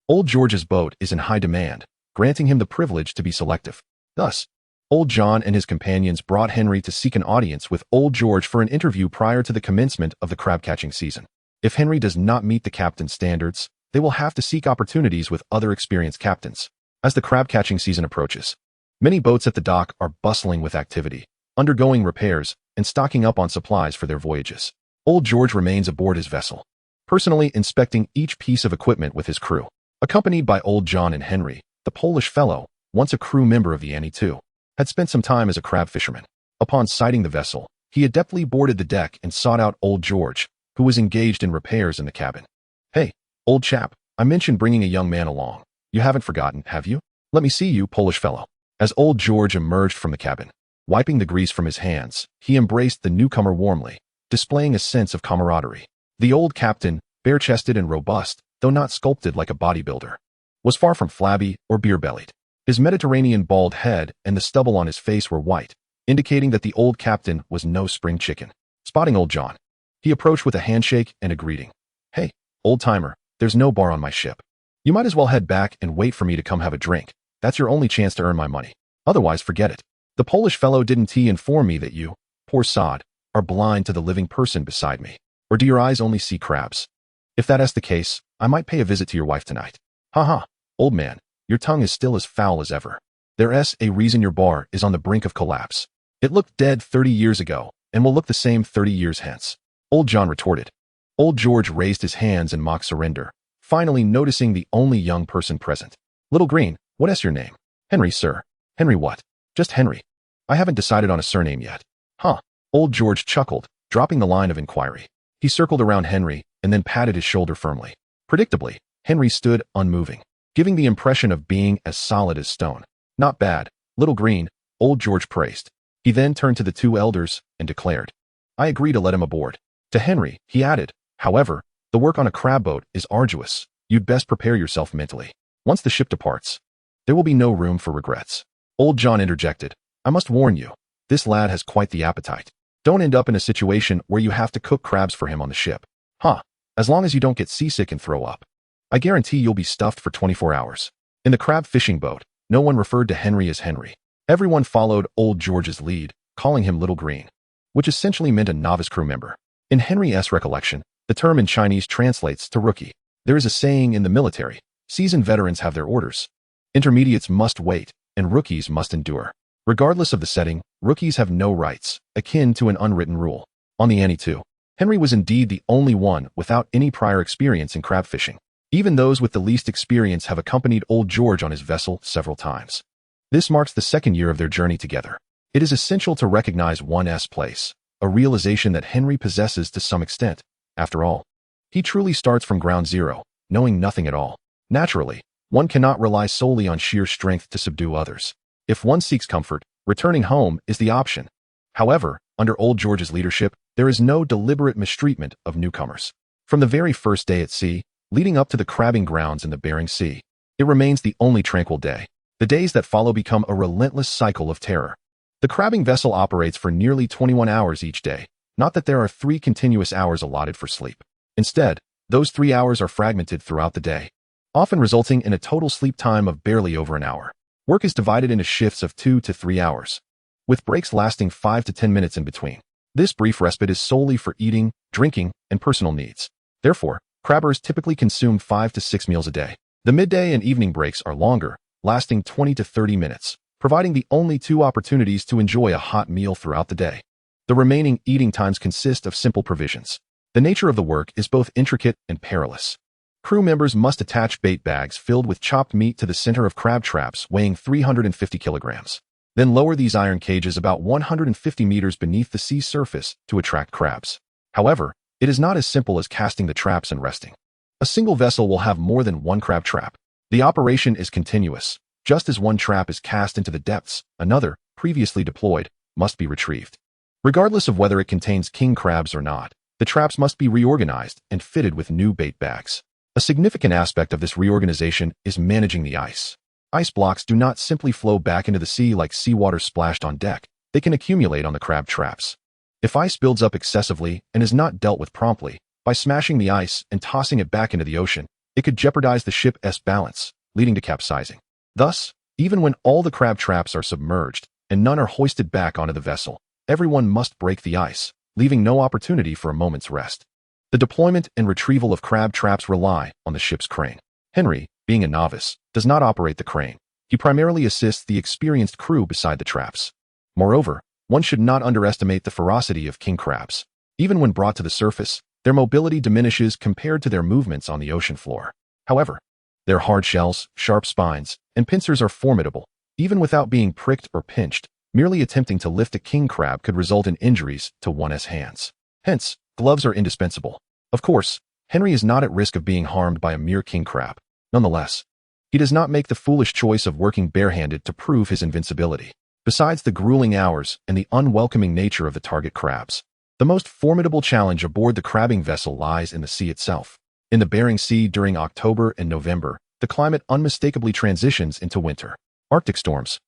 old George's boat is in high demand, granting him the privilege to be selective. Thus, old John and his companions brought Henry to seek an audience with old George for an interview prior to the commencement of the crab-catching season. If Henry does not meet the captain's standards, they will have to seek opportunities with other experienced captains. As the crab-catching season approaches, many boats at the dock are bustling with activity, undergoing repairs, and stocking up on supplies for their voyages. Old George remains aboard his vessel, personally inspecting each piece of equipment with his crew. Accompanied by old John and Henry, the Polish fellow, once a crew member of the Annie II, had spent some time as a crab fisherman. Upon sighting the vessel, he adeptly boarded the deck and sought out old George, who was engaged in repairs in the cabin. "Hey, old chap, I mentioned bringing a young man along. You haven't forgotten, have you? Let me see you, Polish fellow." As old George emerged from the cabin, wiping the grease from his hands, he embraced the newcomer warmly, displaying a sense of camaraderie. The old captain, bare-chested and robust, though not sculpted like a bodybuilder, was far from flabby or beer-bellied. His Mediterranean bald head and the stubble on his face were white, indicating that the old captain was no spring chicken. Spotting old John, he approached with a handshake and a greeting. "Hey, old-timer, there's no bar on my ship. You might as well head back and wait for me to come have a drink. That's your only chance to earn my money. Otherwise, forget it. The Polish fellow didn't inform me that you, poor sod, are blind to the living person beside me." Or do your eyes only see crabs? If that's the case, I might pay a visit to your wife tonight. Haha, old man, your tongue is still as foul as ever. There's a reason your bar is on the brink of collapse. It looked dead 30 years ago, and will look the same 30 years hence. Old John retorted. Old George raised his hands in mock surrender, finally noticing the only young person present. Little Green, what's your name? Henry, sir. Henry what? Just Henry. I haven't decided on a surname yet. Huh. Old George chuckled, dropping the line of inquiry. He circled around Henry and then patted his shoulder firmly. Predictably, Henry stood unmoving, giving the impression of being as solid as stone. Not bad, Little Green, Old George praised. He then turned to the two elders and declared, I agree to let him aboard. To Henry, he added, however, the work on a crab boat is arduous. You'd best prepare yourself mentally. Once the ship departs, there will be no room for regrets. Old John interjected, I must warn you, this lad has quite the appetite. Don't end up in a situation where you have to cook crabs for him on the ship. Huh, as long as you don't get seasick and throw up. I guarantee you'll be stuffed for 24 hours. In the crab fishing boat, no one referred to Henry as Henry. Everyone followed Old George's lead, calling him Little Green, which essentially meant a novice crew member. In Henry's recollection, the term in Chinese translates to rookie. There is a saying in the military, seasoned veterans have their orders. Intermediates must wait, and rookies must endure. Regardless of the setting, rookies have no rights, akin to an unwritten rule. On the ante too, Henry was indeed the only one without any prior experience in crab fishing. Even those with the least experience have accompanied Old George on his vessel several times. This marks the second year of their journey together. It is essential to recognize one's place, a realization that Henry possesses to some extent. After all, he truly starts from ground zero, knowing nothing at all. Naturally, one cannot rely solely on sheer strength to subdue others. If one seeks comfort, returning home is the option. However, under Old George's leadership, there is no deliberate mistreatment of newcomers. From the very first day at sea, leading up to the crabbing grounds in the Bering Sea, it remains the only tranquil day. The days that follow become a relentless cycle of terror. The crabbing vessel operates for nearly 21 hours each day, not that there are 3 continuous hours allotted for sleep. Instead, those 3 hours are fragmented throughout the day, often resulting in a total sleep time of barely over an hour. Work is divided into shifts of 2 to 3 hours, with breaks lasting 5 to 10 minutes in between. This brief respite is solely for eating, drinking, and personal needs. Therefore, crabbers typically consume 5 to 6 meals a day. The midday and evening breaks are longer, lasting 20 to 30 minutes, providing the only 2 opportunities to enjoy a hot meal throughout the day. The remaining eating times consist of simple provisions. The nature of the work is both intricate and perilous. Crew members must attach bait bags filled with chopped meat to the center of crab traps weighing 350 kilograms. Then lower these iron cages about 150 meters beneath the sea surface to attract crabs. However, it is not as simple as casting the traps and resting. A single vessel will have more than 1 crab trap. The operation is continuous. Just as one trap is cast into the depths, another, previously deployed, must be retrieved. Regardless of whether it contains king crabs or not, the traps must be reorganized and fitted with new bait bags. A significant aspect of this reorganization is managing the ice. Ice blocks do not simply flow back into the sea like seawater splashed on deck. They can accumulate on the crab traps. If ice builds up excessively and is not dealt with promptly, by smashing the ice and tossing it back into the ocean, it could jeopardize the ship's balance, leading to capsizing. Thus, even when all the crab traps are submerged and none are hoisted back onto the vessel, everyone must break the ice, leaving no opportunity for a moment's rest. The deployment and retrieval of crab traps rely on the ship's crane. Henry, being a novice, does not operate the crane. He primarily assists the experienced crew beside the traps. Moreover, one should not underestimate the ferocity of king crabs. Even when brought to the surface, their mobility diminishes compared to their movements on the ocean floor. However, their hard shells, sharp spines, and pincers are formidable. Even without being pricked or pinched, merely attempting to lift a king crab could result in injuries to one's hands. Hence, gloves are indispensable. Of course, Henry is not at risk of being harmed by a mere king crab. Nonetheless, he does not make the foolish choice of working barehanded to prove his invincibility. Besides the grueling hours and the unwelcoming nature of the target crabs, the most formidable challenge aboard the crabbing vessel lies in the sea itself. In the Bering Sea during October and November, the climate unmistakably transitions into winter. Arctic storms,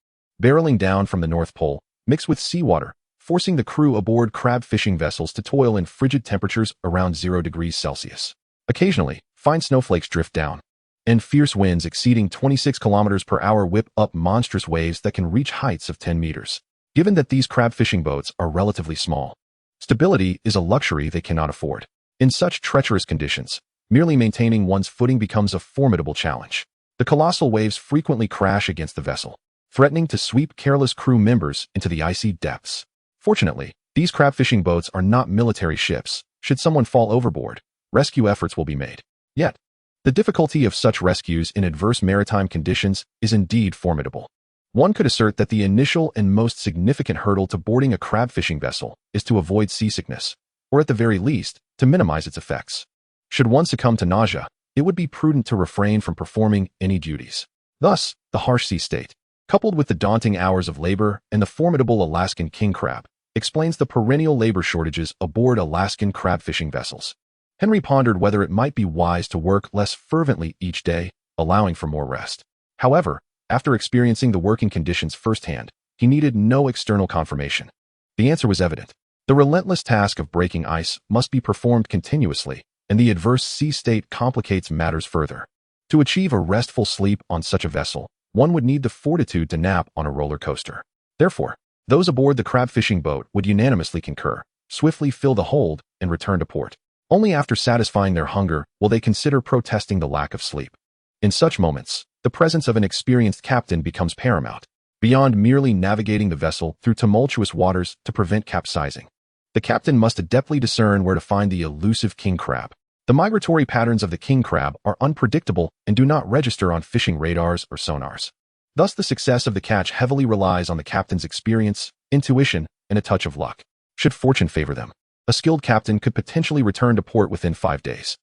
barreling down from the North Pole, mix with seawater, forcing the crew aboard crab fishing vessels to toil in frigid temperatures around 0 degrees Celsius. Occasionally, fine snowflakes drift down, and fierce winds exceeding 26 kilometers per hour whip up monstrous waves that can reach heights of 10 meters. Given that these crab fishing boats are relatively small, stability is a luxury they cannot afford. In such treacherous conditions, merely maintaining one's footing becomes a formidable challenge. The colossal waves frequently crash against the vessel, threatening to sweep careless crew members into the icy depths. Fortunately, these crab fishing boats are not military ships. Should someone fall overboard, rescue efforts will be made. Yet, the difficulty of such rescues in adverse maritime conditions is indeed formidable. One could assert that the initial and most significant hurdle to boarding a crab fishing vessel is to avoid seasickness, or at the very least, to minimize its effects. Should one succumb to nausea, it would be prudent to refrain from performing any duties. Thus, the harsh sea state, coupled with the daunting hours of labor and the formidable Alaskan king crab, explains the perennial labor shortages aboard Alaskan crab fishing vessels. Henry pondered whether it might be wise to work less fervently each day, allowing for more rest. However, after experiencing the working conditions firsthand, he needed no external confirmation. The answer was evident. The relentless task of breaking ice must be performed continuously, and the adverse sea state complicates matters further. To achieve a restful sleep on such a vessel, one would need the fortitude to nap on a roller coaster. Therefore, those aboard the crab fishing boat would unanimously concur, swiftly fill the hold, and return to port. Only after satisfying their hunger will they consider protesting the lack of sleep. In such moments, the presence of an experienced captain becomes paramount, beyond merely navigating the vessel through tumultuous waters to prevent capsizing. The captain must adeptly discern where to find the elusive king crab. The migratory patterns of the king crab are unpredictable and do not register on fishing radars or sonars. Thus, the success of the catch heavily relies on the captain's experience, intuition, and a touch of luck. Should fortune favor them, a skilled captain could potentially return to port within 5 days.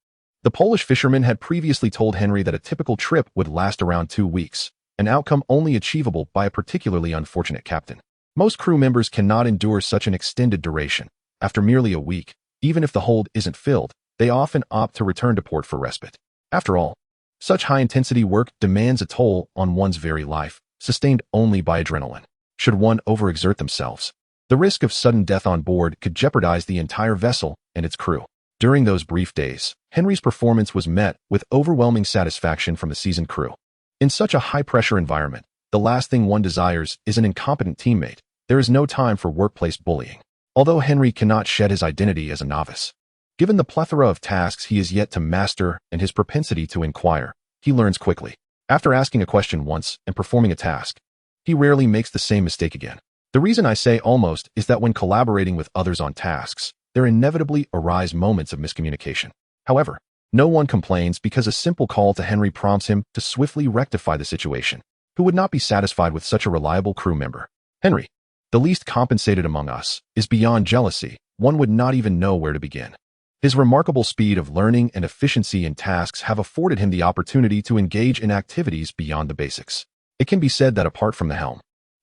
The Polish fisherman had previously told Henry that a typical trip would last around 2 weeks, an outcome only achievable by a particularly unfortunate captain. Most crew members cannot endure such an extended duration. After merely a week, even if the hold isn't filled, they often opt to return to port for respite. After all, such high-intensity work demands a toll on one's very life, sustained only by adrenaline. Should one overexert themselves, the risk of sudden death on board could jeopardize the entire vessel and its crew. During those brief days, Henry's performance was met with overwhelming satisfaction from the seasoned crew. In such a high-pressure environment, the last thing one desires is an incompetent teammate. There is no time for workplace bullying. Although Henry cannot shed his identity as a novice, given the plethora of tasks he is yet to master and his propensity to inquire, he learns quickly. After asking a question once and performing a task, he rarely makes the same mistake again. The reason I say almost is that when collaborating with others on tasks, there inevitably arise moments of miscommunication. However, no one complains because a simple call to Henry prompts him to swiftly rectify the situation. Who would not be satisfied with such a reliable crew member? Henry, the least compensated among us, is beyond jealousy. One would not even know where to begin. His remarkable speed of learning and efficiency in tasks have afforded him the opportunity to engage in activities beyond the basics. It can be said that apart from the helm,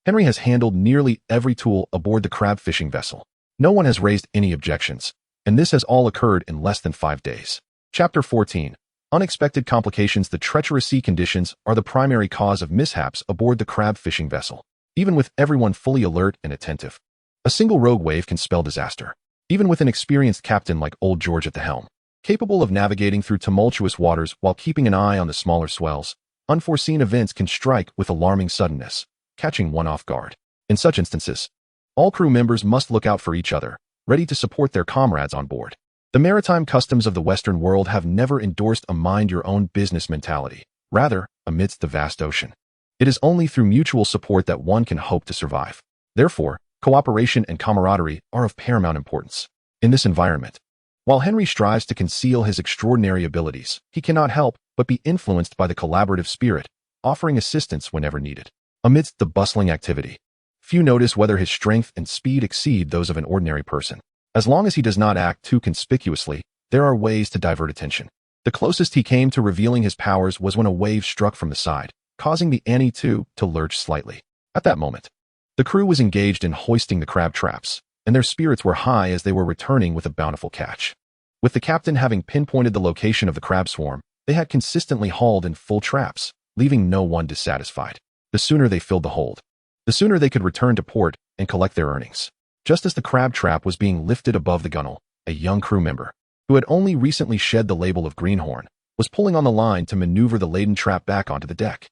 Henry has handled nearly every tool aboard the crab fishing vessel. No one has raised any objections, and this has all occurred in less than 5 days. Chapter 14. Unexpected complications. The treacherous sea conditions are the primary cause of mishaps aboard the crab fishing vessel. Even with everyone fully alert and attentive, a single rogue wave can spell disaster. Even with an experienced captain like Old George at the helm, capable of navigating through tumultuous waters while keeping an eye on the smaller swells, unforeseen events can strike with alarming suddenness, catching one off guard. In such instances, all crew members must look out for each other, ready to support their comrades on board. The maritime customs of the Western world have never endorsed a mind-your-own-business mentality. Rather, amidst the vast ocean, it is only through mutual support that one can hope to survive. Therefore, cooperation and camaraderie are of paramount importance. In this environment, while Henry strives to conceal his extraordinary abilities, he cannot help but be influenced by the collaborative spirit, offering assistance whenever needed. Amidst the bustling activity, few notice whether his strength and speed exceed those of an ordinary person. As long as he does not act too conspicuously, there are ways to divert attention. The closest he came to revealing his powers was when a wave struck from the side, causing the Annie II to lurch slightly. At that moment, the crew was engaged in hoisting the crab traps, and their spirits were high as they were returning with a bountiful catch. With the captain having pinpointed the location of the crab swarm, they had consistently hauled in full traps, leaving no one dissatisfied. The sooner they filled the hold, the sooner they could return to port and collect their earnings. Just as the crab trap was being lifted above the gunwale, a young crew member, who had only recently shed the label of greenhorn, was pulling on the line to maneuver the laden trap back onto the deck.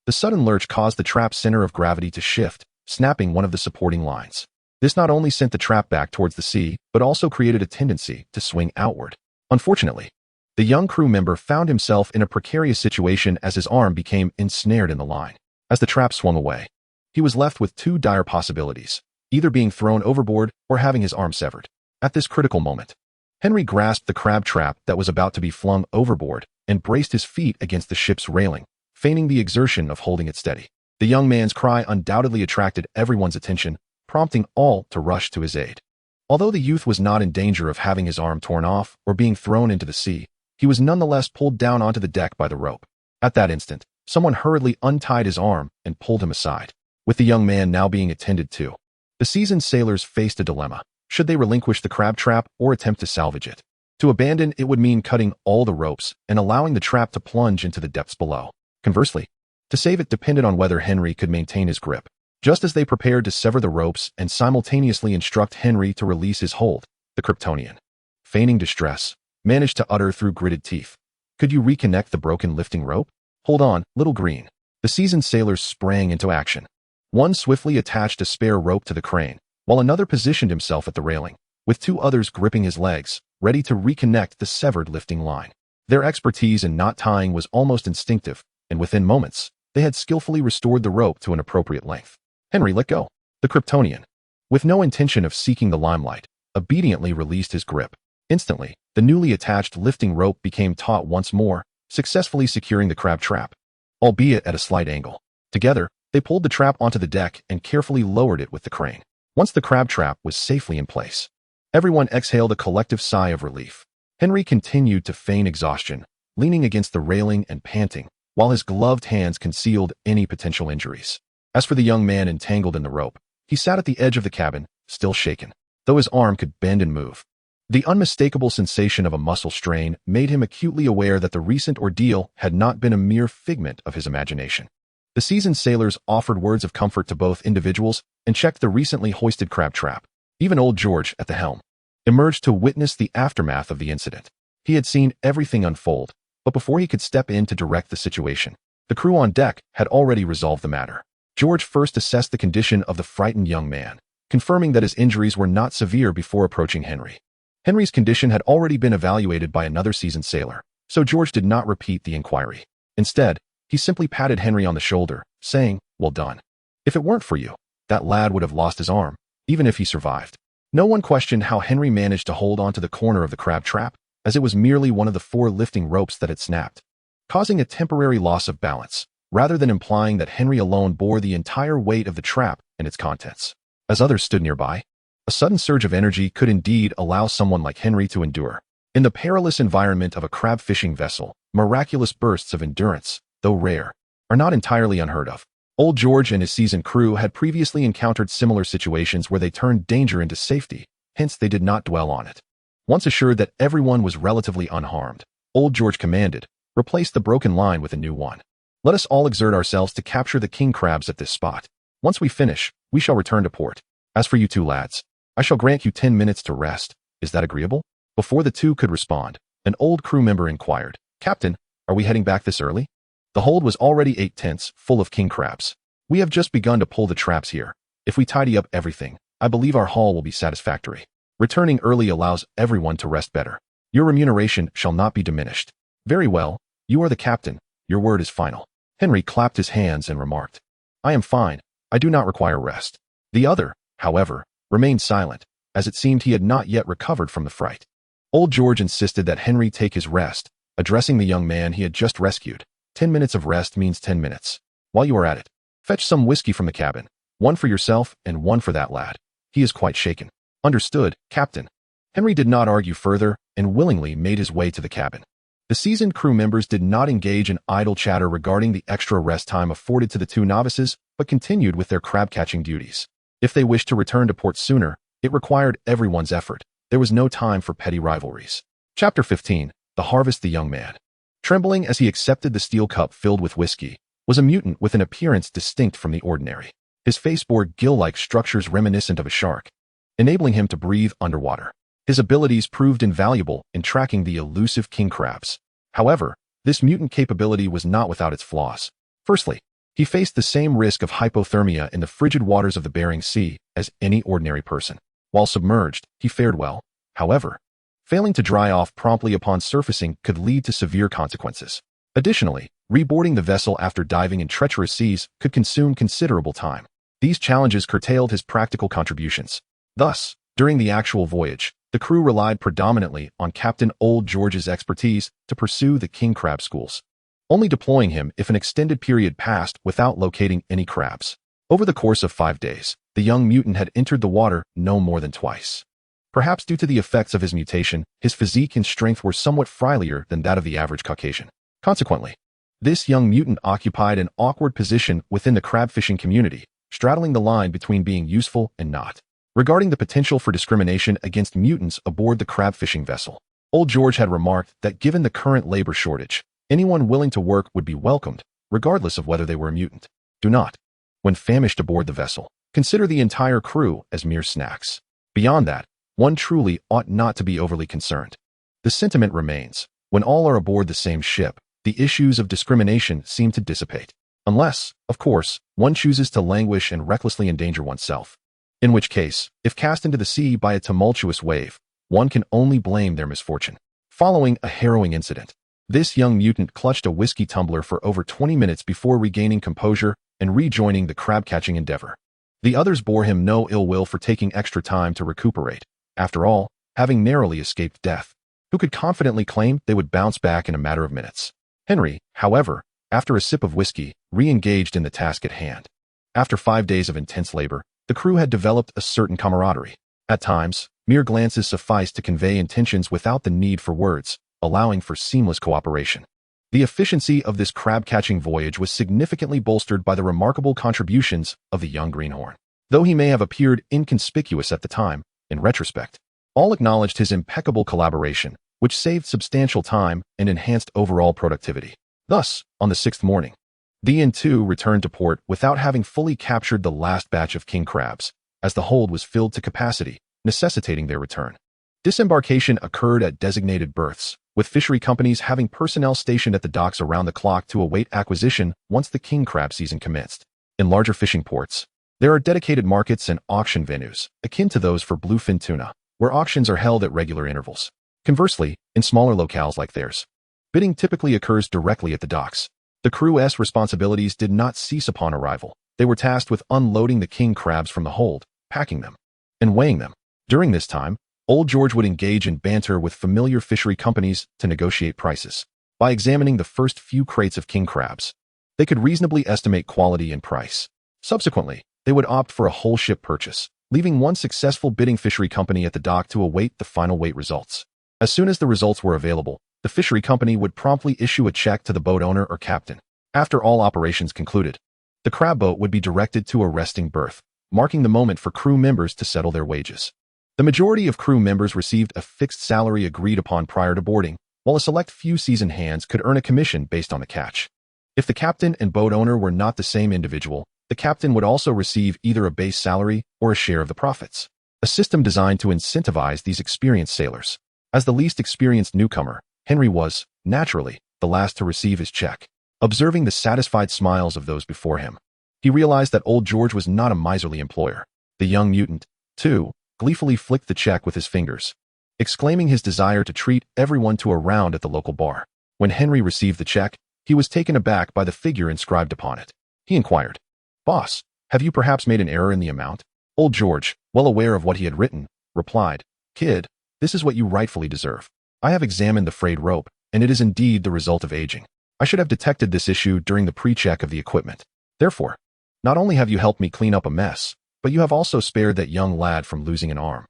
The sudden lurch caused the trap's center of gravity to shift, snapping one of the supporting lines. This not only sent the trap back towards the sea, but also created a tendency to swing outward. Unfortunately, the young crew member found himself in a precarious situation as his arm became ensnared in the line. As the trap swung away, he was left with two dire possibilities, either being thrown overboard or having his arm severed. At this critical moment, Henry grasped the crab trap that was about to be flung overboard and braced his feet against the ship's railing, feigning the exertion of holding it steady. The young man's cry undoubtedly attracted everyone's attention, prompting all to rush to his aid. Although the youth was not in danger of having his arm torn off or being thrown into the sea, he was nonetheless pulled down onto the deck by the rope. At that instant, someone hurriedly untied his arm and pulled him aside. With the young man now being attended to, the seasoned sailors faced a dilemma. Should they relinquish the crab trap or attempt to salvage it? To abandon it would mean cutting all the ropes and allowing the trap to plunge into the depths below. Conversely, to save it depended on whether Henry could maintain his grip. Just as they prepared to sever the ropes and simultaneously instruct Henry to release his hold, the Kryptonian, feigning distress, managed to utter through gritted teeth, "Could you reconnect the broken lifting rope?" "Hold on, little green." The seasoned sailors sprang into action. One swiftly attached a spare rope to the crane, while another positioned himself at the railing, with two others gripping his legs, ready to reconnect the severed lifting line. Their expertise in knot tying was almost instinctive, and within moments, they had skillfully restored the rope to an appropriate length. Henry let go. The Kryptonian, with no intention of seeking the limelight, obediently released his grip. Instantly, the newly attached lifting rope became taut once more, successfully securing the crab trap, albeit at a slight angle. Together, they pulled the trap onto the deck and carefully lowered it with the crane. Once the crab trap was safely in place, everyone exhaled a collective sigh of relief. Henry continued to feign exhaustion, leaning against the railing and panting, while his gloved hands concealed any potential injuries. As for the young man entangled in the rope, he sat at the edge of the cabin, still shaken, though his arm could bend and move. The unmistakable sensation of a muscle strain made him acutely aware that the recent ordeal had not been a mere figment of his imagination. The seasoned sailors offered words of comfort to both individuals and checked the recently hoisted crab trap. Even old George, at the helm, emerged to witness the aftermath of the incident. He had seen everything unfold, but before he could step in to direct the situation, the crew on deck had already resolved the matter. George first assessed the condition of the frightened young man, confirming that his injuries were not severe before approaching Henry. Henry's condition had already been evaluated by another seasoned sailor, so George did not repeat the inquiry. Instead, he simply patted Henry on the shoulder, saying, "Well done. If it weren't for you, that lad would have lost his arm, even if he survived." No one questioned how Henry managed to hold onto the corner of the crab trap, as it was merely one of the 4 lifting ropes that had snapped, causing a temporary loss of balance, rather than implying that Henry alone bore the entire weight of the trap and its contents. As others stood nearby, a sudden surge of energy could indeed allow someone like Henry to endure. In the perilous environment of a crab fishing vessel, miraculous bursts of endurance, though rare, are not entirely unheard of. Old George and his seasoned crew had previously encountered similar situations where they turned danger into safety, hence they did not dwell on it. Once assured that everyone was relatively unharmed, Old George commanded, "Replace the broken line with a new one. Let us all exert ourselves to capture the king crabs at this spot. Once we finish, we shall return to port. As for you two lads, I shall grant you 10 minutes to rest. Is that agreeable?" Before the two could respond, an old crew member inquired, "Captain, are we heading back this early?" The hold was already 8 tents, full of king crabs. "We have just begun to pull the traps here. If we tidy up everything, I believe our haul will be satisfactory. Returning early allows everyone to rest better. Your remuneration shall not be diminished." "Very well, you are the captain. Your word is final." Henry clapped his hands and remarked, "I am fine. I do not require rest." The other, however, remained silent, as it seemed he had not yet recovered from the fright. Old George insisted that Henry take his rest, addressing the young man he had just rescued. 10 minutes of rest means 10 minutes. While you are at it, fetch some whiskey from the cabin, one for yourself and one for that lad. He is quite shaken." "Understood, Captain." Henry did not argue further and willingly made his way to the cabin. The seasoned crew members did not engage in idle chatter regarding the extra rest time afforded to the two novices, but continued with their crab-catching duties. If they wished to return to port sooner, it required everyone's effort. There was no time for petty rivalries. Chapter 15. The Harvest. The young man, trembling as he accepted the steel cup filled with whiskey, was a mutant with an appearance distinct from the ordinary. His face bore gill-like structures reminiscent of a shark, enabling him to breathe underwater. His abilities proved invaluable in tracking the elusive king crabs. However, this mutant capability was not without its flaws. Firstly, he faced the same risk of hypothermia in the frigid waters of the Bering Sea as any ordinary person. While submerged, he fared well. However, Failing to dry off promptly upon surfacing could lead to severe consequences. Additionally, reboarding the vessel after diving in treacherous seas could consume considerable time. These challenges curtailed his practical contributions. Thus, during the actual voyage, the crew relied predominantly on Captain Old George's expertise to pursue the king crab schools, only deploying him if an extended period passed without locating any crabs. Over the course of 5 days, the young mutant had entered the water no more than twice. Perhaps due to the effects of his mutation, his physique and strength were somewhat frilier than that of the average Caucasian. Consequently, this young mutant occupied an awkward position within the crab fishing community, straddling the line between being useful and not. Regarding the potential for discrimination against mutants aboard the crab fishing vessel, Old George had remarked that given the current labor shortage, anyone willing to work would be welcomed, regardless of whether they were a mutant. Do not, when famished aboard the vessel, consider the entire crew as mere snacks. Beyond that, one truly ought not to be overly concerned. The sentiment remains, when all are aboard the same ship, the issues of discrimination seem to dissipate. Unless, of course, one chooses to languish and recklessly endanger oneself. In which case, if cast into the sea by a tumultuous wave, one can only blame their misfortune. Following a harrowing incident, this young mutant clutched a whiskey tumbler for over 20 minutes before regaining composure and rejoining the crab-catching endeavor. The others bore him no ill will for taking extra time to recuperate. After all, having narrowly escaped death, who could confidently claim they would bounce back in a matter of minutes? Henry, however, after a sip of whiskey, re-engaged in the task at hand. After 5 days of intense labor, the crew had developed a certain camaraderie. At times, mere glances sufficed to convey intentions without the need for words, allowing for seamless cooperation. The efficiency of this crab-catching voyage was significantly bolstered by the remarkable contributions of the young greenhorn. Though he may have appeared inconspicuous at the time, in retrospect, all acknowledged his impeccable collaboration, which saved substantial time and enhanced overall productivity. Thus, on the 6th morning, the N2 returned to port without having fully captured the last batch of king crabs, as the hold was filled to capacity, necessitating their return. Disembarkation occurred at designated berths, with fishery companies having personnel stationed at the docks around the clock to await acquisition once the king crab season commenced. In larger fishing ports, there are dedicated markets and auction venues, akin to those for bluefin tuna, where auctions are held at regular intervals. Conversely, in smaller locales like theirs, bidding typically occurs directly at the docks. The crew's responsibilities did not cease upon arrival. They were tasked with unloading the king crabs from the hold, packing them, and weighing them. During this time, Old George would engage in banter with familiar fishery companies to negotiate prices. By examining the first few crates of king crabs, they could reasonably estimate quality and price. Subsequently, they would opt for a whole ship purchase, leaving one successful bidding fishery company at the dock to await the final weight results. As soon as the results were available, the fishery company would promptly issue a check to the boat owner or captain. After all operations concluded, the crab boat would be directed to a resting berth, marking the moment for crew members to settle their wages. The majority of crew members received a fixed salary agreed upon prior to boarding, while a select few seasoned hands could earn a commission based on the catch. If the captain and boat owner were not the same individual, the captain would also receive either a base salary or a share of the profits, a system designed to incentivize these experienced sailors. As the least experienced newcomer, Henry was, naturally, the last to receive his check. Observing the satisfied smiles of those before him, he realized that Old George was not a miserly employer. The young mutant, too, gleefully flicked the check with his fingers, exclaiming his desire to treat everyone to a round at the local bar. When Henry received the check, he was taken aback by the figure inscribed upon it. He inquired, "Boss, have you perhaps made an error in the amount?" Old George, well aware of what he had written, replied, "Kid, this is what you rightfully deserve. I have examined the frayed rope, and it is indeed the result of aging. I should have detected this issue during the pre-check of the equipment. Therefore, not only have you helped me clean up a mess, but you have also spared that young lad from losing an arm.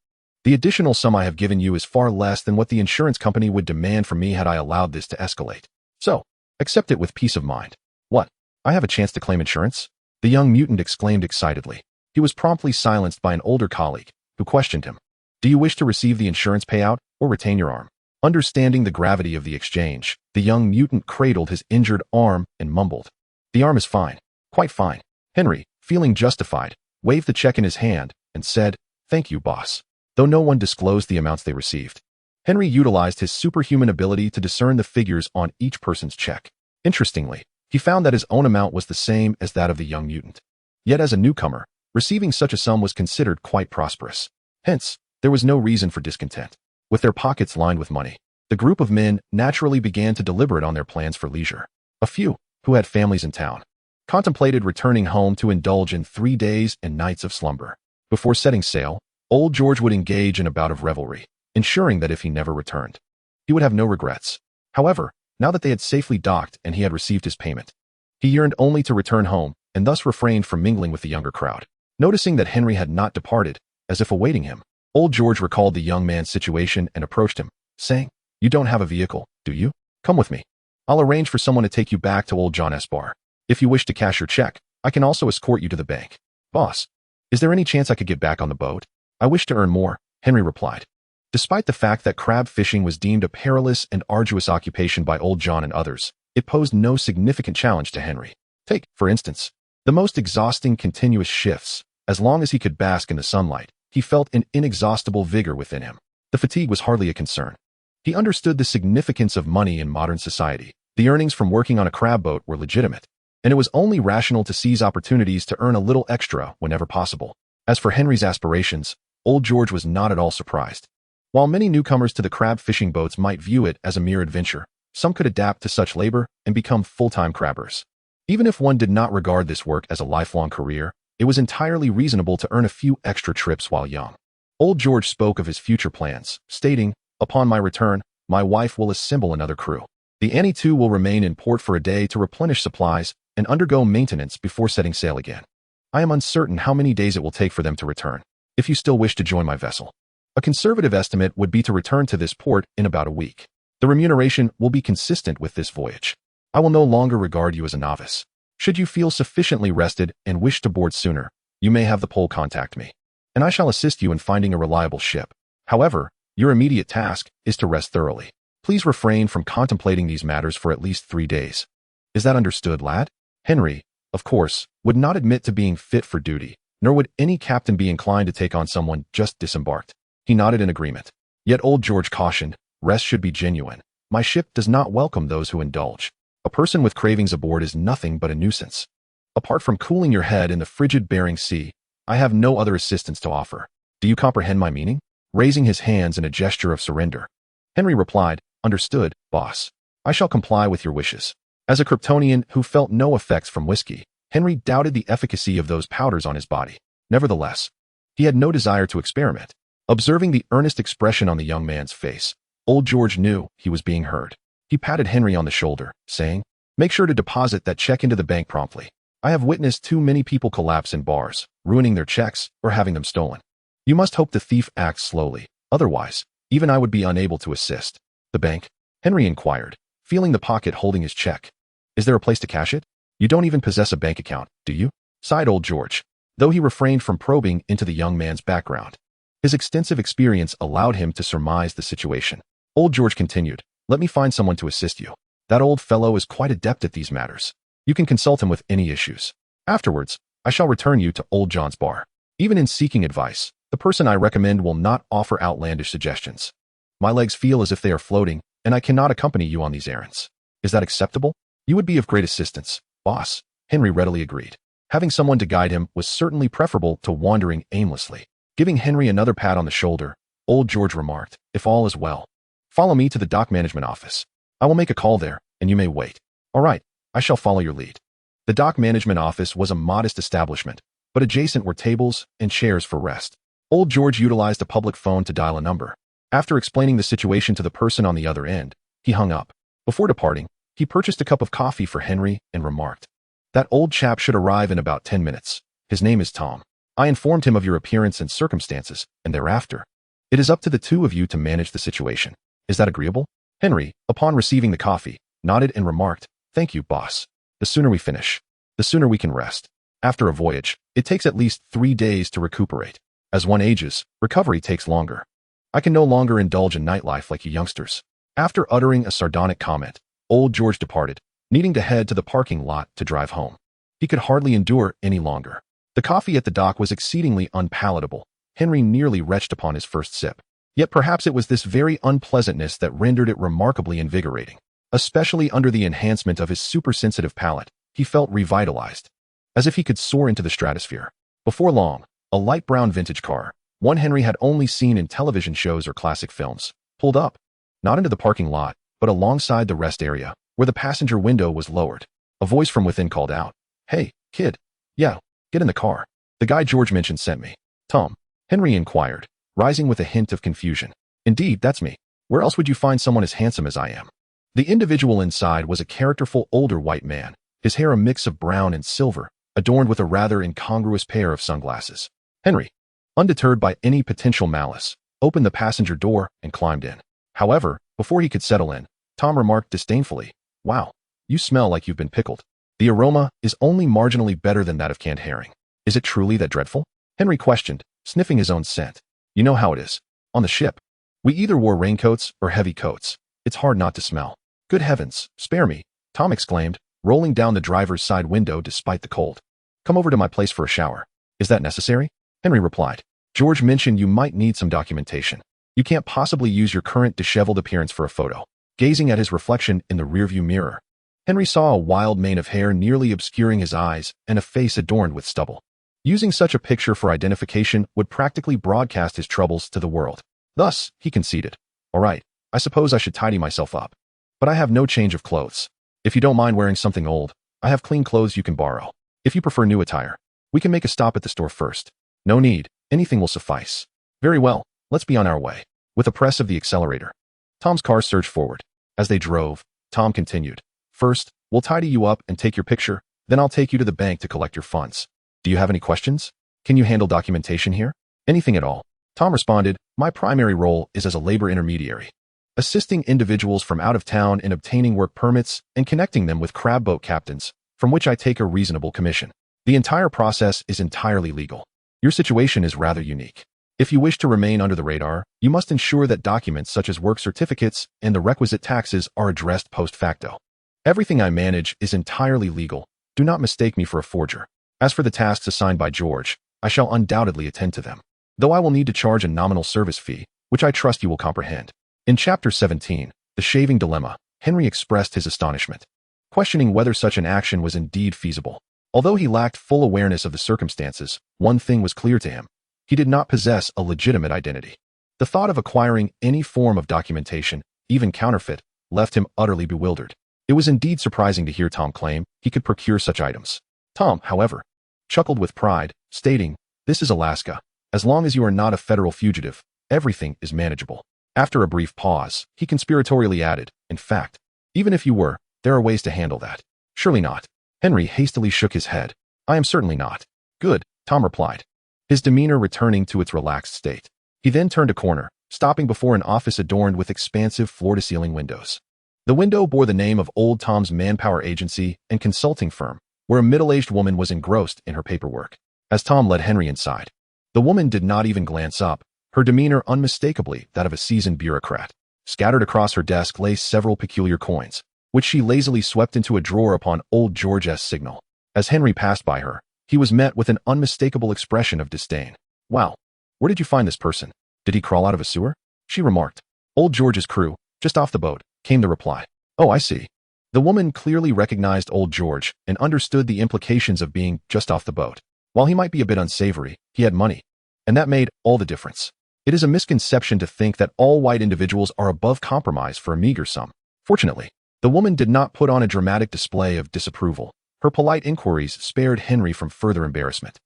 The additional sum I have given you is far less than what the insurance company would demand from me had I allowed this to escalate. So, accept it with peace of mind." "What? I have a chance to claim insurance?" the young mutant exclaimed excitedly. He was promptly silenced by an older colleague, who questioned him. "Do you wish to receive the insurance payout or retain your arm?" Understanding the gravity of the exchange, the young mutant cradled his injured arm and mumbled, "The arm is fine, quite fine." Henry, feeling justified, waved the check in his hand and said, "Thank you, boss." Though no one disclosed the amounts they received, Henry utilized his superhuman ability to discern the figures on each person's check. Interestingly, he found that his own amount was the same as that of the young mutant. Yet as a newcomer, receiving such a sum was considered quite prosperous. Hence, there was no reason for discontent. with their pockets lined with money. The group of men naturally began to deliberate on their plans for leisure. A few, who had families in town, contemplated returning home to indulge in 3 days and nights of slumber. Before setting sail, old George would engage in a bout of revelry, ensuring that if he never returned, he would have no regrets. However, now that they had safely docked and he had received his payment, he yearned only to return home and thus refrained from mingling with the younger crowd. Noticing that Henry had not departed, as if awaiting him, old George recalled the young man's situation and approached him, saying, "You don't have a vehicle, do you? Come with me. I'll arrange for someone to take you back to old John S. bar. If you wish to cash your check, I can also escort you to the bank." "Boss, is there any chance I could get back on the boat? I wish to earn more," Henry replied. Despite the fact that crab fishing was deemed a perilous and arduous occupation by old John and others, it posed no significant challenge to Henry. Take, for instance, the most exhausting continuous shifts. As long as he could bask in the sunlight, he felt an inexhaustible vigor within him. The fatigue was hardly a concern. He understood the significance of money in modern society. The earnings from working on a crab boat were legitimate, and it was only rational to seize opportunities to earn a little extra whenever possible. As for Henry's aspirations, old George was not at all surprised. While many newcomers to the crab fishing boats might view it as a mere adventure, some could adapt to such labor and become full-time crabbers. Even if one did not regard this work as a lifelong career, it was entirely reasonable to earn a few extra trips while young. Old George spoke of his future plans, stating, "Upon my return, my wife will assemble another crew. The Annie II will remain in port for a day to replenish supplies and undergo maintenance before setting sail again. I am uncertain how many days it will take for them to return. If you still wish to join my vessel, a conservative estimate would be to return to this port in about a week. The remuneration will be consistent with this voyage. I will no longer regard you as a novice. Should you feel sufficiently rested and wish to board sooner, you may have the pole contact me, and I shall assist you in finding a reliable ship. However, your immediate task is to rest thoroughly. Please refrain from contemplating these matters for at least 3 days. Is that understood, lad?" Henry, of course, would not admit to being fit for duty, nor would any captain be inclined to take on someone just disembarked. He nodded in agreement. Yet old George cautioned, "Rest should be genuine. My ship does not welcome those who indulge. A person with cravings aboard is nothing but a nuisance. Apart from cooling your head in the frigid Bering Sea, I have no other assistance to offer. Do you comprehend my meaning?" Raising his hands in a gesture of surrender, Henry replied, "Understood, boss. I shall comply with your wishes." As a Kryptonian who felt no effects from whiskey, Henry doubted the efficacy of those powders on his body. Nevertheless, he had no desire to experiment. Observing the earnest expression on the young man's face, old George knew he was being heard. He patted Henry on the shoulder, saying, "Make sure to deposit that check into the bank promptly. I have witnessed too many people collapse in bars, ruining their checks or having them stolen. You must hope the thief acts slowly. Otherwise, even I would be unable to assist." "The bank?" Henry inquired, feeling the pocket holding his check. "Is there a place to cash it? You don't even possess a bank account, do you?" sighed old George, though he refrained from probing into the young man's background. His extensive experience allowed him to surmise the situation. Old George continued, "Let me find someone to assist you. That old fellow is quite adept at these matters. You can consult him with any issues. Afterwards, I shall return you to old John's bar. Even in seeking advice, the person I recommend will not offer outlandish suggestions. My legs feel as if they are floating, and I cannot accompany you on these errands. Is that acceptable?" "You would be of great assistance, boss," Henry readily agreed. Having someone to guide him was certainly preferable to wandering aimlessly. Giving Henry another pat on the shoulder, old George remarked, "If all is well, follow me to the dock management office. I will make a call there, and you may wait." "All right, I shall follow your lead." The dock management office was a modest establishment, but adjacent were tables and chairs for rest. Old George utilized a public phone to dial a number. After explaining the situation to the person on the other end, he hung up. Before departing, he purchased a cup of coffee for Henry and remarked, "That old chap should arrive in about 10 minutes. His name is Tom. I informed him of your appearance and circumstances, and thereafter, it is up to the two of you to manage the situation. Is that agreeable?" Henry, upon receiving the coffee, nodded and remarked, "Thank you, boss. The sooner we finish, the sooner we can rest. After a voyage, it takes at least 3 days to recuperate. As one ages, recovery takes longer. I can no longer indulge in nightlife like you youngsters." After uttering a sardonic comment, old George departed, needing to head to the parking lot to drive home. He could hardly endure any longer. The coffee at the dock was exceedingly unpalatable. Henry nearly retched upon his first sip. Yet perhaps it was this very unpleasantness that rendered it remarkably invigorating. Especially under the enhancement of his supersensitive palate, he felt revitalized, as if he could soar into the stratosphere. Before long, a light brown vintage car, one Henry had only seen in television shows or classic films, pulled up, not into the parking lot, but alongside the rest area, where the passenger window was lowered. A voice from within called out, "Hey, kid. Yeah, get in the car. The guy George mentioned sent me." "Tom?" Henry inquired, rising with a hint of confusion. "Indeed, that's me. Where else would you find someone as handsome as I am?" The individual inside was a characterful older white man, his hair a mix of brown and silver, adorned with a rather incongruous pair of sunglasses. Henry, undeterred by any potential malice, opened the passenger door and climbed in. However, before he could settle in, Tom remarked disdainfully, "Wow, you smell like you've been pickled. The aroma is only marginally better than that of canned herring. Is it truly that dreadful?" Henry questioned, sniffing his own scent. "You know how it is. On the ship, we either wore raincoats or heavy coats. It's hard not to smell." "Good heavens, spare me," Tom exclaimed, rolling down the driver's side window despite the cold. "Come over to my place for a shower." "Is that necessary?" Henry replied. "George mentioned you might need some documentation. You can't possibly use your current disheveled appearance for a photo." Gazing at his reflection in the rearview mirror, Henry saw a wild mane of hair nearly obscuring his eyes and a face adorned with stubble. Using such a picture for identification would practically broadcast his troubles to the world. Thus, he conceded, "All right, I suppose I should tidy myself up. But I have no change of clothes. If you don't mind wearing something old, I have clean clothes you can borrow. If you prefer new attire, we can make a stop at the store first." "No need, anything will suffice." "Very well, let's be on our way." With a press of the accelerator, Tom's car surged forward. As they drove, Tom continued, "First, we'll tidy you up and take your picture, then I'll take you to the bank to collect your funds. Do you have any questions? Can you handle documentation here?" "Anything at all." Tom responded, "My primary role is as a labor intermediary, assisting individuals from out of town in obtaining work permits and connecting them with crab boat captains, from which I take a reasonable commission. The entire process is entirely legal. Your situation is rather unique. If you wish to remain under the radar, you must ensure that documents such as work certificates and the requisite taxes are addressed post facto. Everything I manage is entirely legal. Do not mistake me for a forger. As for the tasks assigned by George, I shall undoubtedly attend to them, though I will need to charge a nominal service fee, which I trust you will comprehend." In Chapter 17, The Shaving Dilemma, Henry expressed his astonishment, questioning whether such an action was indeed feasible. Although he lacked full awareness of the circumstances, one thing was clear to him. He did not possess a legitimate identity. The thought of acquiring any form of documentation, even counterfeit, left him utterly bewildered. It was indeed surprising to hear Tom claim he could procure such items. Tom, however, chuckled with pride, stating, "This is Alaska. As long as you are not a federal fugitive, everything is manageable." After a brief pause, he conspiratorially added, "In fact, even if you were, there are ways to handle that." "Surely not." Henry hastily shook his head. "I am certainly not." "Good," Tom replied, his demeanor returning to its relaxed state. He then turned a corner, stopping before an office adorned with expansive floor-to-ceiling windows. The window bore the name of Old Tom's manpower agency and consulting firm, where a middle-aged woman was engrossed in her paperwork. As Tom led Henry inside, the woman did not even glance up, her demeanor unmistakably that of a seasoned bureaucrat. Scattered across her desk lay several peculiar coins, which she lazily swept into a drawer upon old George's signal. As Henry passed by her, he was met with an unmistakable expression of disdain. "Wow, where did you find this person? Did he crawl out of a sewer?" she remarked. "Old George's crew, just off the boat," came the reply. "Oh, I see." The woman clearly recognized old George and understood the implications of being just off the boat. While he might be a bit unsavory, he had money, and that made all the difference. It is a misconception to think that all white individuals are above compromise for a meager sum. Fortunately, the woman did not put on a dramatic display of disapproval. Her polite inquiries spared Henry from further embarrassment.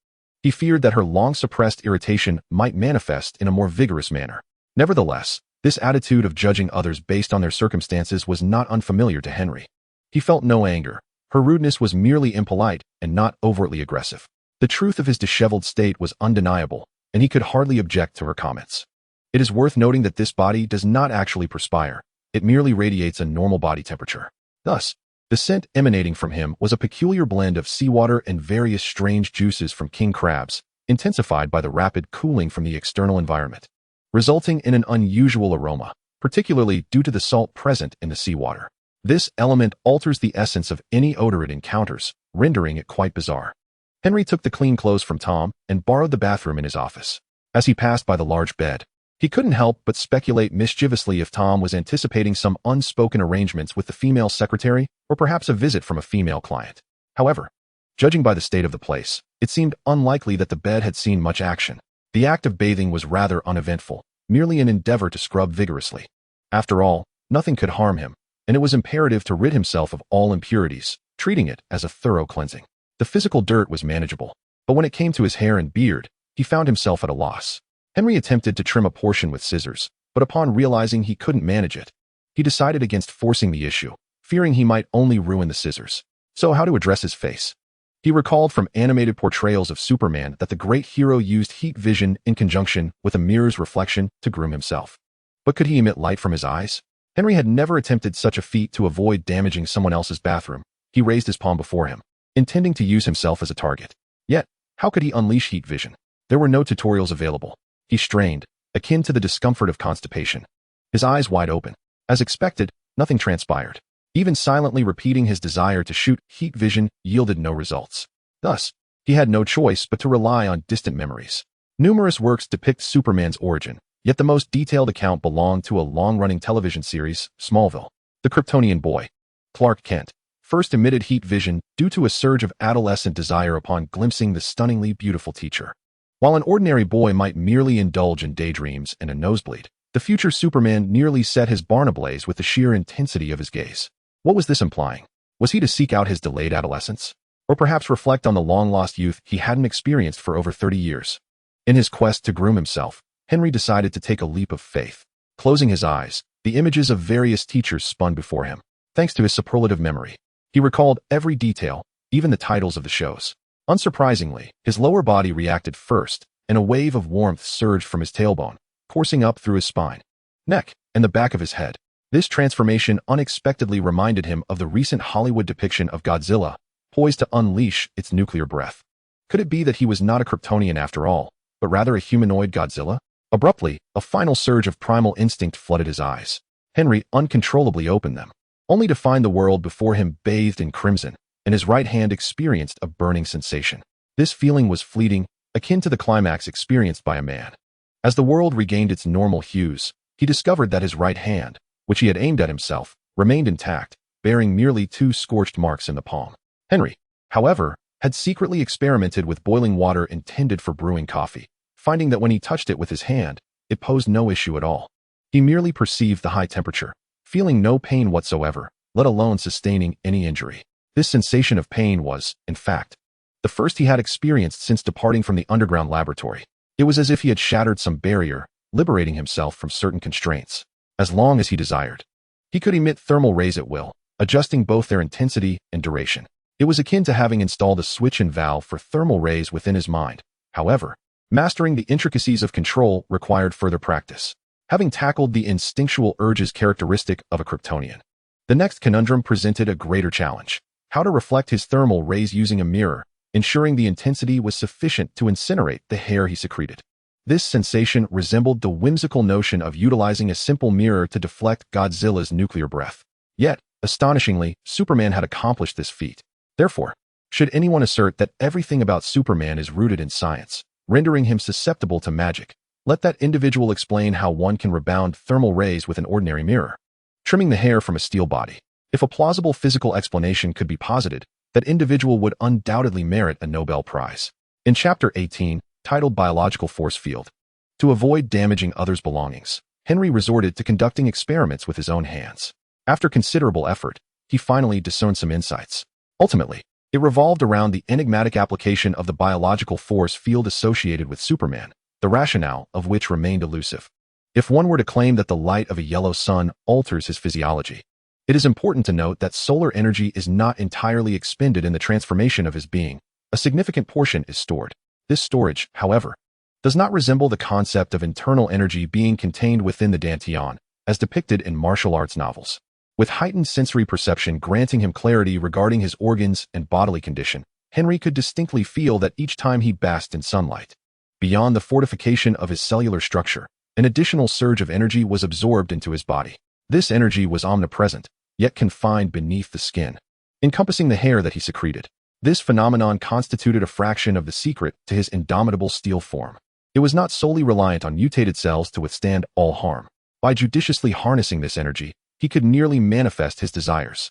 He feared that her long-suppressed irritation might manifest in a more vigorous manner. Nevertheless, this attitude of judging others based on their circumstances was not unfamiliar to Henry. He felt no anger. Her rudeness was merely impolite and not overtly aggressive. The truth of his disheveled state was undeniable, and he could hardly object to her comments. It is worth noting that this body does not actually perspire. It merely radiates a normal body temperature. Thus, the scent emanating from him was a peculiar blend of seawater and various strange juices from king crabs, intensified by the rapid cooling from the external environment, resulting in an unusual aroma, particularly due to the salt present in the seawater. This element alters the essence of any odor it encounters, rendering it quite bizarre. Henry took the clean clothes from Tom and borrowed the bathroom in his office. As he passed by the large bed, he couldn't help but speculate mischievously if Tom was anticipating some unspoken arrangements with the female secretary or perhaps a visit from a female client. However, judging by the state of the place, it seemed unlikely that the bed had seen much action. The act of bathing was rather uneventful, merely an endeavor to scrub vigorously. After all, nothing could harm him, and it was imperative to rid himself of all impurities, treating it as a thorough cleansing. The physical dirt was manageable, but when it came to his hair and beard, he found himself at a loss. Henry attempted to trim a portion with scissors, but upon realizing he couldn't manage it, he decided against forcing the issue, fearing he might only ruin the scissors. So how to address his face? He recalled from animated portrayals of Superman that the great hero used heat vision in conjunction with a mirror's reflection to groom himself. But could he emit light from his eyes? Henry had never attempted such a feat to avoid damaging someone else's bathroom. He raised his palm before him, intending to use himself as a target. Yet, how could he unleash heat vision? There were no tutorials available. He strained, akin to the discomfort of constipation. His eyes wide open. As expected, nothing transpired. Even silently repeating his desire to shoot heat vision yielded no results. Thus, he had no choice but to rely on distant memories. Numerous works depict Superman's origin, yet the most detailed account belonged to a long-running television series, Smallville. The Kryptonian boy, Clark Kent, first emitted heat vision due to a surge of adolescent desire upon glimpsing the stunningly beautiful teacher. While an ordinary boy might merely indulge in daydreams and a nosebleed, the future Superman nearly set his barn ablaze with the sheer intensity of his gaze. What was this implying? Was he to seek out his delayed adolescence? Or perhaps reflect on the long-lost youth he hadn't experienced for over 30 years? In his quest to groom himself, Henry decided to take a leap of faith. Closing his eyes, the images of various teachers spun before him. Thanks to his superlative memory, he recalled every detail, even the titles of the shows. Unsurprisingly, his lower body reacted first, and a wave of warmth surged from his tailbone, coursing up through his spine, neck, and the back of his head. This transformation unexpectedly reminded him of the recent Hollywood depiction of Godzilla, poised to unleash its nuclear breath. Could it be that he was not a Kryptonian after all, but rather a humanoid Godzilla? Abruptly, a final surge of primal instinct flooded his eyes. Henry uncontrollably opened them, only to find the world before him bathed in crimson, and his right hand experienced a burning sensation. This feeling was fleeting, akin to the climax experienced by a man. As the world regained its normal hues, he discovered that his right hand, which he had aimed at himself, remained intact, bearing merely 2 scorched marks in the palm. Henry, however, had secretly experimented with boiling water intended for brewing coffee, finding that when he touched it with his hand, it posed no issue at all. He merely perceived the high temperature, feeling no pain whatsoever, let alone sustaining any injury. This sensation of pain was, in fact, the first he had experienced since departing from the underground laboratory. It was as if he had shattered some barrier, liberating himself from certain constraints. As long as he desired, he could emit thermal rays at will, adjusting both their intensity and duration. It was akin to having installed a switch and valve for thermal rays within his mind. However, mastering the intricacies of control required further practice. Having tackled the instinctual urges characteristic of a Kryptonian, the next conundrum presented a greater challenge: how to reflect his thermal rays using a mirror, ensuring the intensity was sufficient to incinerate the hair he secreted. This sensation resembled the whimsical notion of utilizing a simple mirror to deflect Godzilla's nuclear breath. Yet, astonishingly, Superman had accomplished this feat. Therefore, should anyone assert that everything about Superman is rooted in science, rendering him susceptible to magic, let that individual explain how one can rebound thermal rays with an ordinary mirror. Trimming the hair from a steel body. If a plausible physical explanation could be posited, that individual would undoubtedly merit a Nobel Prize. In Chapter 18, titled Biological Force Field, to avoid damaging others' belongings, Henry resorted to conducting experiments with his own hands. After considerable effort, he finally discerned some insights. Ultimately, it revolved around the enigmatic application of the biological force field associated with Superman, the rationale of which remained elusive. If one were to claim that the light of a yellow sun alters his physiology, it is important to note that solar energy is not entirely expended in the transformation of his being. A significant portion is stored. This storage, however, does not resemble the concept of internal energy being contained within the Dantian, as depicted in martial arts novels. With heightened sensory perception granting him clarity regarding his organs and bodily condition, Henry could distinctly feel that each time he basked in sunlight, beyond the fortification of his cellular structure, an additional surge of energy was absorbed into his body. This energy was omnipresent, yet confined beneath the skin, encompassing the hair that he secreted. This phenomenon constituted a fraction of the secret to his indomitable steel form. It was not solely reliant on mutated cells to withstand all harm. By judiciously harnessing this energy, he could nearly manifest his desires.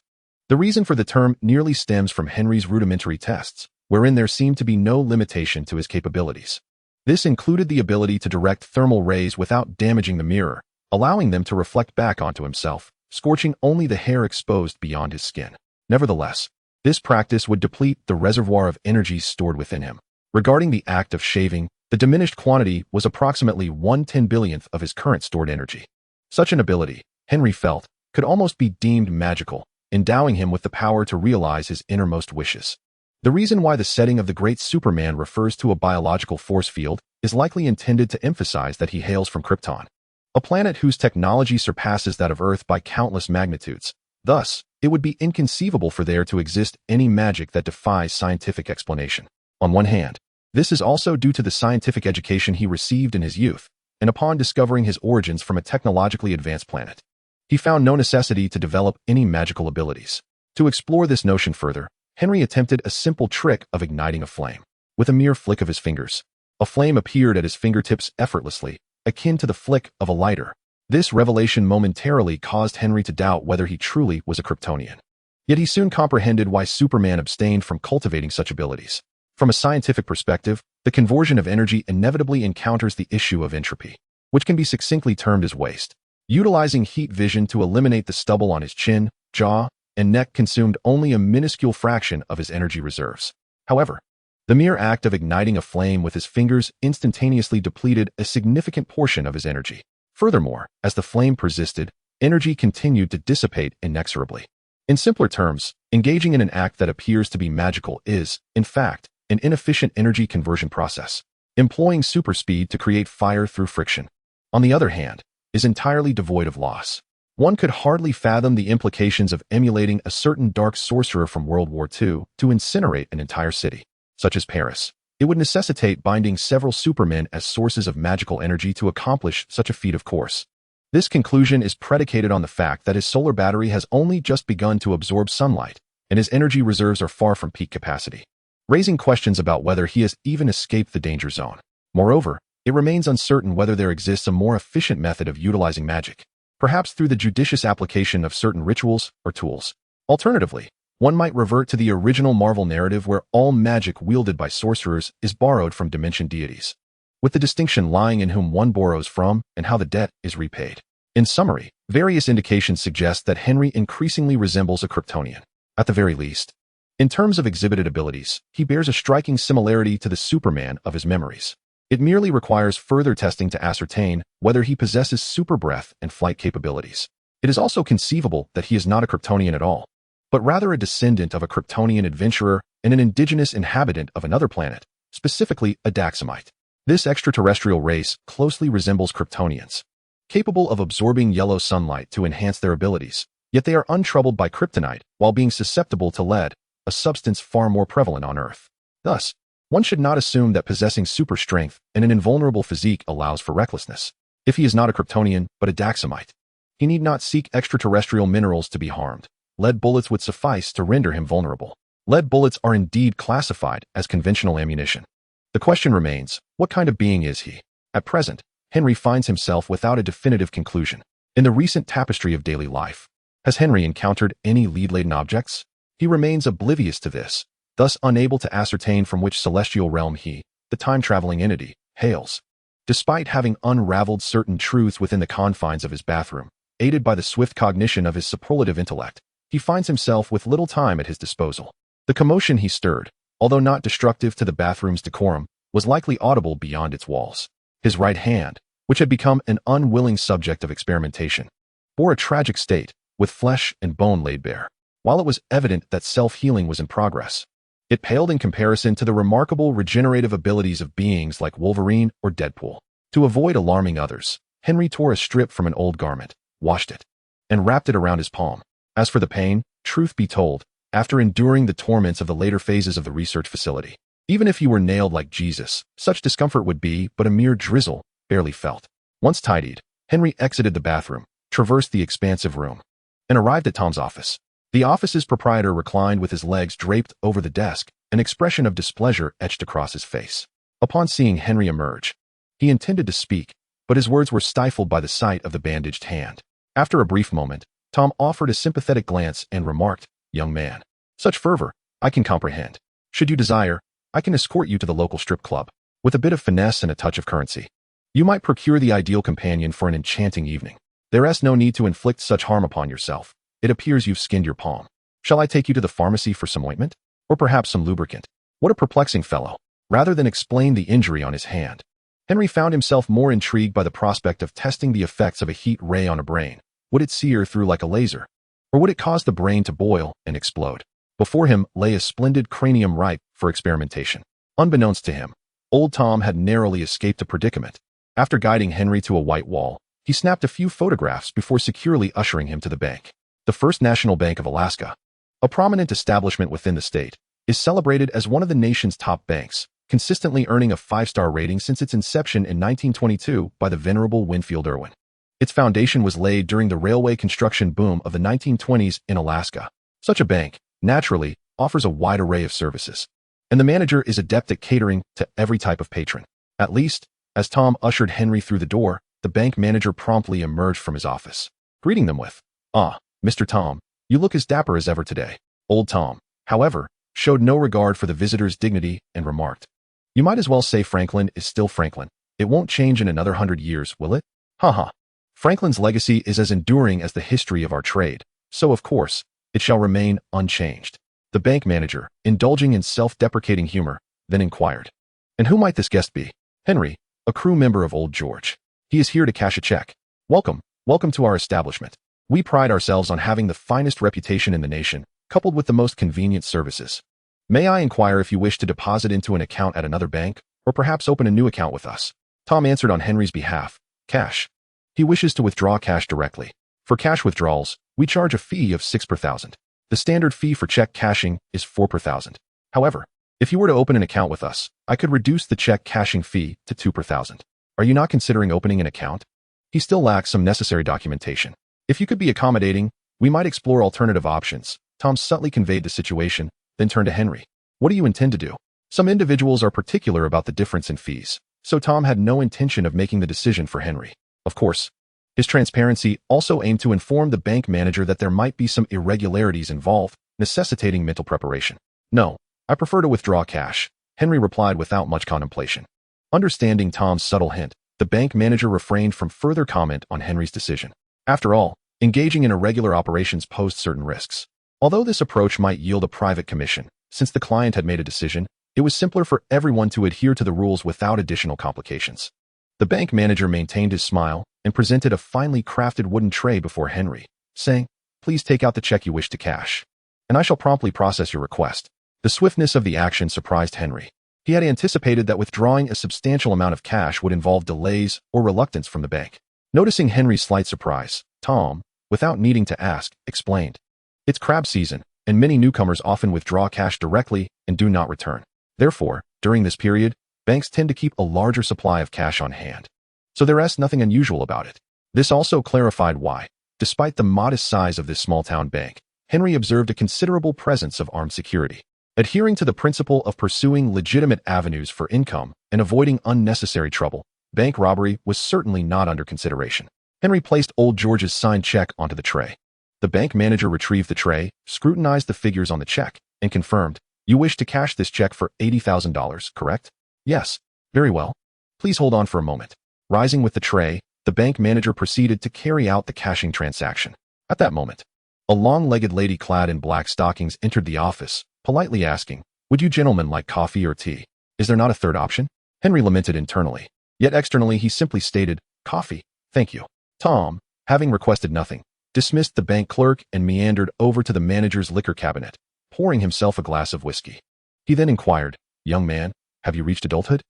The reason for the term nearly stems from Henry's rudimentary tests, wherein there seemed to be no limitation to his capabilities. This included the ability to direct thermal rays without damaging the mirror, allowing them to reflect back onto himself, scorching only the hair exposed beyond his skin. Nevertheless, this practice would deplete the reservoir of energies stored within him. Regarding the act of shaving, the diminished quantity was approximately 1/10 billionth of his current stored energy. Such an ability, Henry felt, could almost be deemed magical, endowing him with the power to realize his innermost wishes. The reason why the setting of the great Superman refers to a biological force field is likely intended to emphasize that he hails from Krypton, a planet whose technology surpasses that of Earth by countless magnitudes. Thus, it would be inconceivable for there to exist any magic that defies scientific explanation. On one hand, this is also due to the scientific education he received in his youth, and upon discovering his origins from a technologically advanced planet, he found no necessity to develop any magical abilities. To explore this notion further, Henry attempted a simple trick of igniting a flame. With a mere flick of his fingers, a flame appeared at his fingertips effortlessly, akin to the flick of a lighter. This revelation momentarily caused Henry to doubt whether he truly was a Kryptonian. Yet he soon comprehended why Superman abstained from cultivating such abilities. From a scientific perspective, the conversion of energy inevitably encounters the issue of entropy, which can be succinctly termed as waste. Utilizing heat vision to eliminate the stubble on his chin, jaw, and neck consumed only a minuscule fraction of his energy reserves. However, the mere act of igniting a flame with his fingers instantaneously depleted a significant portion of his energy. Furthermore, as the flame persisted, energy continued to dissipate inexorably. In simpler terms, engaging in an act that appears to be magical is, in fact, an inefficient energy conversion process. Employing superspeed to create fire through friction, on the other hand, is entirely devoid of loss. One could hardly fathom the implications of emulating a certain dark sorcerer from World War II to incinerate an entire city, such as Paris. It would necessitate binding several supermen as sources of magical energy to accomplish such a feat, of course. This conclusion is predicated on the fact that his solar battery has only just begun to absorb sunlight, and his energy reserves are far from peak capacity, raising questions about whether he has even escaped the danger zone. Moreover, it remains uncertain whether there exists a more efficient method of utilizing magic, perhaps through the judicious application of certain rituals or tools. Alternatively, one might revert to the original Marvel narrative where all magic wielded by sorcerers is borrowed from dimension deities, with the distinction lying in whom one borrows from and how the debt is repaid. In summary, various indications suggest that Henry increasingly resembles a Kryptonian. At the very least, in terms of exhibited abilities, he bears a striking similarity to the Superman of his memories. It merely requires further testing to ascertain whether he possesses super breath and flight capabilities. It is also conceivable that he is not a Kryptonian at all, but rather a descendant of a Kryptonian adventurer and an indigenous inhabitant of another planet, specifically a Daxamite. This extraterrestrial race closely resembles Kryptonians, capable of absorbing yellow sunlight to enhance their abilities, yet they are untroubled by kryptonite while being susceptible to lead, a substance far more prevalent on Earth. Thus, one should not assume that possessing super strength and an invulnerable physique allows for recklessness. If he is not a Kryptonian but a Daxamite, he need not seek extraterrestrial minerals to be harmed. Lead bullets would suffice to render him vulnerable. Lead bullets are indeed classified as conventional ammunition. The question remains, what kind of being is he? At present, Henry finds himself without a definitive conclusion. In the recent tapestry of daily life, has Henry encountered any lead-laden objects? He remains oblivious to this, thus unable to ascertain from which celestial realm he, the time-traveling entity, hails. Despite having unraveled certain truths within the confines of his bathroom, aided by the swift cognition of his superlative intellect, he finds himself with little time at his disposal. The commotion he stirred, although not destructive to the bathroom's decorum, was likely audible beyond its walls. His right hand, which had become an unwilling subject of experimentation, bore a tragic state, with flesh and bone laid bare. While it was evident that self-healing was in progress, it paled in comparison to the remarkable regenerative abilities of beings like Wolverine or Deadpool. To avoid alarming others, Henry tore a strip from an old garment, washed it, and wrapped it around his palm. As for the pain, truth be told, after enduring the torments of the later phases of the research facility, even if he were nailed like Jesus, such discomfort would be but a mere drizzle, barely felt. Once tidied, Henry exited the bathroom, traversed the expansive room, and arrived at Tom's office. The office's proprietor reclined with his legs draped over the desk, an expression of displeasure etched across his face. Upon seeing Henry emerge, he intended to speak, but his words were stifled by the sight of the bandaged hand. After a brief moment, Tom offered a sympathetic glance and remarked, "Young man, such fervor, I can comprehend. Should you desire, I can escort you to the local strip club. With a bit of finesse and a touch of currency, you might procure the ideal companion for an enchanting evening." There's no need to inflict such harm upon yourself. It appears you've skinned your palm. Shall I take you to the pharmacy for some ointment? Or perhaps some lubricant? What a perplexing fellow. Rather than explain the injury on his hand, Henry found himself more intrigued by the prospect of testing the effects of a heat ray on a brain. Would it sear through like a laser? Or would it cause the brain to boil and explode? Before him lay a splendid cranium ripe for experimentation. Unbeknownst to him, old Tom had narrowly escaped a predicament. After guiding Henry to a white wall, he snapped a few photographs before securely ushering him to the bank. The First National Bank of Alaska, a prominent establishment within the state, is celebrated as one of the nation's top banks, consistently earning a 5-star rating since its inception in 1922 by the Venerable Winfield Irwin. Its foundation was laid during the railway construction boom of the 1920s in Alaska. Such a bank, naturally, offers a wide array of services, and the manager is adept at catering to every type of patron. At least, as Tom ushered Henry through the door, the bank manager promptly emerged from his office, greeting them with, "Ah, Mr. Tom, you look as dapper as ever today." Old Tom, however, showed no regard for the visitor's dignity and remarked, "You might as well say Franklin is still Franklin. It won't change in another 100 years, will it? Ha ha. Franklin's legacy is as enduring as the history of our trade, so of course, it shall remain unchanged." The bank manager, indulging in self-deprecating humor, then inquired, "And who might this guest be?" "Henry, a crew member of Old George. He is here to cash a check." "Welcome, welcome to our establishment. We pride ourselves on having the finest reputation in the nation, coupled with the most convenient services. May I inquire if you wish to deposit into an account at another bank, or perhaps open a new account with us?" Tom answered on Henry's behalf, "Cash. He wishes to withdraw cash directly. For cash withdrawals, we charge a fee of 6 per thousand. The standard fee for check cashing is 4 per thousand. However, if you were to open an account with us, I could reduce the check cashing fee to 2 per thousand. Are you not considering opening an account?" He still lacks some necessary documentation. "If you could be accommodating, we might explore alternative options." Tom subtly conveyed the situation, then turned to Henry. "What do you intend to do?" Some individuals are particular about the difference in fees, so Tom had no intention of making the decision for Henry. Of course, his transparency also aimed to inform the bank manager that there might be some irregularities involved, necessitating mental preparation. "No, I prefer to withdraw cash," Henry replied without much contemplation. Understanding Tom's subtle hint, the bank manager refrained from further comment on Henry's decision. After all, engaging in irregular operations posed certain risks. Although this approach might yield a private commission, since the client had made a decision, it was simpler for everyone to adhere to the rules without additional complications. The bank manager maintained his smile and presented a finely crafted wooden tray before Henry, saying, "Please take out the check you wish to cash, and I shall promptly process your request." The swiftness of the action surprised Henry. He had anticipated that withdrawing a substantial amount of cash would involve delays or reluctance from the bank. Noticing Henry's slight surprise, Tom, without needing to ask, explained, "It's crab season, and many newcomers often withdraw cash directly and do not return. Therefore, during this period, banks tend to keep a larger supply of cash on hand. So there's nothing unusual about it." This also clarified why, despite the modest size of this small-town bank, Henry observed a considerable presence of armed security. Adhering to the principle of pursuing legitimate avenues for income and avoiding unnecessary trouble, bank robbery was certainly not under consideration. Henry placed Old George's signed check onto the tray. The bank manager retrieved the tray, scrutinized the figures on the check, and confirmed, "You wish to cash this check for $80,000, correct?" "Yes." "Very well. Please hold on for a moment." Rising with the tray, the bank manager proceeded to carry out the cashing transaction. At that moment, a long-legged lady clad in black stockings entered the office, politely asking, "Would you gentlemen like coffee or tea? Is there not a third option?" Henry lamented internally, yet externally he simply stated, "Coffee, thank you." Tom, having requested nothing, dismissed the bank clerk and meandered over to the manager's liquor cabinet, pouring himself a glass of whiskey. He then inquired, "Young man, have you reached adulthood?"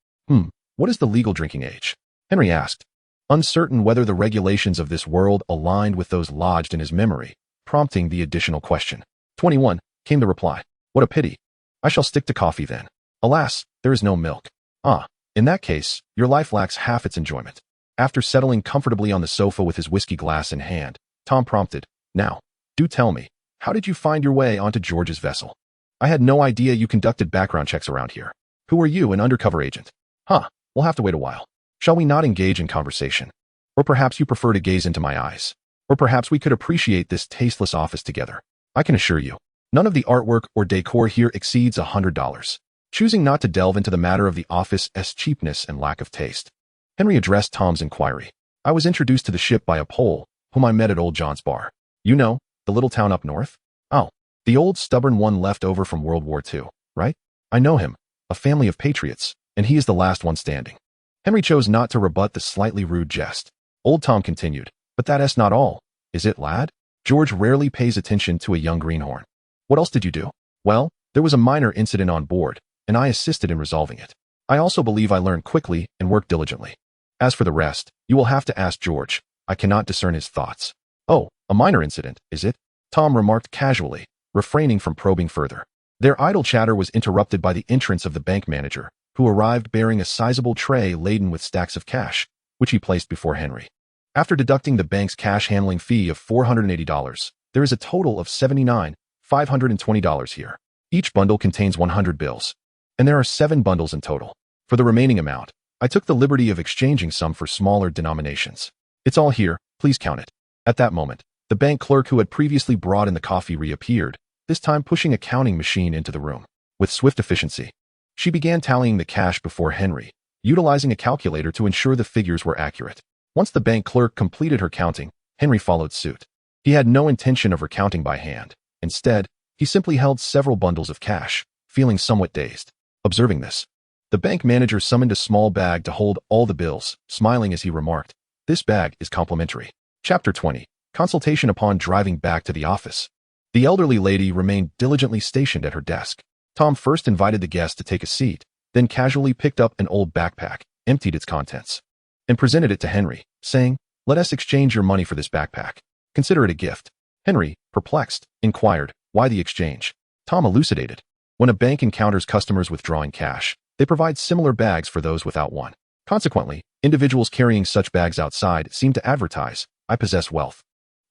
What is the legal drinking age?" Henry asked, uncertain whether the regulations of this world aligned with those lodged in his memory, prompting the additional question. 21, came the reply. "What a pity. I shall stick to coffee then. Alas, there is no milk." "Ah, in that case, your life lacks half its enjoyment." After settling comfortably on the sofa with his whiskey glass in hand, Tom prompted, "Now, do tell me, how did you find your way onto George's vessel? I had no idea you conducted background checks around here. Who are you, an undercover agent?" We'll have to wait a while. Shall we not engage in conversation? Or perhaps you prefer to gaze into my eyes? Or perhaps we could appreciate this tasteless office together. I can assure you, none of the artwork or decor here exceeds $100. Choosing not to delve into the matter of the office's cheapness and lack of taste, Henry addressed Tom's inquiry. "I was introduced to the ship by a Pole, whom I met at old John's bar. You know, the little town up north? Oh, the old stubborn one left over from World War II, right? I know him, a family of patriots, and he is the last one standing. Henry chose not to rebut the slightly rude jest. Old Tom continued, but that's not all, is it, lad? George rarely pays attention to a young greenhorn. What else did you do? Well, there was a minor incident on board, and I assisted in resolving it. I also believe I learned quickly and worked diligently. As for the rest, you will have to ask George. I cannot discern his thoughts. Oh, a minor incident, is it? Tom remarked casually, refraining from probing further. Their idle chatter was interrupted by the entrance of the bank manager, who arrived bearing a sizable tray laden with stacks of cash, which he placed before Henry. After deducting the bank's cash handling fee of $480, there is a total of $79,520 here. Each bundle contains 100 bills, and there are 7 bundles in total. For the remaining amount, I took the liberty of exchanging some for smaller denominations. It's all here, please count it. At that moment, the bank clerk who had previously brought in the coffee reappeared, this time pushing a counting machine into the room. With swift efficiency, she began tallying the cash before Henry, utilizing a calculator to ensure the figures were accurate. Once the bank clerk completed her counting, Henry followed suit. He had no intention of recounting by hand. Instead, he simply held several bundles of cash, feeling somewhat dazed. Observing this, the bank manager summoned a small bag to hold all the bills, smiling as he remarked, "This bag is complimentary." Chapter 20. Consultation upon driving back to the office. The elderly lady remained diligently stationed at her desk. Tom first invited the guest to take a seat, then casually picked up an old backpack, emptied its contents, and presented it to Henry, saying, "Let us exchange your money for this backpack. Consider it a gift." Henry, perplexed, inquired, "Why the exchange?" Tom elucidated. When a bank encounters customers withdrawing cash, they provide similar bags for those without one. Consequently, individuals carrying such bags outside seem to advertise, "I possess wealth.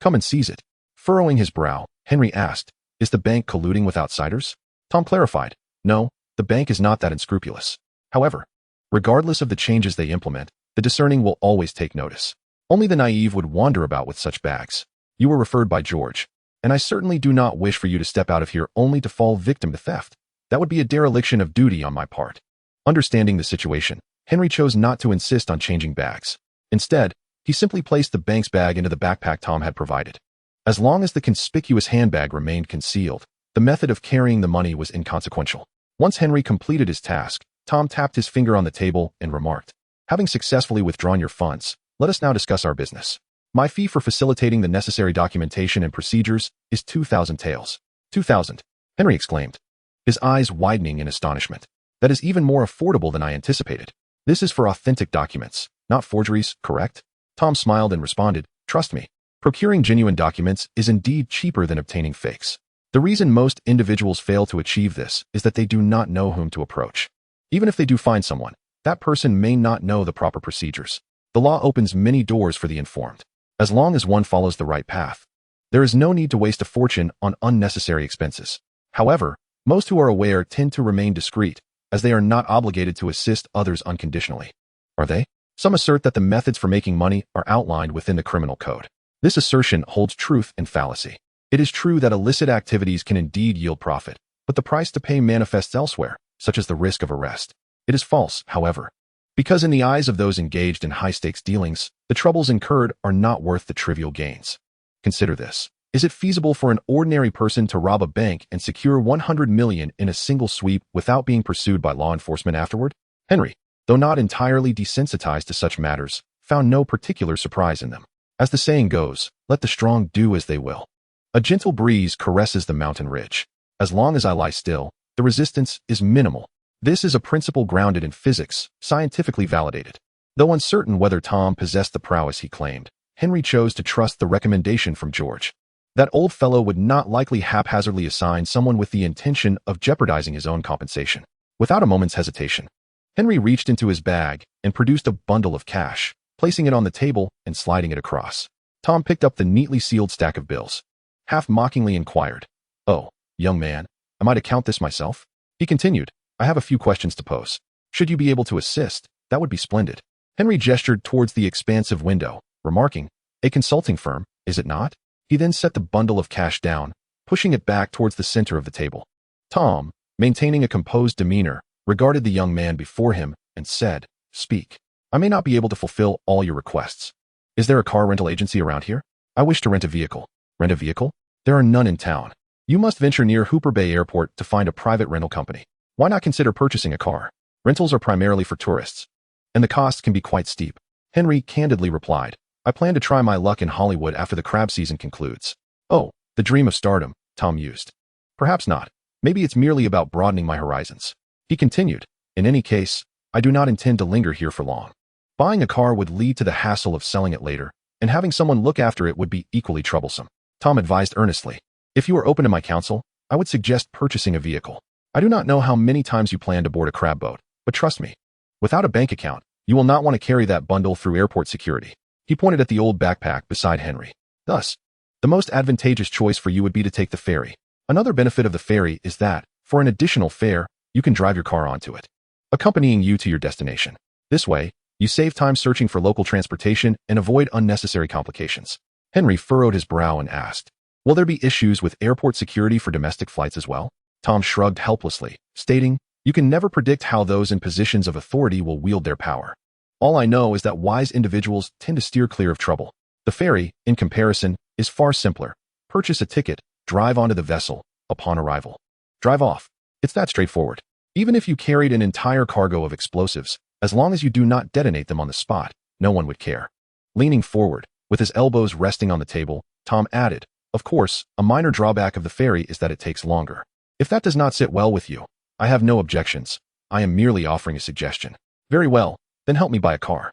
Come and seize it." Furrowing his brow, Henry asked, "Is the bank colluding with outsiders?" Tom clarified, "No, the bank is not that unscrupulous. However, regardless of the changes they implement, the discerning will always take notice. Only the naive would wander about with such bags. You were referred by George, and I certainly do not wish for you to step out of here only to fall victim to theft. That would be a dereliction of duty on my part." Understanding the situation, Henry chose not to insist on changing bags. Instead, he simply placed the bank's bag into the backpack Tom had provided. As long as the conspicuous handbag remained concealed, the method of carrying the money was inconsequential. Once Henry completed his task, Tom tapped his finger on the table and remarked, "Having successfully withdrawn your funds, let us now discuss our business. My fee for facilitating the necessary documentation and procedures is 2,000 taels." 2,000, Henry exclaimed, his eyes widening in astonishment. "That is even more affordable than I anticipated. This is for authentic documents, not forgeries, correct?" Tom smiled and responded, "Trust me, procuring genuine documents is indeed cheaper than obtaining fakes. The reason most individuals fail to achieve this is that they do not know whom to approach. Even if they do find someone, that person may not know the proper procedures. The law opens many doors for the informed. As long as one follows the right path, there is no need to waste a fortune on unnecessary expenses. However, most who are aware tend to remain discreet, as they are not obligated to assist others unconditionally. Are they? Some assert that the methods for making money are outlined within the criminal code. This assertion holds truth and fallacy. It is true that illicit activities can indeed yield profit, but the price to pay manifests elsewhere, such as the risk of arrest. It is false, however, because in the eyes of those engaged in high-stakes dealings, the troubles incurred are not worth the trivial gains. Consider this. Is it feasible for an ordinary person to rob a bank and secure 100 million in a single sweep without being pursued by law enforcement afterward? Henry, though not entirely desensitized to such matters, found no particular surprise in them. As the saying goes, let the strong do as they will. A gentle breeze caresses the mountain ridge. As long as I lie still, the resistance is minimal. This is a principle grounded in physics, scientifically validated. Though uncertain whether Tom possessed the prowess he claimed, Henry chose to trust the recommendation from George. That old fellow would not likely haphazardly assign someone with the intention of jeopardizing his own compensation. Without a moment's hesitation, Henry reached into his bag and produced a bundle of cash, placing it on the table and sliding it across. Tom picked up the neatly sealed stack of bills. Half mockingly inquired, "Oh, young man, am I to count this myself?" He continued, "I have a few questions to pose. Should you be able to assist, that would be splendid." Henry gestured towards the expansive window, remarking, "A consulting firm, is it not?" He then set the bundle of cash down, pushing it back towards the center of the table. Tom, maintaining a composed demeanor, regarded the young man before him and said, "Speak. I may not be able to fulfill all your requests. Is there a car rental agency around here?" I wish to rent a vehicle. Rent a vehicle? There are none in town. You must venture near Hooper Bay Airport to find a private rental company. Why not consider purchasing a car? Rentals are primarily for tourists, and the costs can be quite steep. Henry candidly replied, I plan to try my luck in Hollywood after the crab season concludes. Oh, the dream of stardom, Tom mused. Perhaps not. Maybe it's merely about broadening my horizons. He continued, in any case, I do not intend to linger here for long. Buying a car would lead to the hassle of selling it later, and having someone look after it would be equally troublesome. Tom advised earnestly, if you are open to my counsel, I would suggest purchasing a vehicle. I do not know how many times you plan to board a crab boat, but trust me, without a bank account, you will not want to carry that bundle through airport security. He pointed at the old backpack beside Henry. Thus, the most advantageous choice for you would be to take the ferry. Another benefit of the ferry is that, for an additional fare, you can drive your car onto it, accompanying you to your destination. This way, you save time searching for local transportation and avoid unnecessary complications. Henry furrowed his brow and asked, will there be issues with airport security for domestic flights as well? Tom shrugged helplessly, stating, you can never predict how those in positions of authority will wield their power. All I know is that wise individuals tend to steer clear of trouble. The ferry, in comparison, is far simpler. Purchase a ticket, drive onto the vessel, upon arrival. Drive off. It's that straightforward. Even if you carried an entire cargo of explosives, as long as you do not detonate them on the spot, no one would care. Leaning forward, with his elbows resting on the table, Tom added, of course, a minor drawback of the ferry is that it takes longer. If that does not sit well with you, I have no objections. I am merely offering a suggestion. Very well, then help me buy a car.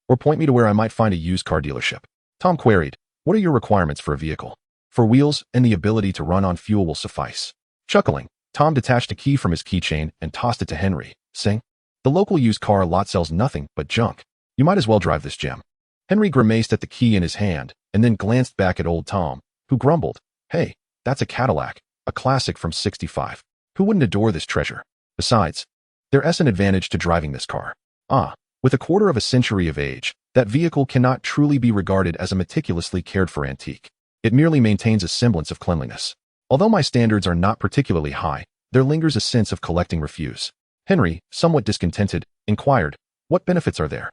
Or point me to where I might find a used car dealership. Tom queried, what are your requirements for a vehicle? For wheels and the ability to run on fuel will suffice. Chuckling, Tom detached a key from his keychain and tossed it to Henry, saying, the local used car lot sells nothing but junk. You might as well drive this gem. Henry grimaced at the key in his hand and then glanced back at old Tom, who grumbled, hey, that's a Cadillac, a classic from '65. Who wouldn't adore this treasure? Besides, there's an advantage to driving this car. With a quarter of a century of age, that vehicle cannot truly be regarded as a meticulously cared for antique. It merely maintains a semblance of cleanliness. Although my standards are not particularly high, there lingers a sense of collecting refuse. Henry, somewhat discontented, inquired, what benefits are there?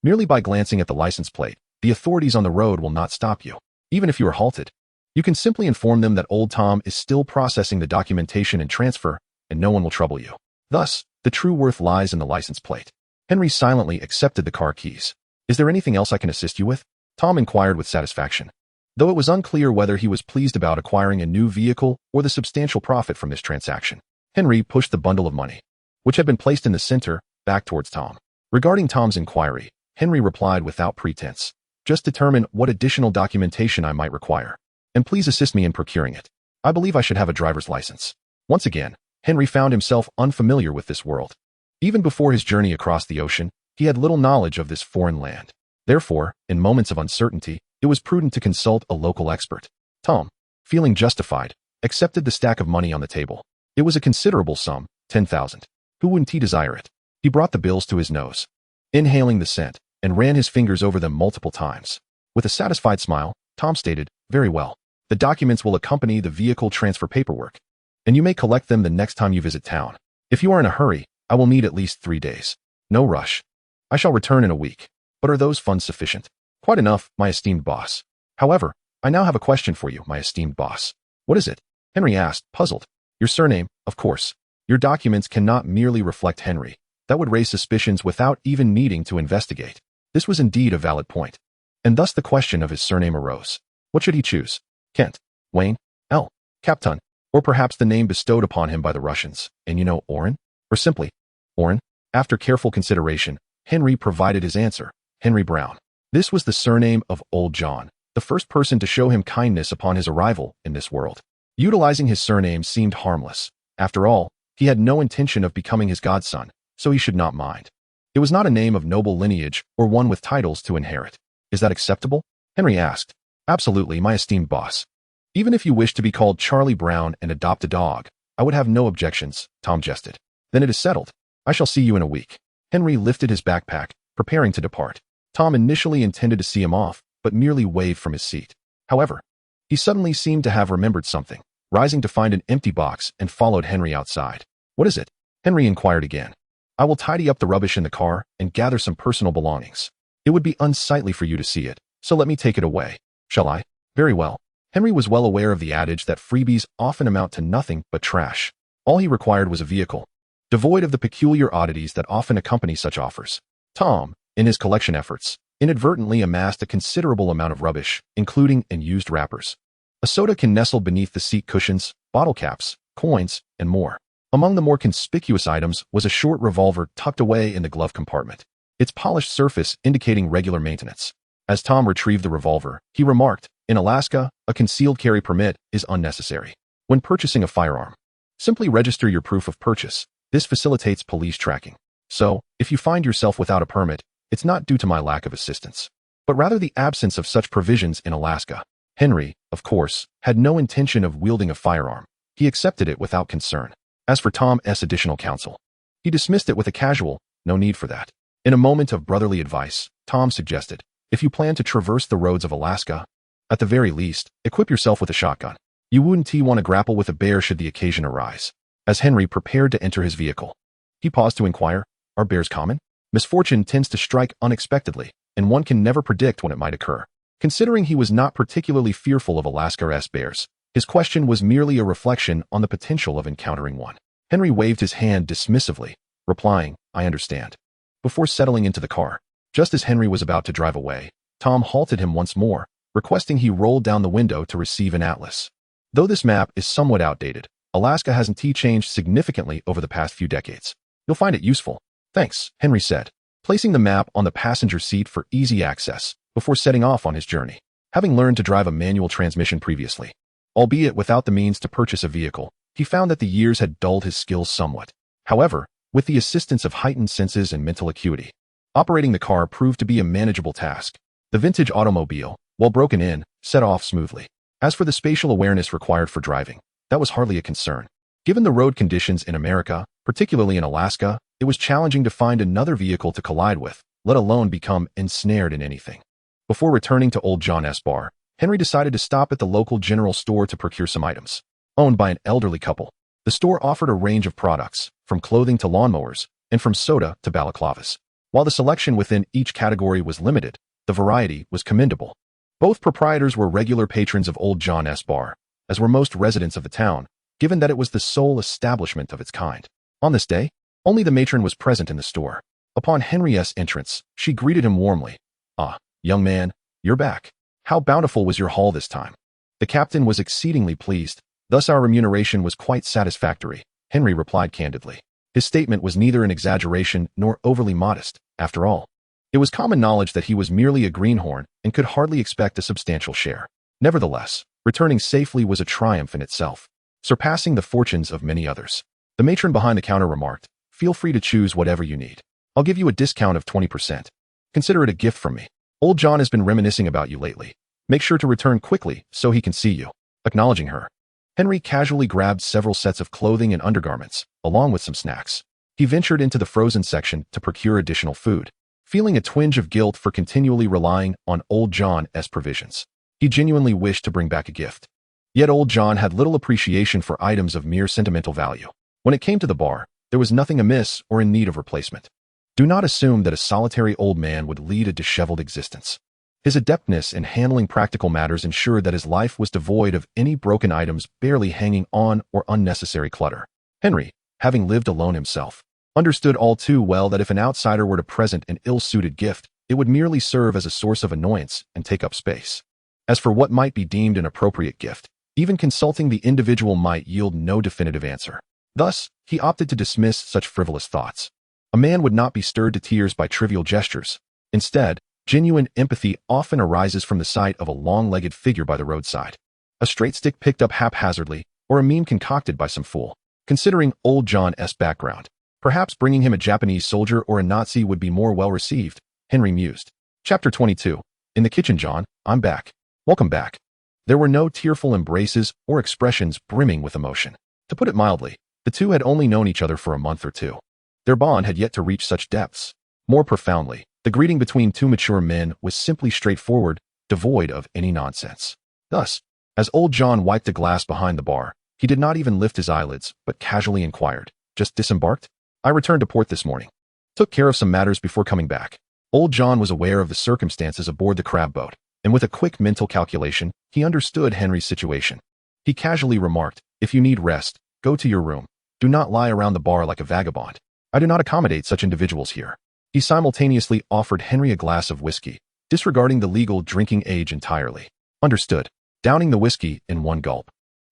Merely by glancing at the license plate, the authorities on the road will not stop you, even if you are halted. You can simply inform them that old Tom is still processing the documentation and transfer, and no one will trouble you. Thus, the true worth lies in the license plate. Henry silently accepted the car keys. Is there anything else I can assist you with? Tom inquired with satisfaction. Though it was unclear whether he was pleased about acquiring a new vehicle or the substantial profit from this transaction, Henry pushed the bundle of money, which had been placed in the center, back towards Tom. Regarding Tom's inquiry, Henry replied without pretense, just determine what additional documentation I might require, and please assist me in procuring it. I believe I should have a driver's license. Once again, Henry found himself unfamiliar with this world. Even before his journey across the ocean, he had little knowledge of this foreign land. Therefore, in moments of uncertainty, it was prudent to consult a local expert. Tom, feeling justified, accepted the stack of money on the table. It was a considerable sum, 10,000. Who wouldn't he desire it? He brought the bills to his nose, inhaling the scent, and ran his fingers over them multiple times. With a satisfied smile, Tom stated, very well. The documents will accompany the vehicle transfer paperwork, and you may collect them the next time you visit town. If you are in a hurry, I will need at least 3 days. No rush. I shall return in a week. But are those funds sufficient? Quite enough, my esteemed boss. However, I now have a question for you, my esteemed boss. What is it? Henry asked, puzzled. Your surname, of course. Your documents cannot merely reflect Henry. That would raise suspicions without even needing to investigate. This was indeed a valid point. And thus the question of his surname arose. What should he choose? Kent, Wayne, L, Captain, or perhaps the name bestowed upon him by the Russians, and you know, Oren? Or simply, Oren? After careful consideration, Henry provided his answer, Henry Brown. This was the surname of Old John, the first person to show him kindness upon his arrival in this world. Utilizing his surname seemed harmless. After all, he had no intention of becoming his godson, so he should not mind. It was not a name of noble lineage or one with titles to inherit. Is that acceptable? Henry asked. Absolutely, my esteemed boss. Even if you wish to be called Charlie Brown and adopt a dog, I would have no objections, Tom jested. Then it is settled. I shall see you in a week. Henry lifted his backpack, preparing to depart. Tom initially intended to see him off, but merely waved from his seat. However, he suddenly seemed to have remembered something, rising to find an empty box and followed Henry outside. What is it? Henry inquired again. I will tidy up the rubbish in the car and gather some personal belongings. It would be unsightly for you to see it, so let me take it away. Shall I? Very well. Henry was well aware of the adage that freebies often amount to nothing but trash. All he required was a vehicle, devoid of the peculiar oddities that often accompany such offers. Tom, in his collection efforts, inadvertently amassed a considerable amount of rubbish, including and used wrappers. A soda can nestle beneath the seat cushions, bottle caps, coins, and more. Among the more conspicuous items was a short revolver tucked away in the glove compartment, its polished surface indicating regular maintenance. As Tom retrieved the revolver, he remarked, "In Alaska, a concealed carry permit is unnecessary. When purchasing a firearm, simply register your proof of purchase. This facilitates police tracking. So, if you find yourself without a permit, it's not due to my lack of assistance, but rather the absence of such provisions in Alaska." Henry, of course, had no intention of wielding a firearm. He accepted it without concern. As for Tom's additional counsel, he dismissed it with a casual, "No need for that." In a moment of brotherly advice, Tom suggested, "If you plan to traverse the roads of Alaska, at the very least, equip yourself with a shotgun. You wouldn't want to grapple with a bear should the occasion arise." As Henry prepared to enter his vehicle, he paused to inquire, "Are bears common?" Misfortune tends to strike unexpectedly, and one can never predict when it might occur. Considering he was not particularly fearful of Alaska's bears, his question was merely a reflection on the potential of encountering one. Henry waved his hand dismissively, replying, "I understand," before settling into the car. Just as Henry was about to drive away, Tom halted him once more, requesting he roll down the window to receive an atlas. Though this map is somewhat outdated, Alaska hasn't changed significantly over the past few decades. You'll find it useful. "Thanks," Henry said, placing the map on the passenger seat for easy access before setting off on his journey. Having learned to drive a manual transmission previously, albeit without the means to purchase a vehicle, he found that the years had dulled his skills somewhat. However, with the assistance of heightened senses and mental acuity, operating the car proved to be a manageable task. The vintage automobile, while broken in, set off smoothly. As for the spatial awareness required for driving, that was hardly a concern. Given the road conditions in America, particularly in Alaska, it was challenging to find another vehicle to collide with, let alone become ensnared in anything. Before returning to Old John's bar, Henry decided to stop at the local general store to procure some items. Owned by an elderly couple, the store offered a range of products, from clothing to lawnmowers, and from soda to balaclavas. While the selection within each category was limited, the variety was commendable. Both proprietors were regular patrons of Old John's bar, as were most residents of the town, given that it was the sole establishment of its kind. On this day, only the matron was present in the store. Upon Henry's entrance, she greeted him warmly. "Ah, young man, you're back. How bountiful was your haul this time?" The captain was exceedingly pleased. "Thus our remuneration was quite satisfactory," Henry replied candidly. His statement was neither an exaggeration nor overly modest. After all, it was common knowledge that he was merely a greenhorn and could hardly expect a substantial share. Nevertheless, returning safely was a triumph in itself, surpassing the fortunes of many others. The matron behind the counter remarked, "Feel free to choose whatever you need. I'll give you a discount of 20%. Consider it a gift from me. Old John has been reminiscing about you lately. Make sure to return quickly so he can see you." Acknowledging her, Henry casually grabbed several sets of clothing and undergarments, along with some snacks. He ventured into the frozen section to procure additional food, feeling a twinge of guilt for continually relying on Old John's provisions. He genuinely wished to bring back a gift. Yet Old John had little appreciation for items of mere sentimental value. When it came to the bar, there was nothing amiss or in need of replacement. Do not assume that a solitary old man would lead a disheveled existence. His adeptness in handling practical matters ensured that his life was devoid of any broken items barely hanging on or unnecessary clutter. Henry, having lived alone himself, understood all too well that if an outsider were to present an ill-suited gift, it would merely serve as a source of annoyance and take up space. As for what might be deemed an appropriate gift, even consulting the individual might yield no definitive answer. Thus, he opted to dismiss such frivolous thoughts. A man would not be stirred to tears by trivial gestures. Instead, genuine empathy often arises from the sight of a long-legged figure by the roadside, a straight stick picked up haphazardly, or a meme concocted by some fool. Considering Old John's background, perhaps bringing him a Japanese soldier or a Nazi would be more well-received, Henry mused. Chapter 22. In the kitchen, John, I'm back. Welcome back. There were no tearful embraces or expressions brimming with emotion. To put it mildly, the two had only known each other for a month or two. Their bond had yet to reach such depths. More profoundly, the greeting between two mature men was simply straightforward, devoid of any nonsense. Thus, as Old John wiped a glass behind the bar, he did not even lift his eyelids, but casually inquired, "Just disembarked?" "I returned to port this morning. Took care of some matters before coming back." Old John was aware of the circumstances aboard the crab boat. and with a quick mental calculation, he understood Henry's situation. He casually remarked, "If you need rest, go to your room. Do not lie around the bar like a vagabond. I do not accommodate such individuals here." He simultaneously offered Henry a glass of whiskey, disregarding the legal drinking age entirely. Understood. Downing the whiskey in one gulp,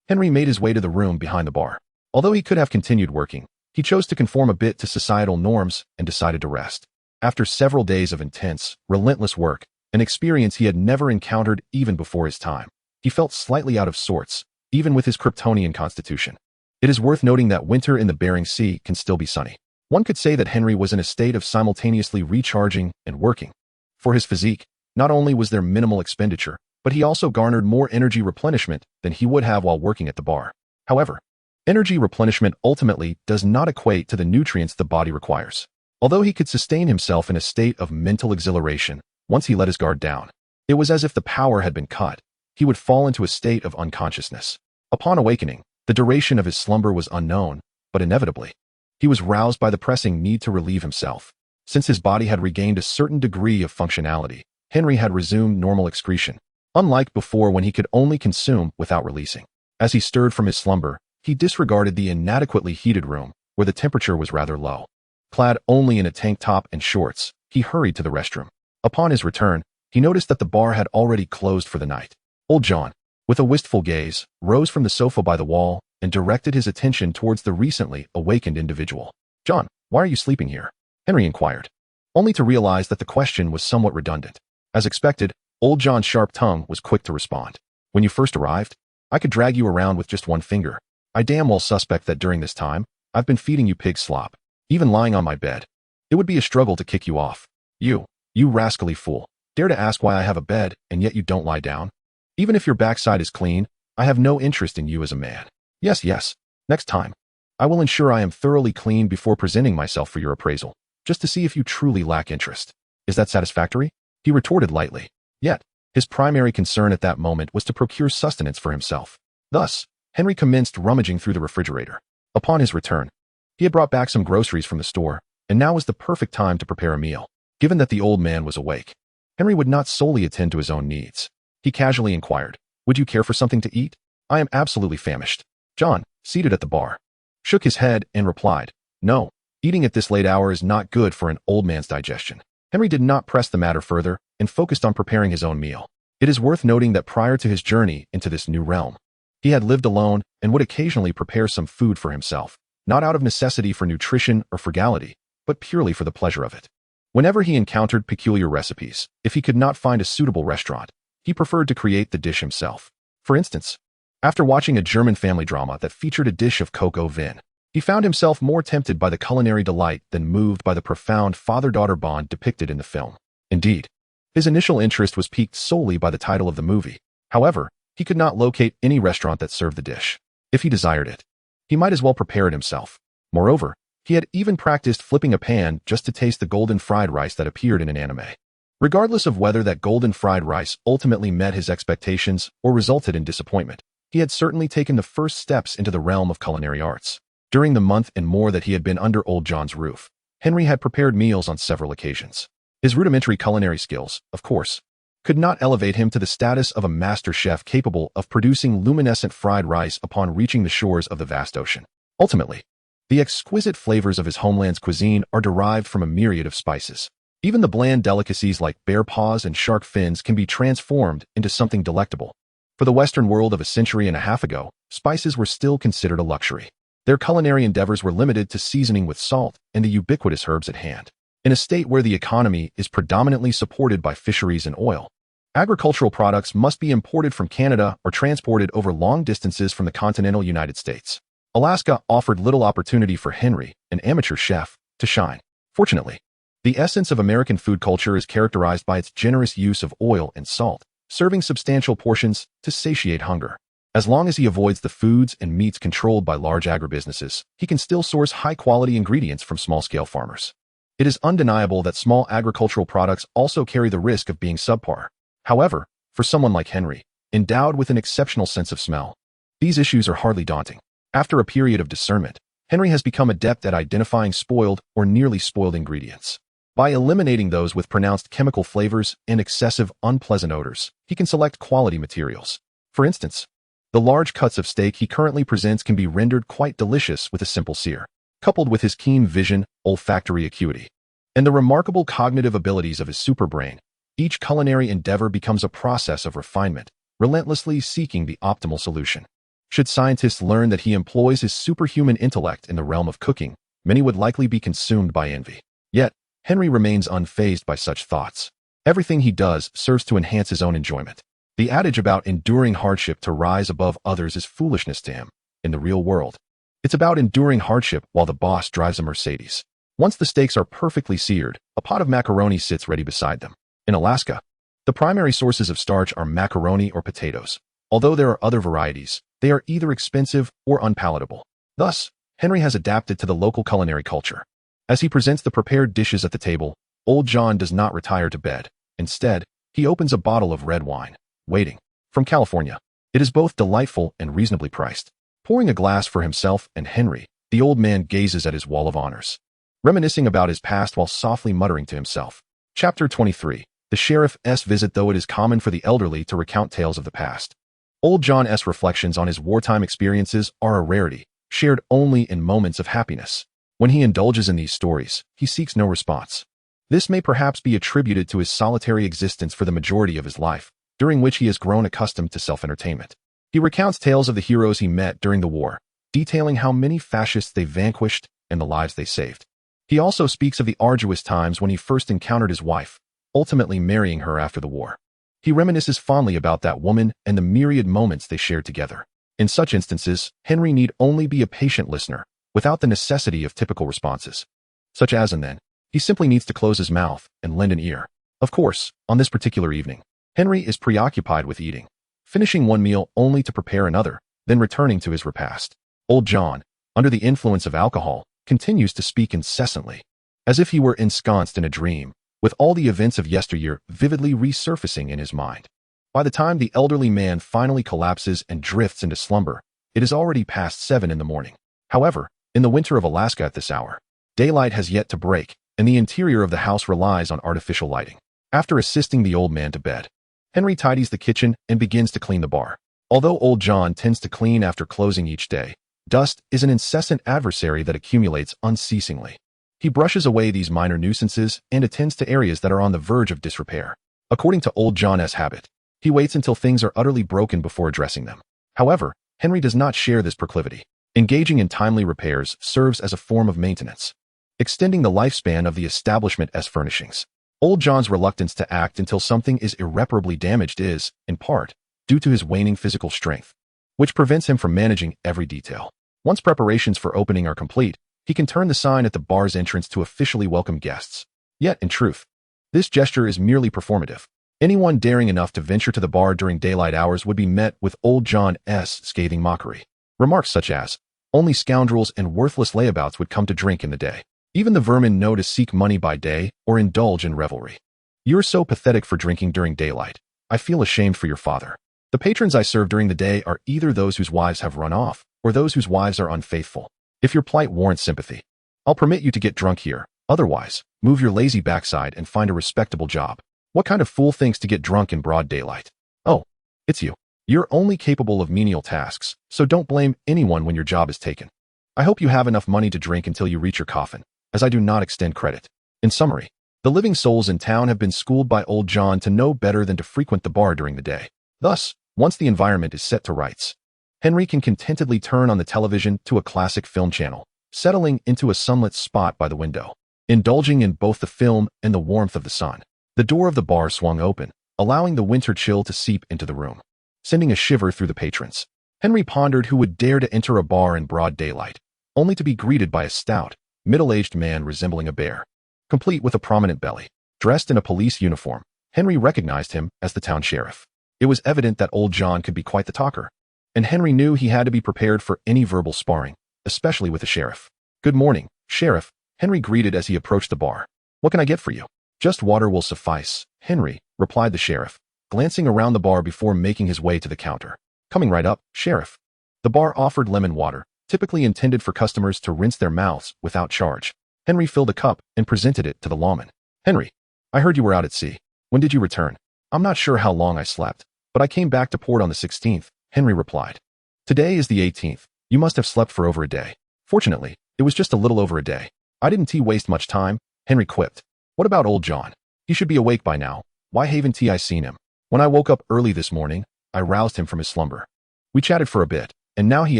Henry made his way to the room behind the bar. Although he could have continued working, he chose to conform a bit to societal norms and decided to rest. After several days of intense, relentless work, an experience he had never encountered even before his time, he felt slightly out of sorts, even with his Kryptonian constitution. It is worth noting that winter in the Bering Sea can still be sunny. One could say that Henry was in a state of simultaneously recharging and working. For his physique, not only was there minimal expenditure, but he also garnered more energy replenishment than he would have while working at the bar. However, energy replenishment ultimately does not equate to the nutrients the body requires. Although he could sustain himself in a state of mental exhilaration, once he let his guard down, it was as if the power had been cut. He would fall into a state of unconsciousness. Upon awakening, the duration of his slumber was unknown, but inevitably, he was roused by the pressing need to relieve himself. Since his body had regained a certain degree of functionality, Henry had resumed normal excretion, unlike before when he could only consume without releasing. As he stirred from his slumber, he disregarded the inadequately heated room, where the temperature was rather low. Clad only in a tank top and shorts, he hurried to the restroom. Upon his return, he noticed that the bar had already closed for the night. Old John, with a wistful gaze, rose from the sofa by the wall and directed his attention towards the recently awakened individual. "John, why are you sleeping here?" Henry inquired, only to realize that the question was somewhat redundant. As expected, Old John's sharp tongue was quick to respond. "When you first arrived, I could drag you around with just one finger. I damn well suspect that during this time, I've been feeding you pig slop, even lying on my bed. It would be a struggle to kick you off. You rascally fool, dare to ask why I have a bed, and yet you don't lie down? Even if your backside is clean, I have no interest in you as a man. Yes, next time. I will ensure I am thoroughly clean before presenting myself for your appraisal, just to see if you truly lack interest. Is that satisfactory?" He retorted lightly. Yet, his primary concern at that moment was to procure sustenance for himself. Thus, Henry commenced rummaging through the refrigerator. Upon his return, he had brought back some groceries from the store, and now was the perfect time to prepare a meal. Given that the old man was awake, Henry would not solely attend to his own needs. He casually inquired, "Would you care for something to eat? I am absolutely famished." John, seated at the bar, shook his head and replied, "No, eating at this late hour is not good for an old man's digestion." Henry did not press the matter further and focused on preparing his own meal. It is worth noting that prior to his journey into this new realm, he had lived alone and would occasionally prepare some food for himself, not out of necessity for nutrition or frugality, but purely for the pleasure of it. Whenever he encountered peculiar recipes, if he could not find a suitable restaurant, he preferred to create the dish himself. For instance, after watching a German family drama that featured a dish of coq au vin, he found himself more tempted by the culinary delight than moved by the profound father-daughter bond depicted in the film. Indeed, his initial interest was piqued solely by the title of the movie. However, he could not locate any restaurant that served the dish. If he desired it, he might as well prepare it himself. Moreover, he had even practiced flipping a pan just to taste the golden fried rice that appeared in an anime. Regardless of whether that golden fried rice ultimately met his expectations or resulted in disappointment, he had certainly taken the first steps into the realm of culinary arts. During the month and more that he had been under Old John's roof, Henry had prepared meals on several occasions. His rudimentary culinary skills, of course, could not elevate him to the status of a master chef capable of producing luminescent fried rice upon reaching the shores of the vast ocean. Ultimately, the exquisite flavors of his homeland's cuisine are derived from a myriad of spices. Even the bland delicacies like bear paws and shark fins can be transformed into something delectable. For the Western world of a century and a half ago, spices were still considered a luxury. Their culinary endeavors were limited to seasoning with salt and the ubiquitous herbs at hand. In a state where the economy is predominantly supported by fisheries and oil, agricultural products must be imported from Canada or transported over long distances from the continental United States. Alaska offered little opportunity for Henry, an amateur chef, to shine. Fortunately, the essence of American food culture is characterized by its generous use of oil and salt, serving substantial portions to satiate hunger. As long as he avoids the foods and meats controlled by large agribusinesses, he can still source high-quality ingredients from small-scale farmers. It is undeniable that small agricultural products also carry the risk of being subpar. However, for someone like Henry, endowed with an exceptional sense of smell, these issues are hardly daunting. After a period of discernment, Henry has become adept at identifying spoiled or nearly spoiled ingredients. By eliminating those with pronounced chemical flavors and excessive unpleasant odors, he can select quality materials. For instance, the large cuts of steak he currently presents can be rendered quite delicious with a simple sear, coupled with his keen vision, olfactory acuity, and the remarkable cognitive abilities of his superbrain. Each culinary endeavor becomes a process of refinement, relentlessly seeking the optimal solution. Should scientists learn that he employs his superhuman intellect in the realm of cooking, many would likely be consumed by envy. Yet, Henry remains unfazed by such thoughts. Everything he does serves to enhance his own enjoyment. The adage about enduring hardship to rise above others is foolishness to him. In the real world, it's about enduring hardship while the boss drives a Mercedes. Once the steaks are perfectly seared, a pot of macaroni sits ready beside them. In Alaska, the primary sources of starch are macaroni or potatoes. Although there are other varieties, they are either expensive or unpalatable. Thus, Henry has adapted to the local culinary culture. As he presents the prepared dishes at the table, Old John does not retire to bed. Instead, he opens a bottle of red wine, waiting. From California, it is both delightful and reasonably priced. Pouring a glass for himself and Henry, the old man gazes at his wall of honors, reminiscing about his past while softly muttering to himself. Chapter 23. The Sheriff's Visit. Though it is common for the elderly to recount tales of the past, Old John's reflections on his wartime experiences are a rarity, shared only in moments of happiness. When he indulges in these stories, he seeks no response. This may perhaps be attributed to his solitary existence for the majority of his life, during which he has grown accustomed to self-entertainment. He recounts tales of the heroes he met during the war, detailing how many fascists they vanquished and the lives they saved. He also speaks of the arduous times when he first encountered his wife, ultimately marrying her after the war. He reminisces fondly about that woman and the myriad moments they shared together. In such instances, Henry need only be a patient listener, without the necessity of typical responses, such as and then. He simply needs to close his mouth and lend an ear. Of course, on this particular evening, Henry is preoccupied with eating, finishing one meal only to prepare another, then returning to his repast. Old John, under the influence of alcohol, continues to speak incessantly, as if he were ensconced in a dream, with all the events of yesteryear vividly resurfacing in his mind. By the time the elderly man finally collapses and drifts into slumber, it is already past 7 in the morning. However, in the winter of Alaska at this hour, daylight has yet to break, and the interior of the house relies on artificial lighting. After assisting the old man to bed, Henry tidies the kitchen and begins to clean the bar. Although Old John tends to clean after closing each day, dust is an incessant adversary that accumulates unceasingly. He brushes away these minor nuisances and attends to areas that are on the verge of disrepair. According to Old John's habit, he waits until things are utterly broken before addressing them. However, Henry does not share this proclivity. Engaging in timely repairs serves as a form of maintenance, extending the lifespan of the establishment's furnishings. Old John's reluctance to act until something is irreparably damaged is, in part, due to his waning physical strength, which prevents him from managing every detail. Once preparations for opening are complete, he can turn the sign at the bar's entrance to officially welcome guests. Yet, in truth, this gesture is merely performative. Anyone daring enough to venture to the bar during daylight hours would be met with Old John's scathing mockery. Remarks such as, "Only scoundrels and worthless layabouts would come to drink in the day. Even the vermin know to seek money by day or indulge in revelry. You're so pathetic for drinking during daylight. I feel ashamed for your father. The patrons I serve during the day are either those whose wives have run off or those whose wives are unfaithful. If your plight warrants sympathy, I'll permit you to get drunk here. Otherwise, move your lazy backside and find a respectable job. What kind of fool thinks to get drunk in broad daylight? Oh, it's you. You're only capable of menial tasks, so don't blame anyone when your job is taken. I hope you have enough money to drink until you reach your coffin, as I do not extend credit." In summary, the living souls in town have been schooled by Old John to know better than to frequent the bar during the day. Thus, once the environment is set to rights, Henry can contentedly turn on the television to a classic film channel, settling into a sunlit spot by the window, indulging in both the film and the warmth of the sun. The door of the bar swung open, allowing the winter chill to seep into the room, sending a shiver through the patrons. Henry pondered who would dare to enter a bar in broad daylight, only to be greeted by a stout, middle-aged man resembling a bear, complete with a prominent belly. Dressed in a police uniform, Henry recognized him as the town sheriff. It was evident that Old John could be quite the talker, and Henry knew he had to be prepared for any verbal sparring, especially with the sheriff. "Good morning, Sheriff," Henry greeted as he approached the bar. "What can I get for you?" "Just water will suffice, Henry," replied the sheriff, glancing around the bar before making his way to the counter. "Coming right up, Sheriff." The bar offered lemon water, typically intended for customers to rinse their mouths without charge. Henry filled a cup and presented it to the lawman. Henry, I heard you were out at sea. When did you return? I'm not sure how long I slept, but I came back to port on the 16th, Henry replied. Today is the 18th. You must have slept for over a day. Fortunately, it was just a little over a day. I didn't waste much time, Henry quipped. What about old John? He should be awake by now. Why haven't I seen him? When I woke up early this morning, I roused him from his slumber. We chatted for a bit, and now he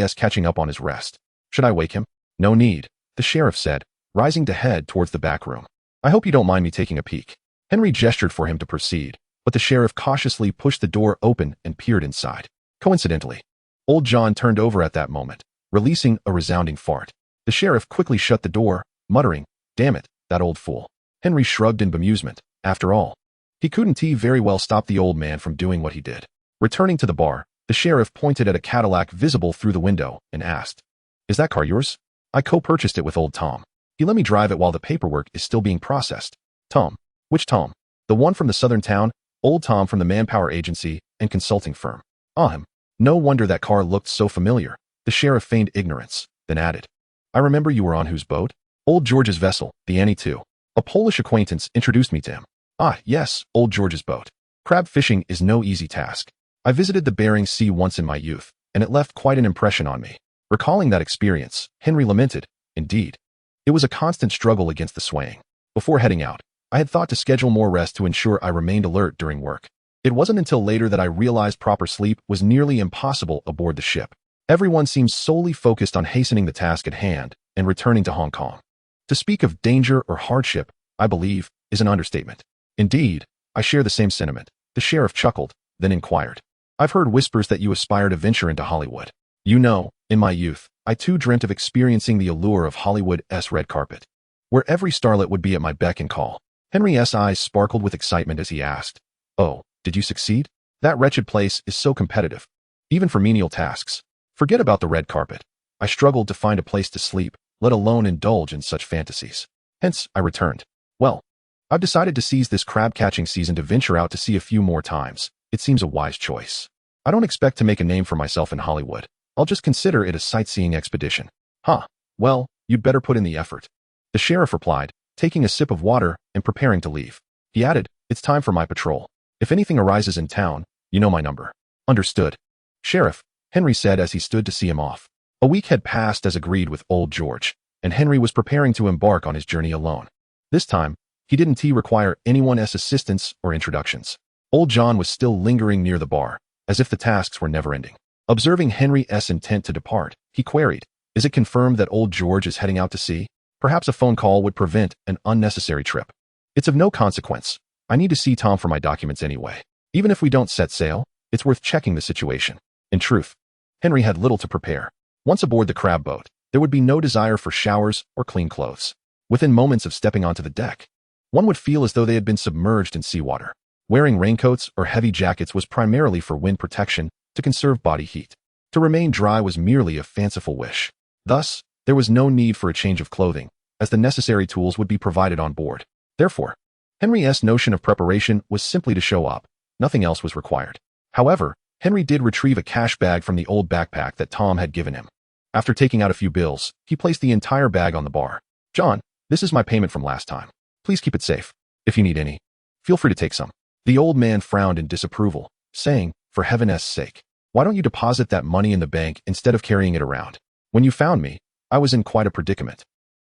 is catching up on his rest. Should I wake him? No need, the sheriff said, rising to head towards the back room. I hope you don't mind me taking a peek. Henry gestured for him to proceed, but the sheriff cautiously pushed the door open and peered inside. Coincidentally, old John turned over at that moment, releasing a resounding fart. The sheriff quickly shut the door, muttering, "Damn it, that old fool." Henry shrugged in bemusement. After all, he couldn't very well stop the old man from doing what he did. Returning to the bar, the sheriff pointed at a Cadillac visible through the window and asked, "Is that car yours?" "I co-purchased it with old Tom. He let me drive it while the paperwork is still being processed." "Tom? Which Tom?" "The one from the southern town, old Tom from the manpower agency and consulting firm." "Him. No wonder that car looked so familiar." The sheriff feigned ignorance, then added, "I remember you were on whose boat?" "Old George's vessel, the Annie II. A Polish acquaintance introduced me to him." "Ah, yes, old George's boat. Crab fishing is no easy task. I visited the Bering Sea once in my youth, and it left quite an impression on me." Recalling that experience, Henry lamented, "Indeed. It was a constant struggle against the swaying. Before heading out, I had thought to schedule more rest to ensure I remained alert during work. It wasn't until later that I realized proper sleep was nearly impossible aboard the ship. Everyone seems solely focused on hastening the task at hand and returning to Hong Kong. To speak of danger or hardship, I believe, is an understatement." "Indeed, I share the same sentiment," the sheriff chuckled, then inquired. "I've heard whispers that you aspire to venture into Hollywood. You know, in my youth, I too dreamt of experiencing the allure of Hollywood's red carpet, where every starlet would be at my beck and call." Henry's eyes sparkled with excitement as he asked, "Oh, did you succeed? That wretched place is so competitive, even for menial tasks. Forget about the red carpet. I struggled to find a place to sleep, let alone indulge in such fantasies. Hence, I returned. Well, I've decided to seize this crab-catching season to venture out to sea a few more times. It seems a wise choice. I don't expect to make a name for myself in Hollywood. I'll just consider it a sightseeing expedition." "Huh. Well, you'd better put in the effort," the sheriff replied, taking a sip of water and preparing to leave. He added, "It's time for my patrol. If anything arises in town, you know my number." "Understood, Sheriff," Henry said as he stood to see him off. A week had passed as agreed with old George, and Henry was preparing to embark on his journey alone. This time, he didn't require anyone's assistance or introductions. Old John was still lingering near the bar, as if the tasks were never-ending. Observing Henry's intent to depart, he queried, "Is it confirmed that old George is heading out to sea? Perhaps a phone call would prevent an unnecessary trip." "It's of no consequence. I need to see Tom for my documents anyway. Even if we don't set sail, it's worth checking the situation." In truth, Henry had little to prepare. Once aboard the crab boat, there would be no desire for showers or clean clothes. Within moments of stepping onto the deck, one would feel as though they had been submerged in seawater. Wearing raincoats or heavy jackets was primarily for wind protection to conserve body heat. To remain dry was merely a fanciful wish. Thus, there was no need for a change of clothing, as the necessary tools would be provided on board. Therefore, Henry's notion of preparation was simply to show up. Nothing else was required. However, Henry did retrieve a cash bag from the old backpack that Tom had given him. After taking out a few bills, he placed the entire bag on the bar. "John, this is my payment from last time. Please keep it safe. If you need any, feel free to take some." The old man frowned in disapproval, saying, "For heaven's sake, why don't you deposit that money in the bank instead of carrying it around? When you found me, I was in quite a predicament.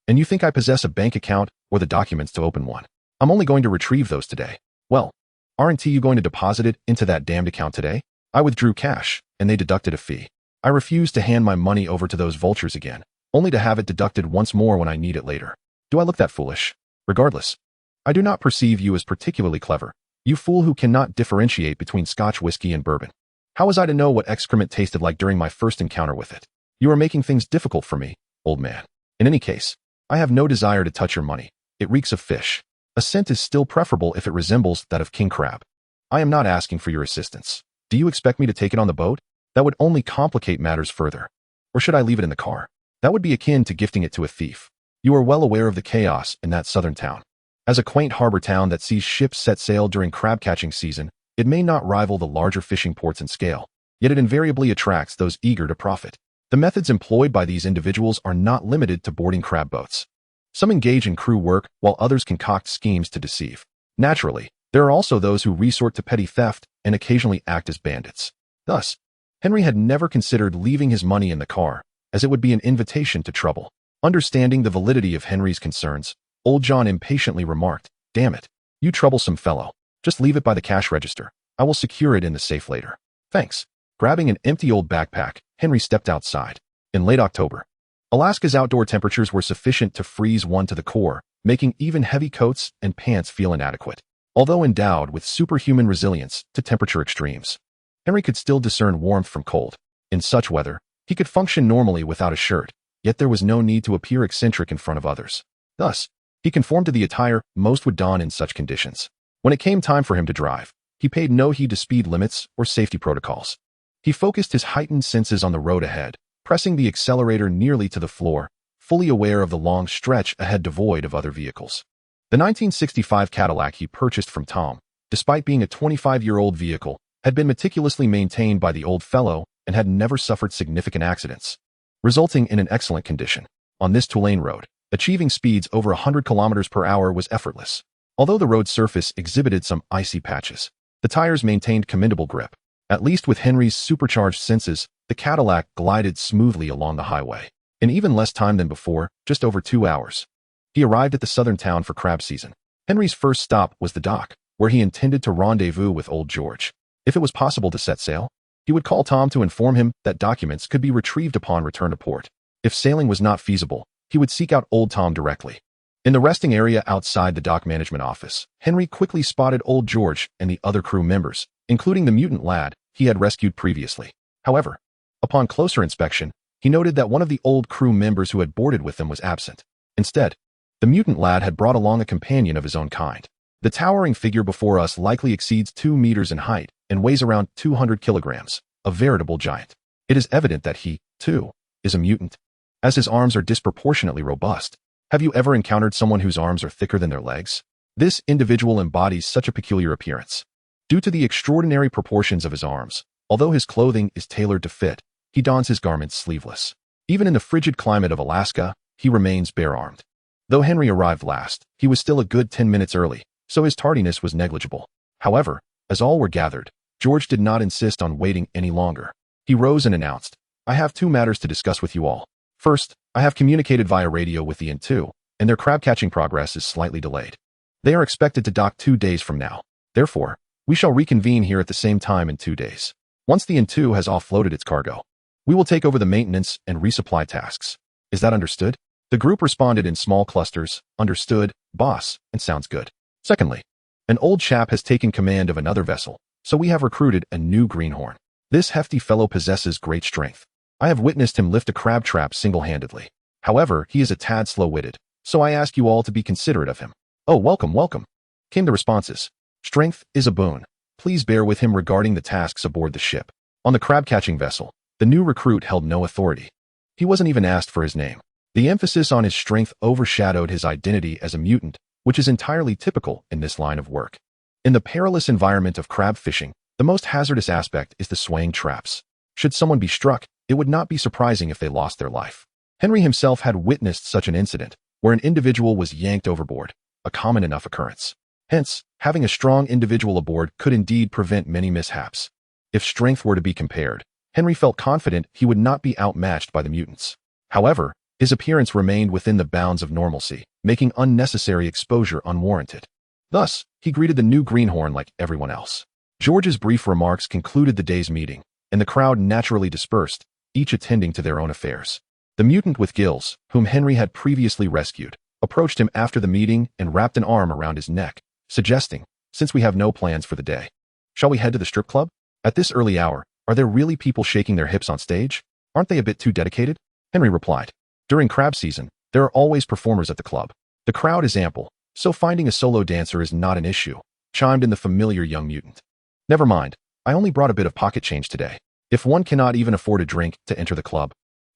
And you think I possess a bank account or the documents to open one? I'm only going to retrieve those today." "Well, aren't you going to deposit it into that damned account today?" "I withdrew cash, and they deducted a fee. I refused to hand my money over to those vultures again, only to have it deducted once more when I need it later. Do I look that foolish? Regardless, I do not perceive you as particularly clever. You fool who cannot differentiate between Scotch whiskey and bourbon. How was I to know what excrement tasted like during my first encounter with it? You are making things difficult for me, old man. In any case, I have no desire to touch your money. It reeks of fish. A scent is still preferable if it resembles that of king crab. I am not asking for your assistance. Do you expect me to take it on the boat? That would only complicate matters further. Or should I leave it in the car? That would be akin to gifting it to a thief. You are well aware of the chaos in that southern town. As a quaint harbor town that sees ships set sail during crab-catching season, it may not rival the larger fishing ports in scale, yet it invariably attracts those eager to profit. The methods employed by these individuals are not limited to boarding crab boats. Some engage in crew work, while others concoct schemes to deceive. Naturally, there are also those who resort to petty theft and occasionally act as bandits. Thus, Henry had never considered leaving his money in the car, as it would be an invitation to trouble. Understanding the validity of Henry's concerns, old John impatiently remarked, "Damn it, you troublesome fellow. Just leave it by the cash register. I will secure it in the safe later." "Thanks." Grabbing an empty old backpack, Henry stepped outside. In late October, Alaska's outdoor temperatures were sufficient to freeze one to the core, making even heavy coats and pants feel inadequate. Although endowed with superhuman resilience to temperature extremes, Henry could still discern warmth from cold. In such weather, he could function normally without a shirt, yet there was no need to appear eccentric in front of others. Thus, he conformed to the attire most would don in such conditions. When it came time for him to drive, he paid no heed to speed limits or safety protocols. He focused his heightened senses on the road ahead, pressing the accelerator nearly to the floor, fully aware of the long stretch ahead devoid of other vehicles. The 1965 Cadillac he purchased from Tom, despite being a 25-year-old vehicle, had been meticulously maintained by the old fellow and had never suffered significant accidents, resulting in an excellent condition. On this two-lane road, achieving speeds over 100 kilometers per hour was effortless. Although the road surface exhibited some icy patches, the tires maintained commendable grip. At least with Henry's supercharged senses, the Cadillac glided smoothly along the highway. In even less time than before, just over 2 hours, he arrived at the southern town for crab season. Henry's first stop was the dock, where he intended to rendezvous with old George. If it was possible to set sail, he would call Tom to inform him that documents could be retrieved upon return to port. If sailing was not feasible, he would seek out old Tom directly. In the resting area outside the dock management office, Henry quickly spotted old George and the other crew members, including the mutant lad he had rescued previously. However, upon closer inspection, he noted that one of the old crew members who had boarded with them was absent. Instead, the mutant lad had brought along a companion of his own kind. The towering figure before us likely exceeds 2 meters in height and weighs around 200 kilograms, a veritable giant. It is evident that he, too, is a mutant, as his arms are disproportionately robust. Have you ever encountered someone whose arms are thicker than their legs? This individual embodies such a peculiar appearance. Due to the extraordinary proportions of his arms, although his clothing is tailored to fit, he dons his garments sleeveless. Even in the frigid climate of Alaska, he remains bare-armed. Though Henry arrived last, he was still a good 10 minutes early, so his tardiness was negligible. However, as all were gathered, George did not insist on waiting any longer. He rose and announced, "I have 2 matters to discuss with you all. First, I have communicated via radio with the N2, and their crab-catching progress is slightly delayed. They are expected to dock 2 days from now. Therefore, we shall reconvene here at the same time in 2 days. Once the N2 has offloaded its cargo, we will take over the maintenance and resupply tasks. Is that understood?" The group responded in small clusters, "Understood, boss, and sounds good." Secondly, an old chap has taken command of another vessel, so we have recruited a new greenhorn. This hefty fellow possesses great strength. I have witnessed him lift a crab trap single-handedly. However, he is a tad slow-witted, so I ask you all to be considerate of him. "Oh, welcome, welcome," came the responses. "Strength is a boon. Please bear with him regarding the tasks aboard the ship." On the crab-catching vessel, the new recruit held no authority. He wasn't even asked for his name. The emphasis on his strength overshadowed his identity as a mutant, which is entirely typical in this line of work. In the perilous environment of crab fishing, the most hazardous aspect is the swaying traps. Should someone be struck, it would not be surprising if they lost their life. Henry himself had witnessed such an incident, where an individual was yanked overboard, a common enough occurrence. Hence, having a strong individual aboard could indeed prevent many mishaps. If strength were to be compared, Henry felt confident he would not be outmatched by the mutants. However, his appearance remained within the bounds of normalcy, making unnecessary exposure unwarranted. Thus, he greeted the new greenhorn like everyone else. George's brief remarks concluded the day's meeting, and the crowd naturally dispersed, each attending to their own affairs. The mutant with gills, whom Henry had previously rescued, approached him after the meeting and wrapped an arm around his neck, suggesting, "Since we have no plans for the day, shall we head to the strip club? At this early hour, are there really people shaking their hips on stage? Aren't they a bit too dedicated?" Henry replied, "During crab season, there are always performers at the club. The crowd is ample, so finding a solo dancer is not an issue," chimed in the familiar young mutant. "Never mind, I only brought a bit of pocket change today. If one cannot even afford a drink to enter the club,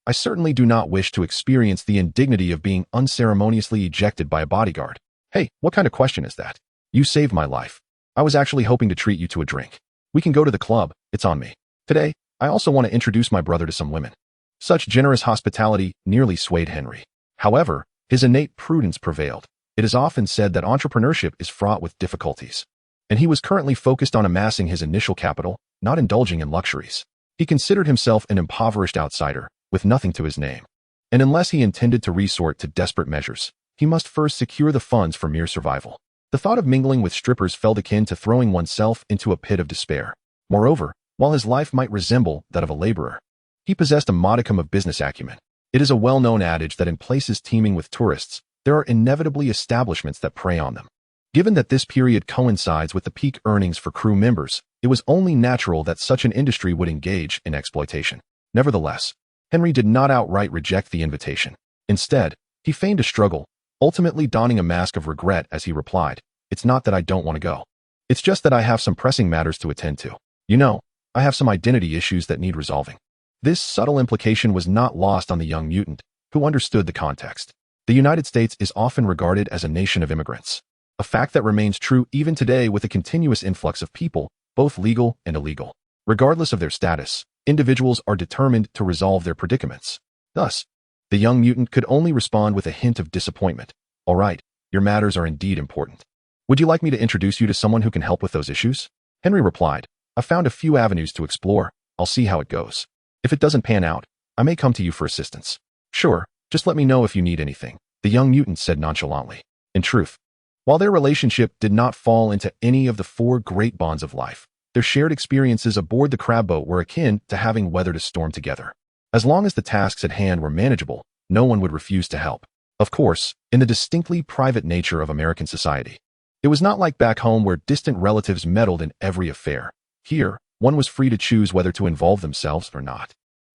I certainly do not wish to experience the indignity of being unceremoniously ejected by a bodyguard." "Hey, what kind of question is that? You saved my life. I was actually hoping to treat you to a drink. We can go to the club, it's on me. Today, I also want to introduce my brother to some women." Such generous hospitality nearly swayed Henry. However, His innate prudence prevailed. It is often said that entrepreneurship is fraught with difficulties, and he was currently focused on amassing his initial capital, not indulging in luxuries. He considered himself an impoverished outsider, with nothing to his name. And unless he intended to resort to desperate measures, he must first secure the funds for mere survival. The thought of mingling with strippers felt akin to throwing oneself into a pit of despair. Moreover, while his life might resemble that of a laborer, he possessed a modicum of business acumen. It is a well-known adage that in places teeming with tourists, there are inevitably establishments that prey on them. Given that this period coincides with the peak earnings for crew members, it was only natural that such an industry would engage in exploitation. Nevertheless, Henry did not outright reject the invitation. Instead, he feigned a struggle, ultimately donning a mask of regret as he replied, "It's not that I don't want to go. It's just that I have some pressing matters to attend to. You know, I have some identity issues that need resolving." This subtle implication was not lost on the young mutant, who understood the context. The United States is often regarded as a nation of immigrants, a fact that remains true even today with a continuous influx of people, both legal and illegal. Regardless of their status, individuals are determined to resolve their predicaments. Thus, the young mutant could only respond with a hint of disappointment. "All right, your matters are indeed important. Would you like me to introduce you to someone who can help with those issues?" Henry replied, "I've found a few avenues to explore. I'll see how it goes. If it doesn't pan out, I may come to you for assistance." "Sure, just let me know if you need anything," the young mutant said nonchalantly. In truth, while their relationship did not fall into any of the four great bonds of life, their shared experiences aboard the crab boat were akin to having weathered a storm together. As long as the tasks at hand were manageable, no one would refuse to help. Of course, in the distinctly private nature of American society, it was not like back home where distant relatives meddled in every affair. Here, one was free to choose whether to involve themselves or not.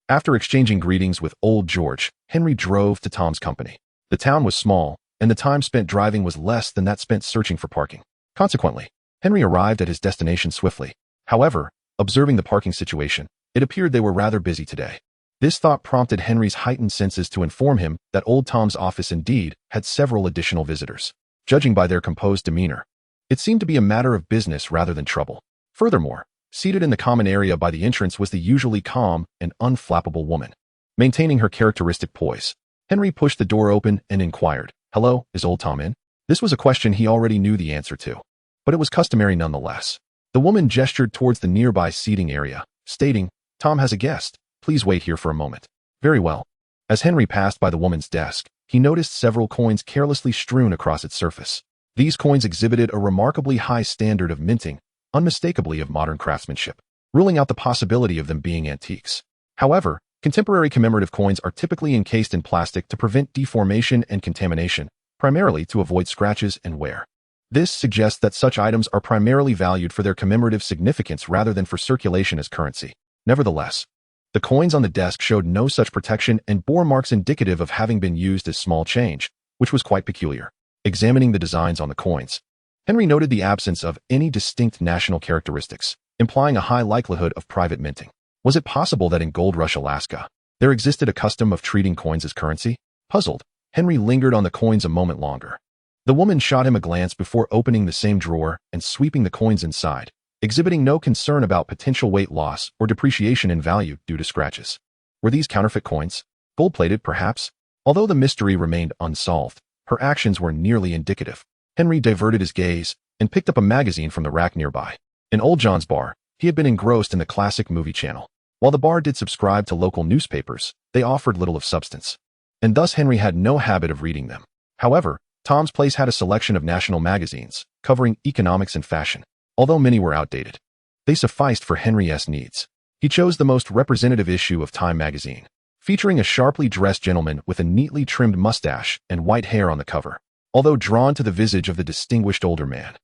After exchanging greetings with old George, Henry drove to Tom's company. The town was small, and the time spent driving was less than that spent searching for parking. Consequently, Henry arrived at his destination swiftly. However, observing the parking situation, it appeared they were rather busy today. This thought prompted Henry's heightened senses to inform him that old Tom's office indeed had several additional visitors. Judging by their composed demeanor, it seemed to be a matter of business rather than trouble. Furthermore, seated in the common area by the entrance was the usually calm and unflappable woman. Maintaining her characteristic poise, Henry pushed the door open and inquired, "Hello, is old Tom in?" This was a question he already knew the answer to, but it was customary nonetheless. The woman gestured towards the nearby seating area, stating, "Tom has a guest. Please wait here for a moment." "Very well." As Henry passed by the woman's desk, he noticed several coins carelessly strewn across its surface. These coins exhibited a remarkably high standard of minting, unmistakably of modern craftsmanship, ruling out the possibility of them being antiques. However, contemporary commemorative coins are typically encased in plastic to prevent deformation and contamination, primarily to avoid scratches and wear. This suggests that such items are primarily valued for their commemorative significance rather than for circulation as currency. Nevertheless, the coins on the desk showed no such protection and bore marks indicative of having been used as small change, which was quite peculiar. Examining the designs on the coins, Henry noted the absence of any distinct national characteristics, implying a high likelihood of private minting. Was it possible that in Gold Rush, Alaska, there existed a custom of treating coins as currency? Puzzled, Henry lingered on the coins a moment longer. The woman shot him a glance before opening the same drawer and sweeping the coins inside, exhibiting no concern about potential weight loss or depreciation in value due to scratches. Were these counterfeit coins? Gold-plated, perhaps? Although the mystery remained unsolved, her actions were nearly indicative. Henry diverted his gaze and picked up a magazine from the rack nearby. In Old John's bar, he had been engrossed in the classic movie channel. While the bar did subscribe to local newspapers, they offered little of substance, and thus Henry had no habit of reading them. However, Tom's Place had a selection of national magazines, covering economics and fashion. Although many were outdated, they sufficed for Henry's needs. He chose the most representative issue of Time magazine, featuring a sharply dressed gentleman with a neatly trimmed mustache and white hair on the cover. Although drawn to the visage of the distinguished older man,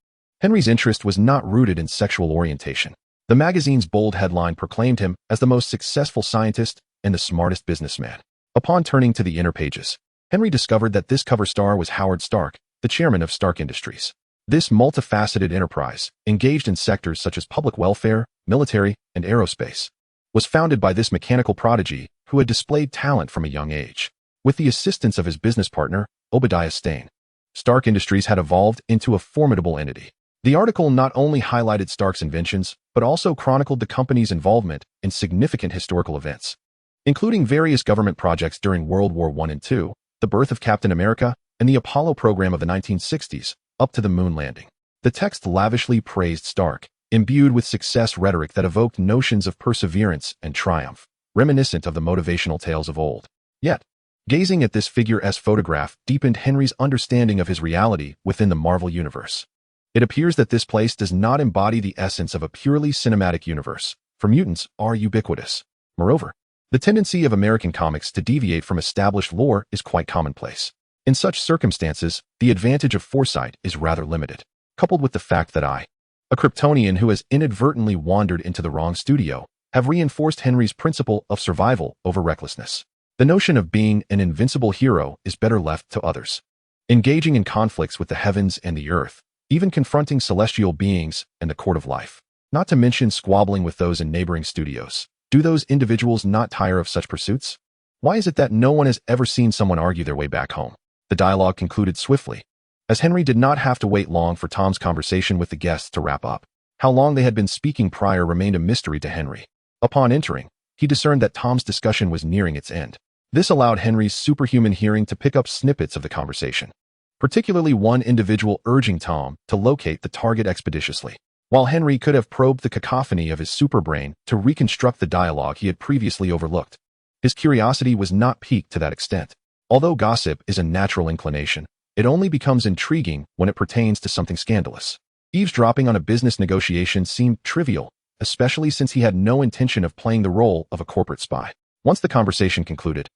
Henry's interest was not rooted in sexual orientation. The magazine's bold headline proclaimed him as the most successful scientist and the smartest businessman. Upon turning to the inner pages, Henry discovered that this cover star was Howard Stark, the chairman of Stark Industries. This multifaceted enterprise, engaged in sectors such as public welfare, military, and aerospace, was founded by this mechanical prodigy who had displayed talent from a young age. With the assistance of his business partner, Obadiah Stane, Stark Industries had evolved into a formidable entity. The article not only highlighted Stark's inventions, but also chronicled the company's involvement in significant historical events, including various government projects during World War I and II, the birth of Captain America, and the Apollo program of the 1960s, up to the moon landing. The text lavishly praised Stark, imbued with success rhetoric that evoked notions of perseverance and triumph, reminiscent of the motivational tales of old. Yet, gazing at this figure-esque photograph deepened Henry's understanding of his reality within the Marvel Universe. It appears that this place does not embody the essence of a purely cinematic universe, for mutants are ubiquitous. Moreover, the tendency of American comics to deviate from established lore is quite commonplace. In such circumstances, the advantage of foresight is rather limited, coupled with the fact that I, a Kryptonian who has inadvertently wandered into the wrong studio, have reinforced Henry's principle of survival over recklessness. The notion of being an invincible hero is better left to others. Engaging in conflicts with the heavens and the earth, even confronting celestial beings and the court of life, not to mention squabbling with those in neighboring studios. Do those individuals not tire of such pursuits? Why is it that no one has ever seen someone argue their way back home? The dialogue concluded swiftly, as Henry did not have to wait long for Tom's conversation with the guests to wrap up. How long they had been speaking prior remained a mystery to Henry. Upon entering, he discerned that Tom's discussion was nearing its end. This allowed Henry's superhuman hearing to pick up snippets of the conversation, particularly one individual urging Tom to locate the target expeditiously. While Henry could have probed the cacophony of his superbrain to reconstruct the dialogue he had previously overlooked, his curiosity was not piqued to that extent. Although gossip is a natural inclination, it only becomes intriguing when it pertains to something scandalous. Eavesdropping on a business negotiation seemed trivial, especially since he had no intention of playing the role of a corporate spy. Once the conversation concluded,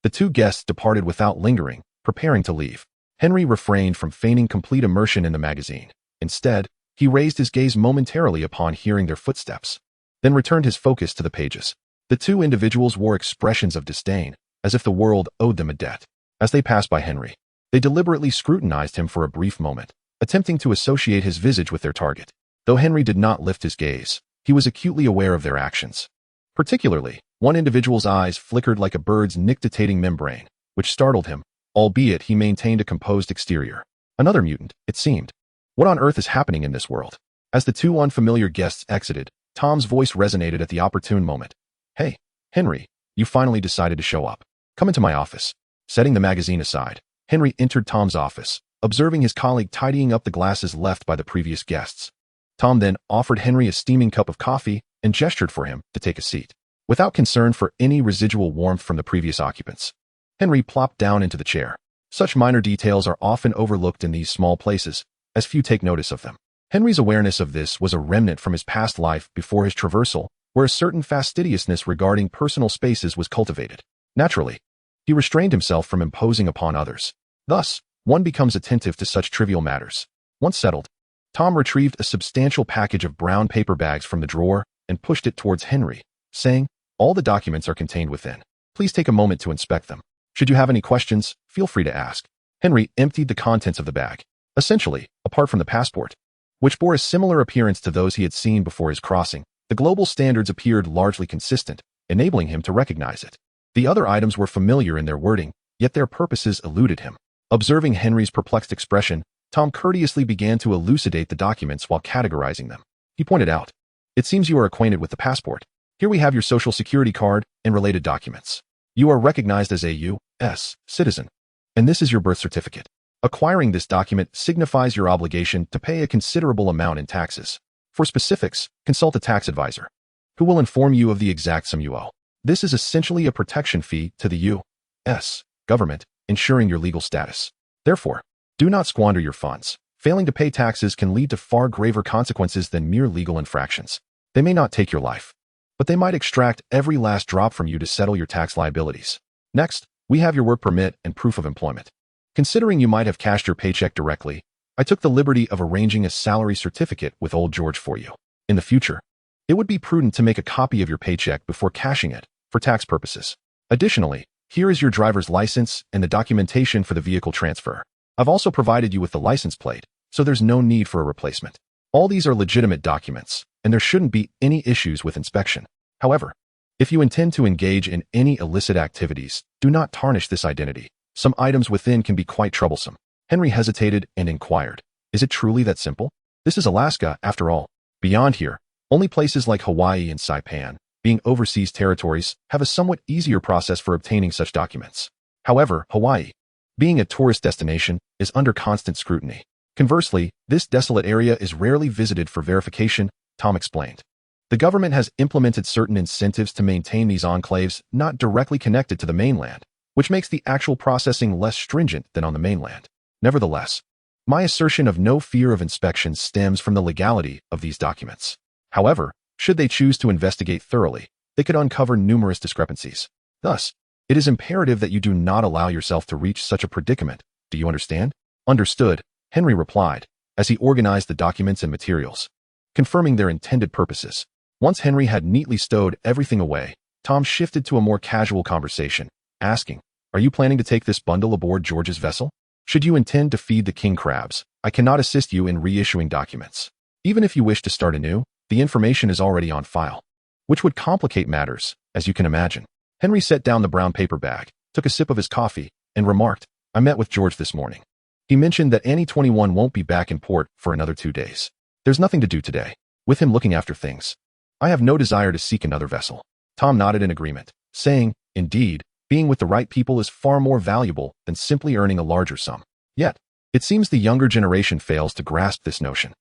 the two guests departed without lingering, preparing to leave. Henry refrained from feigning complete immersion in the magazine. Instead, he raised his gaze momentarily upon hearing their footsteps, then returned his focus to the pages. The two individuals wore expressions of disdain, as if the world owed them a debt. As they passed by Henry, they deliberately scrutinized him for a brief moment, attempting to associate his visage with their target. Though Henry did not lift his gaze, he was acutely aware of their actions. Particularly, one individual's eyes flickered like a bird's nictitating membrane, which startled him, albeit he maintained a composed exterior. Another mutant, it seemed. What on earth is happening in this world? As the two unfamiliar guests exited, Tom's voice resonated at the opportune moment. Hey, Henry, you finally decided to show up. Come into my office. Setting the magazine aside, Henry entered Tom's office, observing his colleague tidying up the glasses left by the previous guests. Tom then offered Henry a steaming cup of coffee and gestured for him to take a seat. Without concern for any residual warmth from the previous occupants, Henry plopped down into the chair. Such minor details are often overlooked in these small places, as few take notice of them. Henry's awareness of this was a remnant from his past life before his traversal, where a certain fastidiousness regarding personal spaces was cultivated. Naturally, he restrained himself from imposing upon others. Thus, one becomes attentive to such trivial matters. Once settled, Tom retrieved a substantial package of brown paper bags from the drawer and pushed it towards Henry, saying, "All the documents are contained within. Please take a moment to inspect them. Should you have any questions, feel free to ask." Henry emptied the contents of the bag. Essentially, apart from the passport, which bore a similar appearance to those he had seen before his crossing, the global standards appeared largely consistent, enabling him to recognize it. The other items were familiar in their wording, yet their purposes eluded him. Observing Henry's perplexed expression, Tom courteously began to elucidate the documents while categorizing them. He pointed out, "It seems you are acquainted with the passport. Here we have your social security card and related documents. You are recognized as a U.S. citizen, and this is your birth certificate. Acquiring this document signifies your obligation to pay a considerable amount in taxes. For specifics, consult a tax advisor, who will inform you of the exact sum you owe. This is essentially a protection fee to the U.S. government, ensuring your legal status. Therefore, do not squander your funds. Failing to pay taxes can lead to far graver consequences than mere legal infractions. They may not take your life, but they might extract every last drop from you to settle your tax liabilities. Next, we have your work permit and proof of employment. Considering you might have cashed your paycheck directly, I took the liberty of arranging a salary certificate with old George for you. In the future, it would be prudent to make a copy of your paycheck before cashing it, for tax purposes. Additionally, here is your driver's license and the documentation for the vehicle transfer. I've also provided you with the license plate, so there's no need for a replacement. All these are legitimate documents, and there shouldn't be any issues with inspection. However, if you intend to engage in any illicit activities, do not tarnish this identity. Some items within can be quite troublesome." Henry hesitated and inquired, "Is it truly that simple? This is Alaska, after all. Beyond here, only places like Hawaii and Saipan, being overseas territories, have a somewhat easier process for obtaining such documents. However, Hawaii, being a tourist destination, is under constant scrutiny. Conversely, this desolate area is rarely visited for verification, Tom explained. The government has implemented certain incentives to maintain these enclaves not directly connected to the mainland, which makes the actual processing less stringent than on the mainland. Nevertheless, my assertion of no fear of inspection stems from the legality of these documents. However, should they choose to investigate thoroughly, they could uncover numerous discrepancies. Thus, it is imperative that you do not allow yourself to reach such a predicament. Do you understand? Understood, Henry replied, as he organized the documents and materials, confirming their intended purposes. Once Henry had neatly stowed everything away, Tom shifted to a more casual conversation, asking, "Are you planning to take this bundle aboard George's vessel? Should you intend to feed the king crabs, I cannot assist you in reissuing documents. Even if you wish to start anew, the information is already on file, which would complicate matters, as you can imagine." Henry set down the brown paper bag, took a sip of his coffee, and remarked, "I met with George this morning. He mentioned that Annie 21 won't be back in port for another 2 days. There's nothing to do today, with him looking after things. I have no desire to seek another vessel." Tom nodded in agreement, saying, "Indeed, being with the right people is far more valuable than simply earning a larger sum." Yet, it seems the younger generation fails to grasp this notion.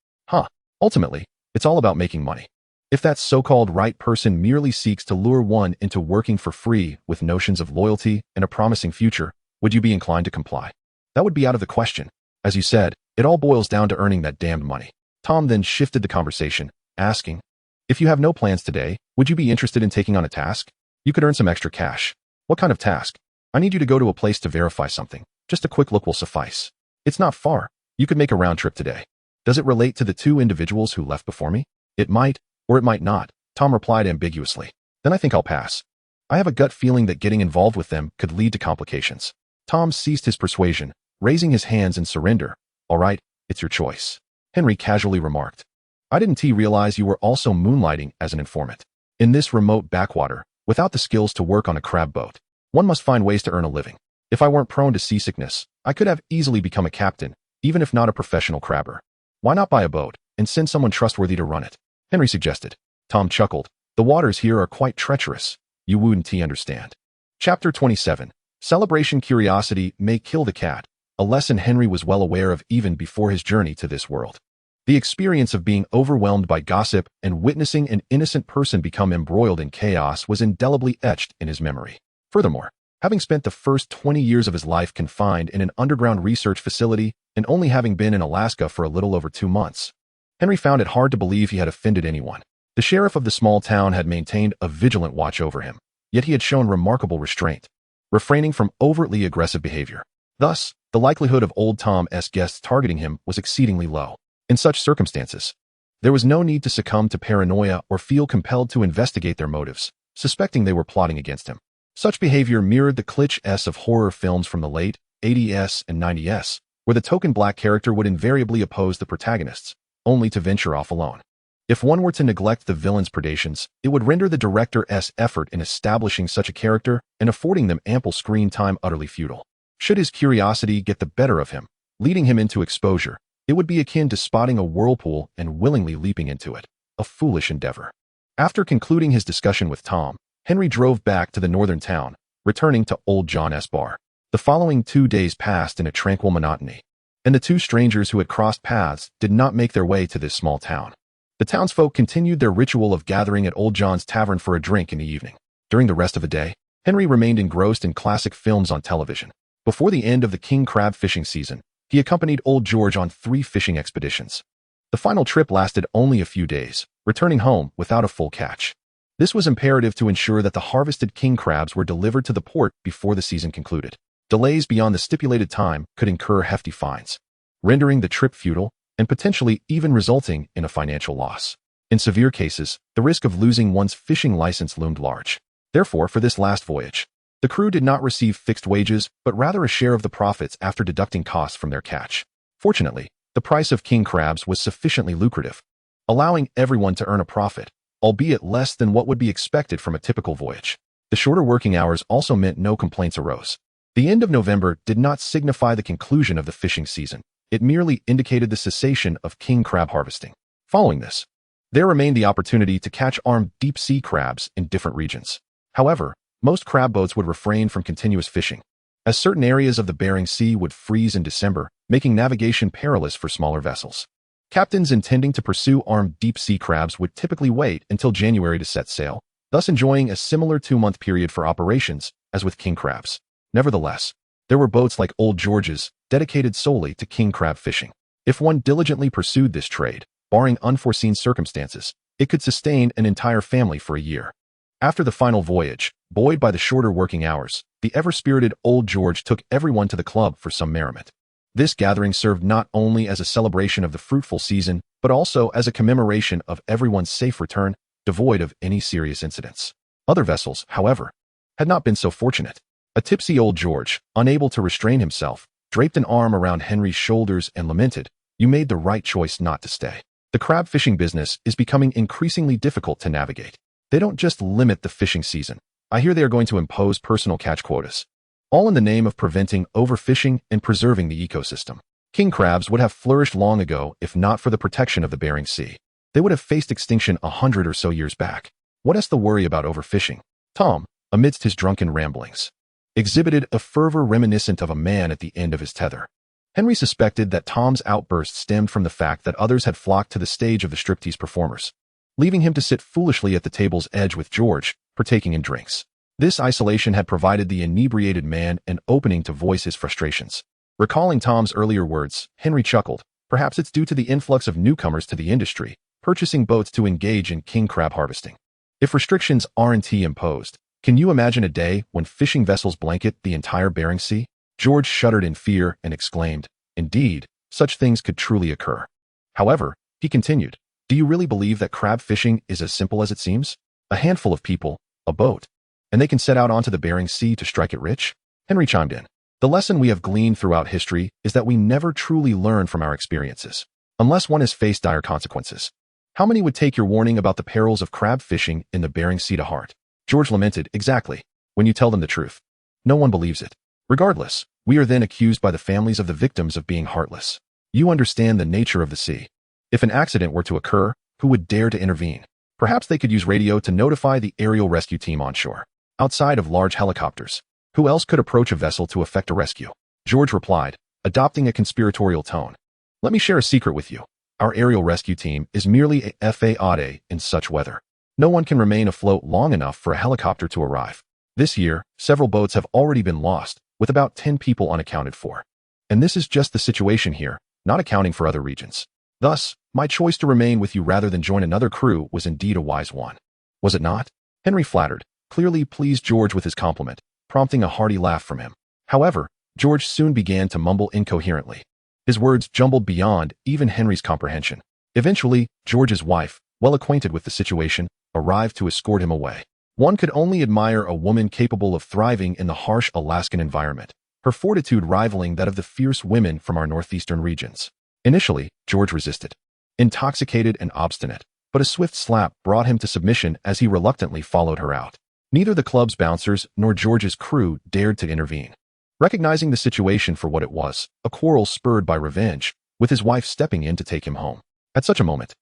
Ultimately, it's all about making money. If that so-called right person merely seeks to lure one into working for free with notions of loyalty and a promising future, would you be inclined to comply? That would be out of the question. As you said, it all boils down to earning that damned money. Tom then shifted the conversation, asking, "If you have no plans today, would you be interested in taking on a task? You could earn some extra cash." "What kind of task?" "I need you to go to a place to verify something. Just a quick look will suffice. It's not far. You could make a round trip today." "Does it relate to the 2 individuals who left before me?" "It might, or it might not," Tom replied ambiguously. "Then I think I'll pass. I have a gut feeling that getting involved with them could lead to complications." Tom ceased his persuasion, raising his hands in surrender. "All right, it's your choice," Henry casually remarked. "I didn't realize you were also moonlighting as an informant. In this remote backwater, without the skills to work on a crab boat, one must find ways to earn a living. If I weren't prone to seasickness, I could have easily become a captain, even if not a professional crabber. Why not buy a boat and send someone trustworthy to run it?" Henry suggested. Tom chuckled. "The waters here are quite treacherous. You wouldn't understand." Chapter 27. Celebration Curiosity May Kill the Cat, a lesson Henry was well aware of even before his journey to this world. The experience of being overwhelmed by gossip and witnessing an innocent person become embroiled in chaos was indelibly etched in his memory. Furthermore, having spent the first 20 years of his life confined in an underground research facility and only having been in Alaska for a little over 2 months, Henry found it hard to believe he had offended anyone. The sheriff of the small town had maintained a vigilant watch over him, yet he had shown remarkable restraint, refraining from overtly aggressive behavior. Thus, the likelihood of old Tom's guests targeting him was exceedingly low. In such circumstances, there was no need to succumb to paranoia or feel compelled to investigate their motives, suspecting they were plotting against him. Such behavior mirrored the cliches of horror films from the late 80s and 90s, where the token black character would invariably oppose the protagonists, only to venture off alone. If one were to neglect the villain's predations, it would render the director's effort in establishing such a character and affording them ample screen time utterly futile. Should his curiosity get the better of him, leading him into exposure, it would be akin to spotting a whirlpool and willingly leaping into it, a foolish endeavor. After concluding his discussion with Tom, Henry drove back to the northern town, returning to Old John's bar. The following 2 days passed in a tranquil monotony, and the 2 strangers who had crossed paths did not make their way to this small town. The townsfolk continued their ritual of gathering at Old John's tavern for a drink in the evening. During the rest of the day, Henry remained engrossed in classic films on television. Before the end of the king crab fishing season, he accompanied Old George on 3 fishing expeditions. The final trip lasted only a few days, returning home without a full catch. This was imperative to ensure that the harvested king crabs were delivered to the port before the season concluded. Delays beyond the stipulated time could incur hefty fines, rendering the trip futile and potentially even resulting in a financial loss. In severe cases, the risk of losing one's fishing license loomed large. Therefore, for this last voyage, the crew did not receive fixed wages, but rather a share of the profits after deducting costs from their catch. Fortunately, the price of king crabs was sufficiently lucrative, allowing everyone to earn a profit, albeit less than what would be expected from a typical voyage. The shorter working hours also meant no complaints arose. The end of November did not signify the conclusion of the fishing season. It merely indicated the cessation of king crab harvesting. Following this, there remained the opportunity to catch armed deep-sea crabs in different regions. However, most crab boats would refrain from continuous fishing, as certain areas of the Bering Sea would freeze in December, making navigation perilous for smaller vessels. Captains intending to pursue armed deep-sea crabs would typically wait until January to set sail, thus enjoying a similar 2-month period for operations as with king crabs. Nevertheless, there were boats like Old George's, dedicated solely to king crab fishing. If one diligently pursued this trade, barring unforeseen circumstances, it could sustain an entire family for a year. After the final voyage, buoyed by the shorter working hours, the ever-spirited Old George took everyone to the club for some merriment. This gathering served not only as a celebration of the fruitful season, but also as a commemoration of everyone's safe return, devoid of any serious incidents. Other vessels, however, had not been so fortunate. A tipsy Old George, unable to restrain himself, draped an arm around Henry's shoulders and lamented, "You made the right choice not to stay. The crab fishing business is becoming increasingly difficult to navigate. They don't just limit the fishing season. I hear they are going to impose personal catch quotas. All in the name of preventing overfishing and preserving the ecosystem. King crabs would have flourished long ago if not for the protection of the Bering Sea. They would have faced extinction 100 or so years back. What has to worry about overfishing?" Tom, amidst his drunken ramblings, exhibited a fervor reminiscent of a man at the end of his tether. Henry suspected that Tom's outburst stemmed from the fact that others had flocked to the stage of the striptease performers, leaving him to sit foolishly at the table's edge with George, partaking in drinks. This isolation had provided the inebriated man an opening to voice his frustrations. Recalling Tom's earlier words, Henry chuckled. Perhaps it's due to the influx of newcomers to the industry, purchasing boats to engage in king crab harvesting. If restrictions aren't imposed, can you imagine a day when fishing vessels blanket the entire Bering Sea? George shuddered in fear and exclaimed, "Indeed, such things could truly occur." However, he continued, "Do you really believe that crab fishing is as simple as it seems? A handful of people, a boat, and they can set out onto the Bering Sea to strike it rich?" Henry chimed in. "The lesson we have gleaned throughout history is that we never truly learn from our experiences, unless one has faced dire consequences. How many would take your warning about the perils of crab fishing in the Bering Sea to heart?" George lamented, "Exactly. When you tell them the truth, no one believes it. Regardless, we are then accused by the families of the victims of being heartless. You understand the nature of the sea. If an accident were to occur, who would dare to intervene? Perhaps they could use radio to notify the aerial rescue team on shore. Outside of large helicopters, who else could approach a vessel to effect a rescue?" George replied, adopting a conspiratorial tone. "Let me share a secret with you. Our aerial rescue team is merely a FAAD in such weather. No one can remain afloat long enough for a helicopter to arrive. This year, several boats have already been lost, with about 10 people unaccounted for. And this is just the situation here, not accounting for other regions. Thus, my choice to remain with you rather than join another crew was indeed a wise one. Was it not?" Henry flattered, clearly pleased George with his compliment, prompting a hearty laugh from him. However, George soon began to mumble incoherently. His words jumbled beyond even Henry's comprehension. Eventually, George's wife, well acquainted with the situation, arrived to escort him away. One could only admire a woman capable of thriving in the harsh Alaskan environment, her fortitude rivaling that of the fierce women from our northeastern regions. Initially, George resisted, intoxicated and obstinate, but a swift slap brought him to submission as he reluctantly followed her out. Neither the club's bouncers nor George's crew dared to intervene. Recognizing the situation for what it was, a quarrel spurred by revenge, with his wife stepping in to take him home. At such a moment,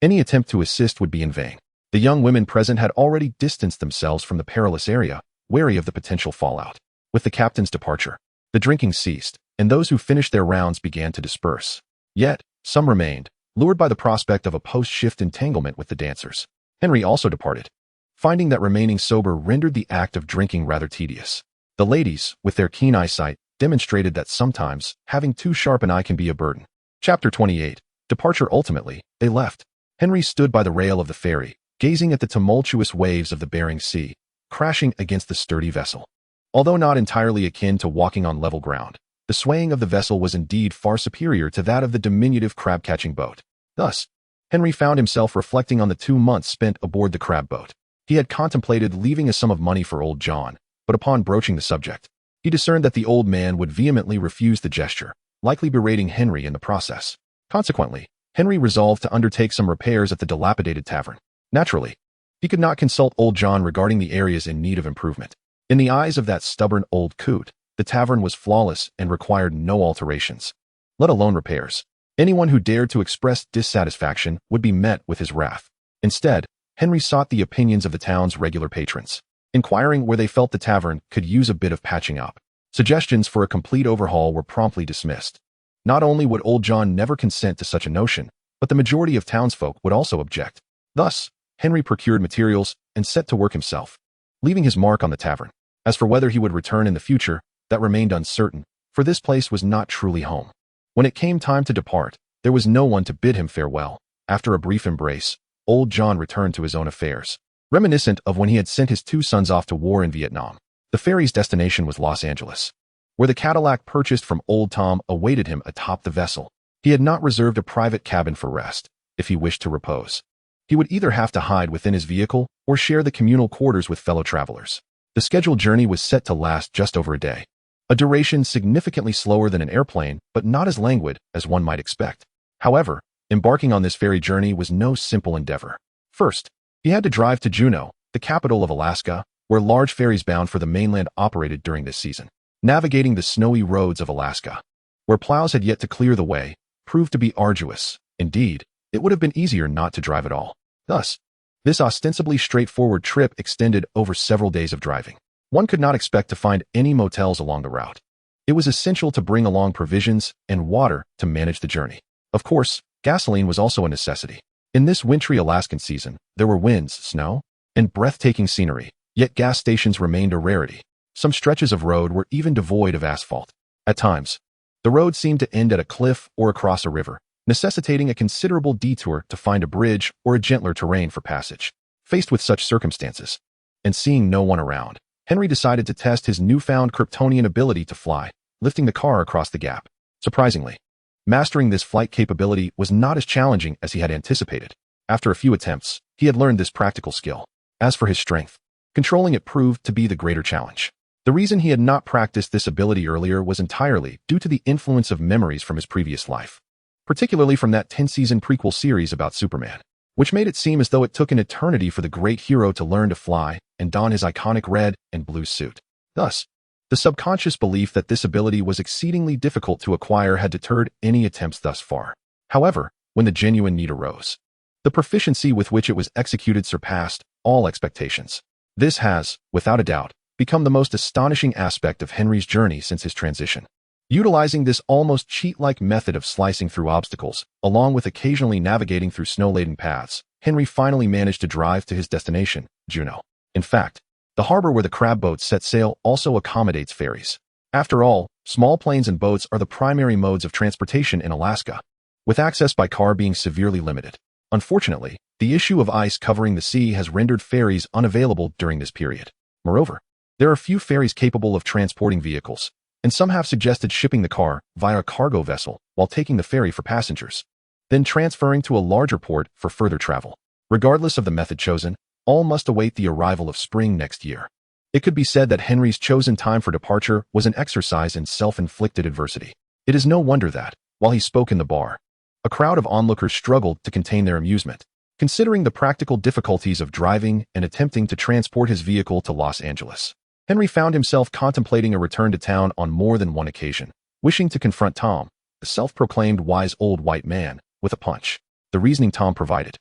any attempt to assist would be in vain. The young women present had already distanced themselves from the perilous area, wary of the potential fallout. With the captain's departure, the drinking ceased, and those who finished their rounds began to disperse. Yet, some remained, lured by the prospect of a post-shift entanglement with the dancers. Henry also departed, finding that remaining sober rendered the act of drinking rather tedious. The ladies, with their keen eyesight, demonstrated that sometimes having too sharp an eye can be a burden. Chapter 28. Departure. Ultimately, they left. Henry stood by the rail of the ferry, gazing at the tumultuous waves of the Bering Sea, crashing against the sturdy vessel. Although not entirely akin to walking on level ground, the swaying of the vessel was indeed far superior to that of the diminutive crab-catching boat. Thus, Henry found himself reflecting on the 2 months spent aboard the crab boat. He had contemplated leaving a sum of money for old John, but upon broaching the subject, he discerned that the old man would vehemently refuse the gesture, likely berating Henry in the process. Consequently, Henry resolved to undertake some repairs at the dilapidated tavern. Naturally, he could not consult old John regarding the areas in need of improvement. In the eyes of that stubborn old coot, the tavern was flawless and required no alterations, let alone repairs. Anyone who dared to express dissatisfaction would be met with his wrath. Instead, Henry sought the opinions of the town's regular patrons, inquiring where they felt the tavern could use a bit of patching up. Suggestions for a complete overhaul were promptly dismissed. Not only would old John never consent to such a notion, but the majority of townsfolk would also object. Thus, Henry procured materials and set to work himself, leaving his mark on the tavern. As for whether he would return in the future, that remained uncertain, for this place was not truly home. When it came time to depart, there was no one to bid him farewell. After a brief embrace, old John returned to his own affairs, reminiscent of when he had sent his 2 sons off to war in Vietnam. The ferry's destination was Los Angeles, where the Cadillac purchased from old Tom awaited him atop the vessel. He had not reserved a private cabin for rest. If he wished to repose, he would either have to hide within his vehicle or share the communal quarters with fellow travelers. The scheduled journey was set to last just over a day, a duration significantly slower than an airplane, but not as languid as one might expect. However, embarking on this ferry journey was no simple endeavor. First, he had to drive to Juneau, the capital of Alaska, where large ferries bound for the mainland operated during this season. Navigating the snowy roads of Alaska, where plows had yet to clear the way, proved to be arduous. Indeed, it would have been easier not to drive at all. Thus, this ostensibly straightforward trip extended over several days of driving. One could not expect to find any motels along the route. It was essential to bring along provisions and water to manage the journey. Of course, gasoline was also a necessity. In this wintry Alaskan season, there were winds, snow, and breathtaking scenery, yet gas stations remained a rarity. Some stretches of road were even devoid of asphalt. At times, the road seemed to end at a cliff or across a river, necessitating a considerable detour to find a bridge or a gentler terrain for passage. Faced with such circumstances, and seeing no one around, Henry decided to test his newfound Kryptonian ability to fly, lifting the car across the gap. Surprisingly, mastering this flight capability was not as challenging as he had anticipated. After a few attempts, he had learned this practical skill. As for his strength, controlling it proved to be the greater challenge. The reason he had not practiced this ability earlier was entirely due to the influence of memories from his previous life, particularly from that 10-season prequel series about Superman, which made it seem as though it took an eternity for the great hero to learn to fly and don his iconic red and blue suit. Thus, the subconscious belief that this ability was exceedingly difficult to acquire had deterred any attempts thus far. However, when the genuine need arose, the proficiency with which it was executed surpassed all expectations. This has, without a doubt, become the most astonishing aspect of Henry's journey since his transition. Utilizing this almost cheat-like method of slicing through obstacles, along with occasionally navigating through snow-laden paths, Henry finally managed to drive to his destination, Juneau. In fact, the harbor where the crab boats set sail also accommodates ferries. After all, small planes and boats are the primary modes of transportation in Alaska, with access by car being severely limited. Unfortunately, the issue of ice covering the sea has rendered ferries unavailable during this period. Moreover, there are few ferries capable of transporting vehicles, and some have suggested shipping the car via a cargo vessel while taking the ferry for passengers, then transferring to a larger port for further travel. Regardless of the method chosen, all must await the arrival of spring next year. It could be said that Henry's chosen time for departure was an exercise in self-inflicted adversity. It is no wonder that, while he spoke in the bar, a crowd of onlookers struggled to contain their amusement, considering the practical difficulties of driving and attempting to transport his vehicle to Los Angeles. Henry found himself contemplating a return to town on more than one occasion, wishing to confront Tom, the self-proclaimed wise old white man, with a punch. The reasoning Tom provided,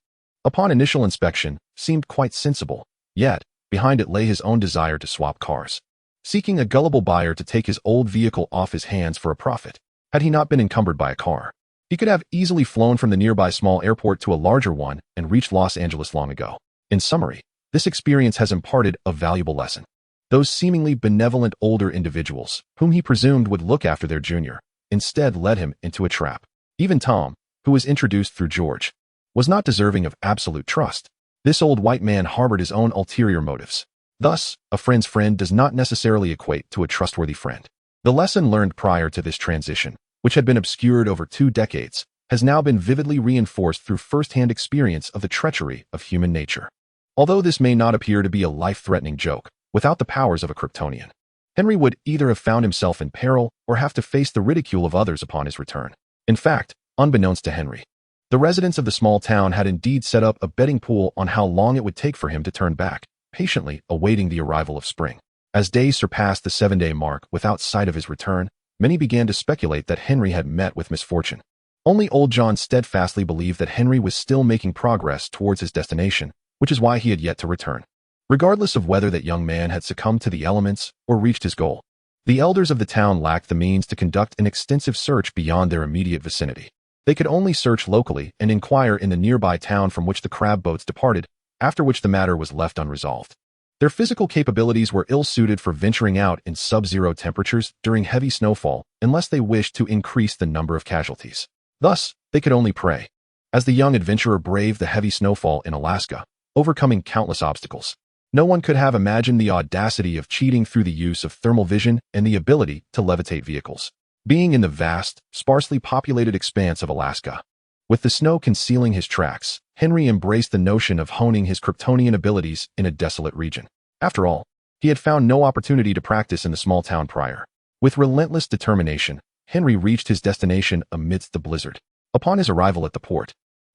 upon initial inspection, seemed quite sensible, yet, behind it lay his own desire to swap cars, seeking a gullible buyer to take his old vehicle off his hands for a profit. Had he not been encumbered by a car, he could have easily flown from the nearby small airport to a larger one and reached Los Angeles long ago. In summary, this experience has imparted a valuable lesson. Those seemingly benevolent older individuals, whom he presumed would look after their junior, instead led him into a trap. Even Tom, who was introduced through George, was not deserving of absolute trust. This old white man harbored his own ulterior motives. Thus, a friend's friend does not necessarily equate to a trustworthy friend. The lesson learned prior to this transition, which had been obscured over 2 decades, has now been vividly reinforced through first-hand experience of the treachery of human nature. Although this may not appear to be a life-threatening joke, without the powers of a Kryptonian, Henry would either have found himself in peril or have to face the ridicule of others upon his return. In fact, unbeknownst to Henry, the residents of the small town had indeed set up a betting pool on how long it would take for him to turn back, patiently awaiting the arrival of spring. As days surpassed the 7-day mark without sight of his return, many began to speculate that Henry had met with misfortune. Only old John steadfastly believed that Henry was still making progress towards his destination, which is why he had yet to return. Regardless of whether that young man had succumbed to the elements or reached his goal, The elders of the town lacked the means to conduct an extensive search beyond their immediate vicinity. They could only search locally and inquire in the nearby town from which the crab boats departed, after which the matter was left unresolved. Their physical capabilities were ill-suited for venturing out in sub-zero temperatures during heavy snowfall unless they wished to increase the number of casualties. Thus, they could only pray. As the young adventurer braved the heavy snowfall in Alaska, overcoming countless obstacles, no one could have imagined the audacity of cheating through the use of thermal vision and the ability to levitate vehicles. Being in the vast, sparsely populated expanse of Alaska, with the snow concealing his tracks, Henry embraced the notion of honing his Kryptonian abilities in a desolate region. After all, he had found no opportunity to practice in the small town prior. With relentless determination, Henry reached his destination amidst the blizzard. Upon his arrival at the port,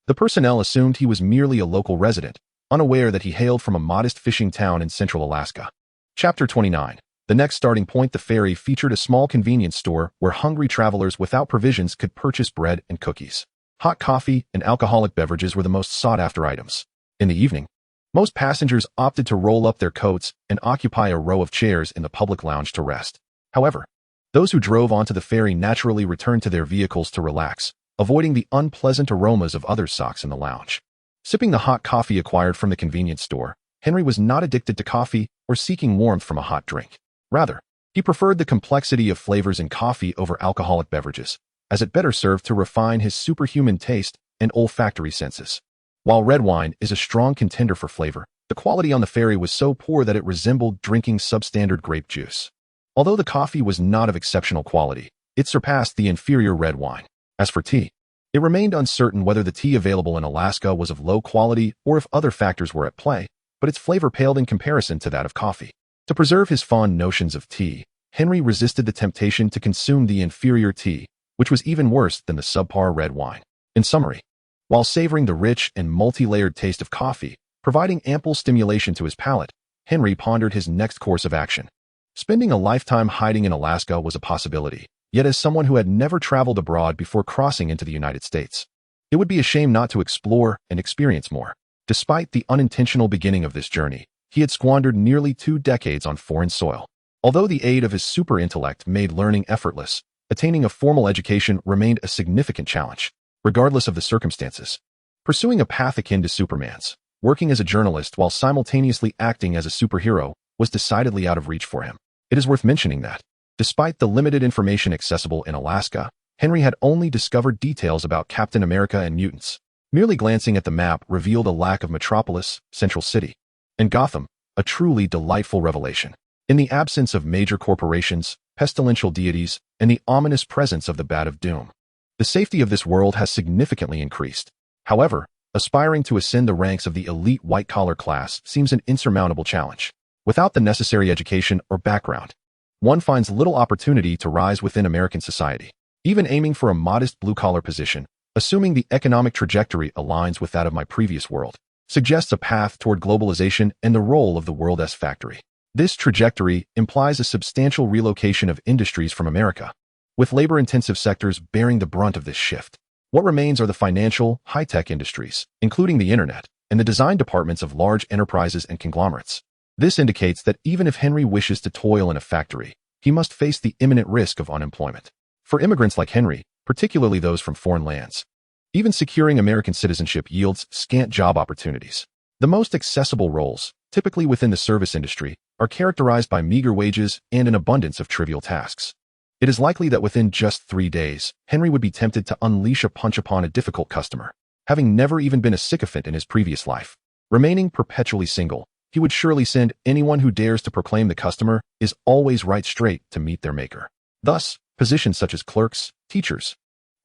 the personnel assumed he was merely a local resident, unaware that he hailed from a modest fishing town in central Alaska. Chapter 29. The next starting point, the ferry, featured a small convenience store where hungry travelers without provisions could purchase bread and cookies. Hot coffee and alcoholic beverages were the most sought-after items. In the evening, most passengers opted to roll up their coats and occupy a row of chairs in the public lounge to rest. However, those who drove onto the ferry naturally returned to their vehicles to relax, avoiding the unpleasant aromas of other socks in the lounge. Sipping the hot coffee acquired from the convenience store, Henry was not addicted to coffee or seeking warmth from a hot drink. Rather, he preferred the complexity of flavors in coffee over alcoholic beverages, as it better served to refine his superhuman taste and olfactory senses. While red wine is a strong contender for flavor, the quality on the ferry was so poor that it resembled drinking substandard grape juice. Although the coffee was not of exceptional quality, it surpassed the inferior red wine. As for tea, it remained uncertain whether the tea available in Alaska was of low quality or if other factors were at play, but its flavor paled in comparison to that of coffee. To preserve his fond notions of tea, Henry resisted the temptation to consume the inferior tea, which was even worse than the subpar red wine. In summary, while savoring the rich and multi-layered taste of coffee, providing ample stimulation to his palate, Henry pondered his next course of action. Spending a lifetime hiding in Alaska was a possibility, yet as someone who had never traveled abroad before crossing into the United States, it would be a shame not to explore and experience more. Despite the unintentional beginning of this journey, he had squandered nearly 2 decades on foreign soil. Although the aid of his super intellect made learning effortless, attaining a formal education remained a significant challenge. Regardless of the circumstances, pursuing a path akin to Superman's, working as a journalist while simultaneously acting as a superhero, was decidedly out of reach for him. It is worth mentioning that, despite the limited information accessible in Alaska, Henry had only discovered details about Captain America and mutants. Merely glancing at the map revealed a lack of Metropolis, Central City, and Gotham, a truly delightful revelation. In the absence of major corporations, pestilential deities, and the ominous presence of the Bat of Doom, the safety of this world has significantly increased. However, aspiring to ascend the ranks of the elite white-collar class seems an insurmountable challenge. Without the necessary education or background, one finds little opportunity to rise within American society. Even aiming for a modest blue-collar position, assuming the economic trajectory aligns with that of my previous world, suggests a path toward globalization and the role of the world as factory. This trajectory implies a substantial relocation of industries from America, with labor-intensive sectors bearing the brunt of this shift. What remains are the financial, high-tech industries, including the internet, and the design departments of large enterprises and conglomerates. This indicates that even if Henry wishes to toil in a factory, he must face the imminent risk of unemployment. For immigrants like Henry, particularly those from foreign lands, even securing American citizenship yields scant job opportunities. The most accessible roles, typically within the service industry, are characterized by meager wages and an abundance of trivial tasks. It is likely that within just 3 days, Henry would be tempted to unleash a punch upon a difficult customer. Having never even been a sycophant in his previous life, remaining perpetually single, he would surely send anyone who dares to proclaim the customer is always right straight to meet their maker. Thus, positions such as clerks, teachers,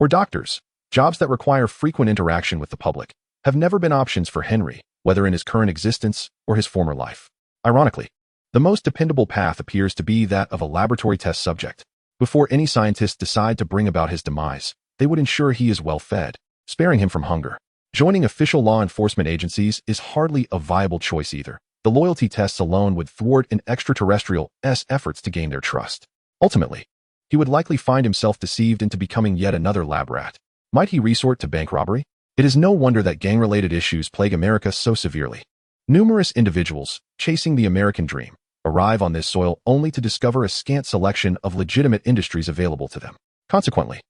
or doctors, jobs that require frequent interaction with the public, have never been options for Henry, whether in his current existence or his former life. Ironically, the most dependable path appears to be that of a laboratory test subject. Before any scientists decide to bring about his demise, they would ensure he is well fed, sparing him from hunger. Joining official law enforcement agencies is hardly a viable choice either. The loyalty tests alone would thwart an extraterrestrial's efforts to gain their trust. Ultimately, he would likely find himself deceived into becoming yet another lab rat. Might he resort to bank robbery? It is no wonder that gang-related issues plague America so severely. Numerous individuals, chasing the American dream, arrive on this soil only to discover a scant selection of legitimate industries available to them. Consequently,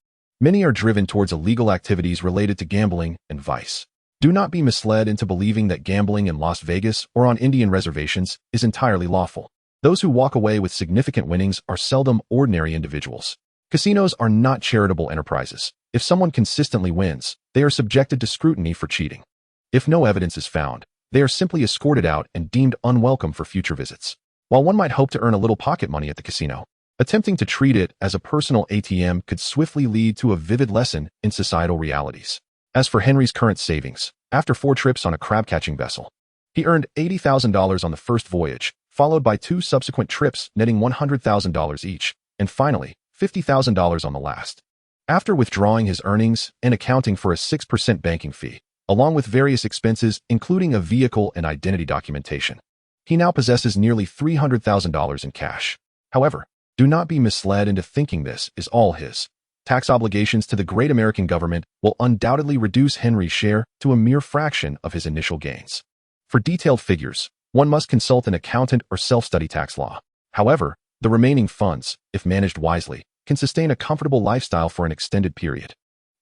many are driven towards illegal activities related to gambling and vice. Do not be misled into believing that gambling in Las Vegas or on Indian reservations is entirely lawful. Those who walk away with significant winnings are seldom ordinary individuals. Casinos are not charitable enterprises. If someone consistently wins, they are subjected to scrutiny for cheating. If no evidence is found, they are simply escorted out and deemed unwelcome for future visits. While one might hope to earn a little pocket money at the casino, attempting to treat it as a personal ATM could swiftly lead to a vivid lesson in societal realities. As for Henry's current savings, after 4 trips on a crab-catching vessel, he earned $80,000 on the first voyage, followed by 2 subsequent trips netting $100,000 each, and finally, $50,000 on the last. After withdrawing his earnings and accounting for a 6% banking fee, along with various expenses including a vehicle and identity documentation, he now possesses nearly $300,000 in cash. However, do not be misled into thinking this is all his. Tax obligations to the great American government will undoubtedly reduce Henry's share to a mere fraction of his initial gains. For detailed figures, one must consult an accountant or self-study tax law. However, the remaining funds, if managed wisely, can sustain a comfortable lifestyle for an extended period.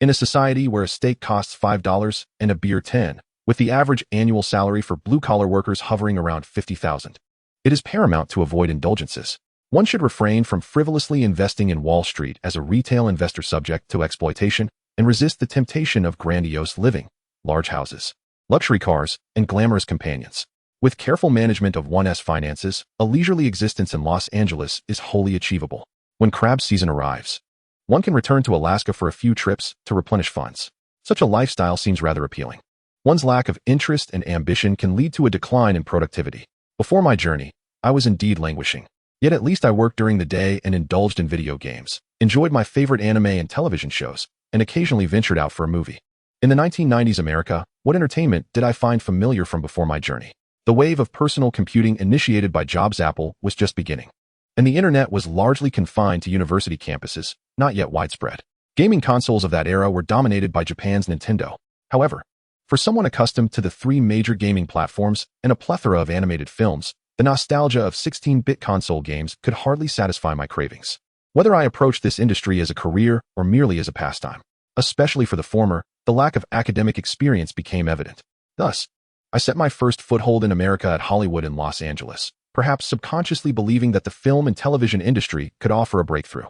In a society where a steak costs $5 and a beer $10, with the average annual salary for blue-collar workers hovering around $50,000, it is paramount to avoid indulgences. One should refrain from frivolously investing in Wall Street as a retail investor subject to exploitation and resist the temptation of grandiose living, large houses, luxury cars, and glamorous companions. With careful management of one's finances, a leisurely existence in Los Angeles is wholly achievable. When crab season arrives, one can return to Alaska for a few trips to replenish funds. Such a lifestyle seems rather appealing. One's lack of interest and ambition can lead to a decline in productivity. Before my journey, I was indeed languishing. Yet at least I worked during the day and indulged in video games, enjoyed my favorite anime and television shows, and occasionally ventured out for a movie. In the 1990s America, what entertainment did I find familiar from before my journey? The wave of personal computing initiated by Jobs' Apple was just beginning, and the internet was largely confined to university campuses, not yet widespread. Gaming consoles of that era were dominated by Japan's Nintendo. However, for someone accustomed to the 3 major gaming platforms and a plethora of animated films, the nostalgia of 16-bit console games could hardly satisfy my cravings. Whether I approached this industry as a career or merely as a pastime, especially for the former, the lack of academic experience became evident. Thus, I set my first foothold in America at Hollywood in Los Angeles, perhaps subconsciously believing that the film and television industry could offer a breakthrough.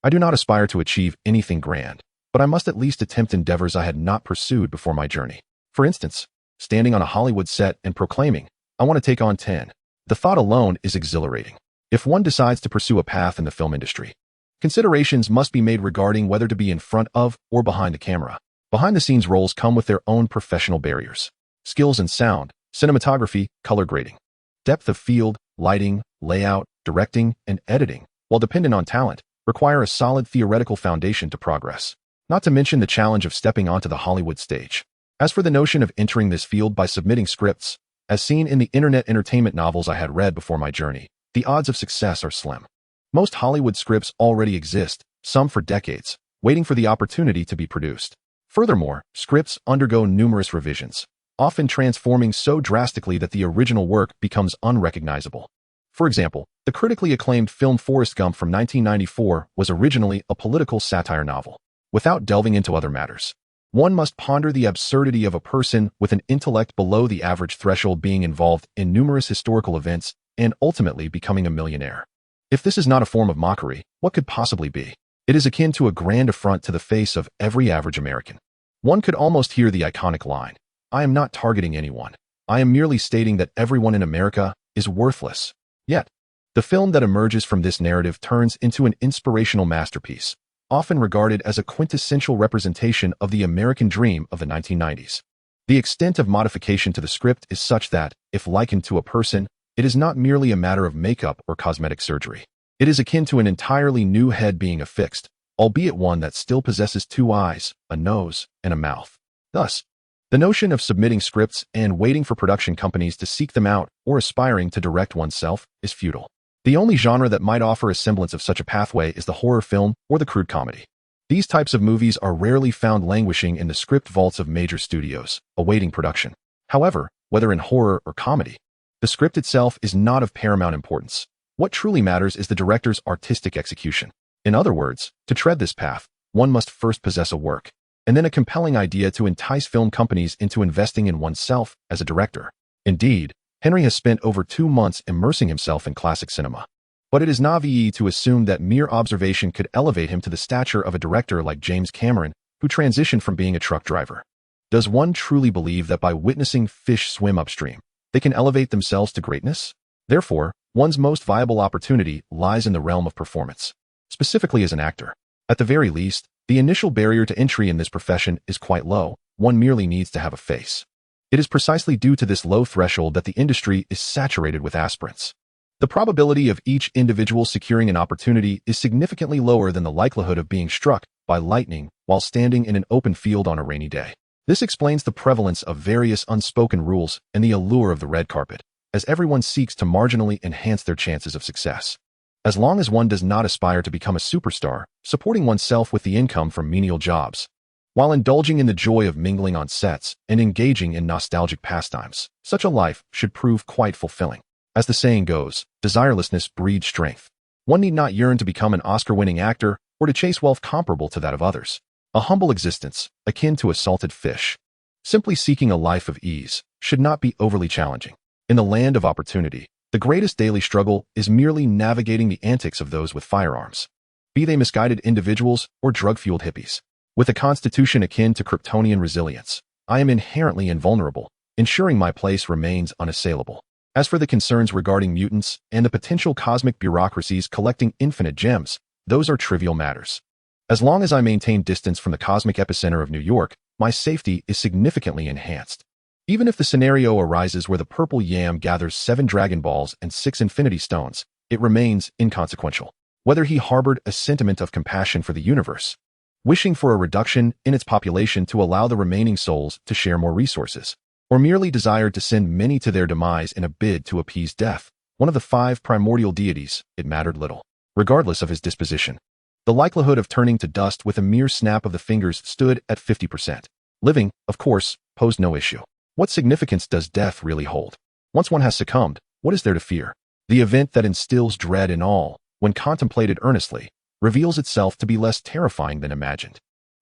I do not aspire to achieve anything grand, but I must at least attempt endeavors I had not pursued before my journey. For instance, standing on a Hollywood set and proclaiming, "I want to take on 10. The thought alone is exhilarating. If one decides to pursue a path in the film industry, considerations must be made regarding whether to be in front of or behind the camera. Behind-the-scenes roles come with their own professional barriers. Skills in sound, cinematography, color grading, depth of field, lighting, layout, directing, and editing, while dependent on talent, require a solid theoretical foundation to progress. Not to mention the challenge of stepping onto the Hollywood stage. As for the notion of entering this field by submitting scripts, as seen in the internet entertainment novels I had read before my journey, the odds of success are slim. Most Hollywood scripts already exist, some for decades, waiting for the opportunity to be produced. Furthermore, scripts undergo numerous revisions, often transforming so drastically that the original work becomes unrecognizable. For example, the critically acclaimed film Forrest Gump from 1994 was originally a political satire novel. Without delving into other matters, one must ponder the absurdity of a person with an intellect below the average threshold being involved in numerous historical events and ultimately becoming a millionaire. If this is not a form of mockery, what could possibly be? It is akin to a grand affront to the face of every average American. One could almost hear the iconic line, "I am not targeting anyone. I am merely stating that everyone in America is worthless." Yet, the film that emerges from this narrative turns into an inspirational masterpiece, often regarded as a quintessential representation of the American dream of the 1990s. The extent of modification to the script is such that, if likened to a person, it is not merely a matter of makeup or cosmetic surgery. It is akin to an entirely new head being affixed, albeit one that still possesses 2 eyes, a nose, and a mouth. Thus, the notion of submitting scripts and waiting for production companies to seek them out or aspiring to direct oneself is futile. The only genre that might offer a semblance of such a pathway is the horror film or the crude comedy. These types of movies are rarely found languishing in the script vaults of major studios, awaiting production. However, whether in horror or comedy, the script itself is not of paramount importance. What truly matters is the director's artistic execution. In other words, to tread this path, one must first possess a work, and then a compelling idea to entice film companies into investing in oneself as a director. Indeed, Henry has spent over 2 months immersing himself in classic cinema. But it is naive to assume that mere observation could elevate him to the stature of a director like James Cameron, who transitioned from being a truck driver. Does one truly believe that by witnessing fish swim upstream, they can elevate themselves to greatness? Therefore, one's most viable opportunity lies in the realm of performance, specifically as an actor. At the very least, the initial barrier to entry in this profession is quite low. One merely needs to have a face. It is precisely due to this low threshold that the industry is saturated with aspirants. The probability of each individual securing an opportunity is significantly lower than the likelihood of being struck by lightning while standing in an open field on a rainy day. This explains the prevalence of various unspoken rules and the allure of the red carpet, as everyone seeks to marginally enhance their chances of success. As long as one does not aspire to become a superstar, supporting oneself with the income from menial jobs, while indulging in the joy of mingling on sets and engaging in nostalgic pastimes, such a life should prove quite fulfilling. As the saying goes, desirelessness breeds strength. One need not yearn to become an Oscar-winning actor or to chase wealth comparable to that of others. A humble existence, akin to a salted fish. Simply seeking a life of ease should not be overly challenging. In the land of opportunity, the greatest daily struggle is merely navigating the antics of those with firearms, be they misguided individuals or drug-fueled hippies. With a constitution akin to Kryptonian resilience, I am inherently invulnerable, ensuring my place remains unassailable. As for the concerns regarding mutants and the potential cosmic bureaucracies collecting infinite gems, those are trivial matters. As long as I maintain distance from the cosmic epicenter of New York, my safety is significantly enhanced. Even if the scenario arises where the purple yam gathers 7 Dragon Balls and 6 Infinity Stones, it remains inconsequential. Whether he harbored a sentiment of compassion for the universe, wishing for a reduction in its population to allow the remaining souls to share more resources, or merely desired to send many to their demise in a bid to appease death, one of the 5 primordial deities, it mattered little. Regardless of his disposition, the likelihood of turning to dust with a mere snap of the fingers stood at 50%. Living, of course, posed no issue. What significance does death really hold? Once one has succumbed, what is there to fear? The event that instills dread in all, when contemplated earnestly, reveals itself to be less terrifying than imagined.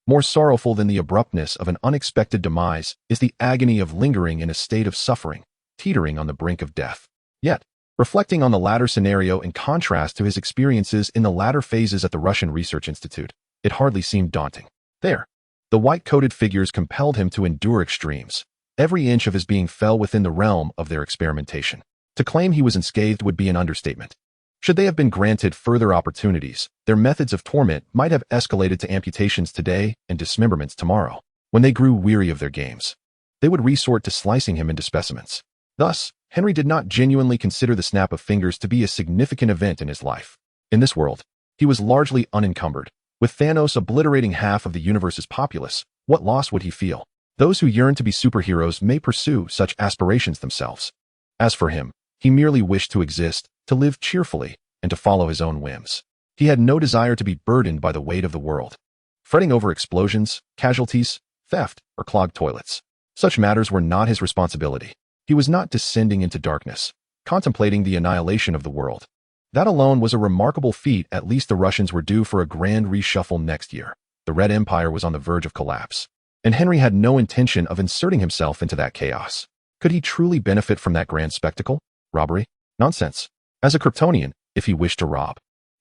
More sorrowful than the abruptness of an unexpected demise is the agony of lingering in a state of suffering, teetering on the brink of death. Yet, reflecting on the latter scenario in contrast to his experiences in the latter phases at the Russian Research Institute, it hardly seemed daunting. There, the white-coated figures compelled him to endure extremes. Every inch of his being fell within the realm of their experimentation. To claim he was unscathed would be an understatement. Should they have been granted further opportunities, their methods of torment might have escalated to amputations today and dismemberments tomorrow. When they grew weary of their games, they would resort to slicing him into specimens. Thus, Henry did not genuinely consider the snap of fingers to be a significant event in his life. In this world, he was largely unencumbered. With Thanos obliterating half of the universe's populace, what loss would he feel? Those who yearn to be superheroes may pursue such aspirations themselves. As for him, he merely wished to exist, to live cheerfully, and to follow his own whims. He had no desire to be burdened by the weight of the world, fretting over explosions, casualties, theft, or clogged toilets. Such matters were not his responsibility. He was not descending into darkness, contemplating the annihilation of the world. That alone was a remarkable feat. At least the Russians were due for a grand reshuffle next year. The Red Empire was on the verge of collapse, and Henry had no intention of inserting himself into that chaos. Could he truly benefit from that grand spectacle? Robbery? Nonsense. As a Kryptonian, if he wished to rob,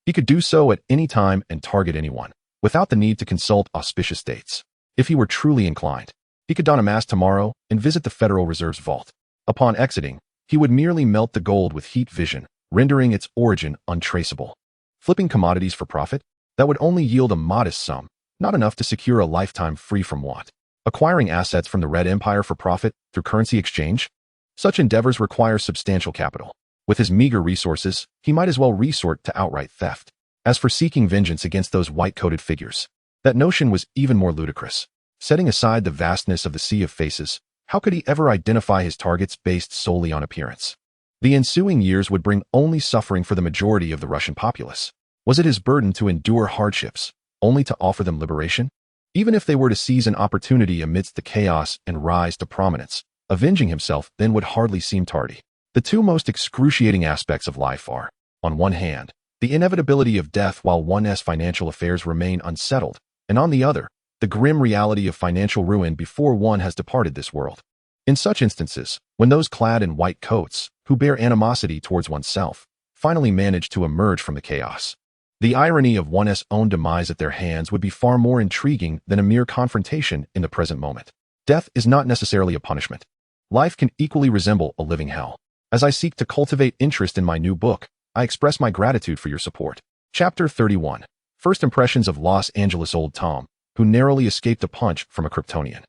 he could do so at any time and target anyone, without the need to consult auspicious dates. If he were truly inclined, he could don a mask tomorrow and visit the Federal Reserve's vault. Upon exiting, he would merely melt the gold with heat vision, rendering its origin untraceable. Flipping commodities for profit? That would only yield a modest sum, not enough to secure a lifetime free from want. Acquiring assets from the Red Empire for profit through currency exchange? Such endeavors require substantial capital. With his meager resources, he might as well resort to outright theft. As for seeking vengeance against those white-coated figures, that notion was even more ludicrous. Setting aside the vastness of the sea of faces, how could he ever identify his targets based solely on appearance? The ensuing years would bring only suffering for the majority of the Russian populace. Was it his burden to endure hardships, only to offer them liberation? Even if they were to seize an opportunity amidst the chaos and rise to prominence, avenging himself then would hardly seem tardy. The two most excruciating aspects of life are On one hand, the inevitability of death while one's financial affairs remain unsettled, and on the other, the grim reality of financial ruin before one has departed this world. In such instances, when those clad in white coats, who bear animosity towards oneself, finally manage to emerge from the chaos, the irony of one's own demise at their hands would be far more intriguing than a mere confrontation in the present moment. Death is not necessarily a punishment. Life can equally resemble a living hell. As I seek to cultivate interest in my new book, I express my gratitude for your support. Chapter 31. First Impressions of Los Angeles. Old Tom, who narrowly escaped a punch from a Kryptonian,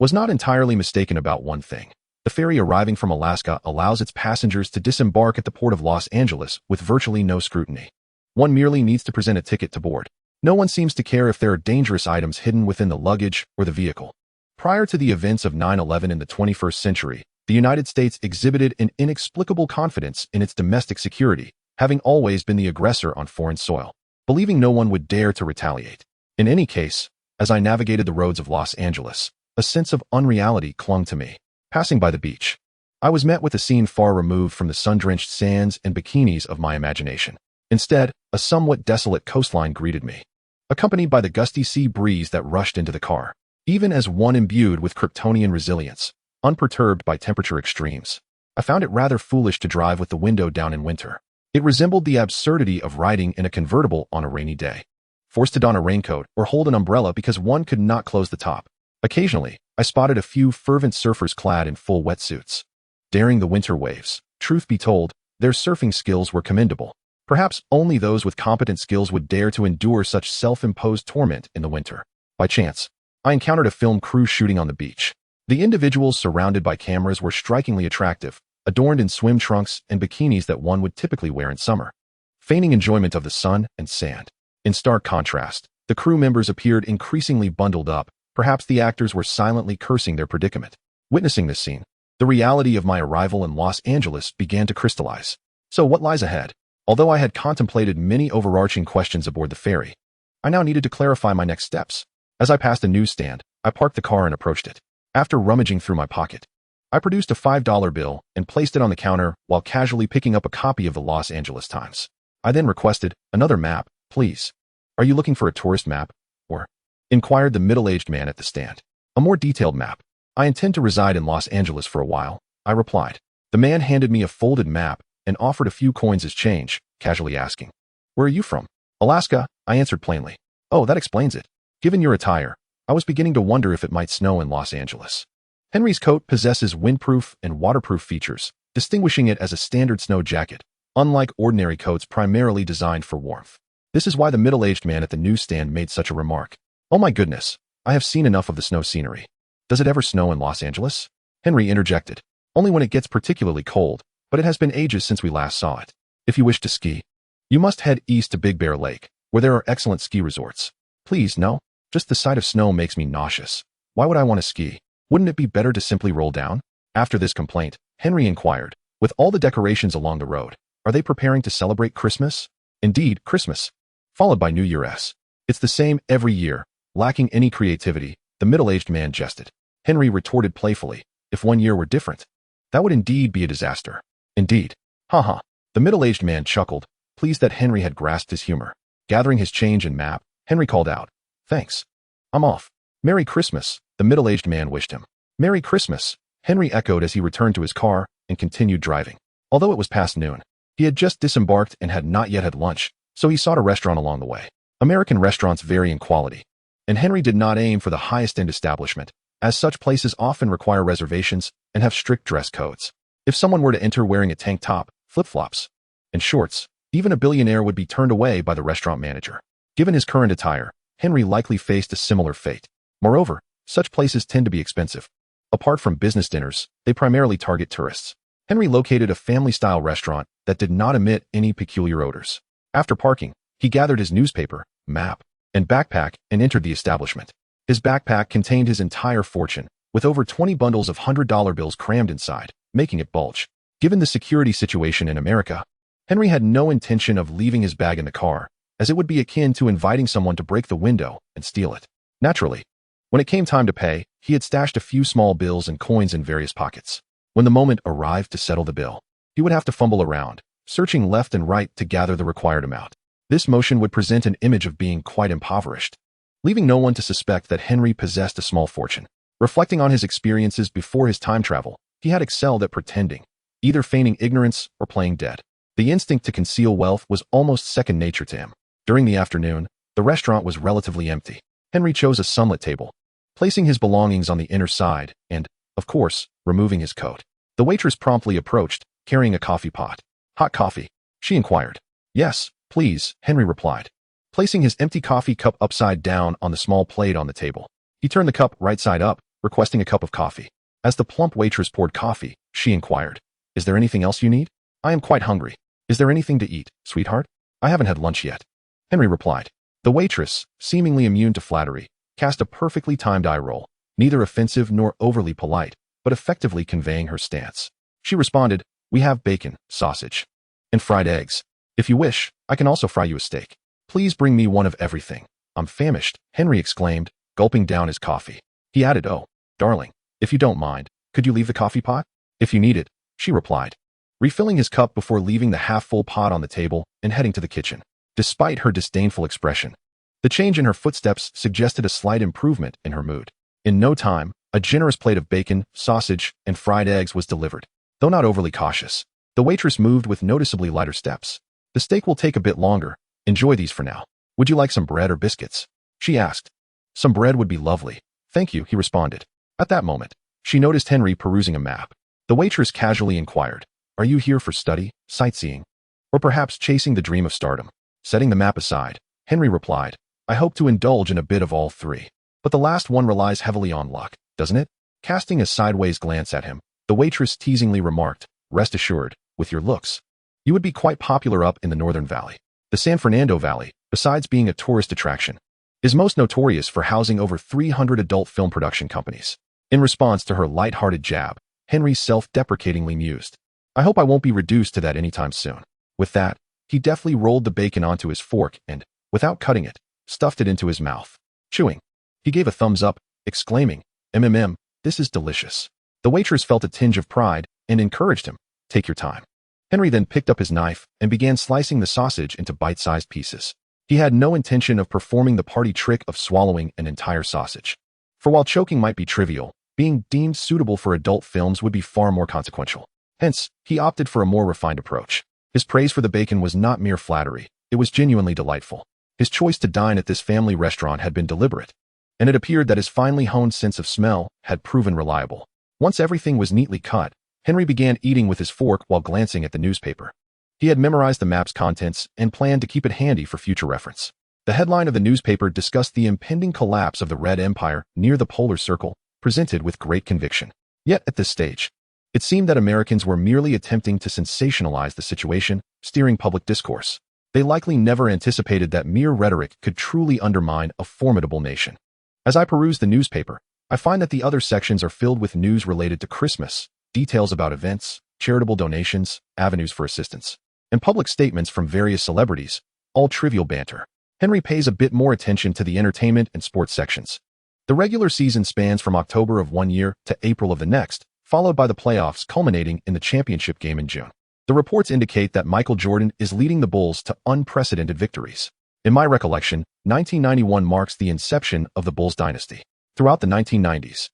was not entirely mistaken about one thing. The ferry arriving from Alaska allows its passengers to disembark at the port of Los Angeles with virtually no scrutiny. One merely needs to present a ticket to board. No one seems to care if there are dangerous items hidden within the luggage or the vehicle. Prior to the events of 9/11 in the 21st century, the United States exhibited an inexplicable confidence in its domestic security, having always been the aggressor on foreign soil, believing no one would dare to retaliate. In any case, as I navigated the roads of Los Angeles, a sense of unreality clung to me. Passing by the beach, I was met with a scene far removed from the sun-drenched sands and bikinis of my imagination. Instead, a somewhat desolate coastline greeted me, accompanied by the gusty sea breeze that rushed into the car. Even as one imbued with Kryptonian resilience, unperturbed by temperature extremes, I found it rather foolish to drive with the window down in winter. It resembled the absurdity of riding in a convertible on a rainy day, forced to don a raincoat or hold an umbrella because one could not close the top. Occasionally, I spotted a few fervent surfers clad in full wetsuits, daring the winter waves. Truth be told, their surfing skills were commendable. Perhaps only those with competent skills would dare to endure such self-imposed torment in the winter. By chance, I encountered a film crew shooting on the beach. The individuals surrounded by cameras were strikingly attractive, adorned in swim trunks and bikinis that one would typically wear in summer, feigning enjoyment of the sun and sand. In stark contrast, the crew members appeared increasingly bundled up. Perhaps the actors were silently cursing their predicament. Witnessing this scene, the reality of my arrival in Los Angeles began to crystallize. So what lies ahead? Although I had contemplated many overarching questions aboard the ferry, I now needed to clarify my next steps. As I passed a newsstand, I parked the car and approached it. After rummaging through my pocket, I produced a $5 bill and placed it on the counter while casually picking up a copy of the Los Angeles Times. I then requested, "Another map, please." "Are you looking for a tourist map, or?" inquired the middle-aged man at the stand. "A more detailed map. I intend to reside in Los Angeles for a while," I replied. The man handed me a folded map and offered a few coins as change, casually asking, "Where are you from?" "Alaska," I answered plainly. "Oh, that explains it. Given your attire, I was beginning to wonder if it might snow in Los Angeles." Henry's coat possesses windproof and waterproof features, distinguishing it as a standard snow jacket, unlike ordinary coats primarily designed for warmth. This is why the middle-aged man at the newsstand made such a remark. "Oh my goodness, I have seen enough of the snow scenery. Does it ever snow in Los Angeles?" Henry interjected. "Only when it gets particularly cold, but it has been ages since we last saw it. If you wish to ski, you must head east to Big Bear Lake, where there are excellent ski resorts." "Please, no. Just the sight of snow makes me nauseous. Why would I want to ski? Wouldn't it be better to simply roll down?" After this complaint, Henry inquired, "With all the decorations along the road, are they preparing to celebrate Christmas?" "Indeed, Christmas, followed by New Year's. It's the same every year." Lacking any creativity, the middle-aged man jested. Henry retorted playfully, "If one year were different, that would indeed be a disaster." "Indeed. Ha." The middle-aged man chuckled, pleased that Henry had grasped his humor. Gathering his change and map, Henry called out, "Thanks. I'm off." "Merry Christmas," the middle-aged man wished him. "Merry Christmas," Henry echoed as he returned to his car and continued driving. Although it was past noon, he had just disembarked and had not yet had lunch, so he sought a restaurant along the way. American restaurants vary in quality, and Henry did not aim for the highest-end establishment, as such places often require reservations and have strict dress codes. If someone were to enter wearing a tank top, flip-flops, and shorts, even a billionaire would be turned away by the restaurant manager. Given his current attire, Henry likely faced a similar fate. Moreover, such places tend to be expensive. Apart from business dinners, they primarily target tourists. Henry located a family-style restaurant that did not emit any peculiar odors. After parking, he gathered his newspaper, map, and backpack and entered the establishment. His backpack contained his entire fortune, with over 20 bundles of $100 bills crammed inside, making it bulge. Given the security situation in America, Henry had no intention of leaving his bag in the car, as it would be akin to inviting someone to break the window and steal it. Naturally, when it came time to pay, he had stashed a few small bills and coins in various pockets. When the moment arrived to settle the bill, he would have to fumble around, searching left and right to gather the required amount. This motion would present an image of being quite impoverished, leaving no one to suspect that Henry possessed a small fortune. Reflecting on his experiences before his time travel, he had excelled at pretending, either feigning ignorance or playing dead. The instinct to conceal wealth was almost second nature to him. During the afternoon, the restaurant was relatively empty. Henry chose a sunlit table, placing his belongings on the inner side and, of course, removing his coat. The waitress promptly approached, carrying a coffee pot. "Hot coffee?" she inquired. "Yes, please," Henry replied, placing his empty coffee cup upside down on the small plate on the table. He turned the cup right side up, requesting a cup of coffee. As the plump waitress poured coffee, she inquired, "Is there anything else you need? I am quite hungry. Is there anything to eat, sweetheart?" "I haven't had lunch yet," Henry replied. The waitress, seemingly immune to flattery, cast a perfectly timed eye roll, neither offensive nor overly polite, but effectively conveying her stance. She responded, "We have bacon, sausage, and fried eggs. If you wish, I can also fry you a steak. Please bring me one of everything." "I'm famished," Henry exclaimed, gulping down his coffee. He added, "Oh, darling, if you don't mind, could you leave the coffee pot?" "If you need it," she replied, refilling his cup before leaving the half-full pot on the table and heading to the kitchen. Despite her disdainful expression, the change in her footsteps suggested a slight improvement in her mood. In no time, a generous plate of bacon, sausage, and fried eggs was delivered. Though not overly cautious, the waitress moved with noticeably lighter steps. "The steak will take a bit longer. Enjoy these for now. Would you like some bread or biscuits?" she asked. "Some bread would be lovely. Thank you," he responded. At that moment, she noticed Henry perusing a map. The waitress casually inquired, "Are you here for study, sightseeing, or perhaps chasing the dream of stardom?" Setting the map aside, Henry replied, "I hope to indulge in a bit of all three. But the last one relies heavily on luck, doesn't it?" Casting a sideways glance at him, the waitress teasingly remarked, "Rest assured, with your looks, you would be quite popular up in the Northern Valley." The San Fernando Valley, besides being a tourist attraction, is most notorious for housing over 300 adult film production companies. In response to her light-hearted jab, Henry self-deprecatingly mused, "I hope I won't be reduced to that anytime soon." With that, he deftly rolled the bacon onto his fork and, without cutting it, stuffed it into his mouth. Chewing, he gave a thumbs up, exclaiming, This is delicious." The waitress felt a tinge of pride and encouraged him, "Take your time." Henry then picked up his knife and began slicing the sausage into bite-sized pieces. He had no intention of performing the party trick of swallowing an entire sausage. For while choking might be trivial, being deemed suitable for adult films would be far more consequential. Hence, he opted for a more refined approach. His praise for the bacon was not mere flattery, it was genuinely delightful. His choice to dine at this family restaurant had been deliberate, and it appeared that his finely honed sense of smell had proven reliable. Once everything was neatly cut, Henry began eating with his fork while glancing at the newspaper. He had memorized the map's contents and planned to keep it handy for future reference. The headline of the newspaper discussed the impending collapse of the Red Empire near the Polar Circle, presented with great conviction. Yet at this stage, it seemed that Americans were merely attempting to sensationalize the situation, steering public discourse. They likely never anticipated that mere rhetoric could truly undermine a formidable nation. As I peruse the newspaper, I find that the other sections are filled with news related to Christmas, details about events, charitable donations, avenues for assistance, and public statements from various celebrities, all trivial banter. Henry pays a bit more attention to the entertainment and sports sections. The regular season spans from October of one year to April of the next, followed by the playoffs culminating in the championship game in June. The reports indicate that Michael Jordan is leading the Bulls to unprecedented victories. In my recollection, 1991 marks the inception of the Bulls dynasty. Throughout the 1990s,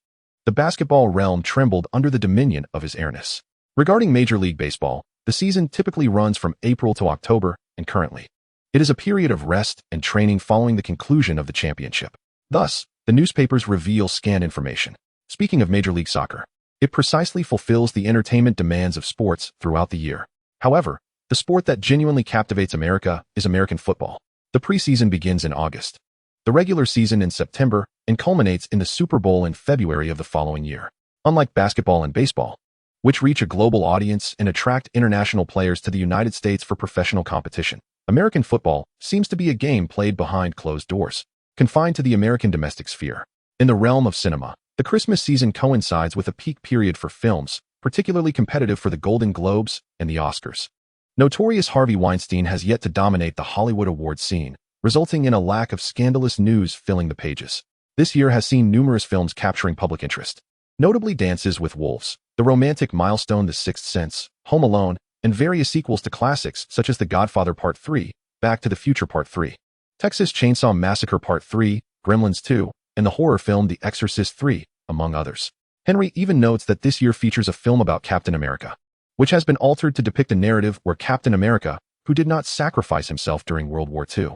the basketball realm trembled under the dominion of his airness. Regarding Major League Baseball, the season typically runs from April to October, and currently, it is a period of rest and training following the conclusion of the championship. Thus, the newspapers reveal scant information. Speaking of Major League Soccer, it precisely fulfills the entertainment demands of sports throughout the year. However, the sport that genuinely captivates America is American football. The preseason begins in August, the regular season in September, and culminates in the Super Bowl in February of the following year. Unlike basketball and baseball, which reach a global audience and attract international players to the United States for professional competition, American football seems to be a game played behind closed doors, confined to the American domestic sphere. In the realm of cinema, the Christmas season coincides with a peak period for films, particularly competitive for the Golden Globes and the Oscars. Notorious Harvey Weinstein has yet to dominate the Hollywood awards scene, resulting in a lack of scandalous news filling the pages. This year has seen numerous films capturing public interest, notably Dances with Wolves, the romantic milestone The Sixth Sense, Home Alone, and various sequels to classics such as The Godfather Part 3, Back to the Future Part 3, Texas Chainsaw Massacre Part 3, Gremlins 2, and the horror film The Exorcist 3, among others. Henry even notes that this year features a film about Captain America, which has been altered to depict a narrative where Captain America, who did not sacrifice himself during World War II,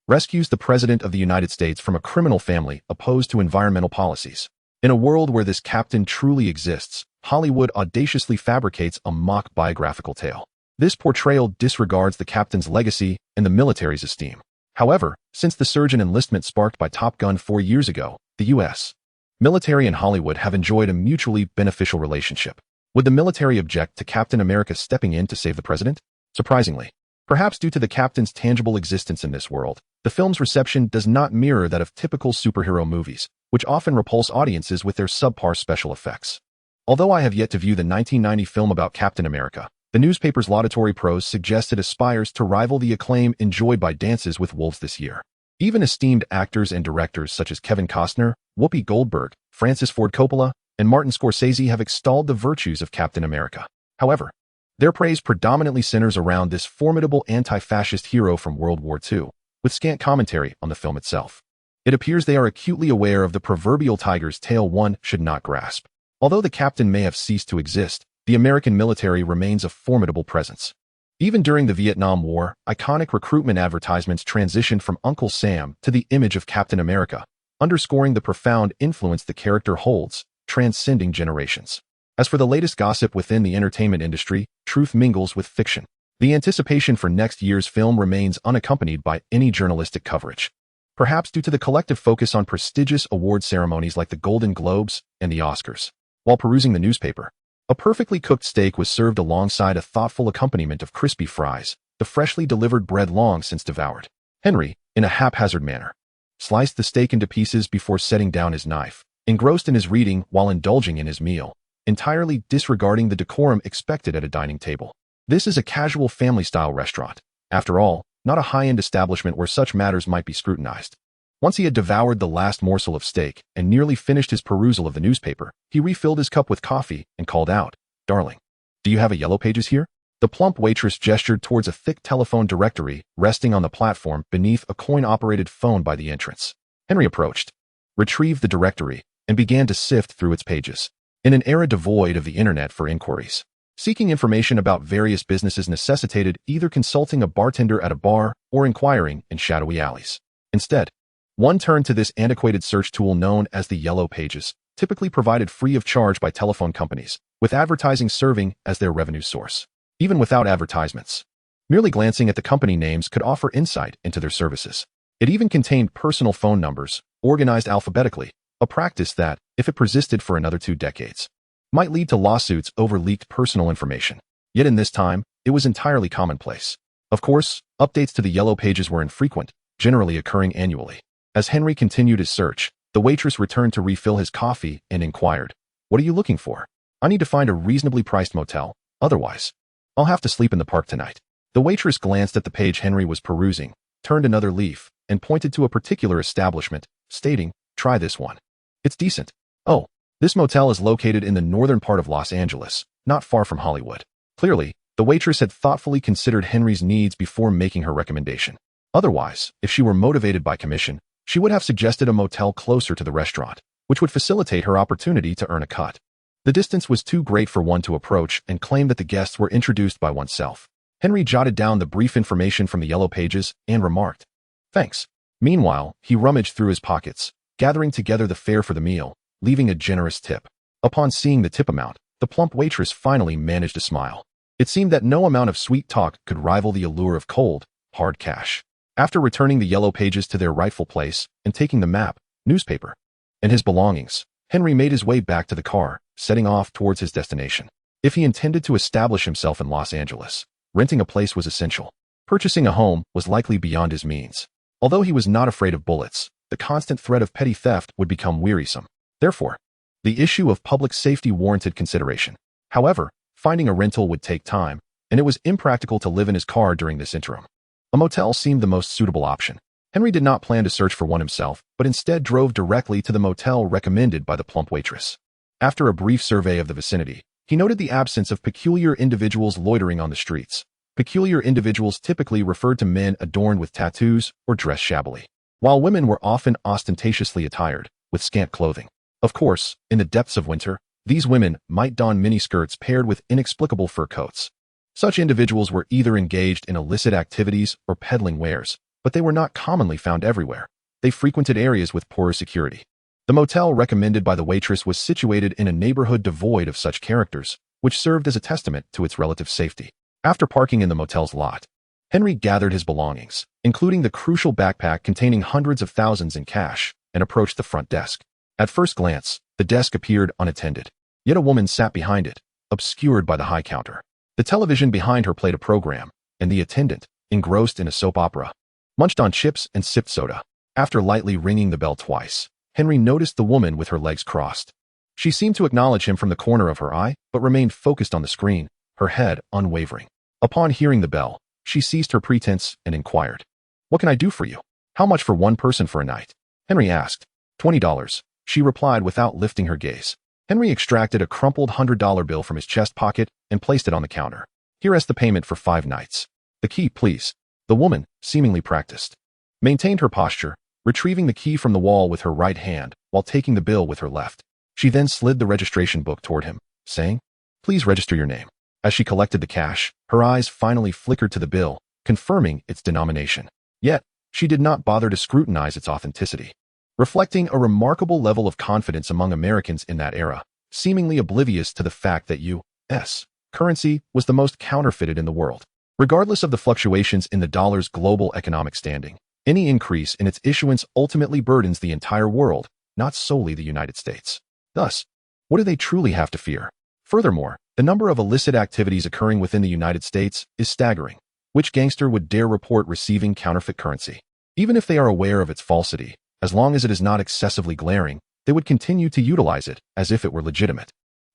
rescues the President of the United States from a criminal family opposed to environmental policies. In a world where this captain truly exists, Hollywood audaciously fabricates a mock biographical tale. This portrayal disregards the captain's legacy and the military's esteem. However, since the surge in enlistment sparked by Top Gun 4 years ago, the U.S. military and Hollywood have enjoyed a mutually beneficial relationship. Would the military object to Captain America stepping in to save the president? Surprisingly, perhaps due to the captain's tangible existence in this world, the film's reception does not mirror that of typical superhero movies, which often repulse audiences with their subpar special effects. Although I have yet to view the 1990 film about Captain America, the newspaper's laudatory prose suggests it aspires to rival the acclaim enjoyed by Dances with Wolves this year. Even esteemed actors and directors such as Kevin Costner, Whoopi Goldberg, Francis Ford Coppola, and Martin Scorsese have extolled the virtues of Captain America. However, their praise predominantly centers around this formidable anti-fascist hero from World War II, with scant commentary on the film itself. It appears they are acutely aware of the proverbial tiger's tail one should not grasp. Although the captain may have ceased to exist, the American military remains a formidable presence. Even during the Vietnam War, iconic recruitment advertisements transitioned from Uncle Sam to the image of Captain America, underscoring the profound influence the character holds, transcending generations. As for the latest gossip within the entertainment industry, truth mingles with fiction. The anticipation for next year's film remains unaccompanied by any journalistic coverage, perhaps due to the collective focus on prestigious award ceremonies like the Golden Globes and the Oscars. While perusing the newspaper, a perfectly cooked steak was served alongside a thoughtful accompaniment of crispy fries, the freshly delivered bread long since devoured. Henry, in a haphazard manner, sliced the steak into pieces before setting down his knife, engrossed in his reading while indulging in his meal, entirely disregarding the decorum expected at a dining table. This is a casual family-style restaurant. After all, not a high-end establishment where such matters might be scrutinized. Once he had devoured the last morsel of steak and nearly finished his perusal of the newspaper, he refilled his cup with coffee and called out, "Darling, do you have a Yellow Pages here?" The plump waitress gestured towards a thick telephone directory resting on the platform beneath a coin-operated phone by the entrance. Henry approached, retrieved the directory, and began to sift through its pages. In an era devoid of the internet for inquiries, seeking information about various businesses necessitated either consulting a bartender at a bar or inquiring in shadowy alleys. Instead, one turned to this antiquated search tool known as the Yellow Pages, typically provided free of charge by telephone companies, with advertising serving as their revenue source. Even without advertisements, merely glancing at the company names could offer insight into their services. It even contained personal phone numbers, organized alphabetically, a practice that, if it persisted for another 2 decades, might lead to lawsuits over leaked personal information. Yet in this time, it was entirely commonplace. Of course, updates to the Yellow Pages were infrequent, generally occurring annually. As Henry continued his search, the waitress returned to refill his coffee and inquired, "What are you looking for?" "I need to find a reasonably priced motel, otherwise I'll have to sleep in the park tonight." The waitress glanced at the page Henry was perusing, turned another leaf, and pointed to a particular establishment, stating, "Try this one. It's decent." "Oh, this motel is located in the northern part of Los Angeles, not far from Hollywood." Clearly, the waitress had thoughtfully considered Henry's needs before making her recommendation. Otherwise, if she were motivated by commission, she would have suggested a motel closer to the restaurant, which would facilitate her opportunity to earn a cut. The distance was too great for one to approach and claim that the guests were introduced by oneself. Henry jotted down the brief information from the Yellow Pages and remarked, "Thanks." Meanwhile, he rummaged through his pockets, gathering together the fare for the meal, leaving a generous tip. Upon seeing the tip amount, the plump waitress finally managed a smile. It seemed that no amount of sweet talk could rival the allure of cold, hard cash. After returning the Yellow Pages to their rightful place and taking the map, newspaper, and his belongings, Henry made his way back to the car, setting off towards his destination. If he intended to establish himself in Los Angeles, renting a place was essential. Purchasing a home was likely beyond his means. Although he was not afraid of bullets, the constant threat of petty theft would become wearisome. Therefore, the issue of public safety warranted consideration. However, finding a rental would take time, and it was impractical to live in his car during this interim. A motel seemed the most suitable option. Henry did not plan to search for one himself, but instead drove directly to the motel recommended by the plump waitress. After a brief survey of the vicinity, He noted the absence of peculiar individuals loitering on the streets. Peculiar individuals typically referred to men adorned with tattoos or dressed shabbily, while women were often ostentatiously attired, with scant clothing. Of course, in the depths of winter, these women might don miniskirts paired with inexplicable fur coats. Such individuals were either engaged in illicit activities or peddling wares, but they were not commonly found everywhere. They frequented areas with poorer security. The motel recommended by the waitress was situated in a neighborhood devoid of such characters, which served as a testament to its relative safety. After parking in the motel's lot, Henry gathered his belongings, including the crucial backpack containing hundreds of thousands in cash, and approached the front desk. At first glance, the desk appeared unattended. Yet a woman sat behind it, obscured by the high counter. The television behind her played a program, and the attendant, engrossed in a soap opera, munched on chips and sipped soda. After lightly ringing the bell twice, Henry noticed the woman with her legs crossed. She seemed to acknowledge him from the corner of her eye, but remained focused on the screen, her head unwavering. Upon hearing the bell, she ceased her pretense and inquired, "What can I do for you? How much for one person for a night?" Henry asked. $20, she replied without lifting her gaze. Henry extracted a crumpled $100 bill from his chest pocket and placed it on the counter. "Here is the payment for 5 nights. The key, please." The woman, seemingly practiced, maintained her posture, retrieving the key from the wall with her right hand while taking the bill with her left. She then slid the registration book toward him, saying, "Please register your name." As she collected the cash, her eyes finally flickered to the bill, confirming its denomination. Yet, she did not bother to scrutinize its authenticity, reflecting a remarkable level of confidence among Americans in that era, seemingly oblivious to the fact that U.S. currency was the most counterfeited in the world. Regardless of the fluctuations in the dollar's global economic standing, any increase in its issuance ultimately burdens the entire world, not solely the United States. Thus, what do they truly have to fear? Furthermore, the number of illicit activities occurring within the United States is staggering. Which gangster would dare report receiving counterfeit currency? Even if they are aware of its falsity, as long as it is not excessively glaring, they would continue to utilize it as if it were legitimate.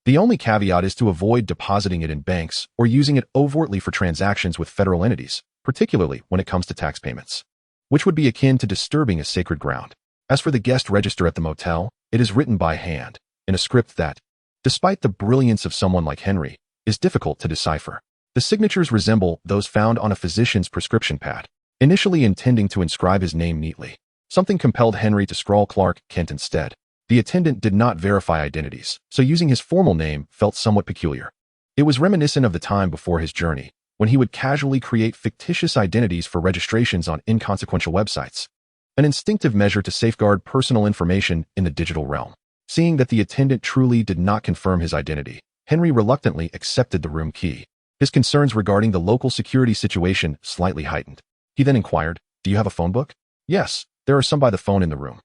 The only caveat is to avoid depositing it in banks or using it overtly for transactions with federal entities, particularly when it comes to tax payments, which would be akin to disturbing a sacred ground. As for the guest register at the motel, it is written by hand, in a script that, despite the brilliance of someone like Henry, is difficult to decipher. The signatures resemble those found on a physician's prescription pad, initially intending to inscribe his name neatly. Something compelled Henry to scrawl Clark Kent instead. The attendant did not verify identities, so using his formal name felt somewhat peculiar. It was reminiscent of the time before his journey, when he would casually create fictitious identities for registrations on inconsequential websites, an instinctive measure to safeguard personal information in the digital realm. Seeing that the attendant truly did not confirm his identity, Henry reluctantly accepted the room key. His concerns regarding the local security situation slightly heightened. He then inquired, "Do you have a phone book?" "Yes, there are some by the phone in the room."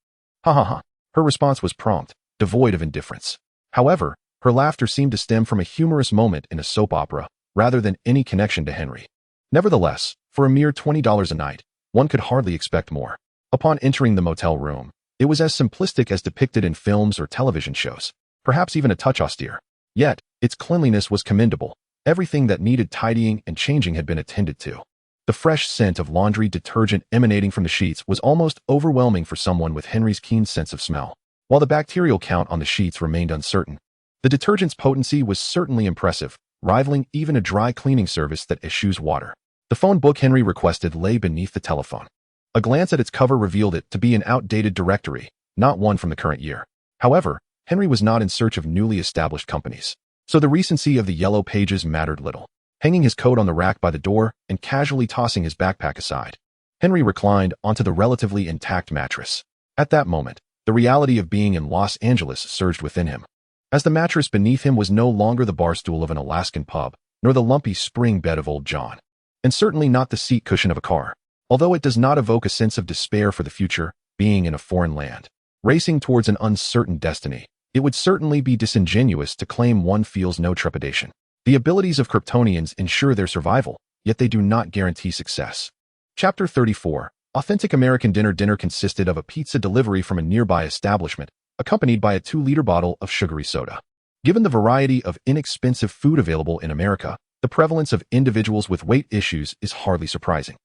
"Ha ha ha." Her response was prompt, devoid of indifference. However, her laughter seemed to stem from a humorous moment in a soap opera, rather than any connection to Henry. Nevertheless, for a mere $20 a night, one could hardly expect more. Upon entering the motel room, it was as simplistic as depicted in films or television shows, perhaps even a touch austere. Yet, its cleanliness was commendable. Everything that needed tidying and changing had been attended to. The fresh scent of laundry detergent emanating from the sheets was almost overwhelming for someone with Henry's keen sense of smell. While the bacterial count on the sheets remained uncertain, the detergent's potency was certainly impressive, rivaling even a dry cleaning service that eschews water. The phone book Henry requested lay beneath the telephone. A glance at its cover revealed it to be an outdated directory, not one from the current year. However, Henry was not in search of newly established companies, so the recency of the yellow pages mattered little. Hanging his coat on the rack by the door and casually tossing his backpack aside, Henry reclined onto the relatively intact mattress. At that moment, the reality of being in Los Angeles surged within him, as the mattress beneath him was no longer the barstool of an Alaskan pub, nor the lumpy spring bed of Old John, and certainly not the seat cushion of a car. Although it does not evoke a sense of despair for the future, being in a foreign land, racing towards an uncertain destiny, it would certainly be disingenuous to claim one feels no trepidation. The abilities of Kryptonians ensure their survival, yet they do not guarantee success. Chapter 34. Authentic American dinner consisted of a pizza delivery from a nearby establishment, accompanied by a 2-liter bottle of sugary soda. Given the variety of inexpensive food available in America, the prevalence of individuals with weight issues is hardly surprising.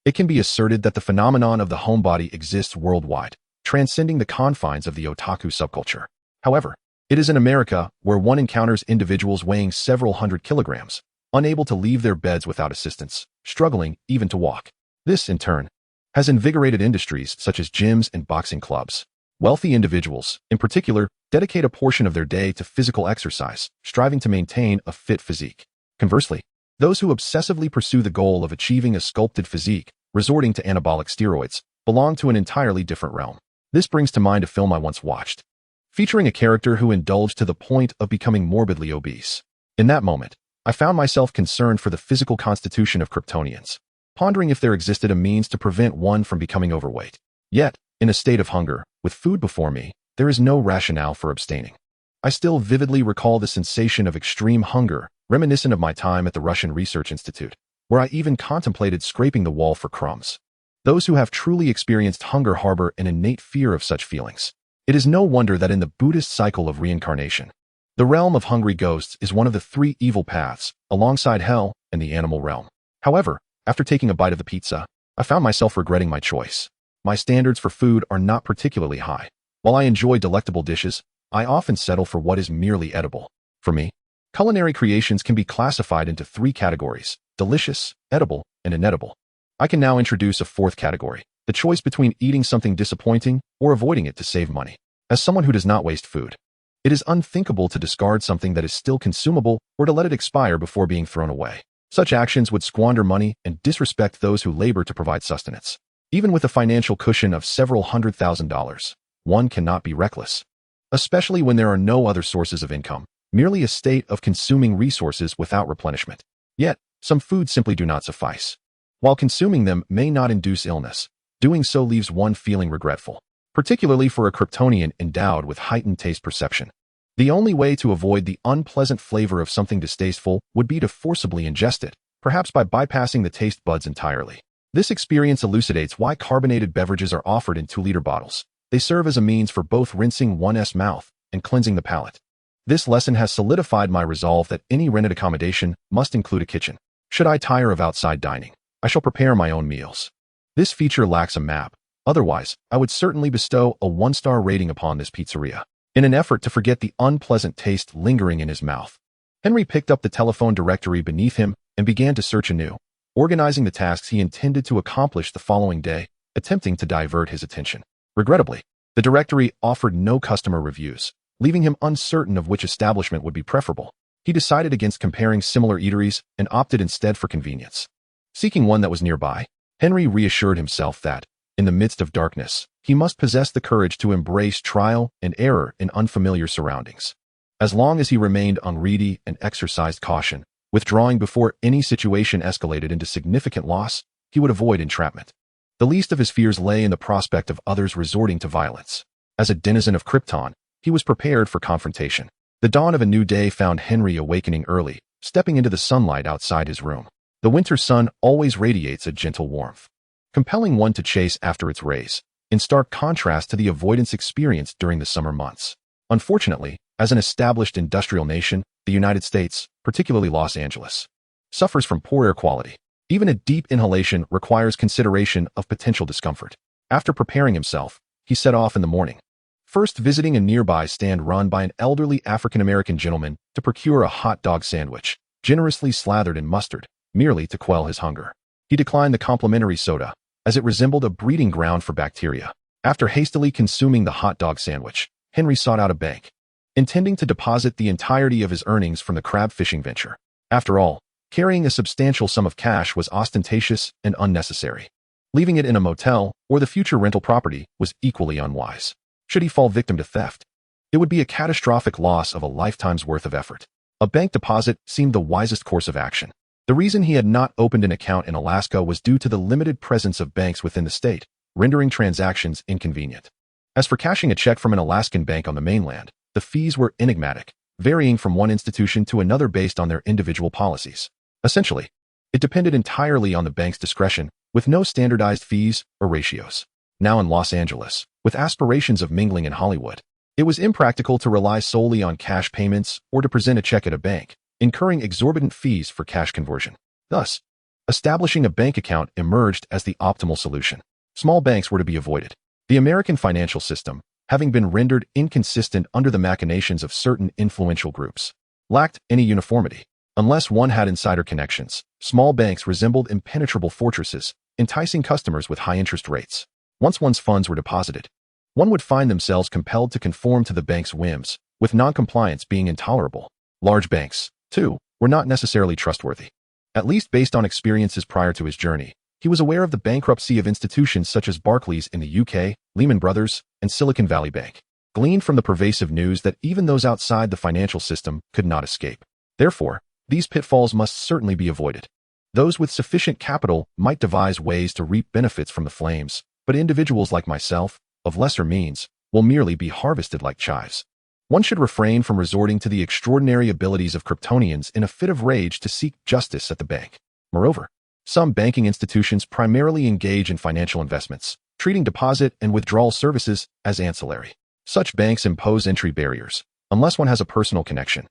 It can be asserted that the phenomenon of the homebody exists worldwide, transcending the confines of the otaku subculture. However, it It is in America where one encounters individuals weighing several hundred kilograms, unable to leave their beds without assistance, struggling even to walk. This, in turn, has invigorated industries such as gyms and boxing clubs. Wealthy individuals, in particular, dedicate a portion of their day to physical exercise, striving to maintain a fit physique. Conversely, those who obsessively pursue the goal of achieving a sculpted physique, resorting to anabolic steroids, belong to an entirely different realm. This brings to mind a film I once watched, featuring a character who indulged to the point of becoming morbidly obese. In that moment, I found myself concerned for the physical constitution of Kryptonians, pondering if there existed a means to prevent one from becoming overweight. Yet, in a state of hunger, with food before me, there is no rationale for abstaining. I still vividly recall the sensation of extreme hunger, reminiscent of my time at the Russian Research Institute, where I even contemplated scraping the wall for crumbs. Those who have truly experienced hunger harbor an innate fear of such feelings. It is no wonder that in the Buddhist cycle of reincarnation, the realm of hungry ghosts is one of the three evil paths, alongside hell and the animal realm. However, after taking a bite of the pizza, I found myself regretting my choice. My standards for food are not particularly high. While I enjoy delectable dishes, I often settle for what is merely edible. For me, culinary creations can be classified into three categories: delicious, edible, and inedible. I can now introduce a fourth category: the choice between eating something disappointing or avoiding it to save money. As someone who does not waste food, it is unthinkable to discard something that is still consumable or to let it expire before being thrown away. Such actions would squander money and disrespect those who labor to provide sustenance. Even with a financial cushion of several $100,000, one cannot be reckless, especially when there are no other sources of income, merely a state of consuming resources without replenishment. Yet, some foods simply do not suffice. While consuming them may not induce illness, doing so leaves one feeling regretful, particularly for a Kryptonian endowed with heightened taste perception. The only way to avoid the unpleasant flavor of something distasteful would be to forcibly ingest it, perhaps by bypassing the taste buds entirely. This experience elucidates why carbonated beverages are offered in 2-liter bottles. They serve as a means for both rinsing one's mouth and cleansing the palate. This lesson has solidified my resolve that any rented accommodation must include a kitchen. Should I tire of outside dining, I shall prepare my own meals. This feature lacks a map. Otherwise, I would certainly bestow a 1-star rating upon this pizzeria. In an effort to forget the unpleasant taste lingering in his mouth, Henry picked up the telephone directory beneath him and began to search anew, organizing the tasks he intended to accomplish the following day, attempting to divert his attention. Regrettably, the directory offered no customer reviews, leaving him uncertain of which establishment would be preferable. He decided against comparing similar eateries and opted instead for convenience. Seeking one that was nearby, Henry reassured himself that, in the midst of darkness, he must possess the courage to embrace trial and error in unfamiliar surroundings. As long as he remained unready and exercised caution, withdrawing before any situation escalated into significant loss, he would avoid entrapment. The least of his fears lay in the prospect of others resorting to violence. As a denizen of Krypton, he was prepared for confrontation. The dawn of a new day found Henry awakening early, stepping into the sunlight outside his room. The winter sun always radiates a gentle warmth, compelling one to chase after its rays, in stark contrast to the avoidance experienced during the summer months. Unfortunately, as an established industrial nation, the United States, particularly Los Angeles, suffers from poor air quality. Even a deep inhalation requires consideration of potential discomfort. After preparing himself, he set off in the morning, first visiting a nearby stand run by an elderly African-American gentleman to procure a hot dog sandwich, generously slathered in mustard, merely to quell his hunger. He declined the complimentary soda, as it resembled a breeding ground for bacteria. After hastily consuming the hot dog sandwich, Henry sought out a bank, intending to deposit the entirety of his earnings from the crab fishing venture. After all, carrying a substantial sum of cash was ostentatious and unnecessary. Leaving it in a motel or the future rental property was equally unwise. Should he fall victim to theft, it would be a catastrophic loss of a lifetime's worth of effort. A bank deposit seemed the wisest course of action. The reason he had not opened an account in Alaska was due to the limited presence of banks within the state, rendering transactions inconvenient. As for cashing a check from an Alaskan bank on the mainland, the fees were enigmatic, varying from one institution to another based on their individual policies. Essentially, it depended entirely on the bank's discretion, with no standardized fees or ratios. Now in Los Angeles, with aspirations of mingling in Hollywood, it was impractical to rely solely on cash payments or to present a check at a bank, incurring exorbitant fees for cash conversion. Thus, establishing a bank account emerged as the optimal solution. Small banks were to be avoided. The American financial system, having been rendered inconsistent under the machinations of certain influential groups. Lacked any uniformity. Unless one had insider connections, small banks resembled impenetrable fortresses, enticing customers with high interest rates. Once one's funds were deposited, one would find themselves compelled to conform to the bank's whims, with non-compliance being intolerable. Large banks, too, were not necessarily trustworthy. At least based on experiences prior to his journey, he was aware of the bankruptcy of institutions such as Barclays in the UK, Lehman Brothers, and Silicon Valley Bank, gleaned from the pervasive news that even those outside the financial system could not escape. Therefore, these pitfalls must certainly be avoided. Those with sufficient capital might devise ways to reap benefits from the flames, but individuals like myself, of lesser means, will merely be harvested like chives. One should refrain from resorting to the extraordinary abilities of Kryptonians in a fit of rage to seek justice at the bank. Moreover, some banking institutions primarily engage in financial investments, treating deposit and withdrawal services as ancillary. Such banks impose entry barriers, unless one has a personal connection.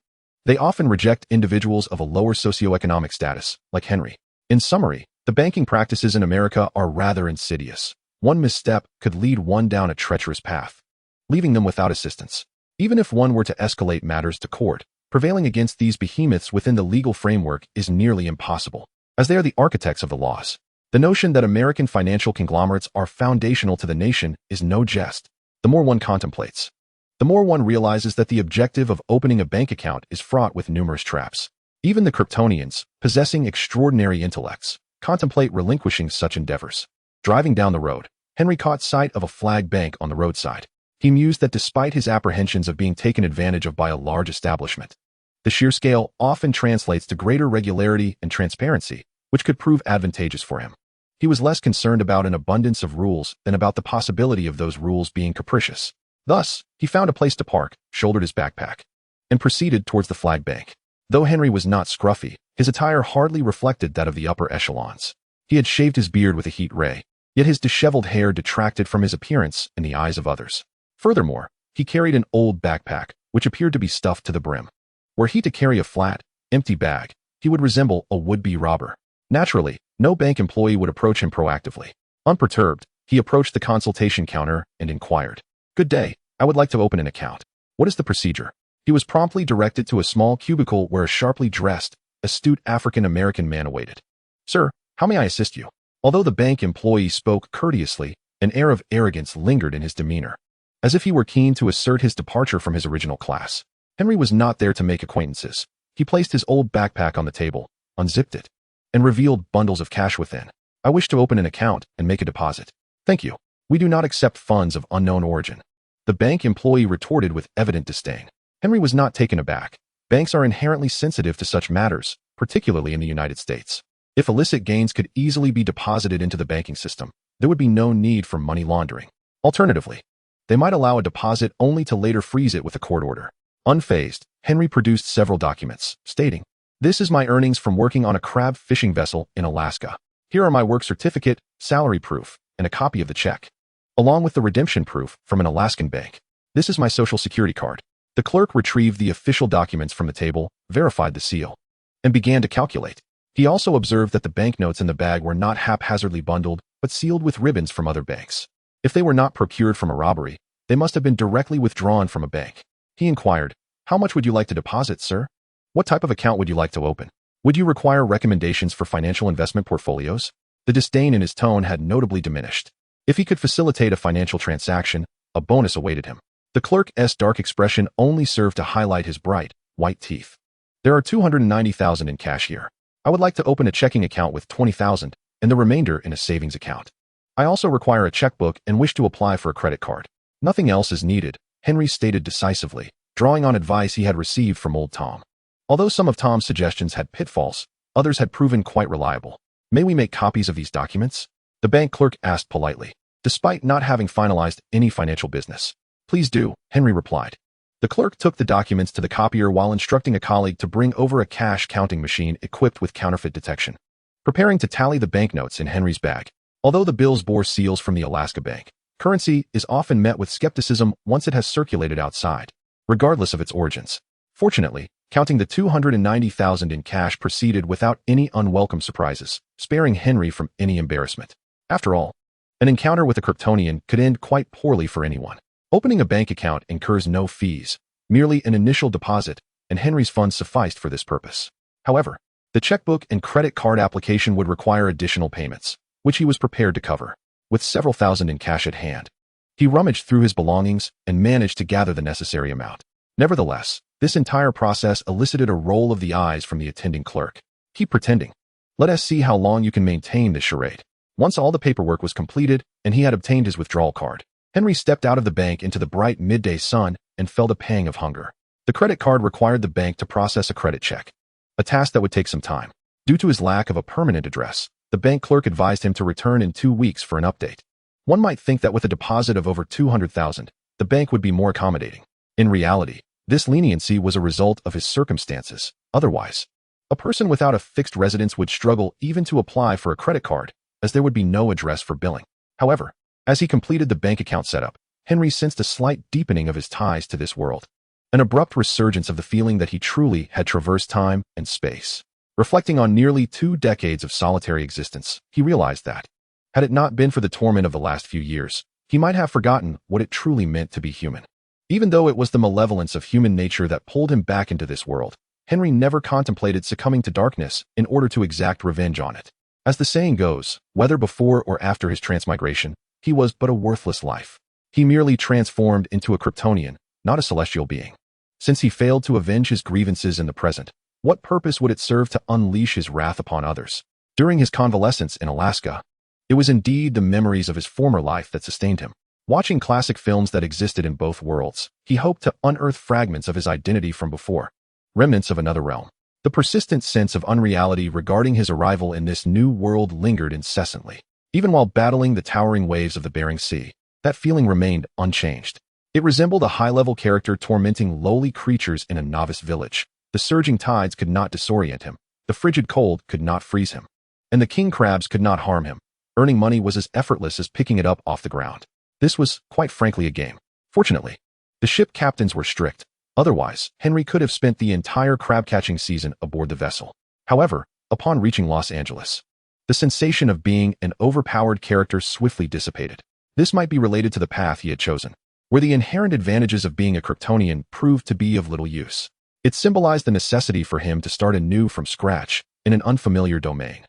They often reject individuals of a lower socioeconomic status, like Henry. In summary, the banking practices in America are rather insidious. One misstep could lead one down a treacherous path, leaving them without assistance. Even if one were to escalate matters to court, prevailing against these behemoths within the legal framework is nearly impossible, as they are the architects of the laws. The notion that American financial conglomerates are foundational to the nation is no jest. The more one contemplates, the more one realizes that the objective of opening a bank account is fraught with numerous traps. Even the Kryptonians, possessing extraordinary intellects, contemplate relinquishing such endeavors. Driving down the road, Henry caught sight of a flag bank on the roadside. He mused that despite his apprehensions of being taken advantage of by a large establishment, the sheer scale often translates to greater regularity and transparency, which could prove advantageous for him. He was less concerned about an abundance of rules than about the possibility of those rules being capricious. Thus, he found a place to park, shouldered his backpack, and proceeded towards the flag bank. Though Henry was not scruffy, his attire hardly reflected that of the upper echelons. He had shaved his beard with a heat ray, yet his disheveled hair detracted from his appearance in the eyes of others. Furthermore, he carried an old backpack, which appeared to be stuffed to the brim. Were he to carry a flat, empty bag, he would resemble a would-be robber. Naturally, no bank employee would approach him proactively. Unperturbed, he approached the consultation counter and inquired, "Good day, I would like to open an account. What is the procedure?" He was promptly directed to a small cubicle where a sharply dressed, astute African-American man awaited. "Sir, how may I assist you?" Although the bank employee spoke courteously, an air of arrogance lingered in his demeanor, as if he were keen to assert his departure from his original class. Henry was not there to make acquaintances. He placed his old backpack on the table, unzipped it, and revealed bundles of cash within. "I wish to open an account and make a deposit." "Thank you. We do not accept funds of unknown origin," the bank employee retorted with evident disdain. Henry was not taken aback. Banks are inherently sensitive to such matters, particularly in the United States. If illicit gains could easily be deposited into the banking system, there would be no need for money laundering. Alternatively, they might allow a deposit only to later freeze it with a court order. Unfazed, Henry produced several documents, stating, "This is my earnings from working on a crab fishing vessel in Alaska. Here are my work certificate, salary proof, and a copy of the check, along with the redemption proof from an Alaskan bank. This is my social security card." The clerk retrieved the official documents from the table, verified the seal, and began to calculate. He also observed that the banknotes in the bag were not haphazardly bundled, but sealed with ribbons from other banks. If they were not procured from a robbery, they must have been directly withdrawn from a bank. He inquired, "How much would you like to deposit, sir? What type of account would you like to open? Would you require recommendations for financial investment portfolios?" The disdain in his tone had notably diminished. If he could facilitate a financial transaction, a bonus awaited him. The clerk's dark expression only served to highlight his bright, white teeth. "There are $290,000 in cash here. I would like to open a checking account with $20,000 and the remainder in a savings account. I also require a checkbook and wish to apply for a credit card." "Nothing else is needed," Henry stated decisively, drawing on advice he had received from old Tom. Although some of Tom's suggestions had pitfalls, others had proven quite reliable. "May we make copies of these documents?" the bank clerk asked politely, despite not having finalized any financial business. "Please do," Henry replied. The clerk took the documents to the copier while instructing a colleague to bring over a cash counting machine equipped with counterfeit detection. Preparing to tally the banknotes in Henry's bag. Although the bills bore seals from the Alaska Bank, currency is often met with skepticism once it has circulated outside, regardless of its origins. Fortunately, counting the $290,000 in cash proceeded without any unwelcome surprises, sparing Henry from any embarrassment. After all, an encounter with a Kryptonian could end quite poorly for anyone. Opening a bank account incurs no fees, merely an initial deposit, and Henry's funds sufficed for this purpose. However, the checkbook and credit card application would require additional payments, which he was prepared to cover. With several thousand in cash at hand, he rummaged through his belongings and managed to gather the necessary amount. Nevertheless, this entire process elicited a roll of the eyes from the attending clerk. Keep pretending. Let us see how long you can maintain this charade. Once all the paperwork was completed and he had obtained his withdrawal card, Henry stepped out of the bank into the bright midday sun and felt a pang of hunger. The credit card required the bank to process a credit check, a task that would take some time. Due to his lack of a permanent address, the bank clerk advised him to return in 2 weeks for an update. One might think that with a deposit of over $200,000, the bank would be more accommodating. In reality, this leniency was a result of his circumstances. Otherwise, a person without a fixed residence would struggle even to apply for a credit card, as there would be no address for billing. However, as he completed the bank account setup, Henry sensed a slight deepening of his ties to this world, an abrupt resurgence of the feeling that he truly had traversed time and space. Reflecting on nearly 2 decades of solitary existence, he realized that, had it not been for the torment of the last few years, he might have forgotten what it truly meant to be human. Even though it was the malevolence of human nature that pulled him back into this world, Henry never contemplated succumbing to darkness in order to exact revenge on it. As the saying goes, whether before or after his transmigration, he was but a worthless life. He merely transformed into a Kryptonian, not a celestial being. Since he failed to avenge his grievances in the present, what purpose would it serve to unleash his wrath upon others? During his convalescence in Alaska, it was indeed the memories of his former life that sustained him. Watching classic films that existed in both worlds, he hoped to unearth fragments of his identity from before, remnants of another realm. The persistent sense of unreality regarding his arrival in this new world lingered incessantly. Even while battling the towering waves of the Bering Sea, that feeling remained unchanged. It resembled a high-level character tormenting lowly creatures in a novice village. The surging tides could not disorient him, the frigid cold could not freeze him, and the king crabs could not harm him. Earning money was as effortless as picking it up off the ground. This was, quite frankly, a game. Fortunately, the ship captains were strict. Otherwise, Henry could have spent the entire crab-catching season aboard the vessel. However, upon reaching Los Angeles, the sensation of being an overpowered character swiftly dissipated. This might be related to the path he had chosen, where the inherent advantages of being a Kryptonian proved to be of little use. It symbolized the necessity for him to start anew from scratch in an unfamiliar domain,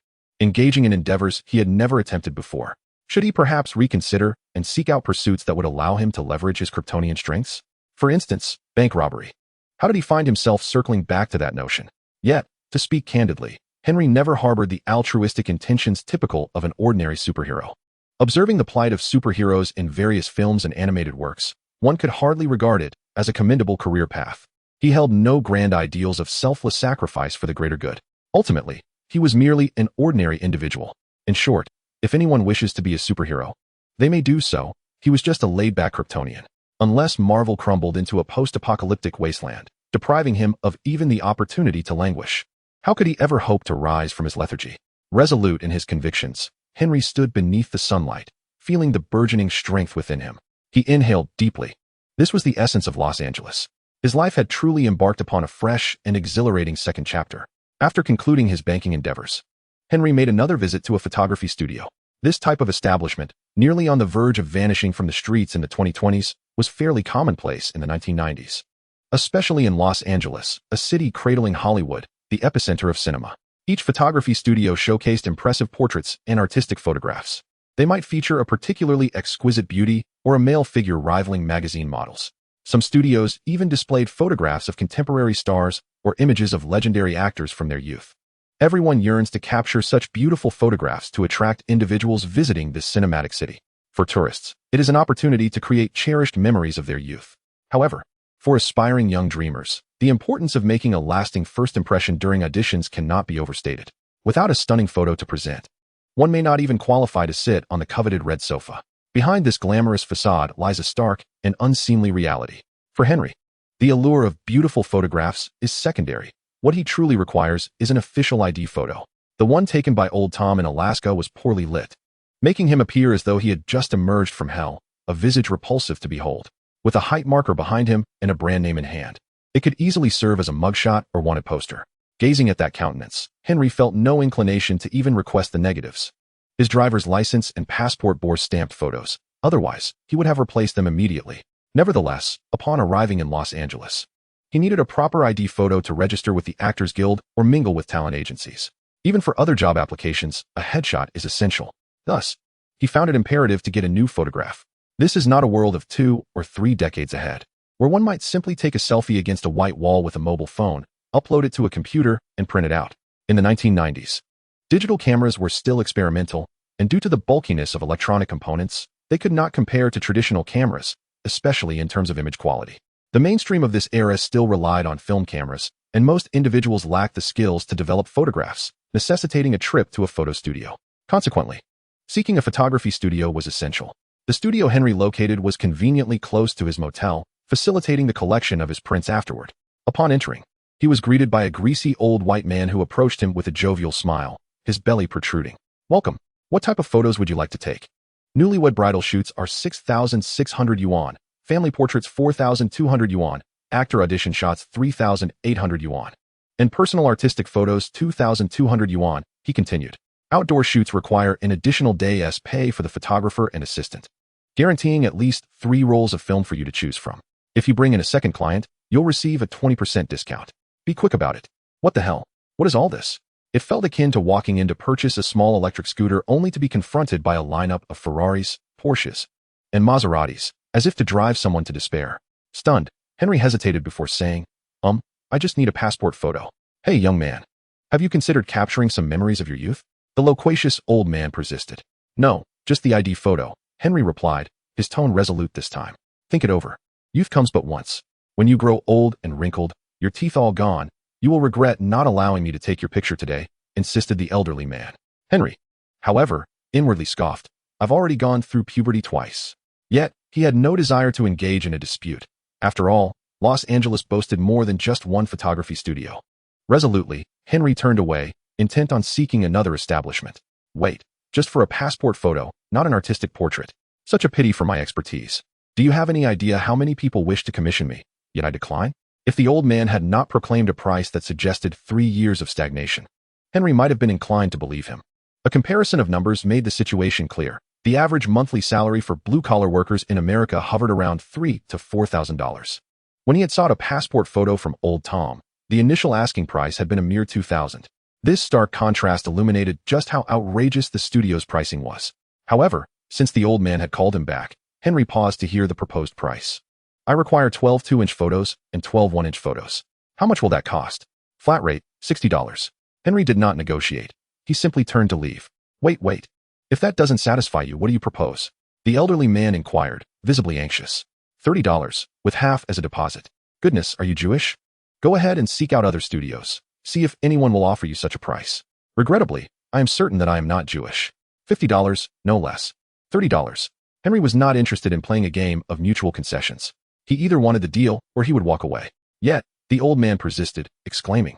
engaging in endeavors he had never attempted before. Should he perhaps reconsider and seek out pursuits that would allow him to leverage his Kryptonian strengths? For instance, bank robbery. How did he find himself circling back to that notion? Yet, to speak candidly, Henry never harbored the altruistic intentions typical of an ordinary superhero. Observing the plight of superheroes in various films and animated works, one could hardly regard it as a commendable career path. He held no grand ideals of selfless sacrifice for the greater good. Ultimately, he was merely an ordinary individual. In short, if anyone wishes to be a superhero, they may do so. He was just a laid-back Kryptonian. Unless Marvel crumbled into a post-apocalyptic wasteland, depriving him of even the opportunity to languish. How could he ever hope to rise from his lethargy? Resolute in his convictions, Henry stood beneath the sunlight, feeling the burgeoning strength within him. He inhaled deeply. This was the essence of Los Angeles. His life had truly embarked upon a fresh and exhilarating second chapter. After concluding his banking endeavors, Henry made another visit to a photography studio. This type of establishment, nearly on the verge of vanishing from the streets in the 2020s, was fairly commonplace in the 1990s. Especially in Los Angeles, a city cradling Hollywood, the epicenter of cinema. Each photography studio showcased impressive portraits and artistic photographs. They might feature a particularly exquisite beauty or a male figure rivaling magazine models. Some studios even displayed photographs of contemporary stars or images of legendary actors from their youth. Everyone yearns to capture such beautiful photographs to attract individuals visiting this cinematic city. For tourists, it is an opportunity to create cherished memories of their youth. However, for aspiring young dreamers, the importance of making a lasting first impression during auditions cannot be overstated. Without a stunning photo to present, one may not even qualify to sit on the coveted red sofa. Behind this glamorous facade lies a stark and unseemly reality. For Henry, the allure of beautiful photographs is secondary. What he truly requires is an official ID photo. The one taken by Old Tom in Alaska was poorly lit, making him appear as though he had just emerged from hell, a visage repulsive to behold. With a height marker behind him and a brand name in hand, it could easily serve as a mugshot or wanted poster. Gazing at that countenance, Henry felt no inclination to even request the negatives. His driver's license and passport bore stamped photos. Otherwise, he would have replaced them immediately. Nevertheless, upon arriving in Los Angeles, he needed a proper ID photo to register with the Actors Guild or mingle with talent agencies. Even for other job applications, a headshot is essential. Thus, he found it imperative to get a new photograph. This is not a world of 2 or 3 decades ahead, where one might simply take a selfie against a white wall with a mobile phone, upload it to a computer, and print it out. In the 1990s, digital cameras were still experimental, and due to the bulkiness of electronic components, they could not compare to traditional cameras, especially in terms of image quality. The mainstream of this era still relied on film cameras, and most individuals lacked the skills to develop photographs, necessitating a trip to a photo studio. Consequently, seeking a photography studio was essential. The studio Henry located was conveniently close to his motel, facilitating the collection of his prints afterward. Upon entering, he was greeted by a greasy old white man who approached him with a jovial smile, his belly protruding. "Welcome. What type of photos would you like to take?" Newlywed bridal shoots are 6,600 yuan, family portraits 4,200 yuan, actor audition shots 3,800 yuan, and personal artistic photos 2,200 yuan, he continued. Outdoor shoots require an additional day's pay for the photographer and assistant, guaranteeing at least 3 rolls of film for you to choose from. If you bring in a second client, you'll receive a 20% discount. Be quick about it. What the hell? What is all this? It felt akin to walking in to purchase a small electric scooter only to be confronted by a lineup of Ferraris, Porsches, and Maseratis, as if to drive someone to despair. Stunned, Henry hesitated before saying, I just need a passport photo. Hey, young man. Have you considered capturing some memories of your youth? The loquacious old man persisted. No, just the ID photo, Henry replied, his tone resolute this time. Think it over. Youth comes but once. When you grow old and wrinkled, your teeth all gone, you will regret not allowing me to take your picture today, insisted the elderly man. Henry, however, inwardly scoffed. I've already gone through puberty twice. Yet, he had no desire to engage in a dispute. After all, Los Angeles boasted more than just one photography studio. Resolutely, Henry turned away, intent on seeking another establishment. Wait, just for a passport photo, not an artistic portrait. Such a pity for my expertise. Do you have any idea how many people wish to commission me, yet I decline? If the old man had not proclaimed a price that suggested 3 years of stagnation, Henry might have been inclined to believe him. A comparison of numbers made the situation clear. The average monthly salary for blue-collar workers in America hovered around $3,000 to $4,000. When he had sought a passport photo from Old Tom, the initial asking price had been a mere $2,000. This stark contrast illuminated just how outrageous the studio's pricing was. However, since the old man had called him back, Henry paused to hear the proposed price. I require 12 2-inch photos and 12 1-inch photos. How much will that cost? Flat rate, $60. Henry did not negotiate. He simply turned to leave. Wait. If that doesn't satisfy you, what do you propose? The elderly man inquired, visibly anxious. $30, with half as a deposit. Goodness, are you Jewish? Go ahead and seek out other studios. See if anyone will offer you such a price. Regrettably, I am certain that I am not Jewish. $50, no less. $30. Henry was not interested in playing a game of mutual concessions. He either wanted the deal or he would walk away. Yet, the old man persisted, exclaiming,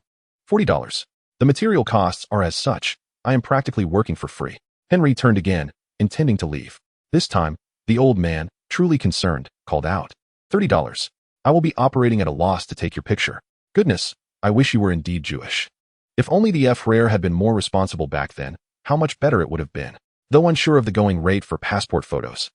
$40. The material costs are as such. I am practically working for free. Henry turned again, intending to leave. This time, the old man, truly concerned, called out, $30. I will be operating at a loss to take your picture. Goodness, I wish you were indeed Jewish. If only the Frere had been more responsible back then, how much better it would have been. Though unsure of the going rate for passport photos,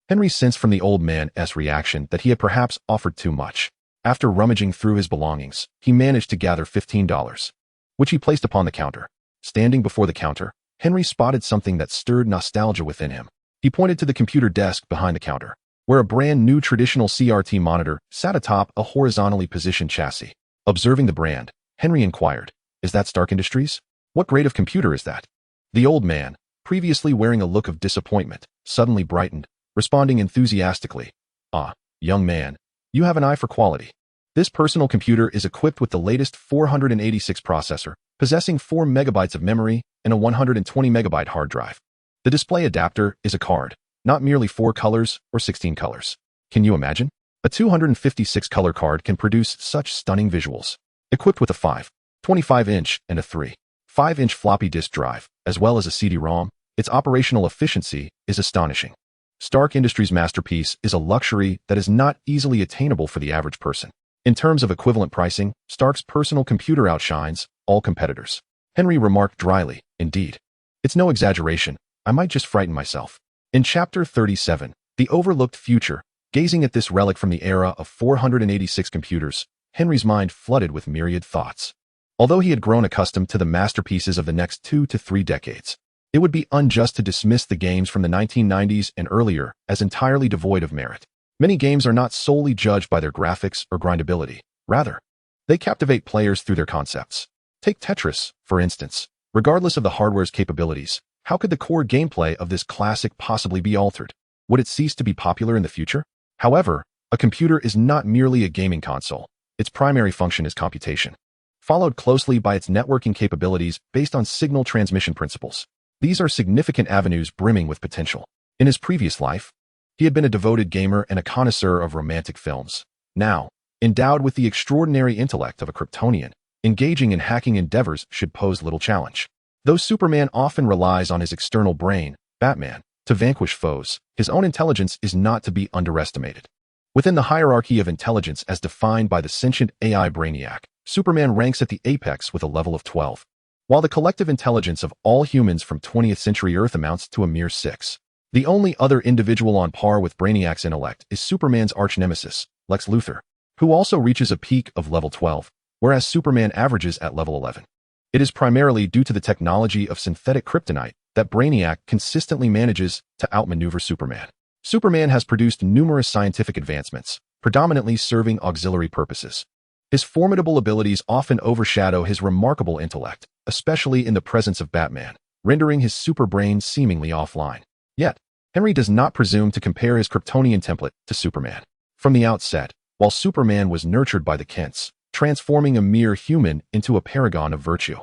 Henry sensed from the old man's reaction that he had perhaps offered too much. After rummaging through his belongings, he managed to gather $15, which he placed upon the counter. Standing before the counter, Henry spotted something that stirred nostalgia within him. He pointed to the computer desk behind the counter, where a brand new traditional CRT monitor sat atop a horizontally positioned chassis. Observing the brand, Henry inquired, Is that Stark Industries? What grade of computer is that? The old man, previously wearing a look of disappointment, suddenly brightened, responding enthusiastically, Ah, young man, you have an eye for quality. This personal computer is equipped with the latest 486 processor, possessing 4 megabytes of memory and a 120 megabyte hard drive. The display adapter is a card, not merely 4 colors or 16 colors. Can you imagine? A 256 color card can produce such stunning visuals. Equipped with a 5.25-inch and a 3.5-inch floppy disk drive, as well as a CD-ROM, its operational efficiency is astonishing. Stark Industries' masterpiece is a luxury that is not easily attainable for the average person. In terms of equivalent pricing, Stark's personal computer outshines all competitors. Henry remarked dryly, Indeed. It's no exaggeration, I might just frighten myself. In Chapter 37, The Overlooked Future, Gazing at this relic from the era of 486 computers, Henry's mind flooded with myriad thoughts. Although he had grown accustomed to the masterpieces of the next 2 to 3 decades, it would be unjust to dismiss the games from the 1990s and earlier as entirely devoid of merit. Many games are not solely judged by their graphics or grindability. Rather, they captivate players through their concepts. Take Tetris, for instance. Regardless of the hardware's capabilities, how could the core gameplay of this classic possibly be altered? Would it cease to be popular in the future? However, a computer is not merely a gaming console. Its primary function is computation, followed closely by its networking capabilities based on signal transmission principles. These are significant avenues brimming with potential. In his previous life, he had been a devoted gamer and a connoisseur of romantic films. Now, endowed with the extraordinary intellect of a Kryptonian, engaging in hacking endeavors should pose little challenge. Though Superman often relies on his external brain, Batman, to vanquish foes, his own intelligence is not to be underestimated. Within the hierarchy of intelligence as defined by the sentient AI Brainiac, Superman ranks at the apex with a level of 12, while the collective intelligence of all humans from 20th century Earth amounts to a mere 6. The only other individual on par with Brainiac's intellect is Superman's arch-nemesis, Lex Luthor, who also reaches a peak of level 12, whereas Superman averages at level 11. It is primarily due to the technology of synthetic kryptonite that Brainiac consistently manages to outmaneuver Superman. Superman has produced numerous scientific advancements, predominantly serving auxiliary purposes. His formidable abilities often overshadow his remarkable intellect, especially in the presence of Batman, rendering his superbrain seemingly offline. Yet, Henry does not presume to compare his Kryptonian template to Superman. From the outset, while Superman was nurtured by the Kents, transforming a mere human into a paragon of virtue,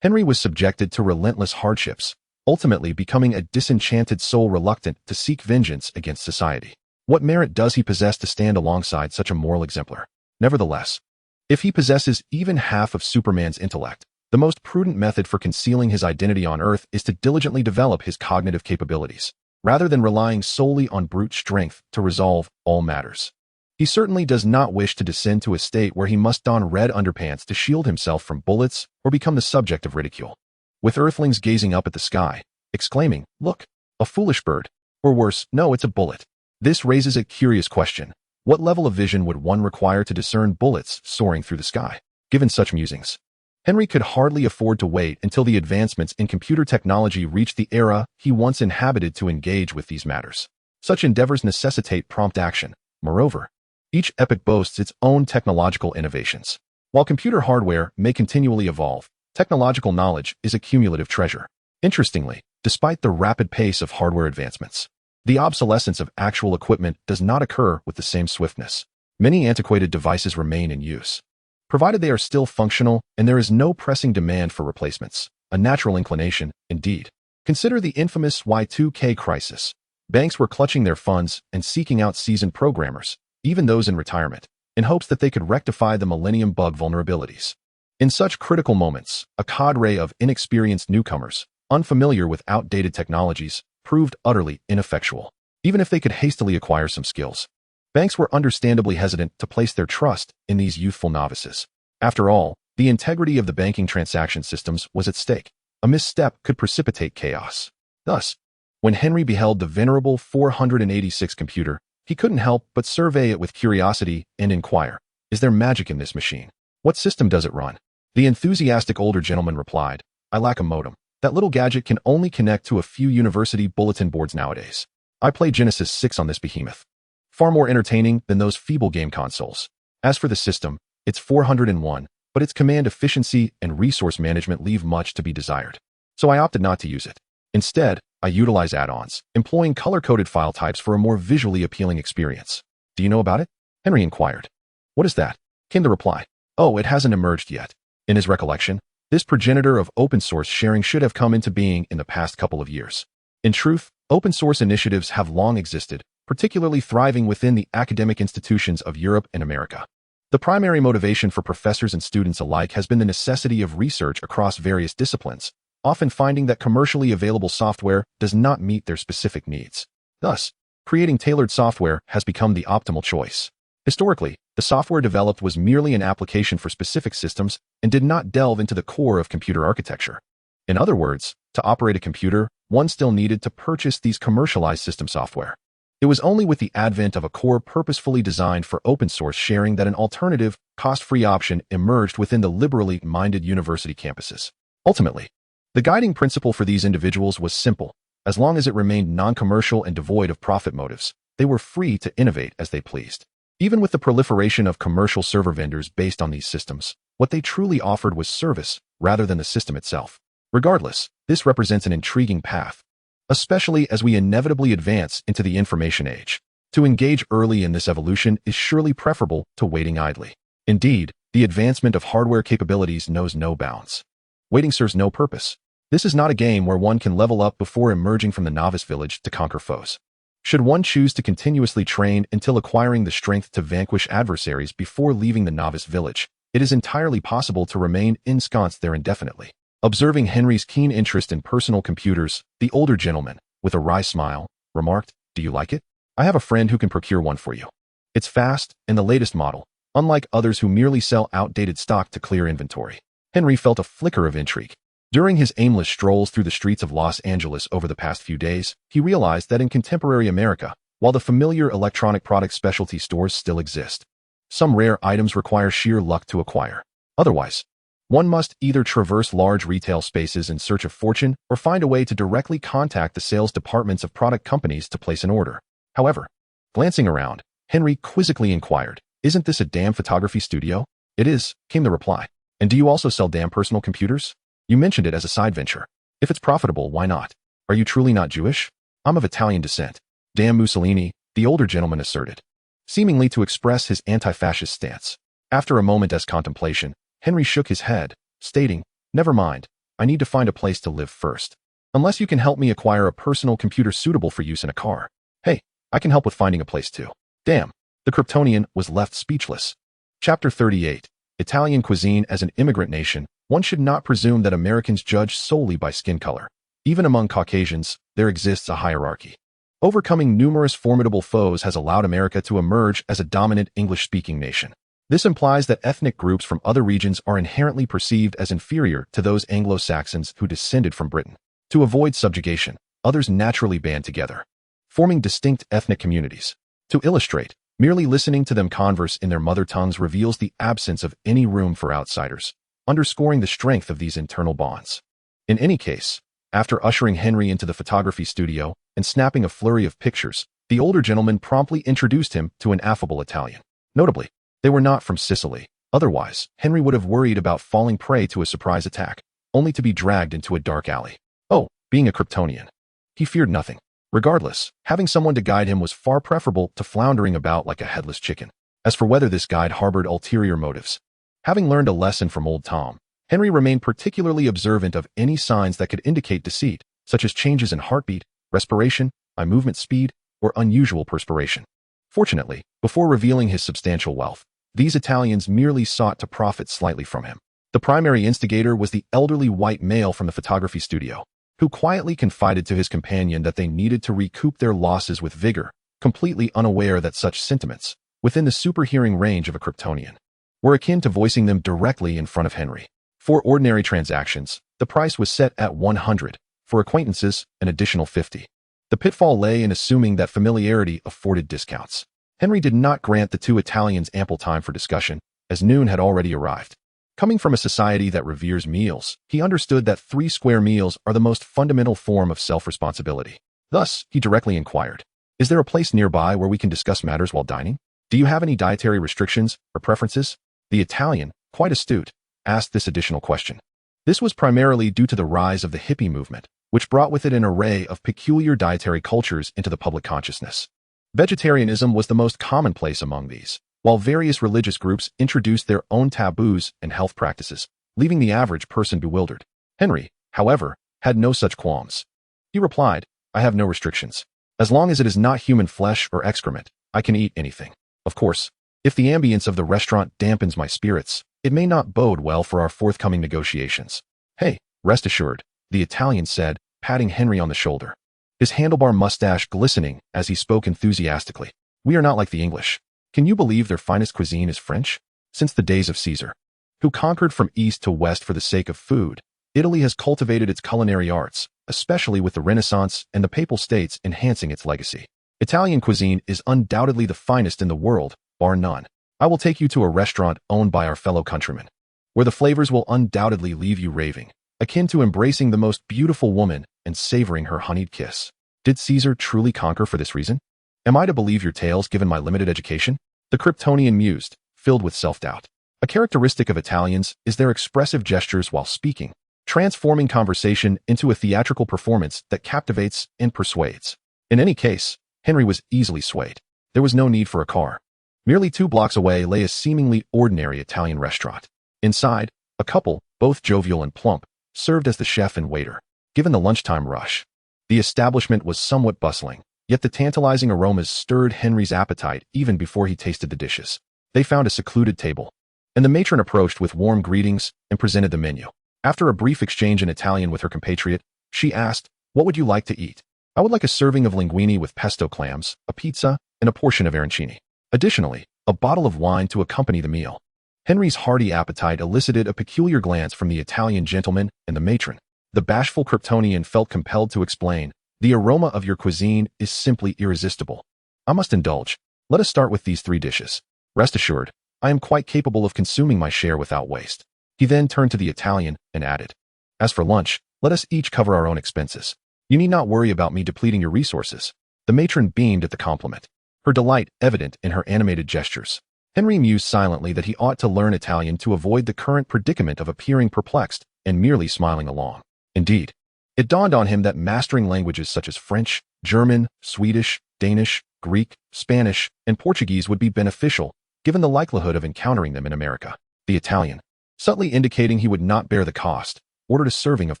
Henry was subjected to relentless hardships, ultimately becoming a disenchanted soul reluctant to seek vengeance against society. What merit does he possess to stand alongside such a moral exemplar? Nevertheless, if he possesses even half of Superman's intellect, the most prudent method for concealing his identity on Earth is to diligently develop his cognitive capabilities, rather than relying solely on brute strength to resolve all matters. He certainly does not wish to descend to a state where he must don red underpants to shield himself from bullets or become the subject of ridicule. With Earthlings gazing up at the sky, exclaiming, "Look, a foolish bird," or worse, "No, it's a bullet." This raises a curious question. What level of vision would one require to discern bullets soaring through the sky? Given such musings, Henry could hardly afford to wait until the advancements in computer technology reached the era he once inhabited to engage with these matters. Such endeavors necessitate prompt action. Moreover, each epoch boasts its own technological innovations. While computer hardware may continually evolve, technological knowledge is a cumulative treasure. Interestingly, despite the rapid pace of hardware advancements, the obsolescence of actual equipment does not occur with the same swiftness. Many antiquated devices remain in use, provided they are still functional and there is no pressing demand for replacements. A natural inclination, indeed. Consider the infamous Y2K crisis. Banks were clutching their funds and seeking out seasoned programmers, even those in retirement, in hopes that they could rectify the Millennium bug vulnerabilities. In such critical moments, a cadre of inexperienced newcomers, unfamiliar with outdated technologies, proved utterly ineffectual. Even if they could hastily acquire some skills, banks were understandably hesitant to place their trust in these youthful novices. After all, the integrity of the banking transaction systems was at stake. A misstep could precipitate chaos. Thus, when Henry beheld the venerable 486 computer, he couldn't help but survey it with curiosity and inquire, "Is there magic in this machine? What system does it run?" The enthusiastic older gentleman replied, "I lack a modem. That little gadget can only connect to a few university bulletin boards nowadays. I play Genesis 6 on this behemoth. Far more entertaining than those feeble game consoles. As for the system, it's 401, but its command efficiency and resource management leave much to be desired. So I opted not to use it. Instead, I utilize add-ons, employing color-coded file types for a more visually appealing experience." "Do you know about it?" Henry inquired. "What is that?" came the reply. "Oh, it hasn't emerged yet." In his recollection, this progenitor of open-source sharing should have come into being in the past couple of years. In truth, open-source initiatives have long existed, particularly thriving within the academic institutions of Europe and America. The primary motivation for professors and students alike has been the necessity of research across various disciplines, often finding that commercially available software does not meet their specific needs. Thus, creating tailored software has become the optimal choice. Historically, the software developed was merely an application for specific systems and did not delve into the core of computer architecture. In other words, to operate a computer, one still needed to purchase these commercialized system software. It was only with the advent of a core purposefully designed for open-source sharing that an alternative, cost-free option emerged within the liberally minded university campuses. Ultimately, the guiding principle for these individuals was simple. As long as it remained non-commercial and devoid of profit motives, they were free to innovate as they pleased. Even with the proliferation of commercial server vendors based on these systems, what they truly offered was service rather than the system itself. Regardless, this represents an intriguing path, especially as we inevitably advance into the information age. To engage early in this evolution is surely preferable to waiting idly. Indeed, the advancement of hardware capabilities knows no bounds. Waiting serves no purpose. This is not a game where one can level up before emerging from the novice village to conquer foes. Should one choose to continuously train until acquiring the strength to vanquish adversaries before leaving the novice village, it is entirely possible to remain ensconced there indefinitely. Observing Henry's keen interest in personal computers, the older gentleman, with a wry smile, remarked, "Do you like it? I have a friend who can procure one for you. It's fast and the latest model, unlike others who merely sell outdated stock to clear inventory." Henry felt a flicker of intrigue. During his aimless strolls through the streets of Los Angeles over the past few days, he realized that in contemporary America, while the familiar electronic product specialty stores still exist, some rare items require sheer luck to acquire. Otherwise, one must either traverse large retail spaces in search of fortune or find a way to directly contact the sales departments of product companies to place an order. However, glancing around, Henry quizzically inquired, "Isn't this a damn photography studio?" "It is," came the reply. "And do you also sell damn personal computers? You mentioned it as a side venture. If it's profitable, why not? Are you truly not Jewish?" "I'm of Italian descent." "Damn Mussolini," the older gentleman asserted, seemingly to express his anti-fascist stance. After a moment's contemplation, Henry shook his head, stating, "Never mind, I need to find a place to live first. Unless you can help me acquire a personal computer suitable for use in a car." "Hey, I can help with finding a place too." "Damn." The Kryptonian was left speechless. Chapter 38. Italian Cuisine. As an immigrant nation, one should not presume that Americans judge solely by skin color. Even among Caucasians, there exists a hierarchy. Overcoming numerous formidable foes has allowed America to emerge as a dominant English-speaking nation. This implies that ethnic groups from other regions are inherently perceived as inferior to those Anglo-Saxons who descended from Britain. To avoid subjugation, others naturally band together, forming distinct ethnic communities. To illustrate, merely listening to them converse in their mother tongues reveals the absence of any room for outsiders, underscoring the strength of these internal bonds. In any case, after ushering Henry into the photography studio and snapping a flurry of pictures, the older gentleman promptly introduced him to an affable Italian. Notably, they were not from Sicily. Otherwise, Henry would have worried about falling prey to a surprise attack, only to be dragged into a dark alley. Oh, being a Kryptonian, he feared nothing. Regardless, having someone to guide him was far preferable to floundering about like a headless chicken. As for whether this guide harbored ulterior motives, having learned a lesson from old Tom, Henry remained particularly observant of any signs that could indicate deceit, such as changes in heartbeat, respiration, eye movement speed, or unusual perspiration. Fortunately, before revealing his substantial wealth, these Italians merely sought to profit slightly from him. The primary instigator was the elderly white male from the photography studio, who quietly confided to his companion that they needed to recoup their losses with vigor, completely unaware that such sentiments, within the super-hearing range of a Kryptonian, were akin to voicing them directly in front of Henry. For ordinary transactions, the price was set at 100, for acquaintances, an additional 50. The pitfall lay in assuming that familiarity afforded discounts. Henry did not grant the two Italians ample time for discussion, as noon had already arrived. Coming from a society that reveres meals, he understood that 3 square meals are the most fundamental form of self-responsibility. Thus, he directly inquired, "Is there a place nearby where we can discuss matters while dining? Do you have any dietary restrictions or preferences?" The Italian, quite astute, asked this additional question. This was primarily due to the rise of the hippie movement, which brought with it an array of peculiar dietary cultures into the public consciousness. Vegetarianism was the most commonplace among these, while various religious groups introduced their own taboos and health practices, leaving the average person bewildered. Henry, however, had no such qualms. He replied, "I have no restrictions. As long as it is not human flesh or excrement, I can eat anything. Of course, if the ambience of the restaurant dampens my spirits, it may not bode well for our forthcoming negotiations." "Hey, rest assured," the Italian said, patting Henry on the shoulder, his handlebar mustache glistening as he spoke enthusiastically. "We are not like the English. Can you believe their finest cuisine is French? Since the days of Caesar, who conquered from east to west for the sake of food, Italy has cultivated its culinary arts, especially with the Renaissance and the Papal States enhancing its legacy. Italian cuisine is undoubtedly the finest in the world, bar none. I will take you to a restaurant owned by our fellow countrymen, where the flavors will undoubtedly leave you raving, akin to embracing the most beautiful woman and savoring her honeyed kiss. Did Caesar truly conquer for this reason? Am I to believe your tales given my limited education? The Kryptonian mused, filled with self-doubt. A characteristic of Italians is their expressive gestures while speaking, transforming conversation into a theatrical performance that captivates and persuades. In any case, Henry was easily swayed. There was no need for a car. Merely 2 blocks away lay a seemingly ordinary Italian restaurant. Inside, a couple, both jovial and plump, served as the chef and waiter. Given the lunchtime rush, the establishment was somewhat bustling, yet the tantalizing aromas stirred Henry's appetite even before he tasted the dishes. They found a secluded table, and the matron approached with warm greetings and presented the menu. After a brief exchange in Italian with her compatriot, she asked, "What would you like to eat?" "I would like a serving of linguine with pesto clams, a pizza, and a portion of arancini. Additionally, a bottle of wine to accompany the meal." Henry's hearty appetite elicited a peculiar glance from the Italian gentleman and the matron. The bashful Kryptonian felt compelled to explain, "The aroma of your cuisine is simply irresistible. I must indulge. Let us start with these 3 dishes. Rest assured, I am quite capable of consuming my share without waste." He then turned to the Italian and added, "As for lunch, let us each cover our own expenses. You need not worry about me depleting your resources." The matron beamed at the compliment, her delight evident in her animated gestures. Henry mused silently that he ought to learn Italian to avoid the current predicament of appearing perplexed and merely smiling along. Indeed, it dawned on him that mastering languages such as French, German, Swedish, Danish, Greek, Spanish, and Portuguese would be beneficial, given the likelihood of encountering them in America. The Italian, subtly indicating he would not bear the cost, ordered a serving of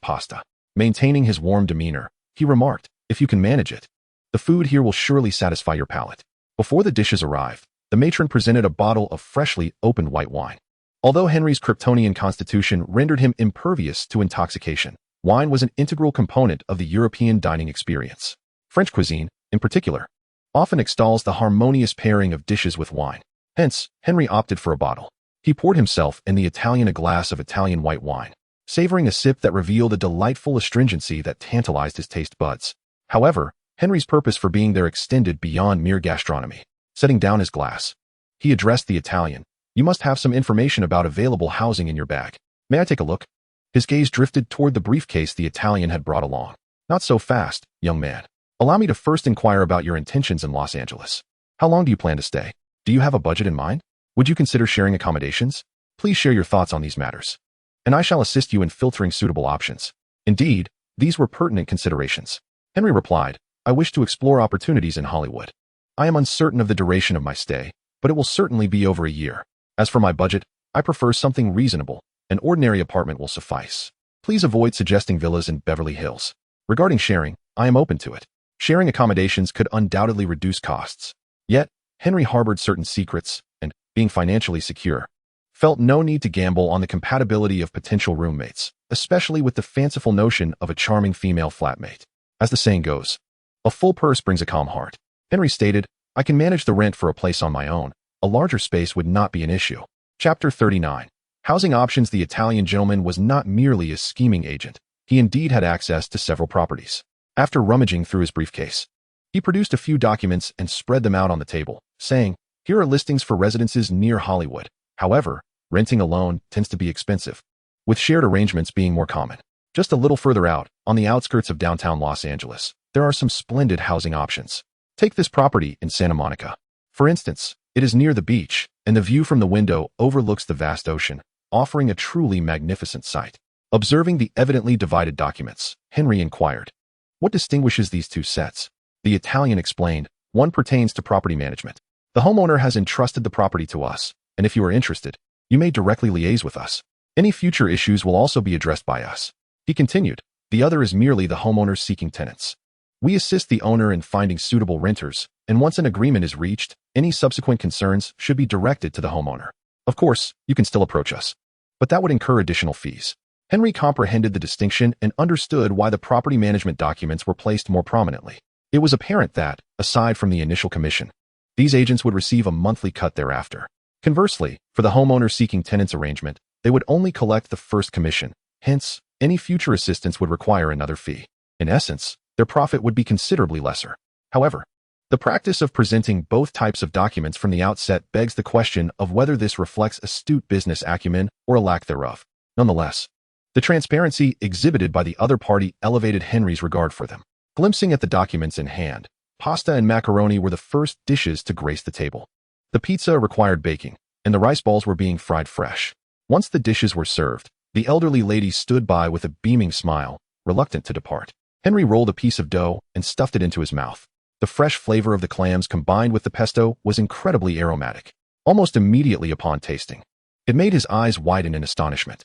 pasta. Maintaining his warm demeanor, he remarked, "If you can manage it, the food here will surely satisfy your palate." Before the dishes arrived, the matron presented a bottle of freshly opened white wine. Although Henry's Kryptonian constitution rendered him impervious to intoxication, wine was an integral component of the European dining experience. French cuisine, in particular, often extols the harmonious pairing of dishes with wine. Hence, Henry opted for a bottle. He poured himself and the Italian a glass of Italian white wine, savoring a sip that revealed a delightful astringency that tantalized his taste buds. However, Henry's purpose for being there extended beyond mere gastronomy. Setting down his glass, he addressed the Italian, "You must have some information about available housing in your bag. May I take a look?" His gaze drifted toward the briefcase the Italian had brought along. "Not so fast, young man. Allow me to first inquire about your intentions in Los Angeles. How long do you plan to stay? Do you have a budget in mind? Would you consider sharing accommodations? Please share your thoughts on these matters, and I shall assist you in filtering suitable options." Indeed, these were pertinent considerations. Henry replied, "I wish to explore opportunities in Hollywood. I am uncertain of the duration of my stay, but it will certainly be over a year. As for my budget, I prefer something reasonable. An ordinary apartment will suffice. Please avoid suggesting villas in Beverly Hills. Regarding sharing, I am open to it. Sharing accommodations could undoubtedly reduce costs." Yet, Henry harbored certain secrets, and, being financially secure, felt no need to gamble on the compatibility of potential roommates, especially with the fanciful notion of a charming female flatmate. As the saying goes, "A full purse brings a calm heart." Henry stated, "I can manage the rent for a place on my own. A larger space would not be an issue." Chapter 39. Housing options. The Italian gentleman was not merely a scheming agent. He indeed had access to several properties. After rummaging through his briefcase, he produced a few documents and spread them out on the table, saying, "Here are listings for residences near Hollywood. However, renting alone tends to be expensive, with shared arrangements being more common. Just a little further out, on the outskirts of downtown Los Angeles, there are some splendid housing options. Take this property in Santa Monica. For instance, it is near the beach, and the view from the window overlooks the vast ocean, offering a truly magnificent sight." Observing the evidently divided documents, Henry inquired, "What distinguishes these 2 sets?" The Italian explained, "One pertains to property management. The homeowner has entrusted the property to us, and if you are interested, you may directly liaise with us. Any future issues will also be addressed by us." He continued, "The other is merely the homeowner seeking tenants. We assist the owner in finding suitable renters, and once an agreement is reached, any subsequent concerns should be directed to the homeowner. Of course, you can still approach us, but that would incur additional fees." Henry comprehended the distinction and understood why the property management documents were placed more prominently. It was apparent that, aside from the initial commission, these agents would receive a monthly cut thereafter. Conversely, for the homeowner seeking tenants arrangement, they would only collect the first commission. Hence, any future assistance would require another fee. In essence, their profit would be considerably lesser. However, The practice of presenting both types of documents from the outset begs the question of whether this reflects astute business acumen or a lack thereof. Nonetheless, the transparency exhibited by the other party elevated Henry's regard for them. Glimpsing at the documents in hand, pasta and macaroni were the first dishes to grace the table. The pizza required baking, and the rice balls were being fried fresh. Once the dishes were served, the elderly lady stood by with a beaming smile, reluctant to depart. Henry rolled a piece of dough and stuffed it into his mouth. The fresh flavor of the clams combined with the pesto was incredibly aromatic. Almost immediately upon tasting, it made his eyes widen in astonishment.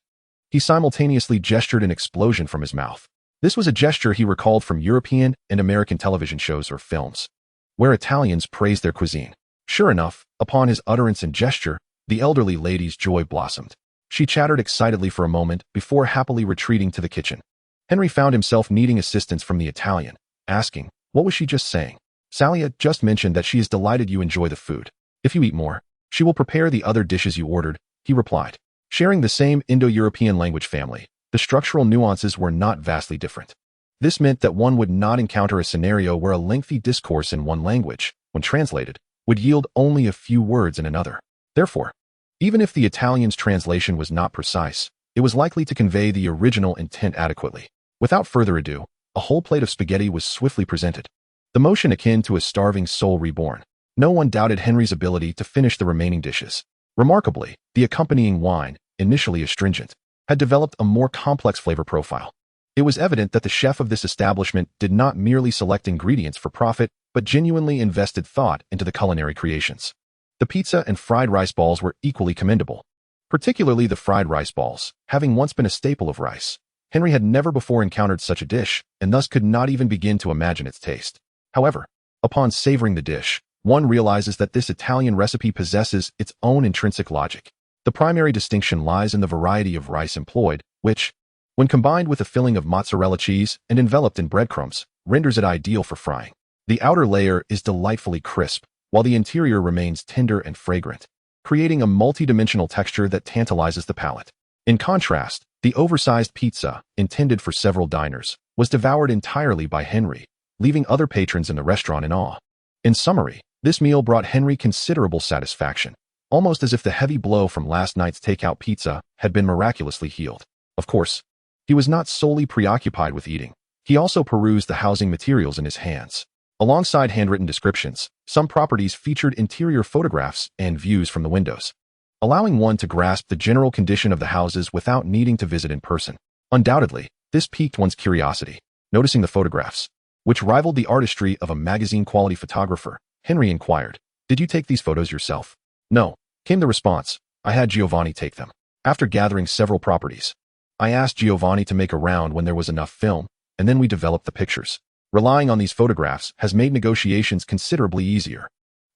He simultaneously gestured an explosion from his mouth. This was a gesture he recalled from European and American television shows or films, where Italians praised their cuisine. Sure enough, upon his utterance and gesture, the elderly lady's joy blossomed. She chattered excitedly for a moment before happily retreating to the kitchen. Henry found himself needing assistance from the Italian, asking, "What was she just saying?" "Salia just mentioned that she is delighted you enjoy the food. If you eat more, she will prepare the other dishes you ordered," he replied. Sharing the same Indo-European language family, the structural nuances were not vastly different. This meant that one would not encounter a scenario where a lengthy discourse in one language, when translated, would yield only a few words in another. Therefore, even if the Italian's translation was not precise, it was likely to convey the original intent adequately. Without further ado, a whole plate of spaghetti was swiftly presented, the motion akin to a starving soul reborn. No one doubted Henry's ability to finish the remaining dishes. Remarkably, the accompanying wine, initially astringent, had developed a more complex flavor profile. It was evident that the chef of this establishment did not merely select ingredients for profit, but genuinely invested thought into the culinary creations. The pizza and fried rice balls were equally commendable, particularly the fried rice balls, having once been a staple of rice. Henry had never before encountered such a dish, and thus could not even begin to imagine its taste. However, upon savoring the dish, one realizes that this Italian recipe possesses its own intrinsic logic. The primary distinction lies in the variety of rice employed, which, when combined with a filling of mozzarella cheese and enveloped in breadcrumbs, renders it ideal for frying. The outer layer is delightfully crisp, while the interior remains tender and fragrant, creating a multi-dimensional texture that tantalizes the palate. In contrast, the oversized pizza, intended for several diners, was devoured entirely by Henry, leaving other patrons in the restaurant in awe. In summary, this meal brought Henry considerable satisfaction, almost as if the heavy blow from last night's takeout pizza had been miraculously healed. Of course, he was not solely preoccupied with eating. He also perused the housing materials in his hands. Alongside handwritten descriptions, some properties featured interior photographs and views from the windows, allowing one to grasp the general condition of the houses without needing to visit in person. Undoubtedly, this piqued one's curiosity. Noticing the photographs, which rivaled the artistry of a magazine-quality photographer, Henry inquired, "Did you take these photos yourself?" "No," came the response. "I had Giovanni take them." After gathering several properties, I asked Giovanni to make a round when there was enough film, and then we developed the pictures. Relying on these photographs has made negotiations considerably easier.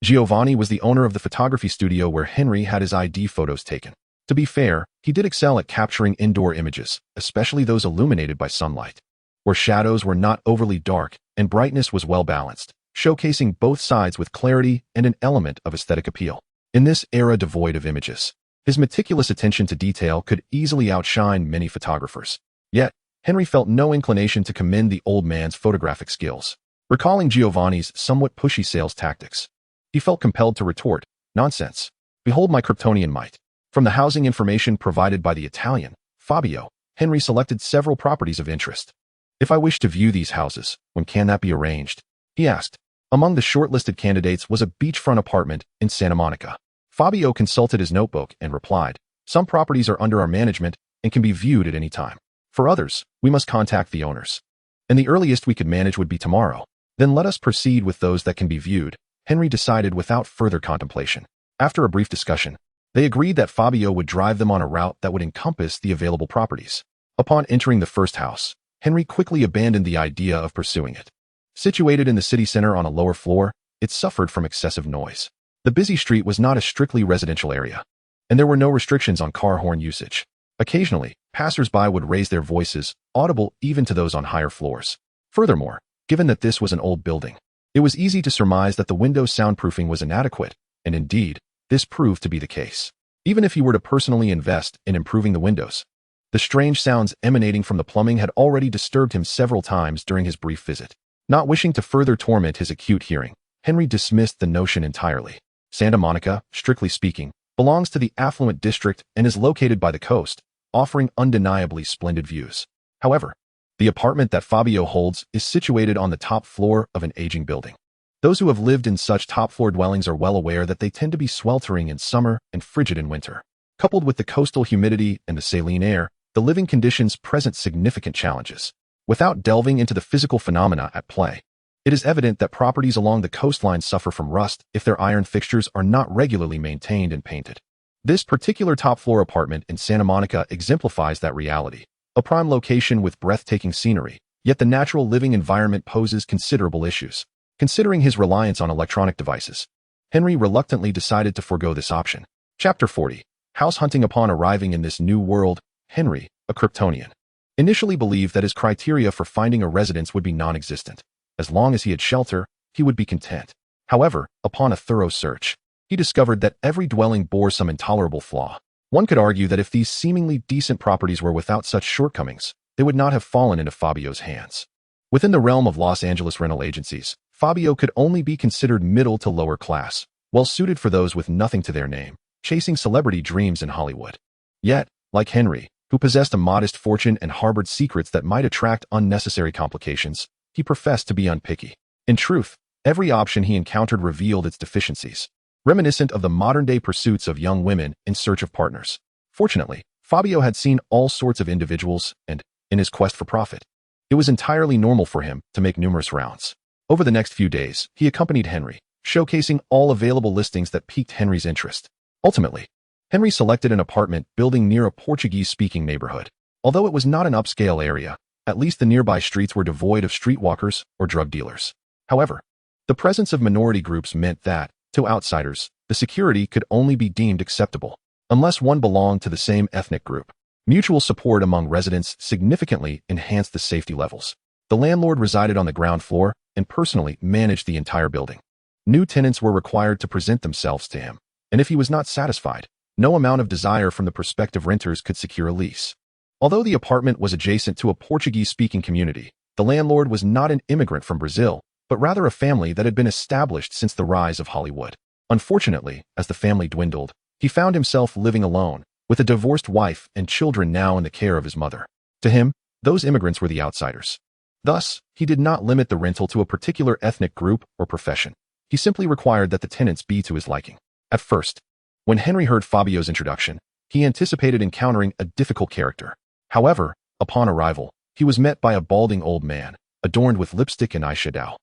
Giovanni was the owner of the photography studio where Henry had his ID photos taken. To be fair, he did excel at capturing indoor images, especially those illuminated by sunlight, where shadows were not overly dark and brightness was well balanced, showcasing both sides with clarity and an element of aesthetic appeal. In this era devoid of images, his meticulous attention to detail could easily outshine many photographers. Yet, Henry felt no inclination to commend the old man's photographic skills. Recalling Giovanni's somewhat pushy sales tactics, he felt compelled to retort, "Nonsense. Behold my Kryptonian might." From the housing information provided by the Italian, Fabio, Henry selected several properties of interest. "If I wish to view these houses, when can that be arranged?" he asked. Among the shortlisted candidates was a beachfront apartment in Santa Monica. Fabio consulted his notebook and replied, "Some properties are under our management and can be viewed at any time. For others, we must contact the owners, and the earliest we could manage would be tomorrow. Then let us proceed with those that can be viewed," Henry decided without further contemplation. After a brief discussion, they agreed that Fabio would drive them on a route that would encompass the available properties. Upon entering the first house, Henry quickly abandoned the idea of pursuing it. Situated in the city center on a lower floor, it suffered from excessive noise. The busy street was not a strictly residential area, and there were no restrictions on car horn usage. Occasionally, passers-by would raise their voices, audible even to those on higher floors. Furthermore, given that this was an old building, it was easy to surmise that the windows' soundproofing was inadequate, and indeed, this proved to be the case. Even if he were to personally invest in improving the windows, the strange sounds emanating from the plumbing had already disturbed him several times during his brief visit. Not wishing to further torment his acute hearing, Henry dismissed the notion entirely. Santa Monica, strictly speaking, belongs to the affluent district and is located by the coast, offering undeniably splendid views. However, the apartment that Fabio holds is situated on the top floor of an aging building. Those who have lived in such top-floor dwellings are well aware that they tend to be sweltering in summer and frigid in winter. Coupled with the coastal humidity and the saline air, the living conditions present significant challenges. Without delving into the physical phenomena at play, it is evident that properties along the coastline suffer from rust if their iron fixtures are not regularly maintained and painted. This particular top-floor apartment in Santa Monica exemplifies that reality. A prime location with breathtaking scenery, yet the natural living environment poses considerable issues. Considering his reliance on electronic devices, Henry reluctantly decided to forego this option. Chapter 40. House hunting. Upon arriving in this new world, Henry, a Kryptonian, initially believed that his criteria for finding a residence would be non-existent. As long as he had shelter, he would be content. However, upon a thorough search, he discovered that every dwelling bore some intolerable flaw. One could argue that if these seemingly decent properties were without such shortcomings, they would not have fallen into Fabio's hands. Within the realm of Los Angeles rental agencies, Fabio could only be considered middle to lower class, well suited for those with nothing to their name, chasing celebrity dreams in Hollywood. Yet, like Henry, who possessed a modest fortune and harbored secrets that might attract unnecessary complications, he professed to be unpicky. In truth, every option he encountered revealed its deficiencies, reminiscent of the modern-day pursuits of young women in search of partners. Fortunately, Fabio had seen all sorts of individuals and, in his quest for profit, it was entirely normal for him to make numerous rounds. Over the next few days, he accompanied Henry, showcasing all available listings that piqued Henry's interest. Ultimately, Henry selected an apartment building near a Portuguese-speaking neighborhood. Although it was not an upscale area, at least the nearby streets were devoid of streetwalkers or drug dealers. However, the presence of minority groups meant that, to outsiders, the security could only be deemed acceptable, unless one belonged to the same ethnic group. Mutual support among residents significantly enhanced the safety levels. The landlord resided on the ground floor and personally managed the entire building. New tenants were required to present themselves to him, and if he was not satisfied, no amount of desire from the prospective renters could secure a lease. Although the apartment was adjacent to a Portuguese-speaking community, the landlord was not an immigrant from Brazil, but rather a family that had been established since the rise of Hollywood. Unfortunately, as the family dwindled, he found himself living alone, with a divorced wife and children now in the care of his mother. To him, those immigrants were the outsiders. Thus, he did not limit the rental to a particular ethnic group or profession. He simply required that the tenants be to his liking. At first, when Henry heard Fabio's introduction, he anticipated encountering a difficult character. However, upon arrival, he was met by a balding old man, adorned with lipstick and eyeshadow,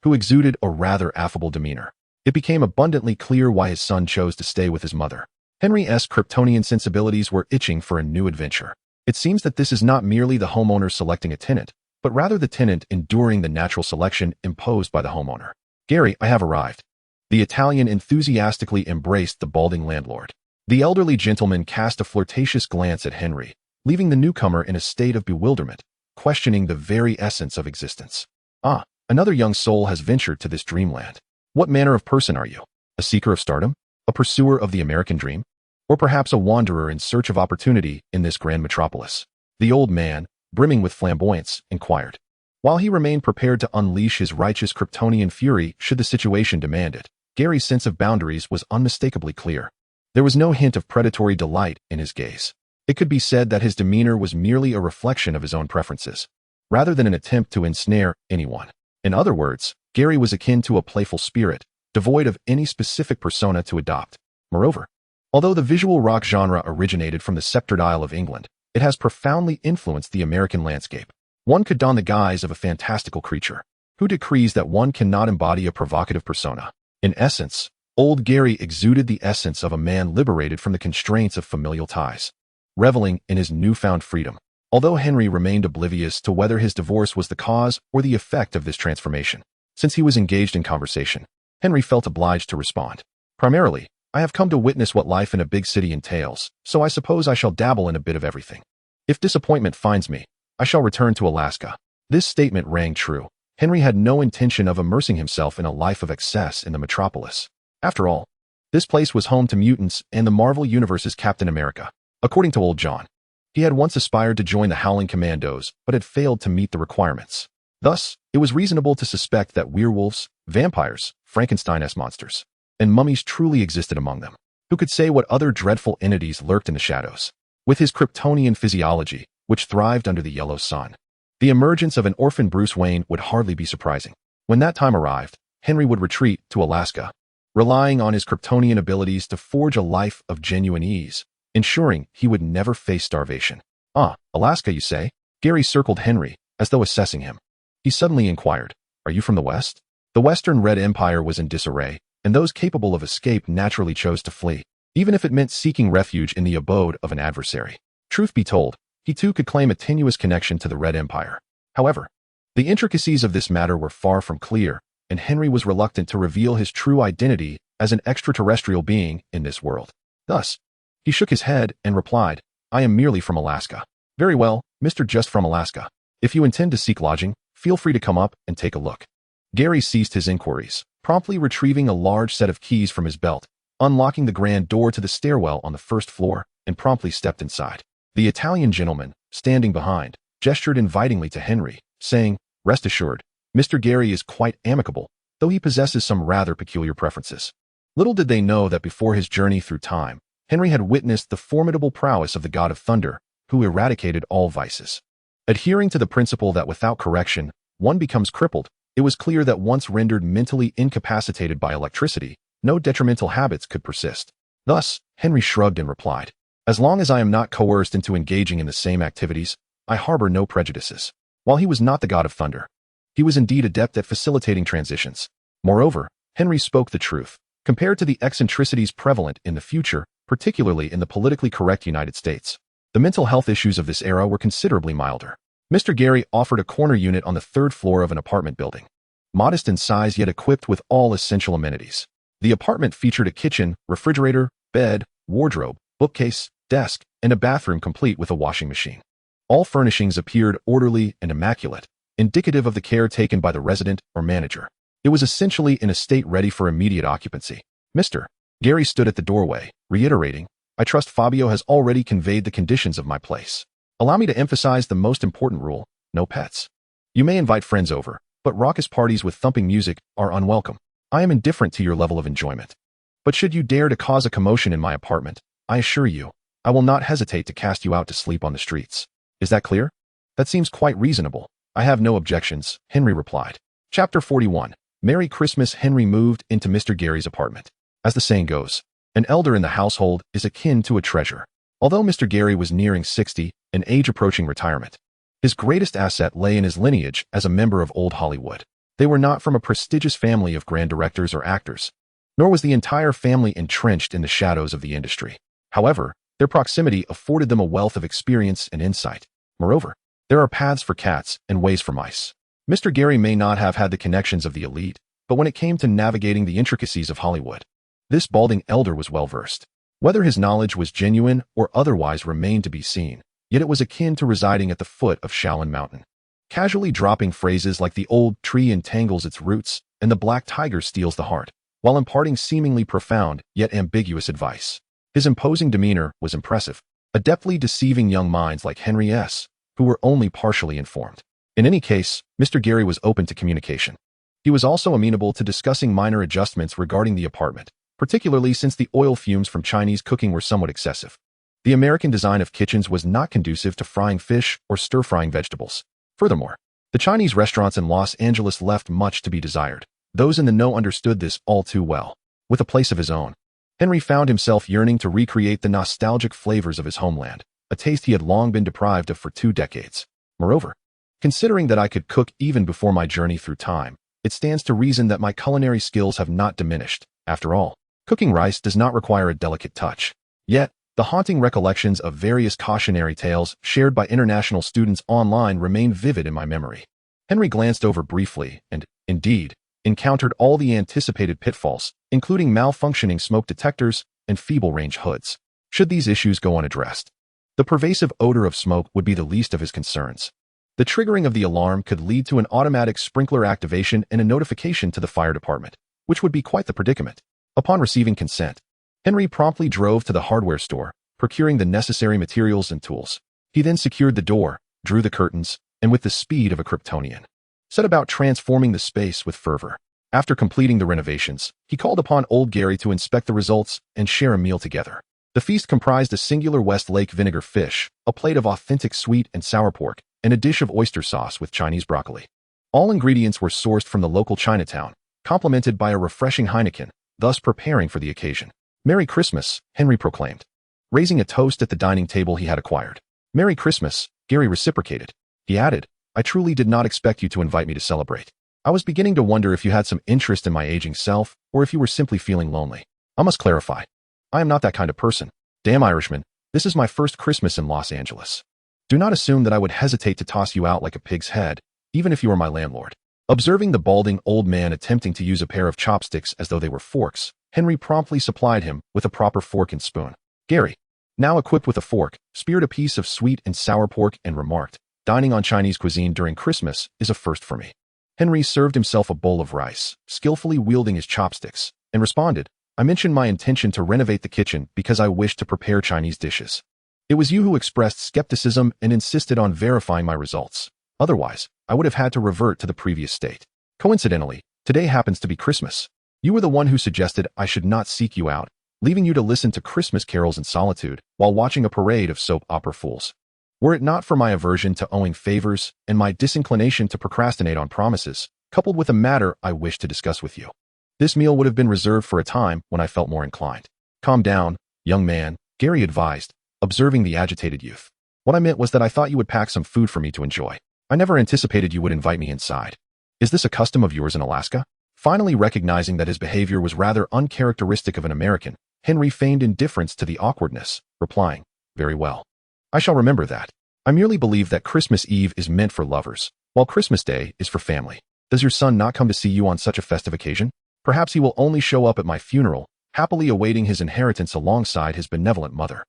who exuded a rather affable demeanor. It became abundantly clear why his son chose to stay with his mother. Henry's Kryptonian sensibilities were itching for a new adventure. It seems that this is not merely the homeowner selecting a tenant, but rather the tenant enduring the natural selection imposed by the homeowner. Gary, I have arrived. The Italian enthusiastically embraced the balding landlord. The elderly gentleman cast a flirtatious glance at Henry, leaving the newcomer in a state of bewilderment, questioning the very essence of existence. Ah, another young soul has ventured to this dreamland. What manner of person are you? A seeker of stardom? A pursuer of the American dream? Or perhaps a wanderer in search of opportunity in this grand metropolis? The old man, brimming with flamboyance, inquired, while he remained prepared to unleash his righteous Kryptonian fury should the situation demand it. Gary's sense of boundaries was unmistakably clear. There was no hint of predatory delight in his gaze. It could be said that his demeanor was merely a reflection of his own preferences, rather than an attempt to ensnare anyone. In other words, Gary was akin to a playful spirit, devoid of any specific persona to adopt. Moreover, although the visual rock genre originated from the sceptred Isle of England, it has profoundly influenced the American landscape. One could don the guise of a fantastical creature. Who decrees that one cannot embody a provocative persona? In essence, old Gary exuded the essence of a man liberated from the constraints of familial ties, reveling in his newfound freedom. Although Henry remained oblivious to whether his divorce was the cause or the effect of this transformation, since he was engaged in conversation, Henry felt obliged to respond. Primarily, I have come to witness what life in a big city entails, so I suppose I shall dabble in a bit of everything. If disappointment finds me, I shall return to Alaska. This statement rang true. Henry had no intention of immersing himself in a life of excess in the metropolis. After all, this place was home to mutants and the Marvel Universe's Captain America. According to old John, he had once aspired to join the Howling Commandos, but had failed to meet the requirements. Thus, it was reasonable to suspect that werewolves, vampires, Frankenstein-esque monsters. And mummies truly existed among them. Who could say what other dreadful entities lurked in the shadows? With his Kryptonian physiology, which thrived under the yellow sun, the emergence of an orphan Bruce Wayne would hardly be surprising. When that time arrived, Henry would retreat to Alaska, relying on his Kryptonian abilities to forge a life of genuine ease, ensuring he would never face starvation. Ah, Alaska, you say? Gary circled Henry, as though assessing him. He suddenly inquired, "Are you from the West?" The Western Red Empire was in disarray, and those capable of escape naturally chose to flee, even if it meant seeking refuge in the abode of an adversary. Truth be told, he too could claim a tenuous connection to the Red Empire. However, the intricacies of this matter were far from clear, and Henry was reluctant to reveal his true identity as an extraterrestrial being in this world. Thus, he shook his head and replied, "I am merely from Alaska." "Very well, Mr. Just from Alaska. If you intend to seek lodging, feel free to come up and take a look." Gary ceased his inquiries, promptly retrieving a large set of keys from his belt, unlocking the grand door to the stairwell on the first floor, and promptly stepped inside. The Italian gentleman, standing behind, gestured invitingly to Henry, saying, "Rest assured, Mr. Gary is quite amicable, though he possesses some rather peculiar preferences." Little did they know that before his journey through time, Henry had witnessed the formidable prowess of the God of Thunder, who eradicated all vices. Adhering to the principle that without correction, one becomes crippled, it was clear that once rendered mentally incapacitated by electricity, no detrimental habits could persist. Thus, Henry shrugged and replied, "As long as I am not coerced into engaging in the same activities, I harbor no prejudices." While he was not the God of Thunder, he was indeed adept at facilitating transitions. Moreover, Henry spoke the truth. Compared to the eccentricities prevalent in the future, particularly in the politically correct United States, the mental health issues of this era were considerably milder. Mr. Gary offered a corner unit on the third floor of an apartment building. Modest in size yet equipped with all essential amenities. The apartment featured a kitchen, refrigerator, bed, wardrobe, bookcase, desk, and a bathroom complete with a washing machine. All furnishings appeared orderly and immaculate, indicative of the care taken by the resident or manager. It was essentially in a state ready for immediate occupancy. "Mr. Gary stood at the doorway, reiterating, "I trust Fabio has already conveyed the conditions of my place. Allow me to emphasize the most important rule: no pets. You may invite friends over, but raucous parties with thumping music are unwelcome. I am indifferent to your level of enjoyment. But should you dare to cause a commotion in my apartment, I assure you, I will not hesitate to cast you out to sleep on the streets. Is that clear?" "That seems quite reasonable. I have no objections," Henry replied. Chapter 41. Merry Christmas. Henry moved into Mr. Gary's apartment. As the saying goes, an elder in the household is akin to a treasure. Although Mr. Gary was nearing 60, an age approaching retirement, his greatest asset lay in his lineage as a member of old Hollywood. They were not from a prestigious family of grand directors or actors, nor was the entire family entrenched in the shadows of the industry. However, their proximity afforded them a wealth of experience and insight. Moreover, there are paths for cats and ways for mice. Mr. Gary may not have had the connections of the elite, but when it came to navigating the intricacies of Hollywood, this balding elder was well-versed. Whether his knowledge was genuine or otherwise remained to be seen, yet it was akin to residing at the foot of Shaolin Mountain. Casually dropping phrases like "the old tree entangles its roots" and "the black tiger steals the heart," while imparting seemingly profound yet ambiguous advice. His imposing demeanor was impressive, adeptly deceiving young minds like Henry S., who were only partially informed. In any case, Mr. Gary was open to communication. He was also amenable to discussing minor adjustments regarding the apartment, particularly since the oil fumes from Chinese cooking were somewhat excessive. The American design of kitchens was not conducive to frying fish or stir-frying vegetables. Furthermore, the Chinese restaurants in Los Angeles left much to be desired. Those in the know understood this all too well. With a place of his own, Henry found himself yearning to recreate the nostalgic flavors of his homeland, a taste he had long been deprived of for 2 decades. Moreover, considering that I could cook even before my journey through time, it stands to reason that my culinary skills have not diminished. After all, cooking rice does not require a delicate touch. Yet, the haunting recollections of various cautionary tales shared by international students online remain vivid in my memory. Henry glanced over briefly and, indeed, encountered all the anticipated pitfalls, including malfunctioning smoke detectors and feeble-range hoods. Should these issues go unaddressed, the pervasive odor of smoke would be the least of his concerns. The triggering of the alarm could lead to an automatic sprinkler activation and a notification to the fire department, which would be quite the predicament. Upon receiving consent, Henry promptly drove to the hardware store, procuring the necessary materials and tools. He then secured the door, drew the curtains, and with the speed of a Kryptonian, set about transforming the space with fervor. After completing the renovations, he called upon old Gary to inspect the results and share a meal together. The feast comprised a singular Westlake vinegar fish, a plate of authentic sweet and sour pork, and a dish of oyster sauce with Chinese broccoli. All ingredients were sourced from the local Chinatown, complemented by a refreshing Heineken, thus preparing for the occasion. "Merry Christmas," Henry proclaimed, raising a toast at the dining table he had acquired. "Merry Christmas," Gary reciprocated. He added, "I truly did not expect you to invite me to celebrate. I was beginning to wonder if you had some interest in my aging self, or if you were simply feeling lonely. I must clarify. I am not that kind of person. Damn Irishman, this is my first Christmas in Los Angeles. Do not assume that I would hesitate to toss you out like a pig's head, even if you were my landlord." Observing the balding old man attempting to use a pair of chopsticks as though they were forks, Henry promptly supplied him with a proper fork and spoon. Gary, now equipped with a fork, speared a piece of sweet and sour pork and remarked, "Dining on Chinese cuisine during Christmas is a first for me." Henry served himself a bowl of rice, skillfully wielding his chopsticks, and responded, "I mentioned my intention to renovate the kitchen because I wish to prepare Chinese dishes. It was you who expressed skepticism and insisted on verifying my results. Otherwise, I would have had to revert to the previous state. Coincidentally, today happens to be Christmas. You were the one who suggested I should not seek you out, leaving you to listen to Christmas carols in solitude while watching a parade of soap opera fools. Were it not for my aversion to owing favors and my disinclination to procrastinate on promises, coupled with a matter I wish to discuss with you, this meal would have been reserved for a time when I felt more inclined." "Calm down, young man," Gary advised, observing the agitated youth. "What I meant was that I thought you would pack some food for me to enjoy. I never anticipated you would invite me inside. Is this a custom of yours in Alaska?" Finally recognizing that his behavior was rather uncharacteristic of an American, Henry feigned indifference to the awkwardness, replying, "Very well. I shall remember that. I merely believe that Christmas Eve is meant for lovers, while Christmas Day is for family. Does your son not come to see you on such a festive occasion? Perhaps he will only show up at my funeral, happily awaiting his inheritance alongside his benevolent mother.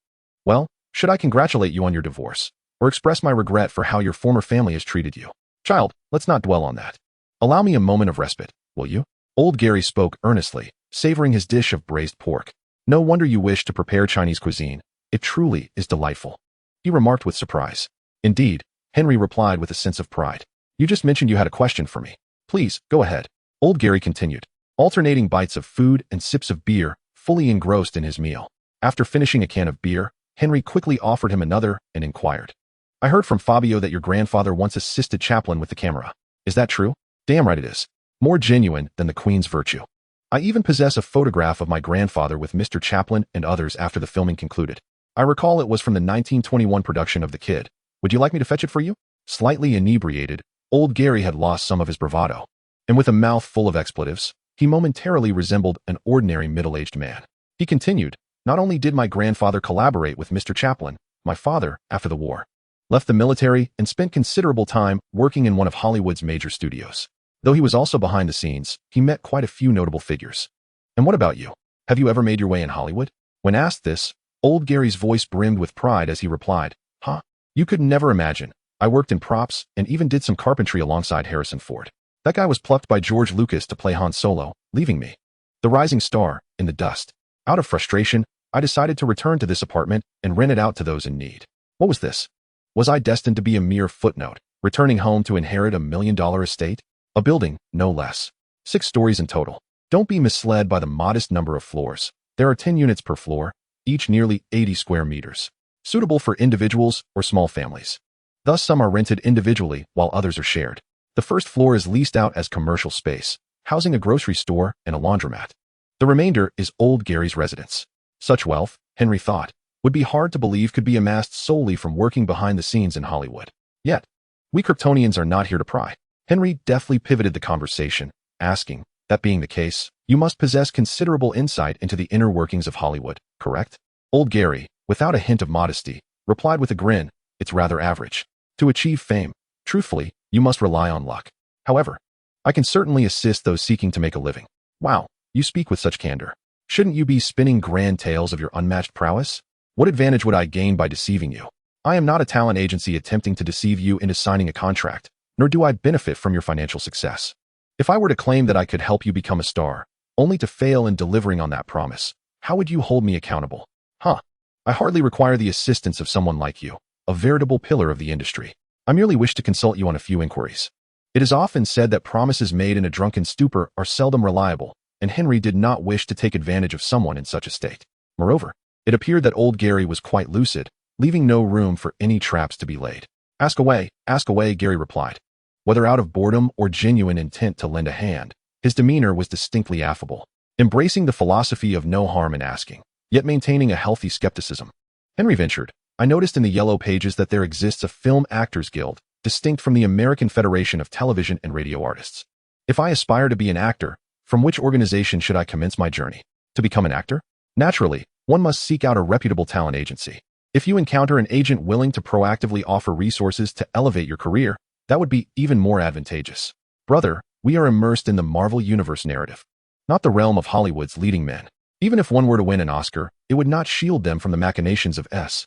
Well, should I congratulate you on your divorce, or express my regret for how your former family has treated you? Child, let's not dwell on that. Allow me a moment of respite, will you?" Old Gary spoke earnestly, savoring his dish of braised pork. "No wonder you wish to prepare Chinese cuisine. It truly is delightful," he remarked with surprise. "Indeed," Henry replied with a sense of pride. "You just mentioned you had a question for me. Please, go ahead." Old Gary continued, alternating bites of food and sips of beer, fully engrossed in his meal. After finishing a can of beer, Henry quickly offered him another and inquired, "I heard from Fabio that your grandfather once assisted Chaplin with the camera. Is that true?" "Damn right it is. More genuine than the Queen's virtue. I even possess a photograph of my grandfather with Mr. Chaplin and others after the filming concluded. I recall it was from the 1921 production of The Kid. Would you like me to fetch it for you?" Slightly inebriated, old Gary had lost some of his bravado, and with a mouth full of expletives, he momentarily resembled an ordinary middle-aged man. He continued, "Not only did my grandfather collaborate with Mr. Chaplin, my father, after the war, left the military and spent considerable time working in one of Hollywood's major studios. Though he was also behind the scenes, he met quite a few notable figures. And what about you? Have you ever made your way in Hollywood?" When asked this, old Gary's voice brimmed with pride as he replied, "Huh? You could never imagine. I worked in props and even did some carpentry alongside Harrison Ford. That guy was plucked by George Lucas to play Han Solo, leaving me, the rising star, in the dust. Out of frustration, I decided to return to this apartment and rent it out to those in need. What was this? Was I destined to be a mere footnote, returning home to inherit $1 million estate? A building, no less. 6 stories in total. Don't be misled by the modest number of floors. There are 10 units per floor, each nearly 80 square meters, suitable for individuals or small families. Thus, some are rented individually while others are shared. The first floor is leased out as commercial space, housing a grocery store and a laundromat. The remainder is old Gary's residence. Such wealth, Henry thought, would be hard to believe could be amassed solely from working behind the scenes in Hollywood. Yet, we Kryptonians are not here to pry. Henry deftly pivoted the conversation, asking, "That being the case, you must possess considerable insight into the inner workings of Hollywood, correct?" Old Gary, without a hint of modesty, replied with a grin, "It's rather average. To achieve fame, truthfully, you must rely on luck. However, I can certainly assist those seeking to make a living." "Wow, you speak with such candor. Shouldn't you be spinning grand tales of your unmatched prowess? What advantage would I gain by deceiving you? I am not a talent agency attempting to deceive you into signing a contract, nor do I benefit from your financial success. If I were to claim that I could help you become a star, only to fail in delivering on that promise, how would you hold me accountable? Huh? I hardly require the assistance of someone like you, a veritable pillar of the industry. I merely wish to consult you on a few inquiries. It is often said that promises made in a drunken stupor are seldom reliable, and Henry did not wish to take advantage of someone in such a state. Moreover, it appeared that old Gary was quite lucid, leaving no room for any traps to be laid. Ask away, Gary replied. Whether out of boredom or genuine intent to lend a hand, his demeanor was distinctly affable, embracing the philosophy of no harm in asking, yet maintaining a healthy skepticism. Henry ventured, I noticed in the Yellow Pages that there exists a Film Actors Guild, distinct from the American Federation of Television and Radio Artists. If I aspire to be an actor, from which organization should I commence my journey? To become an actor? Naturally, one must seek out a reputable talent agency. If you encounter an agent willing to proactively offer resources to elevate your career, that would be even more advantageous. Brother, we are immersed in the Marvel Universe narrative, not the realm of Hollywood's leading men. Even if one were to win an Oscar, it would not shield them from the machinations of S.H.I.E.L.D.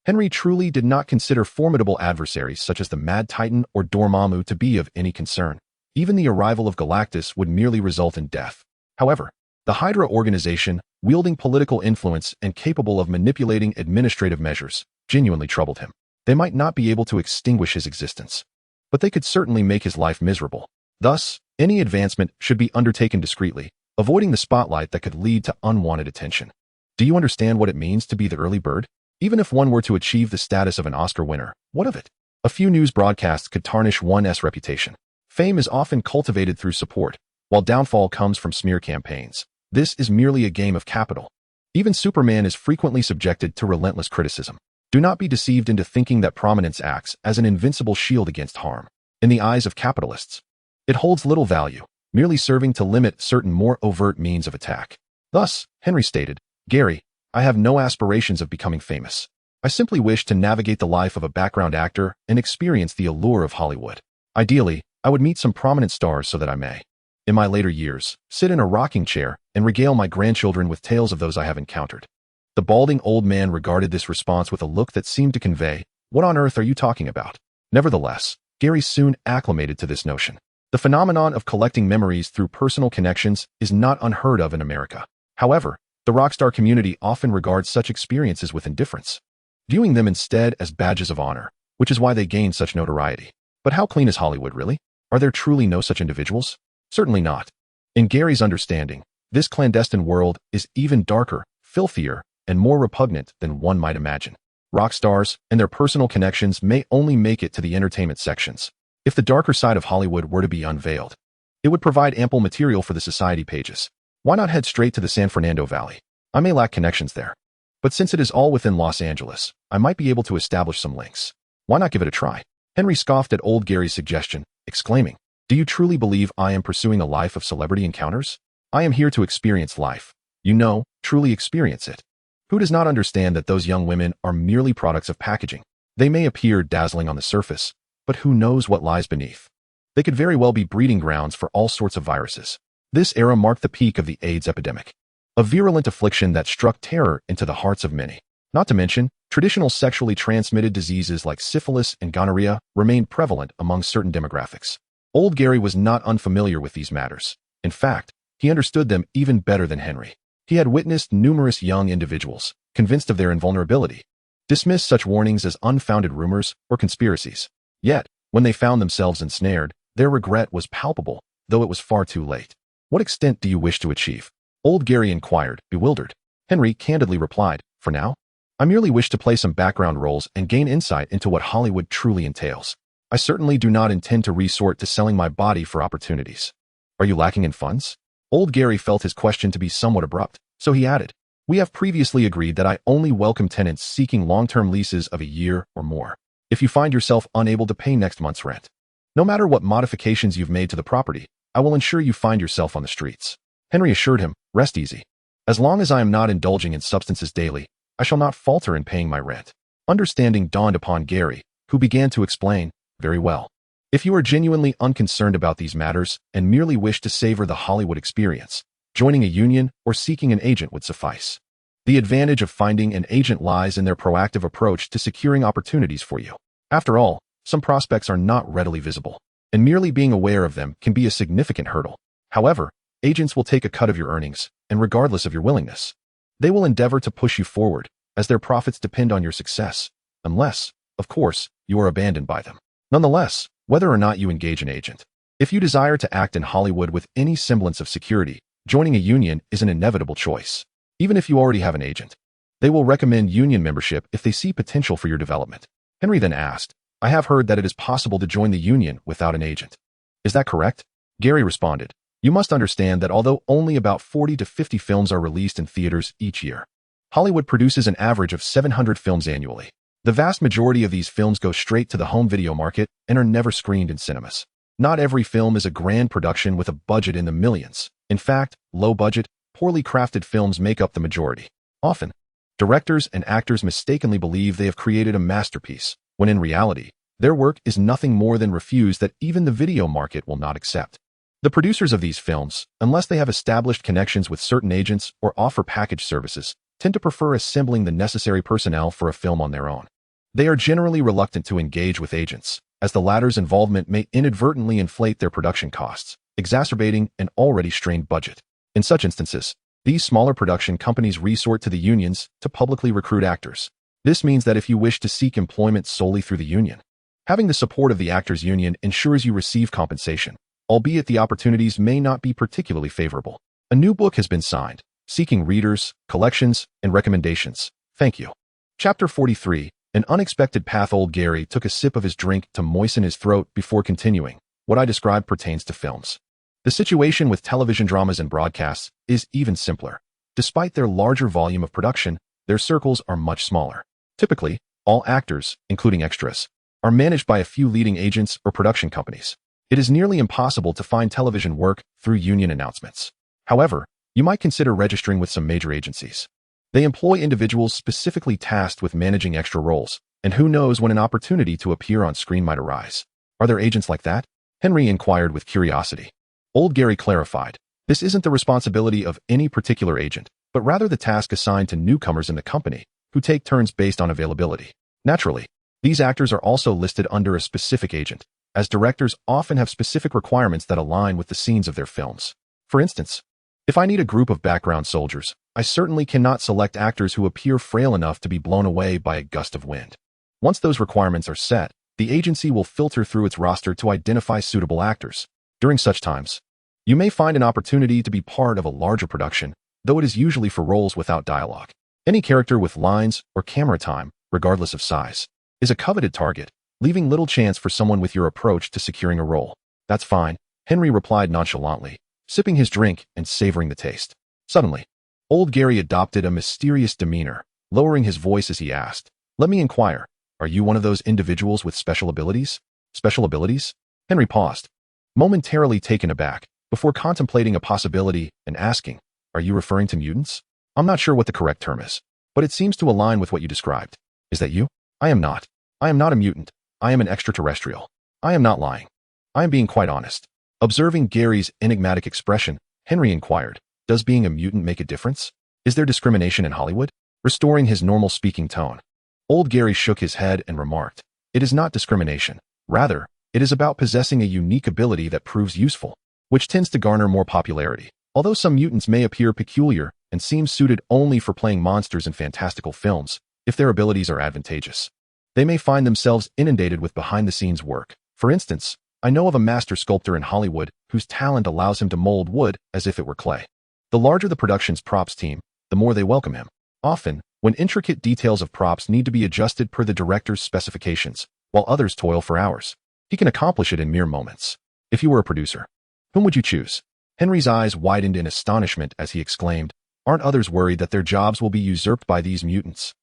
Henry truly did not consider formidable adversaries such as the Mad Titan or Dormammu to be of any concern. Even the arrival of Galactus would merely result in death. However, the Hydra organization, wielding political influence and capable of manipulating administrative measures, genuinely troubled him. They might not be able to extinguish his existence, but they could certainly make his life miserable. Thus, any advancement should be undertaken discreetly, avoiding the spotlight that could lead to unwanted attention. Do you understand what it means to be the early bird? Even if one were to achieve the status of an Oscar winner, what of it? A few news broadcasts could tarnish one's reputation. Fame is often cultivated through support, while downfall comes from smear campaigns. This is merely a game of capital. Even Superman is frequently subjected to relentless criticism. Do not be deceived into thinking that prominence acts as an invincible shield against harm. In the eyes of capitalists, it holds little value, merely serving to limit certain more overt means of attack. Thus, Henry stated, Gary, I have no aspirations of becoming famous. I simply wish to navigate the life of a background actor and experience the allure of Hollywood. Ideally, I would meet some prominent stars so that I may, in my later years, sit in a rocking chair and regale my grandchildren with tales of those I have encountered. The balding old man regarded this response with a look that seemed to convey, what on earth are you talking about? Nevertheless, Gary soon acclimated to this notion. The phenomenon of collecting memories through personal connections is not unheard of in America. However, the rockstar community often regards such experiences with indifference, viewing them instead as badges of honor, which is why they gain such notoriety. But how clean is Hollywood, really? Are there truly no such individuals? Certainly not. In Gary's understanding, this clandestine world is even darker, filthier, and more repugnant than one might imagine. Rock stars and their personal connections may only make it to the entertainment sections. If the darker side of Hollywood were to be unveiled, it would provide ample material for the society pages. Why not head straight to the San Fernando Valley? I may lack connections there, but since it is all within Los Angeles, I might be able to establish some links. Why not give it a try? Henry scoffed at old Gary's suggestion, exclaiming, Do you truly believe I am pursuing a life of celebrity encounters? I am here to experience life. You know, truly experience it. Who does not understand that those young women are merely products of packaging? They may appear dazzling on the surface, but who knows what lies beneath? They could very well be breeding grounds for all sorts of viruses. This era marked the peak of the AIDS epidemic, a virulent affliction that struck terror into the hearts of many. Not to mention, traditional sexually transmitted diseases like syphilis and gonorrhea remained prevalent among certain demographics. Old Gary was not unfamiliar with these matters. In fact, he understood them even better than Henry. He had witnessed numerous young individuals, convinced of their invulnerability, dismiss such warnings as unfounded rumors or conspiracies. Yet, when they found themselves ensnared, their regret was palpable, though it was far too late. What extent do you wish to achieve? Old Gary inquired, bewildered. Henry candidly replied, For now, I merely wish to play some background roles and gain insight into what Hollywood truly entails. I certainly do not intend to resort to selling my body for opportunities. Are you lacking in funds? Old Gary felt his question to be somewhat abrupt, so he added, We have previously agreed that I only welcome tenants seeking long-term leases of a year or more. If you find yourself unable to pay next month's rent, no matter what modifications you've made to the property, I will ensure you find yourself on the streets. Henry assured him, Rest easy. As long as I am not indulging in substances daily, I shall not falter in paying my rent. Understanding dawned upon Gary, who began to explain, Very well. If you are genuinely unconcerned about these matters and merely wish to savor the Hollywood experience, joining a union or seeking an agent would suffice. The advantage of finding an agent lies in their proactive approach to securing opportunities for you. After all, some prospects are not readily visible, and merely being aware of them can be a significant hurdle. However, agents will take a cut of your earnings, and regardless of your willingness, they will endeavor to push you forward, as their profits depend on your success, unless, of course, you are abandoned by them. Nonetheless, whether or not you engage an agent, if you desire to act in Hollywood with any semblance of security, joining a union is an inevitable choice. Even if you already have an agent, they will recommend union membership if they see potential for your development. Henry then asked, I have heard that it is possible to join the union without an agent. Is that correct? Gary responded, you must understand that although only about 40 to 50 films are released in theaters each year, Hollywood produces an average of 700 films annually. The vast majority of these films go straight to the home video market and are never screened in cinemas. Not every film is a grand production with a budget in the millions. In fact, low-budget, poorly crafted films make up the majority. Often, directors and actors mistakenly believe they have created a masterpiece, when in reality, their work is nothing more than refuse that even the video market will not accept. The producers of these films, unless they have established connections with certain agents or offer package services, tend to prefer assembling the necessary personnel for a film on their own. They are generally reluctant to engage with agents, as the latter's involvement may inadvertently inflate their production costs, exacerbating an already strained budget. In such instances, these smaller production companies resort to the unions to publicly recruit actors. This means that if you wish to seek employment solely through the union, having the support of the actors' union ensures you receive compensation, albeit the opportunities may not be particularly favorable. A new book has been signed, seeking readers, collections, and recommendations. Thank you. Chapter 43, An Unexpected Path. Old Gary took a sip of his drink to moisten his throat before continuing. What I described pertains to films. The situation with television dramas and broadcasts is even simpler. Despite their larger volume of production, their circles are much smaller. Typically, all actors, including extras, are managed by a few leading agents or production companies. It is nearly impossible to find television work through union announcements. However, you might consider registering with some major agencies. They employ individuals specifically tasked with managing extra roles, and who knows when an opportunity to appear on screen might arise. Are there agents like that? Henry inquired with curiosity. Old Gary clarified, this isn't the responsibility of any particular agent, but rather the task assigned to newcomers in the company, who take turns based on availability. Naturally, these actors are also listed under a specific agent, as directors often have specific requirements that align with the scenes of their films. For instance, if I need a group of background soldiers, I certainly cannot select actors who appear frail enough to be blown away by a gust of wind. Once those requirements are set, the agency will filter through its roster to identify suitable actors. During such times, you may find an opportunity to be part of a larger production, though it is usually for roles without dialogue. Any character with lines or camera time, regardless of size, is a coveted target, leaving little chance for someone with your approach to securing a role. That's fine, Henry replied nonchalantly, sipping his drink and savoring the taste. Suddenly, old Gary adopted a mysterious demeanor, lowering his voice as he asked, let me inquire, are you one of those individuals with special abilities? Special abilities? Henry paused, momentarily taken aback, before contemplating a possibility and asking, are you referring to mutants? I'm not sure what the correct term is, but it seems to align with what you described. Is that you? I am not. I am not a mutant. I am an extraterrestrial. I am not lying. I am being quite honest. Observing Gary's enigmatic expression, Henry inquired, does being a mutant make a difference? Is there discrimination in Hollywood? Restoring his normal speaking tone, old Gary shook his head and remarked, it is not discrimination. Rather, it is about possessing a unique ability that proves useful, which tends to garner more popularity. Although some mutants may appear peculiar and seem suited only for playing monsters in fantastical films, if their abilities are advantageous, they may find themselves inundated with behind-the-scenes work. For instance, I know of a master sculptor in Hollywood whose talent allows him to mold wood as if it were clay. The larger the production's props team, the more they welcome him. Often, when intricate details of props need to be adjusted per the director's specifications, while others toil for hours, he can accomplish it in mere moments. If you were a producer, whom would you choose? Henry's eyes widened in astonishment as he exclaimed, aren't others worried that their jobs will be usurped by these mutants?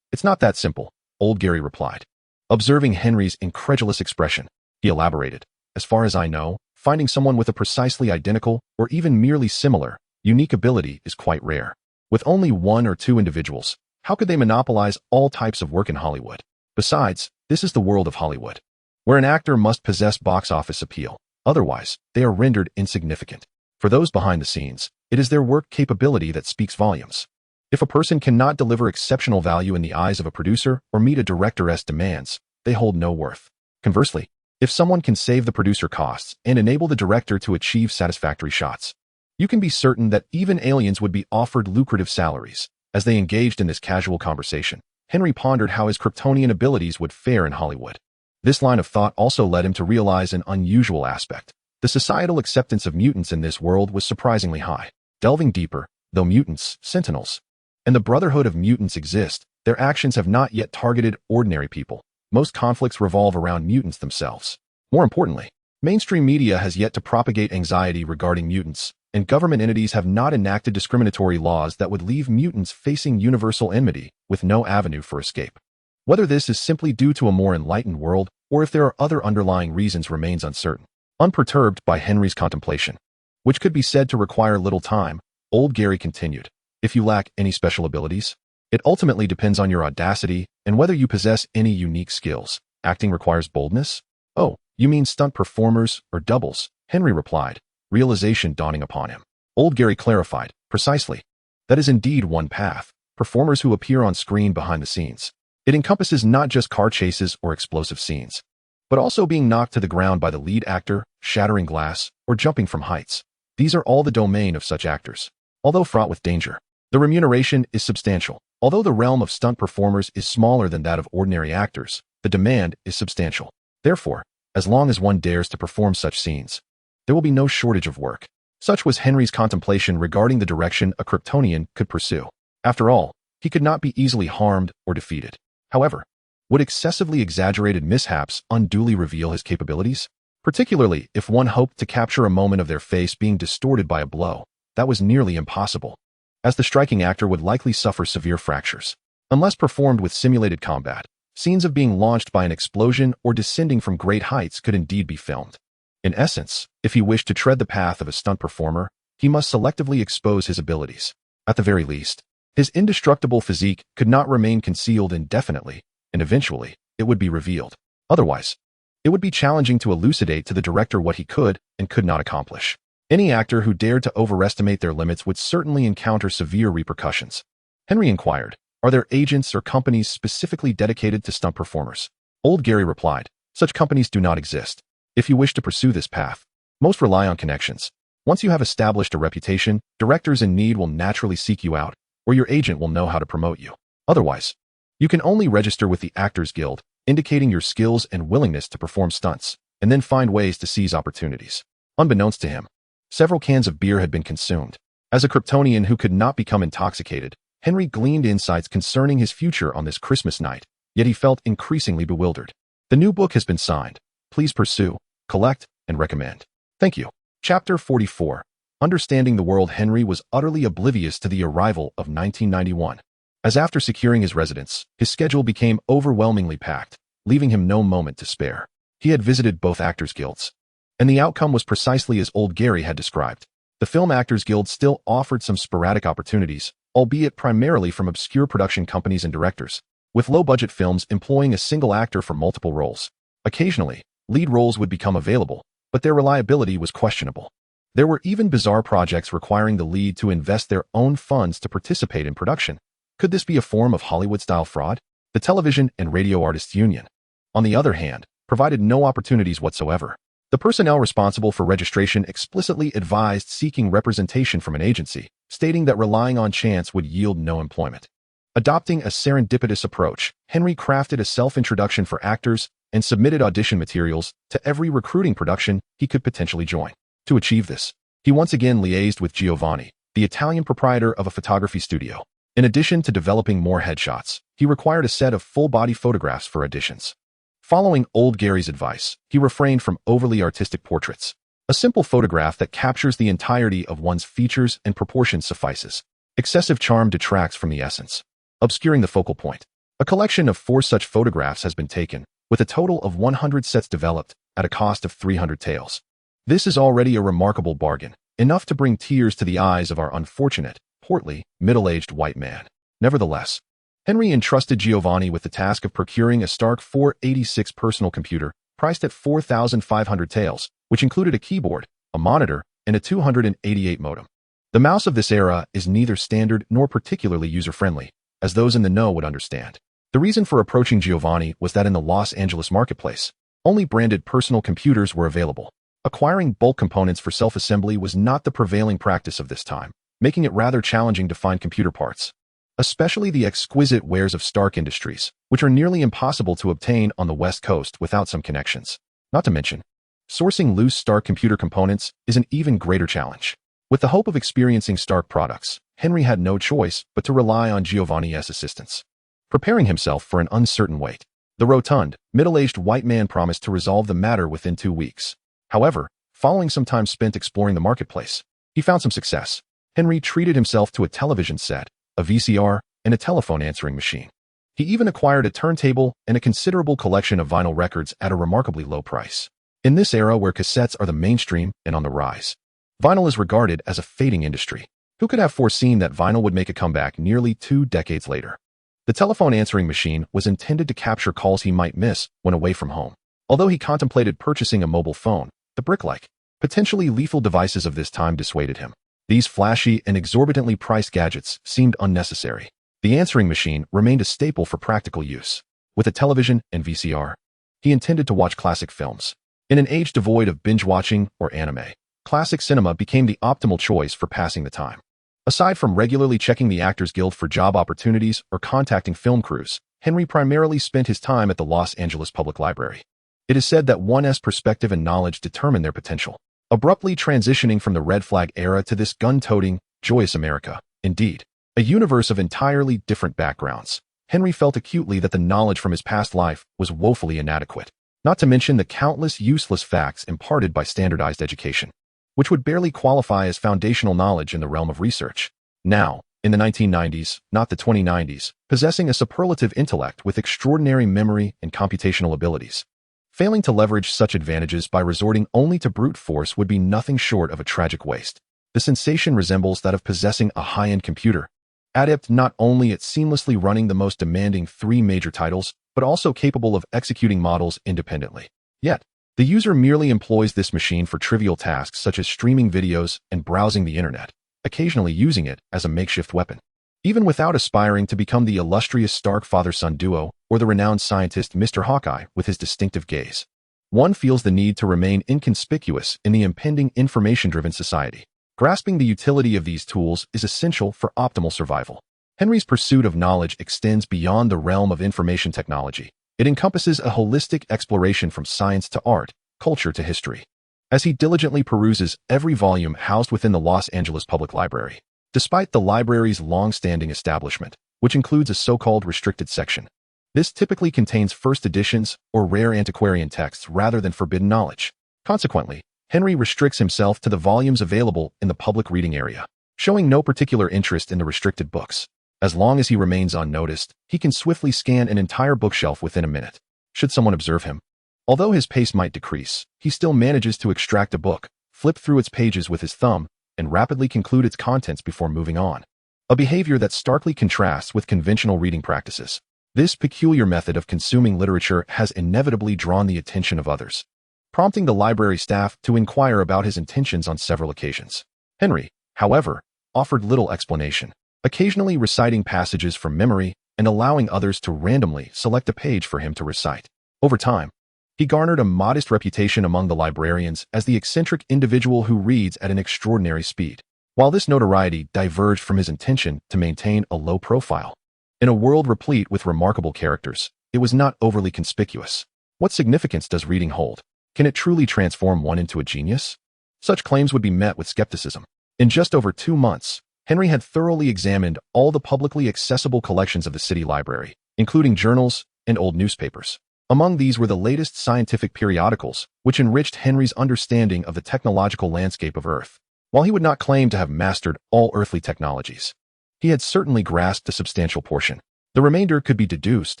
It's not that simple, old Gary replied. Observing Henry's incredulous expression, he elaborated, as far as I know, finding someone with a precisely identical or even merely similar, unique ability is quite rare. With only one or two individuals, how could they monopolize all types of work in Hollywood? Besides, this is the world of Hollywood, where an actor must possess box office appeal. Otherwise, they are rendered insignificant. For those behind the scenes, it is their work capability that speaks volumes. If a person cannot deliver exceptional value in the eyes of a producer or meet a director's demands, they hold no worth. Conversely, if someone can save the producer costs and enable the director to achieve satisfactory shots, you can be certain that even aliens would be offered lucrative salaries. As they engaged in this casual conversation, Henry pondered how his Kryptonian abilities would fare in Hollywood. This line of thought also led him to realize an unusual aspect. The societal acceptance of mutants in this world was surprisingly high. Delving deeper, though mutants, sentinels, and the Brotherhood of Mutants exist, their actions have not yet targeted ordinary people. Most conflicts revolve around mutants themselves. More importantly, mainstream media has yet to propagate anxiety regarding mutants, and government entities have not enacted discriminatory laws that would leave mutants facing universal enmity with no avenue for escape. Whether this is simply due to a more enlightened world or if there are other underlying reasons remains uncertain. Unperturbed by Henry's contemplation, which could be said to require little time, old Gary continued. If you lack any special abilities, it ultimately depends on your audacity and whether you possess any unique skills. Acting requires boldness? Oh, you mean stunt performers or doubles? Henry replied, realization dawning upon him. Old Gary clarified, precisely. That is indeed one path, performers who appear on screen behind the scenes. It encompasses not just car chases or explosive scenes, but also being knocked to the ground by the lead actor, shattering glass, or jumping from heights. These are all the domain of such actors. Although fraught with danger, the remuneration is substantial. Although the realm of stunt performers is smaller than that of ordinary actors, the demand is substantial. Therefore, as long as one dares to perform such scenes, there will be no shortage of work. Such was Henry's contemplation regarding the direction a Kryptonian could pursue. After all, he could not be easily harmed or defeated. However, would excessively exaggerated mishaps unduly reveal his capabilities? Particularly if one hoped to capture a moment of their face being distorted by a blow, that was nearly impossible, as the striking actor would likely suffer severe fractures. Unless performed with simulated combat, scenes of being launched by an explosion or descending from great heights could indeed be filmed. In essence, if he wished to tread the path of a stunt performer, he must selectively expose his abilities. At the very least, his indestructible physique could not remain concealed indefinitely, and eventually, it would be revealed. Otherwise, it would be challenging to elucidate to the director what he could and could not accomplish. Any actor who dared to overestimate their limits would certainly encounter severe repercussions. Henry inquired, are there agents or companies specifically dedicated to stunt performers? Old Gary replied, such companies do not exist. If you wish to pursue this path, most rely on connections. Once you have established a reputation, directors in need will naturally seek you out, or your agent will know how to promote you. Otherwise, you can only register with the Actors Guild, indicating your skills and willingness to perform stunts, and then find ways to seize opportunities. Unbeknownst to him, several cans of beer had been consumed. As a Kryptonian who could not become intoxicated, Henry gleaned insights concerning his future on this Christmas night, yet he felt increasingly bewildered. The new book has been signed. Please pursue, collect, and recommend. Thank you. Chapter 44. Understanding the world. Henry was utterly oblivious to the arrival of 1991. As after securing his residence, his schedule became overwhelmingly packed, leaving him no moment to spare. He had visited both Actors Guilds, and the outcome was precisely as old Gary had described. The Film Actors Guild still offered some sporadic opportunities, albeit primarily from obscure production companies and directors, with low-budget films employing a single actor for multiple roles. Occasionally, lead roles would become available, but their reliability was questionable. There were even bizarre projects requiring the lead to invest their own funds to participate in production. Could this be a form of Hollywood-style fraud? The Television and Radio Artists Union, on the other hand, provided no opportunities whatsoever. The personnel responsible for registration explicitly advised seeking representation from an agency, stating that relying on chance would yield no employment. Adopting a serendipitous approach, Henry crafted a self-introduction for actors and submitted audition materials to every recruiting production he could potentially join. To achieve this, he once again liaised with Giovanni, the Italian proprietor of a photography studio. In addition to developing more headshots, he required a set of full-body photographs for auditions. Following old Gary's advice, he refrained from overly artistic portraits. A simple photograph that captures the entirety of one's features and proportions suffices. Excessive charm detracts from the essence, obscuring the focal point. A collection of 4 such photographs has been taken, with a total of 100 sets developed, at a cost of 300 taels. This is already a remarkable bargain, enough to bring tears to the eyes of our unfortunate, portly, middle-aged white man. Nevertheless, Henry entrusted Giovanni with the task of procuring a Stark 486 personal computer, priced at 4,500 taels, which included a keyboard, a monitor, and a 288 modem. The mouse of this era is neither standard nor particularly user-friendly, as those in the know would understand. The reason for approaching Giovanni was that in the Los Angeles marketplace, only branded personal computers were available. Acquiring bulk components for self-assembly was not the prevailing practice of this time, making it rather challenging to find computer parts. Especially the exquisite wares of Stark Industries, which are nearly impossible to obtain on the West Coast without some connections. Not to mention, sourcing loose Stark computer components is an even greater challenge. With the hope of experiencing Stark products, Henry had no choice but to rely on Giovanni's assistance. Preparing himself for an uncertain wait, the rotund, middle-aged white man promised to resolve the matter within 2 weeks. However, following some time spent exploring the marketplace, he found some success. Henry treated himself to a television set, a VCR, and a telephone answering machine. He even acquired a turntable and a considerable collection of vinyl records at a remarkably low price. In this era where cassettes are the mainstream and on the rise, vinyl is regarded as a fading industry. Who could have foreseen that vinyl would make a comeback nearly 2 decades later? The telephone answering machine was intended to capture calls he might miss when away from home. Although he contemplated purchasing a mobile phone, the brick-like, potentially lethal devices of this time dissuaded him. These flashy and exorbitantly priced gadgets seemed unnecessary. The answering machine remained a staple for practical use. With a television and VCR, he intended to watch classic films. In an age devoid of binge-watching or anime, classic cinema became the optimal choice for passing the time. Aside from regularly checking the Actors Guild for job opportunities or contacting film crews, Henry primarily spent his time at the Los Angeles Public Library. It is said that one's perspective and knowledge determine their potential, abruptly transitioning from the red flag era to this gun-toting, joyous America. Indeed, a universe of entirely different backgrounds. Henry felt acutely that the knowledge from his past life was woefully inadequate, not to mention the countless useless facts imparted by standardized education, which would barely qualify as foundational knowledge in the realm of research. Now, in the 1990s, not the 2090s, possessing a superlative intellect with extraordinary memory and computational abilities, failing to leverage such advantages by resorting only to brute force would be nothing short of a tragic waste. The sensation resembles that of possessing a high-end computer, adept not only at seamlessly running the most demanding 3 major titles, but also capable of executing models independently. Yet, the user merely employs this machine for trivial tasks such as streaming videos and browsing the internet, occasionally using it as a makeshift weapon. Even without aspiring to become the illustrious Stark father-son duo or the renowned scientist Mr. Hawkeye with his distinctive gaze, one feels the need to remain inconspicuous in the impending information-driven society. Grasping the utility of these tools is essential for optimal survival. Henry's pursuit of knowledge extends beyond the realm of information technology. It encompasses a holistic exploration from science to art, culture to history. As he diligently peruses every volume housed within the Los Angeles Public Library, despite the library's long-standing establishment, which includes a so-called restricted section, this typically contains first editions or rare antiquarian texts rather than forbidden knowledge. Consequently, Henry restricts himself to the volumes available in the public reading area, showing no particular interest in the restricted books. As long as he remains unnoticed, he can swiftly scan an entire bookshelf within a minute, should someone observe him. Although his pace might decrease, he still manages to extract a book, flip through its pages with his thumb, and rapidly conclude its contents before moving on. A behavior that starkly contrasts with conventional reading practices. This peculiar method of consuming literature has inevitably drawn the attention of others, prompting the library staff to inquire about his intentions on several occasions. Henry, however, offered little explanation, occasionally reciting passages from memory and allowing others to randomly select a page for him to recite. Over time, he garnered a modest reputation among the librarians as the eccentric individual who reads at an extraordinary speed. While this notoriety diverged from his intention to maintain a low profile, in a world replete with remarkable characters, it was not overly conspicuous. What significance does reading hold? Can it truly transform one into a genius? Such claims would be met with skepticism. In just over 2 months, Henry had thoroughly examined all the publicly accessible collections of the city library, including journals and old newspapers. Among these were the latest scientific periodicals, which enriched Henry's understanding of the technological landscape of Earth. While he would not claim to have mastered all earthly technologies, he had certainly grasped a substantial portion. The remainder could be deduced,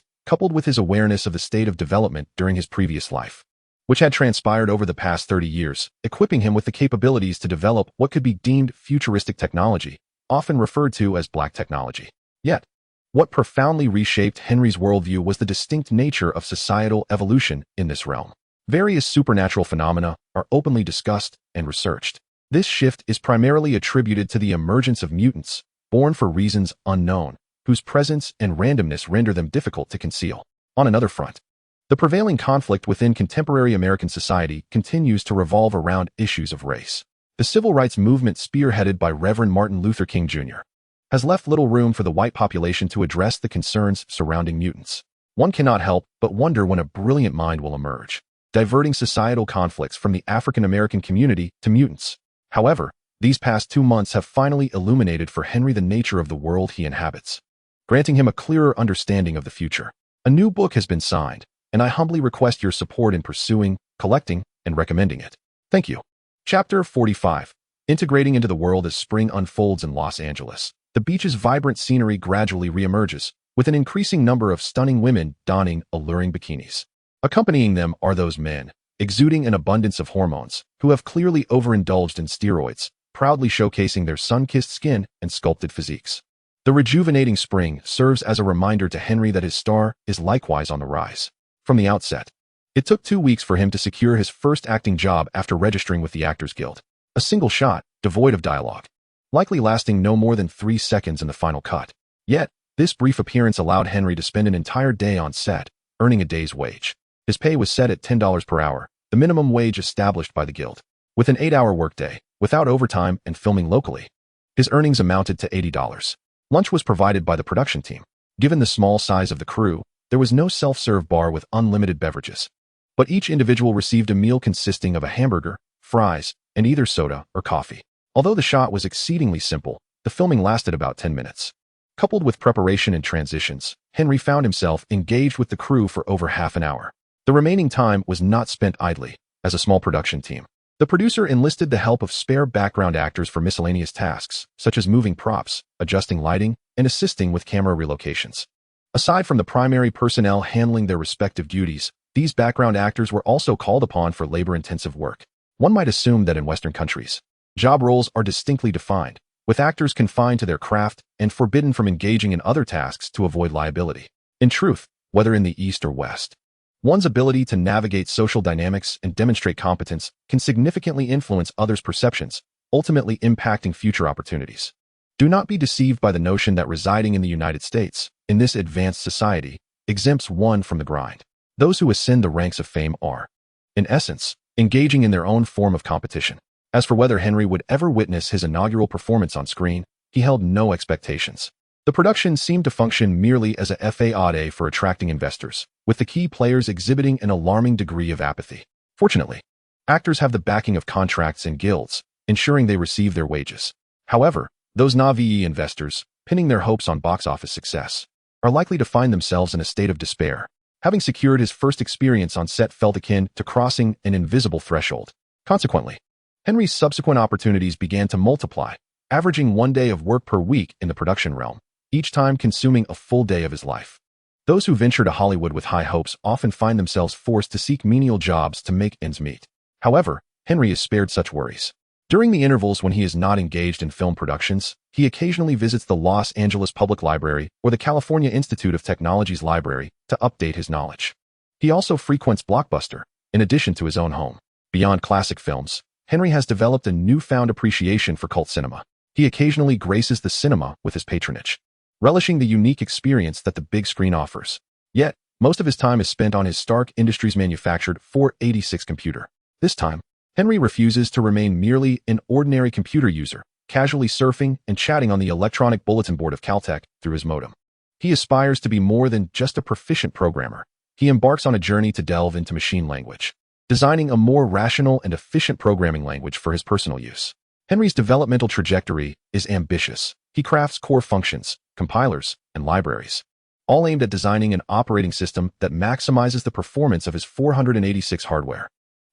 coupled with his awareness of the state of development during his previous life, which had transpired over the past 30 years, equipping him with the capabilities to develop what could be deemed futuristic technology, often referred to as black technology. Yet, what profoundly reshaped Henry's worldview was the distinct nature of societal evolution in this realm. Various supernatural phenomena are openly discussed and researched. This shift is primarily attributed to the emergence of mutants, born for reasons unknown, whose presence and randomness render them difficult to conceal. On another front, the prevailing conflict within contemporary American society continues to revolve around issues of race. The civil rights movement spearheaded by Reverend Martin Luther King Jr. has left little room for the white population to address the concerns surrounding mutants. One cannot help but wonder when a brilliant mind will emerge, diverting societal conflicts from the African American community to mutants. However, these past 2 months have finally illuminated for Henry the nature of the world he inhabits, granting him a clearer understanding of the future. A new book has been signed, and I humbly request your support in pursuing, collecting, and recommending it. Thank you. Chapter 45. Integrating into the world as spring unfolds in Los Angeles, the beach's vibrant scenery gradually reemerges, with an increasing number of stunning women donning alluring bikinis. Accompanying them are those men, exuding an abundance of hormones, who have clearly overindulged in steroids, proudly showcasing their sun-kissed skin and sculpted physiques. The rejuvenating spring serves as a reminder to Henry that his star is likewise on the rise. From the outset, it took 2 weeks for him to secure his first acting job after registering with the Actors Guild. A single shot, devoid of dialogue, likely lasting no more than 3 seconds in the final cut. Yet, this brief appearance allowed Henry to spend an entire day on set, earning a day's wage. His pay was set at $10 per hour, the minimum wage established by the Guild. With an 8-hour workday, without overtime and filming locally, his earnings amounted to $80. Lunch was provided by the production team. Given the small size of the crew, there was no self-serve bar with unlimited beverages. But each individual received a meal consisting of a hamburger, fries, and either soda or coffee. Although the shot was exceedingly simple, the filming lasted about 10 minutes. Coupled with preparation and transitions, Henry found himself engaged with the crew for over half an hour. The remaining time was not spent idly. As a small production team, the producer enlisted the help of spare background actors for miscellaneous tasks, such as moving props, adjusting lighting, and assisting with camera relocations. Aside from the primary personnel handling their respective duties, these background actors were also called upon for labor-intensive work. One might assume that in Western countries, job roles are distinctly defined, with actors confined to their craft and forbidden from engaging in other tasks to avoid liability. In truth, whether in the East or West, one's ability to navigate social dynamics and demonstrate competence can significantly influence others' perceptions, ultimately impacting future opportunities. Do not be deceived by the notion that residing in the United States, in this advanced society, exempts one from the grind. Those who ascend the ranks of fame are, in essence, engaging in their own form of competition. As for whether Henry would ever witness his inaugural performance on screen, he held no expectations. The production seemed to function merely as a fade for attracting investors, with the key players exhibiting an alarming degree of apathy. Fortunately, actors have the backing of contracts and guilds, ensuring they receive their wages. However, those naive investors, pinning their hopes on box office success, are likely to find themselves in a state of despair. Having secured his first experience on set felt akin to crossing an invisible threshold. Consequently, Henry's subsequent opportunities began to multiply, averaging 1 day of work per week in the production realm, each time consuming a full day of his life. Those who venture to Hollywood with high hopes often find themselves forced to seek menial jobs to make ends meet. However, Henry is spared such worries. During the intervals when he is not engaged in film productions, he occasionally visits the Los Angeles Public Library or the California Institute of Technology's library to update his knowledge. He also frequents Blockbuster, in addition to his own home. Beyond classic films, Henry has developed a newfound appreciation for cult cinema. He occasionally graces the cinema with his patronage, relishing the unique experience that the big screen offers. Yet, most of his time is spent on his Stark Industries manufactured 486 computer. This time, Henry refuses to remain merely an ordinary computer user, casually surfing and chatting on the electronic bulletin board of Caltech through his modem. He aspires to be more than just a proficient programmer. He embarks on a journey to delve into machine language, designing a more rational and efficient programming language for his personal use. Henry's developmental trajectory is ambitious. He crafts core functions, compilers, and libraries, all aimed at designing an operating system that maximizes the performance of his 486 hardware.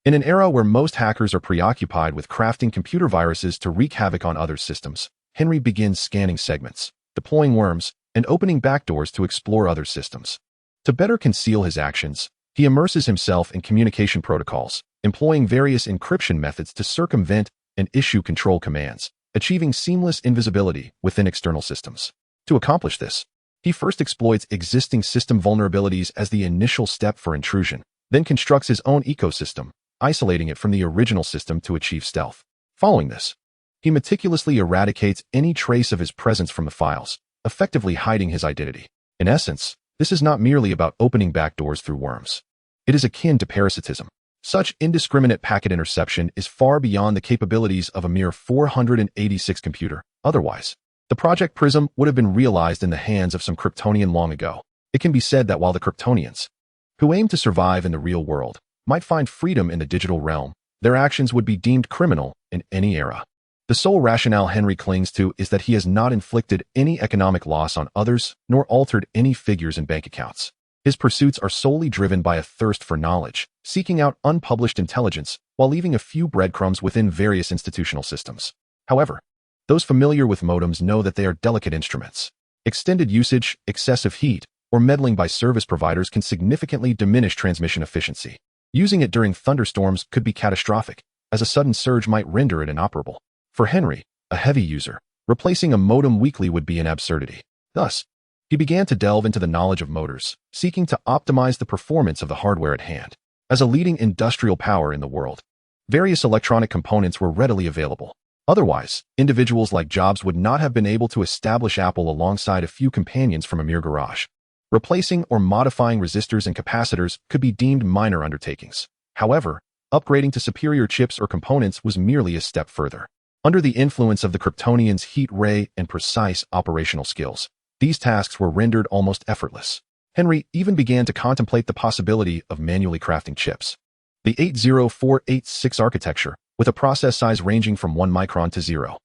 In an era where most hackers are preoccupied with crafting computer viruses to wreak havoc on other systems, Henry begins scanning segments, deploying worms, and opening backdoors to explore other systems. To better conceal his actions, he immerses himself in communication protocols, employing various encryption methods to circumvent and issue control commands, achieving seamless invisibility within external systems. To accomplish this, he first exploits existing system vulnerabilities as the initial step for intrusion, then constructs his own ecosystem, isolating it from the original system to achieve stealth. Following this, he meticulously eradicates any trace of his presence from the files, effectively hiding his identity. In essence, this is not merely about opening backdoors through worms. It is akin to parasitism. Such indiscriminate packet interception is far beyond the capabilities of a mere 486 computer. Otherwise, the Project Prism would have been realized in the hands of some Kryptonian long ago. It can be said that while the Kryptonians, who aim to survive in the real world, might find freedom in the digital realm, their actions would be deemed criminal in any era. The sole rationale Henry clings to is that he has not inflicted any economic loss on others, nor altered any figures in bank accounts. His pursuits are solely driven by a thirst for knowledge, seeking out unpublished intelligence while leaving a few breadcrumbs within various institutional systems. However, those familiar with modems know that they are delicate instruments. Extended usage, excessive heat, or meddling by service providers can significantly diminish transmission efficiency. Using it during thunderstorms could be catastrophic, as a sudden surge might render it inoperable. For Henry, a heavy user, replacing a modem weekly would be an absurdity. Thus, he began to delve into the knowledge of motors, seeking to optimize the performance of the hardware at hand. As a leading industrial power in the world, various electronic components were readily available. Otherwise, individuals like Jobs would not have been able to establish Apple alongside a few companions from a mere garage. Replacing or modifying resistors and capacitors could be deemed minor undertakings. However, upgrading to superior chips or components was merely a step further. Under the influence of the Kryptonians' heat ray and precise operational skills, these tasks were rendered almost effortless. Henry even began to contemplate the possibility of manually crafting chips. The 80486 architecture, with a process size ranging from 1 micron to 0.6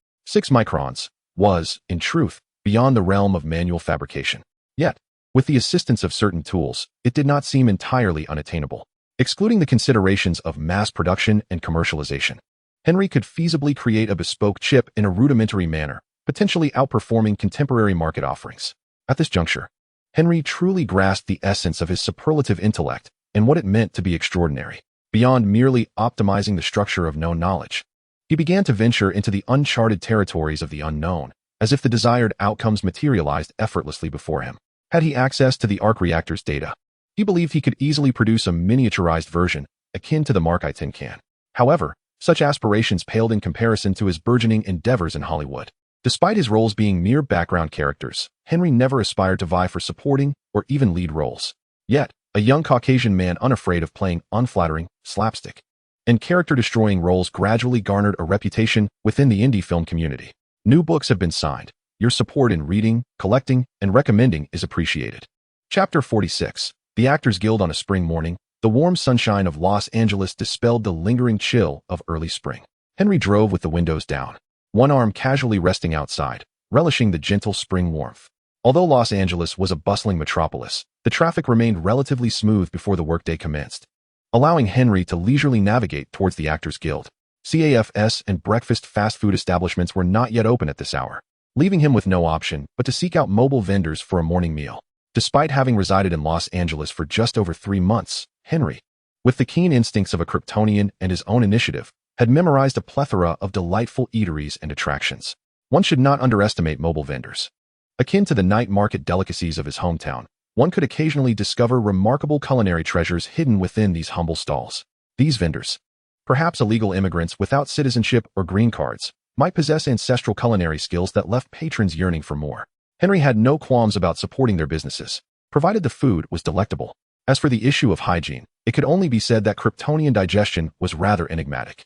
microns, was, in truth, beyond the realm of manual fabrication. Yet, with the assistance of certain tools, it did not seem entirely unattainable. Excluding the considerations of mass production and commercialization, Henry could feasibly create a bespoke chip in a rudimentary manner, potentially outperforming contemporary market offerings. At this juncture, Henry truly grasped the essence of his superlative intellect and what it meant to be extraordinary. Beyond merely optimizing the structure of known knowledge, he began to venture into the uncharted territories of the unknown, as if the desired outcomes materialized effortlessly before him. Had he access to the arc reactor's data, he believed he could easily produce a miniaturized version akin to the Mark I tin can. However, such aspirations paled in comparison to his burgeoning endeavors in Hollywood. Despite his roles being mere background characters, Henry never aspired to vie for supporting or even lead roles. Yet, a young Caucasian man unafraid of playing unflattering, slapstick, and character-destroying roles gradually garnered a reputation within the indie film community. New books have been signed. Your support in reading, collecting, and recommending is appreciated. Chapter 46. The Actors Guild. On a spring morning, the warm sunshine of Los Angeles dispelled the lingering chill of early spring. Henry drove with the windows down, one arm casually resting outside, relishing the gentle spring warmth. Although Los Angeles was a bustling metropolis, the traffic remained relatively smooth before the workday commenced, allowing Henry to leisurely navigate towards the Actors Guild. CAFS and breakfast fast food establishments were not yet open at this hour, leaving him with no option but to seek out mobile vendors for a morning meal. Despite having resided in Los Angeles for just over 3 months, Henry, with the keen instincts of a Kryptonian and his own initiative, had memorized a plethora of delightful eateries and attractions. One should not underestimate mobile vendors. Akin to the night market delicacies of his hometown, one could occasionally discover remarkable culinary treasures hidden within these humble stalls. These vendors, perhaps illegal immigrants without citizenship or green cards, might possess ancestral culinary skills that left patrons yearning for more. Henry had no qualms about supporting their businesses, provided the food was delectable. As for the issue of hygiene, it could only be said that Kryptonian digestion was rather enigmatic.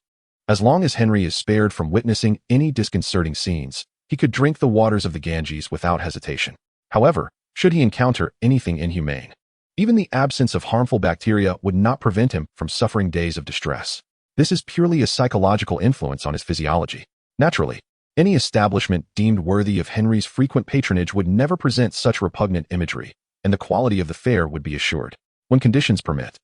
As long as Henry is spared from witnessing any disconcerting scenes, he could drink the waters of the Ganges without hesitation. However, should he encounter anything inhumane, even the absence of harmful bacteria would not prevent him from suffering days of distress. This is purely a psychological influence on his physiology. Naturally, any establishment deemed worthy of Henry's frequent patronage would never present such repugnant imagery, and the quality of the fare would be assured. When conditions permit,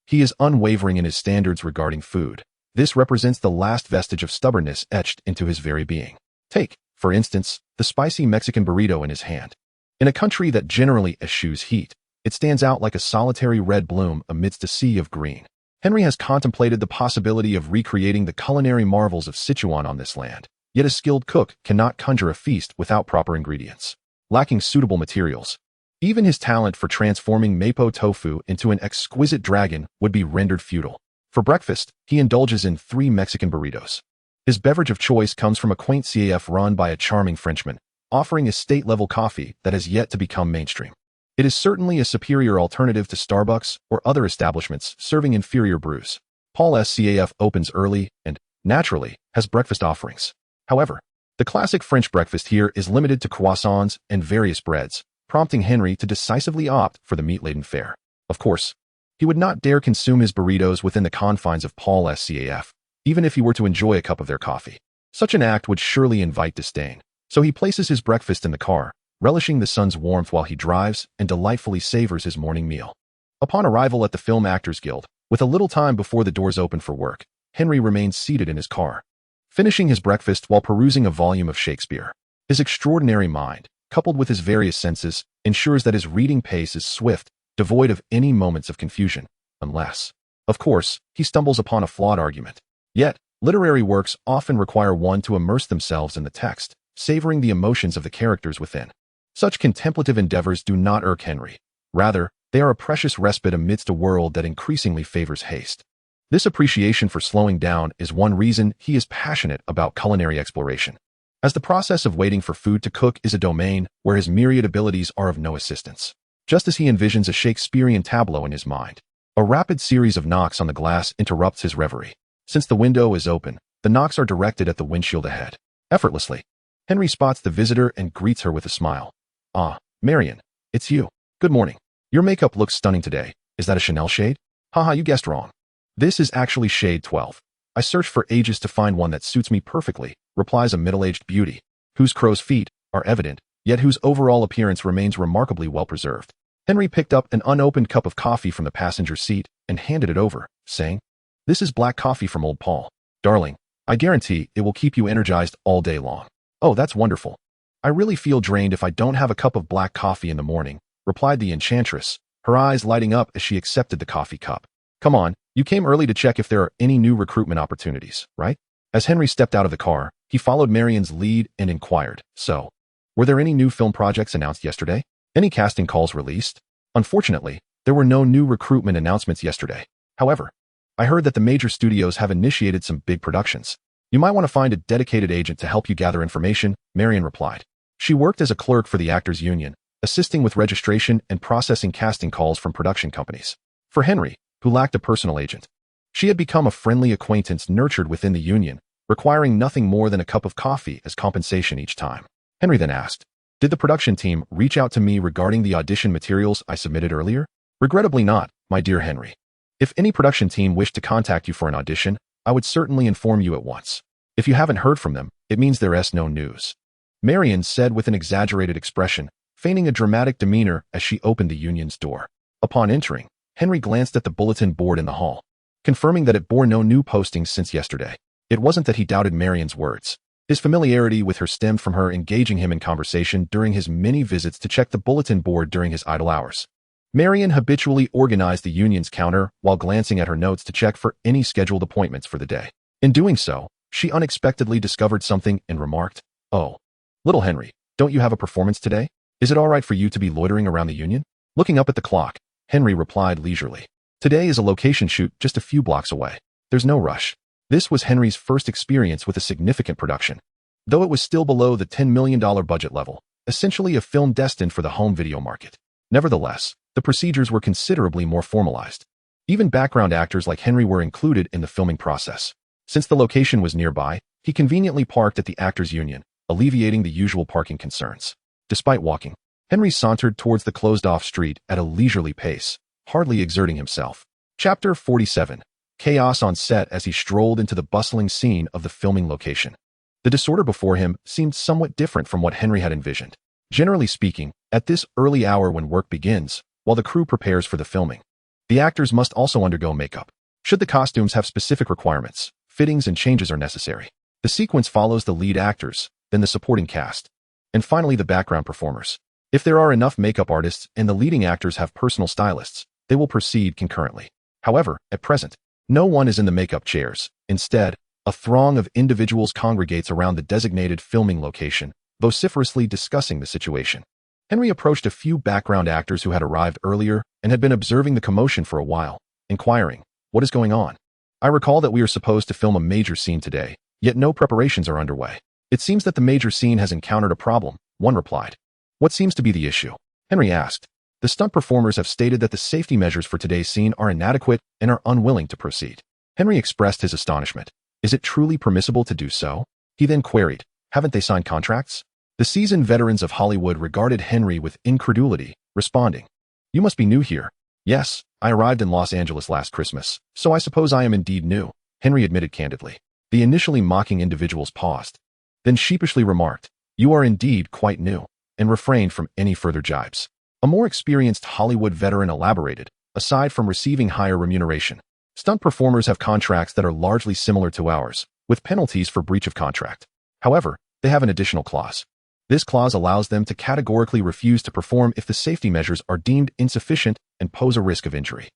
he is unwavering in his standards regarding food. This represents the last vestige of stubbornness etched into his very being. Take, for instance, the spicy Mexican burrito in his hand. In a country that generally eschews heat, it stands out like a solitary red bloom amidst a sea of green. Henry has contemplated the possibility of recreating the culinary marvels of Sichuan on this land, yet a skilled cook cannot conjure a feast without proper ingredients. Lacking suitable materials, even his talent for transforming mapo tofu into an exquisite dragon would be rendered futile. For breakfast, he indulges in 3 Mexican burritos. His beverage of choice comes from a quaint CAF run by a charming Frenchman, offering estate-level coffee that has yet to become mainstream. It is certainly a superior alternative to Starbucks or other establishments serving inferior brews. Paul's CAF opens early and, naturally, has breakfast offerings. However, the classic French breakfast here is limited to croissants and various breads, prompting Henry to decisively opt for the meat-laden fare. Of course, he would not dare consume his burritos within the confines of Paul's CAF, even if he were to enjoy a cup of their coffee. Such an act would surely invite disdain. So he places his breakfast in the car, relishing the sun's warmth while he drives and delightfully savors his morning meal. Upon arrival at the Film Actors Guild, with a little time before the doors open for work, Henry remains seated in his car, finishing his breakfast while perusing a volume of Shakespeare. His extraordinary mind, coupled with his various senses, ensures that his reading pace is swift, devoid of any moments of confusion, unless, of course, he stumbles upon a flawed argument. Yet, literary works often require one to immerse themselves in the text, savoring the emotions of the characters within. Such contemplative endeavors do not irk Henry. Rather, they are a precious respite amidst a world that increasingly favors haste. This appreciation for slowing down is one reason he is passionate about culinary exploration, as the process of waiting for food to cook is a domain where his myriad abilities are of no assistance. Just as he envisions a Shakespearean tableau in his mind, a rapid series of knocks on the glass interrupts his reverie. Since the window is open, the knocks are directed at the windshield ahead. Effortlessly, Henry spots the visitor and greets her with a smile. "Ah, Marion, it's you. Good morning. Your makeup looks stunning today. Is that a Chanel shade?" "Haha, you guessed wrong. This is actually shade 12. I searched for ages to find one that suits me perfectly," replies a middle-aged beauty, whose crow's feet are evident, yet whose overall appearance remains remarkably well-preserved. Henry picked up an unopened cup of coffee from the passenger seat and handed it over, saying, "This is black coffee from old Paul. Darling, I guarantee it will keep you energized all day long." "Oh, that's wonderful. I really feel drained if I don't have a cup of black coffee in the morning," replied the enchantress, her eyes lighting up as she accepted the coffee cup. "Come on, you came early to check if there are any new recruitment opportunities, right?" As Henry stepped out of the car, he followed Marion's lead and inquired, "So, were there any new film projects announced yesterday? Any casting calls released?" "Unfortunately, there were no new recruitment announcements yesterday. However, I heard that the major studios have initiated some big productions. You might want to find a dedicated agent to help you gather information," Marion replied. She worked as a clerk for the Actors Union, assisting with registration and processing casting calls from production companies. For Henry, who lacked a personal agent, she had become a friendly acquaintance nurtured within the union, requiring nothing more than a cup of coffee as compensation each time. Henry then asked, "Did the production team reach out to me regarding the audition materials I submitted earlier?" "Regrettably not, my dear Henry. If any production team wished to contact you for an audition, I would certainly inform you at once. If you haven't heard from them, it means there is no news," Marion said with an exaggerated expression, feigning a dramatic demeanor as she opened the union's door. Upon entering, Henry glanced at the bulletin board in the hall, confirming that it bore no new postings since yesterday. It wasn't that he doubted Marion's words. His familiarity with her stemmed from her engaging him in conversation during his many visits to check the bulletin board during his idle hours. Marion habitually organized the union's counter while glancing at her notes to check for any scheduled appointments for the day. In doing so, she unexpectedly discovered something and remarked, "Oh, little Henry, don't you have a performance today? Is it all right for you to be loitering around the union?" Looking up at the clock, Henry replied leisurely, "Today is a location shoot just a few blocks away. There's no rush." This was Henry's first experience with a significant production, though it was still below the $10 million budget level, essentially a film destined for the home video market. Nevertheless, the procedures were considerably more formalized. Even background actors like Henry were included in the filming process. Since the location was nearby, he conveniently parked at the Actors Union, alleviating the usual parking concerns. Despite walking, Henry sauntered towards the closed-off street at a leisurely pace, hardly exerting himself. Chapter 47. Chaos on set as he strolled into the bustling scene of the filming location. The disorder before him seemed somewhat different from what Henry had envisioned. Generally speaking, at this early hour when work begins, while the crew prepares for the filming, the actors must also undergo makeup. Should the costumes have specific requirements, fittings and changes are necessary. The sequence follows the lead actors, then the supporting cast, and finally the background performers. If there are enough makeup artists and the leading actors have personal stylists, they will proceed concurrently. However, at present, no one is in the makeup chairs. Instead, a throng of individuals congregates around the designated filming location, vociferously discussing the situation. Henry approached a few background actors who had arrived earlier and had been observing the commotion for a while, inquiring, "What is going on? I recall that we are supposed to film a major scene today, yet no preparations are underway." "It seems that the major scene has encountered a problem," one replied. "What seems to be the issue?" Henry asked. "The stunt performers have stated that the safety measures for today's scene are inadequate and are unwilling to proceed." Henry expressed his astonishment. "Is it truly permissible to do so?" He then queried, "Haven't they signed contracts?" The seasoned veterans of Hollywood regarded Henry with incredulity, responding, "You must be new here." "Yes, I arrived in Los Angeles last Christmas, so I suppose I am indeed new," Henry admitted candidly. The initially mocking individuals paused, then sheepishly remarked, "You are indeed quite new," and refrained from any further jibes. A more experienced Hollywood veteran elaborated, aside from receiving higher remuneration, stunt performers have contracts that are largely similar to ours, with penalties for breach of contract. However, they have an additional clause. This clause allows them to categorically refuse to perform if the safety measures are deemed insufficient and pose a risk of injury.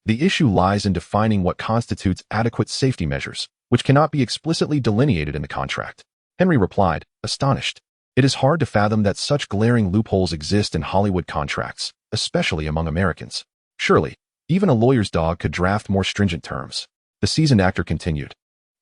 The issue lies in defining what constitutes adequate safety measures, which cannot be explicitly delineated in the contract. Henry replied, astonished. It is hard to fathom that such glaring loopholes exist in Hollywood contracts, especially among Americans. Surely, even a lawyer's dog could draft more stringent terms. The seasoned actor continued.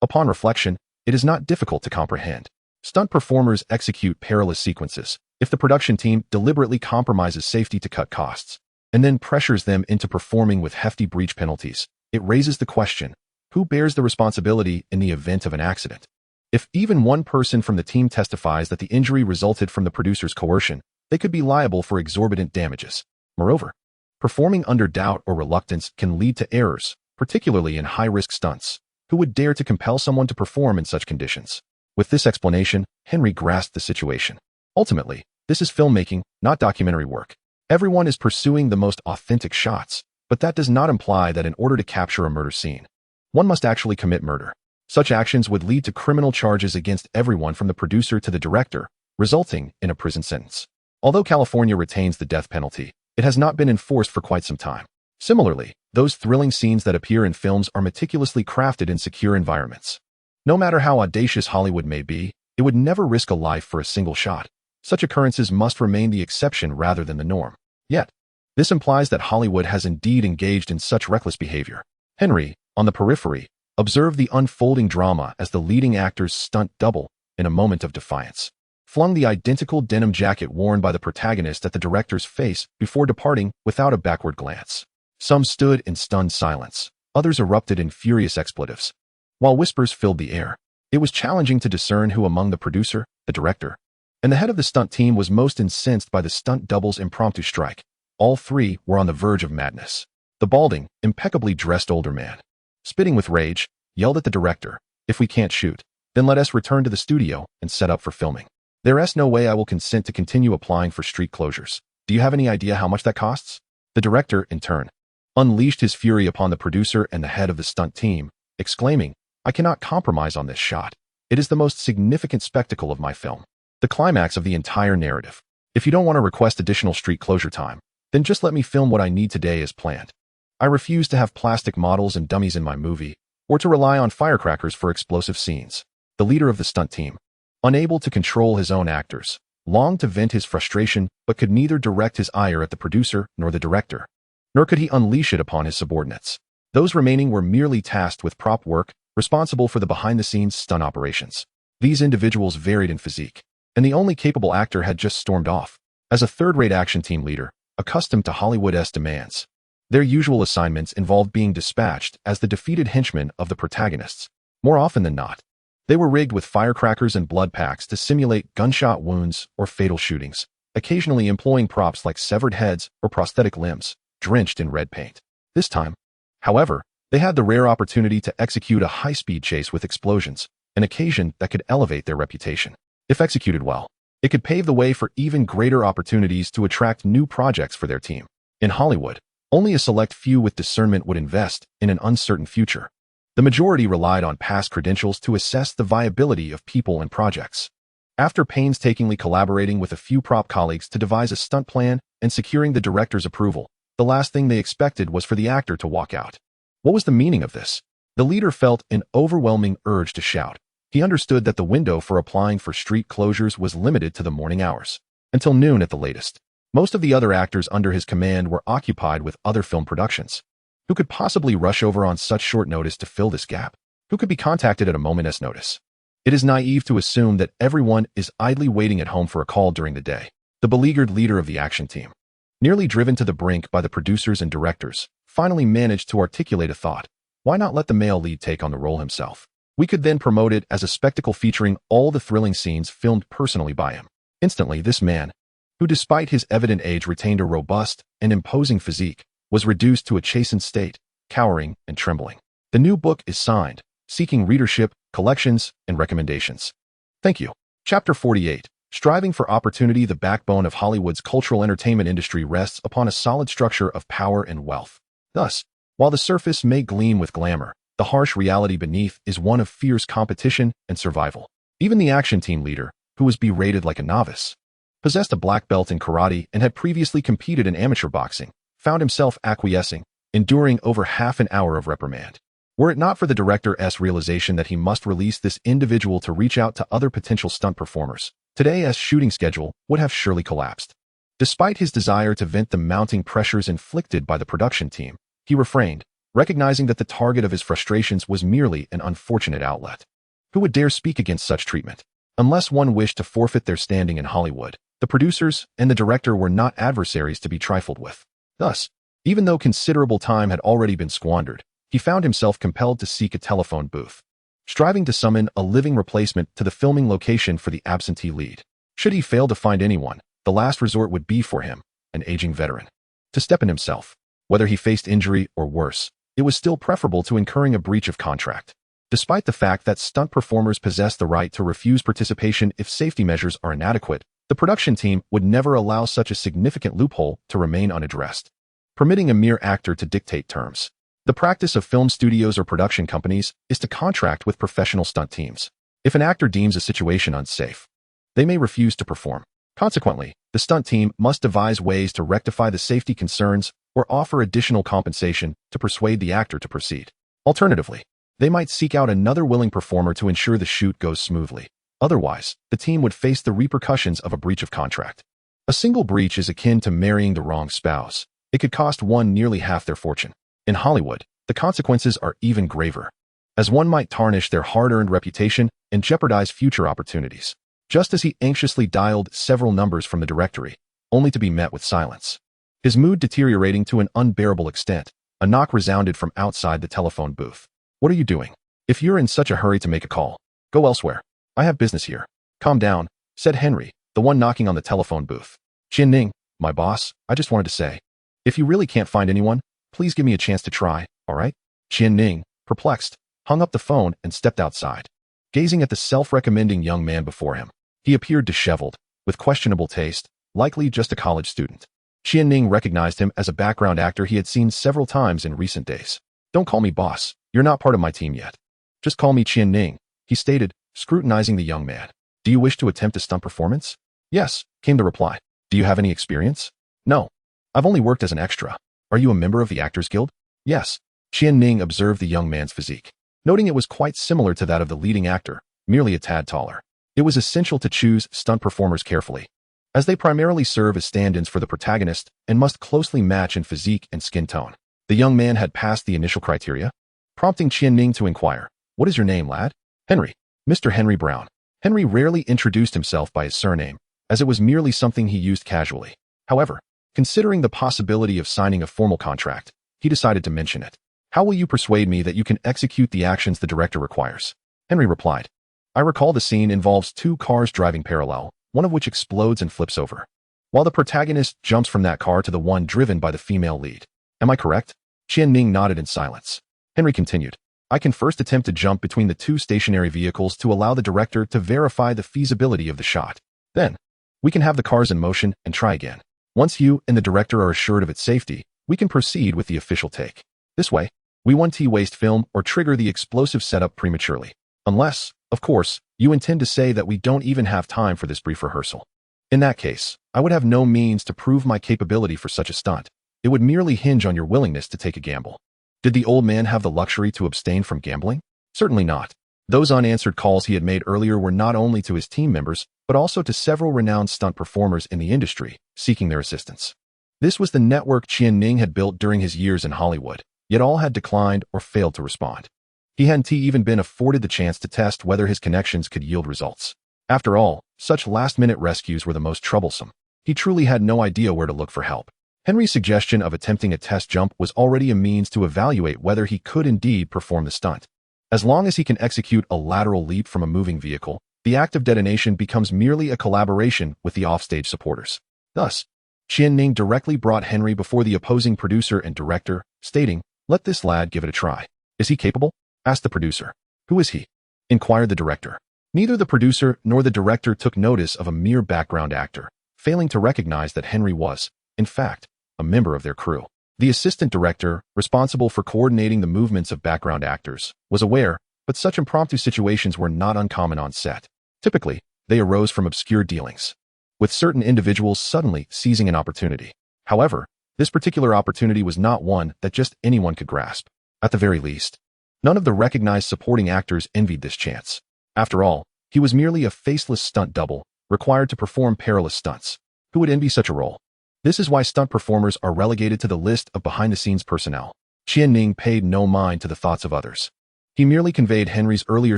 Upon reflection, it is not difficult to comprehend. Stunt performers execute perilous sequences. If the production team deliberately compromises safety to cut costs, and then pressures them into performing with hefty breach penalties, it raises the question, who bears the responsibility in the event of an accident? If even one person from the team testifies that the injury resulted from the producer's coercion, they could be liable for exorbitant damages. Moreover, performing under doubt or reluctance can lead to errors, particularly in high-risk stunts. Who would dare to compel someone to perform in such conditions? With this explanation, Henry grasped the situation. Ultimately, this is filmmaking, not documentary work. Everyone is pursuing the most authentic shots, but that does not imply that in order to capture a murder scene, one must actually commit murder. Such actions would lead to criminal charges against everyone from the producer to the director, resulting in a prison sentence. Although California retains the death penalty, it has not been enforced for quite some time. Similarly, those thrilling scenes that appear in films are meticulously crafted in secure environments. No matter how audacious Hollywood may be, it would never risk a life for a single shot. Such occurrences must remain the exception rather than the norm. Yet, this implies that Hollywood has indeed engaged in such reckless behavior. Henry, on the periphery, observed the unfolding drama as the leading actor's stunt double, in a moment of defiance, flung the identical denim jacket worn by the protagonist at the director's face before departing without a backward glance. Some stood in stunned silence. Others erupted in furious expletives, while whispers filled the air. It was challenging to discern who among the producer, the director, and the head of the stunt team was most incensed by the stunt double's impromptu strike. All three were on the verge of madness. The balding, impeccably dressed older man, spitting with rage, yelled at the director, "If we can't shoot, then let us return to the studio and set up for filming. There's no way I will consent to continue applying for street closures. Do you have any idea how much that costs?" The director, in turn, unleashed his fury upon the producer and the head of the stunt team, exclaiming, "I cannot compromise on this shot. It is the most significant spectacle of my film. The climax of the entire narrative. If you don't want to request additional street closure time, then just let me film what I need today as planned. I refuse to have plastic models and dummies in my movie, or to rely on firecrackers for explosive scenes." The leader of the stunt team, unable to control his own actors, longed to vent his frustration but could neither direct his ire at the producer nor the director, nor could he unleash it upon his subordinates. Those remaining were merely tasked with prop work, responsible for the behind-the-scenes stunt operations. These individuals varied in physique, and the only capable actor had just stormed off. As a third-rate action team leader, accustomed to Hollywood's demands, their usual assignments involved being dispatched as the defeated henchmen of the protagonists. More often than not, they were rigged with firecrackers and blood packs to simulate gunshot wounds or fatal shootings, occasionally employing props like severed heads or prosthetic limbs, drenched in red paint. This time, however, they had the rare opportunity to execute a high-speed chase with explosions, an occasion that could elevate their reputation. If executed well, it could pave the way for even greater opportunities to attract new projects for their team. In Hollywood, only a select few with discernment would invest in an uncertain future. The majority relied on past credentials to assess the viability of people and projects. After painstakingly collaborating with a few prop colleagues to devise a stunt plan and securing the director's approval, the last thing they expected was for the actor to walk out. What was the meaning of this? The leader felt an overwhelming urge to shout. He understood that the window for applying for street closures was limited to the morning hours, until noon at the latest. Most of the other actors under his command were occupied with other film productions. Who could possibly rush over on such short notice to fill this gap? Who could be contacted at a moment's notice? It is naive to assume that everyone is idly waiting at home for a call during the day. The beleaguered leader of the action team, nearly driven to the brink by the producers and directors, finally managed to articulate a thought. Why not let the male lead take on the role himself? We could then promote it as a spectacle featuring all the thrilling scenes filmed personally by him. Instantly, this man, who despite his evident age retained a robust and imposing physique, was reduced to a chastened state, cowering and trembling. The new book is signed, seeking readership, collections, and recommendations. Thank you. Chapter 48. Striving for opportunity. The backbone of Hollywood's cultural entertainment industry rests upon a solid structure of power and wealth. Thus, while the surface may gleam with glamour, the harsh reality beneath is one of fierce competition and survival. Even the action team leader, who was berated like a novice, possessed a black belt in karate and had previously competed in amateur boxing, found himself acquiescing, enduring over half an hour of reprimand. Were it not for the director's realization that he must release this individual to reach out to other potential stunt performers, today's shooting schedule would have surely collapsed. Despite his desire to vent the mounting pressures inflicted by the production team, he refrained, recognizing that the target of his frustrations was merely an unfortunate outlet. Who would dare speak against such treatment? Unless one wished to forfeit their standing in Hollywood, the producers and the director were not adversaries to be trifled with. Thus, even though considerable time had already been squandered, he found himself compelled to seek a telephone booth, striving to summon a living replacement to the filming location for the absentee lead. Should he fail to find anyone, the last resort would be for him, an aging veteran, to step in himself. Whether he faced injury or worse, it was still preferable to incurring a breach of contract. Despite the fact that stunt performers possess the right to refuse participation if safety measures are inadequate, the production team would never allow such a significant loophole to remain unaddressed, permitting a mere actor to dictate terms. The practice of film studios or production companies is to contract with professional stunt teams. If an actor deems a situation unsafe, they may refuse to perform. Consequently, the stunt team must devise ways to rectify the safety concerns or offer additional compensation to persuade the actor to proceed. Alternatively, they might seek out another willing performer to ensure the shoot goes smoothly. Otherwise, the team would face the repercussions of a breach of contract. A single breach is akin to marrying the wrong spouse. It could cost one nearly half their fortune. In Hollywood, the consequences are even graver, as one might tarnish their hard-earned reputation and jeopardize future opportunities. Just as he anxiously dialed several numbers from the directory, only to be met with silence. His mood deteriorating to an unbearable extent, a knock resounded from outside the telephone booth. "What are you doing? If you're in such a hurry to make a call, go elsewhere. I have business here." "Calm down," said Henry, the one knocking on the telephone booth. "Ning, my boss, I just wanted to say, if you really can't find anyone, please give me a chance to try, all right?" Ning, perplexed, hung up the phone and stepped outside, gazing at the self-recommending young man before him. He appeared disheveled, with questionable taste, likely just a college student. Ning recognized him as a background actor he had seen several times in recent days. "Don't call me boss. You're not part of my team yet. Just call me Ning," he stated, scrutinizing the young man. "Do you wish to attempt a stunt performance?" "Yes," came the reply. "Do you have any experience?" "No. I've only worked as an extra." "Are you a member of the Actors Guild?" "Yes." Ning observed the young man's physique, noting it was quite similar to that of the leading actor, merely a tad taller. It was essential to choose stunt performers carefully, as they primarily serve as stand-ins for the protagonist and must closely match in physique and skin tone. The young man had passed the initial criteria, prompting Ning to inquire, "What is your name, lad?" "Henry. Mr. Henry Brown." Henry rarely introduced himself by his surname, as it was merely something he used casually. However, considering the possibility of signing a formal contract, he decided to mention it. "How will you persuade me that you can execute the actions the director requires?" Henry replied, "I recall the scene involves two cars driving parallel, one of which explodes and flips over, while the protagonist jumps from that car to the one driven by the female lead. Am I correct?" Ning nodded in silence. Henry continued, "I can first attempt to jump between the two stationary vehicles to allow the director to verify the feasibility of the shot. Then, we can have the cars in motion and try again. Once you and the director are assured of its safety, we can proceed with the official take. This way, we won't waste film or trigger the explosive setup prematurely. Unless, of course, you intend to say that we don't even have time for this brief rehearsal. In that case, I would have no means to prove my capability for such a stunt. It would merely hinge on your willingness to take a gamble." Did the old man have the luxury to abstain from gambling? Certainly not. Those unanswered calls he had made earlier were not only to his team members, but also to several renowned stunt performers in the industry, seeking their assistance. This was the network Ning had built during his years in Hollywood, yet all had declined or failed to respond. He hadn't even been afforded the chance to test whether his connections could yield results. After all, such last-minute rescues were the most troublesome. He truly had no idea where to look for help. Henry's suggestion of attempting a test jump was already a means to evaluate whether he could indeed perform the stunt. As long as he can execute a lateral leap from a moving vehicle, The act of detonation becomes merely a collaboration with the offstage supporters. Thus, Qianning directly brought Henry before the opposing producer and director, stating, "Let this lad give it a try." "Is he capable?" asked the producer. "Who is he?" inquired the director. Neither the producer nor the director took notice of a mere background actor, failing to recognize that Henry was, in fact, a member of their crew. The assistant director, responsible for coordinating the movements of background actors, was aware, but such impromptu situations were not uncommon on set. Typically, they arose from obscure dealings, with certain individuals suddenly seizing an opportunity. However, this particular opportunity was not one that just anyone could grasp. At the very least, none of the recognized supporting actors envied this chance. After all, he was merely a faceless stunt double, required to perform perilous stunts. Who would envy such a role? This is why stunt performers are relegated to the list of behind-the-scenes personnel. Qianning paid no mind to the thoughts of others. He merely conveyed Henry's earlier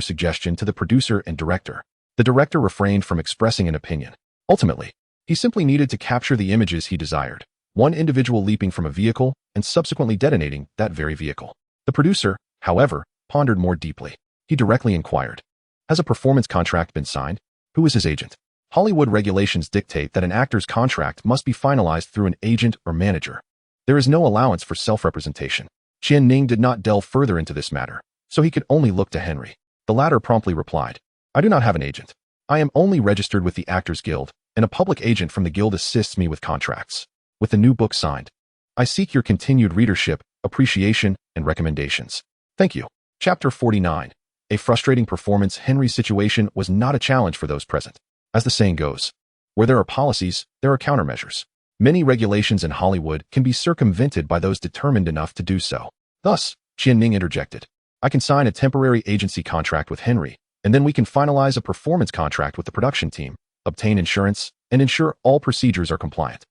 suggestion to the producer and director. The director refrained from expressing an opinion. Ultimately, he simply needed to capture the images he desired, one individual leaping from a vehicle and subsequently detonating that very vehicle. The producer, however, pondered more deeply. He directly inquired, "Has a performance contract been signed? Who is his agent?" Hollywood regulations dictate that an actor's contract must be finalized through an agent or manager. There is no allowance for self-representation. Qianning did not delve further into this matter, so he could only look to Henry. The latter promptly replied, "I do not have an agent. I am only registered with the Actors Guild, and a public agent from the guild assists me with contracts. With the new book signed, I seek your continued readership, appreciation, and recommendations. Thank you." Chapter 49. A frustrating performance. Henry's situation was not a challenge for those present. As the saying goes, where there are policies, there are countermeasures. Many regulations in Hollywood can be circumvented by those determined enough to do so. Thus, Qianning interjected, "I can sign a temporary agency contract with Henry, and then we can finalize a performance contract with the production team, obtain insurance, and ensure all procedures are compliant."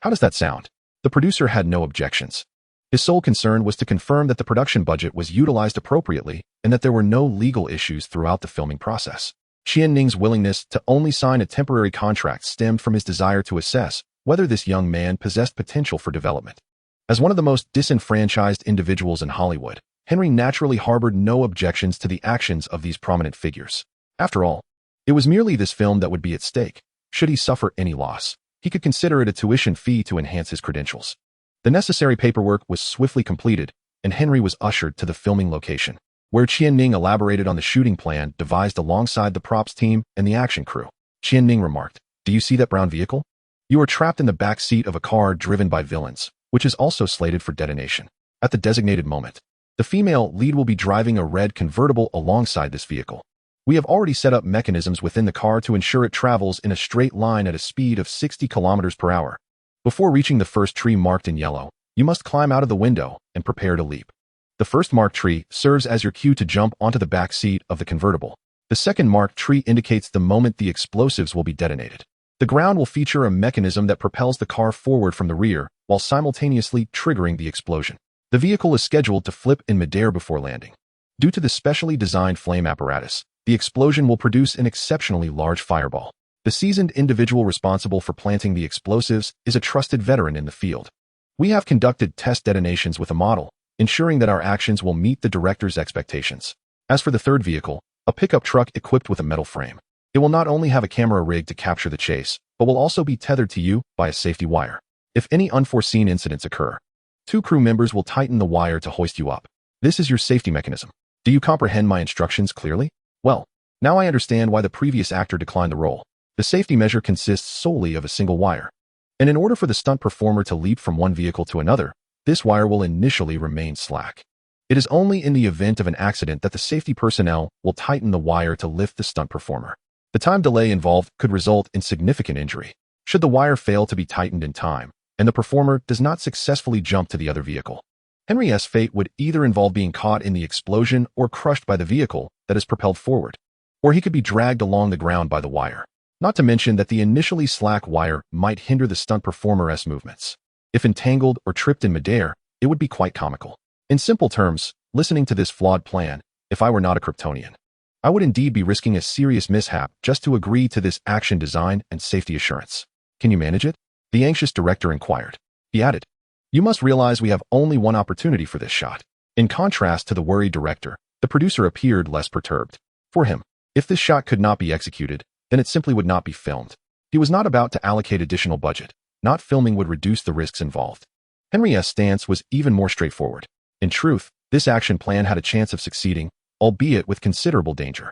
How does that sound? The producer had no objections. His sole concern was to confirm that the production budget was utilized appropriately and that there were no legal issues throughout the filming process. Qianning's willingness to only sign a temporary contract stemmed from his desire to assess whether this young man possessed potential for development. As one of the most disenfranchised individuals in Hollywood, Henry naturally harbored no objections to the actions of these prominent figures. After all, it was merely this film that would be at stake. Should he suffer any loss, he could consider it a tuition fee to enhance his credentials. The necessary paperwork was swiftly completed, and Henry was ushered to the filming location, where Qianning elaborated on the shooting plan devised alongside the props team and the action crew. Qianning remarked, "Do you see that brown vehicle? You are trapped in the back seat of a car driven by villains, which is also slated for detonation. At the designated moment, the female lead will be driving a red convertible alongside this vehicle. We have already set up mechanisms within the car to ensure it travels in a straight line at a speed of 60 kilometers per hour. Before reaching the first tree marked in yellow, you must climb out of the window and prepare to leap. The first marked tree serves as your cue to jump onto the back seat of the convertible. The second marked tree indicates the moment the explosives will be detonated. The ground will feature a mechanism that propels the car forward from the rear while simultaneously triggering the explosion. The vehicle is scheduled to flip in midair before landing. Due to the specially designed flame apparatus, the explosion will produce an exceptionally large fireball. The seasoned individual responsible for planting the explosives is a trusted veteran in the field. We have conducted test detonations with a model, ensuring that our actions will meet the director's expectations. As for the third vehicle, a pickup truck equipped with a metal frame. It will not only have a camera rig to capture the chase, but will also be tethered to you by a safety wire. If any unforeseen incidents occur, 2 crew members will tighten the wire to hoist you up. This is your safety mechanism. Do you comprehend my instructions clearly? Well, now I understand why the previous actor declined the role. The safety measure consists solely of a single wire. And in order for the stunt performer to leap from one vehicle to another, this wire will initially remain slack. It is only in the event of an accident that the safety personnel will tighten the wire to lift the stunt performer. The time delay involved could result in significant injury. Should the wire fail to be tightened in time, and the performer does not successfully jump to the other vehicle, Henry's fate would either involve being caught in the explosion or crushed by the vehicle that is propelled forward, or he could be dragged along the ground by the wire. Not to mention that the initially slack wire might hinder the stunt performer's movements. If entangled or tripped in midair, it would be quite comical. In simple terms, listening to this flawed plan, if I were not a Kryptonian, I would indeed be risking a serious mishap just to agree to this action design and safety assurance. Can you manage it? The anxious director inquired. He added, "You must realize we have only one opportunity for this shot." In contrast to the worried director, the producer appeared less perturbed. For him, If this shot could not be executed, then it simply would not be filmed. He was not about to allocate additional budget. Not filming would reduce the risks involved. Henry's stance was even more straightforward. In truth, this action plan had a chance of succeeding, albeit with considerable danger.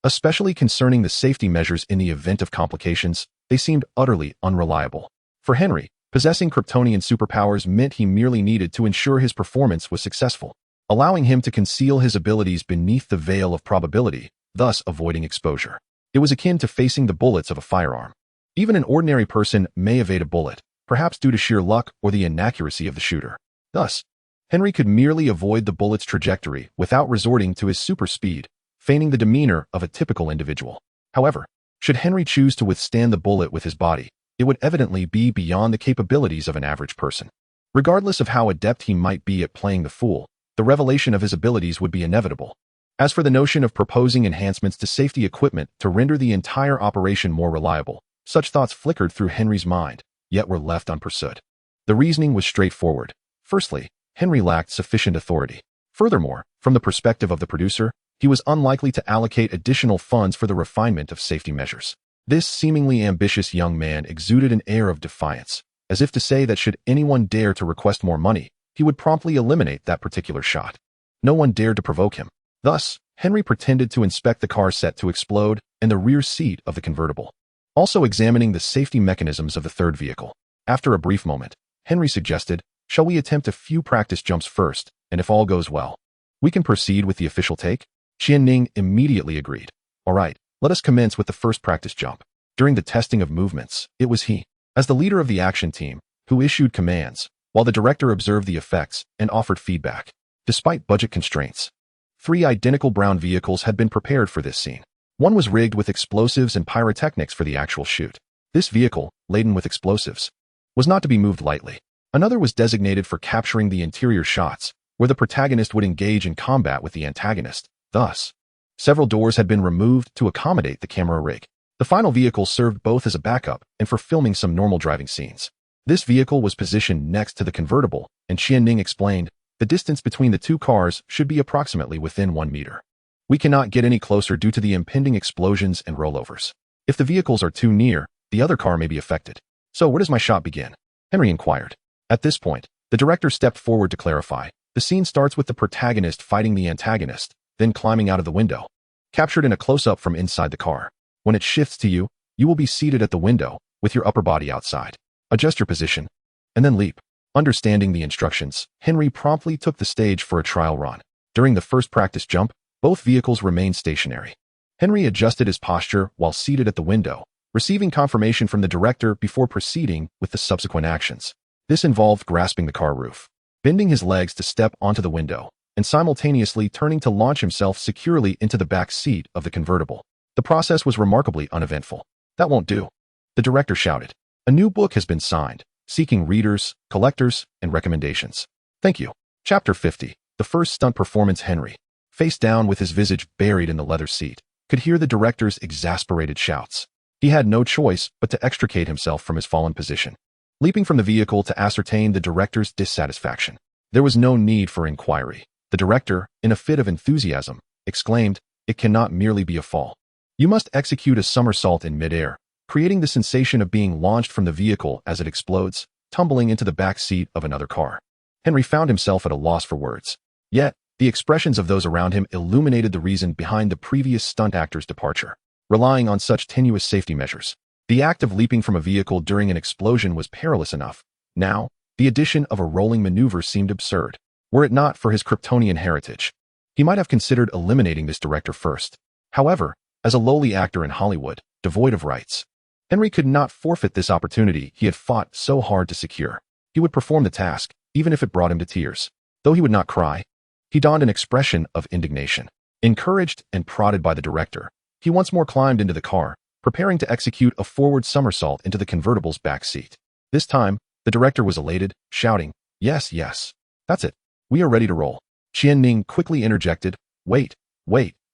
Especially concerning the safety measures in the event of complications, they seemed utterly unreliable. For Henry, possessing Kryptonian superpowers meant he merely needed to ensure his performance was successful, allowing him to conceal his abilities beneath the veil of probability, thus avoiding exposure. It was akin to facing the bullets of a firearm. Even an ordinary person may evade a bullet, perhaps due to sheer luck or the inaccuracy of the shooter. Thus, Henry could merely avoid the bullet's trajectory without resorting to his super speed, feigning the demeanor of a typical individual. However, should Henry choose to withstand the bullet with his body, it would evidently be beyond the capabilities of an average person. Regardless of how adept he might be at playing the fool, the revelation of his abilities would be inevitable. As for the notion of proposing enhancements to safety equipment to render the entire operation more reliable, such thoughts flickered through Henry's mind, yet were left unpursued. The reasoning was straightforward. Firstly, Henry lacked sufficient authority. Furthermore, from the perspective of the producer, he was unlikely to allocate additional funds for the refinement of safety measures. This seemingly ambitious young man exuded an air of defiance, as if to say that should anyone dare to request more money, he would promptly eliminate that particular shot. No one dared to provoke him. Thus, Henry pretended to inspect the car set to explode and the rear seat of the convertible, also examining the safety mechanisms of the third vehicle. After a brief moment, Henry suggested, "Shall we attempt a few practice jumps first, and if all goes well, we can proceed with the official take?" Qianning immediately agreed. "All right, let us commence with the first practice jump." During the testing of movements, it was he, as the leader of the action team, who issued commands, while the director observed the effects and offered feedback. Despite budget constraints, 3 identical brown vehicles had been prepared for this scene. One was rigged with explosives and pyrotechnics for the actual shoot. This vehicle, laden with explosives, was not to be moved lightly. Another was designated for capturing the interior shots, where the protagonist would engage in combat with the antagonist. Thus, several doors had been removed to accommodate the camera rig. The final vehicle served both as a backup and for filming some normal driving scenes. This vehicle was positioned next to the convertible, and Qianning explained, "The distance between the 2 cars should be approximately within 1 meter. We cannot get any closer due to the impending explosions and rollovers. If the vehicles are too near, the other car may be affected." "So where does my shot begin?" Henry inquired. At this point, the director stepped forward to clarify. "The scene starts with the protagonist fighting the antagonist, then climbing out of the window, captured in a close-up from inside the car. When it shifts to you, you will be seated at the window, with your upper body outside. Adjust your position, and then leap." Understanding the instructions, Henry promptly took the stage for a trial run. During the first practice jump, both vehicles remained stationary. Henry adjusted his posture while seated at the window, receiving confirmation from the director before proceeding with the subsequent actions. This involved grasping the car roof, bending his legs to step onto the window, and simultaneously turning to launch himself securely into the back seat of the convertible. The process was remarkably uneventful. "That won't do," the director shouted. "A new book has been signed, seeking readers, collectors, and recommendations. Thank you." Chapter 50. The first stunt performance. Henry, face down with his visage buried in the leather seat, could hear the director's exasperated shouts. He had no choice but to extricate himself from his fallen position, leaping from the vehicle to ascertain the director's dissatisfaction. There was no need for inquiry. The director, in a fit of enthusiasm, exclaimed, "It cannot merely be a fall. You must execute a somersault in midair, creating the sensation of being launched from the vehicle as it explodes, tumbling into the back seat of another car." Henry found himself at a loss for words. Yet, the expressions of those around him illuminated the reason behind the previous stunt actor's departure. Relying on such tenuous safety measures, the act of leaping from a vehicle during an explosion was perilous enough. Now, the addition of a rolling maneuver seemed absurd. Were it not for his Kryptonian heritage, he might have considered eliminating this director first. However, as a lowly actor in Hollywood, devoid of rights, Henry could not forfeit this opportunity he had fought so hard to secure. He would perform the task, even if it brought him to tears. Though he would not cry, he donned an expression of indignation. Encouraged and prodded by the director, he once more climbed into the car, preparing to execute a forward somersault into the convertible's back seat. This time, the director was elated, shouting, "Yes, yes. That's it. We are ready to roll." Qianning quickly interjected, Wait,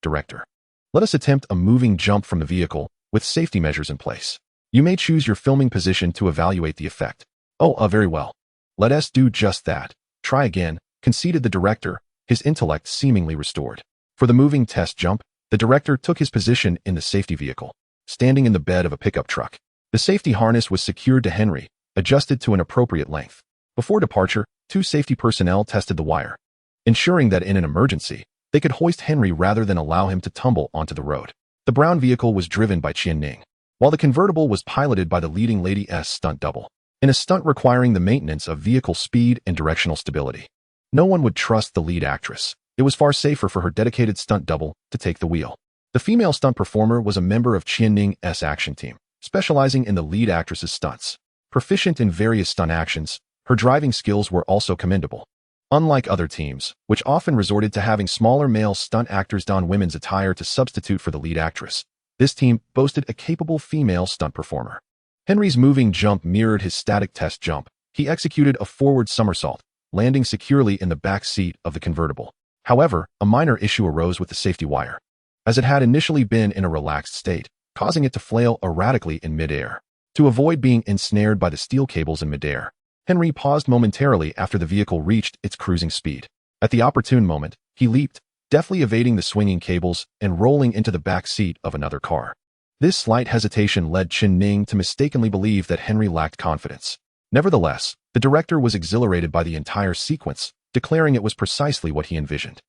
director. Let us attempt a moving jump from the vehicle, with safety measures in place. You may choose your filming position to evaluate the effect." "Oh, very well. Let us do just that. Try again," conceded the director, his intellect seemingly restored. For the moving test jump, The director took his position in the safety vehicle, standing in the bed of a pickup truck. The safety harness was secured to Henry, adjusted to an appropriate length. Before departure, 2 safety personnel tested the wire, ensuring that in an emergency, they could hoist Henry rather than allow him to tumble onto the road. The brown vehicle was driven by Qian-Ning, while the convertible was piloted by the leading lady's stunt double. In a stunt requiring the maintenance of vehicle speed and directional stability, no one would trust the lead actress. It was far safer for her dedicated stunt double to take the wheel. The female stunt performer was a member of Qian-Ning's action team, specializing in the lead actress's stunts. Proficient in various stunt actions, her driving skills were also commendable. Unlike other teams, which often resorted to having smaller male stunt actors don women's attire to substitute for the lead actress, this team boasted a capable female stunt performer. Henry's moving jump mirrored his static test jump. He executed a forward somersault, landing securely in the back seat of the convertible. However, a minor issue arose with the safety wire, as it had initially been in a relaxed state, causing it to flail erratically in midair. To avoid being ensnared by the steel cables in midair, Henry paused momentarily after the vehicle reached its cruising speed. At the opportune moment, he leaped, deftly evading the swinging cables and rolling into the back seat of another car. This slight hesitation led Qian-Ning to mistakenly believe that Henry lacked confidence. Nevertheless, the director was exhilarated by the entire sequence, declaring it was precisely what he envisioned.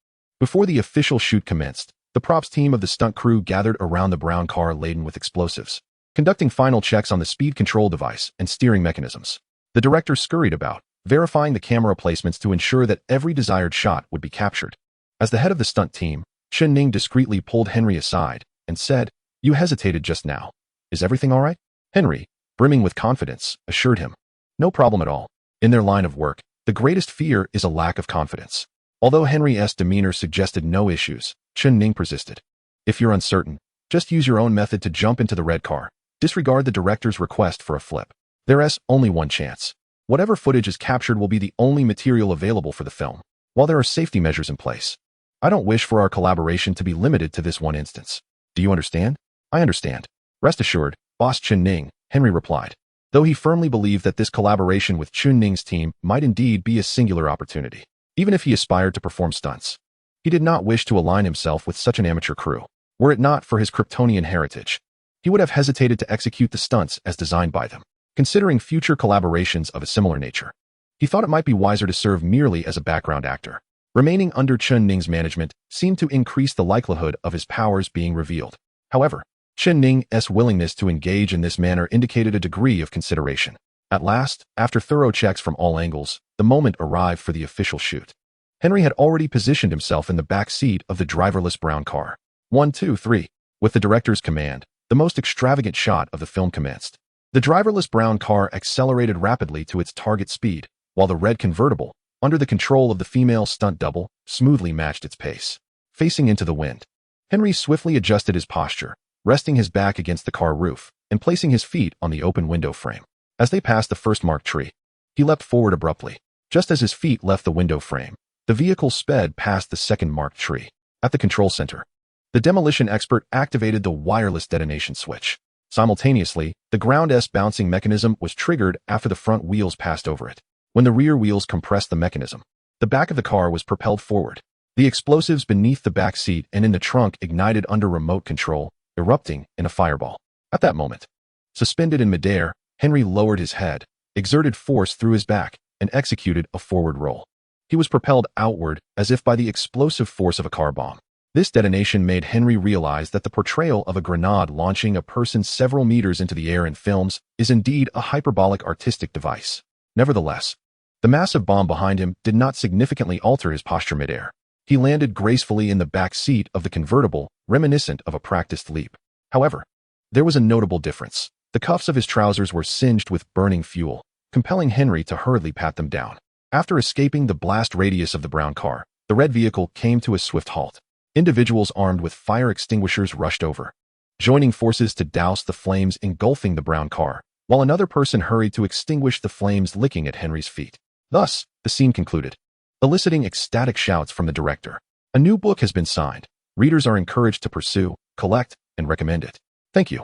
Before the official shoot commenced, the props team of the stunt crew gathered around the brown car laden with explosives, conducting final checks on the speed control device and steering mechanisms. The director scurried about, verifying the camera placements to ensure that every desired shot would be captured. As the head of the stunt team, Qian-Ning discreetly pulled Henry aside and said, "You hesitated just now. Is everything all right?" Henry, brimming with confidence, assured him, "No problem at all. In their line of work, the greatest fear is a lack of confidence." Although Henry's demeanor suggested no issues, Qian-Ning persisted. "If you're uncertain, just use your own method to jump into the red car. Disregard the director's request for a flip. There's only one chance. Whatever footage is captured will be the only material available for the film, while there are safety measures in place. I don't wish for our collaboration to be limited to this one instance. Do you understand?" "I understand. Rest assured, Boss Qian-Ning," Henry replied, though he firmly believed that this collaboration with Qian-Ning's team might indeed be a singular opportunity. Even if he aspired to perform stunts, he did not wish to align himself with such an amateur crew. Were it not for his Kryptonian heritage, he would have hesitated to execute the stunts as designed by them. Considering future collaborations of a similar nature, he thought it might be wiser to serve merely as a background actor. Remaining under Qian-Ning's management seemed to increase the likelihood of his powers being revealed. However, Qian-Ning's willingness to engage in this manner indicated a degree of consideration. At last, after thorough checks from all angles, the moment arrived for the official shoot. Henry had already positioned himself in the back seat of the driverless brown car. 1, 2, 3. With the director's command, the most extravagant shot of the film commenced. The driverless brown car accelerated rapidly to its target speed, while the red convertible, under the control of the female stunt double, smoothly matched its pace. Facing into the wind, Henry swiftly adjusted his posture, resting his back against the car roof and placing his feet on the open window frame. As they passed the first marked tree, he leapt forward abruptly. Just as his feet left the window frame, the vehicle sped past the second marked tree. At the control center, the demolition expert activated the wireless detonation switch. Simultaneously, the ground's bouncing mechanism was triggered after the front wheels passed over it. When the rear wheels compressed the mechanism, the back of the car was propelled forward. The explosives beneath the back seat and in the trunk ignited under remote control, erupting in a fireball. At that moment, suspended in midair, Henry lowered his head, exerted force through his back, and executed a forward roll. He was propelled outward as if by the explosive force of a car bomb. This detonation made Henry realize that the portrayal of a grenade launching a person several meters into the air in films is indeed a hyperbolic artistic device. Nevertheless, the massive bomb behind him did not significantly alter his posture midair. He landed gracefully in the back seat of the convertible, reminiscent of a practiced leap. However, there was a notable difference. The cuffs of his trousers were singed with burning fuel, compelling Henry to hurriedly pat them down. After escaping the blast radius of the brown car, the red vehicle came to a swift halt. Individuals armed with fire extinguishers rushed over, joining forces to douse the flames engulfing the brown car, while another person hurried to extinguish the flames licking at Henry's feet. Thus, the scene concluded, eliciting ecstatic shouts from the director. A new book has been signed. Readers are encouraged to pursue, collect, and recommend it. Thank you.